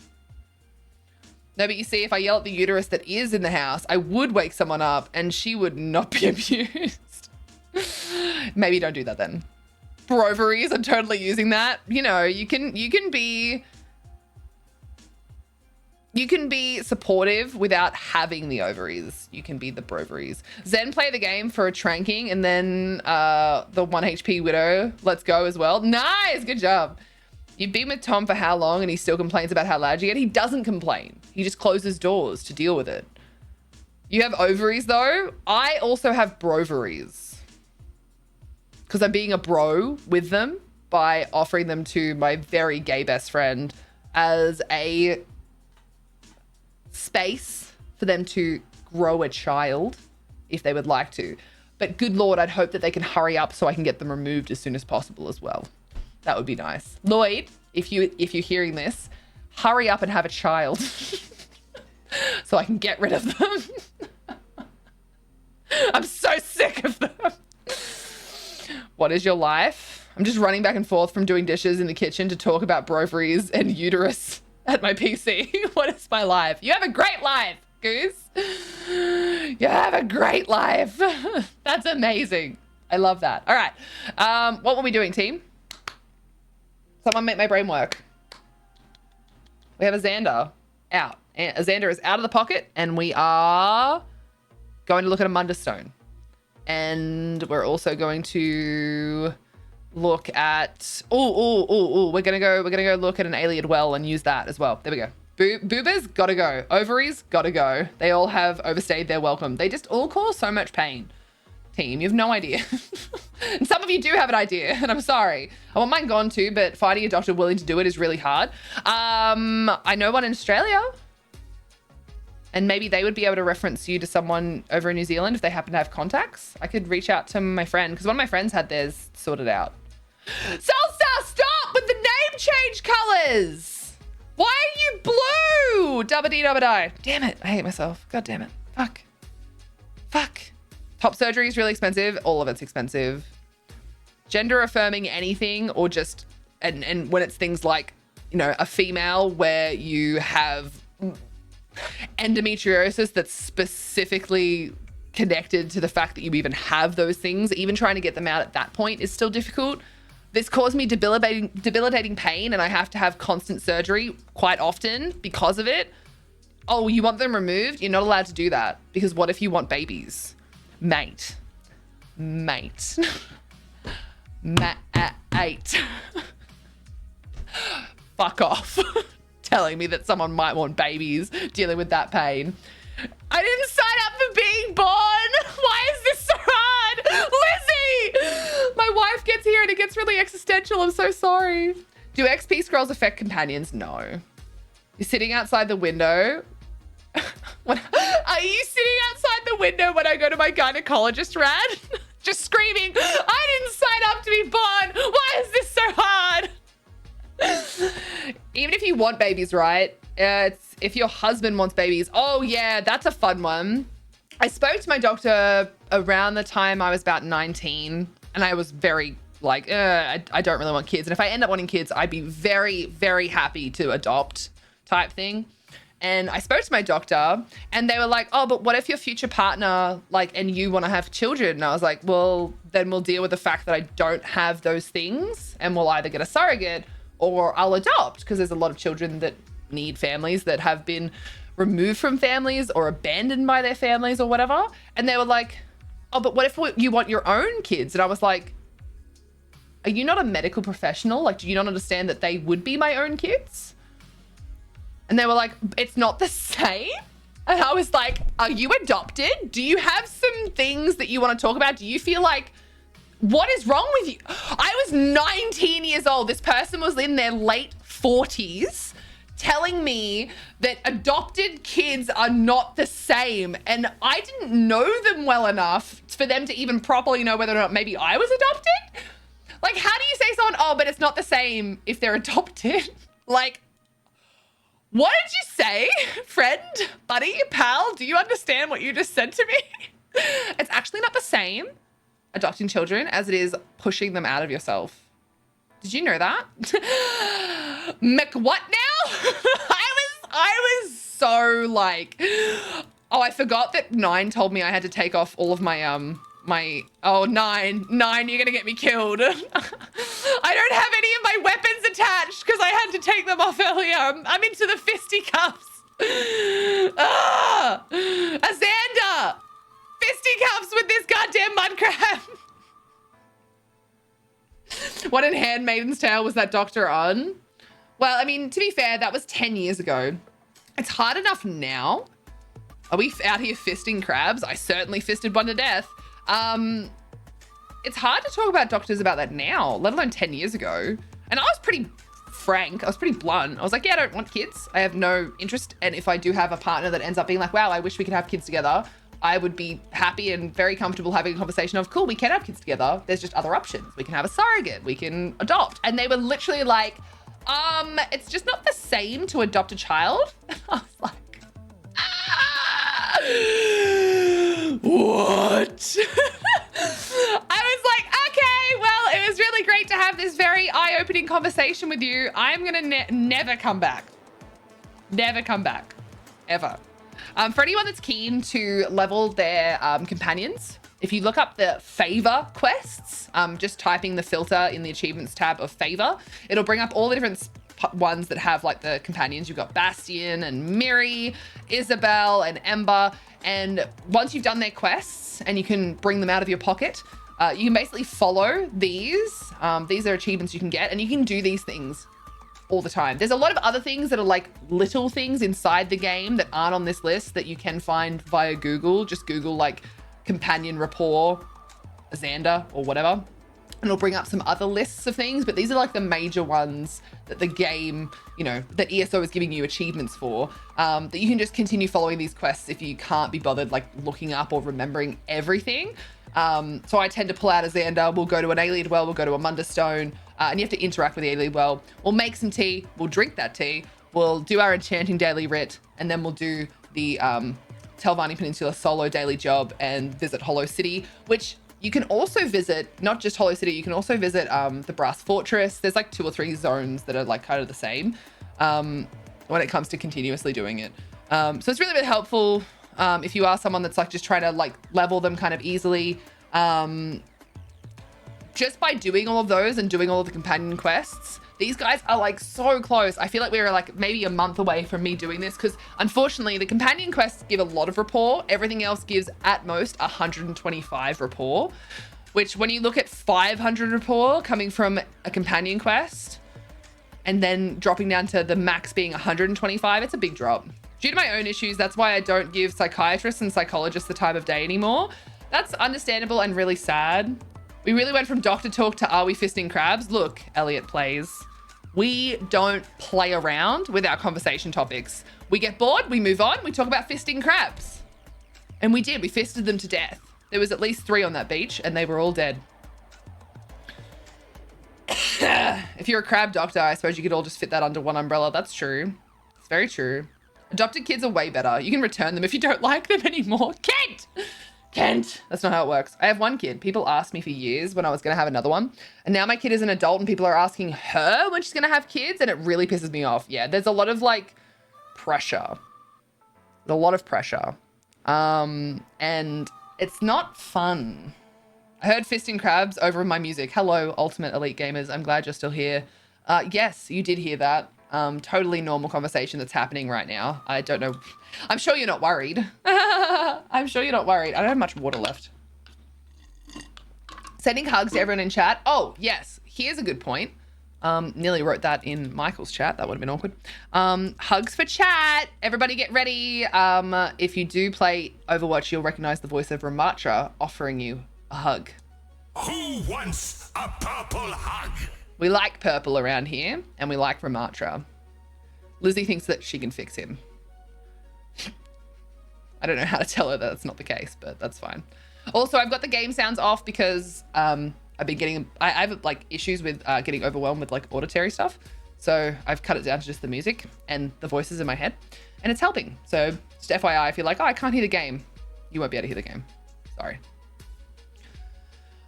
No, but you see, if I yell at the uterus that is in the house, I would wake someone up and she would not be amused. Maybe don't do that then. Broveries, I'm totally using that. You know, you can be supportive without having the ovaries. You can be the broveries. Zen play the game for a tranking and then the 1 HP widow. Let's go as well. Nice, good job. You've been with Tom for how long and he still complains about how loud you get? He doesn't complain. He just closes doors to deal with it. You have ovaries though. I also have broveries. Because I'm being a bro with them by offering them to my very gay best friend as a space for them to grow a child if they would like to. But good Lord, I'd hope that they can hurry up so I can get them removed as soon as possible as well. That would be nice. Lloyd, if you're hearing this, hurry up and have a child so I can get rid of them. I'm so sick of them. What is your life? I'm just running back and forth from doing dishes in the kitchen to talk about broveries and uterus at my PC. What is my life? You have a great life, Goose. You have a great life. That's amazing. I love that. All right. What were we doing, team? Someone make my brain work. We have a Xander out. A Xander is out of the pocket and we are going to look at a Mundustone. And we're also going to look at we're gonna go look at an Alien well and use that as well. There we go. Boobers gotta go. Ovaries gotta go. They all have overstayed their welcome. They just all cause so much pain. Team, you have no idea. And some of you do have an idea, and I'm sorry. I want mine gone too, but finding a doctor willing to do it is really hard. I know one in Australia. And maybe they would be able to reference you to someone over in New Zealand if they happen to have contacts. I could reach out to my friend, because one of my friends had theirs sorted out. Soulstar, stop with the name change colors! Why are you blue? Dubba dee dubba die. Damn it. I hate myself. God damn it. Fuck. Fuck. Top surgery is really expensive. All of it's expensive. Gender affirming anything or just, and when it's things like, you know, a female where you have endometriosis that's specifically connected to the fact that you even have those things, even trying to get them out at that point is still difficult. This caused me debilitating pain and I have to have constant surgery quite often because of it. Oh, you want them removed? You're not allowed to do that because what if you want babies? Mate. Fuck off. Telling me that someone might want babies, dealing with that pain. I didn't sign up for being born. Why is this so hard? Lizzie! My wife gets here and it gets really existential. I'm so sorry. Do XP scrolls affect companions? No. You're sitting outside the window. Are you sitting outside the window when I go to my gynecologist, Rad? Just screaming, I didn't sign up to be born. Why is this so hard? Even if you want babies, right? It's if your husband wants babies. Oh yeah, that's a fun one. I spoke to my doctor around the time I was about 19 and I was very like, I don't really want kids. And if I end up wanting kids, I'd be very, very happy to adopt type thing. And I spoke to my doctor and they were like, oh, but what if your future partner, like, and you want to have children? And I was like, well, then we'll deal with the fact that I don't have those things and we'll either get a surrogate or I'll adopt, because there's a lot of children that need families that have been removed from families or abandoned by their families or whatever. And they were like, oh, but what if you want your own kids? And I was like, are you not a medical professional? Like, do you not understand that they would be my own kids? And they were like, it's not the same. And I was like, are you adopted? Do you have some things that you want to talk about? Do you feel like, what is wrong with you? I was 19 years old. This person was in their late 40s telling me that adopted kids are not the same. And I didn't know them well enough for them to even properly know whether or not maybe I was adopted. Like, how do you say someone, oh, but it's not the same if they're adopted? Like, what did you say, friend, buddy, pal? Do you understand what you just said to me? It's actually not the same adopting children as it is pushing them out of yourself. Did you know that? What now? I was so like, oh, I forgot that 9 told me I had to take off all of my, Nine, you're gonna get me killed. I don't have any of my weapons attached because I had to take them off earlier. I'm into the fisticuffs. Azander! Fisticuffs with this goddamn mud crab. What in Handmaiden's Tale was that doctor on? Well, I mean, to be fair, that was 10 years ago. It's hard enough now. Are we out here fisting crabs? I certainly fisted one to death. It's hard to talk about doctors about that now, let alone 10 years ago. And I was pretty frank. I was pretty blunt. I was like, yeah, I don't want kids. I have no interest. And if I do have a partner that ends up being like, wow, I wish we could have kids together, I would be happy and very comfortable having a conversation of, cool, we can have kids together. There's just other options. We can have a surrogate. We can adopt. And they were literally like, it's just not the same to adopt a child. I was like, what? I was like, okay, well, it was really great to have this very eye-opening conversation with you. I'm gonna never come back. Never come back, ever. For anyone that's keen to level their companions, if you look up the favor quests, just typing the filter in the achievements tab of favor, it'll bring up all the different ones that have like the companions. You've got Bastion and Miri, Isabel and Ember. And once you've done their quests and you can bring them out of your pocket, you can basically follow these. These are achievements you can get and you can do these things all the time. There's a lot of other things that are like little things inside the game that aren't on this list that you can find via Google. Just Google like companion rapport, Xander or whatever. And it'll bring up some other lists of things, but these are like the major ones that the game, you know, that ESO is giving you achievements for, that you can just continue following these quests if you can't be bothered like looking up or remembering everything. So I tend to pull out a Xander, we'll go to an Alien Well, we'll go to a Munda Stone, and you have to interact with the Alien Well. We'll make some tea, we'll drink that tea, we'll do our enchanting daily writ, and then we'll do the Telvanni Peninsula solo daily job and visit Hollow City, which you can also visit, not just Hollow City, you can also visit the Brass Fortress. There's like 2 or 3 zones that are like kind of the same when it comes to continuously doing it. So it's really, really helpful if you are someone that's like just trying to like level them kind of easily. Just by doing all of those and doing all of the companion quests, these guys are like so close. I feel like we were like maybe a month away from me doing this because unfortunately the companion quests give a lot of rapport. Everything else gives at most 125 rapport, which when you look at 500 rapport coming from a companion quest and then dropping down to the max being 125, it's a big drop. Due to my own issues, that's why I don't give psychiatrists and psychologists the time of day anymore. That's understandable and really sad. We really went from doctor talk to are we fisting crabs? Look, Elliot plays. We don't play around with our conversation topics. We get bored, we move on, we talk about fisting crabs. And we did, we fisted them to death. There was at least 3 on that beach and they were all dead. If you're a crab doctor, I suppose you could all just fit that under one umbrella. That's true. It's very true. Adopted kids are way better. You can return them if you don't like them anymore. Kent! That's not how it works. I have 1 kid. People asked me for years when I was going to have another one. And now my kid is an adult and people are asking her when she's going to have kids. And it really pisses me off. Yeah, there's a lot of like pressure. There's a lot of pressure. And it's not fun. I heard fisting crabs over my music. Hello, Ultimate Elite Gamers. I'm glad you're still here. Yes, you did hear that. Totally normal conversation that's happening right now. I don't know. I'm sure you're not worried. I'm sure you're not worried. I don't have much water left. Sending hugs to everyone in chat. Oh, yes. Here's a good point. Nearly wrote that in Michael's chat. That would have been awkward. Hugs for chat. Everybody get ready. If you do play Overwatch, you'll recognize the voice of Ramatra offering you a hug. Who wants a purple hug? We like purple around here, and we like Ramatra. Lizzie thinks that she can fix him. I don't know how to tell her that that's not the case, but that's fine. Also, I've got the game sounds off because I've been getting, I have like issues with getting overwhelmed with like auditory stuff. So I've cut it down to just the music and the voices in my head, and it's helping. So just FYI, if you're like, oh, I can't hear the game, you won't be able to hear the game. Sorry.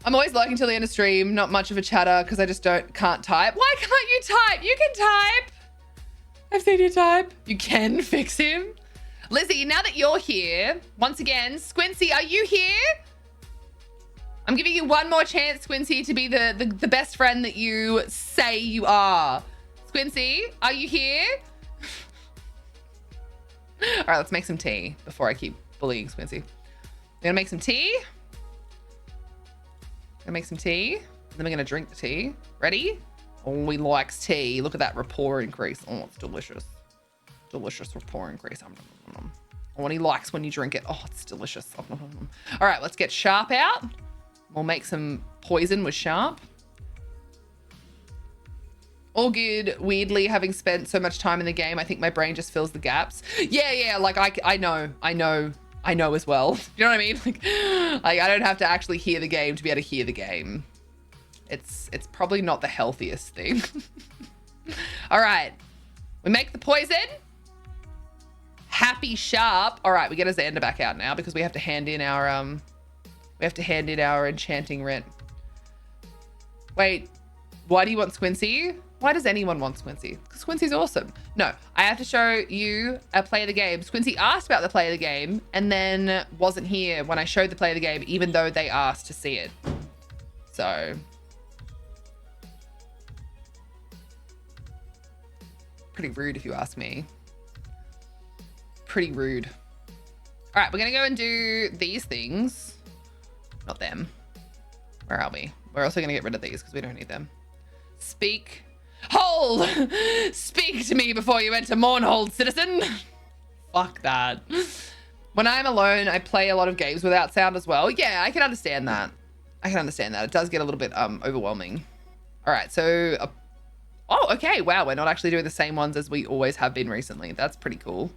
I'm always lurking till the end of stream. Not much of a chatter because I just can't type. Why can't you type? You can type. I've seen you type. You can fix him. Lizzie, now that you're here, once again, Squincy, are you here? I'm giving you one more chance, Squincy, to be the best friend that you say you are. Squincy, are you here? All right, let's make some tea before I keep bullying Squincy. We're gonna make some tea. Gonna make some tea, and then we're gonna drink the tea. Ready? Oh, he likes tea. Look at that rapport increase. Oh, it's delicious. Delicious rapport increase. What he likes when you drink it. Oh, it's delicious. All right, let's get Sharp out. We'll make some poison with Sharp. All good. Weirdly, having spent so much time in the game, I think my brain just fills the gaps. Yeah, like I know as well. You know what I mean? Like I don't have to actually hear the game to be able to hear the game. It's probably not the healthiest thing. All right, we make the poison. Happy Sharp. All right, we get Xander back out now because we have to hand in our enchanting rent. Wait, why do you want Squincy? Why does anyone want Squincy? Because Squincy's awesome. No, I have to show you a play of the game. Squincy asked about the play of the game and then wasn't here when I showed the play of the game, even though they asked to see it. So. Pretty rude if you ask me. Pretty rude. All right, we're gonna go and do these things. Not them. Where are we? We're also gonna get rid of these because we don't need them. Speak. Hold! Speak to me before you enter Mournhold, citizen. Fuck that. When I'm alone, I play a lot of games without sound as well. Yeah, I can understand that. It does get a little bit overwhelming. All right, so... oh, okay. Wow, we're not actually doing the same ones as we always have been recently. That's pretty cool.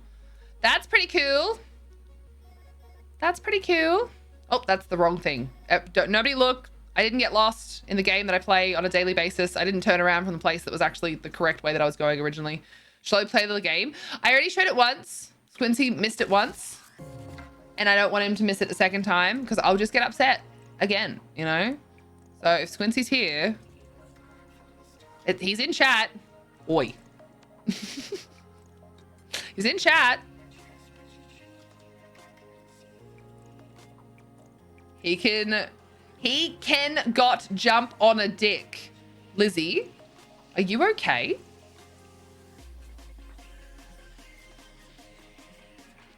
That's pretty cool. Oh, that's the wrong thing. Nobody look. I didn't get lost in the game that I play on a daily basis. I didn't turn around from the place that was actually the correct way that I was going originally. Shall I play the game? I already showed it once. Squincy missed it once. And I don't want him to miss it a second time because I'll just get upset again, you know? So if Squincy's here, he's in chat. Oi. He's in chat. He can got jump on a dick. Lizzie, are you okay?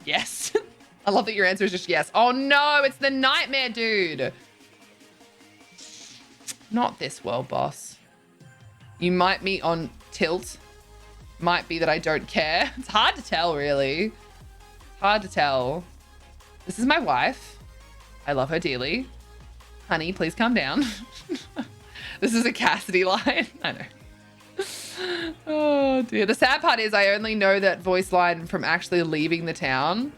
Yes. I love that your answer is just yes. Oh no, it's the nightmare dude. Not this world, boss. You might be on tilt. Might be that I don't care. It's hard to tell, really. Hard to tell. This is my wife. I love her dearly. Honey, please calm down. This is a Cassidy line. I know. Oh dear. The sad part is I only know that voice line from actually leaving the town.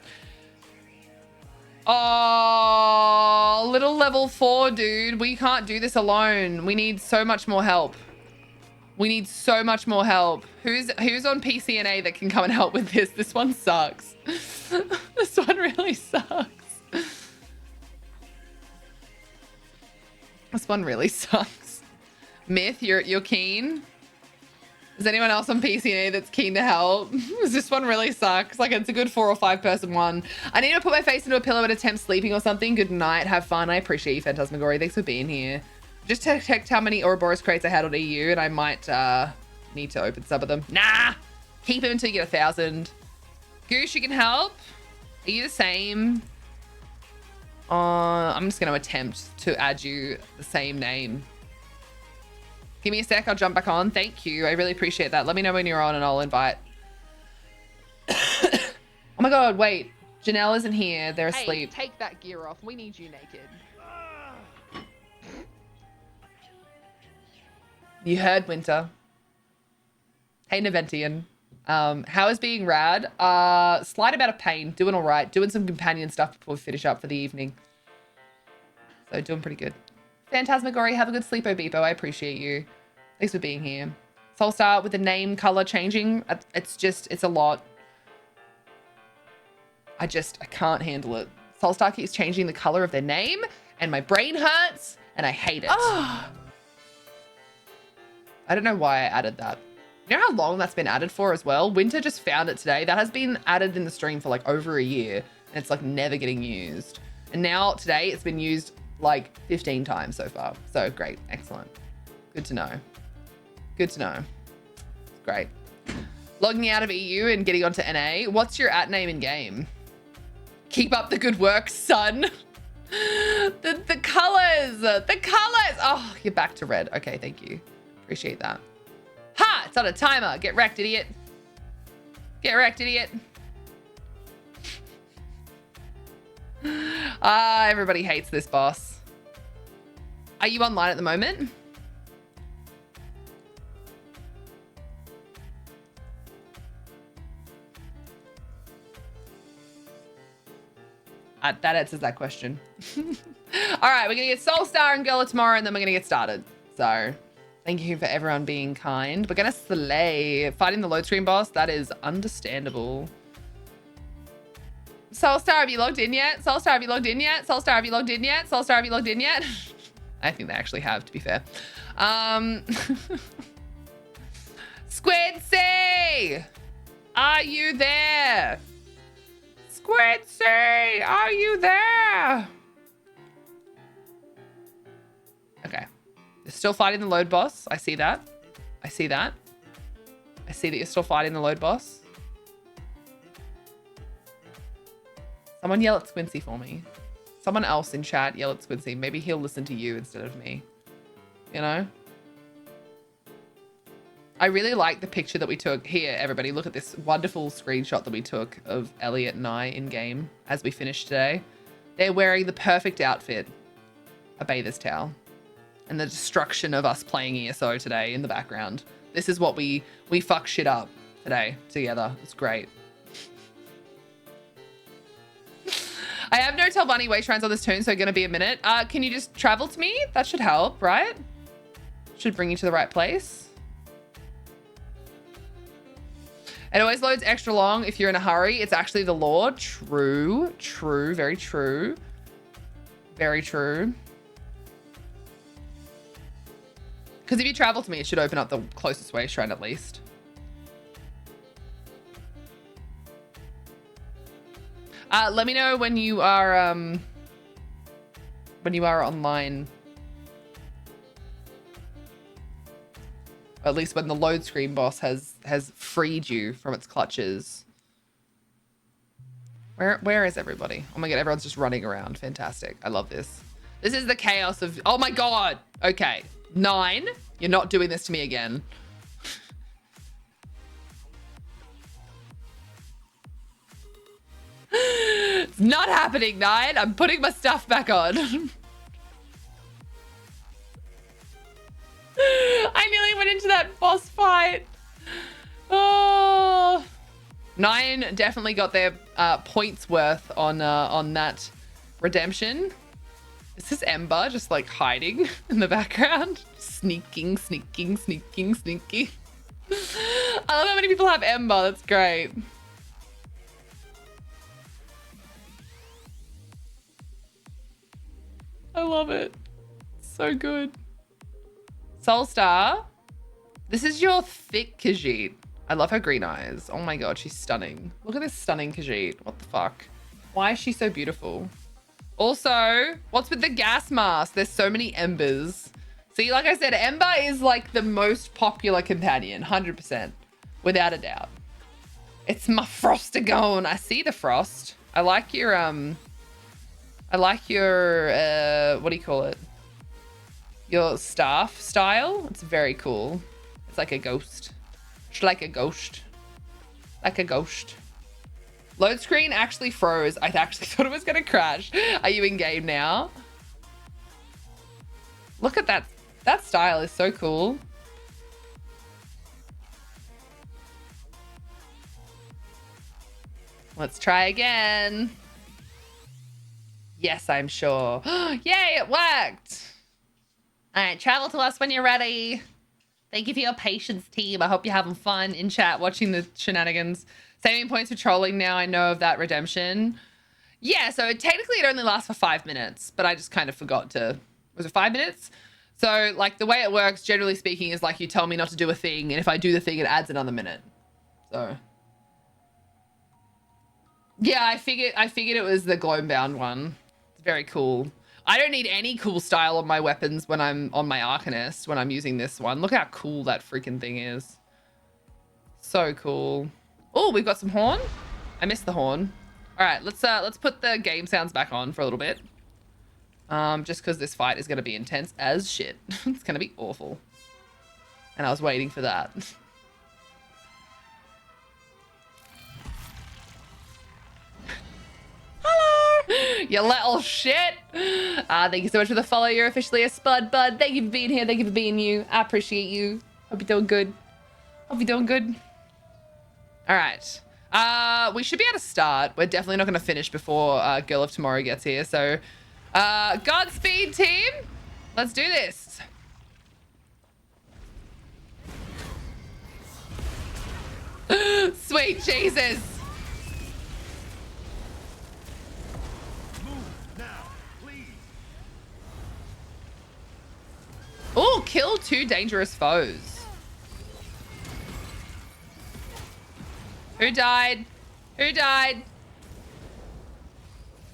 Oh, little level 4, dude. We can't do this alone. We need so much more help. We need so much more help. Who's on PCNA that can come and help with this? This one sucks. This one really sucks. This one really sucks. Myth, you're keen? Is anyone else on PCNA that's keen to help? This one really sucks. Like, it's a good 4 or 5 person one. I need to put my face into a pillow and attempt sleeping or something. Good night. Have fun. I appreciate you, Phantasmagoria. Thanks for being here. Just checked how many Ouroboros crates I had on EU, and I might need to open some of them. Nah! Keep them until you get 1,000. Goose, you can help? Are you the same? I'm just going to attempt to add you the same name. Give me a sec. I'll jump back on. Thank you. I really appreciate that. Let me know when you're on and I'll invite. Oh my God, wait. Janelle isn't here. They're asleep. Hey, take that gear off. We need you naked. You heard, Winter. Hey, Neventian. How is being rad? Slight amount of pain. Doing all right. Doing some companion stuff before we finish up for the evening. So doing pretty good. Phantasmagoria, have a good sleepo, Beepo. I appreciate you. Thanks for being here. Soulstar with the name color changing. It's a lot. I can't handle it. Soulstar keeps changing the color of their name and my brain hurts and I hate it. Oh. I don't know why I added that. You know how long that's been added for as well? Winter just found it today. That has been added in the stream for like over a year and it's like never getting used. And now today it's been used like 15 times so far. So great. Excellent. Good to know. Good to know. Great. Logging out of EU and getting onto NA. What's your @ name in game? Keep up the good work, son. The colors. The colors. Oh, you're back to red. Okay, thank you. Appreciate that. Ha! It's on a timer. Get wrecked, idiot. Get wrecked, idiot. Everybody hates this boss. Are you online at the moment? That answers that question. All right, we're gonna get Soulstar and Gurla tomorrow, and then we're gonna get started. So, thank you for everyone being kind. We're gonna slay. Fighting the load screen boss, that is understandable. Soulstar, have you logged in yet? Soulstar, have you logged in yet? Soulstar, have you logged in yet? Soulstar, have you logged in yet? I think they actually have, to be fair. Squidcy! Are you there? Squidcy! Are you there? Okay. You're still fighting the load boss. I see that. I see that. I see that you're still fighting the load boss. Someone yell at Squincy for me. Someone else in chat yell at Squincy. Maybe he'll listen to you instead of me. You know? I really like the picture that we took. Here, everybody, look at this wonderful screenshot that we took of Elliot and I in game as we finished today. They're wearing the perfect outfit. A bather's towel. And the destruction of us playing ESO today in the background. This is what we fuck shit up today together. It's great. I have no Telvanni way shrines on this turn, so gonna be a minute. Can you just travel to me? That should help, right? Should bring you to the right place. It always loads extra long if you're in a hurry. It's actually the law. True, true, very true. Very true. Because if you travel to me, it should open up the closest way shrine at least. Let me know when you are online. Or at least when the load screen boss has freed you from its clutches. Where is everybody? Oh my god, everyone's just running around. Fantastic. I love this. This is the chaos of, oh my god. Okay. 9. You're not doing this to me again. It's not happening, 9. I'm putting my stuff back on. I nearly went into that boss fight. Oh. 9 definitely got their points worth on that redemption. Is this Ember just like hiding in the background? Sneaking, sneaking, sneaking, sneaking. I love how many people have Ember. That's great. I love it. So good. Soulstar, this is your thick Khajiit. I love her green eyes. Oh my god, she's stunning. Look at this stunning Khajiit. What the fuck? Why is she so beautiful? Also, what's with the gas mask? There's so many embers. See, like I said, Ember is like the most popular companion, 100%, without a doubt. It's my Frostigone. I see the frost. I like your what do you call it? Your staff style. It's very cool. It's like a ghost. It's like a ghost. Like a ghost. Load screen actually froze. I actually thought it was going to crash. Are you in game now? Look at that. That style is so cool. Let's try again. Yes, I'm sure. Yay, it worked. All right, travel to us when you're ready. Thank you for your patience, team. I hope you're having fun in chat watching the shenanigans. Saving points for trolling now. I know of that redemption. Yeah, so technically it only lasts for 5 minutes, but I just kind of forgot to... Was it 5 minutes? So, like, the way it works, generally speaking, is like you tell me not to do a thing, and if I do the thing, it adds another minute. So... Yeah, I figured it was the glow-bound one. It's very cool. I don't need any cool style on my weapons when I'm on my Arcanist, when I'm using this one. Look how cool that freaking thing is. So cool. Oh, we've got some horn. I missed the horn. All right, let's put the game sounds back on for a little bit. Just because this fight is going to be intense as shit. It's going to be awful. And I was waiting for that. Hello, you little shit. Thank you so much for the follow. You're officially a spud, bud. Thank you for being here. Thank you for being you. I appreciate you. Hope you're doing good. Hope you're doing good. All right. We should be able to start. We're definitely not going to finish before Girl of Tomorrow gets here. So, Godspeed, team. Let's do this. Sweet Jesus. Oh, kill 2 dangerous foes. Who died? Who died?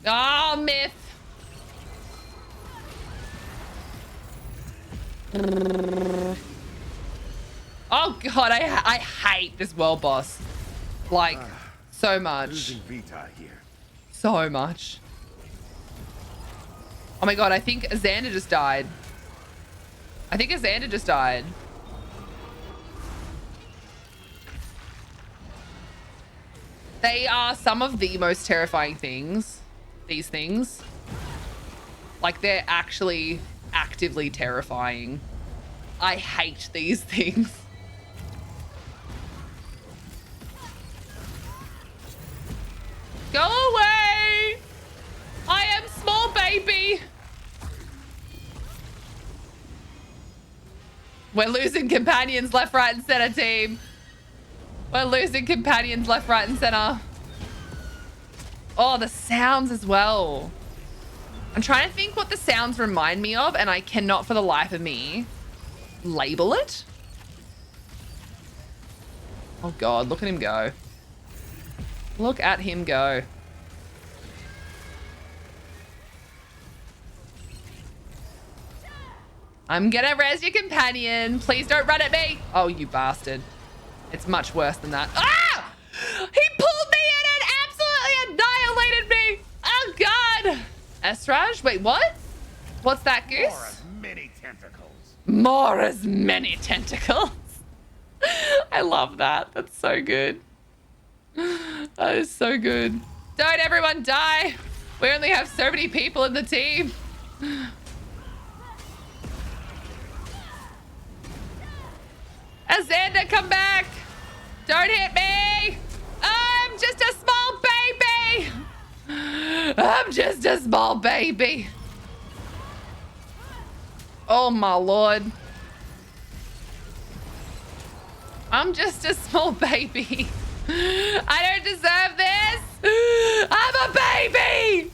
Oh, myth. Oh god, I hate this world boss. Like, so much. So much. Oh my god, I think Xander just died. I think Xander just died. They are some of the most terrifying things. These things. Like, they're actually actively terrifying. I hate these things. Go away! I am small baby! We're losing companions left, right, and center, team. We're losing companions left, right, and center. Oh, the sounds as well. I'm trying to think what the sounds remind me of, and I cannot for the life of me label it. Oh God, look at him go. Look at him go. I'm gonna res your companion. Please don't run at me. Oh, you bastard. It's much worse than that. Ah! He pulled me in and absolutely annihilated me. Oh God. Esraj, wait, what? What's that, Goose? More as many tentacles. More as many tentacles. I love that. That's so good. That is so good. Don't everyone die. We only have so many people in the team. Azanda, come back. Don't hit me. I'm just a small baby. I'm just a small baby. Oh my Lord. I'm just a small baby. I don't deserve this. I'm a baby.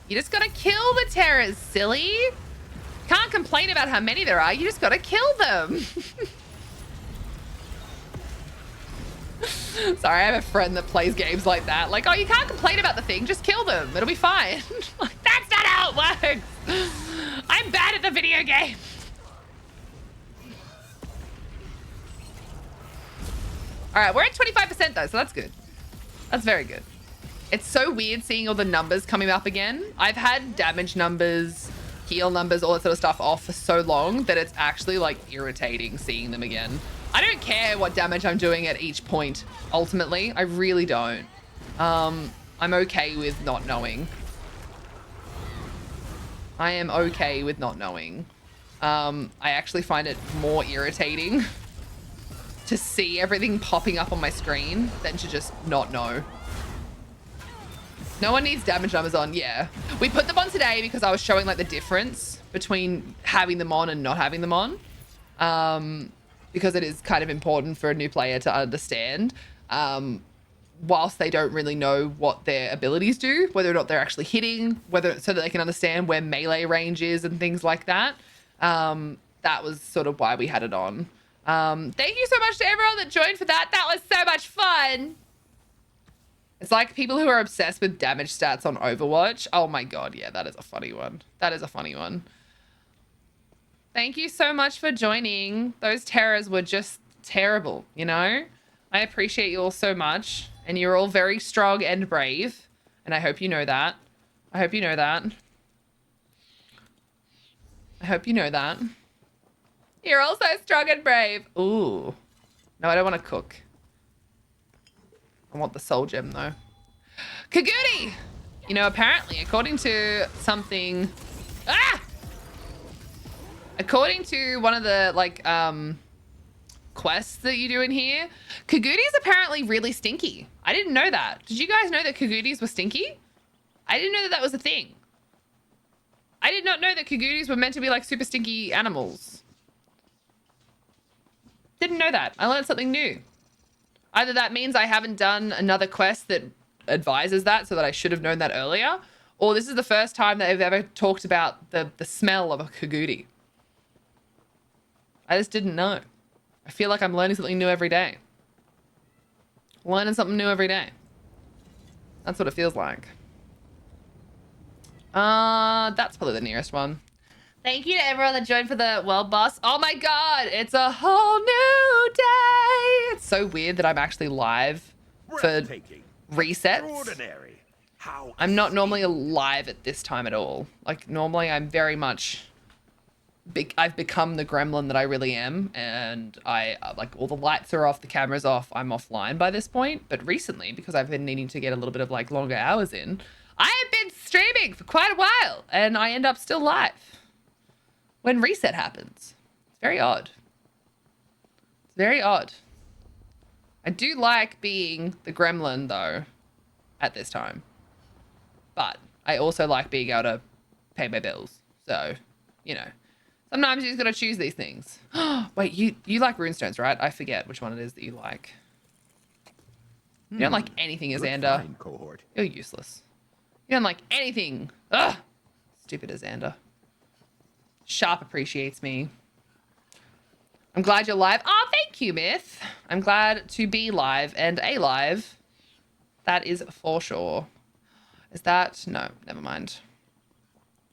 You just gotta kill the terrors, silly. Can't complain about how many there are. You just gotta kill them. Sorry, I have a friend that plays games like that. Like, oh, you can't complain about the thing. Just kill them. It'll be fine. Like, that's not how it works. I'm bad at the video game. All right, we're at 25% though, so that's good. That's very good. It's so weird seeing all the numbers coming up again. I've had damage numbers, heal numbers, all that sort of stuff off for so long that it's actually like irritating seeing them again. I don't care what damage I'm doing at each point, ultimately. I really don't. I'm okay with not knowing. I am okay with not knowing. I actually find it more irritating to see everything popping up on my screen than to just not know. No one needs damage numbers on, yeah. We put them on today because I was showing like the difference between having them on and not having them on. Because it is kind of important for a new player to understand whilst they don't really know what their abilities do, whether or not they're actually hitting, whether so that they can understand where melee range is and things like that. That was sort of why we had it on. Thank you so much to everyone that joined for that. That was so much fun. It's like people who are obsessed with damage stats on Overwatch. Oh my God, yeah, that is a funny one. That is a funny one. Thank you so much for joining. Those terrors were just terrible, you know? I appreciate you all so much. And you're all very strong and brave. And I hope you know that. I hope you know that. I hope you know that. You're all so strong and brave. Ooh. No, I don't want to cook. I want the soul gem though. Kaguni! You know, apparently, according to something... Ah! According to one of the, like, quests that you do in here, Kagoodies apparently really stinky. I didn't know that. Did you guys know that Kagoodies were stinky? I didn't know that that was a thing. I did not know that Kagoodies were meant to be, like, super stinky animals. Didn't know that. I learned something new. Either that means I haven't done another quest that advises that, so that I should have known that earlier, or this is the first time that I've ever talked about the smell of a Kagoodie. I just didn't know. I feel like I'm learning something new every day. Learning something new every day. That's what it feels like. That's probably the nearest one. Thank you to everyone that joined for the world boss. Oh my God, it's a whole new day. It's so weird that I'm actually live for resets. I'm not normally live at this time at all. Like normally I'm very much, I've become the gremlin that I really am. And I like all the lights are off, the camera's off, I'm offline by this point. But recently, because I've been needing to get a little bit of like longer hours in, I have been streaming for quite a while and I end up still live when reset happens. It's very odd. It's very odd. I do like being the gremlin though at this time, but I also like being able to pay my bills. So, you know, Sometimes you just gotta choose these things. Wait, you like runestones, right? I forget which one it is that you like. You don't like anything, Azander. Cohort. You're useless. You don't like anything. Ugh! Stupid Azander. Sharp appreciates me. I'm glad you're live. Oh, thank you, Myth. I'm glad to be live and alive. That is for sure. Is that? No, never mind.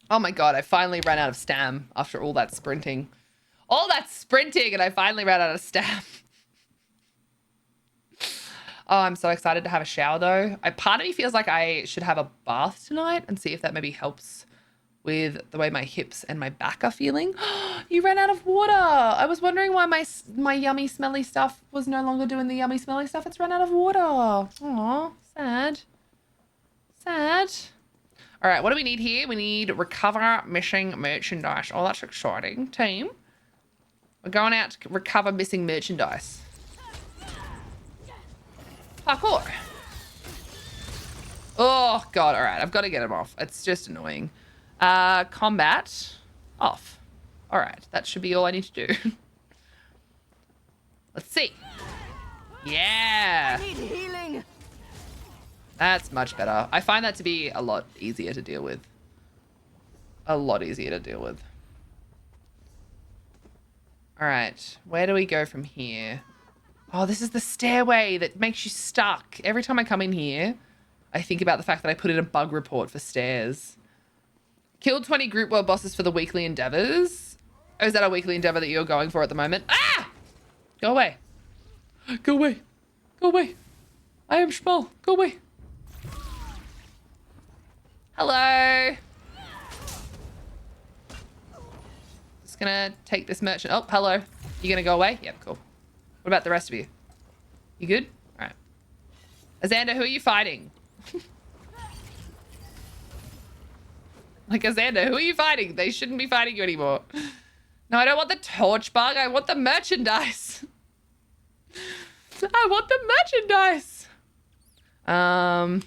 Oh my god, I finally ran out of stam after all that sprinting. All that sprinting and I finally ran out of stam. Oh, I'm so excited to have a shower though. Part of me feels like I should have a bath tonight and see if that maybe helps with the way my hips and my back are feeling. You ran out of water. I was wondering why my yummy smelly stuff was no longer doing the yummy smelly stuff. It's run out of water. Aw, sad. Sad. All right, what do we need here? We need recover missing merchandise. Oh, that's exciting. Team, we're going out to recover missing merchandise. Parkour. Oh, God. All right, I've got to get him off. It's just annoying. Combat off. All right, that should be all I need to do. Let's see. Yeah. I need healing. That's much better. I find that to be a lot easier to deal with. A lot easier to deal with. All right, where do we go from here? Oh, this is the stairway that makes you stuck. Every time I come in here, I think about the fact that I put in a bug report for stairs. Killed 20 group world bosses for the weekly endeavors. Oh, is that a weekly endeavor that you're going for at the moment? Ah! Go away. Go away. Go away. I am small. Go away. Hello. Just gonna take this merchant. Oh, hello. You gonna go away? Yep, cool. What about the rest of you? You good? All right. Azander, who are you fighting? Like, Azander, who are you fighting? They shouldn't be fighting you anymore. No, I don't want the torch bug. I want the merchandise. I want the merchandise. All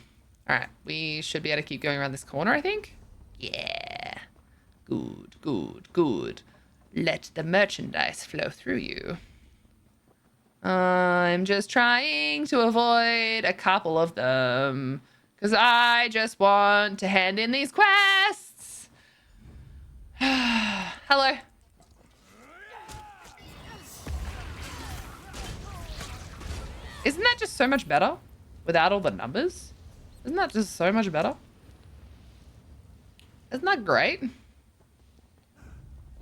right. We should be able to keep going around this corner, I think. Yeah. Good, good, good. Let the merchandise flow through you. I'm just trying to avoid a couple of them because I just want to hand in these quests. Hello. Isn't that just so much better without all the numbers? Isn't that just so much better? Isn't that great? I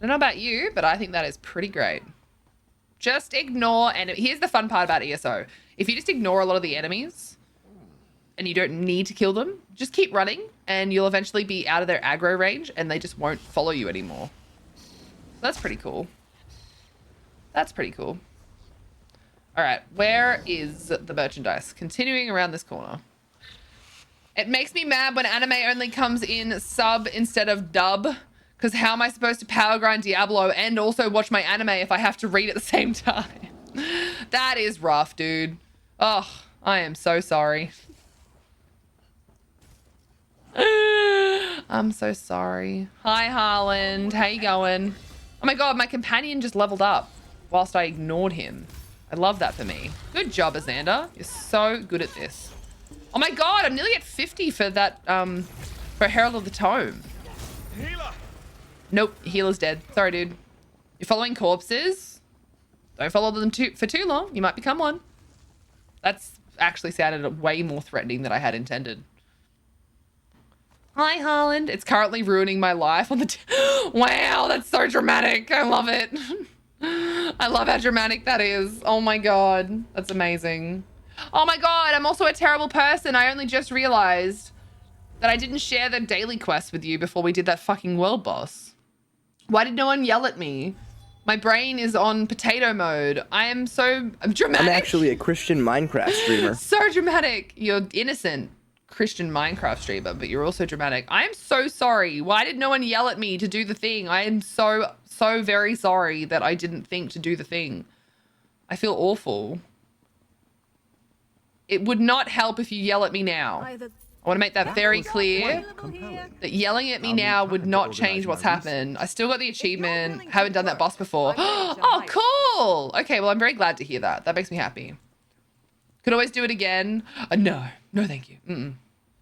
don't know about you, but I think that is pretty great. Just ignore, and here's the fun part about ESO. If you just ignore a lot of the enemies and you don't need to kill them, just keep running and you'll eventually be out of their aggro range and they just won't follow you anymore. So that's pretty cool. That's pretty cool. All right, where is the merchandise? Continuing around this corner. It makes me mad when anime only comes in sub instead of dub. Because how am I supposed to power grind Diablo and also watch my anime if I have to read at the same time? That is rough, dude. Oh, I am so sorry. I'm so sorry. Hi, Harland. How you going? Oh my god, my companion just leveled up whilst I ignored him. I love that for me. Good job, Azander. You're so good at this. Oh my god, I'm nearly at 50 for that, for Herald of the Tome. Healer. Nope, healer's dead. Sorry, dude. You're following corpses? Don't follow them for too long. You might become one. That's actually sounded way more threatening than I had intended. Hi, Harland. It's currently ruining my life on the... Wow, that's so dramatic. I love it. I love how dramatic that is. Oh my god. That's amazing. Oh my god, I'm also a terrible person. I only just realized that I didn't share the daily quest with you before we did that fucking world boss. Why did no one yell at me? My brain is on potato mode. I'm dramatic. I'm actually a Christian Minecraft streamer. So dramatic. You're innocent Christian Minecraft streamer, but you're also dramatic. I am so sorry. Why did no one yell at me to do the thing? I am so very sorry that I didn't think to do the thing. I feel awful. It would not help if you yell at me now. I want to make that very clear that yelling at me now would not change what's happened. I still got the achievement. Haven't done that boss before. Oh, cool. Okay, well, I'm very glad to hear that. That makes me happy. Could always do it again. No. No, thank you.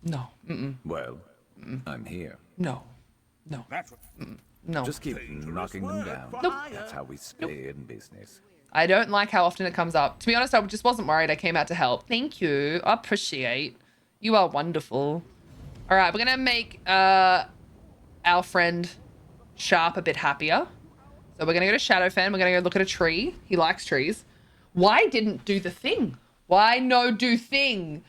No. Well, I'm here. No. No. Just keep knocking them down. Nope. That's how we stay in business. I don't like how often it comes up. To be honest, I just wasn't worried. I came out to help. Thank you. I appreciate. You are wonderful. All right, we're going to make our friend Sharp a bit happier. So we're going to go to Shadowfen. We're going to go look at a tree. He likes trees. Why didn't do the thing? Why no do thing?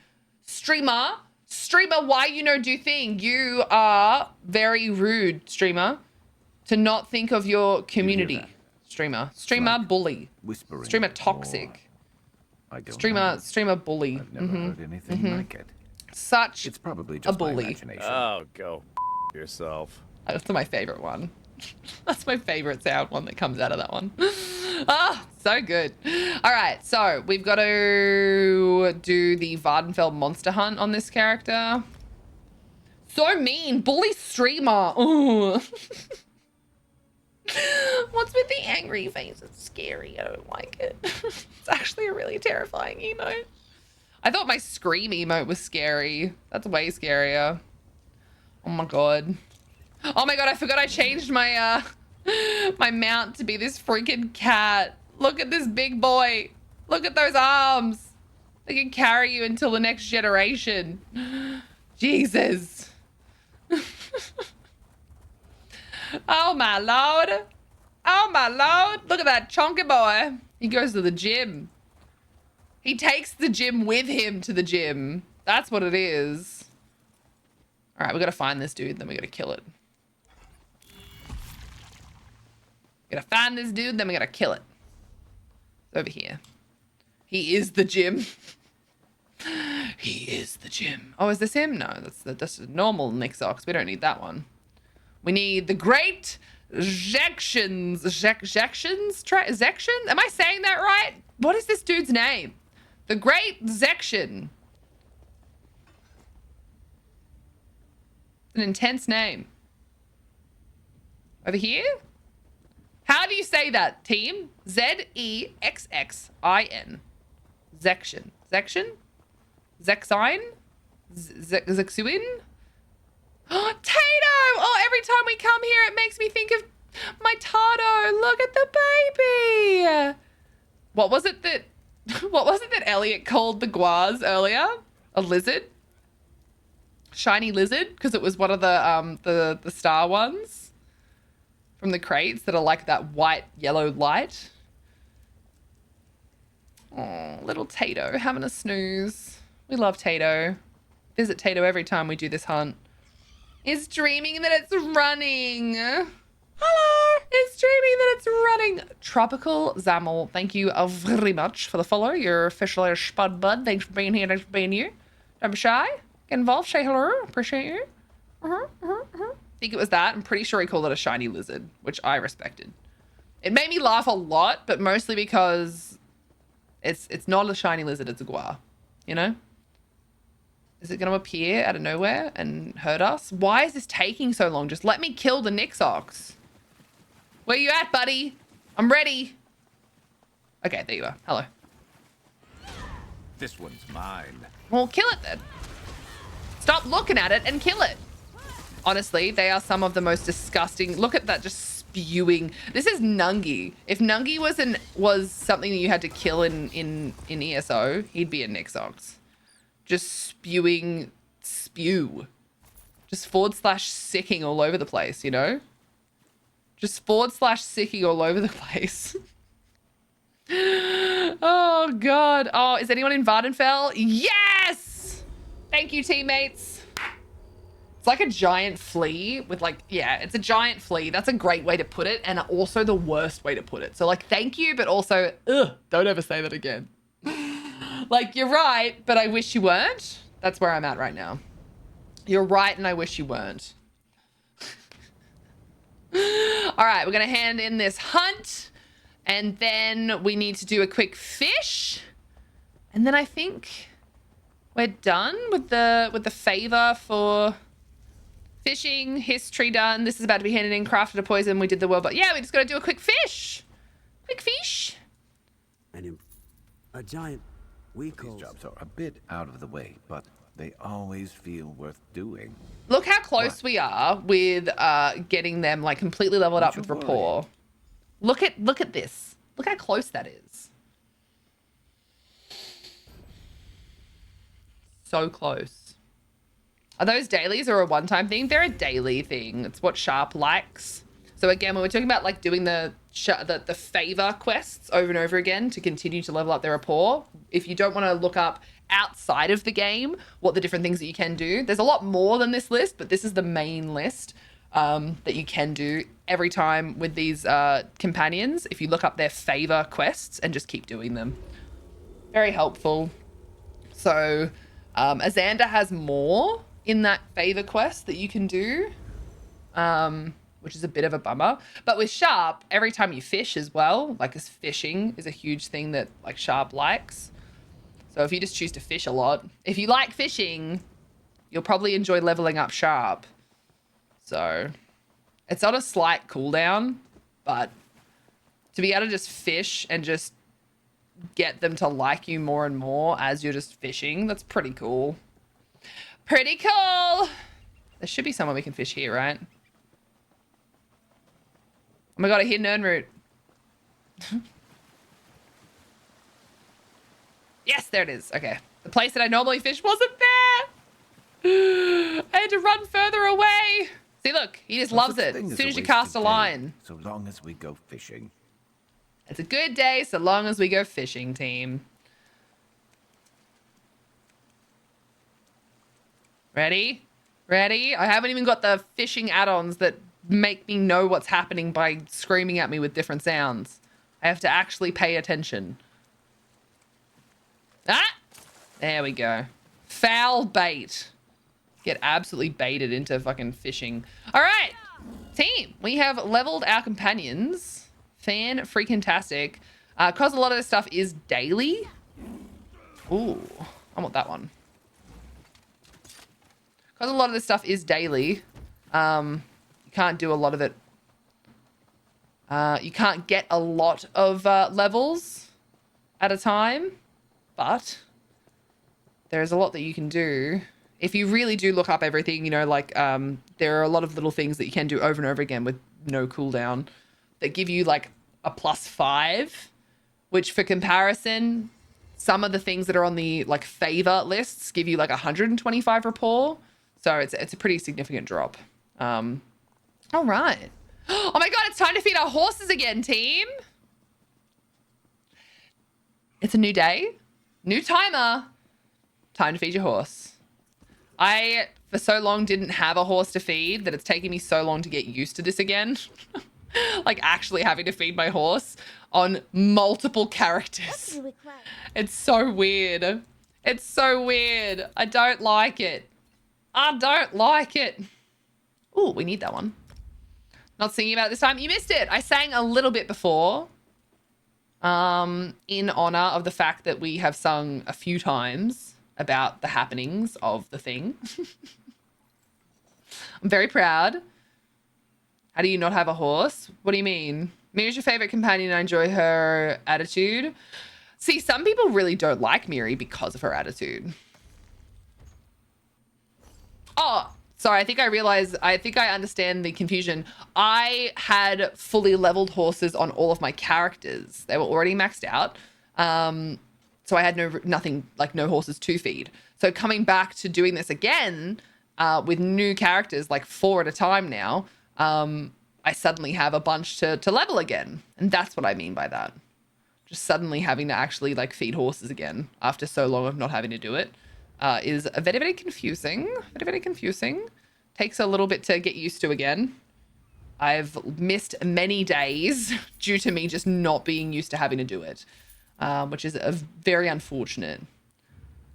Streamer, why you no do thing? You are very rude, streamer, to not think of your community. Streamer like bully. Streamer toxic. Streamer bully. I've never heard anything like it. Such It's probably just a bully. my imagination. Oh, go yourself. That's my favorite one. That's my favorite sound one that comes out of that one. Ah, so good. All right, so we've got to do the Vardenfeld monster hunt on this character. So mean, bully streamer. Ooh. What's with the angry face? It's scary. I don't like it. It's actually a really terrifying emote. I thought my scream emote was scary. That's way scarier. Oh my god. Oh my god, I forgot I changed my my mount to be this freaking cat. Look at this big boy. Look at those arms. They can carry you until the next generation. Jesus. Oh my lord. Oh my lord. Look at that chonky boy. He goes to the gym. He takes the gym with him to the gym. That's what it is. All right, we got to find this dude, then we got to kill it. We got to find this dude, then we got to kill it. It's over here. He is the gym. He is the gym. Oh, is this him? No, that's a normal Nixox. We don't need that one. We need the great Zections. Zection? Am I saying that right? What is this dude's name? The Great Zection. An intense name. Over here? How do you say that, team? Z-E-X-X-I-N. Zection. Zection? Zexine? Zexuin? Oh, Tato! Oh, every time we come here, it makes me think of my Tato. Look at the baby. What was it that Elliot called the guaz earlier? A lizard? Shiny lizard? Because it was one of the star ones from the crates that are like that white yellow light. Oh, little Tato having a snooze. We love Tato. Visit Tato every time we do this hunt. It's dreaming that it's running. Hello. It's dreaming that it's running. Tropical Zamel, thank you very much for the follow. You're officially a spud bud. Thanks for being here. Thanks for being you. Don't be shy. Get involved. Say hello. Appreciate you. I think it was that. I'm pretty sure he called it a shiny lizard, which I respected. It made me laugh a lot, but mostly because it's not a shiny lizard. It's a guar. You know? Is it going to appear out of nowhere and hurt us? Why is this taking so long? Just let me kill the Nixox. Where you at, buddy? I'm ready. Okay, there you are. Hello. This one's mine. Well, kill it then. Stop looking at it and kill it. Honestly, they are some of the most disgusting. Look at that, just spewing. This is Nungi. If Nungi was something that you had to kill in ESO, he'd be a Nixox. Just spewing spew. Just /sicking all over the place, you know? Just /sicking all over the place. Oh, God. Oh, is anyone in Vardenfell? Yes! Thank you, teammates. It's like a giant flea with yeah, it's a giant flea. That's a great way to put it, and also the worst way to put it. So, thank you, but also, don't ever say that again. You're right, but I wish you weren't. That's where I'm at right now. You're right, and I wish you weren't. All right, we're going to hand in this hunt, and then we need to do a quick fish. And then I think We're done with the favor for fishing. History done. This is about to be handed in. Crafted a poison. We did the world, but yeah, we just got to do a quick fish. Quick fish. And a giant These jobs are a bit out of the way, but they always feel worth doing. Look how close we are with getting them like completely leveled up with rapport. Look at this. Look how close that is. So close. Are those dailies or a one-time thing? They're a daily thing. It's what Sharp likes. So again, when we're talking about like doing the favor quests over and over again to continue to level up their rapport, if you don't want to look up outside of the game what the different things that you can do, there's a lot more than this list, but this is the main list that you can do every time with these companions if you look up their favor quests and just keep doing them. Very helpful. So Azanda has more in that favor quest that you can do, which is a bit of a bummer. But with Sharp, every time you fish as well, like fishing is a huge thing that like Sharp likes. So if you just choose to fish a lot, if you like fishing, you'll probably enjoy leveling up Sharp. So it's on a slight cooldown, but to be able to just fish and just get them to like you more and more as you're just fishing, that's pretty cool. Pretty cool. There should be somewhere we can fish here, right? Oh my god, a hidden urn route. Yes, there it is. Okay. The place that I normally fish wasn't there. I had to run further away. See, look, he just loves it as soon as you cast a line. So long as we go fishing. It's a good day so long as we go fishing, team. Ready? Ready? I haven't even got the fishing add-ons that make me know what's happening by screaming at me with different sounds. I have to actually pay attention. Ah! There we go. Foul bait. Get absolutely baited into fucking fishing. All right, team. We have leveled our companions. Fan-freaking-tastic. Cause a lot of this stuff is daily. Ooh, I want that one. Cause a lot of this stuff is daily. You can't do a lot of it. You can't get a lot of levels at a time, but there's a lot that you can do. If you really do look up everything, you know, like there are a lot of little things that you can do over and over again with no cooldown that give you like a +5, which for comparison, some of the things that are on the like favor lists give you like 125 rapport. So it's a pretty significant drop. All right. Oh my god, it's time to feed our horses again, team. It's a new day, new timer. Time to feed your horse. I, for so long, didn't have a horse to feed that it's taken me so long to get used to this again. Like actually having to feed my horse on multiple characters. It's so weird. It's so weird. I don't like it. I don't like it. Ooh, we need that one. Not singing about it this time. You missed it. I sang a little bit before. In honor of the fact that we have sung a few times about the happenings of the thing. I'm very proud. How do you not have a horse? What do you mean? Miri's your favorite companion. I enjoy her attitude. See, some people really don't like Miri because of her attitude. Oh, sorry. I think I understand the confusion. I had fully leveled horses on all of my characters. They were already maxed out. So I had no horses to feed. So coming back to doing this again with new characters, like 4 at a time now, I suddenly have a bunch to level again. And that's what I mean by that. Just suddenly having to actually like feed horses again after so long of not having to do it is very, very confusing. Very, very confusing. Takes a little bit to get used to again. I've missed many days due to me just not being used to having to do it, which is very unfortunate.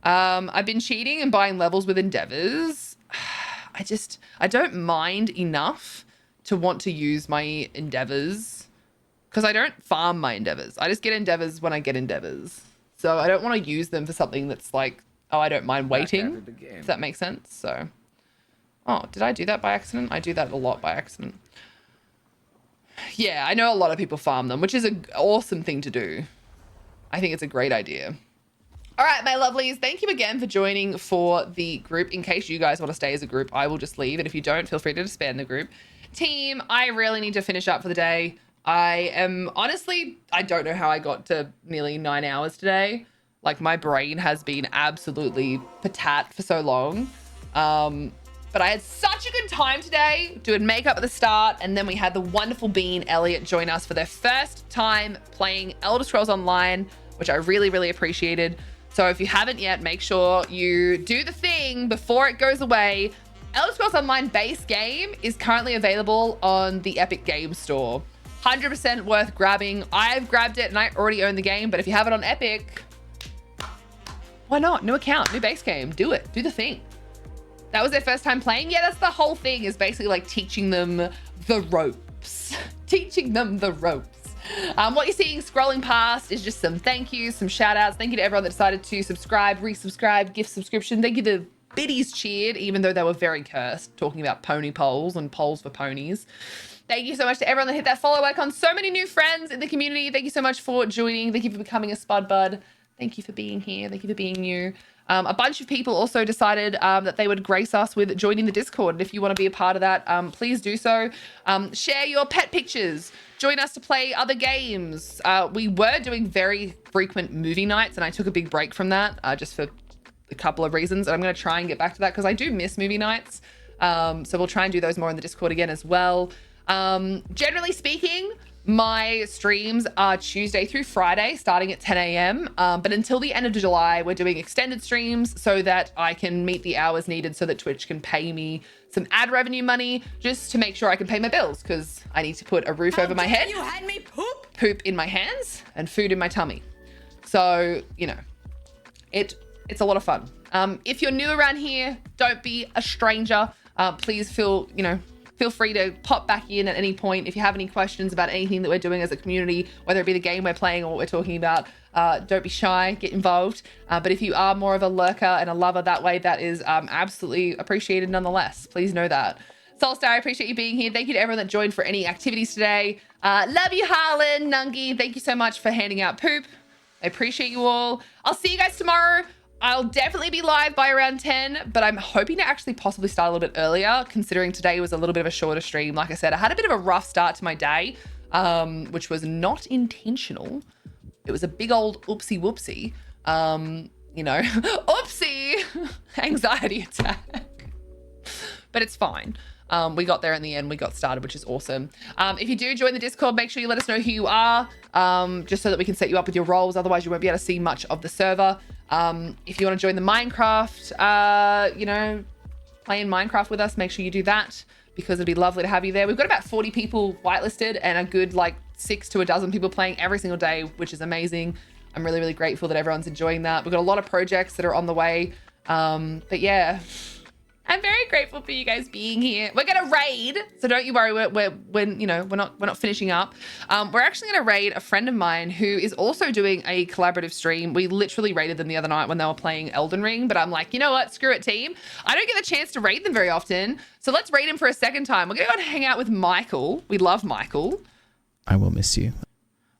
I've been cheating and buying levels with endeavors. I don't mind enough to want to use my endeavors because I don't farm my endeavors. I just get endeavors when I get endeavors. So I don't want to use them for something that's like oh, I don't mind Back waiting, at it again. if that makes sense. So, oh, did I do that by accident? I do that a lot by accident. Yeah, I know a lot of people farm them, which is an awesome thing to do. I think it's a great idea. All right, my lovelies, thank you again for joining for the group. In case you guys want to stay as a group, I will just leave. And if you don't, feel free to disband the group. Team, I really need to finish up for the day. I am honestly, I don't know how I got to nearly 9 hours today. Like, my brain has been absolutely patat for so long. But I had such a good time today doing makeup at the start. And then we had the wonderful Bean Elliot join us for their first time playing Elder Scrolls Online, which I really, really appreciated. So if you haven't yet, make sure you do the thing before it goes away. Elder Scrolls Online base game is currently available on the Epic Games Store. 100% worth grabbing. I've grabbed it and I already own the game, but if you have it on Epic, why not? New account, new base game, do it, do the thing. That was their first time playing. Yeah, that's the whole thing, is basically like teaching them the ropes. Teaching them the ropes. What you're seeing scrolling past is just some thank yous, some shout outs. Thank you to everyone that decided to subscribe, resubscribe, gift subscription. Thank you to biddies cheered, even though they were very cursed, talking about pony polls and polls for ponies. Thank you so much to everyone that hit that follow icon. So many new friends in the community. Thank you so much for joining. Thank you for becoming a Spud Bud. Thank you for being here. Thank you for being you. A bunch of people also decided that they would grace us with joining the Discord. And if you want to be a part of that, please do so. Share your pet pictures. Join us to play other games. We were doing very frequent movie nights, and I took a big break from that just for a couple of reasons. And I'm going to try and get back to that because I do miss movie nights. So we'll try and do those more in the Discord again as well. Generally speaking, my streams are Tuesday through Friday, starting at 10 a.m. But until the end of July, we're doing extended streams so that I can meet the hours needed so that Twitch can pay me some ad revenue money just to make sure I can pay my bills, because I need to put a roof over my head, You had me poop in my hands, and food in my tummy. So, you know, it's a lot of fun. If you're new around here, don't be a stranger. Please feel free to pop back in at any point. If you have any questions about anything that we're doing as a community, whether it be the game we're playing or what we're talking about, don't be shy, get involved. But if you are more of a lurker and a lover that way, that is absolutely appreciated nonetheless. Please know that. Soulstar, I appreciate you being here. Thank you to everyone that joined for any activities today. Love you, Harlan, Nungi. Thank you so much for handing out poop. I appreciate you all. I'll see you guys tomorrow. I'll definitely be live by around 10, but I'm hoping to actually possibly start a little bit earlier, considering today was a little bit of a shorter stream. Like I said, I had a bit of a rough start to my day, which was not intentional. It was a big old oopsie whoopsie, oopsie, anxiety attack, but it's fine. We got there in the end. We got started, which is awesome. If you do join the Discord, make sure you let us know who you are, just so that we can set you up with your roles. Otherwise, you won't be able to see much of the server. If you want to join the Minecraft, play in Minecraft with us, make sure you do that, because it'd be lovely to have you there. We've got about 40 people whitelisted and a good 6 to a dozen people playing every single day, which is amazing. I'm really, really grateful that everyone's enjoying that. We've got a lot of projects that are on the way. But yeah, I'm very grateful for you guys being here. We're gonna raid, so don't you worry. We're not finishing up. We're actually gonna raid a friend of mine who is also doing a collaborative stream. We literally raided them the other night when they were playing Elden Ring, but I'm like, you know what? Screw it, team. I don't get the chance to raid them very often, so let's raid him for a second time. We're gonna go and hang out with Michael. We love Michael. I will miss you.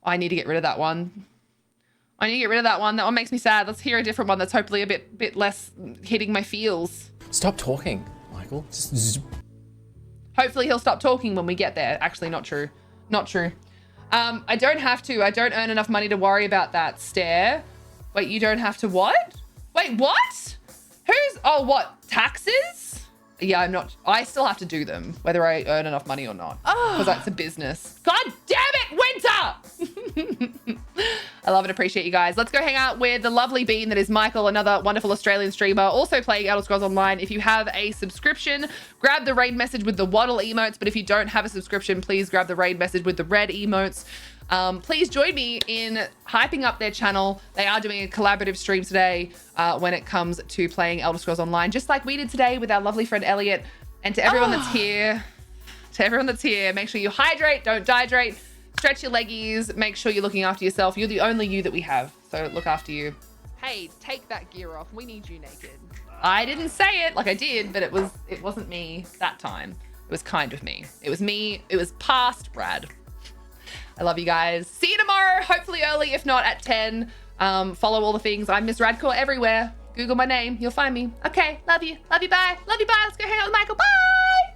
I need to get rid of that one. That one makes me sad. Let's hear a different one that's hopefully a bit less hitting my feels. Stop talking, Michael. Hopefully he'll stop talking when we get there. Actually, not true. I don't have to. I don't earn enough money to worry about that. Stare. Wait, you don't have to what? Wait, what? What? Taxes? Yeah, I'm not. I still have to do them, whether I earn enough money or not. Because that's a business. God damn it, Winter! I love and appreciate you guys. Let's go hang out with the lovely bean that is Michael, another wonderful Australian streamer, also playing Elder Scrolls Online. If you have a subscription, grab the raid message with the waddle emotes. But if you don't have a subscription, please grab the raid message with the red emotes. Please join me in hyping up their channel. They are doing a collaborative stream today when it comes to playing Elder Scrolls Online, just like we did today with our lovely friend Elliot. And to everyone that's here, make sure you hydrate, don't dehydrate, stretch your leggies, make sure you're looking after yourself. You're the only you that we have, so look after you. Hey, take that gear off. We need you naked. I didn't say it like I did, but it wasn't me that time. It was kind of me. It was me. It was past Brad. I love you guys. See you tomorrow, hopefully early, if not at 10. Follow all the things. I'm Miss Radcore everywhere. Google my name. You'll find me. Okay, love you. Love you, bye. Love you, bye. Let's go hang out with Michael. Bye!